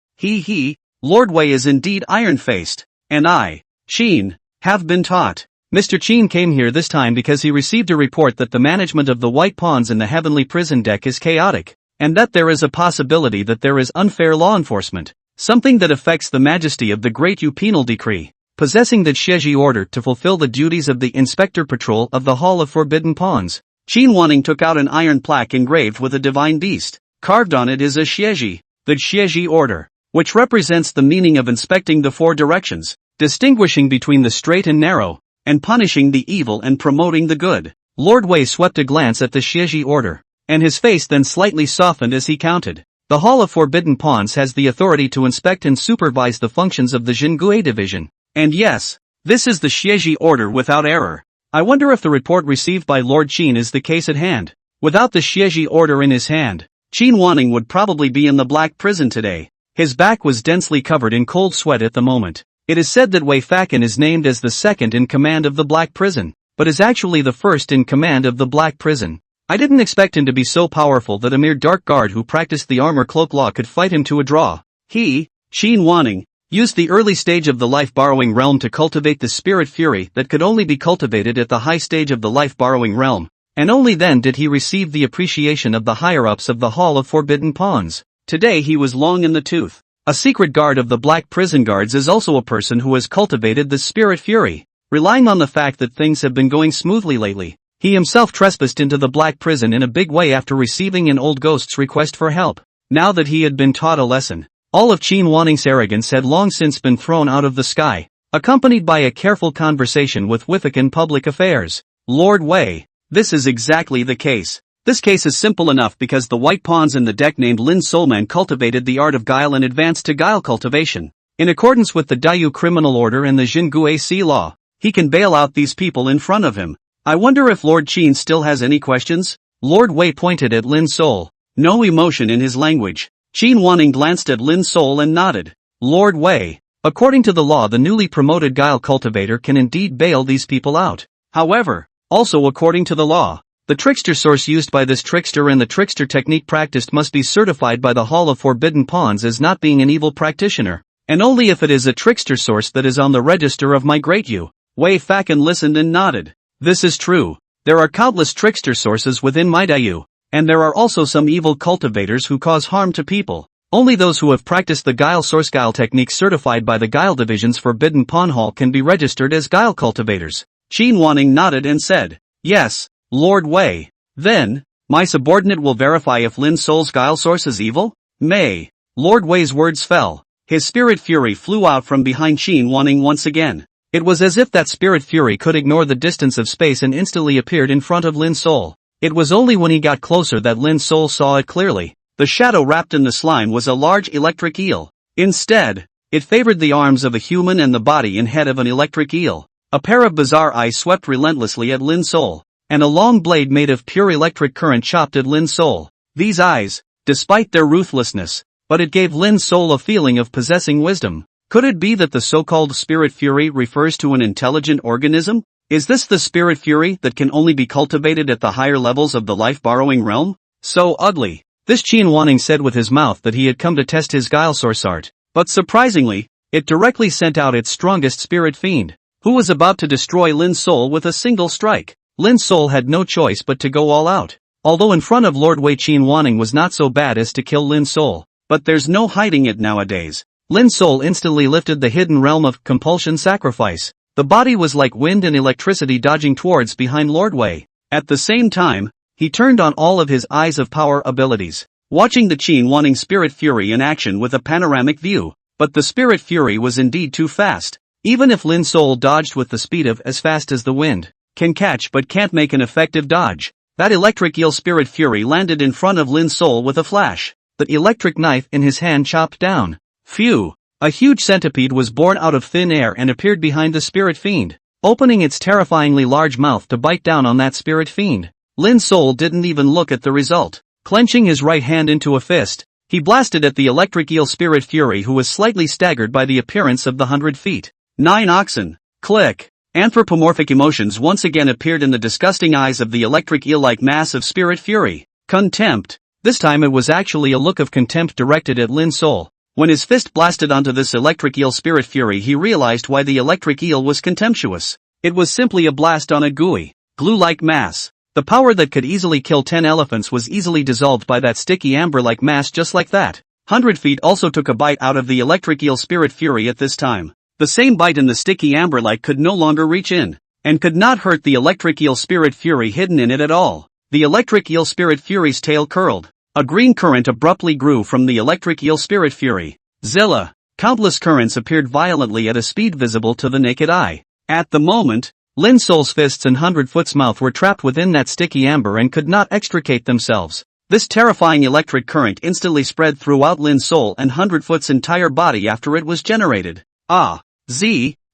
Lord Wei is indeed iron-faced. And I, Qin, have been taught. Mr. Qin came here this time because he received a report that the management of the white pawns in the heavenly prison deck is chaotic, and that there is a possibility that there is unfair law enforcement, something that affects the majesty of the Great Yu Penal Decree, possessing the Xieji order to fulfill the duties of the Inspector Patrol of the Hall of Forbidden Pawns. Qin Wanning took out an iron plaque engraved with a divine beast. Carved on it is a Xieji, the Xieji order, which represents the meaning of inspecting the four directions, distinguishing between the straight and narrow, and punishing the evil and promoting the good. Lord Wei swept a glance at the Xieji order, and his face then slightly softened as he counted. The Hall of Forbidden Pawns has the authority to inspect and supervise the functions of the Jingue Division. And yes, this is the Xieji order without error. I wonder if the report received by Lord Qin is the case at hand. Without the Xieji order in his hand, Qin Wanning would probably be in the black prison today. His back was densely covered in cold sweat at the moment. It is said that Wei Fakan is named as the second in command of the black prison, but is actually the first in command of the black prison. I didn't expect him to be so powerful that a mere dark guard who practiced the armor cloak law could fight him to a draw. He, Qin Wanning, used the early stage of the life-borrowing realm to cultivate the spirit fury that could only be cultivated at the high stage of the life-borrowing realm, and only then did he receive the appreciation of the higher-ups of the Hall of Forbidden Pawns. Today he was long in the tooth. A secret guard of the Black Prison Guards is also a person who has cultivated the spirit fury. Relying on the fact that things have been going smoothly lately, he himself trespassed into the Black Prison in a big way after receiving an old ghost's request for help. Now that he had been taught a lesson, all of Qin Wanning's arrogance had long since been thrown out of the sky, accompanied by a careful conversation with Wifican Public Affairs. Lord Wei, this is exactly the case. This case is simple enough because the white pawns in the deck named Lin Solman cultivated the art of guile and advanced to guile cultivation. In accordance with the Dayu criminal order and the Jingue Sea law, he can bail out these people in front of him. I wonder if Lord Qin still has any questions? Lord Wei pointed at Lin Sol. No emotion in his language. Qin Wanning glanced at Lin Sol and nodded. Lord Wei, according to the law the newly promoted guile cultivator can indeed bail these people out. However, also according to the law, the trickster source used by this trickster and the trickster technique practiced must be certified by the Hall of Forbidden Pawns as not being an evil practitioner, and only if it is a trickster source that is on the register of my great Yu. Wei Fakan listened and nodded. This is true. There are countless trickster sources within my Dayu, and there are also some evil cultivators who cause harm to people. Only those who have practiced the guile source guile technique certified by the Guile Division's Forbidden Pawn Hall can be registered as guile cultivators. Qin Wanning nodded and said, Yes, Lord Wei. Then, my subordinate will verify if Lin Sol's guile source is evil? May. Lord Wei's words fell. His spirit fury flew out from behind Qin Wanning once again. It was as if that spirit fury could ignore the distance of space and instantly appeared in front of Lin Sol. It was only when he got closer that Lin Sol saw it clearly. The shadow wrapped in the slime was a large electric eel. Instead, it favored the arms of a human and the body and head of an electric eel. A pair of bizarre eyes swept relentlessly at Lin Sol, and a long blade made of pure electric current chopped at Lin Sol. These eyes, despite their ruthlessness, but it gave Lin Sol a feeling of possessing wisdom. Could it be that the so-called spirit fury refers to an intelligent organism? Is this the spirit fury that can only be cultivated at the higher levels of the life-borrowing realm? So ugly. This Qin Wanning said with his mouth that he had come to test his guile source art, but surprisingly, it directly sent out its strongest spirit fiend, who was about to destroy Lin Sol with a single strike. Lin Sol had no choice but to go all out. Although in front of Lord Wei, Qin Wanning was not so bad as to kill Lin Sol, but there's no hiding it nowadays. Lin Sol instantly lifted the hidden realm of compulsion sacrifice. The body was like wind and electricity dodging towards behind Lord Wei. At the same time, he turned on all of his eyes of power abilities, watching the Qin Wanning spirit fury in action with a panoramic view. But the spirit fury was indeed too fast. Even if Lin Sol dodged with the speed of as fast as the wind can catch but can't make an effective dodge, that electric eel spirit fury landed in front of Lin Sol with a flash. the electric knife in his hand chopped down. Phew! A huge centipede was born out of thin air and appeared behind the spirit fiend, opening its terrifyingly large mouth to bite down on that spirit fiend. Lin Sol didn't even look at the result. Clenching his right hand into a fist, he blasted at the electric eel spirit fury, who was slightly staggered by the appearance of the 100 feet. 9 oxen. Click. Anthropomorphic emotions once again appeared in the disgusting eyes of the electric eel-like mass of spirit fury. Contempt. This time it was actually a look of contempt directed at Lin Sol. When his fist blasted onto this electric eel spirit fury, he realized why the electric eel was contemptuous. It was simply a blast on a gooey, glue-like mass. The power that could easily kill 10 elephants was easily dissolved by that sticky amber-like mass, just like that. 100 feet also took a bite out of the electric eel spirit fury at this time. The same bite in the sticky amber-like could no longer reach in, and could not hurt the electric eel spirit fury hidden in it at all. The electric eel spirit fury's tail curled. A green current abruptly grew from the electric eel spirit fury. Zilla! Countless currents appeared violently at a speed visible to the naked eye. At the moment, Lin Sol's fists and 100 Foot's mouth were trapped within that sticky amber and could not extricate themselves. This terrifying electric current instantly spread throughout Lin Sol and 100 Foot's entire body after it was generated.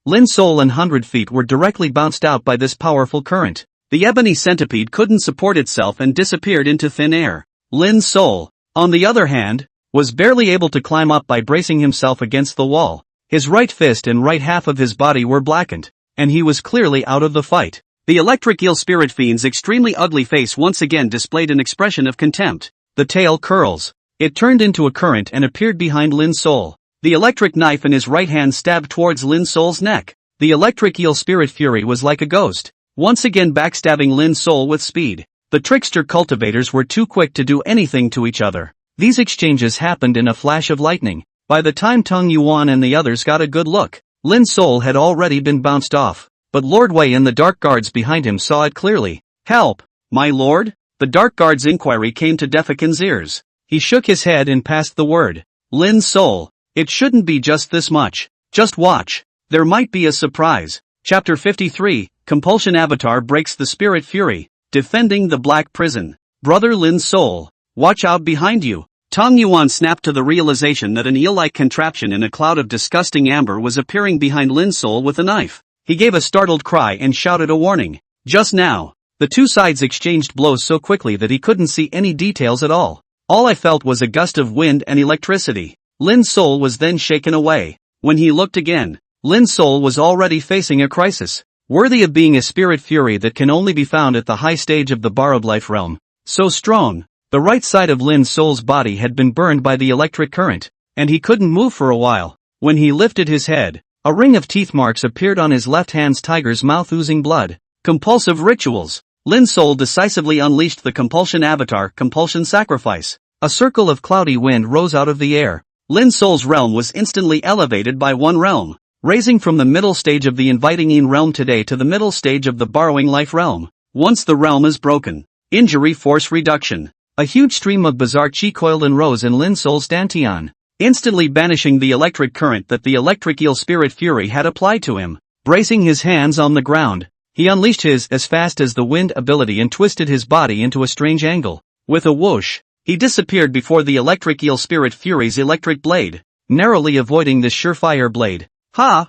Lin Sol and 100 Feet were directly bounced out by this powerful current. The ebony centipede couldn't support itself and disappeared into thin air. Lin Sol, on the other hand, was barely able to climb up by bracing himself against the wall. His right fist and right half of his body were blackened, and he was clearly out of the fight. The electric eel spirit fiend's extremely ugly face once again displayed an expression of contempt. The tail curls. It turned into a current and appeared behind Lin Sol. The electric knife in his right hand stabbed towards Lin Sol's neck. The electric eel spirit fury was like a ghost, once again backstabbing Lin Sol with speed. The trickster cultivators were too quick to do anything to each other. These exchanges happened in a flash of lightning. By the time Tung Yuan and the others got a good look, Lin Sol had already been bounced off. But Lord Wei and the dark guards behind him saw it clearly. "Help, my lord?" The dark guard's inquiry came to Defikin's ears. He shook his head and passed the word. "Lin Sol, it shouldn't be just this much. Just watch. There might be a surprise." Chapter 53, Compulsion Avatar breaks the spirit fury. Defending the Black Prison. "Brother Lin Sol, watch out behind you." Tong Yuan snapped to the realization that an eel-like contraption in a cloud of disgusting amber was appearing behind Lin Sol with a knife. He gave a startled cry and shouted a warning. Just now, the two sides exchanged blows so quickly that he couldn't see any details at all. All I felt was a gust of wind and electricity. Lin Sol was then shaken away. When he looked again, Lin Sol was already facing a crisis, worthy of being a spirit fury that can only be found at the high stage of the borrowed life realm. So strong, the right side of Lin Sol's body had been burned by the electric current, and he couldn't move for a while. When he lifted his head, a ring of teeth marks appeared on his left hand's tiger's mouth, oozing blood. Compulsive rituals. Lin Sol decisively unleashed the compulsion avatar, compulsion sacrifice. A circle of cloudy wind rose out of the air. Lin Sol's realm was instantly elevated by one realm, raising from the middle stage of the inviting in realm today to the middle stage of the borrowing life realm. Once the realm is broken, injury force reduction. A huge stream of bizarre chi coiled and rose in Lin Sol's dantian, instantly banishing the electric current that the electric eel spirit fury had applied to him. Bracing his hands on the ground, he unleashed his as fast as the wind ability and twisted his body into a strange angle. With a whoosh, he disappeared before the electric eel spirit fury's electric blade, narrowly avoiding this surefire blade. Ha!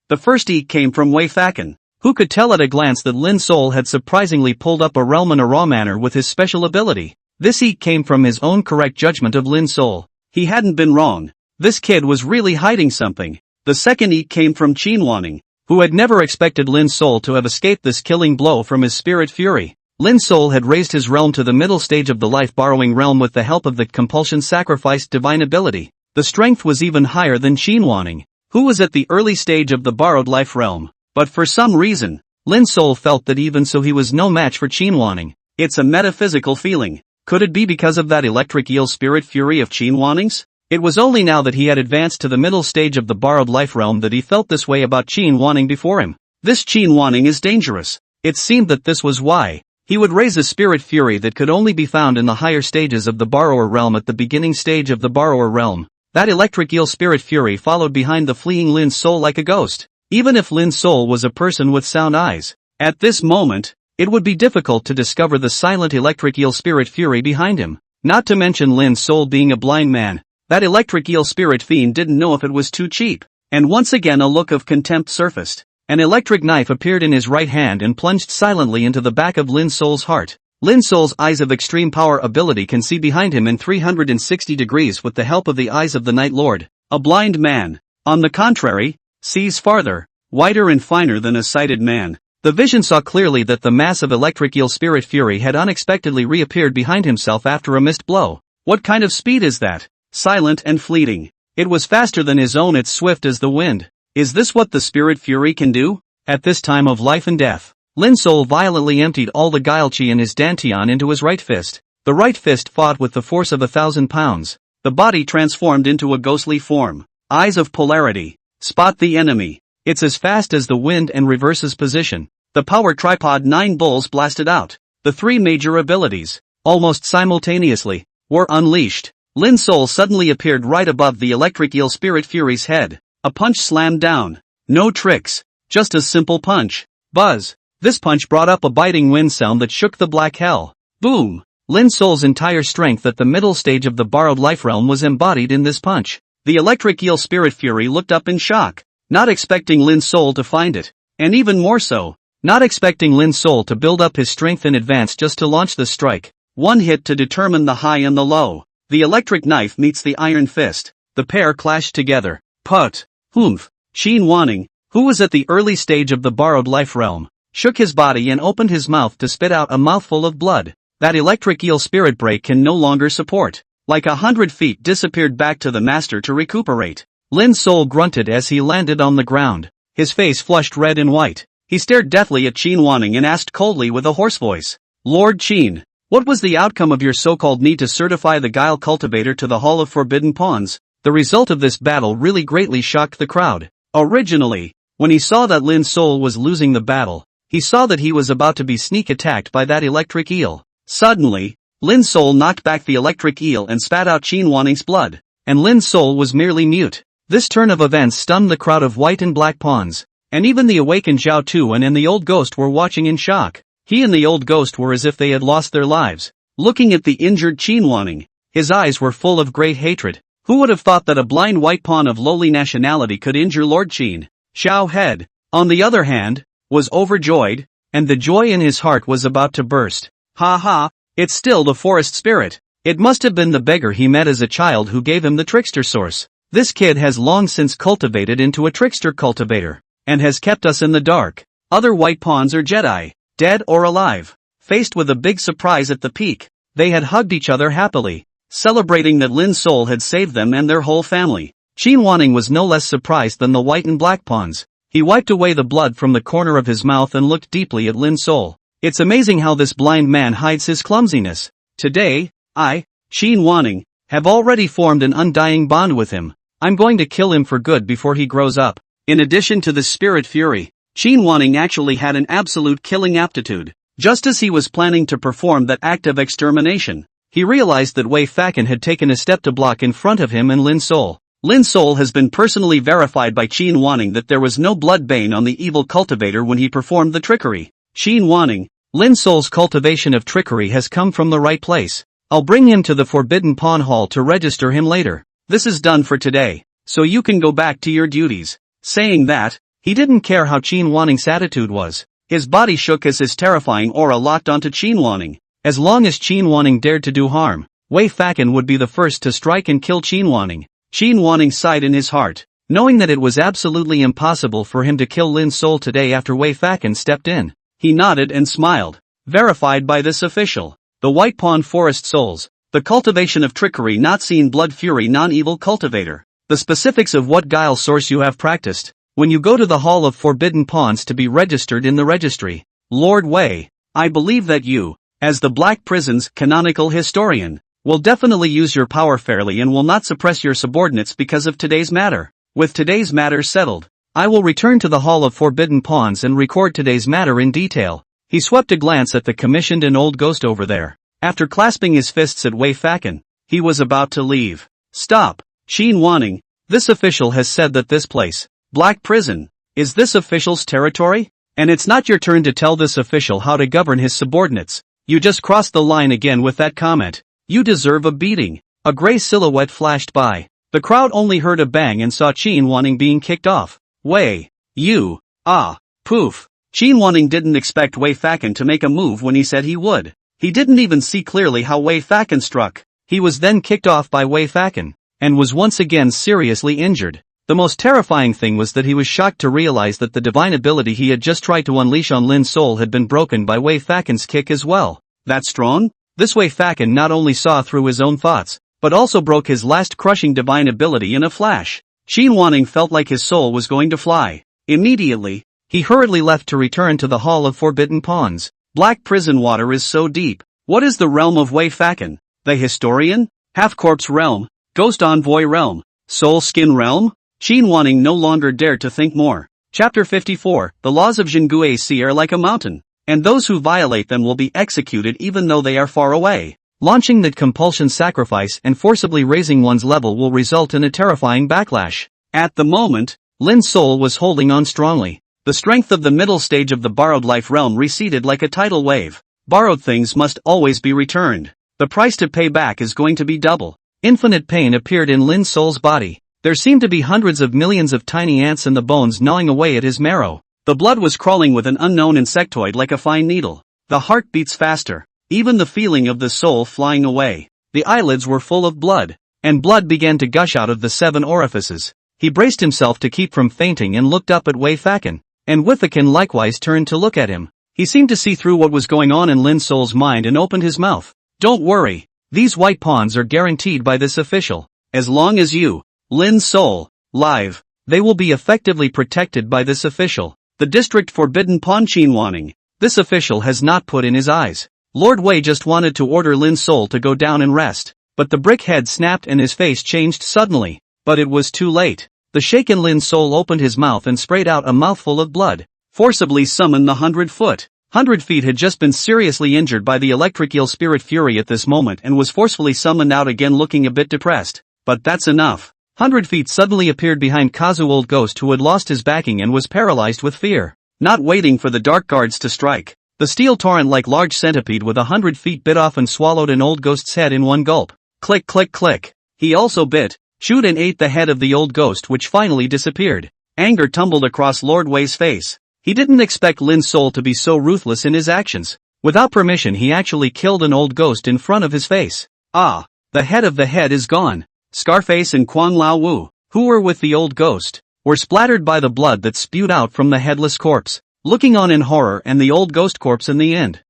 The first eek came from Wei Fakan, who could tell at a glance that Lin Sol had surprisingly pulled up a realm in a raw manner with his special ability. This eek came from his own correct judgment of Lin Sol. He hadn't been wrong. This kid was really hiding something. The second eek came from Qin Wanning, who had never expected Lin Sol to have escaped this killing blow from his spirit fury. Lin Sol had raised his realm to the middle stage of the life-borrowing realm with the help of the compulsion-sacrificed divine ability. The strength was even higher than Qin Wanning, who was at the early stage of the borrowed life realm. But for some reason, Lin Sol felt that even so he was no match for Qin Wanning. It's a metaphysical feeling. Could it be because of that electric eel spirit fury of Qin Wanning's? It was only now that he had advanced to the middle stage of the borrowed life realm that he felt this way about Qin Wanning before him. This Qin Wanning is dangerous. It seemed that this was why he would raise a spirit fury that could only be found in the higher stages of the borrower realm at the beginning stage of the borrower realm. That electric eel spirit fury followed behind the fleeing Lin Sol like a ghost. Even if Lin Sol was a person with sound eyes, at this moment, it would be difficult to discover the silent electric eel spirit fury behind him. Not to mention Lin's soul being a blind man, that electric eel spirit fiend didn't know if it was too cheap. And once again a look of contempt surfaced. An electric knife appeared in his right hand and plunged silently into the back of Lin's soul's heart. Lin's soul's eyes of extreme power ability can see behind him in 360 degrees with the help of the eyes of the Night Lord. A blind man, on the contrary, sees farther, wider and finer than a sighted man. The vision saw clearly that the mass of electric eel spirit fury had unexpectedly reappeared behind himself after a missed blow. What kind of speed is that? Silent and fleeting. It was faster than his own, it's swift as the wind. Is this what the spirit fury can do? At this time of life and death, Lin's soul violently emptied all the guile chi in his dantian into his right fist. The right fist fought with the force of 1,000 pounds. The body transformed into a ghostly form. Eyes of polarity. Spot the enemy. It's as fast as the wind and reverses position. The power tripod 9 bulls blasted out. The 3 major abilities, almost simultaneously, were unleashed. Lin's soul suddenly appeared right above the electric eel spirit fury's head. A punch slammed down. No tricks. Just a simple punch. Buzz. This punch brought up a biting wind sound that shook the black hell. Boom. Lin's soul's entire strength at the middle stage of the borrowed life realm was embodied in this punch. The electric eel spirit fury looked up in shock, not expecting Lin's soul to find it. And even more so, not expecting Lin's soul to build up his strength in advance just to launch the strike. One hit to determine the high and the low. The electric knife meets the iron fist. The pair clashed together. Put. Humph. Qin Wanning, who was at the early stage of the borrowed life realm, shook his body and opened his mouth to spit out a mouthful of blood. That electric eel spirit break can no longer support. Like 100 feet disappeared back to the master to recuperate. Lin's soul grunted as he landed on the ground. His face flushed red and white. He stared deathly at Qin Wanning and asked coldly with a hoarse voice, Lord Qin, what was the outcome of your so-called need to certify the Guile cultivator to the Hall of Forbidden Pawns? The result of this battle really greatly shocked the crowd. Originally, when he saw that Lin's soul was losing the battle, he saw that he was about to be sneak attacked by that electric eel. Suddenly, Lin's soul knocked back the electric eel and spat out Qin Wanning's blood, and Lin's soul was merely mute. This turn of events stunned the crowd of white and black pawns, and even the awakened Zhao Tuan and the old ghost were watching in shock. He and the old ghost were as if they had lost their lives. Looking at the injured Qin Wanning, his eyes were full of great hatred. Who would have thought that a blind white pawn of lowly nationality could injure Lord Qin? Xiao Head, on the other hand, was overjoyed, and the joy in his heart was about to burst. Ha ha, it's still the forest spirit. It must have been the beggar he met as a child who gave him the trickster source. This kid has long since cultivated into a trickster cultivator, and has kept us in the dark. Other white pawns are Jedi, dead or alive. Faced with a big surprise at the peak, they had hugged each other happily, celebrating that Lin's soul had saved them and their whole family. Qin Wanning was no less surprised than the white and black pawns. He wiped away the blood from the corner of his mouth and looked deeply at Lin's soul. It's amazing how this blind man hides his clumsiness. Today, I, Qin Wanning, have already formed an undying bond with him. I'm going to kill him for good before he grows up. In addition to the spirit fury, Qin Wanning actually had an absolute killing aptitude. Just as he was planning to perform that act of extermination, he realized that Wei Fakan had taken a step to block in front of him and Lin's soul. Lin's soul has been personally verified by Qin Wanning that there was no blood bane on the evil cultivator when he performed the trickery. Qin Wanning, Lin's soul's cultivation of trickery has come from the right place. I'll bring him to the Forbidden Pawn Hall to register him later. This is done for today, so you can go back to your duties. Saying that, he didn't care how Qin Wanning's attitude was. His body shook as his terrifying aura locked onto Qin Wanning. As long as Qin Wanning dared to do harm, Wei Fakan would be the first to strike and kill Qin Wanning. Qin Wanning sighed in his heart, knowing that it was absolutely impossible for him to kill Lin's soul today after Wei Fakan stepped in. He nodded and smiled. Verified by this official. The White Pawn Forest Souls. The cultivation of trickery not seen blood fury non-evil cultivator. The specifics of what guile source you have practiced. When you go to the Hall of Forbidden Pawns to be registered in the registry. Lord Wei, I believe that you, as the Black Prison's canonical historian, will definitely use your power fairly and will not suppress your subordinates because of today's matter. With today's matter settled, I will return to the Hall of Forbidden Pawns and record today's matter in detail. He swept a glance at the commissioned and old ghost over there. After clasping his fists at Wei Fakan, he was about to leave. Stop, Qin Wanning, this official has said that this place, Black Prison, is this official's territory? And it's not your turn to tell this official how to govern his subordinates. You just crossed the line again with that comment. You deserve a beating. A gray silhouette flashed by. The crowd only heard a bang and saw Qin Wanning being kicked off. Wei. You. Ah. Poof. Qin Wanning didn't expect Wei Fakan to make a move when he said he would. He didn't even see clearly how Wei Fakan struck. He was then kicked off by Wei Fakan, and was once again seriously injured. The most terrifying thing was that he was shocked to realize that the divine ability he had just tried to unleash on Lin's soul had been broken by Wei Fakan's kick as well. That strong? This Wei Fakan not only saw through his own thoughts, but also broke his last crushing divine ability in a flash. Qin Wanning felt like his soul was going to fly. Immediately, he hurriedly left to return to the Hall of Forbidden Pawns. Black prison water is so deep. What is the realm of Wei Fakan? The historian? Half-corpse realm? Ghost envoy realm? Soul skin realm? Qin Wanning no longer dared to think more. Chapter 54, The laws of Jinguei Sea are like a mountain, and those who violate them will be executed even though they are far away. Launching the compulsion sacrifice and forcibly raising one's level will result in a terrifying backlash. At the moment, Lin's soul was holding on strongly. The strength of the middle stage of the borrowed life realm receded like a tidal wave. Borrowed things must always be returned. The price to pay back is going to be double. Infinite pain appeared in Lin's soul's body. There seemed to be hundreds of millions of tiny ants in the bones gnawing away at his marrow. The blood was crawling with an unknown insectoid like a fine needle. The heart beats faster. Even the feeling of the soul flying away. The eyelids were full of blood, and blood began to gush out of the 7 orifices. He braced himself to keep from fainting and looked up at Wei Fakan, and Withakan likewise turned to look at him. He seemed to see through what was going on in Lin's soul's mind and opened his mouth. Don't worry, these white pawns are guaranteed by this official. As long as you, Lin's soul, live, they will be effectively protected by this official. The district forbidden pawn Qin Wanning. This official has not put in his eyes. Lord Wei just wanted to order Lin's soul to go down and rest, but the brick head snapped and his face changed suddenly. But it was too late. The shaken Lin's soul opened his mouth and sprayed out a mouthful of blood. Forcibly summoned the 100-foot. 100 feet had just been seriously injured by the electric eel spirit fury at this moment and was forcefully summoned out again looking a bit depressed. But that's enough. 100 feet suddenly appeared behind Kazu Old Ghost who had lost his backing and was paralyzed with fear. Not waiting for the dark guards to strike. The steel torrent like large centipede with 100 feet bit off and swallowed an old ghost's head in one gulp. Click click click. He also bit, chewed and ate the head of the old ghost which finally disappeared. Anger tumbled across Lord Wei's face. He didn't expect Lin's soul to be so ruthless in his actions. Without permission he actually killed an old ghost in front of his face. Ah, the head is gone. Scarface and Kwang Lao Wu, who were with the old ghost, were splattered by the blood that spewed out from the headless corpse, looking on in horror and the old ghost corpse in the end.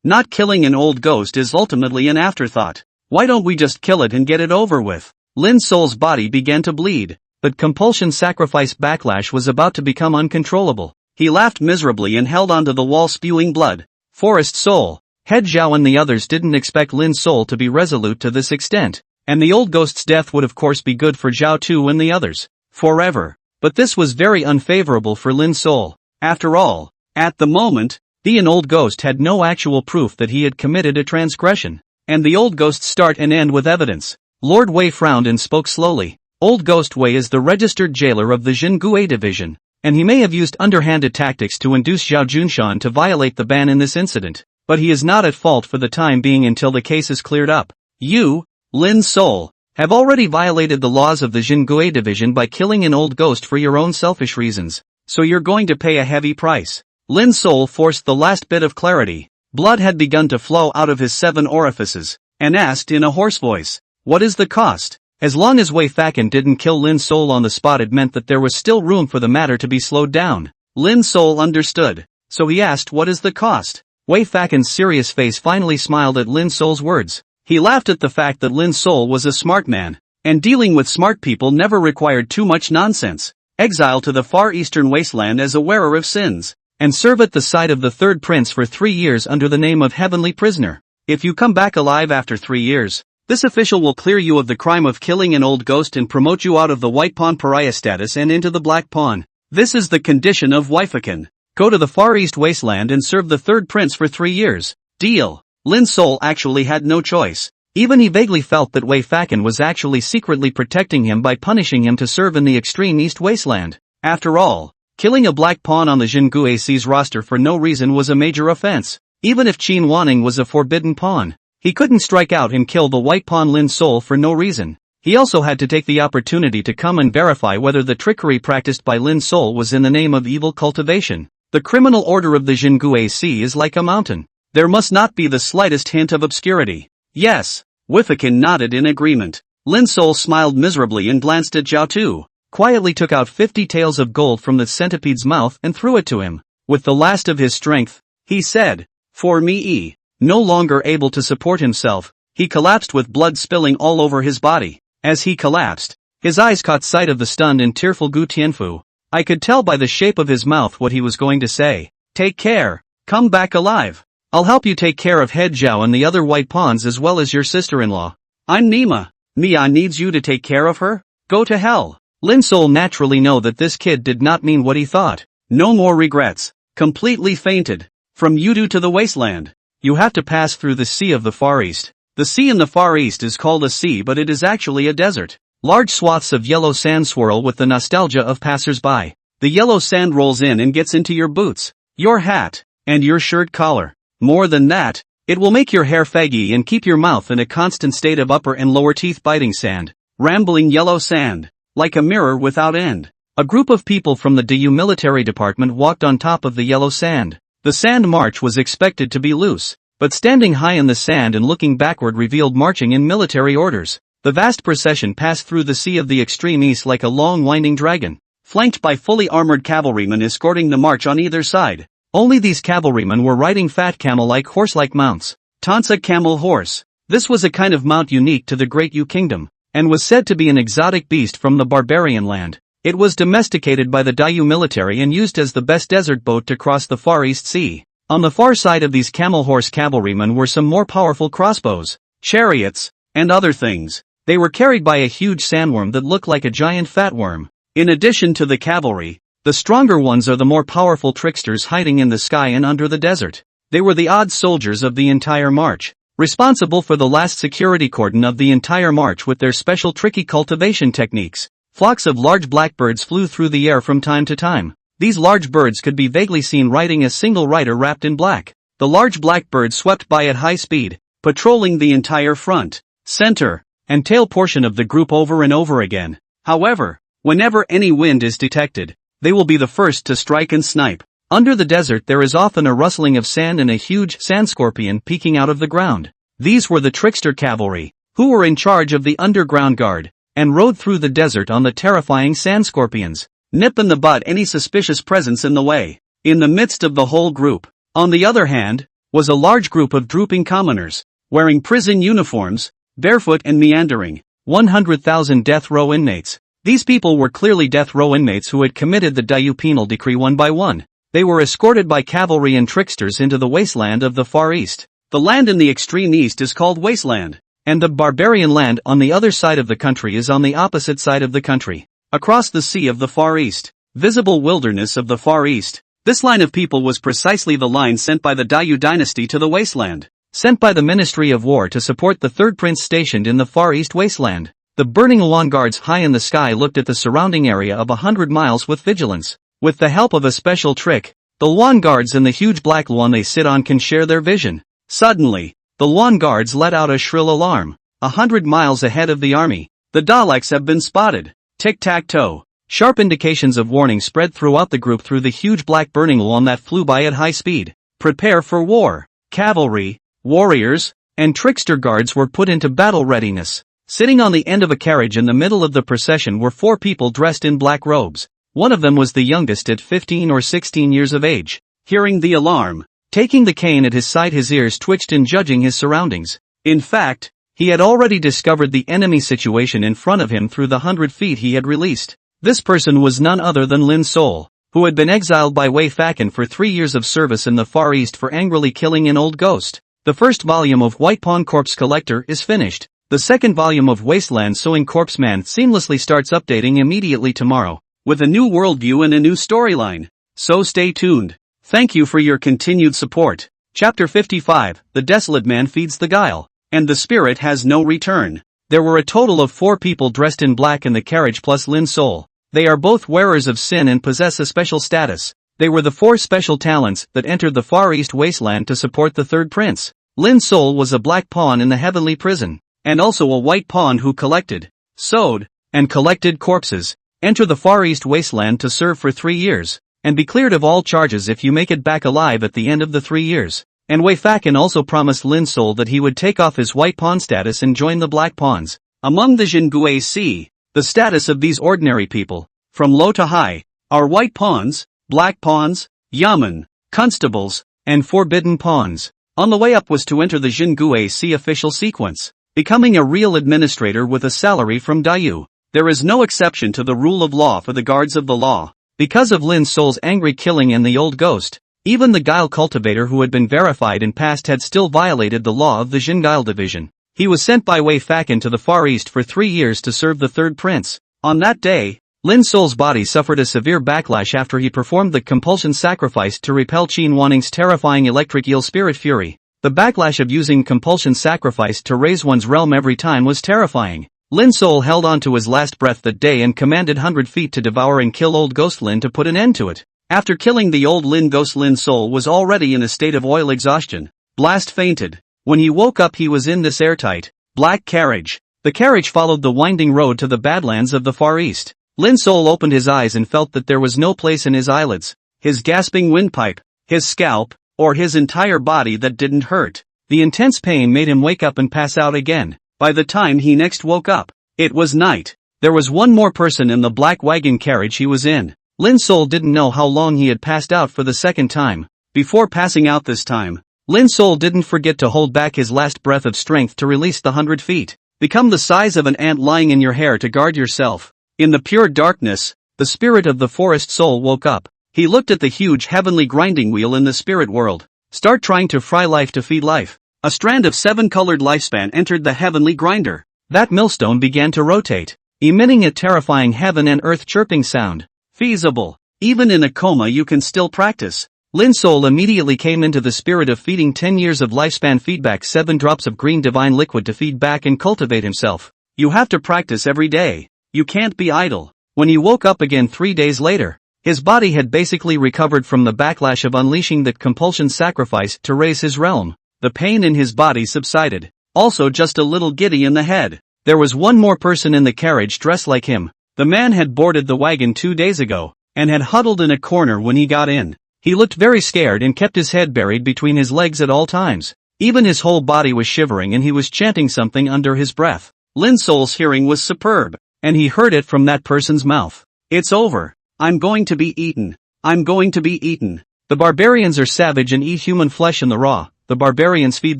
Not killing an old ghost is ultimately an afterthought. Why don't we just kill it and get it over with? Lin's soul's body began to bleed, but compulsion sacrifice backlash was about to become uncontrollable. He laughed miserably and held onto the wall spewing blood. Forest soul. Head Zhao and the others didn't expect Lin's soul to be resolute to this extent, and the old ghost's death would of course be good for Zhao too and the others. Forever. But this was very unfavorable for Lin's soul. After all, at the moment, the old ghost had no actual proof that he had committed a transgression, and the old ghost's start and end with evidence. Lord Wei frowned and spoke slowly. Old Ghost Wei is the registered jailer of the Jinguei division, and he may have used underhanded tactics to induce Zhao Junshan to violate the ban in this incident, but he is not at fault for the time being until the case is cleared up. You, Lin's soul, have already violated the laws of the Jinguei division by killing an old ghost for your own selfish reasons, so you're going to pay a heavy price. Lin's soul forced the last bit of clarity. Blood had begun to flow out of his 7 orifices, and asked in a hoarse voice, what is the cost? As long as Wei Fakan didn't kill Lin's soul on the spot it meant that there was still room for the matter to be slowed down. Lin's soul understood, so he asked what is the cost? Wei Fakan's serious face finally smiled at Lin's soul's words. He laughed at the fact that Lin's soul was a smart man, and dealing with smart people never required too much nonsense. Exile to the far eastern wasteland as a wearer of sins, and serve at the side of the third prince for 3 years under the name of heavenly prisoner. If you come back alive after 3 years, this official will clear you of the crime of killing an old ghost and promote you out of the white pawn pariah status and into the black pawn. This is the condition of Waifakan. Go to the far east wasteland and serve the third prince for 3 years. Deal. Lin's soul actually had no choice. Even he vaguely felt that Wei Fakan was actually secretly protecting him by punishing him to serve in the extreme east wasteland. After all, killing a black pawn on the Jinguei Sea's roster for no reason was a major offense. Even if Qin Wanning was a forbidden pawn, He couldn't strike out and kill the white pawn Lin Sol for no reason. He also had to take the opportunity to come and verify whether the trickery practiced by Lin Sol was in the name of evil cultivation. The criminal order of the Jingue Sea is like a mountain. There must not be the slightest hint of obscurity. Yes. Wifikin nodded in agreement. Lin Sol smiled miserably and glanced at Zhao Tu. Quietly took out 50 taels of gold from the centipede's mouth and threw it to him. With the last of his strength, he said, "For me." No longer able to support himself, he collapsed with blood spilling all over his body. As he collapsed, his eyes caught sight of the stunned and tearful Gu Tianfu. I could tell by the shape of his mouth what he was going to say. "Take care. Come back alive. I'll help you take care of Head Zhao and the other white pawns as well as your sister-in-law. I'm Nima. Mia needs you to take care of her? Go to hell." Lin Sol naturally knew that this kid did not mean what he thought. No more regrets. Completely fainted. From Yudu to the wasteland. You have to pass through the Sea of the Far East. The sea in the Far East is called a sea, but it is actually a desert. Large swaths of yellow sand swirl with the nostalgia of passers-by. The yellow sand rolls in and gets into your boots, your hat, and your shirt collar. More than that, it will make your hair faggy and keep your mouth in a constant state of upper and lower teeth biting sand. Rambling yellow sand. Like a mirror without end. A group of people from the DU military department walked on top of the yellow sand. The sand march was expected to be loose, but standing high in the sand and looking backward revealed marching in military orders. The vast procession passed through the sea of the extreme east like a long winding dragon, flanked by fully armored cavalrymen escorting the march on either side. Only these cavalrymen were riding fat camel-like horse-like mounts. Tansa camel horse. This was a kind of mount unique to the Great Yu Kingdom, and was said to be an exotic beast from the barbarian land. It was domesticated by the Dayu military and used as the best desert boat to cross the Far East Sea. On the far side of these camel horse cavalrymen were some more powerful crossbows, chariots, and other things. They were carried by a huge sandworm that looked like a giant fat worm. In addition to the cavalry, the stronger ones are the more powerful tricksters hiding in the sky and under the desert. They were the odd soldiers of the entire march, responsible for the last security cordon of the entire march with their special tricky cultivation techniques. Flocks of large blackbirds flew through the air from time to time. These large birds could be vaguely seen riding a single rider wrapped in black. The large blackbird swept by at high speed, patrolling the entire front, center, and tail portion of the group over and over again. However, whenever any wind is detected, they will be the first to strike and snipe. Under the desert there is often a rustling of sand and a huge sand scorpion peeking out of the ground. These were the trickster cavalry, who were in charge of the underground guard, and rode through the desert on the terrifying sand scorpions. Nip in the butt any suspicious presence in the way. In the midst of the whole group, on the other hand, was a large group of drooping commoners, wearing prison uniforms, barefoot and meandering. 100,000 death row inmates. These people were clearly death row inmates who had committed the Dayu penal decree one by one. They were escorted by cavalry and tricksters into the wasteland of the Far East. The land in the extreme east is called Wasteland, and the barbarian land on the other side of the country is on the opposite side of the country. Across the sea of the Far East, visible wilderness of the Far East. This line of people was precisely the line sent by the Dayu dynasty to the wasteland, sent by the Ministry of War to support the third prince stationed in the Far East wasteland. The burning lawn guards high in the sky looked at the surrounding area of 100 miles with vigilance. With the help of a special trick, the lawn guards and the huge black lawn they sit on can share their vision. Suddenly, the lawn guards let out a shrill alarm. 100 miles ahead of the army, the Daleks have been spotted. Tic-tac-toe. Sharp indications of warning spread throughout the group through the huge black burning lawn that flew by at high speed. Prepare for war. Cavalry, warriors, and trickster guards were put into battle readiness. Sitting on the end of a carriage in the middle of the procession were 4 people dressed in black robes. One of them was the youngest at 15 or 16 years of age. Hearing the alarm, taking the cane at his side, his ears twitched in judging his surroundings. In fact, he had already discovered the enemy situation in front of him through the 100 feet he had released. This person was none other than Lin Sol, who had been exiled by Wei Fakan for 3 years of service in the Far East for angrily killing an old ghost. The first volume of White Pawn Corpse Collector is finished. The second volume of Wasteland Sewing Corpse Man seamlessly starts updating immediately tomorrow, with a new worldview and a new storyline. So stay tuned. Thank you for your continued support. Chapter 55, The Desolate Man Feeds the Guile, and the Spirit Has No Return. There were a total of 4 people dressed in black in the carriage plus Lin Sol. They are both wearers of sin and possess a special status. They were the 4 special talents that entered the Far East Wasteland to support the third prince. Lin Sol was a black pawn in the heavenly prison, and also a white pawn who collected, sewed, and collected corpses. Enter the Far East Wasteland to serve for 3 years, and be cleared of all charges if you make it back alive at the end of the 3 years. And Wei Fakin also promised Lin Sol that he would take off his white pawn status and join the black pawns. Among the Jingui see the status of these ordinary people, from low to high, are white pawns, black pawns, yamen, constables, and forbidden pawns. On the way up was to enter the Jingui see official sequence, becoming a real administrator with a salary from Dayu. There is no exception to the rule of law for the guards of the law. Because of Lin Sol's angry killing and the old ghost, even the Guile cultivator who had been verified in past had still violated the law of the Jin Guile division. He was sent by Wei Fakin to the Far East for 3 years to serve the third prince. On that day, Lin Sol's body suffered a severe backlash after he performed the compulsion sacrifice to repel Qin Wanning's terrifying electric eel spirit fury. The backlash of using compulsion sacrifice to raise one's realm every time was terrifying. Lin Sol held on to his last breath that day and commanded 100 feet to devour and kill old ghost Lin to put an end to it. After killing the old Lin ghost, Lin Sol was already in a state of oil exhaustion. Blast fainted. When he woke up he was in this airtight, black carriage. The carriage followed the winding road to the Badlands of the Far East. Lin Sol opened his eyes and felt that there was no place in his eyelids, his gasping windpipe, his scalp, or his entire body that didn't hurt. The intense pain made him wake up and pass out again. By the time he next woke up, it was night. There was one more person in the black wagon carriage he was in. Lin Sol didn't know how long he had passed out for the second time. Before passing out this time, Lin Sol didn't forget to hold back his last breath of strength to release the 100 feet. Become the size of an ant lying in your hair to guard yourself. In the pure darkness, the spirit of the forest soul woke up. He looked at the huge heavenly grinding wheel in the spirit world. Start trying to fry life to feed life. A strand of 7-colored lifespan entered the heavenly grinder. That millstone began to rotate, emitting a terrifying heaven and earth chirping sound. Feasible. Even in a coma you can still practice. Lin Sol immediately came into the spirit of feeding 10 years of lifespan feedback, 7 drops of green divine liquid to feed back and cultivate himself. You have to practice every day. You can't be idle. When he woke up again 3 days later, his body had basically recovered from the backlash of unleashing that compulsion sacrifice to raise his realm. The pain in his body subsided. Also just a little giddy in the head. There was one more person in the carriage dressed like him. The man had boarded the wagon 2 days ago, and had huddled in a corner when he got in. He looked very scared and kept his head buried between his legs at all times. Even his whole body was shivering and he was chanting something under his breath. Lin Sol's hearing was superb, and he heard it from that person's mouth. It's over. I'm going to be eaten. I'm going to be eaten. The barbarians are savage and eat human flesh in the raw. The barbarians feed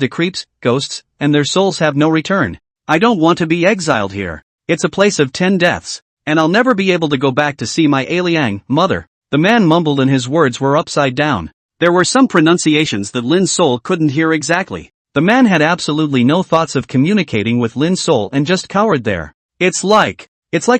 the creeps, ghosts, and their souls have no return. I don't want to be exiled here. It's a place of 10 deaths, and I'll never be able to go back to see my Aliang mother. The man mumbled and his words were upside down. There were some pronunciations that Lin Sol couldn't hear exactly. The man had absolutely no thoughts of communicating with Lin Sol and just cowered there. It's like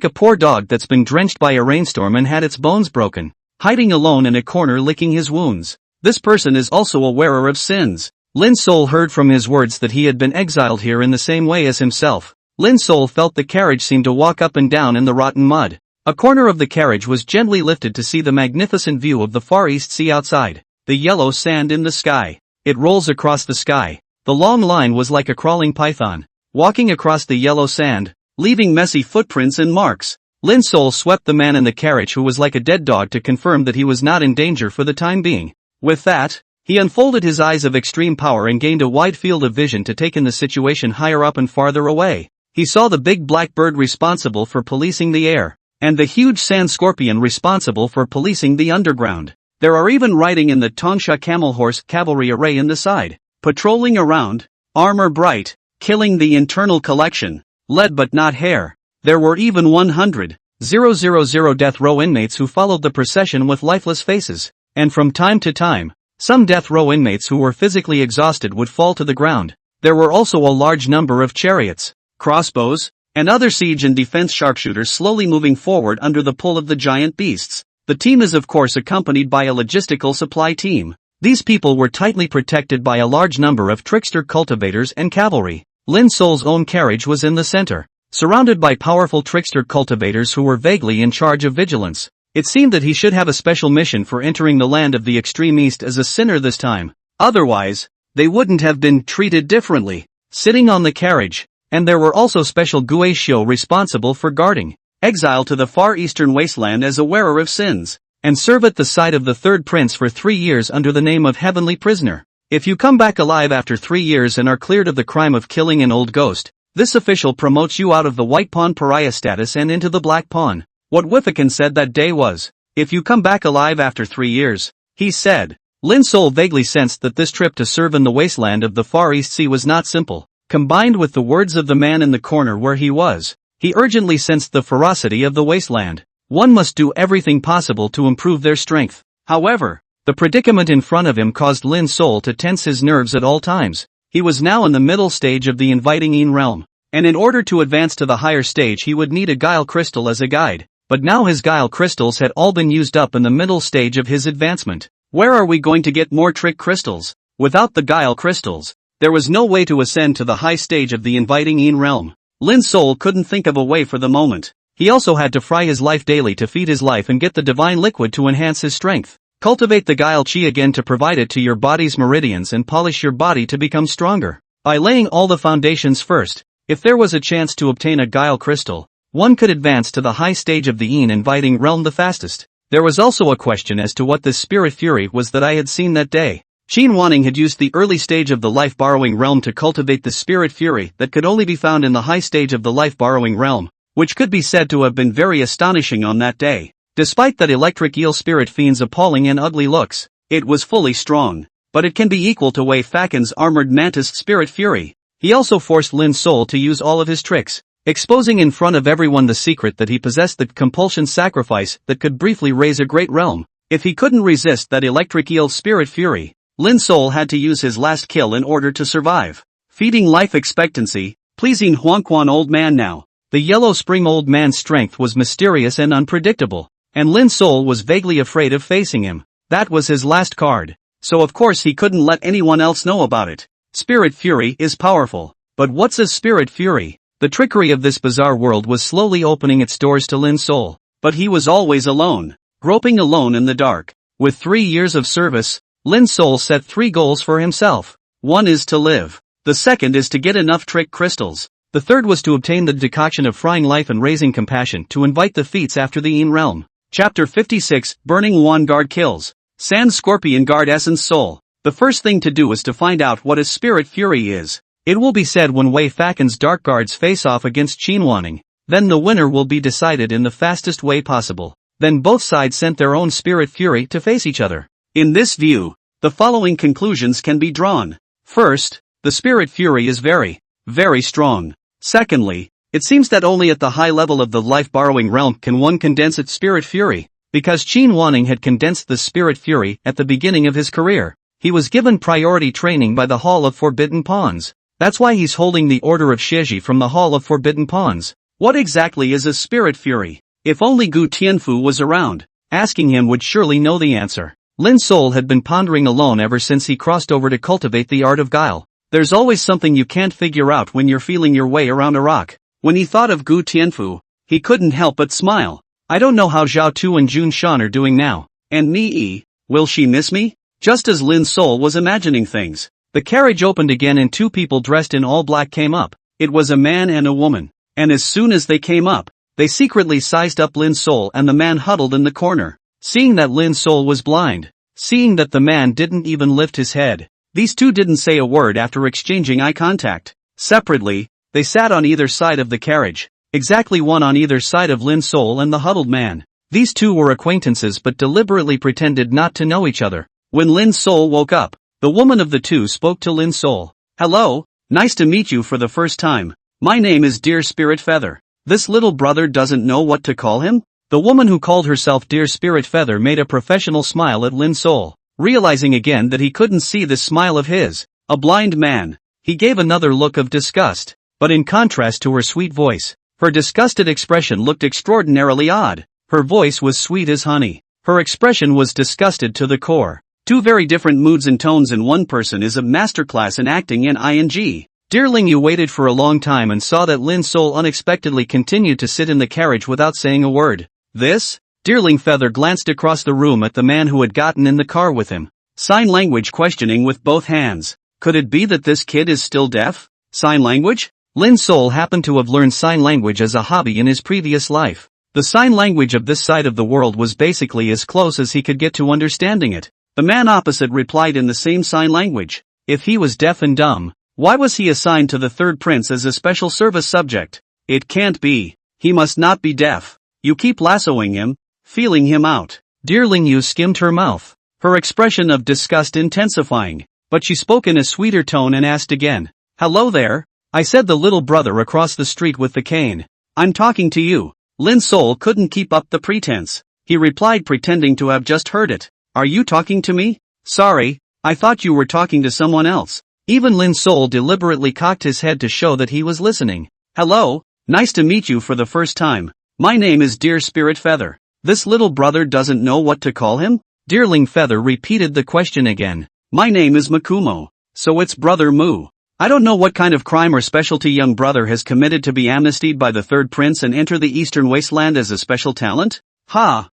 a poor dog that's been drenched by a rainstorm and had its bones broken, hiding alone in a corner licking his wounds. This person is also a wearer of sins. Lin Sol heard from his words that he had been exiled here in the same way as himself. Lin Sol felt the carriage seem to walk up and down in the rotten mud. A corner of the carriage was gently lifted to see the magnificent view of the Far East Sea outside. The yellow sand in the sky. It rolls across the sky. The long line was like a crawling python, walking across the yellow sand, leaving messy footprints and marks. Lin Sol swept the man in the carriage who was like a dead dog to confirm that he was not in danger for the time being. With that, he unfolded his eyes of extreme power and gained a wide field of vision to take in the situation higher up and farther away. He saw the big black bird responsible for policing the air, and the huge sand scorpion responsible for policing the underground. There are even riding in the Tongsha camel horse cavalry array in the side, patrolling around, armor bright, killing the internal collection, lead but not hair. There were even 100,000 death row inmates who followed the procession with lifeless faces, and from time to time, some death row inmates who were physically exhausted would fall to the ground. There were also a large number of chariots, crossbows, and other siege and defense sharpshooters slowly moving forward under the pull of the giant beasts. The team is of course accompanied by a logistical supply team. These people were tightly protected by a large number of trickster cultivators and cavalry. Lin Sol's own carriage was in the center, surrounded by powerful trickster cultivators who were vaguely in charge of vigilance. It seemed that he should have a special mission for entering the land of the extreme east as a sinner this time. Otherwise, they wouldn't have been treated differently, sitting on the carriage, and there were also special guishio responsible for guarding, exile to the far eastern wasteland as a wearer of sins, and serve at the side of the third prince for 3 years under the name of heavenly prisoner. If you come back alive after 3 years and are cleared of the crime of killing an old ghost, this official promotes you out of the white pawn pariah status and into the black pawn. What Whiffican said that day was, if you come back alive after 3 years, he said. Lin Sol vaguely sensed that this trip to serve in the wasteland of the Far East Sea was not simple. Combined with the words of the man in the corner where he was, he urgently sensed the ferocity of the wasteland. One must do everything possible to improve their strength. However, the predicament in front of him caused Lin Sol to tense his nerves at all times. He was now in the middle stage of the inviting Yin realm, and in order to advance to the higher stage he would need a guile crystal as a guide. But now his guile crystals had all been used up in the middle stage of his advancement. Where are we going to get more trick crystals? Without the guile crystals, there was no way to ascend to the high stage of the inviting Yin realm. Lin Sol couldn't think of a way for the moment. He also had to fry his life daily to feed his life and get the divine liquid to enhance his strength. Cultivate the guile chi again to provide it to your body's meridians and polish your body to become stronger. By laying all the foundations first, if there was a chance to obtain a guile crystal, one could advance to the high stage of the Yin inviting realm the fastest. There was also a question as to what this spirit fury was that I had seen that day. Qin Wanning had used the early stage of the life-borrowing realm to cultivate the spirit fury that could only be found in the high stage of the life-borrowing realm, which could be said to have been very astonishing on that day. Despite that electric eel spirit fiend's appalling and ugly looks, it was fully strong, but it can be equal to Wei Faken's armored mantis spirit fury. He also forced Lin Sol to use all of his tricks, exposing in front of everyone the secret that he possessed the compulsion sacrifice that could briefly raise a great realm. If he couldn't resist that electric eel spirit fury, Lin Sol had to use his last kill in order to survive. Feeding life expectancy, pleasing Huangquan old man now. The yellow spring old man's strength was mysterious and unpredictable, and Lin Sol was vaguely afraid of facing him. That was his last card, so of course he couldn't let anyone else know about it. Spirit fury is powerful, but what's a spirit fury? The trickery of this bizarre world was slowly opening its doors to Lin Sol, but he was always alone, groping alone in the dark. With 3 years of service, Lin Sol set 3 goals for himself. One is to live. The second is to get enough trick crystals. The third was to obtain the decoction of frying life and raising compassion to invite the feats after the Yin realm. Chapter 56, Burning Wan Guard Kills. Sand Scorpion Guard Essence Soul. The first thing to do is to find out what a spirit fury is. It will be said when Wei Faken's dark guards face off against Qin Wanning, then the winner will be decided in the fastest way possible. Then both sides sent their own spirit fury to face each other. In this view, the following conclusions can be drawn. First, the spirit fury is very, very strong. Secondly, it seems that only at the high level of the life-borrowing realm can one condense its spirit fury, because Qin Wanning had condensed the spirit fury at the beginning of his career. He was given priority training by the Hall of Forbidden Pawns. That's why he's holding the Order of Shiji from the Hall of Forbidden Pawns. What exactly is a spirit fury? If only Gu Tianfu was around, asking him would surely know the answer. Lin Sol had been pondering alone ever since he crossed over to cultivate the art of guile. There's always something you can't figure out when you're feeling your way around a rock. When he thought of Gu Tianfu, he couldn't help but smile. I don't know how Zhao Tu and Jun Shan are doing now. And Ni, will she miss me? Just as Lin Sol was imagining things, the carriage opened again and 2 people dressed in all black came up. It was a man and a woman. And as soon as they came up, they secretly sized up Lin Sol and the man huddled in the corner. Seeing that Lin Sol was blind, seeing that the man didn't even lift his head, these 2 didn't say a word after exchanging eye contact. Separately, they sat on either side of the carriage, exactly one on either side of Lin Sol and the huddled man. These 2 were acquaintances but deliberately pretended not to know each other. When Lin Sol woke up, the woman of the 2 spoke to Lin Sol. Hello, nice to meet you for the first time. My name is Dear Spirit Feather. This little brother doesn't know what to call him? The woman who called herself Dear Spirit Feather made a professional smile at Lin Sol, realizing again that he couldn't see this smile of his. A blind man. He gave another look of disgust, but in contrast to her sweet voice, her disgusted expression looked extraordinarily odd. Her voice was sweet as honey. Her expression was disgusted to the core. 2 very different moods and tones in one person is a masterclass in acting and ing. Dearling, you waited for a long time and saw that Lin Sol unexpectedly continued to sit in the carriage without saying a word. This? Dearling Feather glanced across the room at the man who had gotten in the car with him. Sign language questioning with both hands. Could it be that this kid is still deaf? Sign language? Lin Sol happened to have learned sign language as a hobby in his previous life. The sign language of this side of the world was basically as close as he could get to understanding it. The man opposite replied in the same sign language. If he was deaf and dumb, why was he assigned to the third prince as a special service subject? It can't be. He must not be deaf. You keep lassoing him, feeling him out. Dear Ling Yu skimmed her mouth, her expression of disgust intensifying, but she spoke in a sweeter tone and asked again. Hello there, I said, the little brother across the street with the cane. I'm talking to you. Lin Sol couldn't keep up the pretense. He replied, pretending to have just heard it. Are you talking to me? Sorry, I thought you were talking to someone else. Even Lin Sol deliberately cocked his head to show that he was listening. Hello, nice to meet you for the first time. My name is Dear Spirit Feather. This little brother doesn't know what to call him? Dearling Feather repeated the question again. My name is Makumo. So it's Brother Mu. I don't know what kind of crime or specialty young brother has committed to be amnestied by the third prince and enter the eastern wasteland as a special talent? Ha,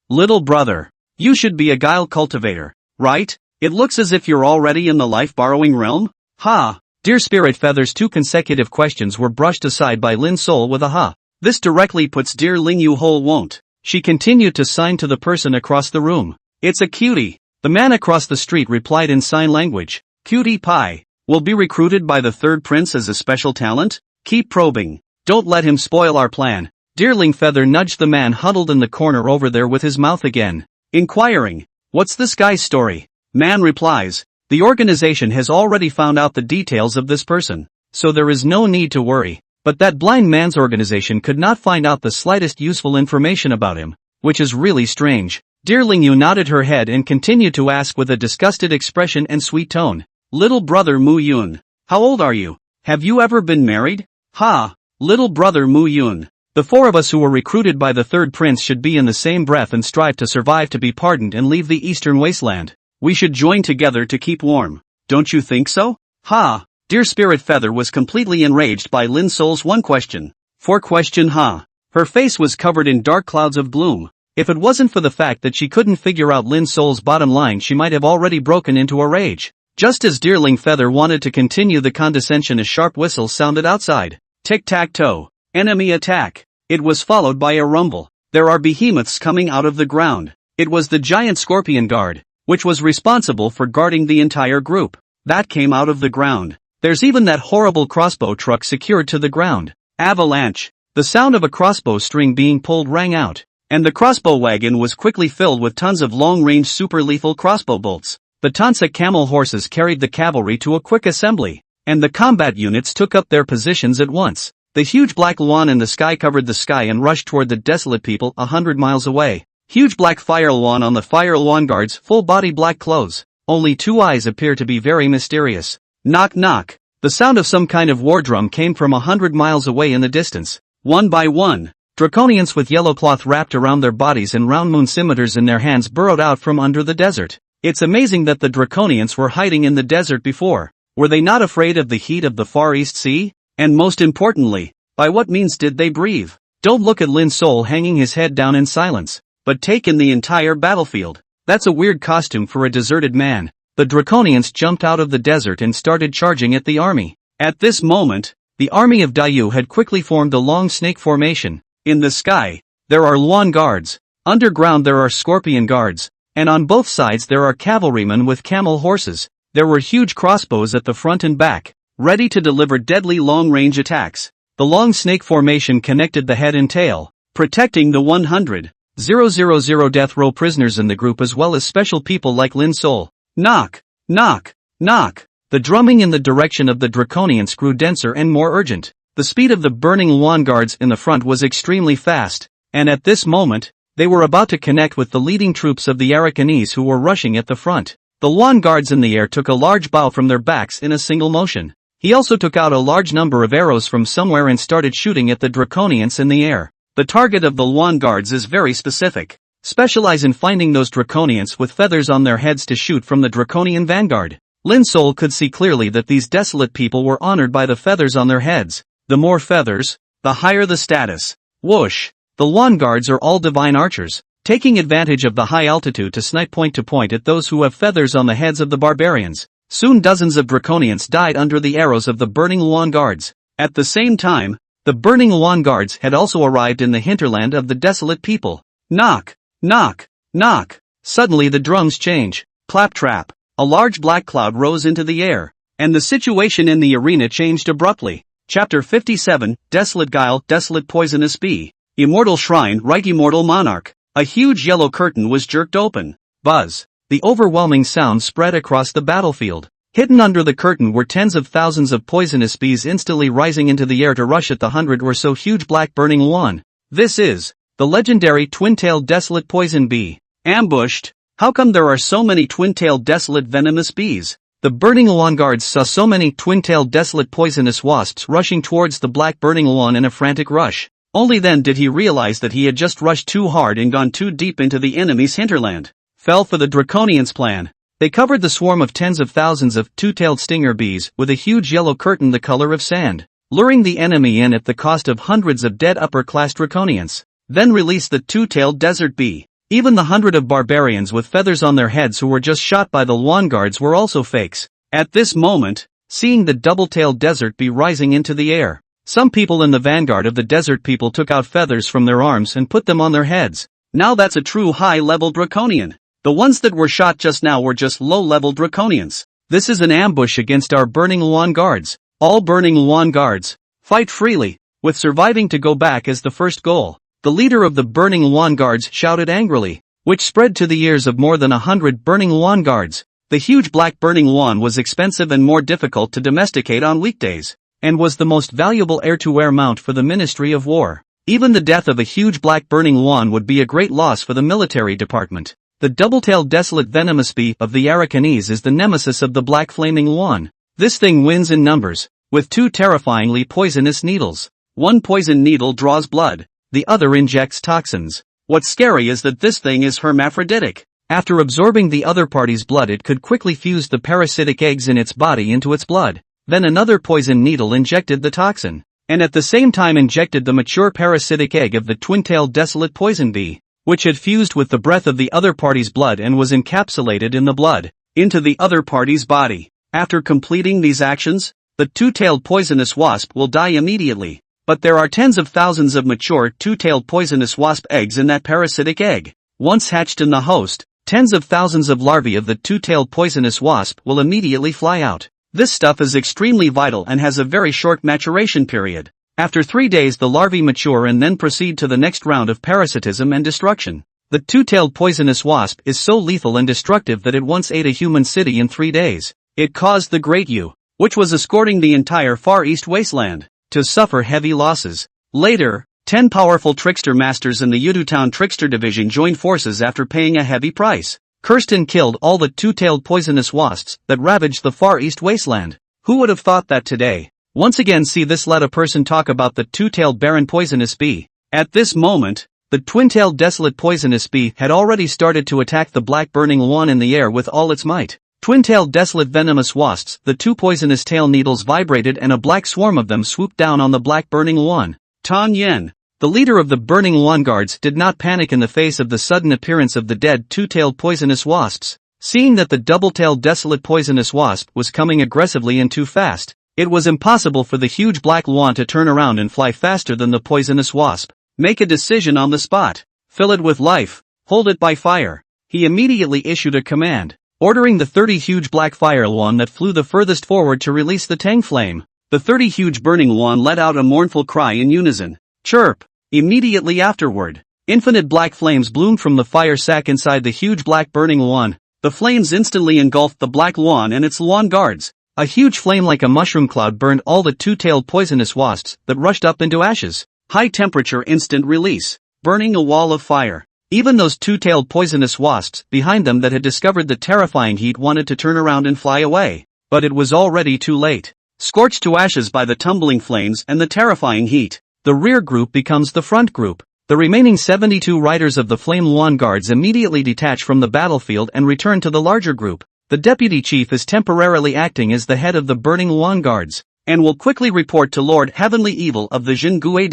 little brother. You should be a guile cultivator, right? It looks as if you're already in the life-borrowing realm? Ha! Dear Spirit Feather's two consecutive questions were brushed aside by Lin Sol with a ha. This directly puts Dear Ling Yu whole won't. She continued to sign to the person across the room. It's a cutie. The man across the street replied in sign language. Cutie pie. Will be recruited by the third prince as a special talent? Keep probing. Don't let him spoil our plan. Dearling Feather nudged the man huddled in the corner over there with his mouth again, inquiring, what's this guy's story? Man replies, the organization has already found out the details of this person, so there is no need to worry. But that blind man's organization could not find out the slightest useful information about him, which is really strange. Dearling Yu nodded her head and continued to ask with a disgusted expression and sweet tone. Little brother Mu Yun, how old are you? Have you ever been married? Ha, little brother Mu Yun. The four of us who were recruited by the third prince should be in the same breath and strive to survive to be pardoned and leave the eastern wasteland. We should join together to keep warm. Don't you think so? Ha! Dear Spirit Feather was completely enraged by Lin Sol's one question. For question ha. Her face was covered in dark clouds of gloom. If it wasn't for the fact that she couldn't figure out Lin Sol's bottom line, she might have already broken into a rage. Just as Dearling Feather wanted to continue the condescension, a sharp whistle sounded outside. Tic-tac-toe. Enemy attack. It was followed by a rumble. There are behemoths coming out of the ground. It was the giant scorpion guard, which was responsible for guarding the entire group. That came out of the ground. There's even that horrible crossbow truck secured to the ground. Avalanche. The sound of a crossbow string being pulled rang out, and the crossbow wagon was quickly filled with tons of long-range super-lethal crossbow bolts. The Tansa camel horses carried the cavalry to a quick assembly, and the combat units took up their positions at once. The huge black lawn in the sky covered the sky and rushed toward the desolate people 100 miles away. Huge black fire lawn on the fire lawn guards, full-body black clothes. Only two eyes appear to be very mysterious. Knock knock. The sound of some kind of war drum came from 100 miles away in the distance. One by one, draconians with yellow cloth wrapped around their bodies and round moon scimitars in their hands burrowed out from under the desert. It's amazing that the draconians were hiding in the desert before. Were they not afraid of the heat of the Far East Sea? And most importantly, by what means did they breathe? Don't look at Lin Sol hanging his head down in silence, but take in the entire battlefield. That's a weird costume for a deserted man. The draconians jumped out of the desert and started charging at the army. At this moment, the army of Dayu had quickly formed a long snake formation. In the sky, there are lawn guards. Underground there are scorpion guards. And on both sides there are cavalrymen with camel horses. There were huge crossbows at the front and back, ready to deliver deadly long-range attacks. The long snake formation connected the head and tail, protecting the 100,000 death row prisoners in the group as well as special people like Lin Sol. Knock, knock, knock. The drumming in the direction of the draconians grew denser and more urgent. The speed of the burning lawn guards in the front was extremely fast, and at this moment, they were about to connect with the leading troops of the Arakanese who were rushing at the front. The lawn guards in the air took a large bow from their backs in a single motion. He also took out a large number of arrows from somewhere and started shooting at the draconians in the air. The target of the lawn guards is very specific. Specialize in finding those draconians with feathers on their heads to shoot from the draconian vanguard. Lin Sol could see clearly that these desolate people were honored by the feathers on their heads. The more feathers, the higher the status. Whoosh! The lawn guards are all divine archers, taking advantage of the high altitude to snipe point to point at those who have feathers on the heads of the barbarians. Soon dozens of draconians died under the arrows of the burning lawn guards. At the same time, the burning lawn guards had also arrived in the hinterland of the desolate people. Knock, knock, knock. Suddenly the drums change. Claptrap. A large black cloud rose into the air, and the situation in the arena changed abruptly. Chapter 57, Desolate Guile, Desolate Poisonous Bee. Immortal Shrine, Right Immortal Monarch. A huge yellow curtain was jerked open. Buzz. The overwhelming sound spread across the battlefield. Hidden under the curtain were tens of thousands of poisonous bees instantly rising into the air to rush at the 100 or so huge black burning lawn. This is the legendary twin-tailed desolate poison bee. Ambushed. How come there are so many twin-tailed desolate venomous bees? The burning lawn guards saw so many twin-tailed desolate poisonous wasps rushing towards the black burning lawn in a frantic rush. Only then did he realize that he had just rushed too hard and gone too deep into the enemy's hinterland. Fell for the Draconians' plan. They covered the swarm of tens of thousands of two-tailed stinger bees with a huge yellow curtain the color of sand, luring the enemy in at the cost of hundreds of dead upper-class Draconians. Then released the two-tailed desert bee. Even the 100 of barbarians with feathers on their heads who were just shot by the lawn guards were also fakes. At this moment, seeing the double-tailed desert bee rising into the air, some people in the vanguard of the desert people took out feathers from their arms and put them on their heads. Now that's a true high-level Draconian. The ones that were shot just now were just low-level Draconians. This is an ambush against our burning lawn guards. All burning lawn guards, fight freely, with surviving to go back as the first goal. The leader of the burning lawn guards shouted angrily, which spread to the ears of more than 100 burning lawn guards. The huge black burning lawn was expensive and more difficult to domesticate on weekdays, and was the most valuable heir-to-heir mount for the Ministry of War. Even the death of a huge black burning lawn would be a great loss for the military department. The double-tailed desolate venomous bee of the Arakanese is the nemesis of the black flaming lawn. This thing wins in numbers, with two terrifyingly poisonous needles. One poison needle draws blood, the other injects toxins. What's scary is that this thing is hermaphroditic. After absorbing the other party's blood, it could quickly fuse the parasitic eggs in its body into its blood. Then another poison needle injected the toxin, and at the same time injected the mature parasitic egg of the twin-tailed desolate poison bee, which had fused with the breath of the other party's blood and was encapsulated in the blood, into the other party's body. After completing these actions, the two-tailed poisonous wasp will die immediately. But there are tens of thousands of mature two-tailed poisonous wasp eggs in that parasitic egg. Once hatched in the host, tens of thousands of larvae of the two-tailed poisonous wasp will immediately fly out. This stuff is extremely vital and has a very short maturation period. After 3 days the larvae mature and then proceed to the next round of parasitism and destruction. The two-tailed poisonous wasp is so lethal and destructive that it once ate a human city in 3 days. It caused the Great U, which was escorting the entire Far East wasteland, to suffer heavy losses. Later, 10 powerful trickster masters in the Yudutown Trickster Division joined forces after paying a heavy price. Cursed and killed all the two-tailed poisonous wasps that ravaged the Far East wasteland. Who would have thought that today? Once again see this, let a person talk about the two-tailed barren poisonous bee. At this moment, the twin-tailed desolate poisonous bee had already started to attack the black burning lawn in the air with all its might. Twin-tailed desolate venomous wasps, the two poisonous tail needles vibrated and a black swarm of them swooped down on the black burning lawn. Tang Yen, the leader of the burning lawn guards, did not panic in the face of the sudden appearance of the dead two-tailed poisonous wasps. Seeing that the double-tailed desolate poisonous wasp was coming aggressively and too fast, it was impossible for the huge black lawn to turn around and fly faster than the poisonous wasp. Make a decision on the spot. Fill it with life. Hold it by fire. He immediately issued a command, ordering the 30 huge black fire lawn that flew the furthest forward to release the Tang flame. The 30 huge burning lawn let out a mournful cry in unison. Chirp! Immediately afterward, infinite black flames bloomed from the fire sac inside the huge black burning lawn. The flames instantly engulfed the black lawn and its lawn guards. A huge flame like a mushroom cloud burned all the two-tailed poisonous wasps that rushed up into ashes. High temperature instant release, burning a wall of fire. Even those two-tailed poisonous wasps behind them that had discovered the terrifying heat wanted to turn around and fly away. But it was already too late. Scorched to ashes by the tumbling flames and the terrifying heat, the rear group becomes the front group. The remaining 72 riders of the Flame Lawn Guards immediately detach from the battlefield and return to the larger group. The deputy chief is temporarily acting as the head of the Burning Lawn Guards, and will quickly report to Lord Heavenly Evil of the Jingue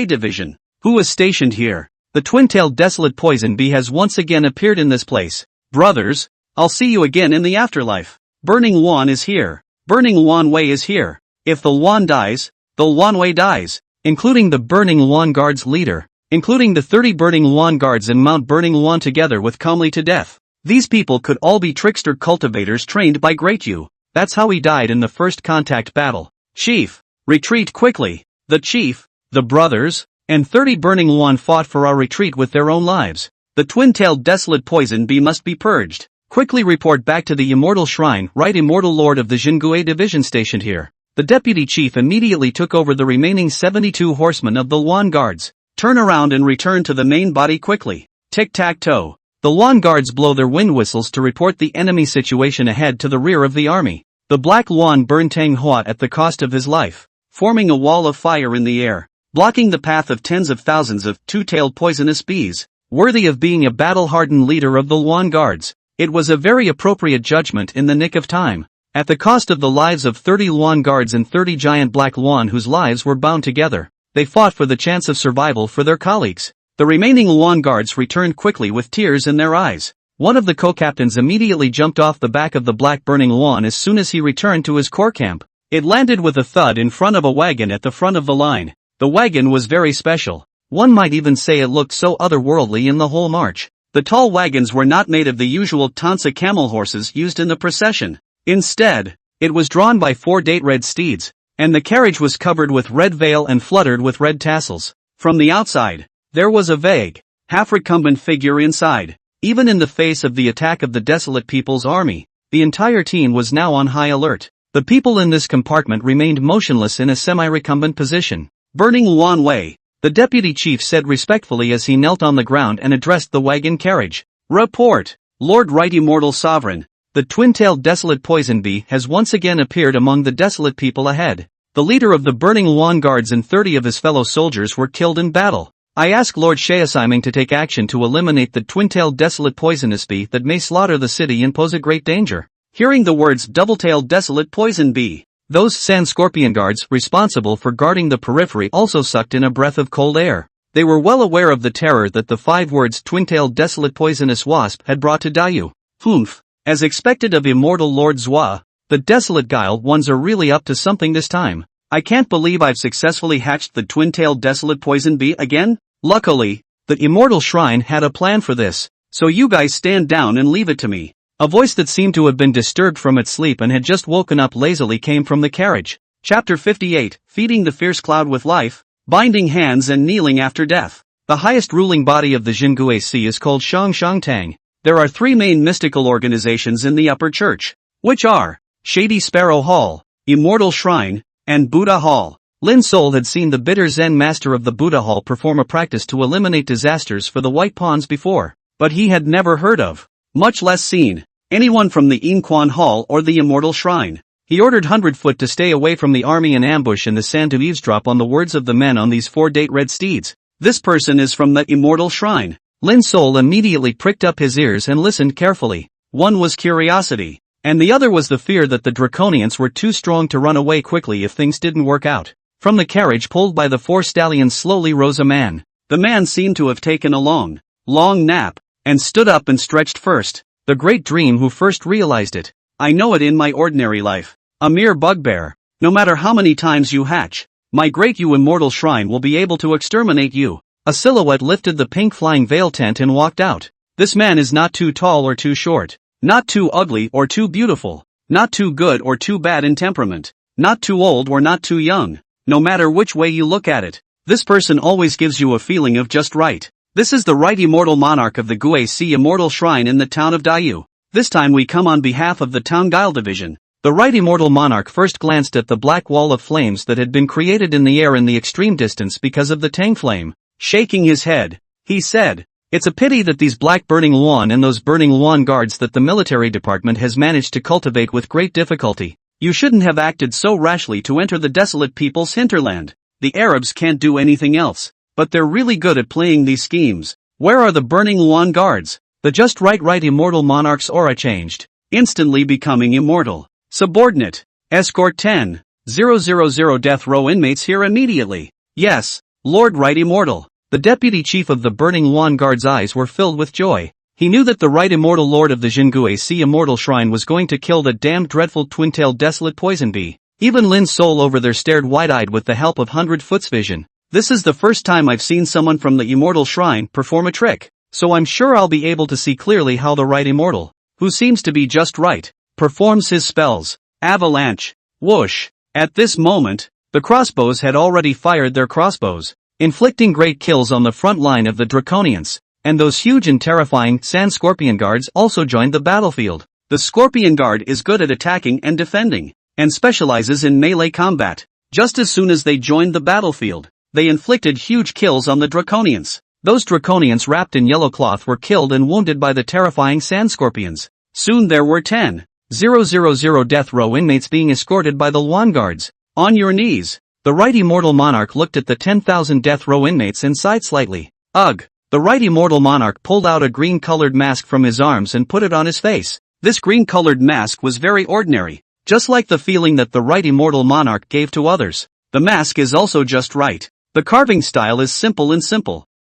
Division, who is stationed here. The twin-tailed desolate poison bee has once again appeared in this place. Brothers, I'll see you again in the afterlife. Burning Wan is here. Burning Wan Wei is here. If the Wan dies, the Wan Wei dies, including the Burning Wan Guard's leader, including the 30 Burning Wan Guards and Mount Burning Wan together with calmly to death. These people could all be trickster cultivators trained by Great Yu. That's how he died in the first contact battle. Chief, retreat quickly. The chief, the brothers, and 30 Burning Wan fought for our retreat with their own lives. The twin-tailed desolate poison bee must be purged. Quickly report back to the Immortal Shrine, right, Immortal Lord of the Jingui Division stationed here. The deputy chief immediately took over the remaining 72 horsemen of the Luan Guards. Turn around and return to the main body quickly. Tic-tac-toe. The Luan Guards blow their wind whistles to report the enemy situation ahead to the rear of the army. The Black Luan burned Tang Hua at the cost of his life, forming a wall of fire in the air, blocking the path of tens of thousands of two-tailed poisonous bees. Worthy of being a battle-hardened leader of the Luan Guards, it was a very appropriate judgment in the nick of time. At the cost of the lives of 30 Luan Guards and 30 giant Black Luan whose lives were bound together, they fought for the chance of survival for their colleagues. The remaining Luan Guards returned quickly with tears in their eyes. One of the co-captains immediately jumped off the back of the Black Burning Luan as soon as he returned to his corps camp. It landed with a thud in front of a wagon at the front of the line. The wagon was very special. One might even say it looked so otherworldly in the whole march. The tall wagons were not made of the usual Tansa camel horses used in the procession. Instead, it was drawn by 4 date red steeds, and the carriage was covered with red veil and fluttered with red tassels. From the outside, there was a vague, half-recumbent figure inside. Even in the face of the attack of the desolate people's army, the entire team was now on high alert. The people in this compartment remained motionless in a semi-recumbent position. Burning Luan Wei, the deputy chief said respectfully as he knelt on the ground and addressed the wagon carriage. Report, Lord Right Immortal Sovereign. The twin-tailed desolate poison bee has once again appeared among the desolate people ahead. The leader of the Burning Luan Guards and 30 of his fellow soldiers were killed in battle. I ask Lord Sheasiming to take action to eliminate the twin-tailed desolate poisonous bee that may slaughter the city and pose a great danger. Hearing the words double-tailed desolate poison bee, those Sand Scorpion Guards responsible for guarding the periphery also sucked in a breath of cold air. They were well aware of the terror that the 5 words twin-tailed desolate poisonous wasp had brought to Dayu. Humph. As expected of Immortal Lord Zhua, the desolate guile ones are really up to something this time. I can't believe I've successfully hatched the twin-tailed desolate poison bee again. Luckily, the Immortal Shrine had a plan for this, so you guys stand down and leave it to me. A voice that seemed to have been disturbed from its sleep and had just woken up lazily came from the carriage. Chapter 58, Feeding the Fierce Cloud with Life, Binding Hands and Kneeling After Death. The highest ruling body of the Jingui Sea is called Shang Tang. There are 3 main mystical organizations in the upper church, which are Shady Sparrow Hall, Immortal Shrine, and Buddha Hall. Lin Sol had seen the bitter Zen master of the Buddha Hall perform a practice to eliminate disasters for the White Pawns before, but he had never heard of, much less seen, anyone from the Inquan Hall or the Immortal Shrine. He ordered 100-foot to stay away from the army in ambush in the sand to eavesdrop on the words of the men on these 4 date red steeds. This person is from the Immortal Shrine. Lin Sol immediately pricked up his ears and listened carefully. One was curiosity, and the other was the fear that the Draconians were too strong to run away quickly if things didn't work out. From the carriage pulled by the 4 stallions slowly rose a man. The man seemed to have taken a long nap, and stood up and stretched first. The great dream who first realized it. I know it in my ordinary life. A mere bugbear. No matter how many times you hatch, my great you Immortal Shrine will be able to exterminate you. A silhouette lifted the pink flying veil tent and walked out. This man is not too tall or too short, not too ugly or too beautiful, not too good or too bad in temperament, not too old or not too young. No matter which way you look at it, this person always gives you a feeling of just right. This is the right immortal monarch of the Gui Sea Immortal Shrine in the town of Dayu. This time we come on behalf of the Town Guile Division. The right immortal monarch first glanced at the black wall of flames that had been created in the air in the extreme distance because of the Tang flame. Shaking his head, he said, "It's a pity that these black burning Luan and those burning Luan guards that the military department has managed to cultivate with great difficulty. You shouldn't have acted so rashly to enter the desolate people's hinterland. The Arabs can't do anything else, but they're really good at playing these schemes. Where are the burning Luan guards?" The just right immortal monarch's aura changed, instantly becoming immortal. Subordinate, escort 10,000 death row inmates here immediately. Yes, Lord Right Immortal. The deputy chief of the burning Luan guard's eyes were filled with joy. He knew that the right immortal lord of the Jingue Sea Immortal Shrine was going to kill the damned dreadful twin-tailed desolate poison bee. Even Lin's soul over there stared wide-eyed with the help of 100 Foot's vision. This is the first time I've seen someone from the Immortal Shrine perform a trick, so I'm sure I'll be able to see clearly how the right immortal, who seems to be just right, performs his spells. Avalanche. Whoosh. At this moment, the crossbows had already fired their crossbows, inflicting great kills on the front line of the Draconians, and those huge and terrifying Sand Scorpion Guards also joined the battlefield. The Scorpion Guard is good at attacking and defending, and specializes in melee combat. Just as soon as they joined the battlefield, they inflicted huge kills on the Draconians. Those Draconians wrapped in yellow cloth were killed and wounded by the terrifying Sand Scorpions. Soon there were 10,000 death row inmates being escorted by the Luan Guards. On your knees. The right immortal monarch looked at the 10,000 death row inmates and sighed slightly. Ugh. The right immortal monarch pulled out a green-colored mask from his arms and put it on his face. This green-colored mask was very ordinary, just like the feeling that the right immortal monarch gave to others. The mask is also just right. The carving style is simple,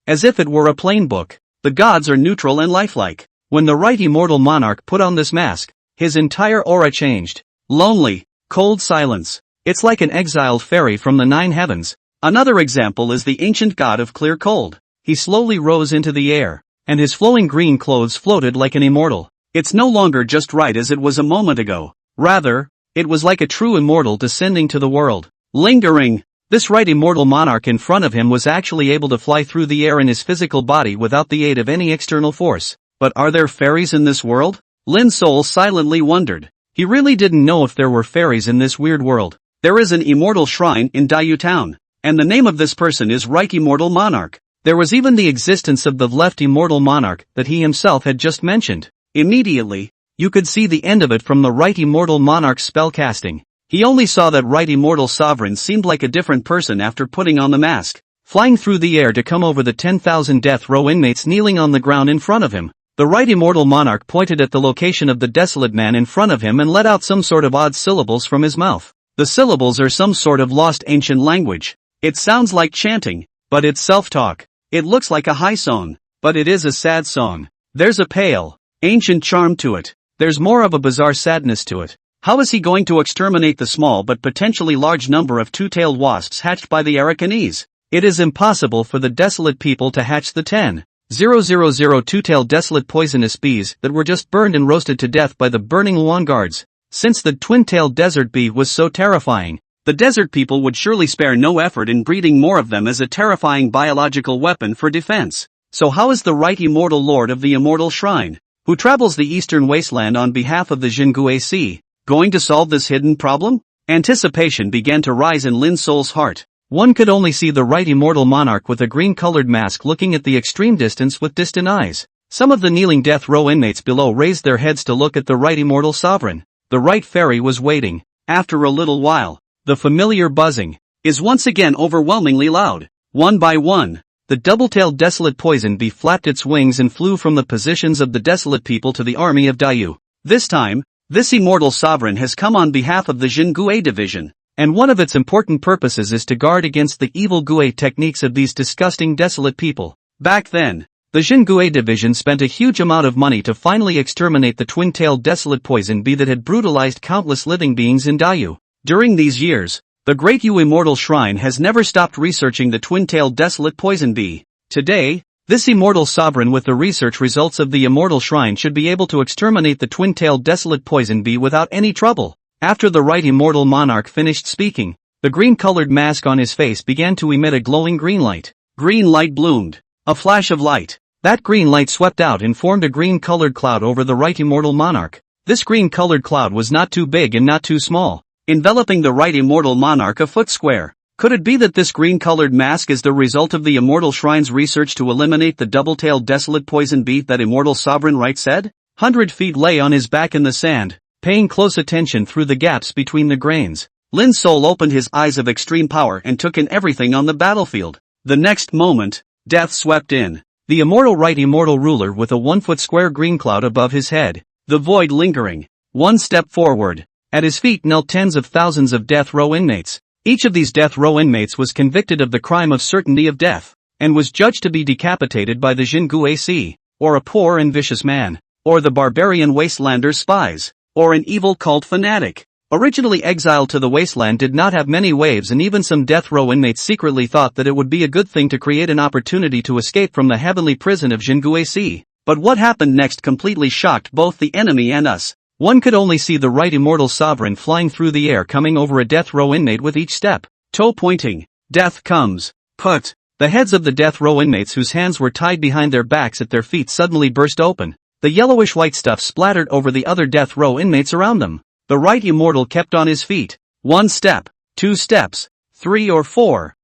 as if it were a plain book. The gods are neutral and lifelike. When the right immortal monarch put on this mask, his entire aura changed. Lonely, cold silence. It's like an exiled fairy from the 9 heavens. Another example is the ancient god of clear cold. He slowly rose into the air, and his flowing green clothes floated like an immortal. It's no longer just right as it was a moment ago. Rather, it was like a true immortal descending to the world. Lingering. This right immortal monarch in front of him was actually able to fly through the air in his physical body without the aid of any external force. But are there fairies in this world? Lin's soul silently wondered. He really didn't know if there were fairies in this weird world. There is an immortal shrine in Dayu Town, and the name of this person is Right Immortal Monarch. There was even the existence of the left immortal monarch that he himself had just mentioned. Immediately, you could see the end of it from the right immortal monarch's spellcasting. He only saw that right immortal sovereign seemed like a different person after putting on the mask, flying through the air to come over the 10,000 death row inmates kneeling on the ground in front of him. The right immortal monarch pointed at the location of the desolate man in front of him and let out some sort of odd syllables from his mouth. The syllables are some sort of lost ancient language. It sounds like chanting, but it's self-talk. It looks like a high song, but it is a sad song. There's a pale, ancient charm to it. There's more of a bizarre sadness to it. How is he going to exterminate the small but potentially large number of two-tailed wasps hatched by the Arakanese? It is impossible for the desolate people to hatch the 10,000 two-tailed desolate poisonous bees that were just burned and roasted to death by the burning Luan guards. Since the twin-tailed desert bee was so terrifying, the desert people would surely spare no effort in breeding more of them as a terrifying biological weapon for defense. So how is the right immortal lord of the Immortal Shrine, who travels the eastern wasteland on behalf of the Jingue Sea, going to solve this hidden problem? Anticipation began to rise in Lin's soul's heart. One could only see the right immortal monarch with a green-colored mask looking at the extreme distance with distant eyes. Some of the kneeling death row inmates below raised their heads to look at the right immortal sovereign. The right fairy was waiting. After a little while, the familiar buzzing is once again overwhelmingly loud. One by one, the double-tailed desolate poison bee flapped its wings and flew from the positions of the desolate people to the army of Dayu. This time, this immortal sovereign has come on behalf of the Jingue division, and one of its important purposes is to guard against the evil Gue techniques of these disgusting desolate people. Back then, the Jingue division spent a huge amount of money to finally exterminate the twin-tailed desolate poison bee that had brutalized countless living beings in Dayu. During these years, the Great Yu Immortal Shrine has never stopped researching the twin-tailed desolate poison bee. Today, this immortal sovereign with the research results of the Immortal Shrine should be able to exterminate the twin-tailed desolate poison bee without any trouble. After the right immortal monarch finished speaking, the green-colored mask on his face began to emit a glowing green light. Green light bloomed. A flash of light. That green light swept out and formed a green-colored cloud over the right immortal monarch. This green-colored cloud was not too big and not too small, enveloping the right immortal monarch a foot square. Could it be that this green-colored mask is the result of the Immortal Shrine's research to eliminate the double-tailed desolate poison bee that immortal sovereign right said? 100 feet lay on his back in the sand, paying close attention through the gaps between the grains. Lin's soul opened his eyes of extreme power and took in everything on the battlefield. The next moment, death swept in. The immortal right immortal ruler with a 1-foot square green cloud above his head, the void lingering. One step forward. At his feet knelt tens of thousands of death row inmates. Each of these death row inmates was convicted of the crime of certainty of death, and was judged to be decapitated by the Jingue Sea. or a poor and vicious man, or the barbarian wastelander's spies, or an evil cult fanatic. Originally exiled to the wasteland did not have many waves, and even some death row inmates secretly thought that it would be a good thing to create an opportunity to escape from the heavenly prison of Jinguesi. But what happened next completely shocked both the enemy and us. One could only see the right immortal sovereign flying through the air, coming over a death row inmate with each step, toe pointing. Death comes. Put. The heads of the death row inmates, whose hands were tied behind their backs at their feet, suddenly burst open. The yellowish white stuff splattered over the other death row inmates around them. The right immortal kept on his feet. 1 step, 2 steps, 3 or 4.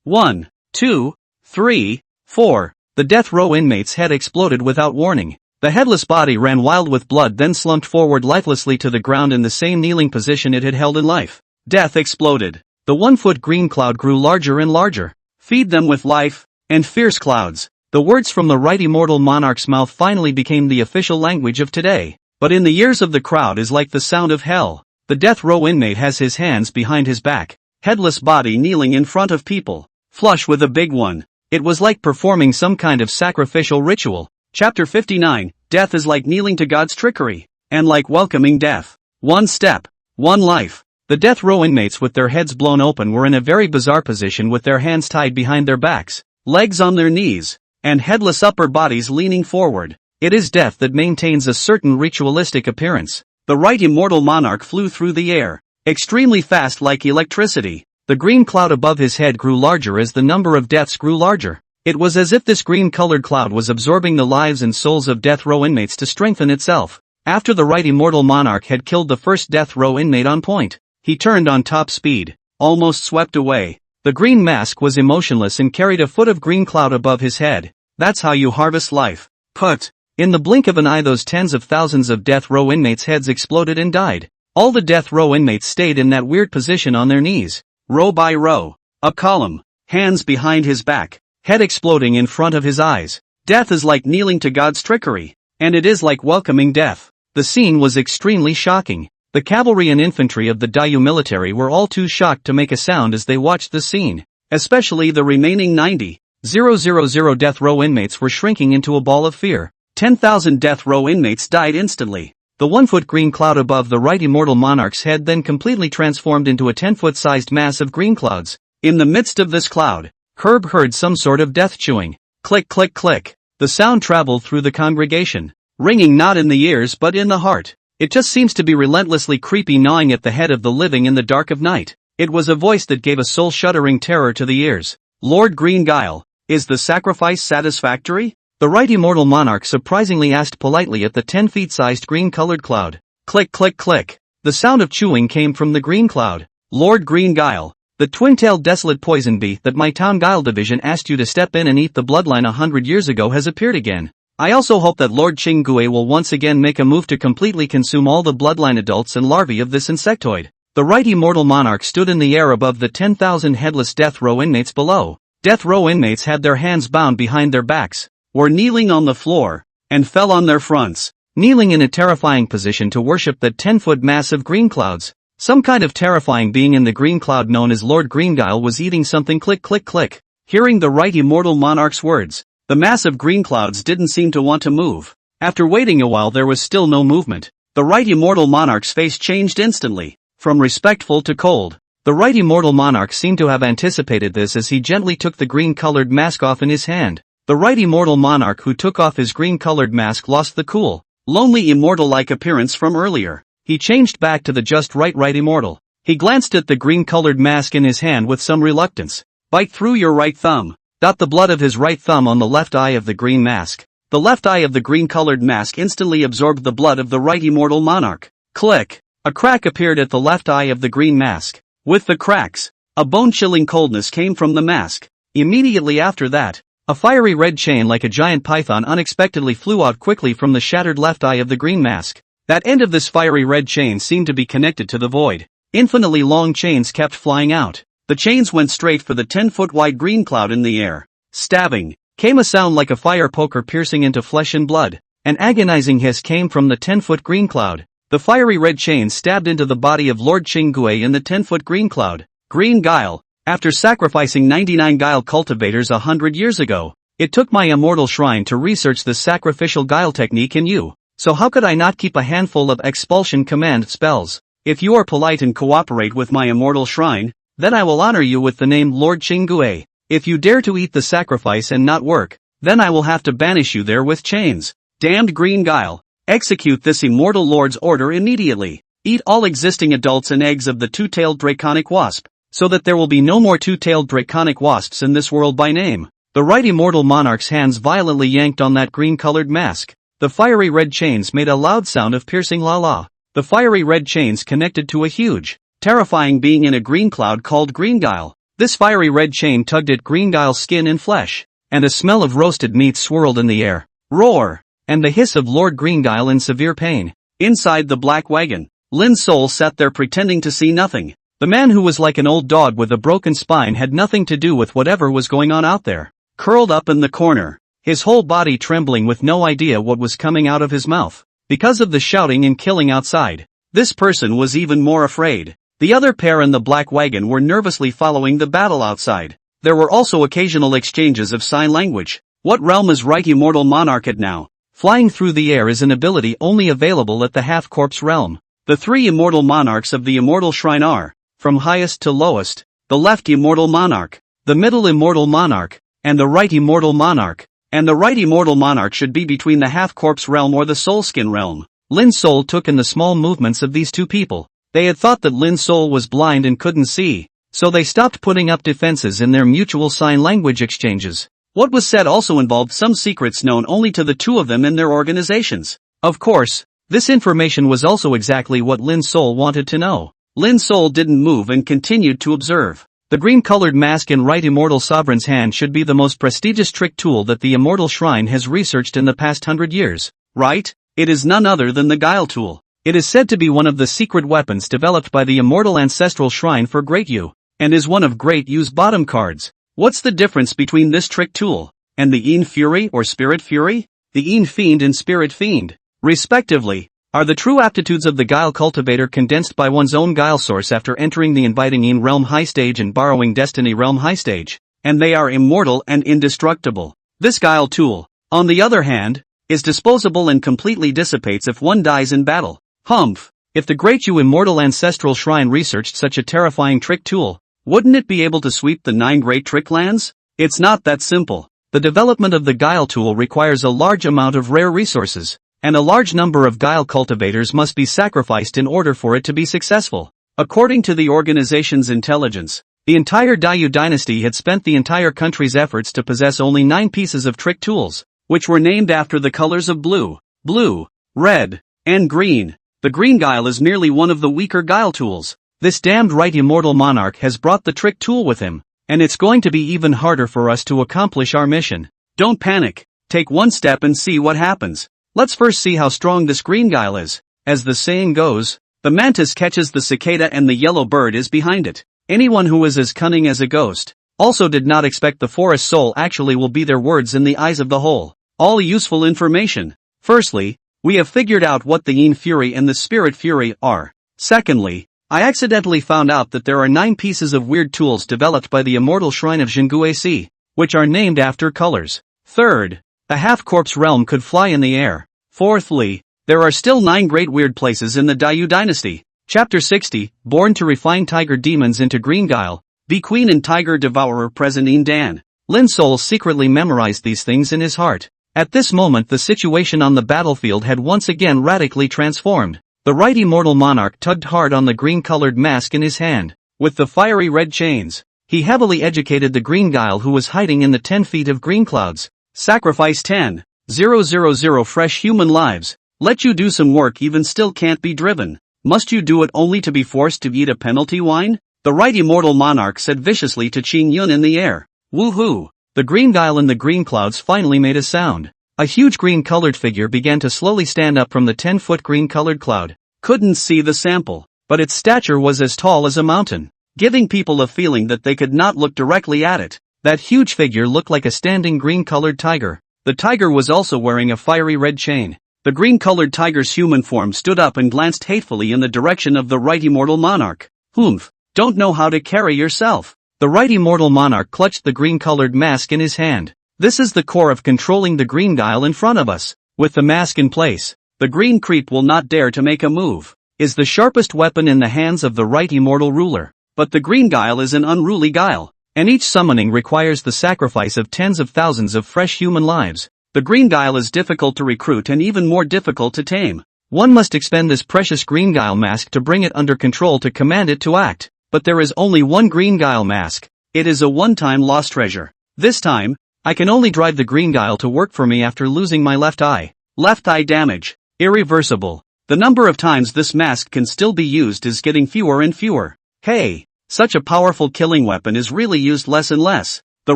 1, 2, 3, 4. The death row inmate's head exploded without warning. The headless body ran wild with blood, then slumped forward lifelessly to the ground in the same kneeling position it had held in life. Death exploded. The 1-foot green cloud grew larger and larger. Feed them with life and fierce clouds. The words from the right immortal monarch's mouth finally became the official language of today. But in the ears of the crowd is like the sound of hell. The death row inmate has his hands behind his back, headless body kneeling in front of people, flush with a big one. It was like performing some kind of sacrificial ritual. Chapter 59, Death is like kneeling to God's trickery, and like welcoming death. 1 step, 1 life. The death row inmates with their heads blown open were in a very bizarre position, with their hands tied behind their backs, legs on their knees, and headless upper bodies leaning forward. It is death that maintains a certain ritualistic appearance. The right immortal monarch flew through the air, extremely fast like electricity. The green cloud above his head grew larger as the number of deaths grew larger. It was as if this green-colored cloud was absorbing the lives and souls of death row inmates to strengthen itself. After the right immortal monarch had killed the first death row inmate on point, he turned on top speed, almost swept away. The green mask was emotionless and carried a foot of green cloud above his head. That's how you harvest life. Put. In the blink of an eye, those tens of thousands of death row inmates' heads exploded and died. All the death row inmates stayed in that weird position on their knees, row by row, a column, hands behind his back, head exploding in front of his eyes. Death is like kneeling to God's trickery, and it is like welcoming death. The scene was extremely shocking. The cavalry and infantry of the Dayu military were all too shocked to make a sound as they watched the scene. Especially the remaining 90,000 death row inmates were shrinking into a ball of fear. 10,000 death row inmates died instantly. The 1-foot green cloud above the right immortal monarch's head then completely transformed into a 10-foot-sized mass of green clouds. In the midst of this cloud, Herb heard some sort of death chewing. Click, click, click. The sound traveled through the congregation, ringing not in the ears but in the heart. It just seems to be relentlessly creepy, gnawing at the head of the living in the dark of night. It was a voice that gave a soul-shuddering terror to the ears. Lord Green Guile, is the sacrifice satisfactory? The right immortal monarch surprisingly asked politely at the 10-foot-sized green-colored cloud. Click, click, click. The sound of chewing came from the green cloud. Lord Green Guile, the twin-tailed desolate poison bee that my town Guile division asked you to step in and eat the bloodline 100 years ago has appeared again. I also hope that Lord Chingue will once again make a move to completely consume all the bloodline adults and larvae of this insectoid. The right immortal monarch stood in the air above the 10,000 headless death row inmates below. Death row inmates had their hands bound behind their backs, were kneeling on the floor, and fell on their fronts, kneeling in a terrifying position to worship that 10-foot mass of green clouds. Some kind of terrifying being in the green cloud known as Lord Greenguile was eating something. Click, click, click. Hearing the right immortal monarch's words, the mass of green clouds didn't seem to want to move. After waiting a while, there was still no movement. The right immortal monarch's face changed instantly, from respectful to cold. The right immortal monarch seemed to have anticipated this as he gently took the green-colored mask off in his hand. The right immortal monarch who took off his green-colored mask lost the cool, lonely immortal-like appearance from earlier. He changed back to the just right immortal. He glanced at the green-colored mask in his hand with some reluctance. Bite through your right thumb. The blood of his right thumb on the left eye of the green mask. The left eye of the green-colored mask instantly absorbed the blood of the right immortal monarch. Click. A crack appeared at the left eye of the green mask. With the cracks, a bone-chilling coldness came from the mask. Immediately after that, a fiery red chain like a giant python unexpectedly flew out quickly from the shattered left eye of the green mask. That end of this fiery red chain seemed to be connected to the void. Infinitely long chains kept flying out. The chains went straight for the 10-foot wide green cloud in the air. Stabbing. Came a sound like a fire poker piercing into flesh and blood. An agonizing hiss came from the 10-foot green cloud. The fiery red chain stabbed into the body of Lord Qinggui in the 10-foot green cloud. Green guile. After sacrificing 99 guile cultivators 100 years ago, it took my immortal shrine to research the sacrificial guile technique in you. So how could I not keep a handful of expulsion command spells? If you are polite and cooperate with my immortal shrine, then I will honor you with the name Lord Qinggui. If you dare to eat the sacrifice and not work, then I will have to banish you there with chains. Damned green guile. Execute this immortal lord's order immediately. Eat all existing adults and eggs of the two-tailed draconic wasp, so that there will be no more two-tailed draconic wasps in this world by name. The right immortal monarch's hands violently yanked on that green-colored mask. The fiery red chains made a loud sound of piercing la-la. The fiery red chains connected to a huge, terrifying being in a green cloud called Green Guile. This fiery red chain tugged at Green Guile's skin and flesh, and a smell of roasted meat swirled in the air. Roar! And the hiss of Lord Green Guile in severe pain. Inside the black wagon, Lin's soul sat there pretending to see nothing. The man who was like an old dog with a broken spine had nothing to do with whatever was going on out there. Curled up in the corner, his whole body trembling with no idea what was coming out of his mouth. Because of the shouting and killing outside, this person was even more afraid. The other pair in the black wagon were nervously following the battle outside. There were also occasional exchanges of sign language. What realm is Right Immortal Monarch at now? Flying through the air is an ability only available at the half-corpse realm. The three immortal monarchs of the immortal shrine are, from highest to lowest, the left immortal monarch, the middle immortal monarch, and the right immortal monarch. And the right immortal monarch should be between the half-corpse realm or the soul-skin realm. Lin's soul took in the small movements of these two people. They had thought that Lin's soul was blind and couldn't see, so they stopped putting up defenses in their mutual sign language exchanges. What was said also involved some secrets known only to the two of them and their organizations. Of course, this information was also exactly what Lin's soul wanted to know. Lin's soul didn't move and continued to observe. The green-colored mask in Right Immortal Sovereign's hand should be the most prestigious trick tool that the Immortal Shrine has researched in the past 100 years, right? It is none other than the Guile tool. It is said to be one of the secret weapons developed by the Immortal Ancestral Shrine for Great Yu, and is one of Great Yu's bottom cards. What's the difference between this trick tool and the Yin Fury or Spirit Fury? The Yin Fiend and Spirit Fiend, respectively, are the true aptitudes of the Guile cultivator condensed by one's own Guile source after entering the inviting Yin realm high stage and borrowing Destiny realm high stage, and they are immortal and indestructible. This Guile tool, on the other hand, is disposable and completely dissipates if one dies in battle. Humph! If the Great Yu Immortal Ancestral Shrine researched such a terrifying trick tool, wouldn't it be able to sweep the 9 great trick lands? It's not that simple. The development of the Guile tool requires a large amount of rare resources, and a large number of Guile cultivators must be sacrificed in order for it to be successful. According to the organization's intelligence, the entire Dayu dynasty had spent the entire country's efforts to possess only 9 pieces of trick tools, which were named after the colors of blue, red, and green. The green Guile is merely one of the weaker Guile tools. This damned Right Immortal Monarch has brought the trick tool with him, and it's going to be even harder for us to accomplish our mission. Don't panic, take one step and see what happens. Let's first see how strong this green Guile is. As the saying goes, the mantis catches the cicada and the yellow bird is behind it. Anyone who is as cunning as a ghost also did not expect the forest soul actually will be their words in the eyes of the whole. All useful information. Firstly, we have figured out what the Yin Fury and the Spirit Fury are. Secondly, I accidentally found out that there are 9 pieces of weird tools developed by the Immortal Shrine of Jinguesi, which are named after colors. Third, the half-corpse realm could fly in the air. Fourthly, there are still 9 great weird places in the Dayu dynasty. Chapter 60, Born to Refine Tiger Demons into Green Guile, Be Queen and Tiger Devourer Present in Dan. Lin's soul secretly memorized these things in his heart. At this moment the situation on the battlefield had once again radically transformed. The Right Immortal Monarch tugged hard on the green-colored mask in his hand. With the fiery red chains, he heavily educated the Green Guile who was hiding in the 10 feet of green clouds. Sacrifice 10,000 fresh human lives. Let you do some work even still can't be driven. Must you do it only to be forced to eat a penalty wine? The Right Immortal Monarch said viciously to Qing Yun in the air. Woohoo! The Green Guile in the green clouds finally made a sound. A huge green-colored figure began to slowly stand up from the 10-foot green-colored cloud. Couldn't see the sample, but its stature was as tall as a mountain, giving people a feeling that they could not look directly at it. That huge figure looked like a standing green-colored tiger. The tiger was also wearing a fiery red chain. The green-colored tiger's human form stood up and glanced hatefully in the direction of the right immortal monarch. Humph, don't know how to carry yourself. The right immortal monarch clutched the green-colored mask in his hand. This is the core of controlling the green guile in front of us. With the mask in place, the green creep will not dare to make a move. Is the sharpest weapon in the hands of the right immortal ruler. But the green guile is an unruly guile, and each summoning requires the sacrifice of tens of thousands of fresh human lives. The green guile is difficult to recruit and even more difficult to tame. One must expend this precious green guile mask to bring it under control to command it to act. But there is only one green guile mask. It is a one-time lost treasure. This time, I can only drive the green guile to work for me after losing my left eye. Left eye damage. Irreversible. The number of times this mask can still be used is getting fewer and fewer. Hey, such a powerful killing weapon is really used less and less. The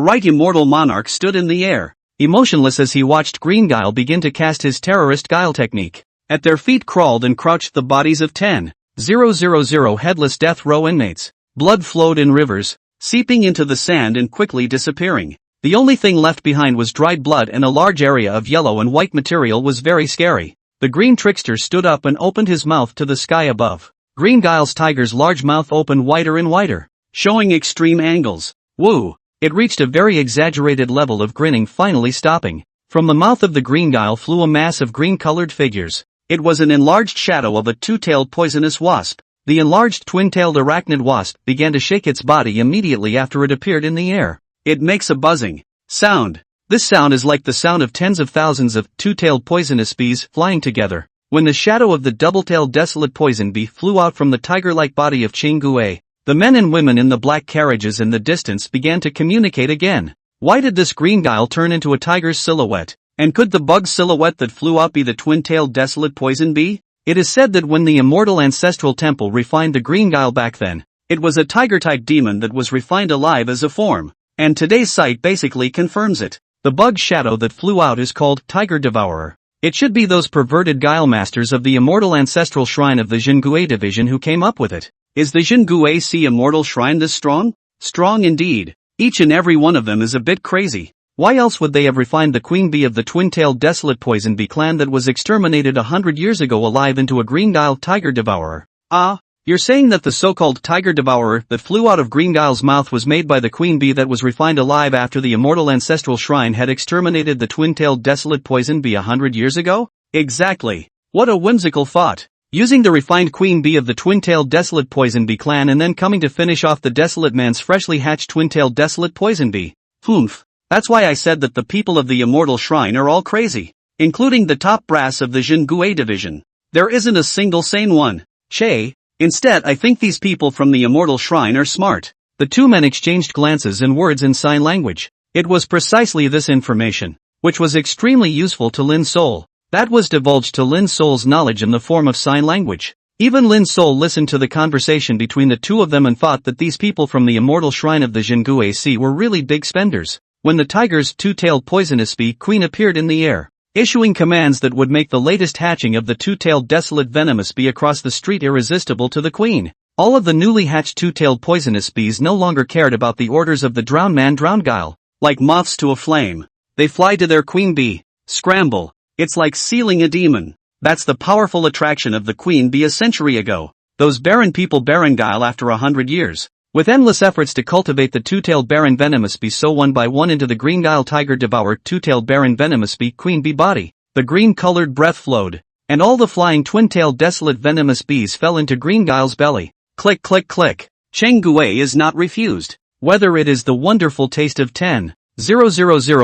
right immortal monarch stood in the air, emotionless as he watched Green Guile begin to cast his terrorist guile technique. At their feet crawled and crouched the bodies of 10,000 headless death row inmates. Blood flowed in rivers, seeping into the sand and quickly disappearing. The only thing left behind was dried blood, and a large area of yellow and white material was very scary. The green trickster stood up and opened his mouth to the sky above. Green Guile's tiger's large mouth opened wider and wider, showing extreme angles. Woo! It reached a very exaggerated level of grinning, finally stopping. From the mouth of the Green Guile flew a mass of green-colored figures. It was an enlarged shadow of a two-tailed poisonous wasp. The enlarged twin-tailed arachnid wasp began to shake its body immediately after it appeared in the air. It makes a buzzing sound. This sound is like the sound of tens of thousands of two-tailed poisonous bees flying together. When the shadow of the double-tailed desolate poison bee flew out from the tiger-like body of Chingue, the men and women in the black carriages in the distance began to communicate again. Why did this Green Guile turn into a tiger's silhouette? And could the bug silhouette that flew out be the twin-tailed desolate poison bee? It is said that when the immortal ancestral temple refined the Green Guile back then, it was a tiger-type demon that was refined alive as a form. And today's site basically confirms it. The bug shadow that flew out is called Tiger Devourer. It should be those perverted guile masters of the immortal ancestral shrine of the Jingue division who came up with it. Is the Jingue Sea immortal shrine this strong? Strong indeed. Each and every one of them is a bit crazy. Why else would they have refined the queen bee of the twin-tailed desolate poison bee clan that was exterminated 100 years ago alive into a Green Guile Tiger Devourer? Ah, you're saying that the so-called Tiger Devourer that flew out of Green Guile's mouth was made by the queen bee that was refined alive after the immortal ancestral shrine had exterminated the twin-tailed desolate poison bee 100 years ago? Exactly. What a whimsical thought. Using the refined queen bee of the twin-tailed desolate poison bee clan and then coming to finish off the desolate man's freshly hatched twin-tailed desolate poison bee. Humph. That's why I said that the people of the immortal shrine are all crazy. Including the top brass of the Jingue division. There isn't a single sane one. Che. Instead, I think these people from the immortal shrine are smart. The two men exchanged glances and words in sign language. It was precisely this information, which was extremely useful to Lin Sol, that was divulged to Lin Sol's knowledge in the form of sign language. Even Lin Sol listened to the conversation between the two of them and thought that these people from the immortal shrine of the Jingue Sea were really big spenders. When the tiger's two-tailed poisonous bee queen appeared in the air, issuing commands that would make the latest hatching of the two-tailed desolate venomous bee across the street irresistible to the queen. All of the newly hatched two-tailed poisonous bees no longer cared about the orders of the drowned man Drowned Guile. Like moths to a flame, they fly to their queen bee. Scramble. It's like sealing a demon. That's the powerful attraction of the queen bee a century ago. Those barren people Baron Guile after 100 years. With endless efforts to cultivate the two-tailed Baron venomous bee so one by one into the Green Guile Tiger devoured two-tailed Baron venomous bee queen bee body, the green-colored breath flowed, and all the flying twin-tailed desolate venomous bees fell into Green Guile's belly. Click click click. Chingue is not refused. Whether it is the wonderful taste of 10,000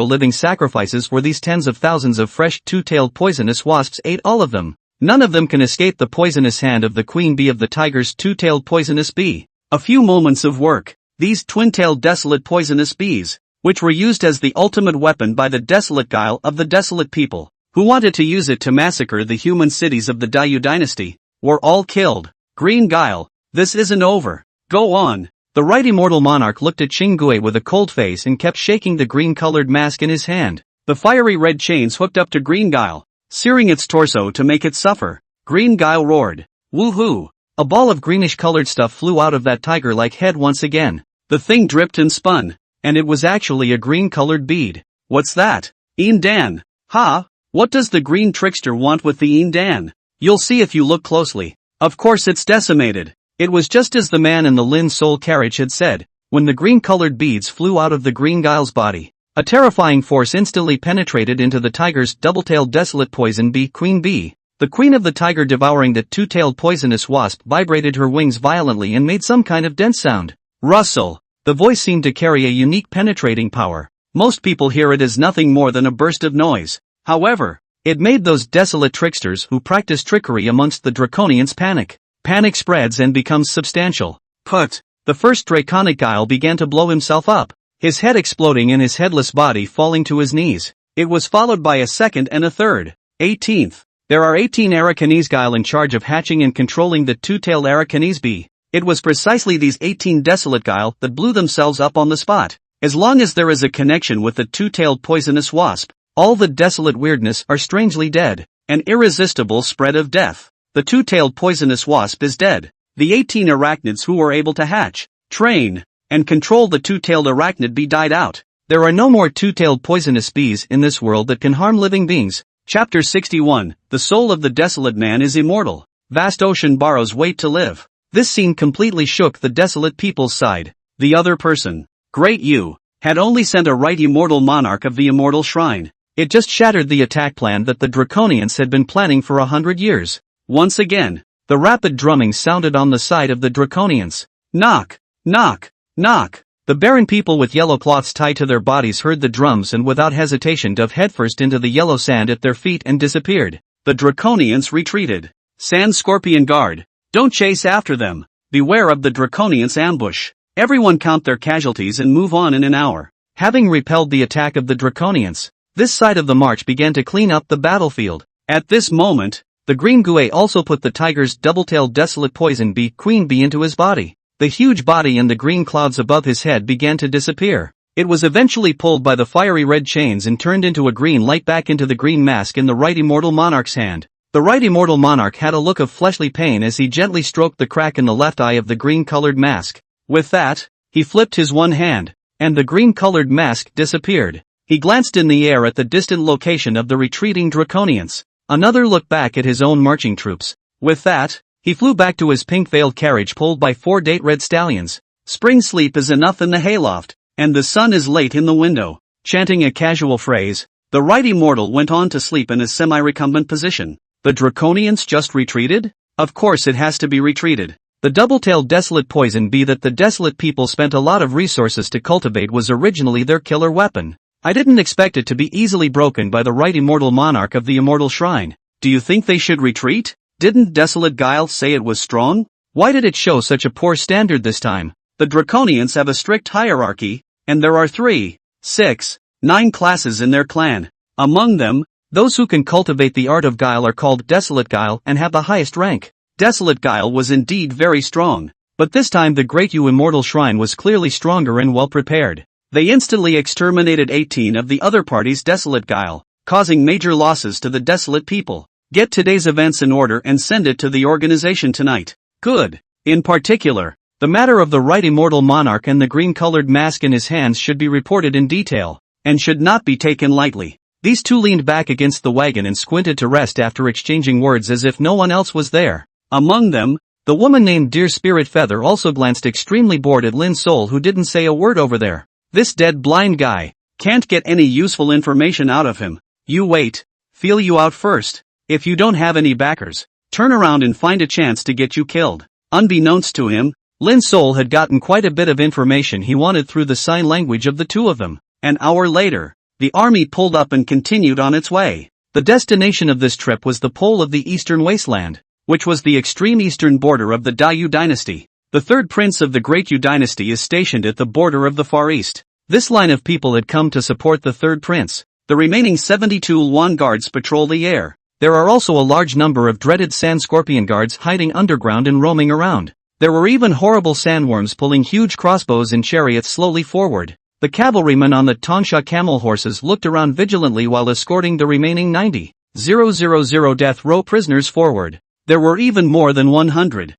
living sacrifices or these tens of thousands of fresh two-tailed poisonous wasps ate all of them, none of them can escape the poisonous hand of the queen bee of the tiger's two-tailed poisonous bee. A few moments of work. These twin-tailed desolate poisonous bees, which were used as the ultimate weapon by the desolate guile of the desolate people, who wanted to use it to massacre the human cities of the Dayu dynasty, were all killed. Green Guile, this isn't over. Go on. The right immortal monarch looked at Chingue with a cold face and kept shaking the green-colored mask in his hand. The fiery red chains hooked up to Green Guile, searing its torso to make it suffer. Green Guile roared. Woohoo! A ball of greenish-colored stuff flew out of that tiger-like head once again. The thing dripped and spun, and it was actually a green-colored bead. What's that? Dan. Ha! What does the green trickster want with the Dan? You'll see if you look closely. Of course it's decimated. It was just as the man in the Lin Sol carriage had said, when the green-colored beads flew out of the green guile's body. A terrifying force instantly penetrated into the tiger's double-tailed desolate poison bee, Queen Bee. The queen of the tiger devouring that two-tailed poisonous wasp vibrated her wings violently and made some kind of dense sound. Rustle. The voice seemed to carry a unique penetrating power. Most people hear it as nothing more than a burst of noise. However, it made those desolate tricksters who practice trickery amongst the draconians panic. Panic spreads and becomes substantial. The first draconic guile began to blow himself up, his head exploding and his headless body falling to his knees. It was followed by a second and a third. 18th. There are 18 Arakanese guile in charge of hatching and controlling the two-tailed Arakanese bee. It was precisely these 18 desolate guile that blew themselves up on the spot. As long as there is a connection with the two-tailed poisonous wasp, all the desolate weirdness are strangely dead. An irresistible spread of death. The two-tailed poisonous wasp is dead. The 18 arachnids who were able to hatch, train, and control the two-tailed arachnid bee died out. There are no more two-tailed poisonous bees in this world that can harm living beings. Chapter 61. The soul of the desolate man is immortal. Vast ocean borrows weight to live. This scene completely shook the desolate people's side. The other person, Great Yu, had only sent a right immortal monarch of the immortal shrine. It just shattered the attack plan that the draconians had been planning for 100 years. Once again, the rapid drumming sounded on the side of the draconians. Knock, knock, knock. The barren people with yellow cloths tied to their bodies heard the drums and without hesitation dove headfirst into the yellow sand at their feet and disappeared. The draconians retreated. Sand Scorpion Guard. Don't chase after them. Beware of the draconians' ambush. Everyone count their casualties and move on in an hour. Having repelled the attack of the draconians, this side of the march began to clean up the battlefield. At this moment, the green Gue also put the tiger's double-tailed desolate poison bee, Queen Bee, into his body. The huge body and the green clouds above his head began to disappear. It was eventually pulled by the fiery red chains and turned into a green light back into the green mask in the right immortal monarch's hand. The right immortal monarch had a look of fleshly pain as he gently stroked the crack in the left eye of the green-colored mask. With that, he flipped his one hand, and the green-colored mask disappeared. He glanced in the air at the distant location of the retreating draconians. Another look back at his own marching troops. With that, he flew back to his pink-veiled carriage pulled by 4 date red stallions. Spring sleep is enough in the hayloft, and the sun is late in the window. Chanting a casual phrase, the right immortal went on to sleep in a semi-recumbent position. The draconians just retreated? Of course it has to be retreated. The double-tailed desolate poison bee that the desolate people spent a lot of resources to cultivate was originally their killer weapon. I didn't expect it to be easily broken by the right immortal monarch of the immortal shrine. Do you think they should retreat? Didn't Desolate Guile say it was strong? Why did it show such a poor standard this time? The draconians have a strict hierarchy, and there are 3, 6, 9 classes in their clan. Among them, those who can cultivate the art of guile are called Desolate Guile and have the highest rank. Desolate Guile was indeed very strong, but this time the Great Yu Immortal Shrine was clearly stronger and well prepared. They instantly exterminated 18 of the other party's Desolate Guile, causing major losses to the desolate people. Get today's events in order and send it to the organization tonight. Good. In particular, the matter of the right immortal monarch and the green-colored mask in his hands should be reported in detail, and should not be taken lightly. These two leaned back against the wagon and squinted to rest after exchanging words as if no one else was there. Among them, the woman named Dear Spirit Feather also glanced extremely bored at Lin Sol, who didn't say a word over there. This dead blind guy. Can't get any useful information out of him. You wait. Feel you out first. If you don't have any backers, turn around and find a chance to get you killed. Unbeknownst to him, Lin Sol had gotten quite a bit of information he wanted through the sign language of the two of them. An hour later, the army pulled up and continued on its way. The destination of this trip was the pole of the eastern wasteland, which was the extreme eastern border of the Dayu dynasty. The third prince of the Great Yu dynasty is stationed at the border of the Far East. This line of people had come to support the third prince. The remaining 72 Luan guards patrol the air. There are also a large number of dreaded sand scorpion guards hiding underground and roaming around. There were even horrible sandworms pulling huge crossbows and chariots slowly forward. The cavalrymen on the Tongsha camel horses looked around vigilantly while escorting the remaining 90,000 death row prisoners forward. There were even more than 100,000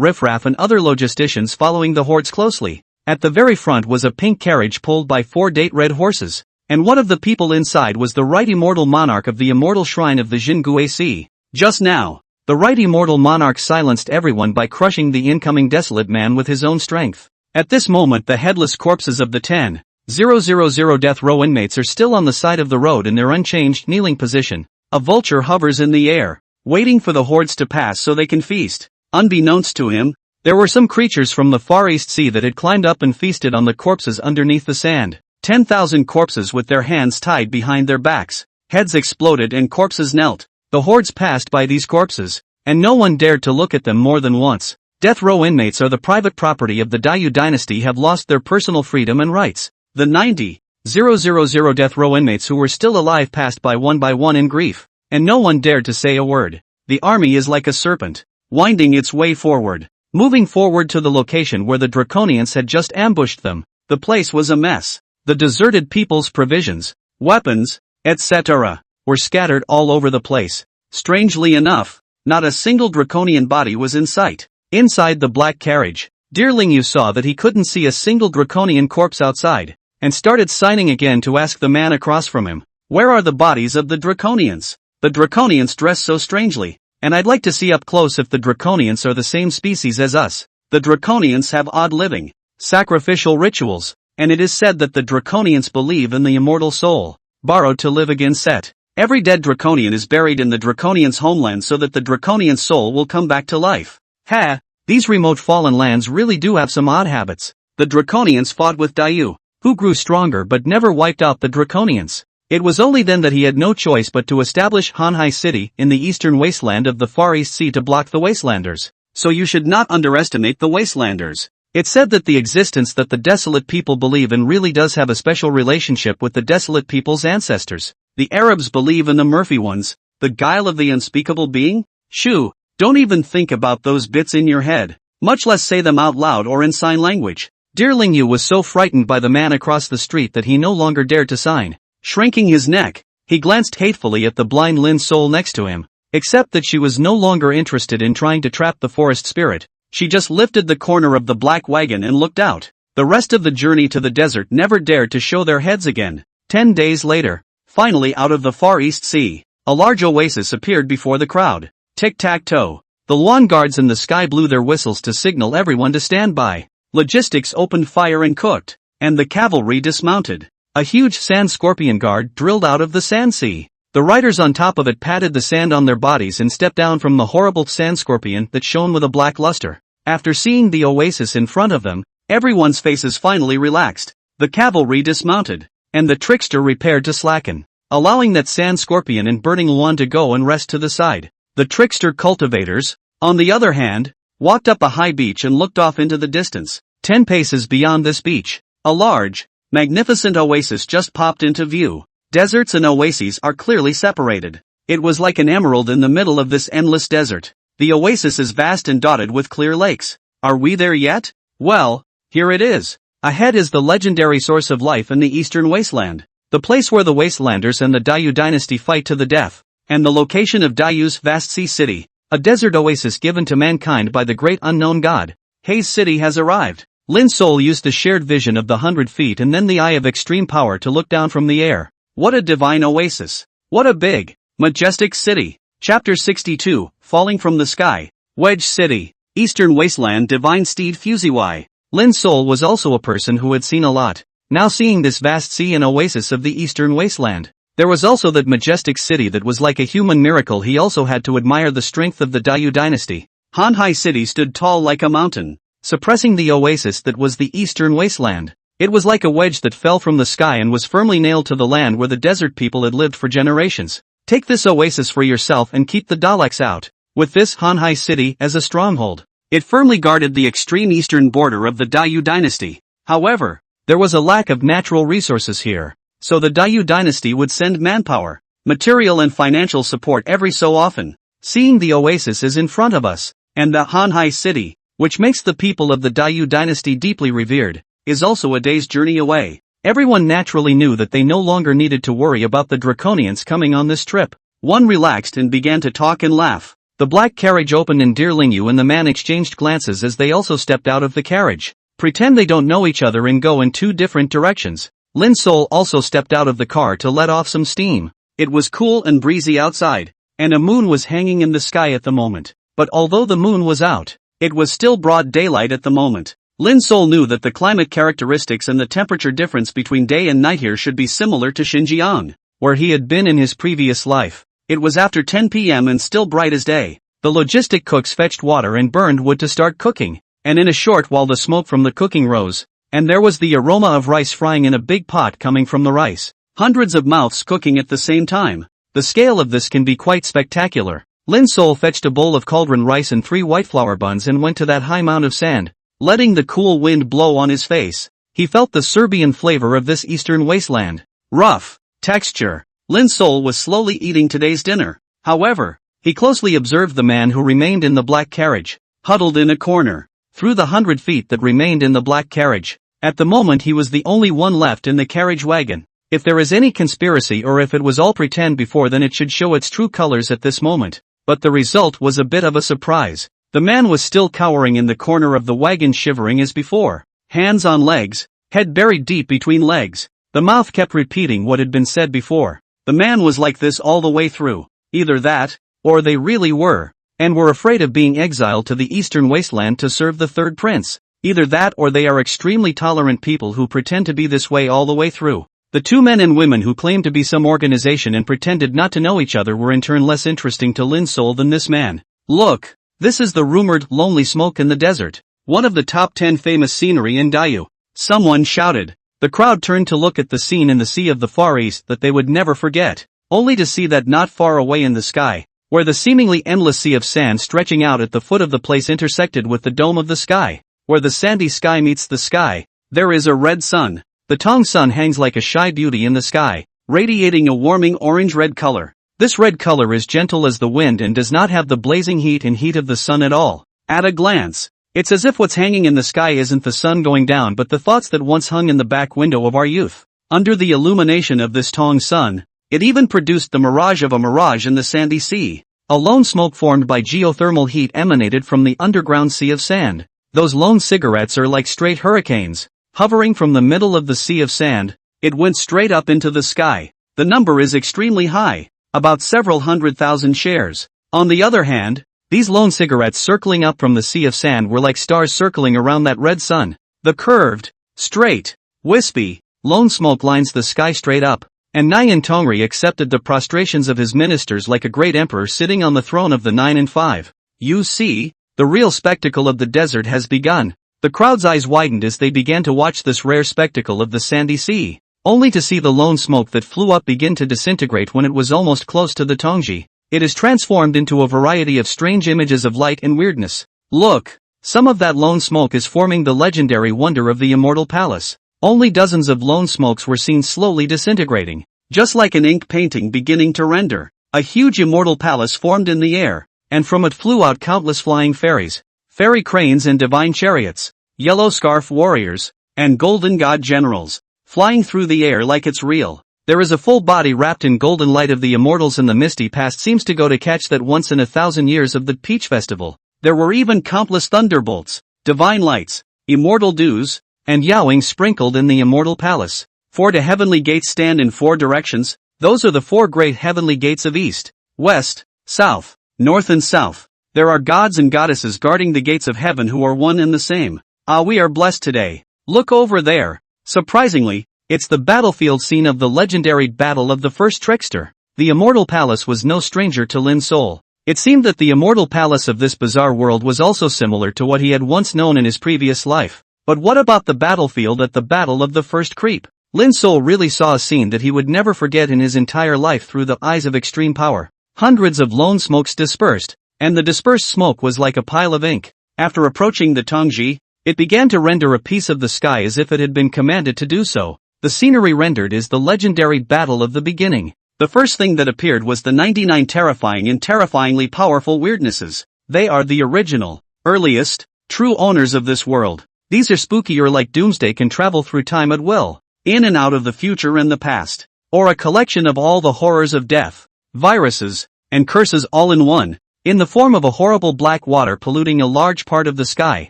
riffraff and other logisticians following the hordes closely. At the very front was a pink carriage pulled by 4 date red horses. and one of the people inside was the right immortal monarch of the immortal shrine of the Jingui Sea. Just now, the right immortal monarch silenced everyone by crushing the incoming desolate man with his own strength. At this moment the headless corpses of the 10,000 death row inmates are still on the side of the road in their unchanged kneeling position. A vulture hovers in the air, waiting for the hordes to pass so they can feast. Unbeknownst to him, there were some creatures from the Far East Sea that had climbed up and feasted on the corpses underneath the sand. 10,000 corpses with their hands tied behind their backs. Heads exploded and corpses knelt. The hordes passed by these corpses, and no one dared to look at them more than once. Death row inmates are the private property of the Dayu dynasty, have lost their personal freedom and rights. The 90,000 death row inmates who were still alive passed by one in grief, and no one dared to say a word. The army is like a serpent, winding its way forward, moving forward to the location where the Draconians had just ambushed them. The place was a mess. The deserted people's provisions, weapons, etc., were scattered all over the place. Strangely enough, not a single Draconian body was in sight. Inside the black carriage, Dearling Yu saw that he couldn't see a single Draconian corpse outside, and started signing again to ask the man across from him, "Where are the bodies of the Draconians? The Draconians dress so strangely, and I'd like to see up close if the Draconians are the same species as us. The Draconians have odd living, sacrificial rituals, and it is said that the Draconians believe in the immortal soul, borrowed to live again set. Every dead Draconian is buried in the Draconian's homeland so that the Draconian soul will come back to life. Ha! These remote fallen lands really do have some odd habits." The Draconians fought with Dayu, who grew stronger but never wiped out the Draconians. It was only then that he had no choice but to establish Hanhai City in the eastern wasteland of the Far East Sea to block the Wastelanders. So you should not underestimate the Wastelanders. It's said that the existence that the desolate people believe in really does have a special relationship with the desolate people's ancestors. The Arabs believe in the Murphy ones, the guile of the unspeakable being. Shoo, don't even think about those bits in your head, much less say them out loud or in sign language. Dearling Yu was so frightened by the man across the street that he no longer dared to sign. Shrinking his neck, he glanced hatefully at the blind Lin soul next to him, except that she was no longer interested in trying to trap the forest spirit. She just lifted the corner of the black wagon and looked out. The rest of the journey to the desert never dared to show their heads again. 10 days later, finally out of the Far East Sea, a large oasis appeared before the crowd. Tic-tac-toe. The lawn guards in the sky blew their whistles to signal everyone to stand by. Logistics opened fire and cooked, and the cavalry dismounted. A huge sand scorpion guard drilled out of the sand sea. The riders on top of it patted the sand on their bodies and stepped down from the horrible sand scorpion that shone with a black luster. After seeing the oasis in front of them, everyone's faces finally relaxed. The cavalry dismounted, and the trickster repaired to slacken, allowing that sand scorpion and burning one to go and rest to the side. The trickster cultivators, on the other hand, walked up a high beach and looked off into the distance. 10 paces beyond this beach, a large, magnificent oasis just popped into view. Deserts and oases are clearly separated. It was like an emerald in the middle of this endless desert. The oasis is vast and dotted with clear lakes. Are we there yet? Well, here it is. Ahead is the legendary source of life in the eastern wasteland, the place where the Wastelanders and the Dayu dynasty fight to the death, and the location of Dayu's vast sea city, a desert oasis given to mankind by the great unknown god. Haze City has arrived. Lin Sol used the shared vision of the 100 feet and then the eye of extreme power to look down from the air. What a divine oasis. What a big, majestic city. Chapter 62, Falling from the Sky. Wedge City, Eastern Wasteland. Divine Steed Fuziwai. Lin Sol was also a person who had seen a lot. Now seeing this vast sea and oasis of the Eastern Wasteland, there was also that majestic city that was like a human miracle. He also had to admire the strength of the Dayu dynasty. Hanhai City stood tall like a mountain, suppressing the oasis that was the Eastern Wasteland. It was like a wedge that fell from the sky and was firmly nailed to the land where the desert people had lived for generations. Take this oasis for yourself and keep the Daleks out. With this Hanhai City as a stronghold, it firmly guarded the extreme eastern border of the Dayu dynasty. However, there was a lack of natural resources here, so the Dayu dynasty would send manpower, material and financial support every so often. Seeing the oasis is in front of us, and the Hanhai City, which makes the people of the Dayu dynasty deeply revered, is also a day's journey away. Everyone naturally knew that they no longer needed to worry about the Draconians coming on this trip. One relaxed and began to talk and laugh. The black carriage opened and Dearling Yu and the man exchanged glances as they also stepped out of the carriage. Pretend they don't know each other and go in two different directions. Lin Sol also stepped out of the car to let off some steam. It was cool and breezy outside, and a moon was hanging in the sky at the moment. But although the moon was out, it was still broad daylight at the moment. Lin Sol knew that the climate characteristics and the temperature difference between day and night here should be similar to Xinjiang, where he had been in his previous life. It was after 10 p.m. and still bright as day. The logistic cooks fetched water and burned wood to start cooking, and in a short while the smoke from the cooking rose, and there was the aroma of rice frying in a big pot coming from the rice. Hundreds of mouths cooking at the same time. The scale of this can be quite spectacular. Lin Sol fetched a bowl of cauldron rice and 3 white flour buns and went to that high mound of sand, letting the cool wind blow on his face. He felt the Serbian flavor of this eastern wasteland. Rough texture. Lin Sol was slowly eating today's dinner. However, he closely observed the man who remained in the black carriage, huddled in a corner. Through the 100 feet that remained in the black carriage, at the moment he was the only one left in the carriage wagon. If there is any conspiracy or if it was all pretend before, then it should show its true colors at this moment. But the result was a bit of a surprise. The man was still cowering in the corner of the wagon, shivering as before. Hands on legs, head buried deep between legs. The mouth kept repeating what had been said before. The man was like this all the way through. Either that, or they really were, and were afraid of being exiled to the eastern wasteland to serve the third prince. Either that or they are extremely tolerant people who pretend to be this way all the way through. The 2 men and women who claimed to be some organization and pretended not to know each other were in turn less interesting to Lin Sol than this man. Look, this is the rumored lonely smoke in the desert. One of the top 10 famous scenery in Dayu. Someone shouted. The crowd turned to look at the scene in the sea of the Far East that they would never forget, only to see that not far away in the sky, where the seemingly endless sea of sand stretching out at the foot of the place intersected with the dome of the sky, where the sandy sky meets the sky, there is a red sun. The Tong sun hangs like a shy beauty in the sky, radiating a warming orange-red color. This red color is gentle as the wind and does not have the blazing heat of the sun at all. At a glance, it's as if what's hanging in the sky isn't the sun going down but the thoughts that once hung in the back window of our youth. Under the illumination of this Tong sun, it even produced the mirage of a mirage in the sandy sea. A lone smoke formed by geothermal heat emanated from the underground sea of sand. Those lone cigarettes are like straight hurricanes. Hovering from the middle of the sea of sand, it went straight up into the sky. The number is extremely high, about several 100,000 shares. On the other hand, these lone cigarettes circling up from the sea of sand were like stars circling around that red sun. The curved, straight, wispy, lone smoke lines the sky straight up, and Nyan Tongri accepted the prostrations of his ministers like a great emperor sitting on the throne of the 9 and 5. You see, the real spectacle of the desert has begun. The crowd's eyes widened as they began to watch this rare spectacle of the sandy sea, only to see the lone smoke that flew up begin to disintegrate when it was almost close to the Tongji. It is transformed into a variety of strange images of light and weirdness. Look, some of that lone smoke is forming the legendary wonder of the Immortal Palace. Only dozens of lone smokes were seen slowly disintegrating, just like an ink painting beginning to render. A huge immortal palace formed in the air, and from it flew out countless flying fairies, fairy cranes and divine chariots, yellow scarf warriors, and golden god generals, flying through the air like it's real. There is a full body wrapped in golden light of the immortals, and the misty past seems to go to catch that once in 1,000 years of the Peach Festival. There were even countless thunderbolts, divine lights, immortal dews, and yowing sprinkled in the immortal palace. 4 heavenly gates stand in 4 directions. Those are the 4 great heavenly gates of east, west, south, north and south. There are gods and goddesses guarding the gates of heaven who are one and the same. Ah, we are blessed today. Look over there. Surprisingly, it's the battlefield scene of the legendary Battle of the First Trickster. The Immortal Palace was no stranger to Lin Sol. It seemed that the Immortal Palace of this bizarre world was also similar to what he had once known in his previous life. But what about the battlefield at the Battle of the First Creep? Lin Sol really saw a scene that he would never forget in his entire life through the eyes of extreme power. Hundreds of lone smokes dispersed, and the dispersed smoke was like a pile of ink. After approaching the Tongji, it began to render a piece of the sky as if it had been commanded to do so. The scenery rendered is the legendary Battle of the Beginning. The first thing that appeared was the 99 terrifying and terrifyingly powerful weirdnesses. They are the original, earliest, true owners of this world. These are spookier, like Doomsday can travel through time at will, in and out of the future and the past, or a collection of all the horrors of death, viruses, and curses all in one, in the form of a horrible black water polluting a large part of the sky.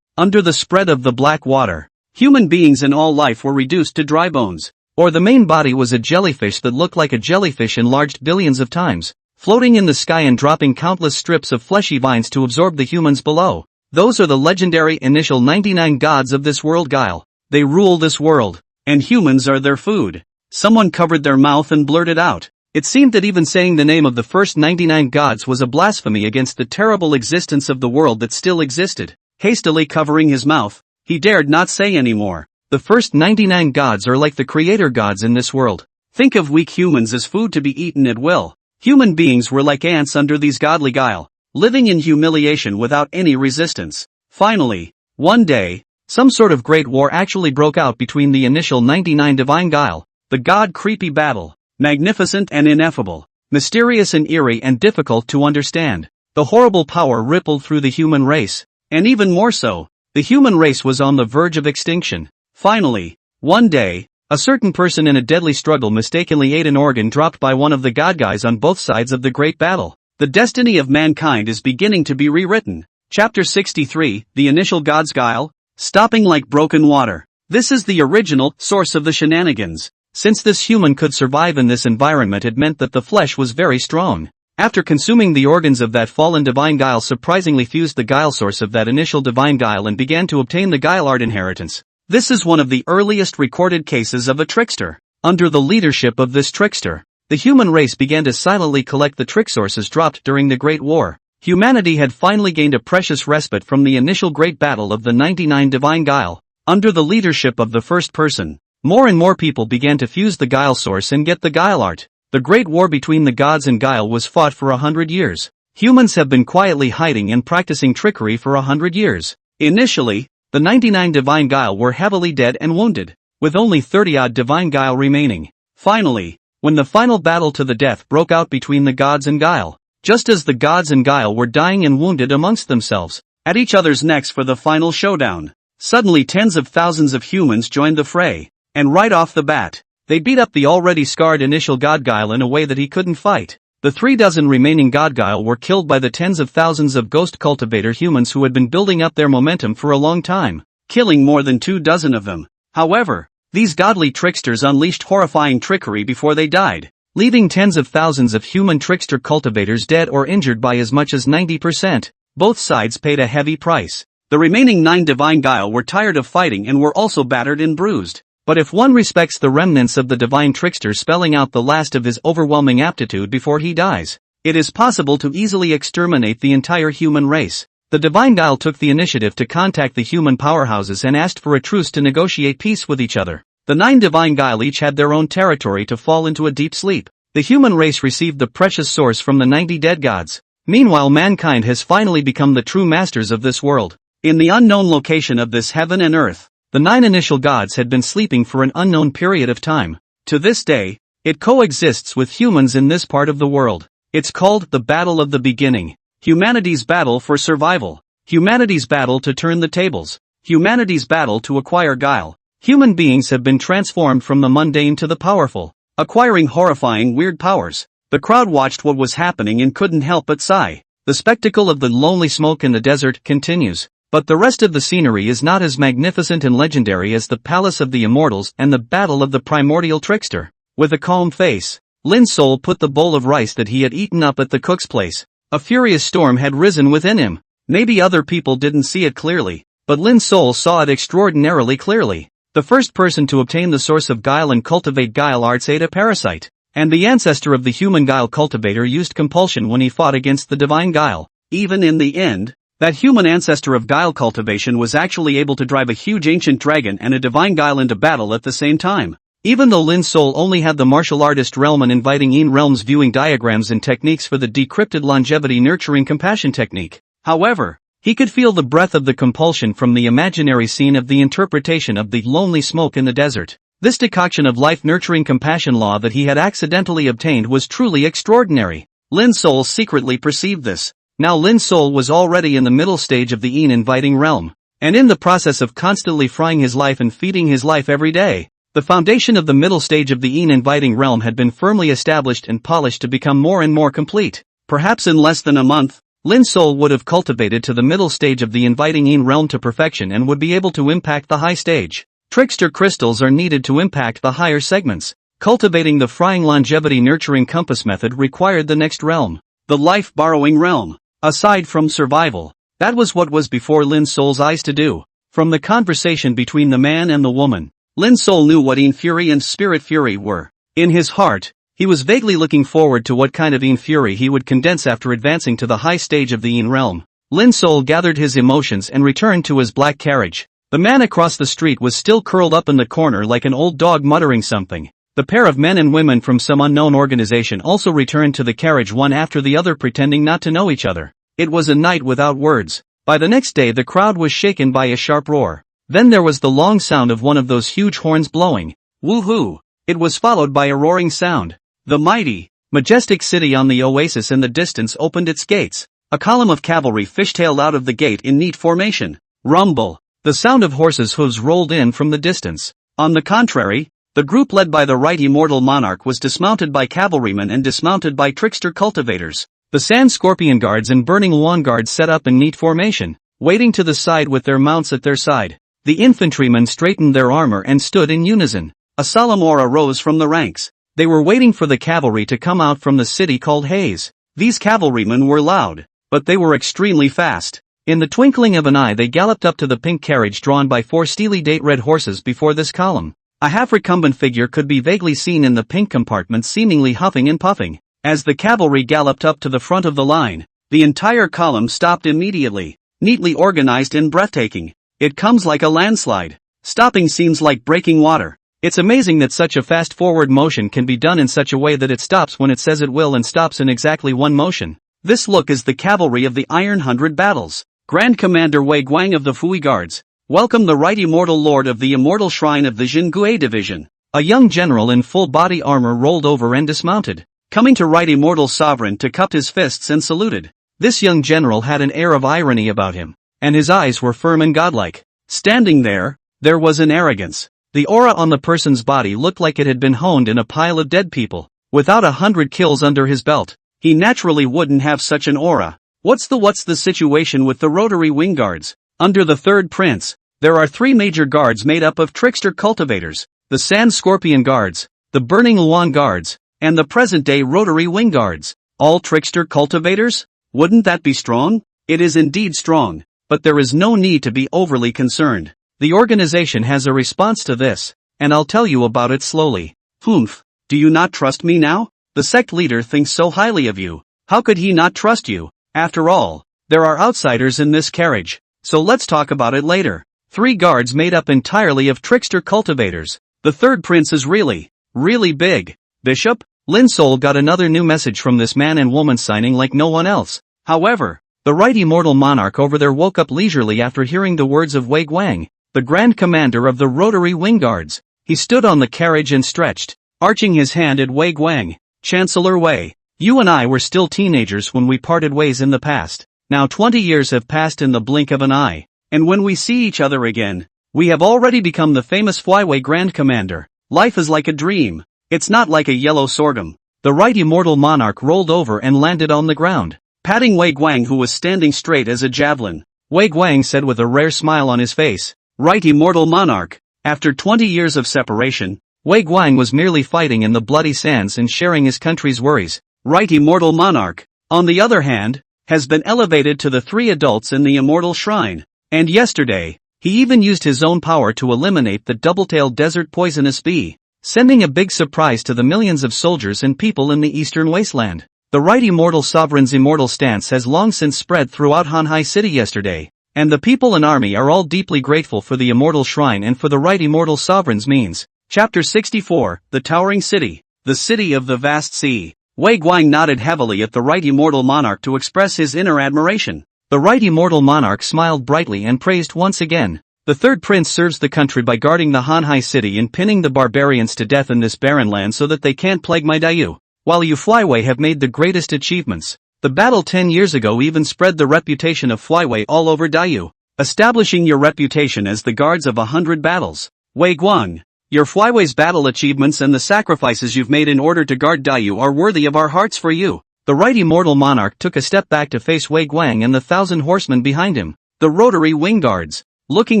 Under the spread of the black water, human beings and all life were reduced to dry bones, Or the main body was a jellyfish that looked like a jellyfish enlarged billions of times, floating in the sky and dropping countless strips of fleshy vines to absorb the humans below. Those are the legendary initial 99 gods of this world Guile. They rule this world, and humans are their food. Someone covered their mouth and blurted out. It seemed that even saying the name of the first 99 gods was a blasphemy against the terrible existence of the world that still existed. Hastily covering his mouth, he dared not say any more. The first 99 gods are like the creator gods in this world. Think of weak humans as food to be eaten at will. Human beings were like ants under these godly Guile, living in humiliation without any resistance. Finally, one day, some sort of great war actually broke out between the initial 99 divine Guile. The god creepy battle. Magnificent and ineffable. Mysterious and eerie and difficult to understand. The horrible power rippled through the human race. And even more so, the human race was on the verge of extinction. Finally, one day, a certain person in a deadly struggle mistakenly ate an organ dropped by one of the god guys on both sides of the great battle. The destiny of mankind is beginning to be rewritten. Chapter 63, The Initial God's Guile, Stopping Like Broken Water. This is the original source of the shenanigans. Since this human could survive in this environment, it meant that the flesh was very strong. After consuming the organs of that fallen divine Guile, surprisingly fused the Guile source of that initial divine Guile and began to obtain the Guile art inheritance. This is one of the earliest recorded cases of a trickster. Under the leadership of this trickster, the human race began to silently collect the trick sources dropped during the Great War. Humanity had finally gained a precious respite from the initial great battle of the 99 divine Guile. Under the leadership of the first person, more and more people began to fuse the Guile source and get the Guile art. The great war between the gods and Guile was fought for 100 years. Humans have been quietly hiding and practicing trickery for 100 years. Initially, the 99 divine Guile were heavily dead and wounded, with only 30-odd divine Guile remaining. Finally, when the final battle to the death broke out between the gods and Guile, just as the gods and Guile were dying and wounded amongst themselves, at each other's necks for the final showdown, suddenly tens of thousands of humans joined the fray, and right off the bat, they beat up the already scarred initial god Guile in a way that he couldn't fight. The 36 remaining god Guile were killed by the tens of thousands of ghost cultivator humans who had been building up their momentum for a long time, killing more than 24 of them. However, these godly tricksters unleashed horrifying trickery before they died, leaving tens of thousands of human trickster cultivators dead or injured by as much as 90%. Both sides paid a heavy price. The remaining 9 divine Guile were tired of fighting and were also battered and bruised. But if one respects the remnants of the divine trickster spelling out the last of his overwhelming aptitude before he dies, it is possible to easily exterminate the entire human race. The divine Guile took the initiative to contact the human powerhouses and asked for a truce to negotiate peace with each other. The 9 divine Guile each had their own territory to fall into a deep sleep. The human race received the precious source from the 90 dead gods. Meanwhile, mankind has finally become the true masters of this world. In the unknown location of this heaven and earth, the 9 initial gods had been sleeping for an unknown period of time. To this day, it coexists with humans in this part of the world. It's called the Battle of the Beginning. Humanity's battle for survival. Humanity's battle to turn the tables. Humanity's battle to acquire Guile. Human beings have been transformed from the mundane to the powerful, acquiring horrifying weird powers. The crowd watched what was happening and couldn't help but sigh. The spectacle of the lonely smoke in the desert continues. But the rest of the scenery is not as magnificent and legendary as the Palace of the Immortals and the Battle of the Primordial Trickster. With a calm face, Lin Sol put the bowl of rice that he had eaten up at the cook's place. A furious storm had risen within him. Maybe other people didn't see it clearly, but Lin Sol saw it extraordinarily clearly. The first person to obtain the source of Guile and cultivate Guile arts ate a parasite, and the ancestor of the human Guile cultivator used compulsion when he fought against the divine Guile. Even in the end, that human ancestor of Guile cultivation was actually able to drive a huge ancient dragon and a divine Guile into battle at the same time. Even though Lin Sol only had the martial artist realm and inviting in realms viewing diagrams and techniques for the decrypted longevity nurturing compassion technique. However, he could feel the breath of the compulsion from the imaginary scene of the interpretation of the lonely smoke in the desert. This decoction of life nurturing compassion law that he had accidentally obtained was truly extraordinary. Lin Sol secretly perceived this. Now Lin Sol was already in the middle stage of the inviting realm, and in the process of constantly frying his life and feeding his life every day. The foundation of the middle stage of the inviting realm had been firmly established and polished to become more and more complete. Perhaps in less than a month, Lin Sol would have cultivated to the middle stage of the inviting realm to perfection and would be able to impact the high stage. trickster crystals are needed to impact the higher segments. Cultivating the frying longevity nurturing compass method required the next realm, the life-borrowing realm. Aside from survival, that was what was before Lin Sol's eyes to do. From the conversation between the man and the woman, Lin Sol knew what Yin Fury and Spirit Fury were. In his heart, he was vaguely looking forward to what kind of Yin Fury he would condense after advancing to the high stage of the Yin realm. Lin Sol gathered his emotions and returned to his black carriage. The man across the street was still curled up in the corner like an old dog muttering something. The pair of men and women from some unknown organization also returned to the carriage one after the other pretending not to know each other. It was a night without words. By the next day the crowd was shaken by a sharp roar. Then there was the long sound of one of those huge horns blowing. Woohoo! It was followed by a roaring sound. The mighty, majestic city on the oasis in the distance opened its gates. A column of cavalry fishtailed out of the gate in neat formation. Rumble! The sound of horses' hooves rolled in from the distance. On the contrary, the group led by the right immortal monarch was dismounted by cavalrymen and dismounted by trickster cultivators. The sand scorpion guards and burning lawn guards set up in neat formation, waiting to the side with their mounts at their side. The infantrymen straightened their armor and stood in unison. A solemn aura rose from the ranks. They were waiting for the cavalry to come out from the city called Haze. These cavalrymen were loud, but they were extremely fast. In the twinkling of an eye they galloped up to the pink carriage drawn by 4 steely date red horses before this column. A half-recumbent figure could be vaguely seen in the pink compartment seemingly huffing and puffing. As the cavalry galloped up to the front of the line, the entire column stopped immediately, neatly organized and breathtaking. It comes like a landslide. Stopping seems like breaking water. It's amazing that such a fast forward motion can be done in such a way that it stops when it says it will and stops in exactly one motion. This look is the cavalry of the Iron 100 Battles. Grand Commander Wei Guang of the Fui Guards. Welcome the right immortal lord of the immortal shrine of the Jingui division. A young general in full body armor rolled over and dismounted, coming to right immortal sovereign to cup his fists and saluted. This young general had an air of irony about him, and his eyes were firm and godlike. Standing there was an arrogance. The aura on the person's body looked like it had been honed in a pile of dead people. Without 100 kills under his belt, he naturally wouldn't have such an aura. What's the situation with the rotary wing guards? Under the third prince, there are 3 major guards made up of trickster cultivators, the sand scorpion guards, the burning lawn guards, and the present-day rotary wing guards. All trickster cultivators? Wouldn't that be strong? It is indeed strong, but there is no need to be overly concerned. The organization has a response to this, and I'll tell you about it slowly. Humph, do you not trust me now? The sect leader thinks so highly of you. How could he not trust you? After all, there are outsiders in this carriage, so let's talk about it later. 3 guards made up entirely of trickster cultivators. The third prince is really big. Bishop? Lin Sol got another new message from this man and woman signing like no one else. However, the right immortal monarch over there woke up leisurely after hearing the words of Wei Guang, the grand commander of the rotary wing guards. He stood on the carriage and stretched, arching his hand at Wei Guang. Chancellor Wei, you and I were still teenagers when we parted ways in the past. Now 20 years have passed in the blink of an eye, and when we see each other again, we have already become the famous Flyway Grand Commander. Life is like a dream. It's not like a yellow sorghum. The right immortal monarch rolled over and landed on the ground, patting Wei Guang who was standing straight as a javelin. Wei Guang said with a rare smile on his face, right immortal monarch. After 20 years of separation, Wei Guang was merely fighting in the bloody sands and sharing his country's worries. Right immortal monarch, on the other hand, has been elevated to the 3 adults in the immortal shrine. And yesterday, he even used his own power to eliminate the double-tailed desert poisonous bee, sending a big surprise to the millions of soldiers and people in the eastern wasteland. The right immortal sovereign's immortal stance has long since spread throughout Hanhai City yesterday, and the people and army are all deeply grateful for the immortal shrine and for the right immortal sovereign's means. Chapter 64, The Towering City, the City of the Vast Sea. Wei Guang nodded heavily at the right immortal monarch to express his inner admiration. The right immortal monarch smiled brightly and praised once again. The third prince serves the country by guarding the Hanhai city and pinning the barbarians to death in this barren land so that they can't plague my Dayu. While you Flyway have made the greatest achievements, the battle 10 years ago even spread the reputation of Flyway all over Dayu, establishing your reputation as the guards of 100 battles. Wei Guang, your Flyway's battle achievements and the sacrifices you've made in order to guard Dayu are worthy of our hearts for you. The right immortal monarch took a step back to face Wei Guang and the 1,000 horsemen behind him, the rotary wing guards. Looking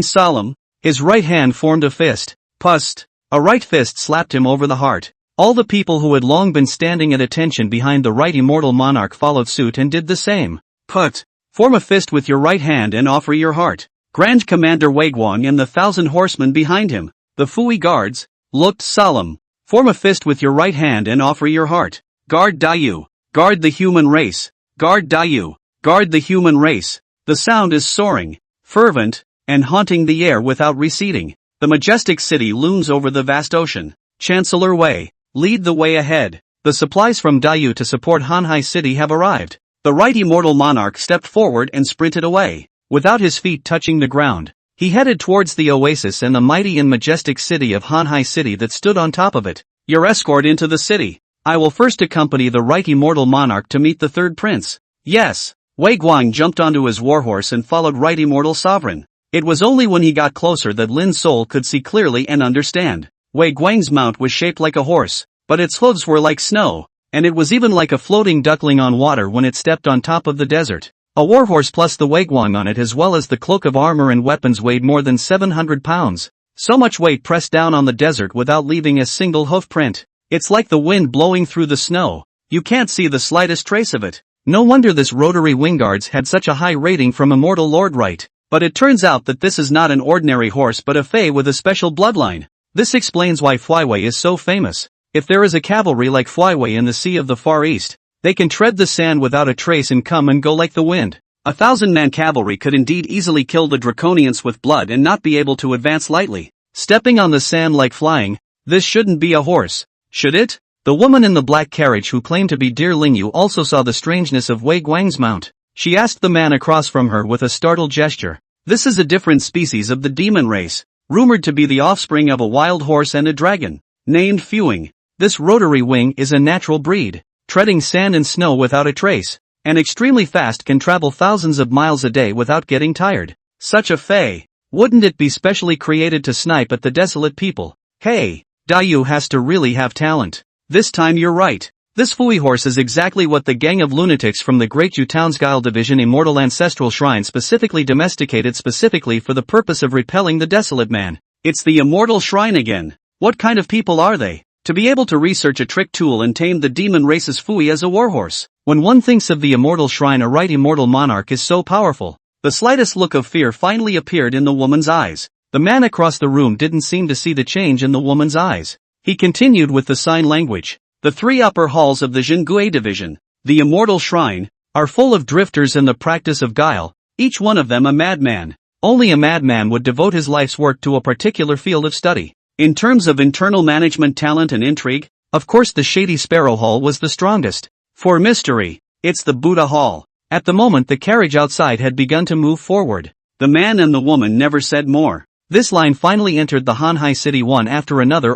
solemn, His right hand formed a fist. Pust. A right fist slapped him over the heart. All the people who had long been standing at attention behind the right immortal monarch followed suit and did the same. Put. Form a fist with your right hand and offer your heart. Grand Commander Waiguang and the 1,000 horsemen behind him, the Fui guards, looked solemn. Form a fist with your right hand and offer your heart. Guard Dayu. Guard the human race. Guard Dayu. Guard the human race. The sound is soaring, fervent, and haunting the air without receding. The majestic city looms over the vast ocean. Chancellor Wei, lead the way ahead. The supplies from Dayu to support Hanhai City have arrived. The right immortal monarch stepped forward and sprinted away. Without his feet touching the ground, he headed towards the oasis and the mighty and majestic city of Hanhai City that stood on top of it. Your escort into the city. I will first accompany the right immortal monarch to meet the third prince. Yes. Wei Guang jumped onto his warhorse and followed right immortal sovereign. It was only when he got closer that Lin's soul could see clearly and understand. Wei Guang's mount was shaped like a horse, but its hooves were like snow, and it was even like a floating duckling on water when it stepped on top of the desert. A warhorse plus the Weiguang on it as well as the cloak of armor and weapons weighed more than 700 pounds. So much weight pressed down on the desert without leaving a single hoof print. It's like the wind blowing through the snow. You can't see the slightest trace of it. No wonder this rotary wingguards had such a high rating from Immortal Lord Right. But it turns out that this is not an ordinary horse but a Fei with a special bloodline. This explains why Fuiwei is so famous. If there is a cavalry like Fuiwei in the Sea of the Far East, they can tread the sand without a trace and come and go like the wind. 1,000-man cavalry could indeed easily kill the Draconians with blood and not be able to advance lightly. Stepping on the sand like flying, this shouldn't be a horse, should it? The woman in the black carriage who claimed to be dear Lingyu also saw the strangeness of Wei Guang's mount. She asked the man across from her with a startled gesture. This is a different species of the demon race, rumored to be the offspring of a wild horse and a dragon, named Fuing. This rotary wing is a natural breed, treading sand and snow without a trace, and extremely fast can travel thousands of miles a day without getting tired. Such a Fei, wouldn't it be specially created to snipe at the desolate people? Hey, Dayu has to really have talent. This time you're right. This Fui horse is exactly what the gang of lunatics from the Great Yutansgyle Division Immortal Ancestral Shrine specifically domesticated specifically for the purpose of repelling the desolate man. It's the Immortal Shrine again. What kind of people are they? To be able to research a trick tool and tame the demon race's Fui as a warhorse. When one thinks of the Immortal Shrine, a right immortal monarch is so powerful. The slightest look of fear finally appeared in the woman's eyes. The man across the room didn't seem to see the change in the woman's eyes. He continued with the sign language. The three upper halls of the Jingue Division, the Immortal Shrine, are full of drifters in the practice of guile, each one of them a madman. Only a madman would devote his life's work to a particular field of study. In terms of internal management talent and intrigue, of course the Shady Sparrow Hall was the strongest. For mystery, it's the Buddha Hall. At the moment the carriage outside had begun to move forward. The man and the woman never said more. This line finally entered the Hanhai City one after another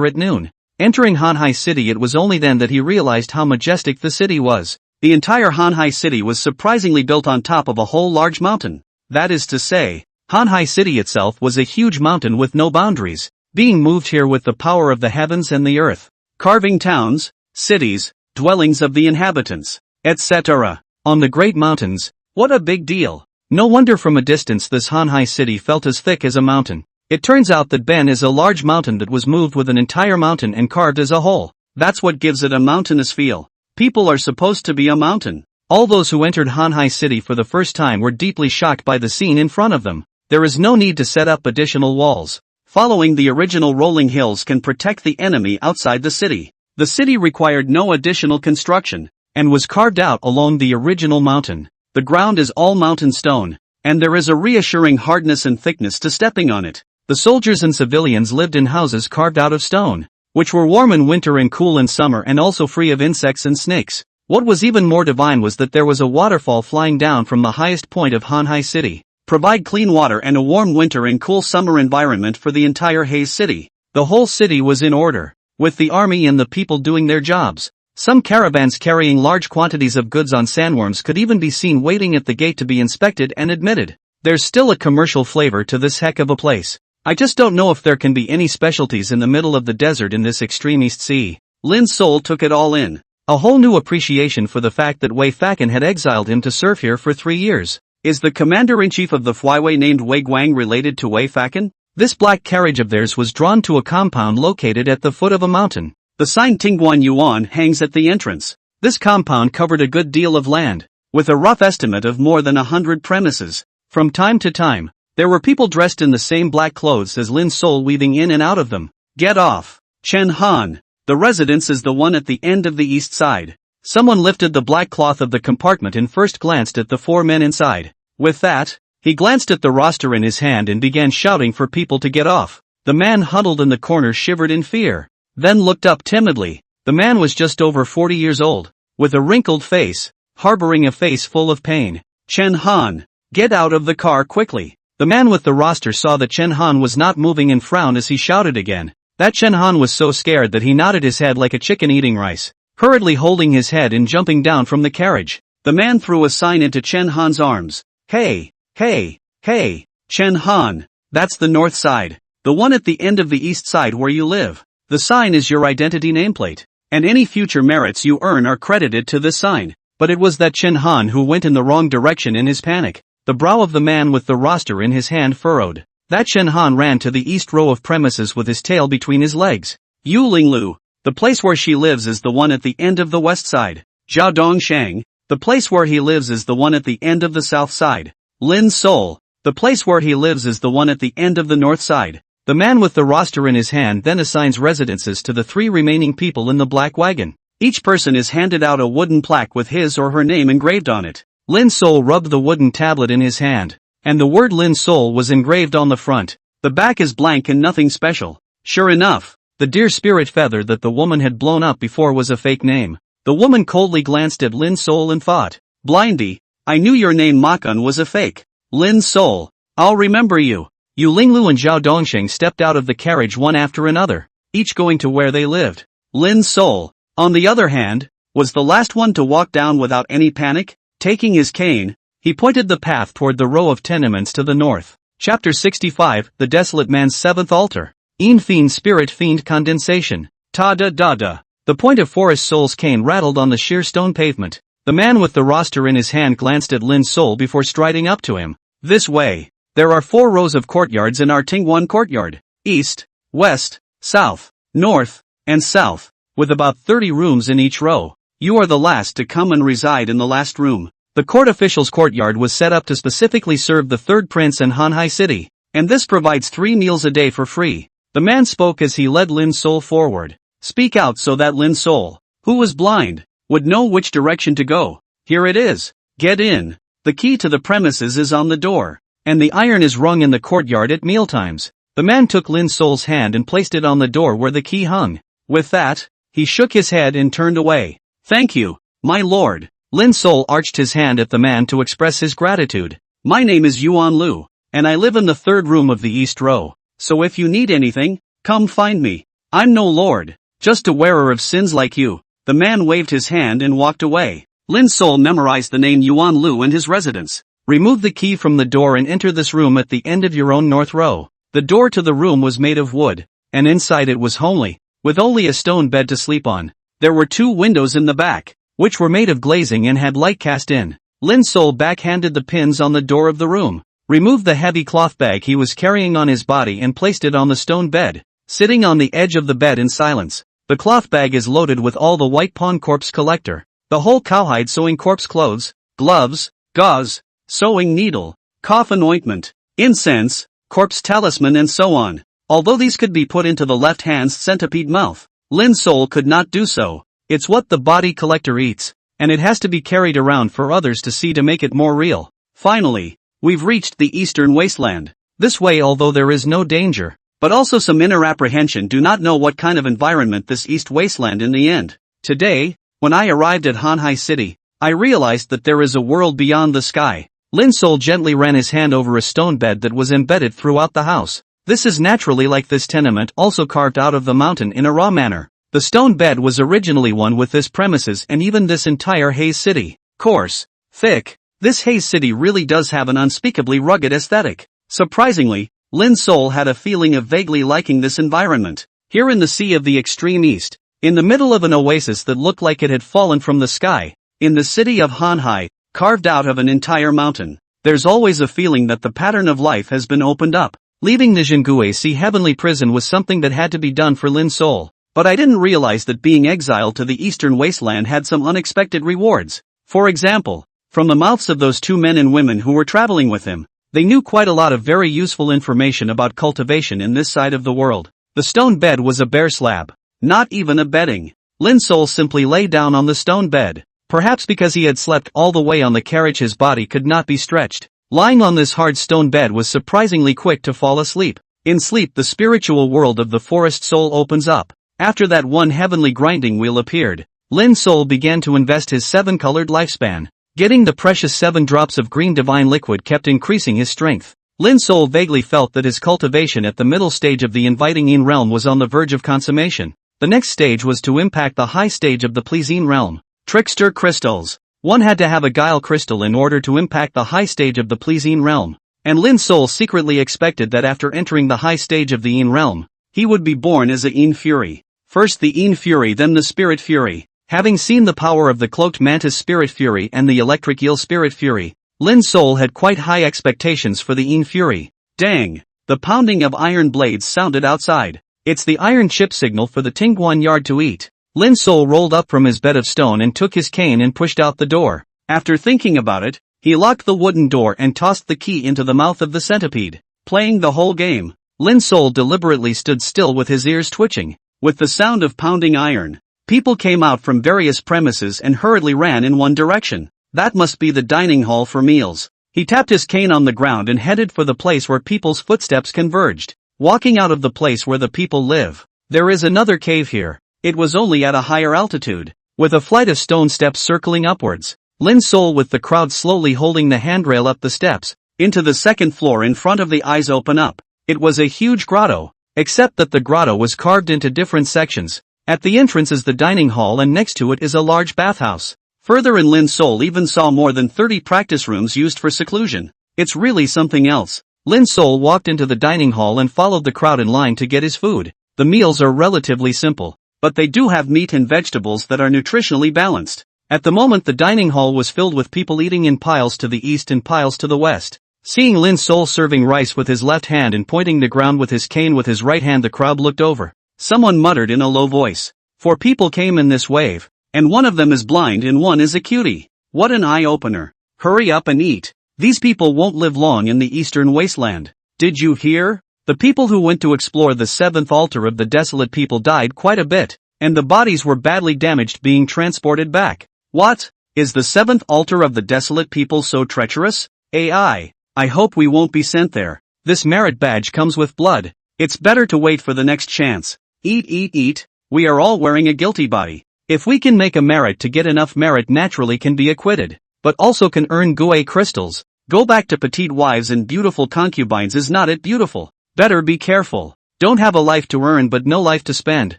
at noon. Entering Hanhai City, it was only then that he realized how majestic the city was. The entire Hanhai City was surprisingly built on top of a whole large mountain. That is to say, Hanhai City itself was a huge mountain with no boundaries, being moved here with the power of the heavens and the earth, carving towns, cities, dwellings of the inhabitants, etc. on the great mountains. What a big deal. No wonder from a distance this Hanhai City felt as thick as a mountain. It turns out that Ben is a large mountain that was moved with an entire mountain and carved as a whole. That's what gives it a mountainous feel. People are supposed to be a mountain. All those who entered Hanhai City for the first time were deeply shocked by the scene in front of them. There is no need to set up additional walls. Following the original rolling hills can protect the enemy outside the city. The city required no additional construction, and was carved out along the original mountain. The ground is all mountain stone, and there is a reassuring hardness and thickness to stepping on it. The soldiers and civilians lived in houses carved out of stone, which were warm in winter and cool in summer and also free of insects and snakes. What was even more divine was that there was a waterfall flying down from the highest point of Hanhai City. Provide clean water and a warm winter and cool summer environment for the entire Haze City. The whole city was in order, with the army and the people doing their jobs. Some caravans carrying large quantities of goods on sandworms could even be seen waiting at the gate to be inspected and admitted. There's still a commercial flavor to this heck of a place. I just don't know if there can be any specialties in the middle of the desert in this extreme East Sea. Lin's soul took it all in. A whole new appreciation for the fact that Wei Fakan had exiled him to serve here for 3 years. Is the commander-in-chief of the flyway named Wei Guang related to Wei Fakan? This black carriage of theirs was drawn to a compound located at the foot of a mountain. The sign Tingguan Yuan hangs at the entrance. This compound covered a good deal of land, with a rough estimate of more than 100 premises. From time to time, there were people dressed in the same black clothes as Lin Sol weaving in and out of them. Get off. Chen Han. The residence is the one at the end of the east side. Someone lifted the black cloth of the compartment and first glanced at the 4 men inside. With that, he glanced at the roster in his hand and began shouting for people to get off. The man huddled in the corner shivered in fear, then looked up timidly. The man was just over 40 years old, with a wrinkled face, harboring a face full of pain. Chen Han, get out of the car quickly. The man with the roster saw that Chen Han was not moving and frowned as he shouted again. That Chen Han was so scared that he nodded his head like a chicken eating rice, hurriedly holding his head and jumping down from the carriage. The man threw a sign into Chen Han's arms. Hey, hey, hey, Chen Han, that's the north side, the one at the end of the east side where you live. The sign is your identity nameplate, and any future merits you earn are credited to this sign. But it was that Chen Han who went in the wrong direction in his panic. The brow of the man with the roster in his hand furrowed. That Chen Han ran to the east row of premises with his tail between his legs. Yu Linglu, the place where she lives is the one at the end of the west side. Zhao Dongshang, the place where he lives is the one at the end of the south side. Lin Sol, the place where he lives is the one at the end of the north side. The man with the roster in his hand then assigns residences to the 3 remaining people in the black wagon. Each person is handed out a wooden plaque with his or her name engraved on it. Lin Sol rubbed the wooden tablet in his hand, and the word Lin Sol was engraved on the front. The back is blank and nothing special. Sure enough, the deer spirit feather that the woman had blown up before was a fake name. The woman coldly glanced at Lin Sol and thought, Blindy, I knew your name Makun was a fake. Lin Sol, I'll remember you. Yu Linglu and Zhao Dongsheng stepped out of the carriage one after another, each going to where they lived. Lin Sol, on the other hand, was the last one to walk down without any panic. Taking his cane, he pointed the path toward the row of tenements to the north. Chapter 65, The Desolate Man's Seventh Altar. Fiend Spirit Fiend Condensation. Ta-da-da-da. The point of Forest Sol's cane rattled on the sheer stone pavement. The man with the roster in his hand glanced at Lin Sol before striding up to him. This way. There are 4 rows of courtyards in our Tingguan courtyard. East, west, south, north, and south, with about 30 rooms in each row. You are the last to come and reside in the last room. The court official's courtyard was set up to specifically serve the 3rd prince in Hanhai City, and this provides 3 meals a day for free. The man spoke as he led Lin Sol forward. Speak out so that Lin Sol, who was blind, would know which direction to go. Here it is. Get in. The key to the premises is on the door, and the iron is rung in the courtyard at mealtimes. The man took Lin Sol's hand and placed it on the door where the key hung. With that, he shook his head and turned away. Thank you, my lord. Lin Sol arched his hand at the man to express his gratitude. My name is Yuan Lu, and I live in the 3rd room of the east row. So if you need anything, come find me. I'm no lord, just a wearer of sins like you. The man waved his hand and walked away. Lin Sol memorized the name Yuan Lu and his residence. Remove the key from the door and enter this room at the end of your own north row. The door to the room was made of wood, and inside it was homely, with only a stone bed to sleep on. There were 2 windows in the back, which were made of glazing and had light cast in. Lin Sol backhanded the pins on the door of the room, removed the heavy cloth bag he was carrying on his body and placed it on the stone bed, sitting on the edge of the bed in silence. The cloth bag is loaded with all the white pawn corpse collector, the whole cowhide sewing corpse clothes, gloves, gauze, sewing needle, coffin ointment, incense, corpse talisman and so on. Although these could be put into the left hand's centipede mouth, Lin Sol could not do so. It's what the body collector eats, and it has to be carried around for others to see to make it more real. Finally, we've reached the eastern wasteland. This way, although there is no danger, but also some inner apprehension, do not know what kind of environment this east wasteland in the end. Today, when I arrived at Hanhai City, I realized that there is a world beyond the sky. Lin Sol gently ran his hand over a stone bed that was embedded throughout the house. This is naturally like this tenement, also carved out of the mountain in a raw manner. The stone bed was originally one with this premises and even this entire Haze City. Coarse, thick, this Haze City really does have an unspeakably rugged aesthetic. Surprisingly, Lin Sol had a feeling of vaguely liking this environment. Here in the sea of the extreme east, in the middle of an oasis that looked like it had fallen from the sky, in the city of Hanhai, carved out of an entire mountain, there's always a feeling that the pattern of life has been opened up. Leaving Nijinguase heavenly prison was something that had to be done for Lin Sol, but I didn't realize that being exiled to the eastern wasteland had some unexpected rewards. For example, from the mouths of those two men and women who were traveling with him, they knew quite a lot of very useful information about cultivation in this side of the world. The stone bed was a bare slab, not even a bedding. Lin Sol simply lay down on the stone bed. Perhaps because he had slept all the way on the carriage, his body could not be stretched. Lying on this hard stone bed was surprisingly quick to fall asleep. In sleep, the spiritual world of the forest soul opens up. After that, one heavenly grinding wheel appeared. Lin Sol began to invest his 7-colored lifespan. Getting the precious 7 drops of green divine liquid kept increasing his strength. Lin Sol vaguely felt that his cultivation at the middle stage of the inviting in realm was on the verge of consummation. The next stage was to impact the high stage of the pleasing realm. Trickster crystals. One had to have a guile crystal in order to impact the high stage of the pleasing realm. And Lin Sol secretly expected that after entering the high stage of the Yin realm, he would be born as a Yin Fury. First the Yin Fury, then the Spirit Fury. Having seen the power of the cloaked mantis Spirit Fury and the electric eel Spirit Fury, Lin Sol had quite high expectations for the Yin Fury. Dang! The pounding of iron blades sounded outside. It's the iron chip signal for the Tingguan yard to eat. Lin Sol rolled up from his bed of stone and took his cane and pushed out the door. After thinking about it, he locked the wooden door and tossed the key into the mouth of the centipede. Playing the whole game, Lin Sol deliberately stood still with his ears twitching. With the sound of pounding iron, people came out from various premises and hurriedly ran in one direction. That must be the dining hall for meals. He tapped his cane on the ground and headed for the place where people's footsteps converged. Walking out of the place where the people live, there is another cave here. It was only at a higher altitude, with a flight of stone steps circling upwards. Lin Sol with the crowd slowly holding the handrail up the steps, into the second floor in front of the eyes open up. It was a huge grotto, except that the grotto was carved into different sections. At the entrance is the dining hall and next to it is a large bathhouse. Further in, Lin Sol even saw more than 30 practice rooms used for seclusion. It's really something else. Lin Sol walked into the dining hall and followed the crowd in line to get his food. The meals are relatively simple, but they do have meat and vegetables that are nutritionally balanced. At the moment the dining hall was filled with people eating in piles to the east and piles to the west. Seeing Lin Sol serving rice with his left hand and pointing the ground with his cane with his right hand, the crowd looked over. Someone muttered in a low voice, "4 people came in this wave, and one of them is blind and one is a cutie. What an eye-opener. Hurry up and eat. These people won't live long in the eastern wasteland. Did you hear? The people who went to explore the 7th altar of the desolate people died quite a bit, and the bodies were badly damaged being transported back. What? Is the 7th altar of the desolate people so treacherous? I hope we won't be sent there. This merit badge comes with blood. It's better to wait for the next chance. Eat. We are all wearing a guilty body. If we can make a merit to get enough merit, naturally can be acquitted, but also can earn Gue crystals. Go back to petite wives and beautiful concubines. Is not it beautiful? Better be careful. Don't have a life to earn but no life to spend.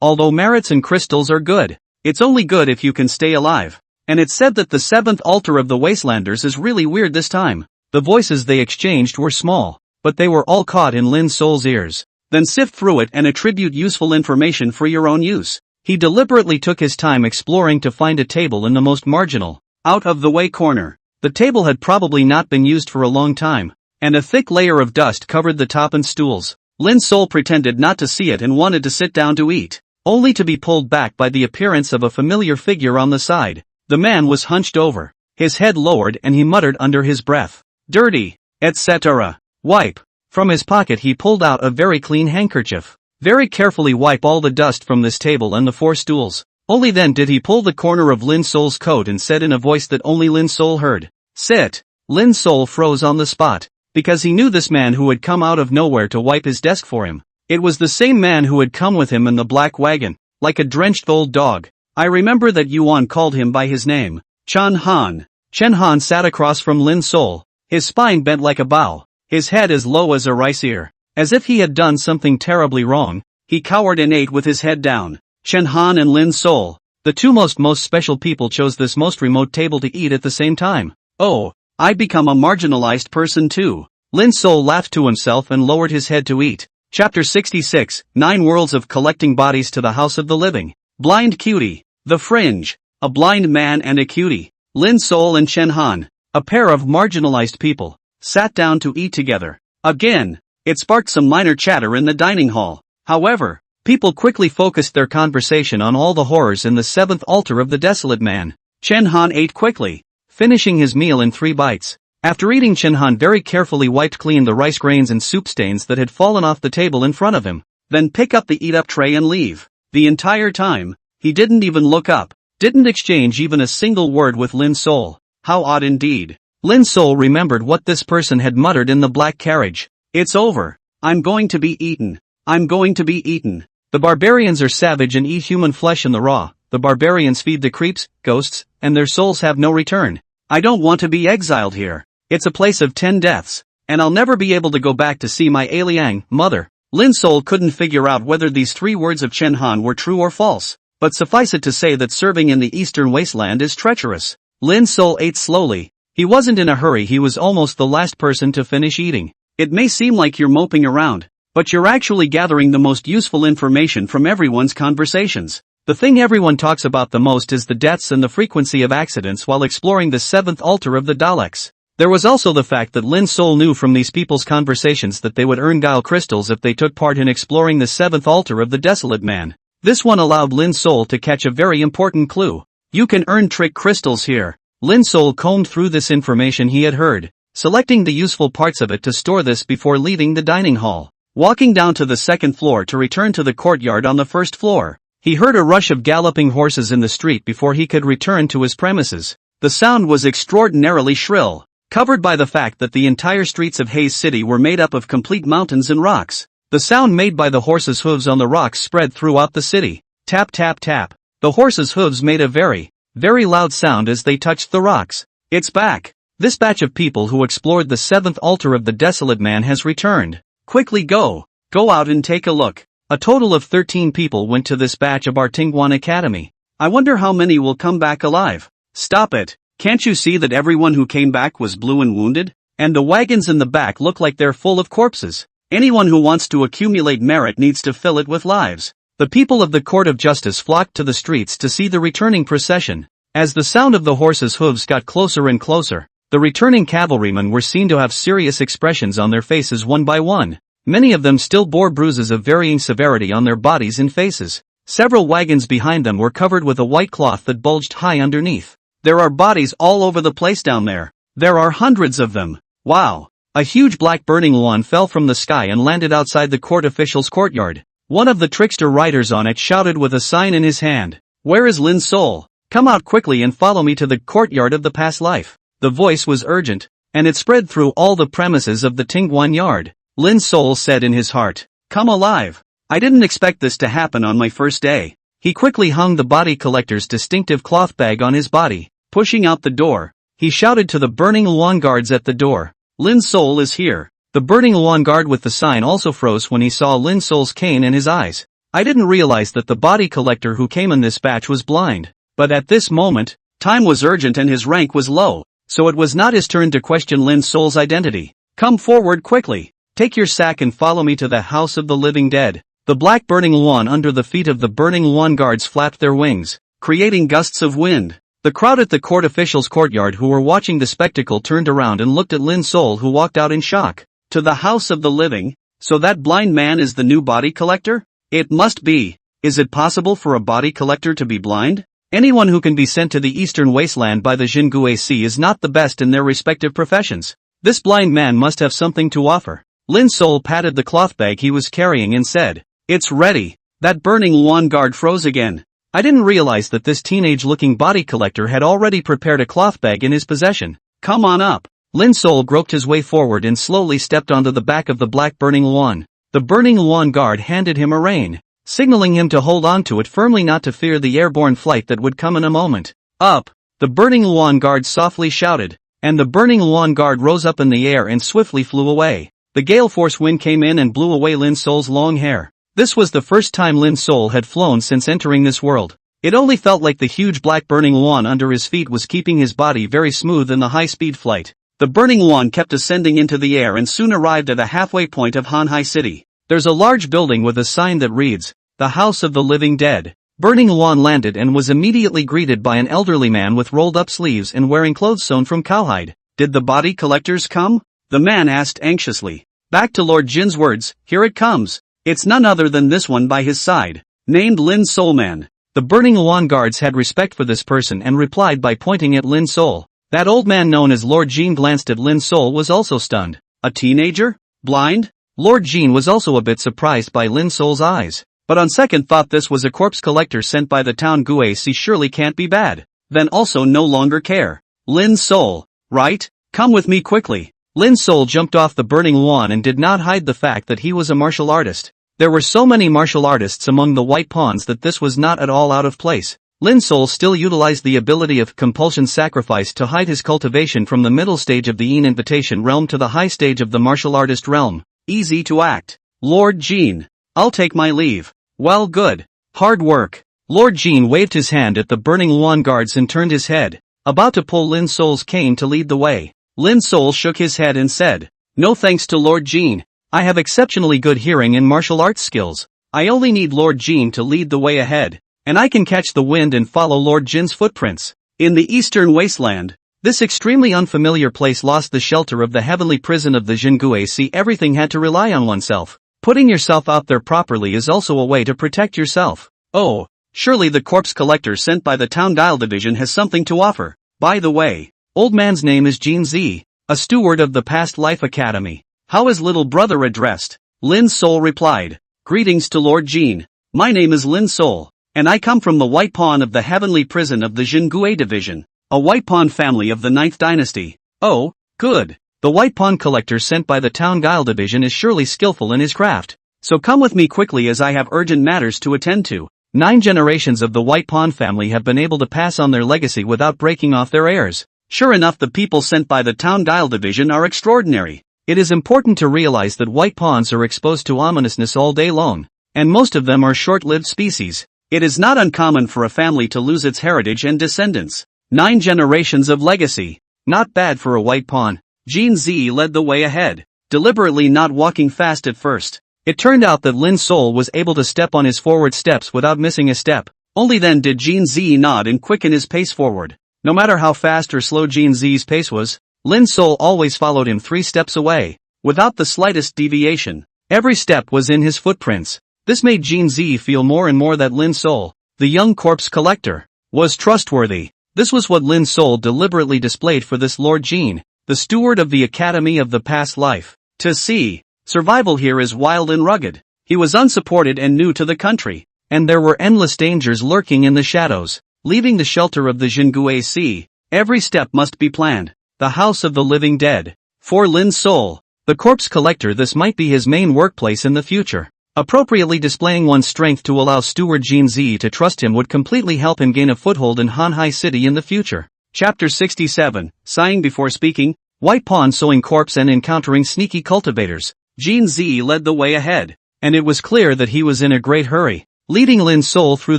Although merits and crystals are good, it's only good if you can stay alive. And it's said that the 7th altar of the Wastelanders is really weird this time. The voices they exchanged were small, but they were all caught in Lin Sol's ears. Then sift through it and attribute useful information for your own use. He deliberately took his time exploring to find a table in the most marginal, out-of-the-way corner. The table had probably not been used for a long time, and a thick layer of dust covered the top and stools. Lin Sol pretended not to see it and wanted to sit down to eat, only to be pulled back by the appearance of a familiar figure on the side. The man was hunched over, his head lowered, and he muttered under his breath, "Dirty, etc. Wipe." From his pocket he pulled out a very clean handkerchief. Very carefully wipe all the dust from this table and the 4 stools. Only then did he pull the corner of Lin Sol's coat and said in a voice that only Lin Sol heard, "Sit." Lin Sol froze on the spot, because he knew this man who had come out of nowhere to wipe his desk for him. It was the same man who had come with him in the black wagon, like a drenched old dog. I remember that Yuan called him by his name, Chen Han. Chen Han sat across from Lin Sol, his spine bent like a bow, his head as low as a rice ear. As if he had done something terribly wrong, he cowered and ate with his head down. Chen Han and Lin Sol, the two most special people, chose this most remote table to eat at the same time. Oh, I become a marginalized person too. Lin Sol laughed to himself and lowered his head to eat. Chapter 66, 9 Worlds of Collecting Bodies to the House of the Living. Blind Cutie. The Fringe. A blind man and a cutie. Lin Sol and Chen Han. a pair of marginalized people, sat down to eat together. Again, it sparked some minor chatter in the dining hall. However, people quickly focused their conversation on all the horrors in the seventh altar of the desolate man. Chen Han ate quickly, finishing his meal in 3 bites. After eating, Chen Han very carefully wiped clean the rice grains and soup stains that had fallen off the table in front of him, then pick up the eat-up tray and leave. The entire time, he didn't even look up, didn't exchange even a single word with Lin Sol. How odd indeed. Lin Sol remembered what this person had muttered in the black carriage. It's over. I'm going to be eaten. I'm going to be eaten. The barbarians are savage and eat human flesh in the raw. The barbarians feed the creeps, ghosts, and their souls have no return. I don't want to be exiled here. It's a place of 10 deaths, and I'll never be able to go back to see my Aliang mother. Lin Sol couldn't figure out whether these 3 words of Chen Han were true or false, but suffice it to say that serving in the eastern wasteland is treacherous. Lin Sol ate slowly. He wasn't in a hurry. He was almost the last person to finish eating. It may seem like you're moping around, but you're actually gathering the most useful information from everyone's conversations. The thing everyone talks about the most is the deaths and the frequency of accidents while exploring the seventh altar of the Daleks. There was also the fact that Lin Sol knew from these people's conversations that they would earn Guile crystals if they took part in exploring the seventh altar of the desolate man. This one allowed Lin Sol to catch a very important clue. You can earn trick crystals here. Lin Sol combed through this information he had heard, selecting the useful parts of it to store this before leaving the dining hall. Walking down to the second floor to return to the courtyard on the first floor, he heard a rush of galloping horses in the street before he could return to his premises. The sound was extraordinarily shrill, covered by the fact that the entire streets of Haze City were made up of complete mountains and rocks. The sound made by the horses' hooves on the rocks spread throughout the city. Tap tap tap. The horses' hooves made a very, very loud sound as they touched the rocks. It's back. This batch of people who explored the seventh altar of the desolate man has returned. Quickly go out and take a look. A total of 13 people went to this batch of our Tingguan Academy. I wonder how many will come back alive. Stop it. Can't you see that everyone who came back was blue and wounded? And the wagons in the back look like they're full of corpses. Anyone who wants to accumulate merit needs to fill it with lives. The people of the Court of Justice flocked to the streets to see the returning procession. As the sound of the horses' hooves got closer and closer, the returning cavalrymen were seen to have serious expressions on their faces one by one. Many of them still bore bruises of varying severity on their bodies and faces. Several wagons behind them were covered with a white cloth that bulged high underneath. There are bodies all over the place down there. There are hundreds of them. Wow. A huge black burning lawn fell from the sky and landed outside the court official's courtyard. One of the trickster riders on it shouted with a sign in his hand. Where is Lin Sol? Come out quickly and follow me to the courtyard of the past life. The voice was urgent, and it spread through all the premises of the Tingguan yard. Lin Sol said in his heart, come alive. I didn't expect this to happen on my first day. He quickly hung the body collector's distinctive cloth bag on his body. Pushing out the door, he shouted to the burning lawn guards at the door. Lin Sol is here. The burning lawn guard with the sign also froze when he saw Lin Sol's cane in his eyes. I didn't realize that the body collector who came in this batch was blind. But at this moment, time was urgent and his rank was low, so it was not his turn to question Lin Sol's identity. Come forward quickly. Take your sack and follow me to the house of the living dead. The black burning lawn under the feet of the burning lawn guards flapped their wings, creating gusts of wind. The crowd at the court official's courtyard who were watching the spectacle turned around and looked at Lin Sol, who walked out in shock. To the house of the living? So that blind man is the new body collector? It must be. Is it possible for a body collector to be blind? Anyone who can be sent to the eastern wasteland by the Jingui Sea is not the best in their respective professions. This blind man must have something to offer. Lin Sol patted the cloth bag he was carrying and said, it's ready. That burning lawn guard froze again. I didn't realize that this teenage-looking body collector had already prepared a cloth bag in his possession. Come on up. Lin Sol groped his way forward and slowly stepped onto the back of the black burning lawn. The burning lawn guard handed him a rein, signaling him to hold on to it firmly, not to fear the airborne flight that would come in a moment. Up! The burning lawn guard softly shouted, and the burning lawn guard rose up in the air and swiftly flew away. The gale force wind came in and blew away Lin Sol's long hair. This was the first time Lin Sol had flown since entering this world. It only felt like the huge black burning lawn under his feet was keeping his body very smooth in the high-speed flight. The burning lawn kept ascending into the air and soon arrived at the halfway point of Hanhai City. There's a large building with a sign that reads, The House of the Living Dead. Burning lawn landed and was immediately greeted by an elderly man with rolled-up sleeves and wearing clothes sewn from cowhide. Did the body collectors come? The man asked anxiously. Back to Lord Jin's words, here it comes. It's none other than this one by his side, named Lin Solman. The Burning Luan guards had respect for this person and replied by pointing at Lin Sol. That old man known as Lord Jin glanced at Lin Sol was also stunned. A teenager? Blind? Lord Jin was also a bit surprised by Lin Sol's eyes. But on second thought this was a corpse collector sent by the town Guasi surely can't be bad. Then also no longer care. Lin Sol, right? Come with me quickly. Lin Sol jumped off the Burning Luan and did not hide the fact that he was a martial artist. There were so many martial artists among the white pawns that this was not at all out of place. Lin Sol still utilized the ability of compulsion sacrifice to hide his cultivation from the middle stage of the Yin invitation realm to the high stage of the martial artist realm. Easy to act. Lord Jin. I'll take my leave. Well, good. Hard work. Lord Jin waved his hand at the Burning Luan guards and turned his head, about to pull Lin Sol's cane to lead the way. Lin Sol shook his head and said, no thanks to Lord Jin. I have exceptionally good hearing and martial arts skills. I only need Lord Jin to lead the way ahead, and I can catch the wind and follow Lord Jin's footprints. In the eastern wasteland, this extremely unfamiliar place lost the shelter of the heavenly prison of the Jinguasi. Everything had to rely on oneself. Putting yourself out there properly is also a way to protect yourself. Oh, surely the corpse collector sent by the town dial division has something to offer. By the way, old man's name is Jin Z, a steward of the Past Life Academy. How is little brother addressed? Lin Sol replied. Greetings to Lord Jin. My name is Lin Sol, and I come from the White Pawn of the Heavenly Prison of the Jingue Division, a White Pawn family of the 9th Dynasty. Oh, good. The White Pawn collector sent by the Town Guile Division is surely skillful in his craft. So come with me quickly as I have urgent matters to attend to. 9 generations of the White Pawn family have been able to pass on their legacy without breaking off their heirs. Sure enough, the people sent by the Town Guile Division are extraordinary. It is important to realize that white pawns are exposed to ominousness all day long, and most of them are short-lived species. It is not uncommon for a family to lose its heritage and descendants. 9 generations of legacy. Not bad for a white pawn. Jin Z led the way ahead, deliberately not walking fast at first. It turned out that Lin Sol was able to step on his forward steps without missing a step. Only then did Jin Z nod and quicken his pace forward. No matter how fast or slow Jin Z's pace was, Lin Sol always followed him 3 steps away, without the slightest deviation. Every step was in his footprints. This made Jin Z feel more and more that Lin Sol, the young corpse collector, was trustworthy. This was what Lin Sol deliberately displayed for this Lord Jin, the steward of the Academy of the Past Life. To see, survival here is wild and rugged. He was unsupported and new to the country, and there were endless dangers lurking in the shadows. Leaving the shelter of the Jingue Sea, every step must be planned. The House of the Living Dead. For Lin Sol, the corpse collector, this might be his main workplace in the future. Appropriately displaying one's strength to allow Steward Jin Z to trust him would completely help him gain a foothold in Hanhai City in the future. Chapter 67, Sighing Before Speaking, White Pawn Sowing Corpse and Encountering Sneaky Cultivators. Jin Z led the way ahead, and it was clear that he was in a great hurry. Leading Lin Sol through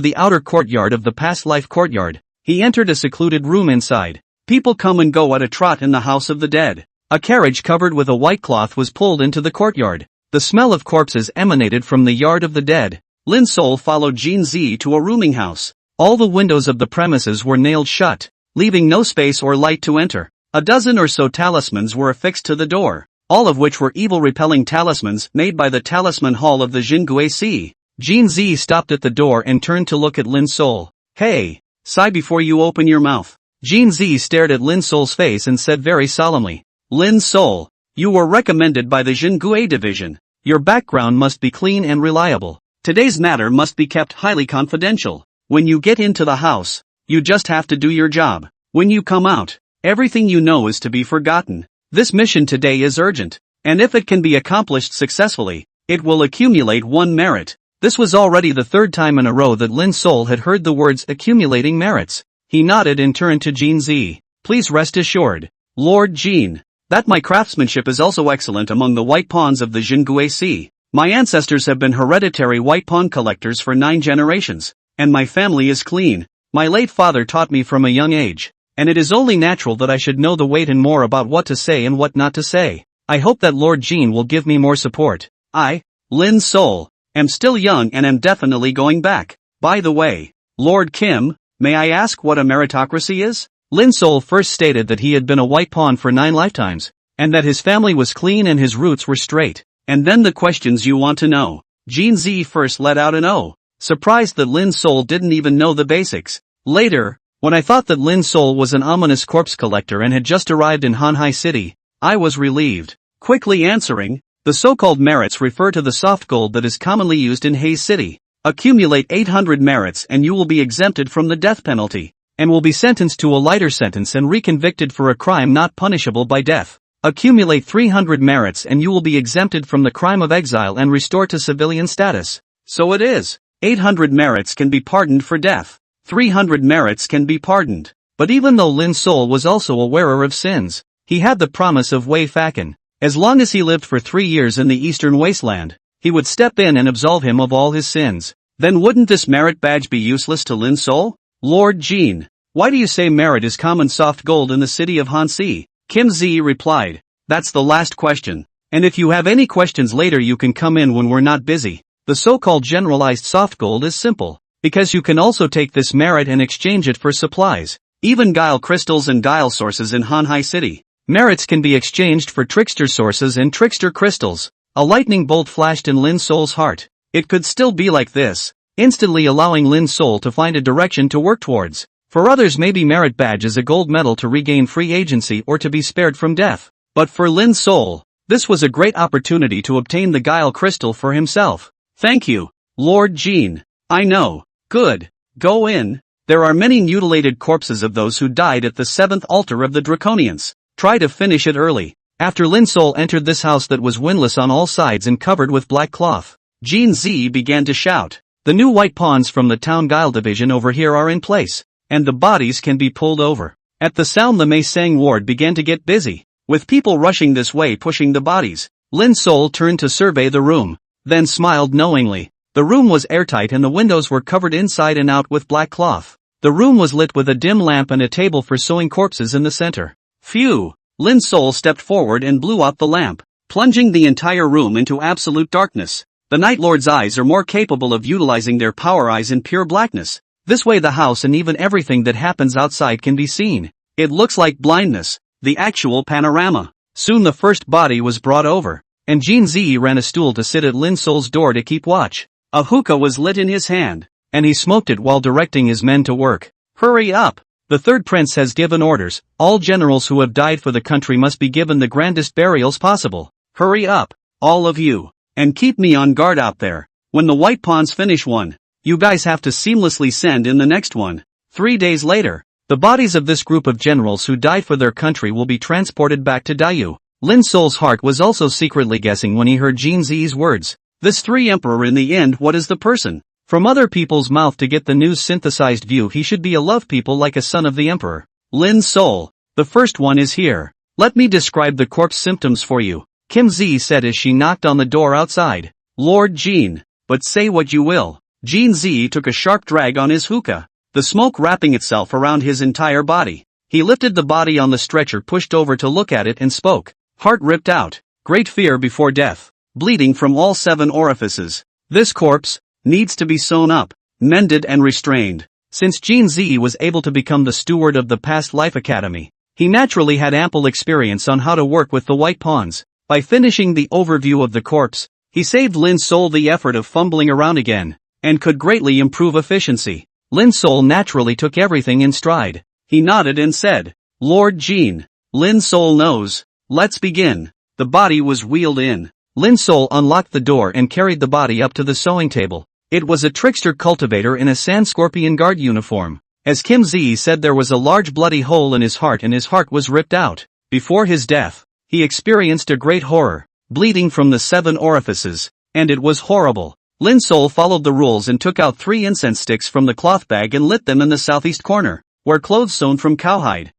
the outer courtyard of the Past Life Courtyard, he entered a secluded room inside. People come and go at a trot in the House of the Dead. A carriage covered with a white cloth was pulled into the courtyard. The smell of corpses emanated from the yard of the dead. Lin Sol followed Jin Z to a rooming house. All the windows of the premises were nailed shut, leaving no space or light to enter. A dozen or so talismans were affixed to the door, all of which were evil-repelling talismans made by the Talisman Hall of the Jingue Sea. Jin Z stopped at the door and turned to look at Lin Sol. Hey, sigh before you open your mouth. Jin Z stared at Lin Sol's face and said very solemnly, Lin Sol, you were recommended by the Jingue Division. Your background must be clean and reliable. Today's matter must be kept highly confidential. When you get into the house, you just have to do your job. When you come out, everything you know is to be forgotten. This mission today is urgent, and if it can be accomplished successfully, it will accumulate 1 merit. This was already the 3rd time in a row that Lin Sol had heard the words accumulating merits. He nodded and turned to Jin Z. Please rest assured, Lord Jin, that my craftsmanship is also excellent among the white pawns of the Jingue Sea. My ancestors have been hereditary white pawn collectors for 9 generations, and my family is clean. My late father taught me from a young age, and it is only natural that I should know the weight and more about what to say and what not to say. I hope that Lord Jin will give me more support. I, Lin Sol, am still young and am definitely going back. By the way, Lord Kim, may I ask what a meritocracy is? Lin Sol first stated that he had been a white pawn for 9 lifetimes, and that his family was clean and his roots were straight. And then the questions you want to know. Jin Z first let out an "oh," surprised that Lin Sol didn't even know the basics. Later, when I thought that Lin Sol was an ominous corpse collector and had just arrived in Hanhai City, I was relieved. Quickly answering, the so-called merits refer to the soft gold that is commonly used in Haze City. Accumulate 800 merits and you will be exempted from the death penalty, and will be sentenced to a lighter sentence and reconvicted for a crime not punishable by death. Accumulate 300 merits and you will be exempted from the crime of exile and restored to civilian status. So it is. 800 merits can be pardoned for death. 300 merits can be pardoned. But even though Lin Sol was also a wearer of sins, he had the promise of Wei Fakan. As long as he lived for 3 years in the eastern wasteland, he would step in and absolve him of all his sins. Then wouldn't this merit badge be useless to Lin Sol? Lord Jean, why do you say merit is common soft gold in the city of Hanxi? Kim Z replied, that's the last question. And if you have any questions later you can come in when we're not busy. The so-called generalized soft gold is simple, because you can also take this merit and exchange it for supplies. Even guile crystals and guile sources in Hanhai City. Merits can be exchanged for trickster sources and trickster crystals. A lightning bolt flashed in Lin Sol's heart. It could still be like this, instantly allowing Lin Sol to find a direction to work towards. For others maybe merit badge is a gold medal to regain free agency or to be spared from death. But for Lin Sol, this was a great opportunity to obtain the guile crystal for himself. Thank you, Lord Jean. I know. Good. Go in. There are many mutilated corpses of those who died at the 7th altar of the Draconians. Try to finish it early. After Lin Sol entered this house that was windless on all sides and covered with black cloth, Jean Z began to shout. The new white pawns from the town guile division over here are in place, and the bodies can be pulled over. At the sound the Mei Sang ward began to get busy, with people rushing this way pushing the bodies. Lin Sol turned to survey the room, then smiled knowingly. The room was airtight and the windows were covered inside and out with black cloth. The room was lit with a dim lamp and a table for sewing corpses in the center. Phew! Lin Sol stepped forward and blew out the lamp, plunging the entire room into absolute darkness. The Night Lord's eyes are more capable of utilizing their power eyes in pure blackness. This way the house and even everything that happens outside can be seen. It looks like blindness, the actual panorama. Soon the first body was brought over, and Jean Z ran a stool to sit at Lin Sol's door to keep watch. A hookah was lit in his hand, and he smoked it while directing his men to work. Hurry up! The third prince has given orders. All generals who have died for the country must be given the grandest burials possible. Hurry up, all of you, and keep me on guard out there. When the white pawns finish one, you guys have to seamlessly send in the next one. 3 days later, the bodies of this group of generals who died for their country will be transported back to Dayu. Lin Sol's heart was also secretly guessing when he heard Jean Z's words. This 3 emperor in the end, what is the person? From other people's mouth to get the news synthesized view he should be a love people like a son of the emperor. Lin Sol, the first one is here. Let me describe the corpse symptoms for you, Kim Z said as she knocked on the door outside. Lord Jean, but say what you will. Jean Z took a sharp drag on his hookah, the smoke wrapping itself around his entire body. He lifted the body on the stretcher, pushed over to look at it and spoke. Heart ripped out, great fear before death, bleeding from all 7 orifices. This corpse needs to be sewn up, mended and restrained. Since Jean Z was able to become the steward of the Past Life Academy, he naturally had ample experience on how to work with the white pawns. By finishing the overview of the corpse, he saved Lin Sol the effort of fumbling around again, and could greatly improve efficiency. Lin Sol naturally took everything in stride. He nodded and said, Lord Jean, Lin Sol knows. Let's begin. The body was wheeled in. Lin Sol unlocked the door and carried the body up to the sewing table. It was a trickster cultivator in a sand scorpion guard uniform. As Kim Z said, there was a large bloody hole in his heart and his heart was ripped out. Before his death, he experienced a great horror, bleeding from the 7 orifices, and it was horrible. Lin Sol followed the rules and took out 3 incense sticks from the cloth bag and lit them in the southeast corner, where clothes sewn from cowhide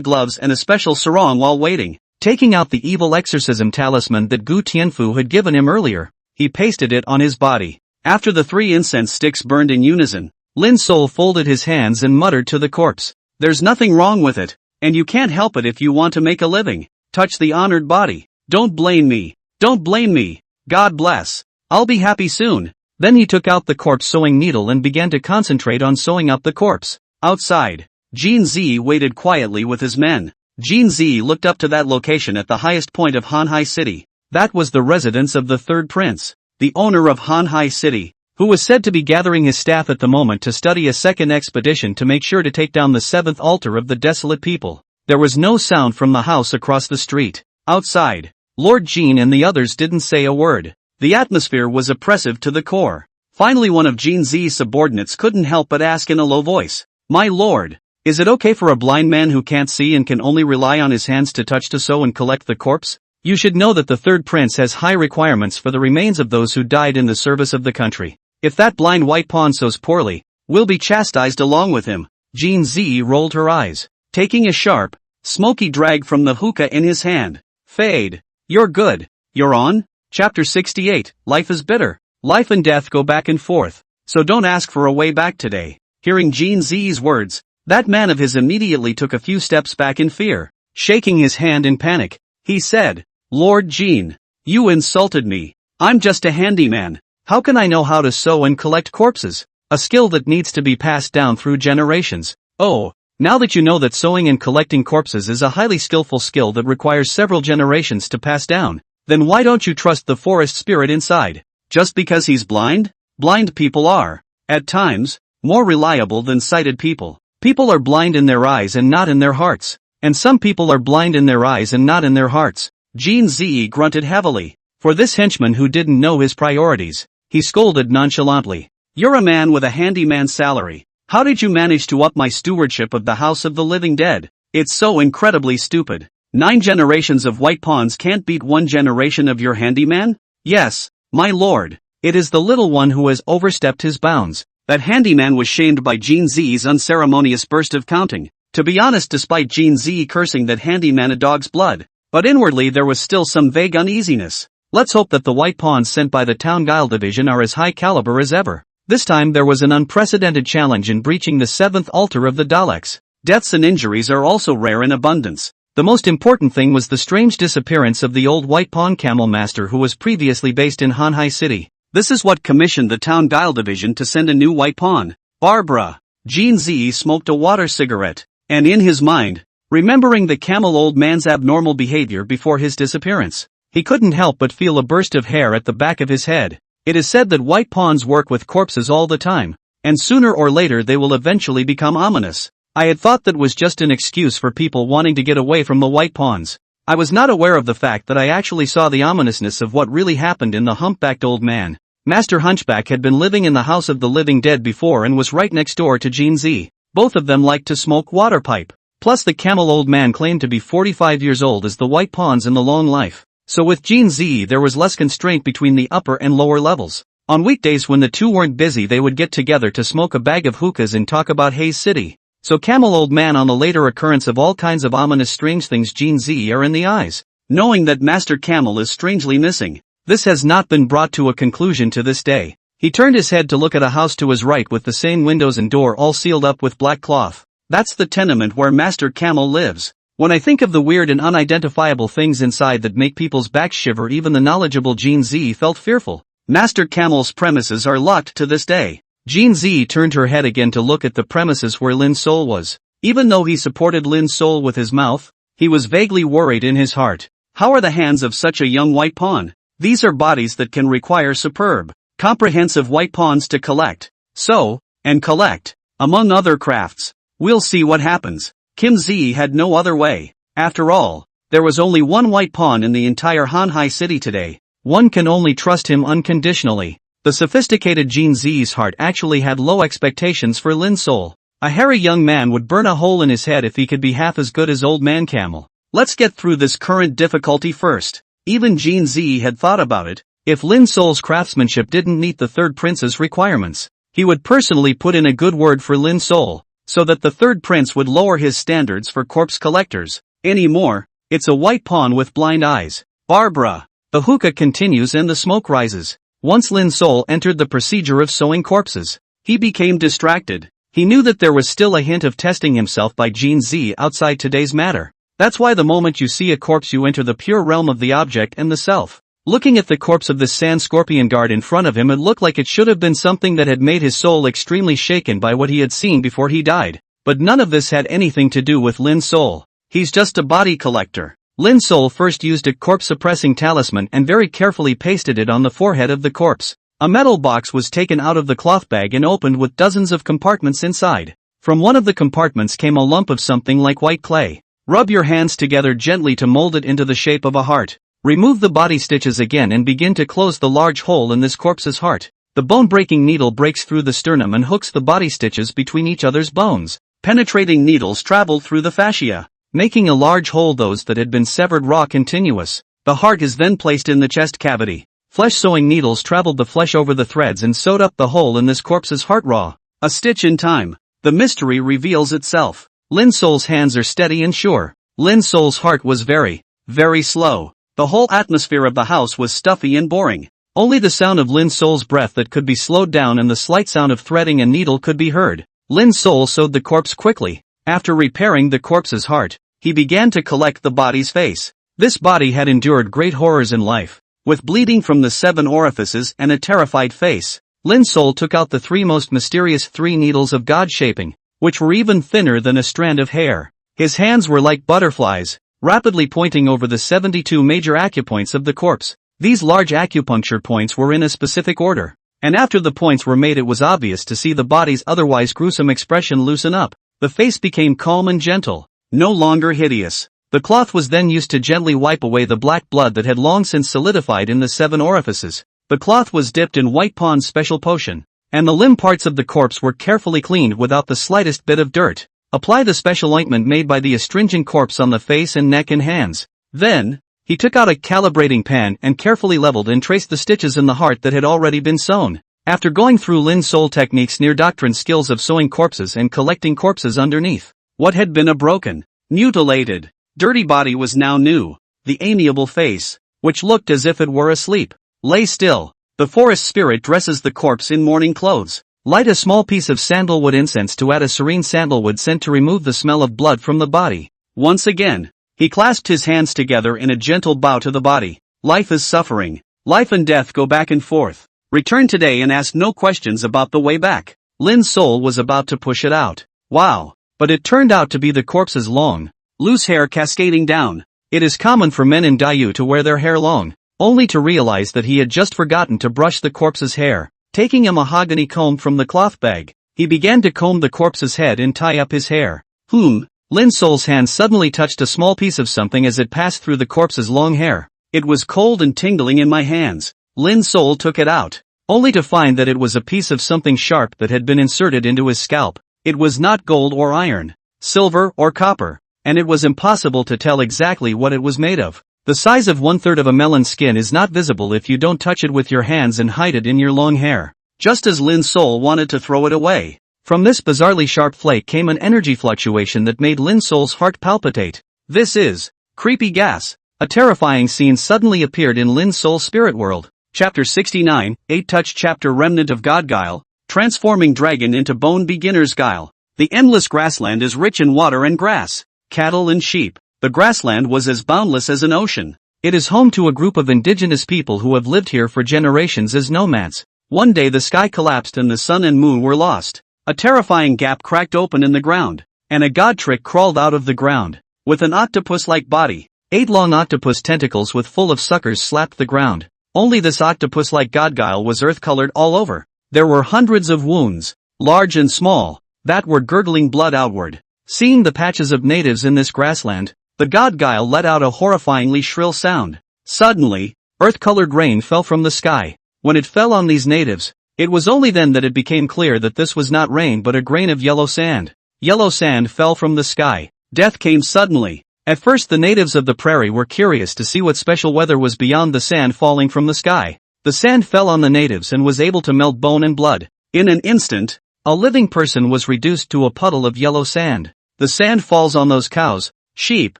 gloves and a special sarong while waiting. Taking out the evil exorcism talisman that Gu Tianfu had given him earlier, he pasted it on his body. After the 3 incense sticks burned in unison, Lin Sol folded his hands and muttered to the corpse, there's nothing wrong with it, and you can't help it if you want to make a living. Touch the honored body. Don't blame me. Don't blame me. God bless. I'll be happy soon. Then he took out the corpse sewing needle and began to concentrate on sewing up the corpse. Outside, Jin Z waited quietly with his men. Jin Z looked up to that location at the highest point of Hanhai City. That was the residence of the third prince, the owner of Hanhai City, who was said to be gathering his staff at the moment to study a second expedition to make sure to take down the seventh altar of the desolate people. There was no sound from the house across the street. Outside, Lord Jin and the others didn't say a word. The atmosphere was oppressive to the core. Finally, one of Jin Z's subordinates couldn't help but ask in a low voice, "My lord, is it okay for a blind man who can't see and can only rely on his hands to touch to sew and collect the corpse? You should know that the third prince has high requirements for the remains of those who died in the service of the country. If that blind white pawn sews poorly, we'll be chastised along with him." Jin Z rolled her eyes, taking a sharp, smoky drag from the hookah in his hand. "Fade. You're good. You're on?" Chapter 68, Life is bitter. Life and death go back and forth, so don't ask for a way back today. Hearing Jin Z's words, that man of his immediately took a few steps back in fear. Shaking his hand in panic, he said, "Lord Jin, you insulted me. I'm just a handyman. How can I know how to sew and collect corpses? A skill that needs to be passed down through generations. Oh, now that you know that sewing and collecting corpses is a highly skillful skill that requires several generations to pass down, then why don't you trust the forest spirit inside? Just because he's blind? Blind people are, at times, more reliable than sighted people. People are blind in their eyes and not in their hearts. And some people are blind in their eyes and not in their hearts." Jin Z grunted heavily. For this henchman who didn't know his priorities, he scolded nonchalantly. "You're a man with a handyman salary. How did you manage to up my stewardship of the House of the Living Dead? It's so incredibly stupid. 9 generations of white pawns can't beat 1 generation of your handyman? Yes, my lord, it is the little one who has overstepped his bounds." That handyman was shamed by Jin Z's unceremonious burst of counting. To be honest, despite Jin Z cursing that handyman a dog's blood, but inwardly there was still some vague uneasiness. Let's hope that the white pawns sent by the Town Guile Division are as high caliber as ever. This time there was an unprecedented challenge in breaching the 7th altar of the Daleks. Deaths and injuries are also rare in abundance. The most important thing was the strange disappearance of the old white pawn camel master who was previously based in Hanhai City. This is what commissioned the Town Guile Division to send a new white pawn, Barbara. Jin Z smoked a water cigarette, and in his mind, remembering the camel old man's abnormal behavior before his disappearance, he couldn't help but feel a burst of hair at the back of his head. It is said that white pawns work with corpses all the time, and sooner or later they will eventually become ominous. I had thought that was just an excuse for people wanting to get away from the white pawns. I was not aware of the fact that I actually saw the ominousness of what really happened in the humpbacked old man. Master Hunchback had been living in the House of the Living Dead before and was right next door to Jin Z. Both of them liked to smoke water pipe. Plus the camel old man claimed to be 45 years old as the white pawns in the long life. So with Jin Z there was less constraint between the upper and lower levels. On weekdays when the two weren't busy they would get together to smoke a bag of hookahs and talk about Haze City. So camel old man on the later occurrence of all kinds of ominous strange things Jin Z are in the eyes. Knowing that Master Camel is strangely missing. This has not been brought to a conclusion to this day. He turned his head to look at a house to his right with the same windows and door all sealed up with black cloth. That's the tenement where Master Camel lives. When I think of the weird and unidentifiable things inside that make people's backs shiver, even the knowledgeable Jin Z felt fearful. Master Camel's premises are locked to this day. Jin Z turned her head again to look at the premises where Lin Sol was. Even though he supported Lin Sol with his mouth, he was vaguely worried in his heart. How are the hands of such a young white pawn? These are bodies that can require superb, comprehensive white pawns to collect, sew, and collect, among other crafts. We'll see what happens. Kim Z had no other way. After all, there was only one white pawn in the entire Hanhai City today. One can only trust him unconditionally. The sophisticated Jin Z's heart actually had low expectations for Lin Sol. A hairy young man would burn a hole in his head if he could be half as good as Old Man Camel. Let's get through this current difficulty first. Even Jin Z had thought about it. If Lin Sol's craftsmanship didn't meet the third prince's requirements, he would personally put in a good word for Lin Sol, so that the third prince would lower his standards for corpse collectors. Anymore, it's a white pawn with blind eyes. Barbara. The hookah continues and the smoke rises. Once Lin Sol entered the procedure of sewing corpses, he became distracted. He knew that there was still a hint of testing himself by Jin Z outside today's matter. That's why the moment you see a corpse you enter the pure realm of the object and the self. Looking at the corpse of this sand scorpion guard in front of him, it looked like it should have been something that had made his soul extremely shaken by what he had seen before he died. But none of this had anything to do with Lin Sol. He's just a body collector. Lin Sol first used a corpse-suppressing talisman and very carefully pasted it on the forehead of the corpse. A metal box was taken out of the cloth bag and opened with dozens of compartments inside. From one of the compartments came a lump of something like white clay. Rub your hands together gently to mold it into the shape of a heart. Remove the body stitches again and begin to close the large hole in this corpse's heart. The bone-breaking needle breaks through the sternum and hooks the body stitches between each other's bones. Penetrating needles travel through the fascia, making a large hole those that had been severed raw continuous. The heart is then placed in the chest cavity. Flesh sewing needles traveled the flesh over the threads and sewed up the hole in this corpse's heart raw. A stitch in time. The mystery reveals itself. Lin Sol's hands are steady and sure. Lin Sol's heart was very, very slow. The whole atmosphere of the house was stuffy and boring. Only the sound of Lin Sol's breath that could be slowed down and the slight sound of threading a needle could be heard. Lin Sol sewed the corpse quickly. After repairing the corpse's heart, he began to collect the body's face. This body had endured great horrors in life. With bleeding from the 7 orifices and a terrified face, Lin Sol took out the 3 most mysterious 3 needles of God shaping, which were even thinner than a strand of hair. His hands were like butterflies, rapidly pointing over the 72 major acupoints of the corpse. These large acupuncture points were in a specific order, and after the points were made it was obvious to see the body's otherwise gruesome expression loosen up. The face became calm and gentle, no longer hideous. The cloth was then used to gently wipe away the black blood that had long since solidified in the 7 orifices. The cloth was dipped in White Pond's special potion, and the limb parts of the corpse were carefully cleaned without the slightest bit of dirt. Apply the special ointment made by the astringent corpse on the face and neck and hands. Then, he took out a calibrating pan and carefully leveled and traced the stitches in the heart that had already been sewn. After going through Lin Sol techniques near doctrine skills of sewing corpses and collecting corpses underneath, what had been a broken, mutilated, dirty body was now new. The amiable face, which looked as if it were asleep, lay still. The forest spirit dresses the corpse in mourning clothes. Light a small piece of sandalwood incense to add a serene sandalwood scent to remove the smell of blood from the body. Once again, he clasped his hands together in a gentle bow to the body. Life is suffering. Life and death go back and forth. Return today and ask no questions about the way back. Lin Sol was about to push it out. Wow. But it turned out to be the corpse's long, loose hair cascading down. It is common for men in Dayu to wear their hair long, only to realize that he had just forgotten to brush the corpse's hair. Taking a mahogany comb from the cloth bag, he began to comb the corpse's head and tie up his hair. Lin Sol's hand suddenly touched a small piece of something as it passed through the corpse's long hair. It was cold and tingling in my hands. Lin Sol took it out, only to find that it was a piece of something sharp that had been inserted into his scalp. It was not gold or iron, silver or copper, and it was impossible to tell exactly what it was made of. The size of 1/3 of a melon's skin is not visible if you don't touch it with your hands and hide it in your long hair. Just as Lin Sol wanted to throw it away, from this bizarrely sharp flake came an energy fluctuation that made Lin Sol's heart palpitate. This is creepy gas. A terrifying scene suddenly appeared in Lin Sol's spirit world. Chapter 69, 8-touch chapter Remnant of God Guile, transforming dragon into bone beginner's guile. The endless grassland is rich in water and grass, cattle and sheep. The grassland was as boundless as an ocean. It is home to a group of indigenous people who have lived here for generations as nomads. One day the sky collapsed and the sun and moon were lost. A terrifying gap cracked open in the ground, and a god trick crawled out of the ground. With an octopus-like body, 8 long octopus tentacles with full of suckers slapped the ground. Only this octopus-like god guile was earth-colored all over. There were hundreds of wounds, large and small, that were gurgling blood outward. Seeing the patches of natives in this grassland, the god guile let out a horrifyingly shrill sound. Suddenly, earth-colored rain fell from the sky. When it fell on these natives, it was only then that it became clear that this was not rain but a grain of yellow sand. Yellow sand fell from the sky. Death came suddenly. At first the natives of the prairie were curious to see what special weather was beyond the sand falling from the sky. The sand fell on the natives and was able to melt bone and blood. In an instant, a living person was reduced to a puddle of yellow sand. The sand falls on those cows, sheep,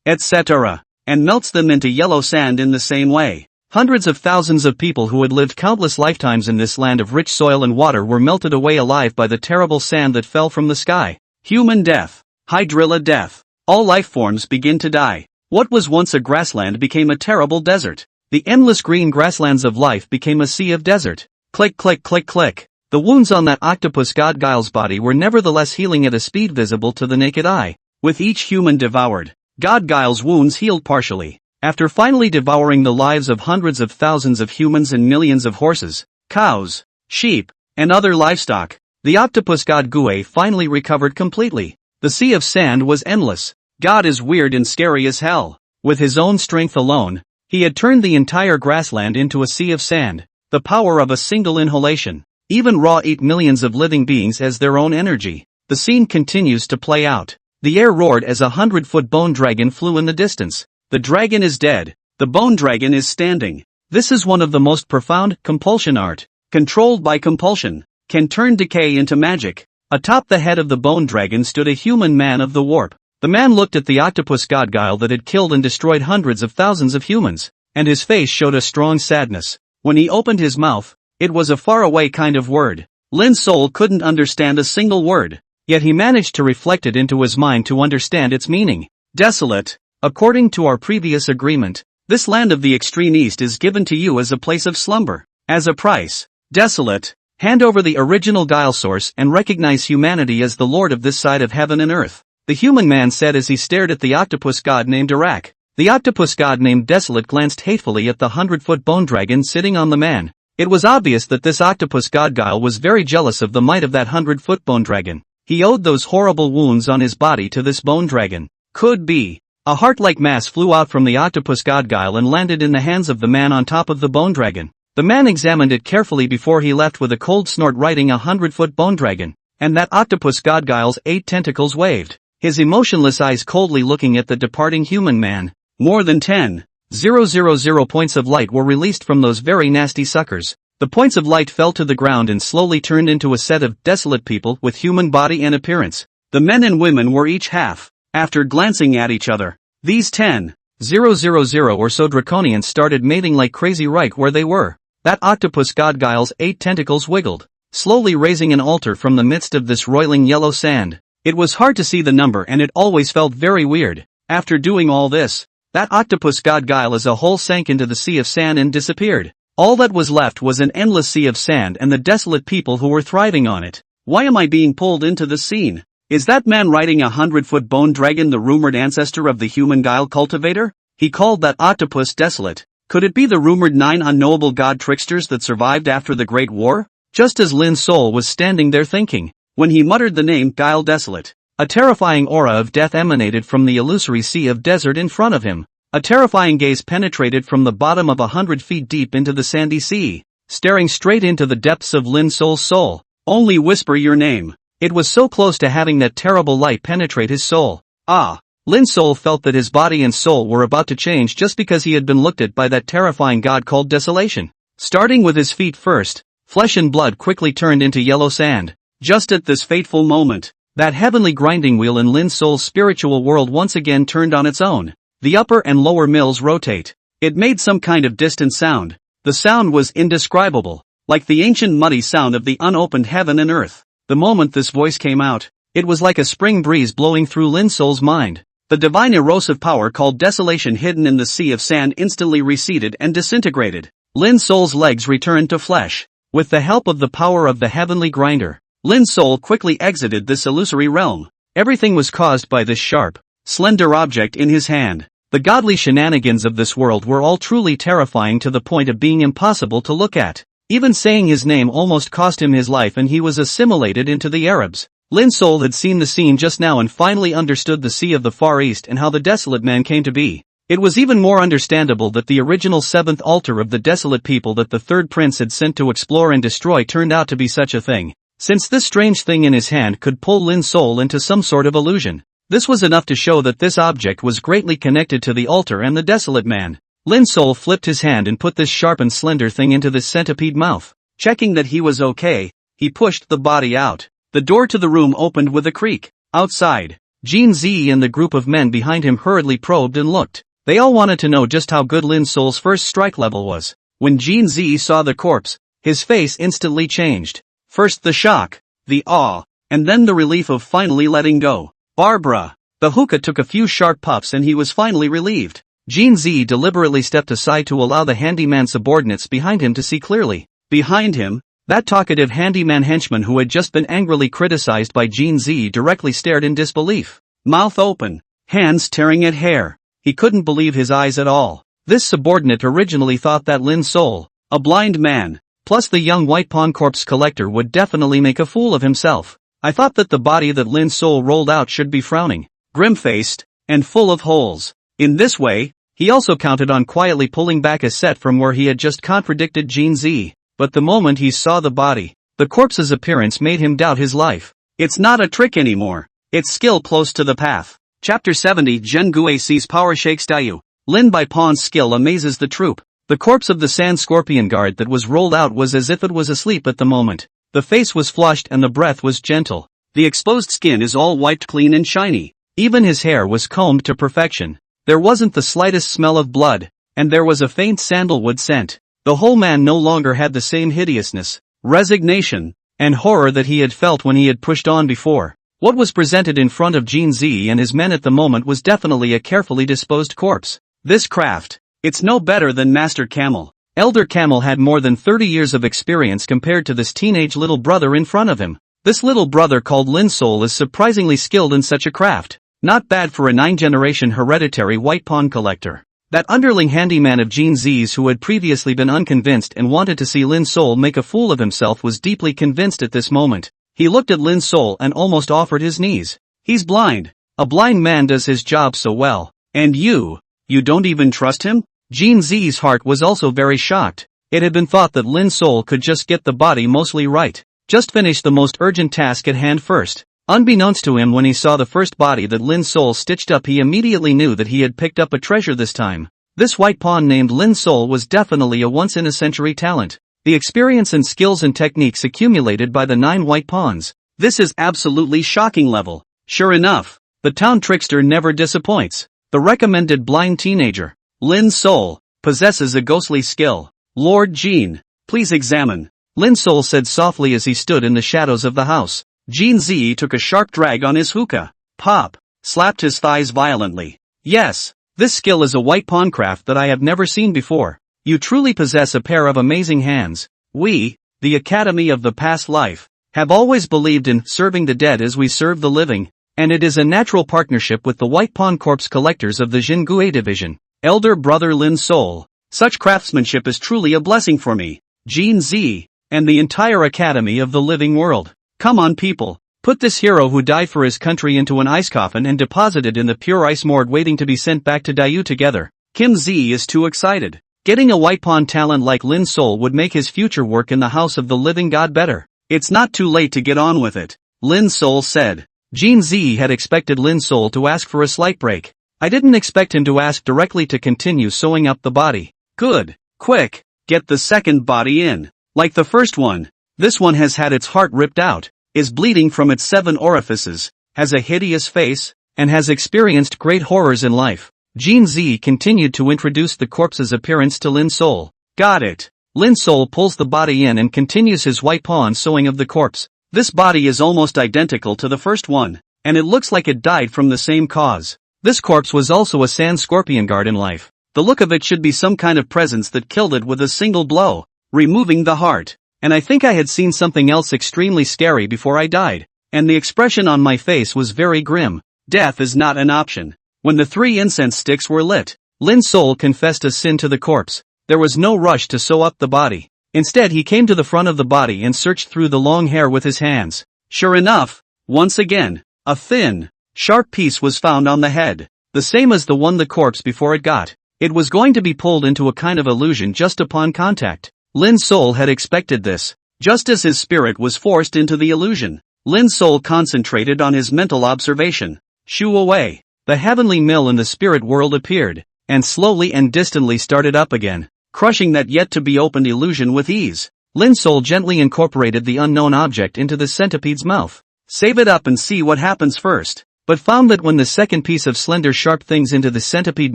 etc., and melts them into yellow sand in the same way. Hundreds of thousands of people who had lived countless lifetimes in this land of rich soil and water were melted away alive by the terrible sand that fell from the sky. Human death. Hydrilla death. All life forms begin to die. What was once a grassland became a terrible desert. The endless green grasslands of life became a sea of desert. Click click click click. The wounds on that octopus god Guile's body were nevertheless healing at a speed visible to the naked eye. With each human devoured, God Guile's wounds healed partially. After finally devouring the lives of hundreds of thousands of humans and millions of horses, cows, sheep, and other livestock, the octopus god Gue finally recovered completely. The sea of sand was endless. God is weird and scary as hell. With his own strength alone, he had turned the entire grassland into a sea of sand. The power of a single inhalation. Even Ra ate millions of living beings as their own energy. The scene continues to play out. The air roared as a 100-foot bone dragon flew in the distance. The dragon is dead. The bone dragon is standing. This is one of the most profound compulsion art. Controlled by compulsion, can turn decay into magic. Atop the head of the bone dragon stood a human man of the warp. The man looked at the octopus god Guile that had killed and destroyed hundreds of thousands of humans, and his face showed a strong sadness. When he opened his mouth, it was a faraway kind of word. Lin's soul couldn't understand a single word, yet he managed to reflect it into his mind to understand its meaning. Desolate. According to our previous agreement, this land of the extreme east is given to you as a place of slumber. As a price, desolate, hand over the original Guile source and recognize humanity as the lord of this side of heaven and earth. The human man said as he stared at the octopus god named Iraq. The octopus god named Desolate glanced hatefully at the 100-foot bone dragon sitting on the man. It was obvious that this octopus god Guile was very jealous of the might of that 100-foot bone dragon. He owed those horrible wounds on his body to this bone dragon. Could be. A heart-like mass flew out from the octopus god Guile and landed in the hands of the man on top of the bone dragon. The man examined it carefully before he left with a cold snort, writing a 100-foot bone dragon. And that octopus god Guile's 8 tentacles waved. His emotionless eyes coldly looking at the departing human man. More than 10,000 points of light were released from those very nasty suckers. The points of light fell to the ground and slowly turned into a set of desolate people with human body and appearance. The men and women were each half. After glancing at each other, these 10,000 or so draconians started mating like crazy right where they were. That octopus god Guile's 8 tentacles wiggled, slowly raising an altar from the midst of this roiling yellow sand. It was hard to see the number and it always felt very weird. After doing all this, that octopus god Guile as a whole sank into the sea of sand and disappeared. All that was left was an endless sea of sand and the desolate people who were thriving on it. Why am I being pulled into this scene? Is that man riding a 100-foot bone dragon the rumored ancestor of the human Guile cultivator? He called that octopus Desolate. Could it be the rumored 9 unknowable god tricksters that survived after the Great War? Just as Lin's soul was standing there thinking, when he muttered the name Guile Desolate, a terrifying aura of death emanated from the illusory sea of desert in front of him. A terrifying gaze penetrated from the bottom of 100 feet deep into the sandy sea, staring straight into the depths of Lin's soul's soul. Only whisper your name. It was so close to having that terrible light penetrate his soul. Ah! Lin's soul felt that his body and soul were about to change just because he had been looked at by that terrifying god called Desolation. Starting with his feet first, flesh and blood quickly turned into yellow sand. Just at this fateful moment, that heavenly grinding wheel in Lin's soul's spiritual world once again turned on its own. The upper and lower mills rotate. It made some kind of distant sound. The sound was indescribable, like the ancient muddy sound of the unopened heaven and earth. The moment this voice came out, it was like a spring breeze blowing through Lin's soul's mind. The divine erosive power called Desolation hidden in the sea of sand instantly receded and disintegrated. Lin's soul's legs returned to flesh. With the help of the power of the heavenly grinder, Lin's soul quickly exited this illusory realm. Everything was caused by this sharp, slender object in his hand. The godly shenanigans of this world were all truly terrifying to the point of being impossible to look at. Even saying his name almost cost him his life and he was assimilated into the Arabs. Lin's soul had seen the scene just now and finally understood the Sea of the Far East and how the Desolate Man came to be. It was even more understandable that the original 7th altar of the desolate people that the 3rd prince had sent to explore and destroy turned out to be such a thing. Since this strange thing in his hand could pull Lin's soul into some sort of illusion, this was enough to show that this object was greatly connected to the altar and the Desolate Man. Lin's soul flipped his hand and put this sharp and slender thing into this centipede mouth. Checking that he was okay, he pushed the body out. The door to the room opened with a creak. Outside, Jean Z and the group of men behind him hurriedly probed and looked. They all wanted to know just how good Lin's soul's first strike level was. When Jean Z saw the corpse, his face instantly changed. First the shock, the awe, and then the relief of finally letting go. Barbara. The hookah took a few sharp puffs and he was finally relieved. Jean Z deliberately stepped aside to allow the handyman subordinates behind him to see clearly. Behind him, That talkative handyman henchman who had just been angrily criticized by Gene Z directly stared in disbelief. Mouth open, hands tearing at hair. He couldn't believe his eyes at all. This subordinate originally thought that Lin Sol, a blind man, plus the young white pawn corpse collector would definitely make a fool of himself. I thought that the body that Lin Sol rolled out should be frowning, grim-faced, and full of holes. In this way, he also counted on quietly pulling back a set from where he had just contradicted Gene Z. But the moment he saw the body, the corpse's appearance made him doubt his life. It's not a trick anymore. It's skill close to the path. Chapter 70 Zhen Gui sees power shakes Dayu. Lin Bai Pan's skill amazes the troop. The corpse of the sand scorpion guard that was rolled out was as if it was asleep at the moment. The face was flushed and the breath was gentle. The exposed skin is all wiped clean and shiny. Even his hair was combed to perfection. There wasn't the slightest smell of blood, and there was a faint sandalwood scent. The whole man no longer had the same hideousness, resignation, and horror that he had felt when he had pushed on before. What was presented in front of Gene Z and his men at the moment was definitely a carefully disposed corpse. This craft, it's no better than Master Camel. Elder Camel had more than 30 years of experience compared to this teenage little brother in front of him. This little brother called Lin Sol is surprisingly skilled in such a craft. Not bad for a 9th-generation hereditary white pawn collector. That underling handyman of Gene Z's who had previously been unconvinced and wanted to see Lin Sol make a fool of himself was deeply convinced at this moment. He looked at Lin Sol and almost offered his knees. He's blind. A blind man does his job so well. And you don't even trust him? Gene Z's heart was also very shocked. It had been thought that Lin Sol could just get the body mostly right. Just finish the most urgent task at hand first. Unbeknownst to him, when he saw the first body that Lin Sol stitched up, he immediately knew that he had picked up a treasure this time. This white pawn named Lin Sol was definitely a once-in-a-century talent. The experience and skills and techniques accumulated by the 9 white pawns. This is absolutely shocking level. Sure enough, the town trickster never disappoints. The recommended blind teenager, Lin Sol, possesses a ghostly skill. Lord Gene, please examine, Lin Sol said softly as he stood in the shadows of the house. Gene Z took a sharp drag on his hookah. Pop, slapped his thighs violently. Yes, this skill is a white pawn craft that I have never seen before. You truly possess a pair of amazing hands. We, the Academy of the Past Life, have always believed in serving the dead as we serve the living, and it is a natural partnership with the white pawn corpse collectors of the Jingui division. Elder brother Lin Sol, such craftsmanship is truly a blessing for me, Gene Z, and the entire Academy of the Living World. Come on people, put this hero who died for his country into an ice coffin and deposit it in the pure ice morgue waiting to be sent back to Dayu together. Kim Z is too excited. Getting a white pawn talent like Lin Sol would make his future work in the house of the living god better. It's not too late to get on with it, Lin Sol said. Gene Z had expected Lin Sol to ask for a slight break. I didn't expect him to ask directly to continue sewing up the body. Good, quick, get the second body in. Like the first one, this one has had its heart ripped out, is bleeding from its 7 orifices, has a hideous face, and has experienced great horrors in life. Gene Z continued to introduce the corpse's appearance to Lin Sol. Got it. Lin Sol pulls the body in and continues his white pawn sewing of the corpse. This body is almost identical to the first one, and it looks like it died from the same cause. This corpse was also a sand scorpion guard in life. The look of it should be some kind of presence that killed it with a single blow, removing the heart. And I think I had seen something else extremely scary before I died, and the expression on my face was very grim. Death is not an option. When the 3 incense sticks were lit, Lin Sol confessed a sin to the corpse. There was no rush to sew up the body. Instead he came to the front of the body and searched through the long hair with his hands. Sure enough, once again, a thin, sharp piece was found on the head, the same as the one the corpse before it got. It was going to be pulled into a kind of illusion just upon contact. Lin Sol had expected this. Just as his spirit was forced into the illusion, Lin Sol concentrated on his mental observation. Shoo away. The heavenly mill in the spirit world appeared, and slowly and distantly started up again, crushing that yet-to-be-opened illusion with ease. Lin Sol gently incorporated the unknown object into the centipede's mouth. Save it up and see what happens first. But found that when the second piece of slender sharp things into the centipede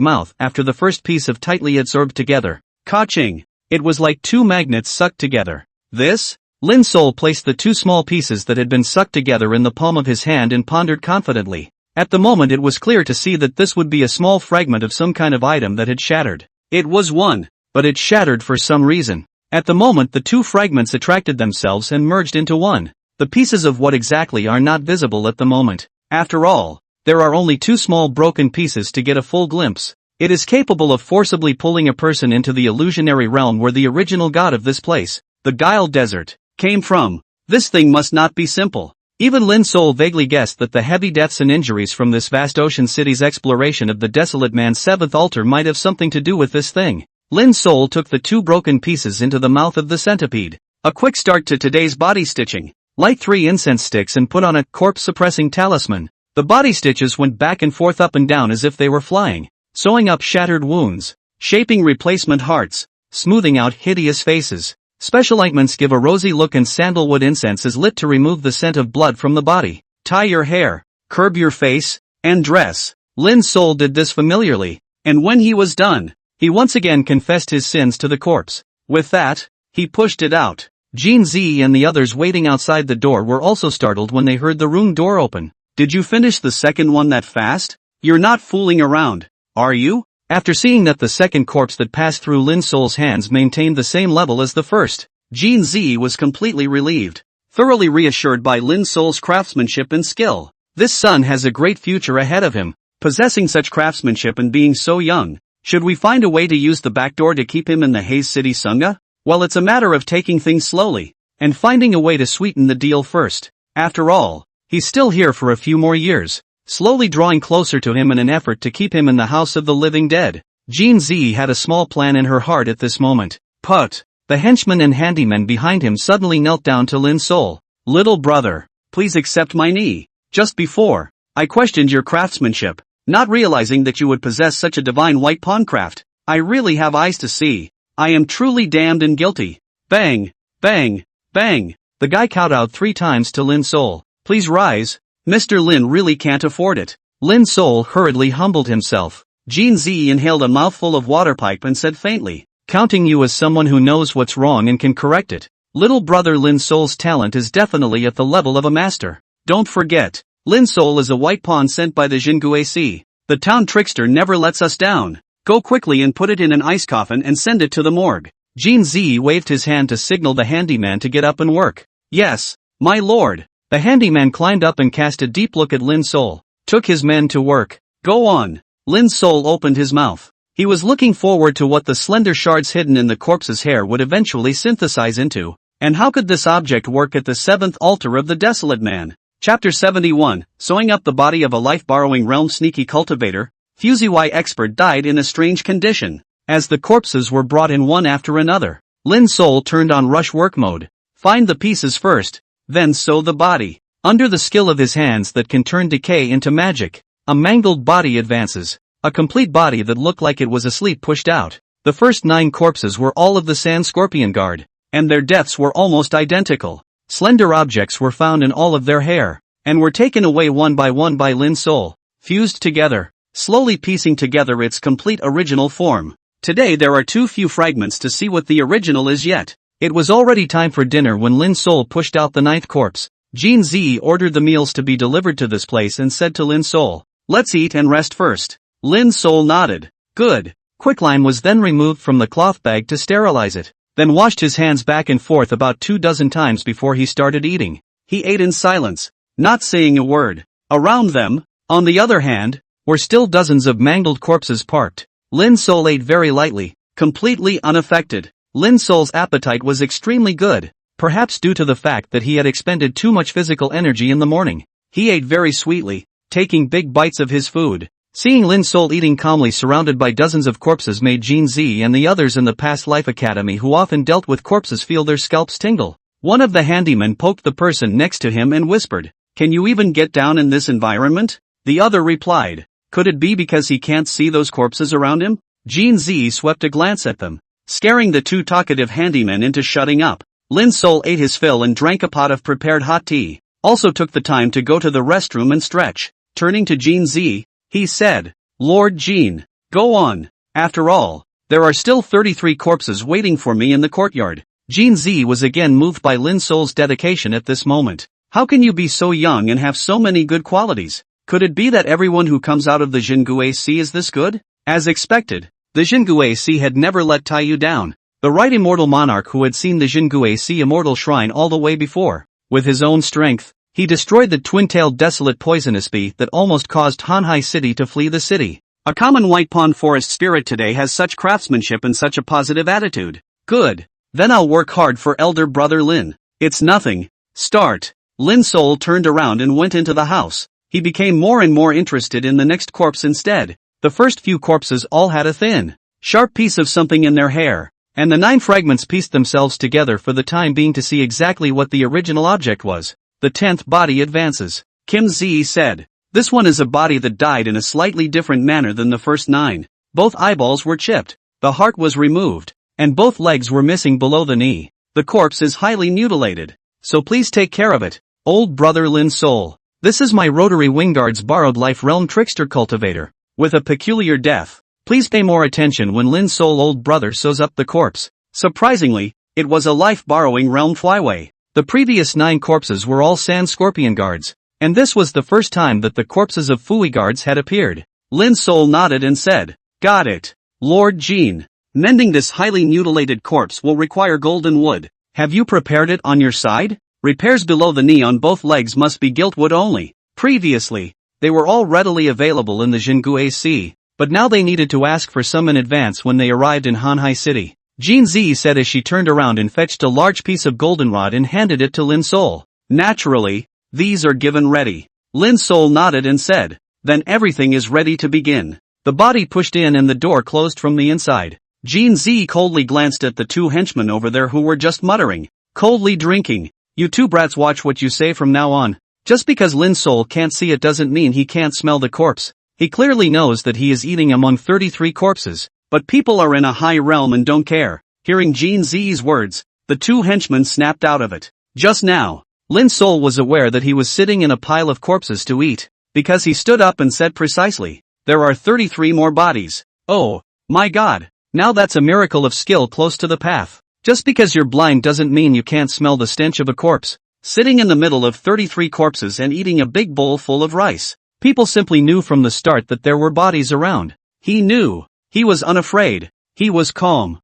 mouth after the first piece of tightly adsorbed together, catching, it was like 2 magnets sucked together. This? Lin Sol placed the 2 small pieces that had been sucked together in the palm of his hand and pondered confidently. At the moment it was clear to see that this would be a small fragment of some kind of item that had shattered. It was one, but it shattered for some reason. At the moment the two fragments attracted themselves and merged into one. The pieces of what exactly are not visible at the moment. After all, there are only two small broken pieces to get a full glimpse. It is capable of forcibly pulling a person into the illusionary realm where the original god of this place, the Guile Desert, came from. This thing must not be simple. Even Lin Sol vaguely guessed that the heavy deaths and injuries from this vast ocean city's exploration of the desolate man's seventh altar might have something to do with this thing. Lin Sol took the two broken pieces into the mouth of the centipede. A quick start to today's body stitching. Light 3 incense sticks and put on a corpse-suppressing talisman. The body stitches went back and forth up and down as if they were flying, sewing up shattered wounds, shaping replacement hearts, smoothing out hideous faces. Special ointments give a rosy look and sandalwood incense is lit to remove the scent of blood from the body. Tie your hair, curb your face, and dress. Lin Sol did this familiarly, and when he was done, he once again confessed his sins to the corpse. With that, he pushed it out. Jean Z and the others waiting outside the door were also startled when they heard the room door open. Did you finish the second one that fast? You're not fooling around, are you? After seeing that the second corpse that passed through Lin Sol's hands maintained the same level as the first, Jean Z was completely relieved, thoroughly reassured by Lin Sol's craftsmanship and skill. This son has a great future ahead of him, possessing such craftsmanship and being so young. Should we find a way to use the back door to keep him in the Haze City Sangha? Well, it's a matter of taking things slowly, and finding a way to sweeten the deal first. After all, he's still here for a few more years. Slowly drawing closer to him in an effort to keep him in the house of the living dead, Jean Z had a small plan in her heart at this moment. Put. The henchman and handyman behind him suddenly knelt down to Lin Sol. Little brother, please accept my knee. Just before, I questioned your craftsmanship, not realizing that you would possess such a divine white pawn craft. I really have eyes to see. I am truly damned and guilty. Bang, bang, bang. The guy kowtowed 3 times to Lin Sol. Please rise. Mr. Lin really can't afford it. Lin Sol hurriedly humbled himself. Jean Z inhaled a mouthful of water pipe and said faintly, counting you as someone who knows what's wrong and can correct it. Little brother Lin Sol's talent is definitely at the level of a master. Don't forget, Lin Sol is a white pawn sent by the Jingue Sea. The town trickster never lets us down. Go quickly and put it in an ice coffin and send it to the morgue. Jean Z waved his hand to signal the handyman to get up and work. Yes, my lord. The handyman climbed up and cast a deep look at Lin Sol, took his men to work. Go on. Lin Sol opened his mouth. He was looking forward to what the slender shards hidden in the corpse's hair would eventually synthesize into. And how could this object work at the 7th altar of the desolate man? Chapter 71, Sewing up the body of a life-borrowing realm sneaky cultivator. Fusey expert died in a strange condition. As the corpses were brought in one after another, Lin Sol turned on rush work mode. Find the pieces first, then sew the body. Under the skill of his hands that can turn decay into magic, a mangled body advances. A complete body that looked like it was asleep pushed out. The first 9 corpses were all of the Sand Scorpion Guard, and their deaths were almost identical. Slender objects were found in all of their hair, and were taken away one by Lin Sol, fused together, slowly piecing together its complete original form. Today there are too few fragments to see what the original is yet. It was already time for dinner when Lin Sol pushed out the 9th corpse. Jean Z ordered the meals to be delivered to this place and said to Lin Sol, let's eat and rest first. Lin Sol nodded. Good. Quicklime was then removed from the cloth bag to sterilize it, then washed his hands back and forth about 24 times before he started eating. He ate in silence, not saying a word. Around them, on the other hand, were still dozens of mangled corpses parked. Lin Sol ate very lightly, completely unaffected. Lin Sol's appetite was extremely good, perhaps due to the fact that he had expended too much physical energy in the morning. He ate very sweetly, taking big bites of his food. Seeing Lin Sol eating calmly surrounded by dozens of corpses made Jean Z and the others in the Past Life Academy who often dealt with corpses feel their scalps tingle. One of the handymen poked the person next to him and whispered, can you even get down in this environment? The other replied, could it be because he can't see those corpses around him? Jean Z swept a glance at them, scaring the 2 talkative handymen into shutting up. Lin Sol ate his fill and drank a pot of prepared hot tea, also took the time to go to the restroom and stretch. Turning to Jean Z, he said, Lord Jean, go on. After all, there are still 33 corpses waiting for me in the courtyard. Jean Z was again moved by Lin Sol's dedication at this moment. How can you be so young and have so many good qualities? Could it be that everyone who comes out of the Jingue Sea is this good? As expected, the Jingue Sea had never let tie you down. The right immortal monarch who had seen the Jingue Sea immortal shrine all the way before. With his own strength, he destroyed the twin-tailed desolate poisonous bee that almost caused Hanhai City to flee the city. A common white pond forest spirit today has such craftsmanship and such a positive attitude. Good. Then I'll work hard for elder brother Lin. It's nothing. Start. Lin's soul turned around and went into the house. He became more and more interested in the next corpse instead. The first few corpses all had a thin, sharp piece of something in their hair, and the 9 fragments pieced themselves together for the time being to see exactly what the original object was. The 10th body advances. Kim Zi said, "This one is a body that died in a slightly different manner than the first 9. Both eyeballs were chipped, the heart was removed, and both legs were missing below the knee. The corpse is highly mutilated. So please take care of it, old brother Lin's soul. This is my rotary wingguard's borrowed life realm trickster cultivator, with a peculiar death. Please pay more attention when Lin's soul old brother sews up the corpse." Surprisingly, it was a life-borrowing realm flyway. The previous 9 corpses were all sand scorpion guards, and this was the first time that the corpses of Fui guards had appeared. Lin's soul nodded and said, "Got it, Lord Jean. Mending this highly mutilated corpse will require golden wood. Have you prepared it on your side? Repairs below the knee on both legs must be gilt wood only." Previously, they were all readily available in the Jingue Sea, but now they needed to ask for some in advance when they arrived in Hanhai City. Jean Zi said as she turned around and fetched a large piece of goldenrod and handed it to Lin's soul. "Naturally, these are given ready." Lin's soul nodded and said, "Then everything is ready to begin." The body pushed in and the door closed from the inside. Jean Zi coldly glanced at the 2 henchmen over there who were just muttering, coldly drinking. "You 2 brats, watch what you say from now on. Just because Lin's soul can't see it doesn't mean he can't smell the corpse. He clearly knows that he is eating among 33 corpses, but people are in a high realm and don't care." Hearing Jean Zi's words, the 2 henchmen snapped out of it. Just now, Lin's soul was aware that he was sitting in a pile of corpses to eat, because he stood up and said precisely, "There are 33 more bodies. Oh, my God. Now that's a miracle of skill close to the path. Just because you're blind doesn't mean you can't smell the stench of a corpse." Sitting in the middle of 33 corpses and eating a big bowl full of rice. People simply knew from the start that there were bodies around. He knew. He was unafraid. He was calm.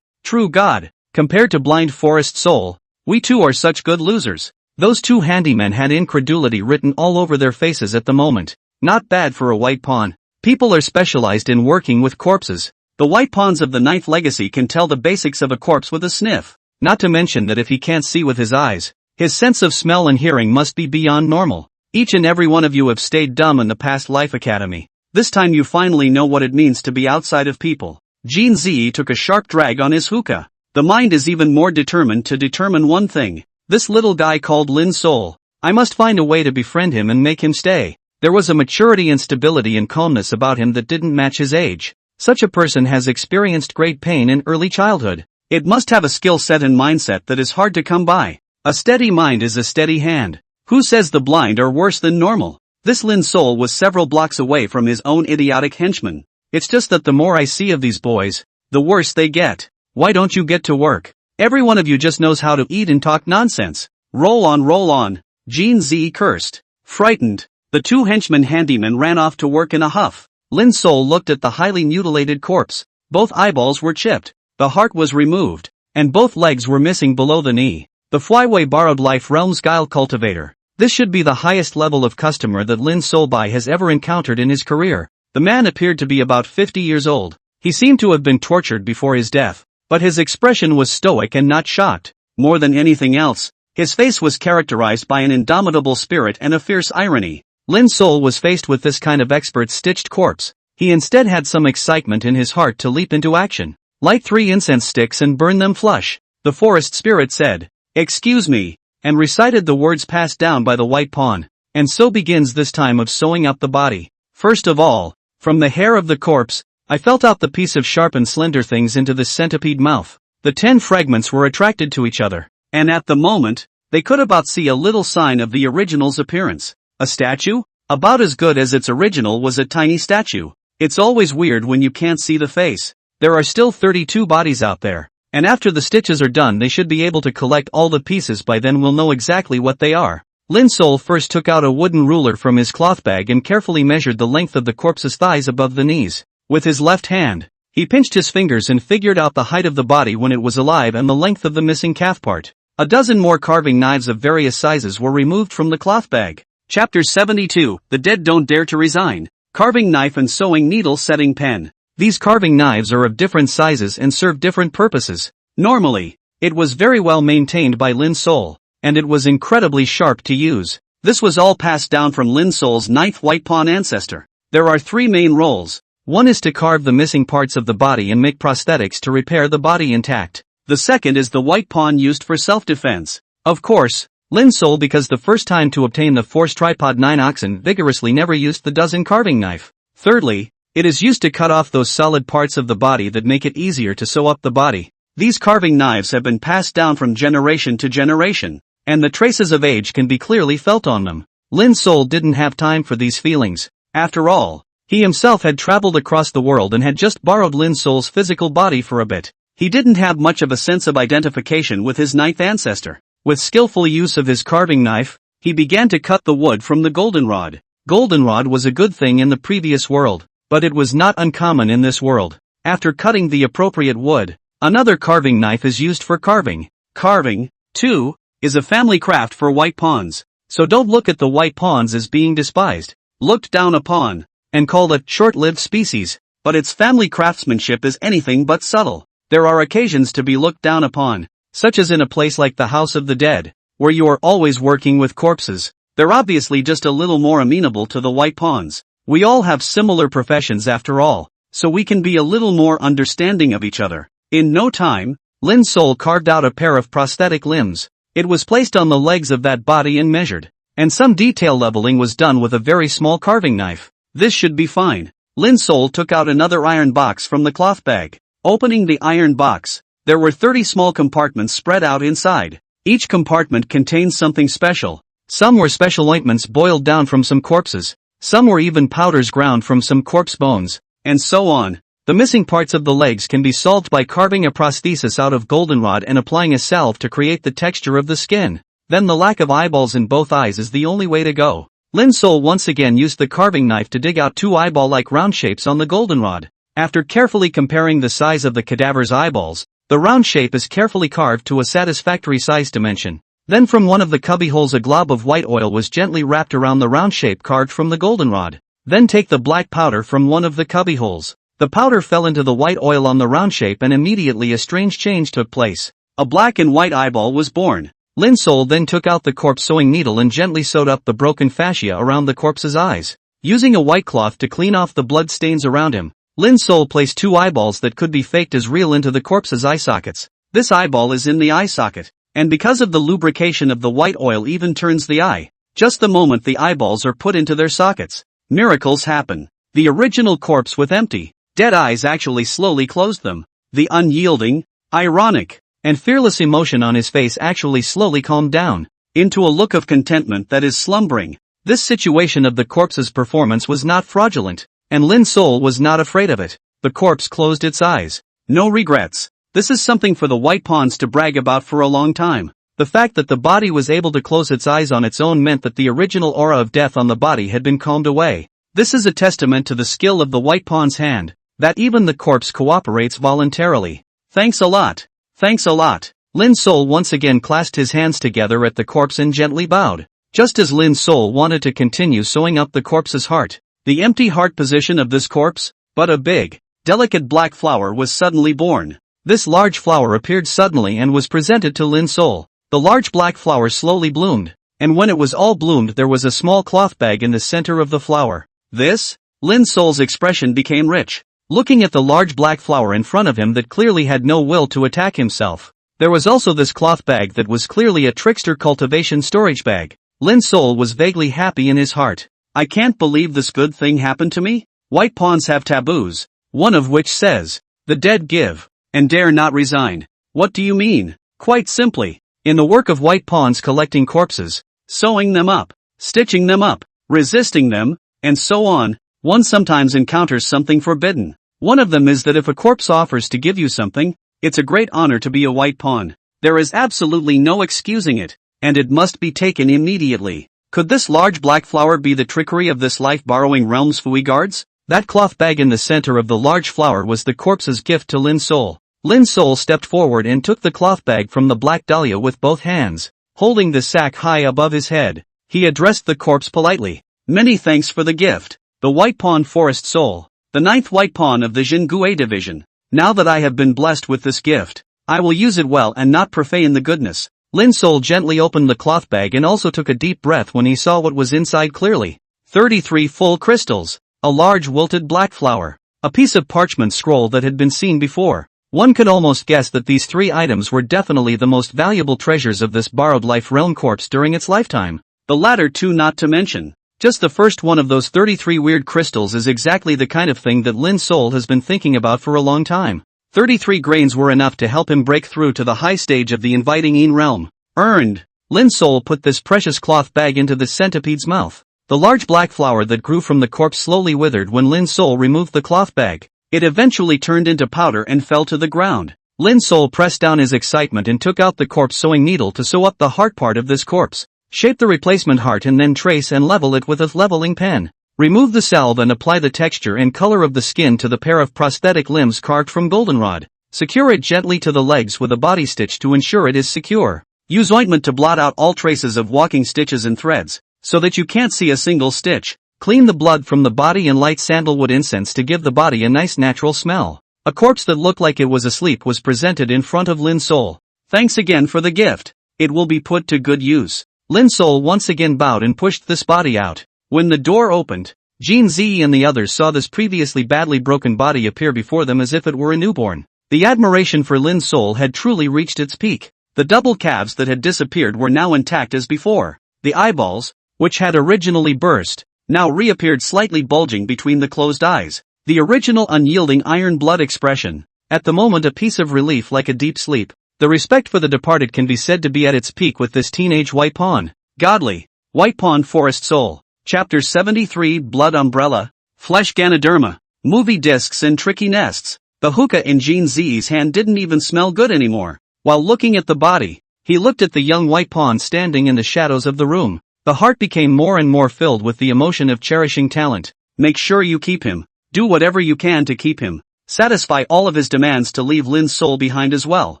True God, compared to blind forest soul, we 2 are such good losers. Those 2 handymen had incredulity written all over their faces at the moment. Not bad for a white pawn. People are specialized in working with corpses. The white pawns of the 9th legacy can tell the basics of a corpse with a sniff. Not to mention that if he can't see with his eyes, his sense of smell and hearing must be beyond normal. Each and every one of you have stayed dumb in the past life academy. This time you finally know what it means to be outside of people. Jean Zi took a sharp drag on his hookah. The mind is even more determined to determine one thing. This little guy called Lin's soul. I must find a way to befriend him and make him stay. There was a maturity and stability and calmness about him that didn't match his age. Such a person has experienced great pain in early childhood. It must have a skill set and mindset that is hard to come by. A steady mind is a steady hand. Who says the blind are worse than normal? This Lin's soul was several blocks away from his own idiotic henchman. It's just that the more I see of these boys, the worse they get. Why don't you get to work? Every one of you just knows how to eat and talk nonsense. Roll on. Jean Zi cursed. Frightened, the 2 henchmen handymen ran off to work in a huff. Lin's soul looked at the highly mutilated corpse. Both eyeballs were chipped, the heart was removed, and both legs were missing below the knee. The Flyway borrowed life realm's guile cultivator. This should be the highest level of customer that Lin's soul buy has ever encountered in his career. The man appeared to be about 50 years old. He seemed to have been tortured before his death, but his expression was stoic and not shocked. More than anything else, his face was characterized by an indomitable spirit and a fierce irony. Lin's soul was faced with this kind of expert-stitched corpse. He instead had some excitement in his heart to leap into action. Light 3 incense sticks and burn them flush. The forest spirit said, "Excuse me," and recited the words passed down by the white pawn. And so begins this time of sewing up the body. First of all, from the hair of the corpse, I felt out the piece of sharp and slender things into the centipede mouth. The 10 fragments were attracted to each other, and at the moment, they could about see a little sign of the original's appearance. A statue? About as good as its original was a tiny statue. It's always weird when you can't see the face. There are still 32 bodies out there, and after the stitches are done they should be able to collect all the pieces. By then we'll know exactly what they are. Lin's soul first took out a wooden ruler from his cloth bag and carefully measured the length of the corpse's thighs above the knees. With his left hand, He pinched his fingers and figured out the height of the body when it was alive and the length of the missing calf part. A dozen more carving knives of various sizes were removed from the cloth bag. Chapter 72, The Dead Don't Dare to Resign. Carving knife and sewing needle setting pen. These carving knives are of different sizes and serve different purposes. Normally, it was very well maintained by Lin Sol, and it was incredibly sharp to use. This was all passed down from Lin Sol's ninth white pawn ancestor. There are three main roles. One is to carve the missing parts of the body and make prosthetics to repair the body intact. The second is the white pawn used for self-defense. Of course, Lin Sol, because the first time to obtain the force tripod 9 oxen, vigorously never used the dozen carving knife. Thirdly, it is used to cut off those solid parts of the body that make it easier to sew up the body. These carving knives have been passed down from generation to generation, and the traces of age can be clearly felt on them. Lin Sol didn't have time for these feelings. After all, he himself had traveled across the world and had just borrowed Lin Sol's physical body for a bit. He didn't have much of a sense of identification with his ninth ancestor. With skillful use of his carving knife, he began to cut the wood from the goldenrod. Goldenrod was a good thing in the previous world, but it was not uncommon in this world. After cutting the appropriate wood, another carving knife is used for carving. Carving, too, is a family craft for white pawns, so don't look at the white pawns as being despised, looked down upon, and called a short-lived species, but its family craftsmanship is anything but subtle. There are occasions to be looked down upon, such as in a place like the House of the Dead, where you are always working with corpses. They're obviously just a little more amenable to the white pawns. We all have similar professions after all, so we can be a little more understanding of each other. In no time, Lin Sol carved out a pair of prosthetic limbs. It was placed on the legs of that body and measured, and some detail leveling was done with a very small carving knife. This should be fine. Lin Sol took out another iron box from the cloth bag. Opening the iron box, there were 30 small compartments spread out inside. Each compartment contained something special. Some were special ointments boiled down from some corpses. Some were even powders ground from some corpse bones, and so on. The missing parts of the legs can be solved by carving a prosthesis out of goldenrod and applying a salve to create the texture of the skin. Then the lack of eyeballs in both eyes is the only way to go. Lin Sol once again used the carving knife to dig out two eyeball-like round shapes on the goldenrod. After carefully comparing the size of the cadaver's eyeballs, the round shape is carefully carved to a satisfactory size dimension. Then from one of the cubbyholes a glob of white oil was gently wrapped around the round shape carved from the goldenrod. Then take the black powder from one of the cubbyholes. The powder fell into the white oil on the round shape and immediately a strange change took place. A black and white eyeball was born. Lin Sol then took out the corpse sewing needle and gently sewed up the broken fascia around the corpse's eyes. Using a white cloth to clean off the blood stains around him, Lin Sol placed two eyeballs that could be faked as real into the corpse's eye sockets. This eyeball is in the eye socket, and because of the lubrication of the white oil even turns the eye. Just the moment the eyeballs are put into their sockets, miracles happen. The original corpse with empty, dead eyes actually slowly closed them. The unyielding, ironic, and fearless emotion on his face actually slowly calmed down into a look of contentment that is slumbering. This situation of the corpse's performance was not fraudulent, and Lin Sol was not afraid of it. The corpse closed its eyes. No regrets. This is something for the white pawns to brag about for a long time. The fact that the body was able to close its eyes on its own meant that the original aura of death on the body had been calmed away. This is a testament to the skill of the white pawn's hand, that even the corpse cooperates voluntarily. Thanks a lot. Thanks a lot. Lin Sol once again clasped his hands together at the corpse and gently bowed. Just as Lin Sol wanted to continue sewing up the corpse's heart, the empty heart position of this corpse, but a big, delicate black flower was suddenly born. This large flower appeared suddenly and was presented to Lin Sol. The large black flower slowly bloomed, and when it was all bloomed there was a small cloth bag in the center of the flower. This? Lin Sol's expression became rich. Looking at the large black flower in front of him that clearly had no will to attack himself. There was also this cloth bag that was clearly a trickster cultivation storage bag. Lin Sol was vaguely happy in his heart. I can't believe this good thing happened to me. White pawns have taboos, one of which says, the dead give, and dare not resign. What do you mean? Quite simply, in the work of white pawns collecting corpses, sewing them up, stitching them up, resisting them, and so on, one sometimes encounters something forbidden. One of them is that if a corpse offers to give you something, it's a great honor to be a white pawn. There is absolutely no excusing it, and it must be taken immediately. Could this large black flower be the trickery of this life-borrowing realm's fui guards? That cloth bag in the center of the large flower was the corpse's gift to Lin Sol. Lin Sol stepped forward and took the cloth bag from the Black Dahlia with both hands. Holding the sack high above his head, he addressed the corpse politely. Many thanks for the gift, the White Pawn Forest Soul, the 9th White Pawn of the Jingui Division. Now that I have been blessed with this gift, I will use it well and not profane the goodness. Lin Sol gently opened the cloth bag and also took a deep breath when he saw what was inside clearly. 33 full crystals, a large wilted black flower, a piece of parchment scroll that had been seen before. One could almost guess that these 3 items were definitely the most valuable treasures of this borrowed life realm corpse during its lifetime. The latter two not to mention. Just the first one of those 33 weird crystals is exactly the kind of thing that Lin Sol has been thinking about for a long time. 33 grains were enough to help him break through to the high stage of the inviting Yin realm. Earned. Lin Sol put this precious cloth bag into the centipede's mouth. The large black flower that grew from the corpse slowly withered when Lin Sol removed the cloth bag. It eventually turned into powder and fell to the ground. Lin Sol pressed down his excitement and took out the corpse sewing needle to sew up the heart part of this corpse. Shape the replacement heart and then trace and level it with a leveling pen. Remove the salve and apply the texture and color of the skin to the pair of prosthetic limbs carved from goldenrod. Secure it gently to the legs with a body stitch to ensure it is secure. Use ointment to blot out all traces of walking stitches and threads, so that you can't see a single stitch. Clean the blood from the body and light sandalwood incense to give the body a nice natural smell. A corpse that looked like it was asleep was presented in front of Lin Sol. Thanks again for the gift. It will be put to good use. Lin Sol once again bowed and pushed this body out. When the door opened, Jin Zi and the others saw this previously badly broken body appear before them as if it were a newborn. The admiration for Lin Sol had truly reached its peak. The double calves that had disappeared were now intact as before. The eyeballs, which had originally burst, now reappeared slightly bulging between the closed eyes. The original unyielding iron blood expression, at the moment a piece of relief like a deep sleep. The respect for the departed can be said to be at its peak with this teenage White Pawn. Godly. White Pawn Forest Soul. Chapter 73 Blood Umbrella. Flesh Ganoderma. Movie discs and tricky nests. The hookah in Jin Zi's hand didn't even smell good anymore. While looking at the body, he looked at the young White Pawn standing in the shadows of the room. The heart became more and more filled with the emotion of cherishing talent. Make sure you keep him. Do whatever you can to keep him. Satisfy all of his demands to leave Lin Sol behind as well.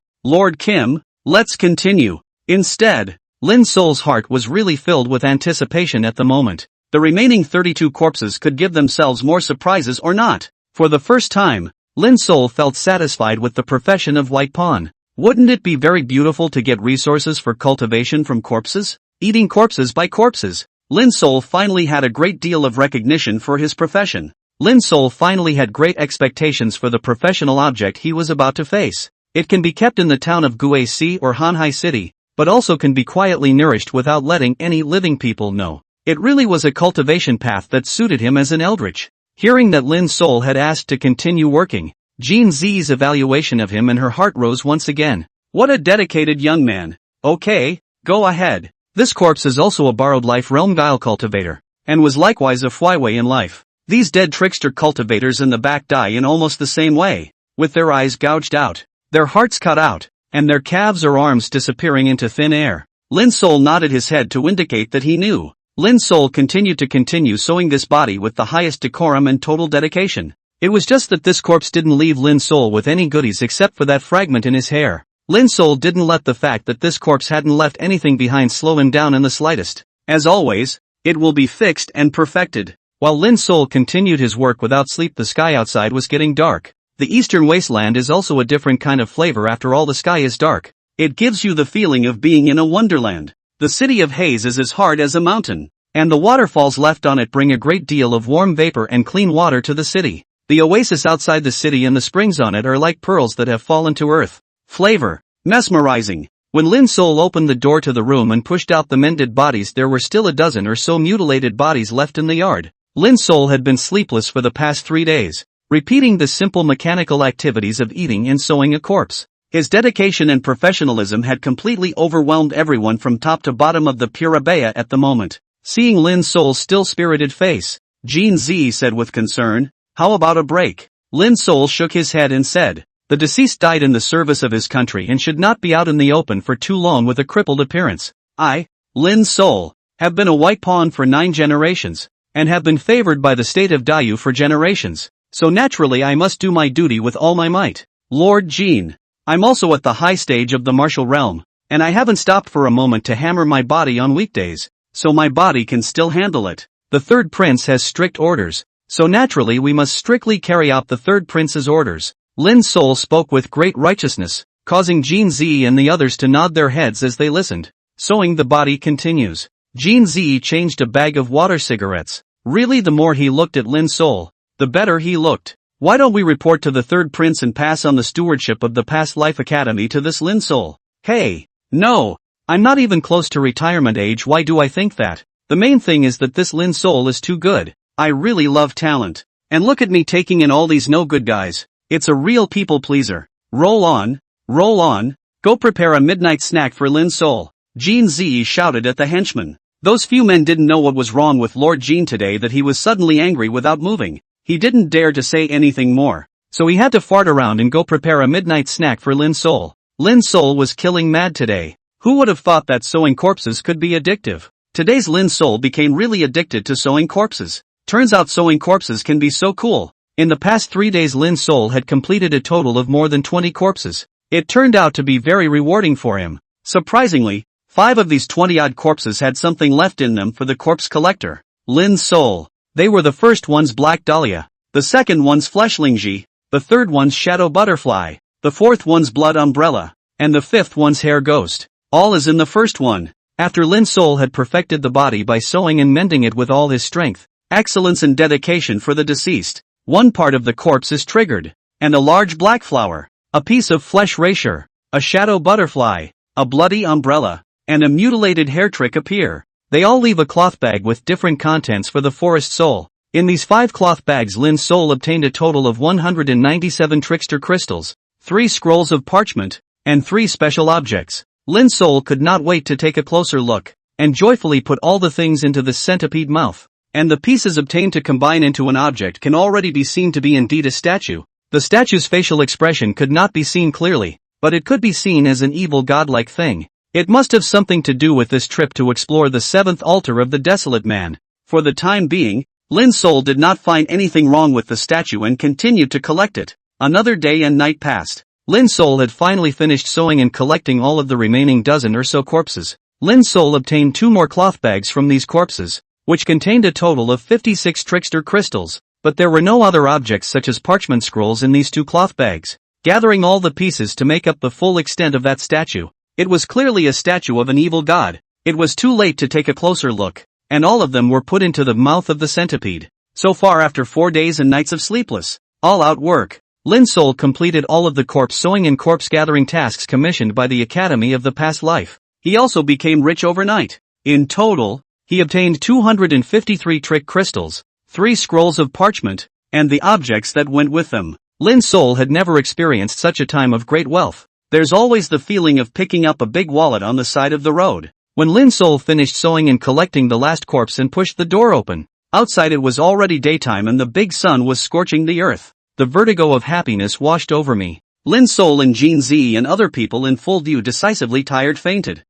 Lord Kim, let's continue. Instead, Lin Sol's heart was really filled with anticipation at the moment. The remaining 32 corpses could give themselves more surprises or not. For the first time, Lin Sol felt satisfied with the profession of White Pawn. Wouldn't it be very beautiful to get resources for cultivation from corpses? Eating corpses by corpses. Lin Sol finally had a great deal of recognition for his profession. Lin Sol finally had great expectations for the professional object he was about to face. It can be kept in the town of Guasi or Hanhai City, but also can be quietly nourished without letting any living people know. It really was a cultivation path that suited him as an eldritch. Hearing that Lin Sol had asked to continue working, Jin Zi's evaluation of him and her heart rose once again. What a dedicated young man. Okay, go ahead. This corpse is also a borrowed life realm guile cultivator, and was likewise a flyway in life. These dead trickster cultivators in the back die in almost the same way, with their eyes gouged out, their hearts cut out, and their calves or arms disappearing into thin air. Lin Sol nodded his head to indicate that he knew. Lin Sol continued to continue sewing this body with the highest decorum and total dedication. It was just that this corpse didn't leave Lin Sol with any goodies except for that fragment in his hair. Lin Sol didn't let the fact that this corpse hadn't left anything behind slow him down in the slightest. As always, it will be fixed and perfected. While Lin Sol continued his work without sleep, the sky outside was getting dark. The eastern wasteland is also a different kind of flavor. After all, the sky is dark. It gives you the feeling of being in a wonderland. The city of haze is as hard as a mountain, and the waterfalls left on it bring a great deal of warm vapor and clean water to the city. The oasis outside the city and the springs on it are like pearls that have fallen to earth. Flavor. Mesmerizing. When Lin Sol opened the door to the room and pushed out the mended bodies, there were still a dozen or so mutilated bodies left in the yard. Lin Sol had been sleepless for the past 3 days, repeating the simple mechanical activities of eating and sewing a corpse. His dedication and professionalism had completely overwhelmed everyone from top to bottom of the Purabaya at the moment. Seeing Lin Sol's still-spirited face, Jin Zi said with concern, "How about a break?" Lin Sol shook his head and said, "The deceased died in the service of his country and should not be out in the open for too long with a crippled appearance. I, Lin Sol, have been a White Pawn for 9 generations. and have been favored by the state of Dayu for generations, so naturally I must do my duty with all my might. Lord Jean. I'm also at the high stage of the martial realm, and I haven't stopped for a moment to hammer my body on weekdays, so my body can still handle it. The third prince has strict orders, so naturally we must strictly carry out the third prince's orders. Lin Sol spoke with great righteousness, causing Jean Zi and the others to nod their heads as they listened. Sewing the body continues. Jean Zi changed a bag of water cigarettes. Really, the more he looked at Lin Sol, the better he looked. Why don't we report to the third prince and pass on the stewardship of the Past Life Academy to this Lin Sol? Hey, no, I'm not even close to retirement age. Why do I think that? The main thing is that this Lin Sol is too good. I really love talent. And look at me taking in all these no good guys. It's a real people pleaser. Roll on, go prepare a midnight snack for Lin Sol. Jean Zi shouted at the henchmen. Those few men didn't know what was wrong with Lord Jean today, that he was suddenly angry without moving. He didn't dare to say anything more, so he had to fart around and go prepare a midnight snack for Lin Sol. Lin Sol was killing mad today. Who would have thought that sewing corpses could be addictive? Today's Lin Sol became really addicted to sewing corpses. Turns out sewing corpses can be so cool. In the past 3 days Lin Sol had completed a total of more than 20 corpses. It turned out to be very rewarding for him. Surprisingly, 5 of these 20-odd corpses had something left in them for the corpse collector. Lin Sol. They were the first one's Black Dahlia, the second one's Fleshlingji, the third one's Shadow Butterfly, the fourth one's Blood Umbrella, and the fifth one's Hair Ghost. All is in the first one. After Lin Sol had perfected the body by sewing and mending it with all his strength, excellence and dedication for the deceased, one part of the corpse is triggered, and a large black flower, a piece of flesh rasher, a shadow butterfly, a bloody umbrella, and a mutilated hair trick appear. They all leave a cloth bag with different contents for the forest soul. In these 5 cloth bags Lin Sol obtained a total of 197 trickster crystals, 3 scrolls of parchment, and 3 special objects. Lin Sol could not wait to take a closer look, and joyfully put all the things into the centipede mouth. And the pieces obtained to combine into an object can already be seen to be indeed a statue. The statue's facial expression could not be seen clearly, but it could be seen as an evil godlike thing. It must have something to do with this trip to explore the 7th altar of the Desolate Man. For the time being, Lin Sol did not find anything wrong with the statue and continued to collect it. Another day and night passed. Lin Sol had finally finished sewing and collecting all of the remaining dozen or so corpses. Lin Sol obtained 2 more cloth bags from these corpses, which contained a total of 56 trickster crystals, but there were no other objects such as parchment scrolls in these 2 cloth bags. Gathering all the pieces to make up the full extent of that statue, it was clearly a statue of an evil god. It was too late to take a closer look, and all of them were put into the mouth of the centipede. So far, after 4 days and nights of sleepless, all-out work, Lin Sol completed all of the corpse sewing and corpse gathering tasks commissioned by the Academy of the Past Life. He also became rich overnight. In total, he obtained 253 trick crystals, 3 scrolls of parchment, and the objects that went with them. Lin Sol had never experienced such a time of great wealth. There's always the feeling of picking up a big wallet on the side of the road. When Lin Sol finished sewing and collecting the last corpse and pushed the door open, outside it was already daytime and the big sun was scorching the earth. The vertigo of happiness washed over me. Lin Sol and Jean Zi and other people in full view decisively tired fainted.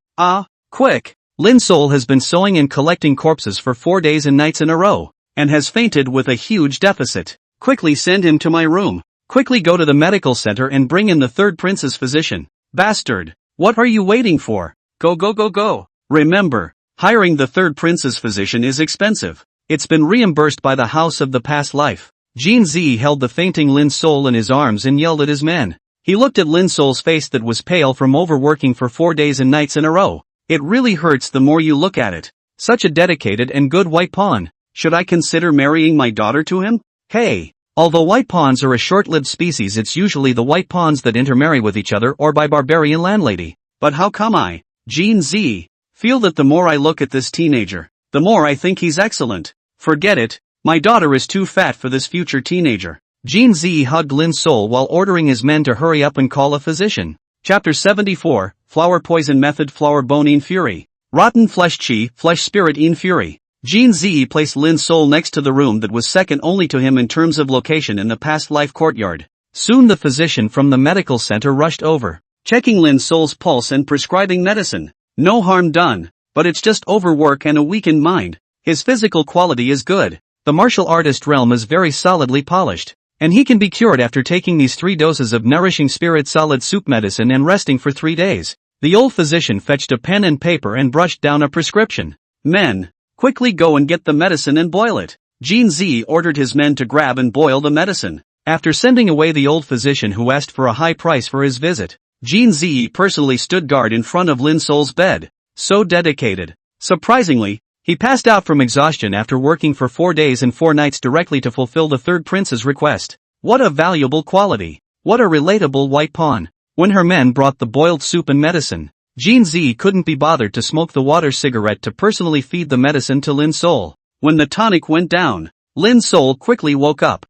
Quick! Lin Sol has been sewing and collecting corpses for 4 days and nights in a row, and has fainted with a huge deficit. Quickly send him to my room. Quickly go to the medical center and bring in the third prince's physician. Bastard! What are you waiting for? Go! Remember, hiring the third prince's physician is expensive. It's been reimbursed by the House of the Past Life. Jean Zi held the fainting Lin Sol in his arms and yelled at his men. He looked at Lin Sol's face that was pale from overworking for 4 days and nights in a row. It really hurts the more you look at it. Such a dedicated and good white pawn. Should I consider marrying my daughter to him? Hey! Although white pawns are a short-lived species, it's usually the white pawns that intermarry with each other or by barbarian landlady. But how come I, Jean Zi, feel that the more I look at this teenager, the more I think he's excellent? Forget it, my daughter is too fat for this future teenager. Jean Zi hugged Lin Sol while ordering his men to hurry up and call a physician. Chapter 74, Flower Poison Method. Flower Bone in Fury. Rotten Flesh Chi, Flesh Spirit in Fury. Jean Zi placed Lin Sol next to the room that was second only to him in terms of location in the past life courtyard. Soon the physician from the medical center rushed over, checking Lin Sol's pulse and prescribing medicine. No harm done, but it's just overwork and a weakened mind. His physical quality is good. The martial artist realm is very solidly polished. And he can be cured after taking these 3 doses of nourishing spirit solid soup medicine and resting for 3 days. The old physician fetched a pen and paper and brushed down a prescription. Men, quickly go and get the medicine and boil it. Jin Z ordered his men to grab and boil the medicine. After sending away the old physician who asked for a high price for his visit, Jin Z personally stood guard in front of Lin Sol's bed. So dedicated. Surprisingly, he passed out from exhaustion after working for 4 days and 4 nights directly to fulfill the third prince's request. What a valuable quality. What a relatable white pawn. When her men brought the boiled soup and medicine, Jin Z couldn't be bothered to smoke the water cigarette to personally feed the medicine to Lin Sol. When the tonic went down, Lin Sol quickly woke up.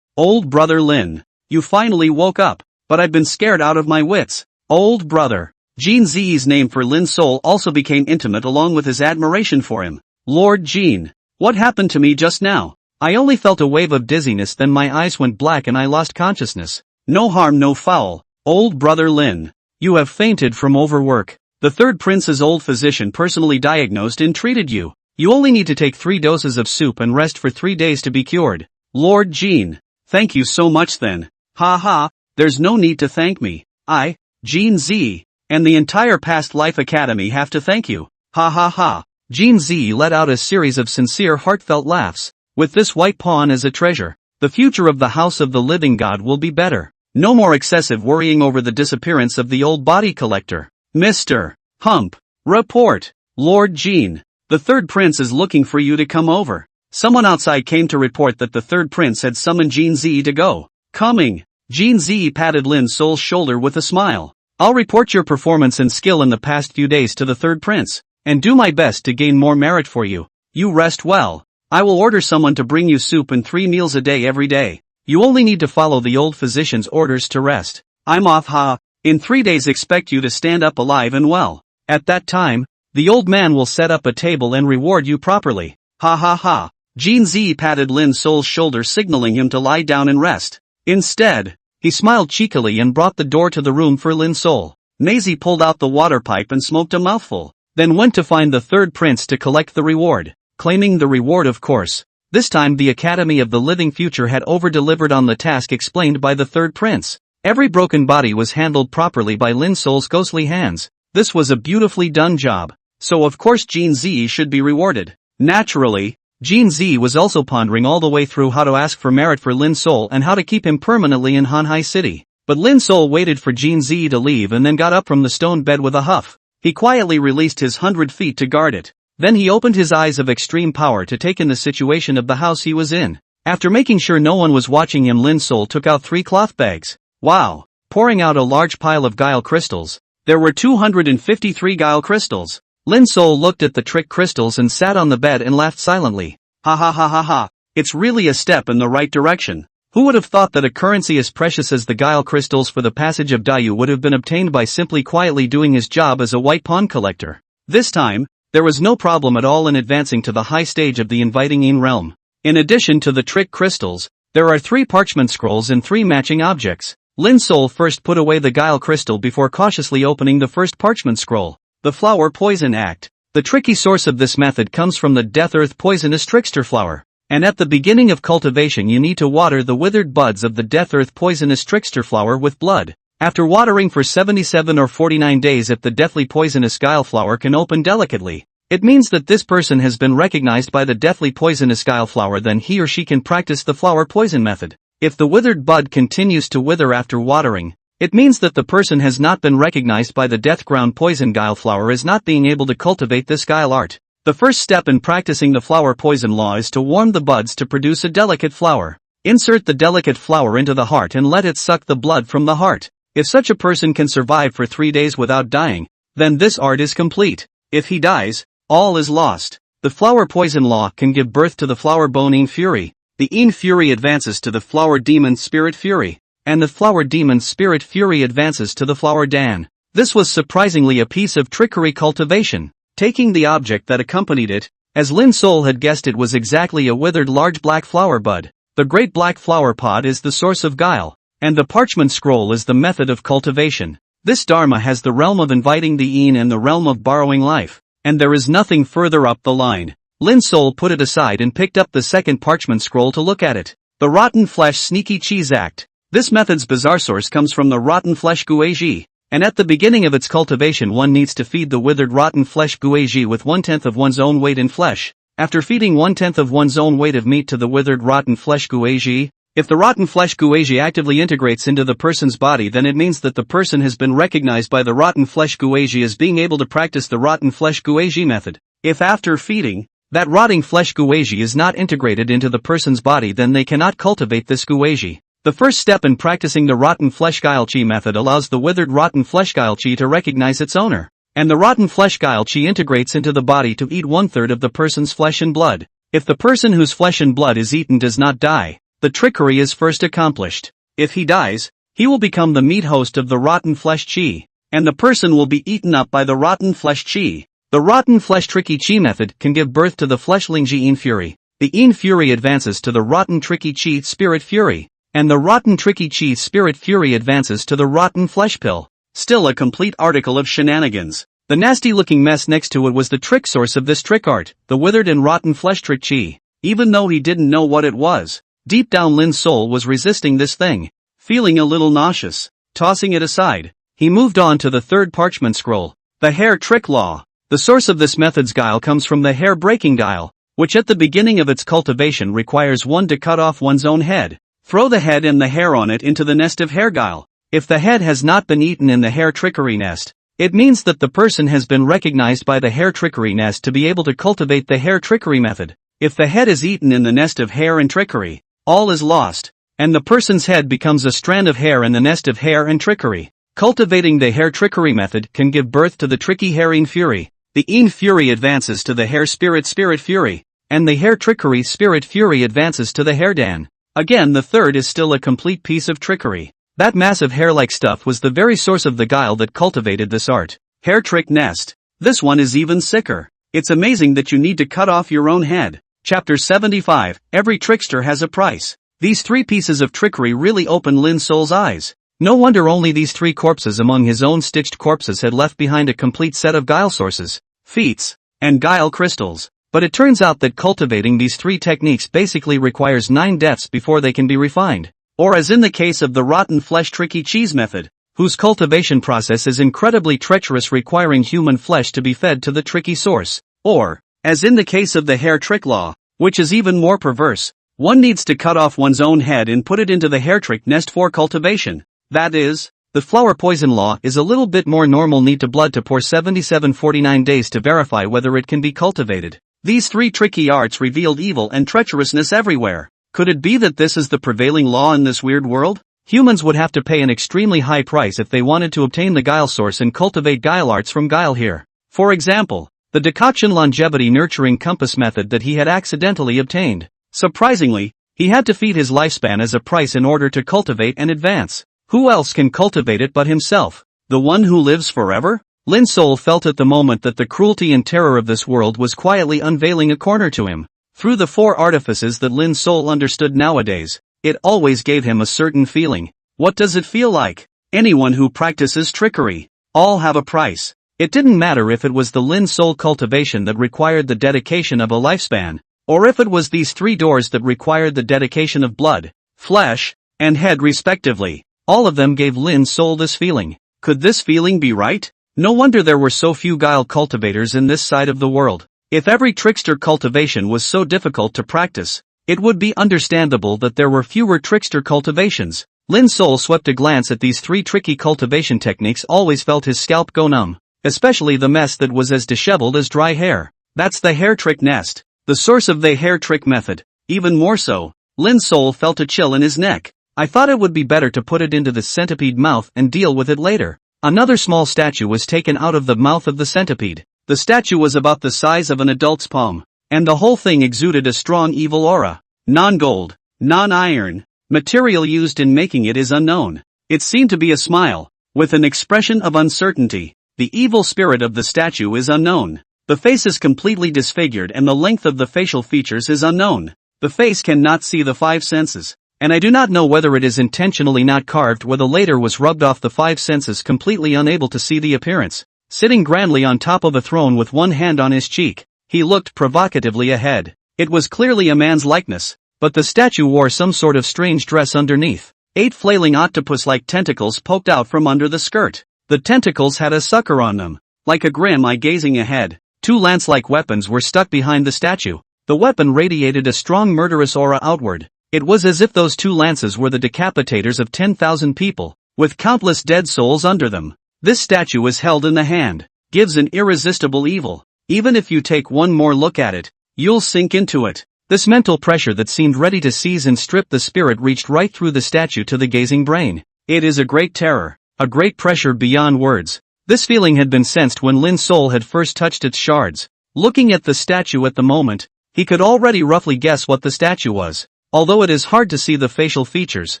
Old brother Lin. You finally woke up, but I've been scared out of my wits. Old brother. Jin Z's name for Lin Sol also became intimate along with his admiration for him. Lord Jin. What happened to me just now? I only felt a wave of dizziness, then my eyes went black and I lost consciousness. No harm, no foul. Old brother Lin. You have fainted from overwork. The third prince's old physician personally diagnosed and treated you. You only need to take 3 doses of soup and rest for 3 days to be cured. Lord Jin. Thank you so much then. Ha ha, there's no need to thank me. I, Jin Z, and the entire Past Life Academy have to thank you. Ha ha ha. Jin Z let out a series of sincere heartfelt laughs. With this white pawn as a treasure, the future of the House of the Living God will be better. No more excessive worrying over the disappearance of the old body collector. Mr. Hump. Report. Lord Jin. The third prince is looking for you to come over. Someone outside came to report that the third prince had summoned Jin Z to go. Coming. Jin Z patted Lin Sol's shoulder with a smile. I'll report your performance and skill in the past few days to the third prince, and do my best to gain more merit for you. You rest well. I will order someone to bring you soup and 3 meals a day every day. You only need to follow the old physician's orders to rest. I'm off, ha. In 3 days expect you to stand up alive and well. At that time, the old man will set up a table and reward you properly. Ha ha ha. Jin Z patted Lin Sol's shoulder, signaling him to lie down and rest. Instead, he smiled cheekily and brought the door to the room for Lin Sol. Maisie pulled out the water pipe and smoked a mouthful, then went to find the third prince to collect the reward. Claiming the reward, of course. This time the Academy of the Living Future had over-delivered on the task explained by the third prince. Every broken body was handled properly by Lin Sol's ghostly hands. This was a beautifully done job. So of course Jin Z should be rewarded. Naturally, Jin Z was also pondering all the way through how to ask for merit for Lin Sol and how to keep him permanently in Hanhai City. But Lin Sol waited for Jin Z to leave and then got up from the stone bed with a huff. He quietly released his 100 feet to guard it. Then he opened his eyes of extreme power to take in the situation of the house he was in. After making sure no one was watching him, Lin Sol took out 3 cloth bags. Wow! Pouring out a large pile of guile crystals. There were 253 guile crystals. Lin Sol looked at the trick crystals and sat on the bed and laughed silently. Ha ha ha ha ha. It's really a step in the right direction. Who would have thought that a currency as precious as the guile crystals for the passage of Dayu would have been obtained by simply quietly doing his job as a white pawn collector? This time, there was no problem at all in advancing to the high stage of the inviting in realm. In addition to the trick crystals, there are 3 parchment scrolls and 3 matching objects. Lin Sol first put away the guile crystal before cautiously opening the first parchment scroll. The flower poison act. The tricky source of this method comes from the death earth poisonous trickster flower. And at the beginning of cultivation you need to water the withered buds of the death earth poisonous trickster flower with blood. After watering for 77 or 49 days, if the deathly poisonous guile flower can open delicately, it means that this person has been recognized by the deathly poisonous guile flower, then he or she can practice the flower poison method. If the withered bud continues to wither after watering, it means that the person has not been recognized by the death ground poison guile flower as not being able to cultivate this guile art. The first step in practicing the flower poison law is to warm the buds to produce a delicate flower. Insert the delicate flower into the heart and let it suck the blood from the heart. If such a person can survive for 3 days without dying, then this art is complete. If he dies, all is lost. The flower poison law can give birth to the flower bone in fury. The in fury advances to the flower demon spirit fury, and the flower demon spirit fury advances to the flower dan. This was surprisingly a piece of trickery cultivation. Taking the object that accompanied it, as Lin Sol had guessed, it was exactly a withered large black flower bud. The great black flower pod is the source of guile, and the parchment scroll is the method of cultivation. This dharma has the realm of inviting the in and the realm of borrowing life, and there is nothing further up the line. Lin Sol put it aside and picked up the second parchment scroll to look at it. The rotten flesh sneaky cheese act. This method's bizarre source comes from the rotten flesh guiji, and at the beginning of its cultivation one needs to feed the withered rotten flesh guiji with 1/10 of one's own weight in flesh. After feeding 1/10 of one's own weight of meat to the withered rotten flesh guiji, if the rotten flesh guiji actively integrates into the person's body, then it means that the person has been recognized by the rotten flesh guiji as being able to practice the rotten flesh guiji method. If after feeding, that rotting flesh guiji is not integrated into the person's body, then they cannot cultivate this guiji. The first step in practicing the rotten flesh guilchi method allows the withered rotten flesh guilchi to recognize its owner, and the rotten flesh guilchi integrates into the body to eat 1/3 of the person's flesh and blood. If the person whose flesh and blood is eaten does not die, the trickery is first accomplished. If he dies, he will become the meat host of the rotten flesh chi, and the person will be eaten up by the rotten flesh chi. The rotten flesh tricky chi method can give birth to the fleshling Yin fury. The Yin fury advances to the rotten tricky chi spirit fury, and the rotten tricky chi spirit fury advances to the rotten flesh pill. Still a complete article of shenanigans. The nasty looking mess next to it was the trick source of this trick art, the withered and rotten flesh trick chi. Even though he didn't know what it was, deep down Lin's soul was resisting this thing. Feeling a little nauseous, tossing it aside, he moved on to the third parchment scroll, the hair trick law. The source of this method's guile comes from the hair breaking guile, which at the beginning of its cultivation requires one to cut off one's own head, throw the head and the hair on it into the nest of hair guile. If the head has not been eaten in the hair trickery nest, it means that the person has been recognized by the hair trickery nest to be able to cultivate the hair trickery method. If the head is eaten in the nest of hair and trickery, all is lost, and the person's head becomes a strand of hair in the nest of hair and trickery. Cultivating the hair trickery method can give birth to the tricky hair Yin fury. The Yin fury advances to the hair spirit fury, and the hair trickery spirit fury advances to the hair dan. Again, the third is still a complete piece of trickery. That massive hair-like stuff was the very source of the guile that cultivated this art. Hair trick nest. This one is even sicker. It's amazing that you need to cut off your own head. Chapter 75, Every trickster has a price. These three pieces of trickery really opened Lin Sol's eyes. No wonder only these three corpses among his own stitched corpses had left behind a complete set of guile sources, feats, and guile crystals. But it turns out that cultivating these three techniques basically requires 9 deaths before they can be refined. Or as in the case of the rotten flesh tricky cheese method, whose cultivation process is incredibly treacherous, requiring human flesh to be fed to the tricky source. Or, as in the case of the hair trick law, which is even more perverse, one needs to cut off one's own head and put it into the hair trick nest for cultivation. That is, the flower poison law is a little bit more normal. Need to blood to pour 77-49 days to verify whether it can be cultivated. These three tricky arts revealed evil and treacherousness everywhere. Could it be that this is the prevailing law in this weird world? Humans would have to pay an extremely high price if they wanted to obtain the guile source and cultivate guile arts from guile here. For example, the decoction longevity nurturing compass method that he had accidentally obtained. Surprisingly, he had to feed his lifespan as a price in order to cultivate and advance. Who else can cultivate it but himself? The one who lives forever? Lin Sol felt at the moment that the cruelty and terror of this world was quietly unveiling a corner to him. Through the 4 artifices that Lin Sol understood nowadays, it always gave him a certain feeling. What does it feel like? Anyone who practices trickery, all have a price. It didn't matter if it was the Lin Sol cultivation that required the dedication of a lifespan, or if it was these 3 doors that required the dedication of blood, flesh, and head respectively. All of them gave Lin Sol this feeling. Could this feeling be right? No wonder there were so few guile cultivators in this side of the world. If every trickster cultivation was so difficult to practice, it would be understandable that there were fewer trickster cultivations. Lin Sol swept a glance at these 3 tricky cultivation techniques, always felt his scalp go numb, especially the mess that was as disheveled as dry hair. That's the hair trick nest, the source of the hair trick method. Even more so, Lin Sol felt a chill in his neck. I thought it would be better to put it into the centipede mouth and deal with it later. Another small statue was taken out of the mouth of the centipede. The statue was about the size of an adult's palm, and the whole thing exuded a strong evil aura. Non-gold, non-iron, material used in making it is unknown. It seemed to be a smile, with an expression of uncertainty. The evil spirit of the statue is unknown. The face is completely disfigured and the length of the facial features is unknown. The face cannot see the 5 senses. And I do not know whether it is intentionally not carved, whether later was rubbed off the 5 senses, completely unable to see the appearance. Sitting grandly on top of a throne with one hand on his cheek, He looked provocatively ahead. It was clearly a man's likeness, but the statue wore some sort of strange dress underneath. 8 flailing octopus-like tentacles poked out from under the skirt. The tentacles had a sucker on them. Like a grim eye gazing ahead, 2 lance-like weapons were stuck behind the statue. The weapon radiated a strong murderous aura outward. It was as if those 2 lances were the decapitators of 10,000 people, with countless dead souls under them. This statue is held in the hand, gives an irresistible evil. Even if you take one more look at it, you'll sink into it. This mental pressure that seemed ready to seize and strip the spirit reached right through the statue to the gazing brain. It is a great terror, a great pressure beyond words. This feeling had been sensed when Lin's soul had first touched its shards. Looking at the statue at the moment, he could already roughly guess what the statue was, although it is hard to see the facial features,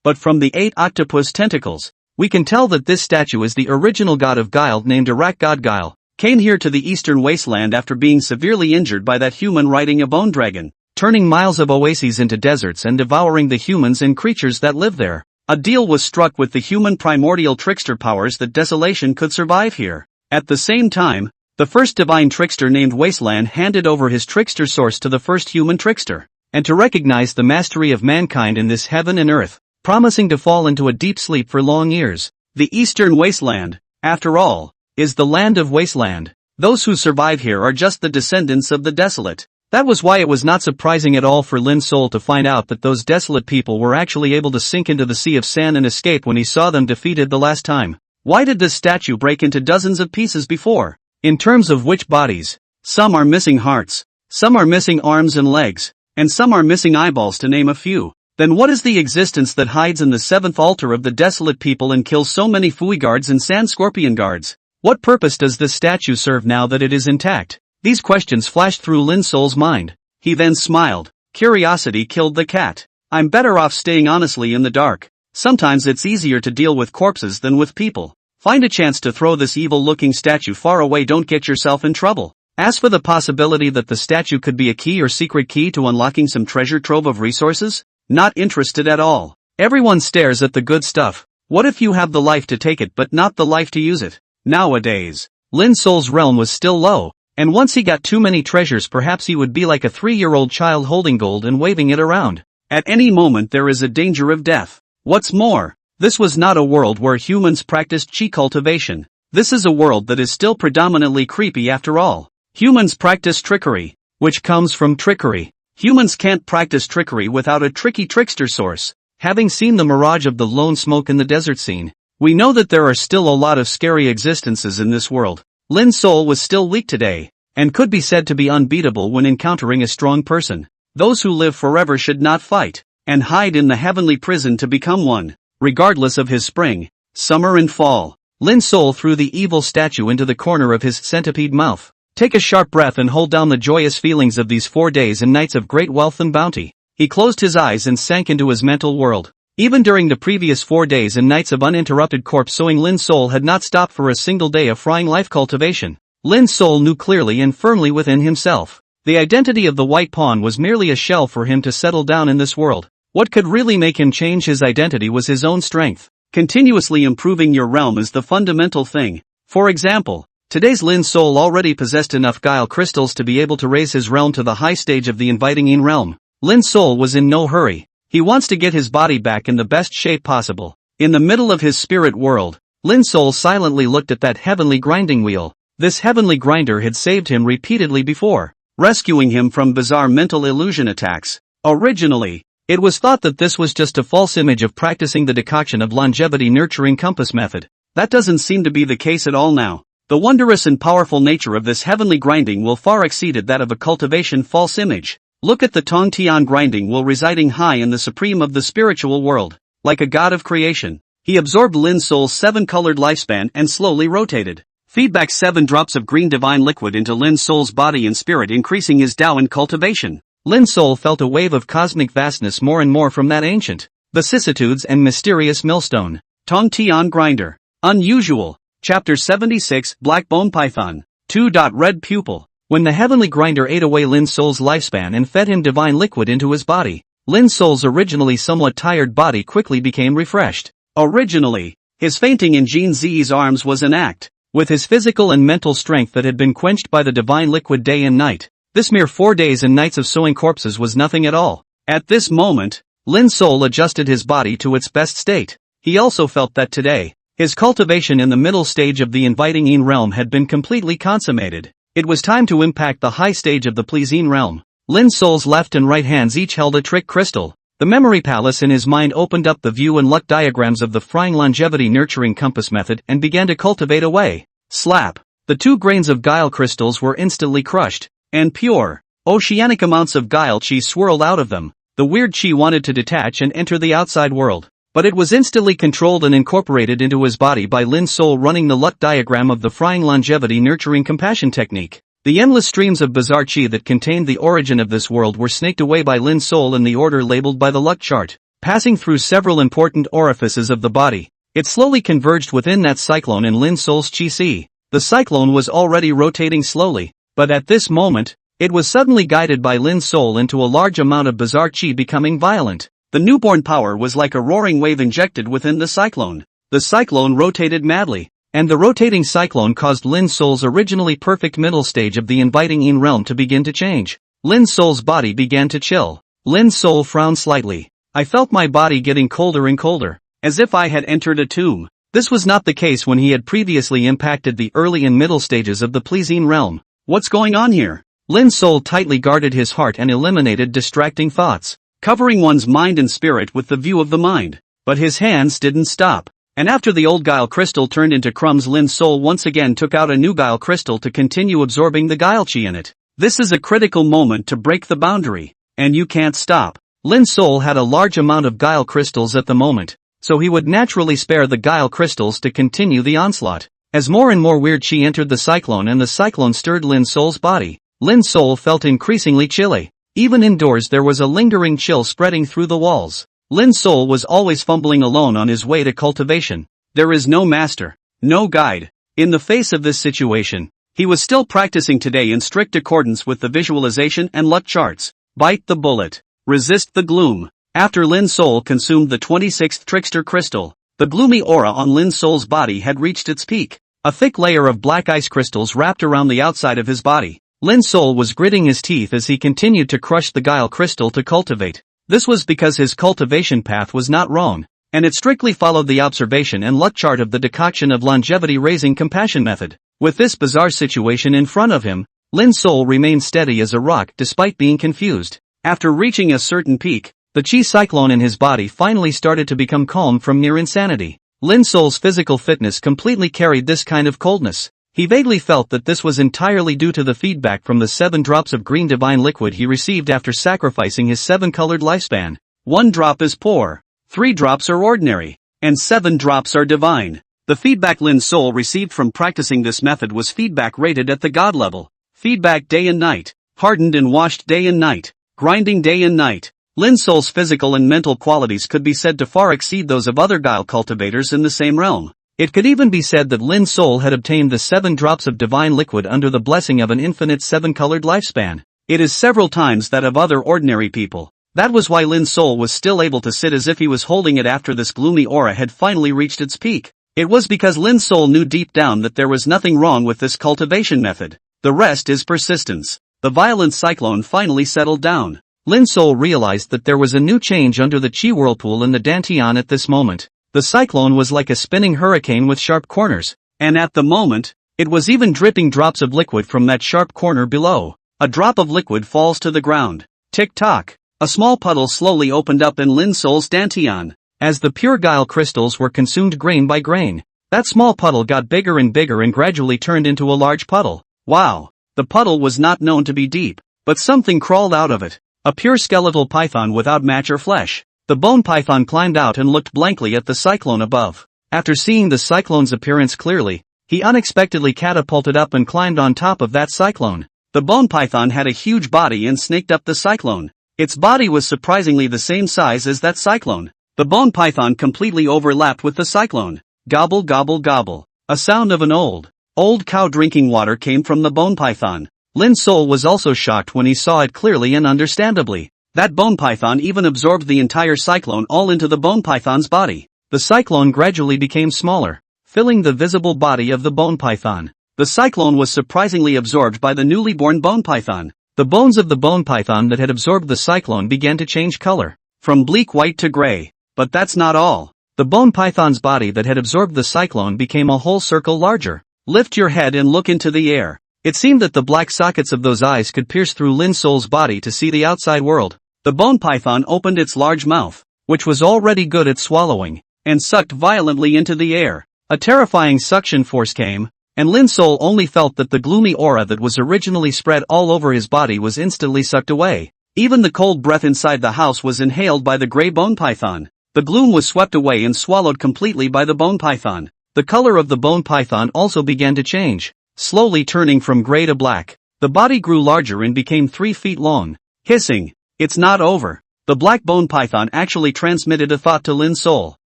but from the 8 octopus tentacles, we can tell that this statue is the original god of guile named Iraq. God Guile came here to the eastern wasteland after being severely injured by that human riding a bone dragon, turning miles of oases into deserts and devouring the humans and creatures that live there. A deal was struck with the human primordial trickster powers that desolation could survive here. At the same time, the first divine trickster named Wasteland handed over his trickster source to the first human trickster, and to recognize the mastery of mankind in this heaven and earth, promising to fall into a deep sleep for long years. The Eastern Wasteland, after all, is the land of wasteland. Those who survive here are just the descendants of the desolate. That was why it was not surprising at all for Lin's soul to find out that those desolate people were actually able to sink into the sea of sand and escape when he saw them defeated the last time. Why did this statue break into dozens of pieces before? In terms of which bodies? Some are missing hearts, some are missing arms and legs, and some are missing eyeballs, to name a few. Then what is the existence that hides in the 7th altar of the desolate people and kills so many Fui guards and sand scorpion guards? What purpose does this statue serve now that it is intact? These questions flashed through Lin's soul's mind. He then smiled. Curiosity killed the cat. I'm better off staying honestly in the dark. Sometimes it's easier to deal with corpses than with people. Find a chance to throw this evil-looking statue far away. Don't get yourself in trouble. As for the possibility that the statue could be a key or secret key to unlocking some treasure trove of resources, not interested at all. Everyone stares at the good stuff. What if you have the life to take it but not the life to use it? Nowadays, Lin's soul's realm was still low, and once he got too many treasures, perhaps he would be like a 3-year-old child holding gold and waving it around. At any moment there is a danger of death. What's more, this was not a world where humans practiced chi cultivation. This is a world that is still predominantly creepy after all. Humans practice trickery, which comes from trickery. Humans can't practice trickery without a tricky trickster source. Having seen the mirage of the lone smoke in the desert scene, we know that there are still a lot of scary existences in this world. Lin's soul was still weak today, and could be said to be unbeatable when encountering a strong person. Those who live forever should not fight, and hide in the heavenly prison to become one. Regardless of his spring, summer and fall, Lin's soul threw the evil statue into the corner of his centipede mouth. Take a sharp breath and hold down the joyous feelings of these 4 days and nights of great wealth and bounty. He closed his eyes and sank into his mental world. Even during the previous 4 days and nights of uninterrupted corpse sowing, Lin's soul had not stopped for a single day of frying life cultivation. Lin's soul knew clearly and firmly within himself. The identity of the white pawn was merely a shell for him to settle down in this world. What could really make him change his identity was his own strength. Continuously improving your realm is the fundamental thing. For example, today's Lin's soul already possessed enough guile crystals to be able to raise his realm to the high stage of the inviting in realm. Lin's soul was in no hurry. He wants to get his body back in the best shape possible. In the middle of his spirit world, Lin's soul silently looked at that heavenly grinding wheel. This heavenly grinder had saved him repeatedly before, rescuing him from bizarre mental illusion attacks. Originally, it was thought that this was just a false image of practicing the decoction of longevity nurturing compass method. That doesn't seem to be the case at all now. The wondrous and powerful nature of this heavenly grinding will far exceeded that of a cultivation false image. Look at the Tong Tian grinding wheel residing high in the supreme of the spiritual world. Like a god of creation, he absorbed Lin's soul's 7-colored lifespan and slowly rotated. Feedback 7 drops of green divine liquid into Lin's soul's body and spirit, increasing his Tao in cultivation. Lin's soul felt a wave of cosmic vastness more and more from that ancient vicissitudes and mysterious millstone. Tong Tian grinder. Unusual. Chapter 76, Black Bone Python. 2. Red pupil. When the heavenly grinder ate away Lin's soul's lifespan and fed him divine liquid into his body, Lin's soul's originally somewhat tired body quickly became refreshed. Originally, his fainting in Jin Zi's arms was an act. With his physical and mental strength that had been quenched by the divine liquid day and night, This mere 4 days and nights of sewing corpses was nothing at all. At this moment, Lin's soul adjusted his body to its best state. He also felt that today, his cultivation in the middle stage of the inviting realm had been completely consummated. It was time to impact the high stage of the pleasing realm. Lin's soul's left and right hands each held a trick crystal. The memory palace in his mind opened up the view and luck diagrams of the frying longevity nurturing compass method and began to cultivate away. Slap! The 2 grains of guile crystals were instantly crushed, and pure, oceanic amounts of guile chi swirled out of them. The weird chi wanted to detach and enter the outside world, but it was instantly controlled and incorporated into his body by Lin's soul running the luck diagram of the frying longevity nurturing compassion technique. The endless streams of bizarre chi that contained the origin of this world were snaked away by Lin's soul in the order labeled by the luck chart, passing through several important orifices of the body. It slowly converged within that cyclone in Lin's soul's chi si. The cyclone was already rotating slowly, but at this moment, it was suddenly guided by Lin's soul into a large amount of bizarre chi becoming violent. The newborn power was like a roaring wave injected within the cyclone. The cyclone rotated madly, and the rotating cyclone caused Lin's soul's originally perfect middle stage of the inviting realm to begin to change. Lin's soul's body began to chill. Lin's soul frowned slightly. I felt my body getting colder and colder, as if I had entered a tomb. This was not the case when he had previously impacted the early and middle stages of the pleasing realm. What's going on here? Lin's soul tightly guarded his heart and eliminated distracting thoughts, covering one's mind and spirit with the view of the mind. But his hands didn't stop. And after the old guile crystal turned into crumbs, Lin's soul once again took out a new guile crystal to continue absorbing the guile chi in it. This is a critical moment to break the boundary, and you can't stop. Lin's soul had a large amount of guile crystals at the moment, so he would naturally spare the guile crystals to continue the onslaught. As more and more weird chi entered the cyclone and the cyclone stirred Lin's soul's body, Lin's soul felt increasingly chilly. Even indoors there was a lingering chill spreading through the walls. Lin's soul was always fumbling alone on his way to cultivation. There is no master, no guide. In the face of this situation, he was still practicing today in strict accordance with the visualization and luck charts. Bite the bullet. Resist the gloom. After Lin's soul consumed the 26th trickster crystal, the gloomy aura on Lin's soul's body had reached its peak. A thick layer of black ice crystals wrapped around the outside of his body. Lin's soul was gritting his teeth as he continued to crush the guile crystal to cultivate. This was because his cultivation path was not wrong, and it strictly followed the observation and luck chart of the decoction of longevity-raising compassion method. With this bizarre situation in front of him, Lin's soul remained steady as a rock despite being confused. After reaching a certain peak, the chi cyclone in his body finally started to become calm from near insanity. Lin's soul's physical fitness completely carried this kind of coldness. He vaguely felt that this was entirely due to the feedback from the 7 drops of green divine liquid he received after sacrificing his 7-colored lifespan. 1 drop is poor, 3 drops are ordinary, and 7 drops are divine. The feedback Lin's soul received from practicing this method was feedback rated at the God level. Feedback day and night, hardened and washed day and night, grinding day and night. Lin's soul's physical and mental qualities could be said to far exceed those of other guile cultivators in the same realm. It could even be said that Lin's soul had obtained the 7 drops of divine liquid under the blessing of an infinite 7-colored lifespan. It is several times that of other ordinary people. That was why Lin's soul was still able to sit as if he was holding it after this gloomy aura had finally reached its peak. It was because Lin's soul knew deep down that there was nothing wrong with this cultivation method. The rest is persistence. The violent cyclone finally settled down. Lin's soul realized that there was a new change under the chi whirlpool in the Dantian at this moment. The cyclone was like a spinning hurricane with sharp corners, and at the moment, it was even dripping drops of liquid from that sharp corner below. A drop of liquid falls to the ground. Tick-tock. A small puddle slowly opened up in Lin's soul's Dantian. As the pure guile crystals were consumed grain by grain, that small puddle got bigger and gradually turned into a large puddle. Wow! The puddle was not known to be deep, but something crawled out of it. A pure skeletal python without match or flesh. The bone python climbed out and looked blankly at the cyclone above. After seeing the cyclone's appearance clearly, he unexpectedly catapulted up and climbed on top of that cyclone. The bone python had a huge body and snaked up the cyclone. Its body was surprisingly the same size as that cyclone. The bone python completely overlapped with the cyclone. Gobble gobble gobble. A sound of an old cow drinking water came from the bone python. Lin's soul was also shocked when he saw it clearly and understandably. That bone python even absorbed the entire cyclone all into the bone python's body. The cyclone gradually became smaller, filling the visible body of the bone python. The cyclone was surprisingly absorbed by the newly born bone python. The bones of the bone python that had absorbed the cyclone began to change color, from bleak white to gray. But that's not all. The bone python's body that had absorbed the cyclone became a whole circle larger. Lift your head and look into the air. It seemed that the black sockets of those eyes could pierce through Lin Sol's body to see the outside world. The bone python opened its large mouth, which was already good at swallowing, and sucked violently into the air. A terrifying suction force came, and Lin Sol only felt that the gloomy aura that was originally spread all over his body was instantly sucked away. Even the cold breath inside the house was inhaled by the gray bone python. The gloom was swept away and swallowed completely by the bone python. The color of the bone python also began to change, slowly turning from gray to black. The body grew larger and became 3 feet long. Hissing, "It's not over." The black bone python actually transmitted a thought to Lin Sol.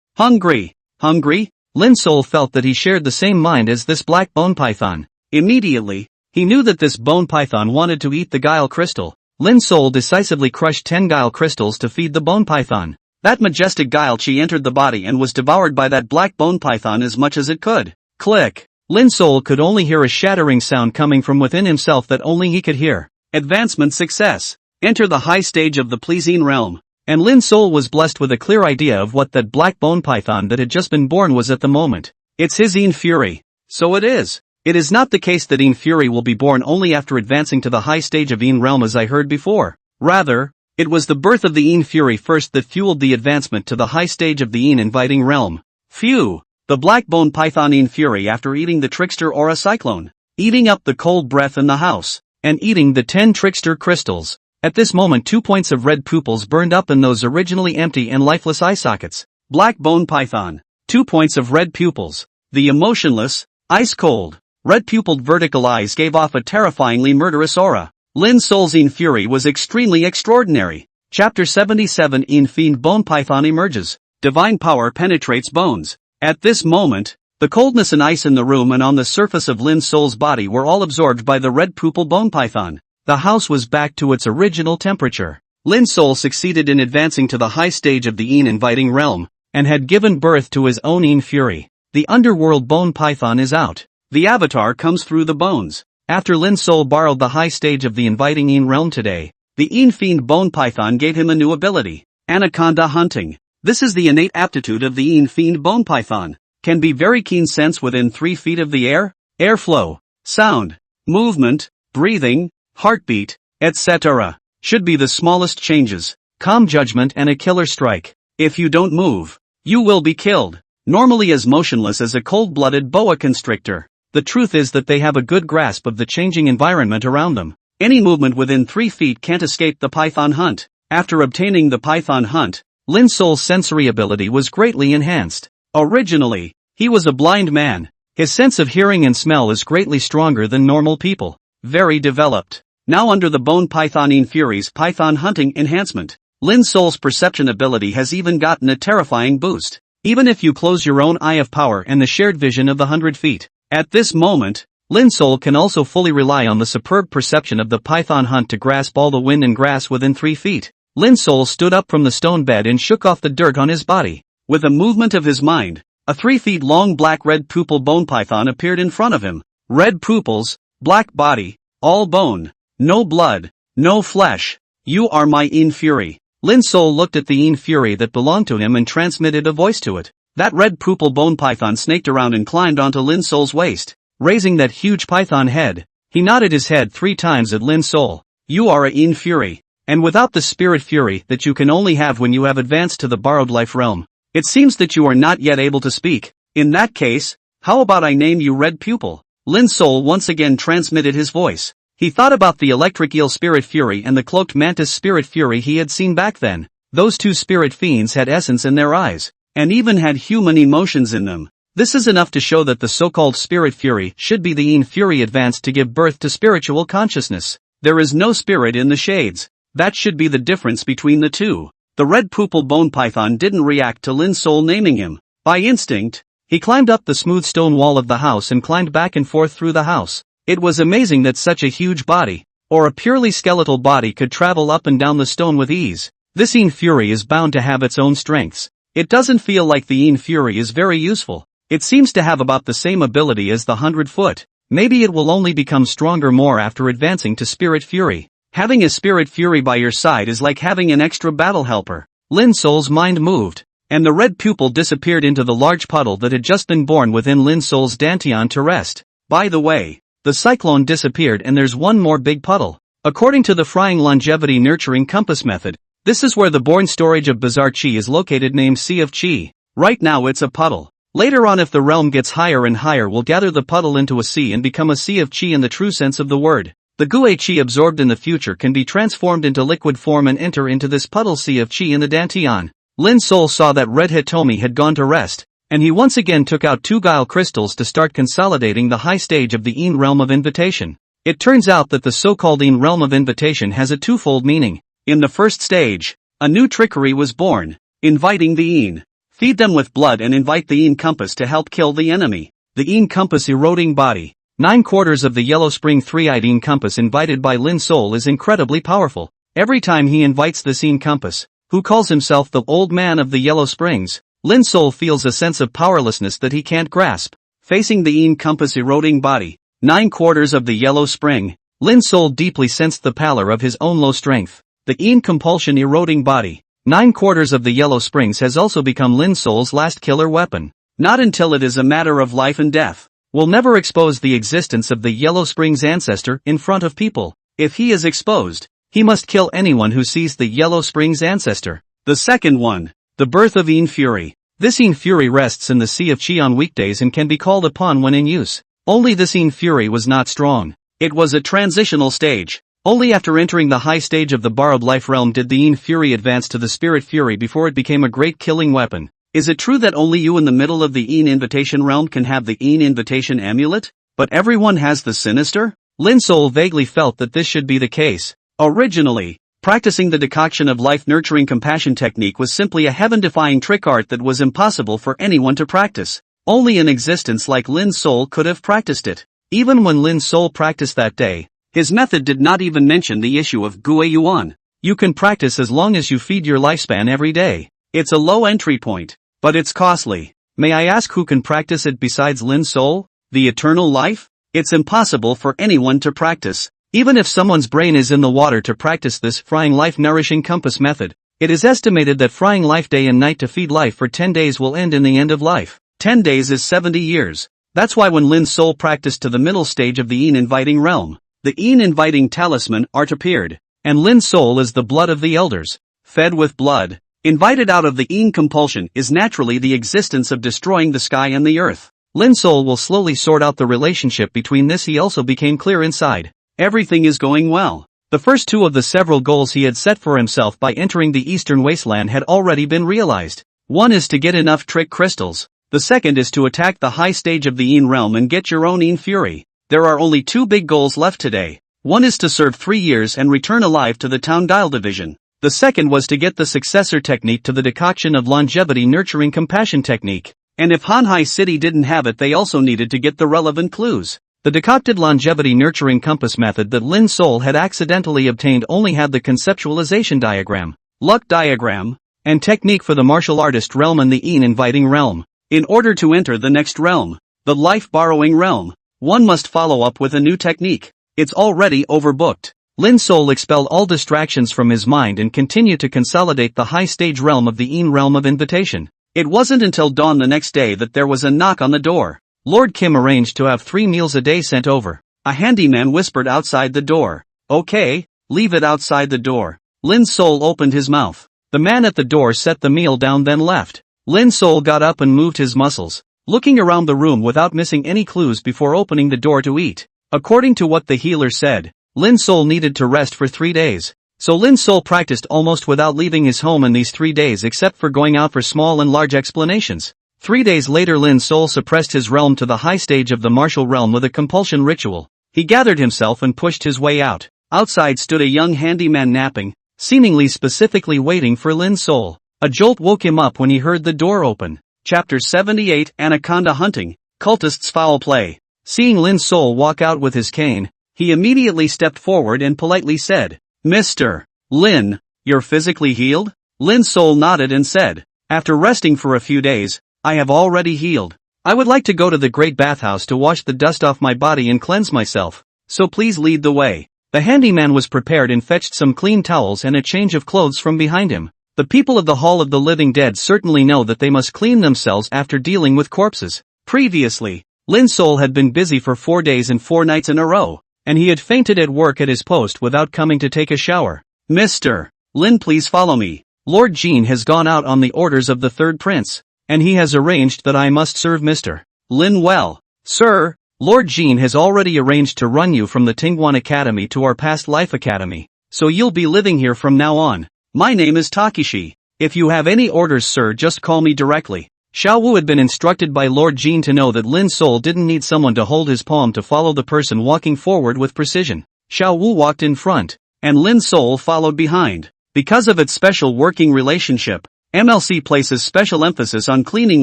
Hungry. Hungry? Lin Sol felt that he shared the same mind as this black bone python. Immediately, he knew that this bone python wanted to eat the guile crystal. Lin Sol decisively crushed 10 guile crystals to feed the bone python. That majestic guile chi entered the body and was devoured by that black bone python as much as it could. Click. Lin Sol could only hear a shattering sound coming from within himself that only he could hear. Advancement success. Enter the high stage of the pleasing realm. And Lin Sol was blessed with a clear idea of what that black bone python that had just been born was at the moment. It's his Yin Fury. So it is. It is not the case that Yin Fury will be born only after advancing to the high stage of Yin realm as I heard before. Rather, it was the birth of the Yin Fury first that fueled the advancement to the high stage of the Yin inviting realm. Phew! The black bone python Yin Fury after eating the trickster aura cyclone, eating up the cold breath in the house, and eating the 10 trickster crystals. At this moment 2 points of red pupils burned up in those originally empty and lifeless eye sockets. Black bone python. 2 points of red pupils. The emotionless, ice-cold, red-pupiled vertical eyes gave off a terrifyingly murderous aura. Lin Sol's Yin Fury was extremely extraordinary. Chapter 77 Yin Fiend Bone Python emerges. Divine power penetrates bones. At this moment, the coldness and ice in the room and on the surface of Lin Sol's body were all absorbed by the red pupil bone python. The house was back to its original temperature. Lin Sol succeeded in advancing to the high stage of the Yin inviting realm, and had given birth to his own Yin Fury. The underworld bone python is out. The avatar comes through the bones. After Lin Sol borrowed the high stage of the inviting Yin realm today, the Yin Fiend bone python gave him a new ability, anaconda hunting. This is the innate aptitude of the Yin Fiend bone python. Can be very keen sense within 3 feet of the air, airflow, sound, movement, breathing, heartbeat, etc. Should be the smallest changes, calm judgment and a killer strike. If you don't move, you will be killed. Normally as motionless as a cold-blooded boa constrictor. The truth is that they have a good grasp of the changing environment around them. Any movement within 3 feet can't escape the python hunt. After obtaining the python hunt, Lin Sol's sensory ability was greatly enhanced. Originally, he was a blind man. His sense of hearing and smell is greatly stronger than normal people. Very developed. Now under the bone python Yin Fury's python hunting enhancement, Lin Sol's perception ability has even gotten a terrifying boost. Even if you close your own eye of power and the shared vision of the 100 feet. At this moment, Lin Sol can also fully rely on the superb perception of the python hunt to grasp all the wind and grass within 3 feet. Lin Sol stood up from the stone bed and shook off the dirt on his body. With a movement of his mind, a 3 feet long black red pupil bone python appeared in front of him. Red pupils, black body, all bone, no blood, no flesh. You are my Yin Fury. Lin Sol looked at the Yin Fury that belonged to him and transmitted a voice to it. That red pupil bone python snaked around and climbed onto Lin Sol's waist. Raising that huge python head, he nodded his head 3 times at Lin Sol. You are a Yin Fury. And without the spirit fury that you can only have when you have advanced to the borrowed life realm, it seems that you are not yet able to speak. In that case, how about I name you Red Pupil? Lin Sol once again transmitted his voice. He thought about the electric eel spirit fury and the cloaked mantis spirit fury he had seen back then. Those 2 spirit fiends had essence in their eyes, and even had human emotions in them. This is enough to show that the so-called spirit fury should be the Yin Fury advanced to give birth to spiritual consciousness. There is no spirit in the shades. That should be the difference between the two. The red pupil bone python didn't react to Lin Sol naming him. By instinct, he climbed up the smooth stone wall of the house and climbed back and forth through the house. It was amazing that such a huge body, or a purely skeletal body, could travel up and down the stone with ease. This Yin Fury is bound to have its own strengths. It doesn't feel like the Yin Fury is very useful. It seems to have about the same ability as the 100 foot. Maybe it will only become stronger more after advancing to Spirit Fury. Having a spirit fury by your side is like having an extra battle helper. Lin Sol's mind moved, and the red pupil disappeared into the large puddle that had just been born within Lin Sol's dantian to rest. By the way, the cyclone disappeared and there's one more big puddle. According to the frying longevity nurturing compass method, this is where the born storage of bizarre chi is located, named Sea of Chi. Right now it's a puddle. Later on, if the realm gets higher and higher, we'll gather the puddle into a sea and become a sea of chi in the true sense of the word. The Gue Chi absorbed in the future can be transformed into liquid form and enter into this puddle sea of chi in the dantian. Lin Sol saw that Red Hitomi had gone to rest, and he once again took out 2 guile crystals to start consolidating the high stage of the Een realm of invitation. It turns out that the so-called Een realm of invitation has a twofold meaning. In the first stage, a new trickery was born, inviting the Een. Feed them with blood and invite the Een compass to help kill the enemy. The Een compass eroding body. 9/4 of the Yellow Spring 3-eyed Een compass invited by Lin Sol is incredibly powerful. Every time he invites this Een compass, who calls himself the Old Man of the Yellow Springs, Lin Sol feels a sense of powerlessness that he can't grasp. Facing the Een compass eroding body, 9/4 of the Yellow Spring, Lin Sol deeply sensed the pallor of his own low strength. The Een compulsion eroding body, 9/4 of the Yellow Springs, has also become Lin Sol's last killer weapon. Not until it is a matter of life and death. Will never expose the existence of the Yellow Springs ancestor in front of people. If he is exposed, he must kill anyone who sees the Yellow Springs ancestor. The second one, the birth of Een Fury. This Een Fury rests in the Sea of Chi on weekdays and can be called upon when in use. Only this Een Fury was not strong. It was a transitional stage. Only after entering the high stage of the borrowed life realm did the Een Fury advance to the Spirit Fury before it became a great killing weapon. Is it true that only you in the middle of the Een Invitation realm can have the Een Invitation amulet? But everyone has the Sinister? Lin Sol vaguely felt that this should be the case. Originally, practicing the decoction of life-nurturing compassion technique was simply a heaven-defying trick art that was impossible for anyone to practice. Only an existence like Lin Sol could have practiced it. Even when Lin Sol practiced that day, his method did not even mention the issue of Gue Yuan. You can practice as long as you feed your lifespan every day. It's a low entry point. But it's costly. May I ask who can practice it besides Lin Sol? The eternal life? It's impossible for anyone to practice. Even if someone's brain is in the water to practice this frying life nourishing compass method, it is estimated that frying life day and night to feed life for 10 days will end in the end of life. 10 days is 70 years. That's why when Lin Sol practiced to the middle stage of the Een inviting realm, the Een inviting talisman art appeared, and Lin Sol is the blood of the elders, fed with blood. Invited out of the Een compulsion is naturally the existence of destroying the sky and the earth. Lin Sol will slowly sort out the relationship between this. He also became clear inside. Everything is going well. The first 2 of the several goals he had set for himself by entering the Eastern Wasteland had already been realized. One is to get enough trick crystals. The second is to attack the high stage of the Een realm and get your own Een Fury. There are only 2 big goals left today. One is to serve 3 years and return alive to the Town Dial Division. The second was to get the successor technique to the decoction of longevity nurturing compassion technique. And if Hanhai City didn't have it, they also needed to get the relevant clues. The decocted longevity nurturing compass method that Lin Sol had accidentally obtained only had the conceptualization diagram, luck diagram, and technique for the martial artist realm and the Een inviting realm. In order to enter the next realm, the life borrowing realm, one must follow up with a new technique. It's already overbooked. Lin Sol expelled all distractions from his mind and continued to consolidate the high-stage realm of the Een realm of invitation. It wasn't until dawn the next day that there was a knock on the door. Lord Kim arranged to have 3 meals a day sent over. A handyman whispered outside the door. Okay, leave it outside the door. Lin Sol opened his mouth. The man at the door set the meal down then left. Lin Sol got up and moved his muscles, looking around the room without missing any clues before opening the door to eat. According to what the healer said, Lin Sol needed to rest for 3 days. So Lin Sol practiced almost without leaving his home in these 3 days except for going out for small and large explanations. 3 days later Lin Sol suppressed his realm to the high stage of the martial realm with a compulsion ritual. He gathered himself and pushed his way out. Outside stood a young handyman napping, seemingly specifically waiting for Lin Sol. A jolt woke him up when he heard the door open. Chapter 78 Anaconda Hunting, Cultists Foul Play. Seeing Lin Sol walk out with his cane, he immediately stepped forward and politely said, Mr. Lin, you're physically healed? Lin Sol nodded and said, after resting for a few days, I have already healed. I would like to go to the great bathhouse to wash the dust off my body and cleanse myself, so please lead the way. The handyman was prepared and fetched some clean towels and a change of clothes from behind him. The people of the Hall of the Living Dead certainly know that they must clean themselves after dealing with corpses. Previously, Lin Sol had been busy for 4 days and 4 nights in a row, and he had fainted at work at his post without coming to take a shower. Mr. Lin, please follow me. Lord Jean has gone out on the orders of the third prince, and he has arranged that I must serve Mr. Lin well. Sir, Lord Jean has already arranged to run you from the Tingguan Academy to our Past Life Academy, so you'll be living here from now on. My name is Takeshi. If you have any orders, sir, just call me directly. Xiao Wu had been instructed by Lord Jean to know that Lin Sol didn't need someone to hold his palm to follow the person walking forward with precision. Xiao Wu walked in front, and Lin Sol followed behind. Because of its special working relationship, MLC places special emphasis on cleaning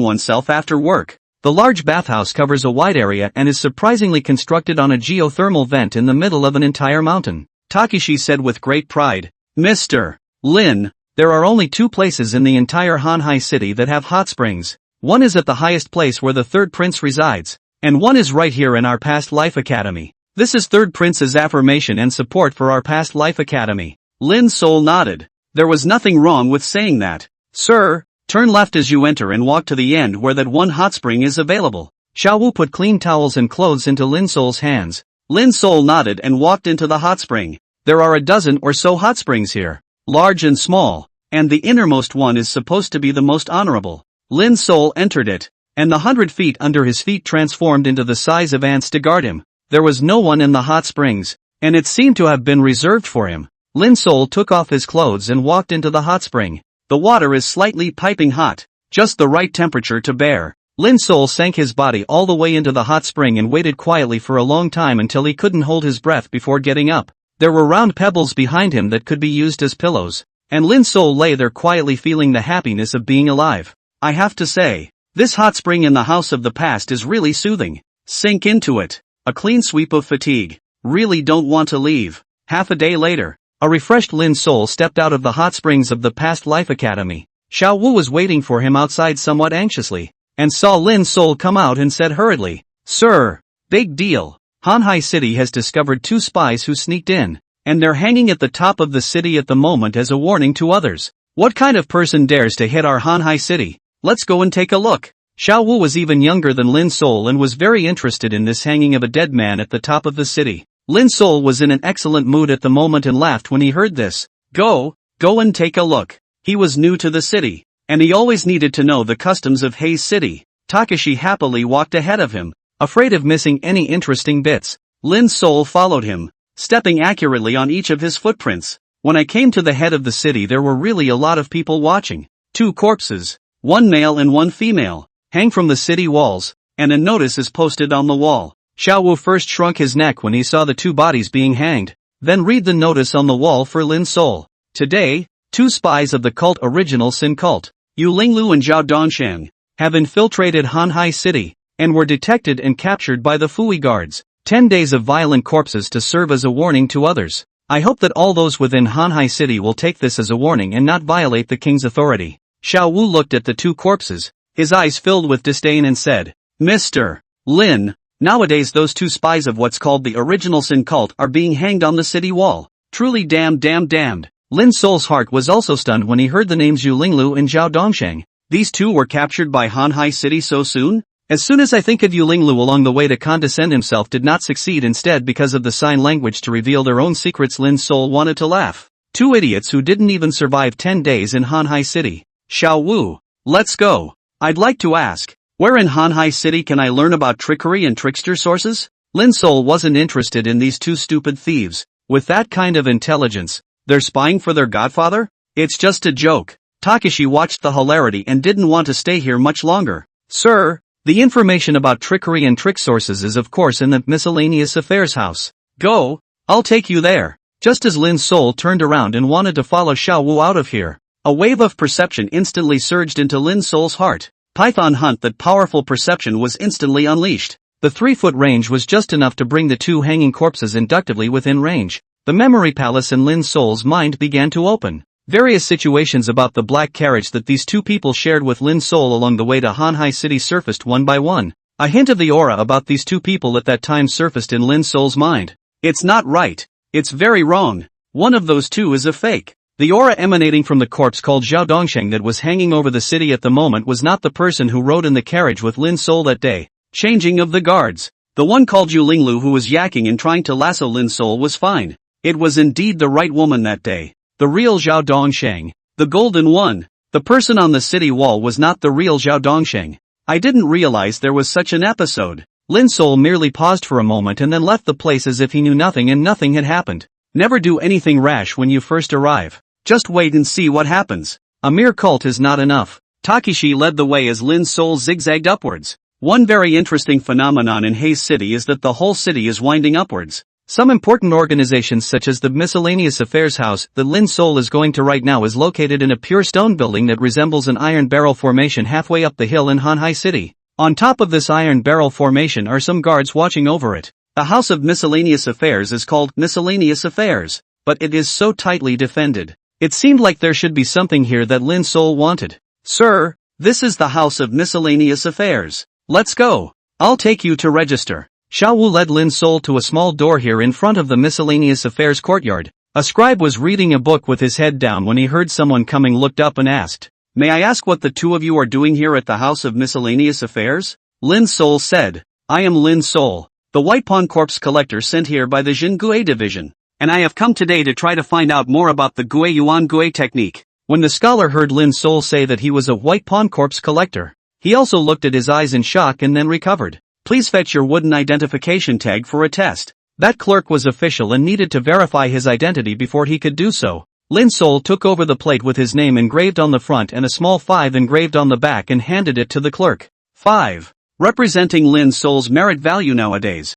oneself after work. The large bathhouse covers a wide area and is surprisingly constructed on a geothermal vent in the middle of an entire mountain. Takeshi said with great pride, Mr. Lin, there are only 2 places in the entire Hanhai city that have hot springs. One is at the highest place where the third prince resides, and one is right here in our Past Life Academy. This is third prince's affirmation and support for our Past Life Academy. Lin Sol nodded. There was nothing wrong with saying that. Sir, turn left as you enter and walk to the end where that one hot spring is available. Xiao Wu put clean towels and clothes into Lin Sol's hands. Lin Sol nodded and walked into the hot spring. There are a dozen or so hot springs here, large and small, and the innermost one is supposed to be the most honorable. Lin Sol entered it, and the 100 feet under his feet transformed into the size of ants to guard him. There was no one in the hot springs, and it seemed to have been reserved for him. Lin Sol took off his clothes and walked into the hot spring. The water is slightly piping hot, just the right temperature to bear. Lin Sol sank his body all the way into the hot spring and waited quietly for a long time until he couldn't hold his breath before getting up. There were round pebbles behind him that could be used as pillows, and Lin Sol lay there quietly feeling the happiness of being alive. I have to say, this hot spring in the house of the past is really soothing. Sink into it. A clean sweep of fatigue. Really don't want to leave. Half a day later, a refreshed Lin Sol stepped out of the hot springs of the Past Life Academy. Xiao Wu was waiting for him outside somewhat anxiously, and saw Lin Sol come out and said hurriedly, Sir, big deal. Hanhai City has discovered 2 spies who sneaked in, and they're hanging at the top of the city at the moment as a warning to others. What kind of person dares to hit our Hanhai City? Let's go and take a look. Xiao Wu was even younger than Lin Sol and was very interested in this hanging of a dead man at the top of the city. Lin Sol was in an excellent mood at the moment and laughed when he heard this. Go and take a look. He was new to the city, and he always needed to know the customs of Haze City. Takeshi happily walked ahead of him, afraid of missing any interesting bits. Lin Sol followed him, stepping accurately on each of his footprints. When I came to the head of the city, there were really a lot of people watching. 2 corpses, 1 male and 1 female, hang from the city walls, and a notice is posted on the wall. Xiao Wu first shrunk his neck when he saw the 2 bodies being hanged, then read the notice on the wall for Lin Sol. Today, 2 spies of the cult Original Sin Cult, Yu Linglu and Zhao Dongsheng, have infiltrated Hanhai City, and were detected and captured by the Fui guards. 10 days of violent corpses to serve as a warning to others. I hope that all those within Hanhai City will take this as a warning and not violate the king's authority. Xiao Wu looked at the 2 corpses, his eyes filled with disdain and said, Mr. Lin, nowadays those 2 spies of what's called the Original Sin Cult are being hanged on the city wall. Truly damned. Lin Sol's heart was also stunned when he heard the names Yu Linglu and Zhao Dongsheng. These 2 were captured by Hanhai City so soon? As soon as I think of Yu Linglu along the way to condescend himself did not succeed, instead because of the sign language to reveal their own secrets. Lin Sol wanted to laugh. 2 idiots who didn't even survive 10 days in Hanhai City. Xiao Wu, let's go. I'd like to ask, where in Hanhai City can I learn about trickery and trickster sources? Lin Sol wasn't interested in these 2 stupid thieves. With that kind of intelligence, they're spying for their godfather? It's just a joke. Takeshi watched the hilarity and didn't want to stay here much longer. Sir, the information about trickery and trick sources is of course in the miscellaneous affairs house. Go, I'll take you there. Just as Lin Sol turned around and wanted to follow Xiao Wu out of here, a wave of perception instantly surged into Lin Sol's heart. Python hunt. That powerful perception was instantly unleashed. The 3-foot range was just enough to bring the 2 hanging corpses inductively within range. The memory palace in Lin Sol's mind began to open. Various situations about the black carriage that these 2 people shared with Lin Sol along the way to Hanhai City surfaced one by one. A hint of the aura about these 2 people at that time surfaced in Lin Sol's mind. It's not right. It's very wrong. One of those two is a fake. The aura emanating from the corpse called Zhao Dongsheng that was hanging over the city at the moment was not the person who rode in the carriage with Lin Sol that day. Changing of the guards. The one called Yu Linglu who was yakking and trying to lasso Lin Sol was fine. It was indeed the right woman that day. The real Zhao Dongsheng. The golden one. The person on the city wall was not the real Zhao Dongsheng. I didn't realize there was such an episode. Lin Sol merely paused for a moment and then left the place as if he knew nothing and nothing had happened. Never do anything rash when you first arrive. Just wait and see what happens. A mere cult is not enough. Takeshi led the way as Lin Sol zigzagged upwards. One very interesting phenomenon in Haze City is that the whole city is winding upwards. Some important organizations such as the Miscellaneous Affairs House that Lin Sol is going to right now is located in a pure stone building that resembles an iron barrel formation halfway up the hill in Hanhai City. On top of this iron barrel formation are some guards watching over it. The House of Miscellaneous Affairs is called Miscellaneous Affairs, but it is so tightly defended. It seemed like there should be something here that Lin Sol wanted. Sir, this is the House of Miscellaneous Affairs. Let's go. I'll take you to register. Xiao Wu led Lin Sol to a small door here in front of the Miscellaneous Affairs courtyard. A scribe was reading a book with his head down when he heard someone coming, looked up and asked, "May I ask what the two of you are doing here at the House of Miscellaneous Affairs?" Lin Sol said, "I am Lin Sol, the White Pawn Corpse collector sent here by the Jinggue Division. And I have come today to try to find out more about the Gue Yuan Gue technique." When the scholar heard Lin Sol say that he was a White Pawn Corpse collector, he also looked at his eyes in shock and then recovered. "Please fetch your wooden identification tag for a test." That clerk was official and needed to verify his identity before he could do so. Lin Sol took over the plate with his name engraved on the front and a small 5 engraved on the back and handed it to the clerk. 5. Representing Lin Sol's merit value nowadays.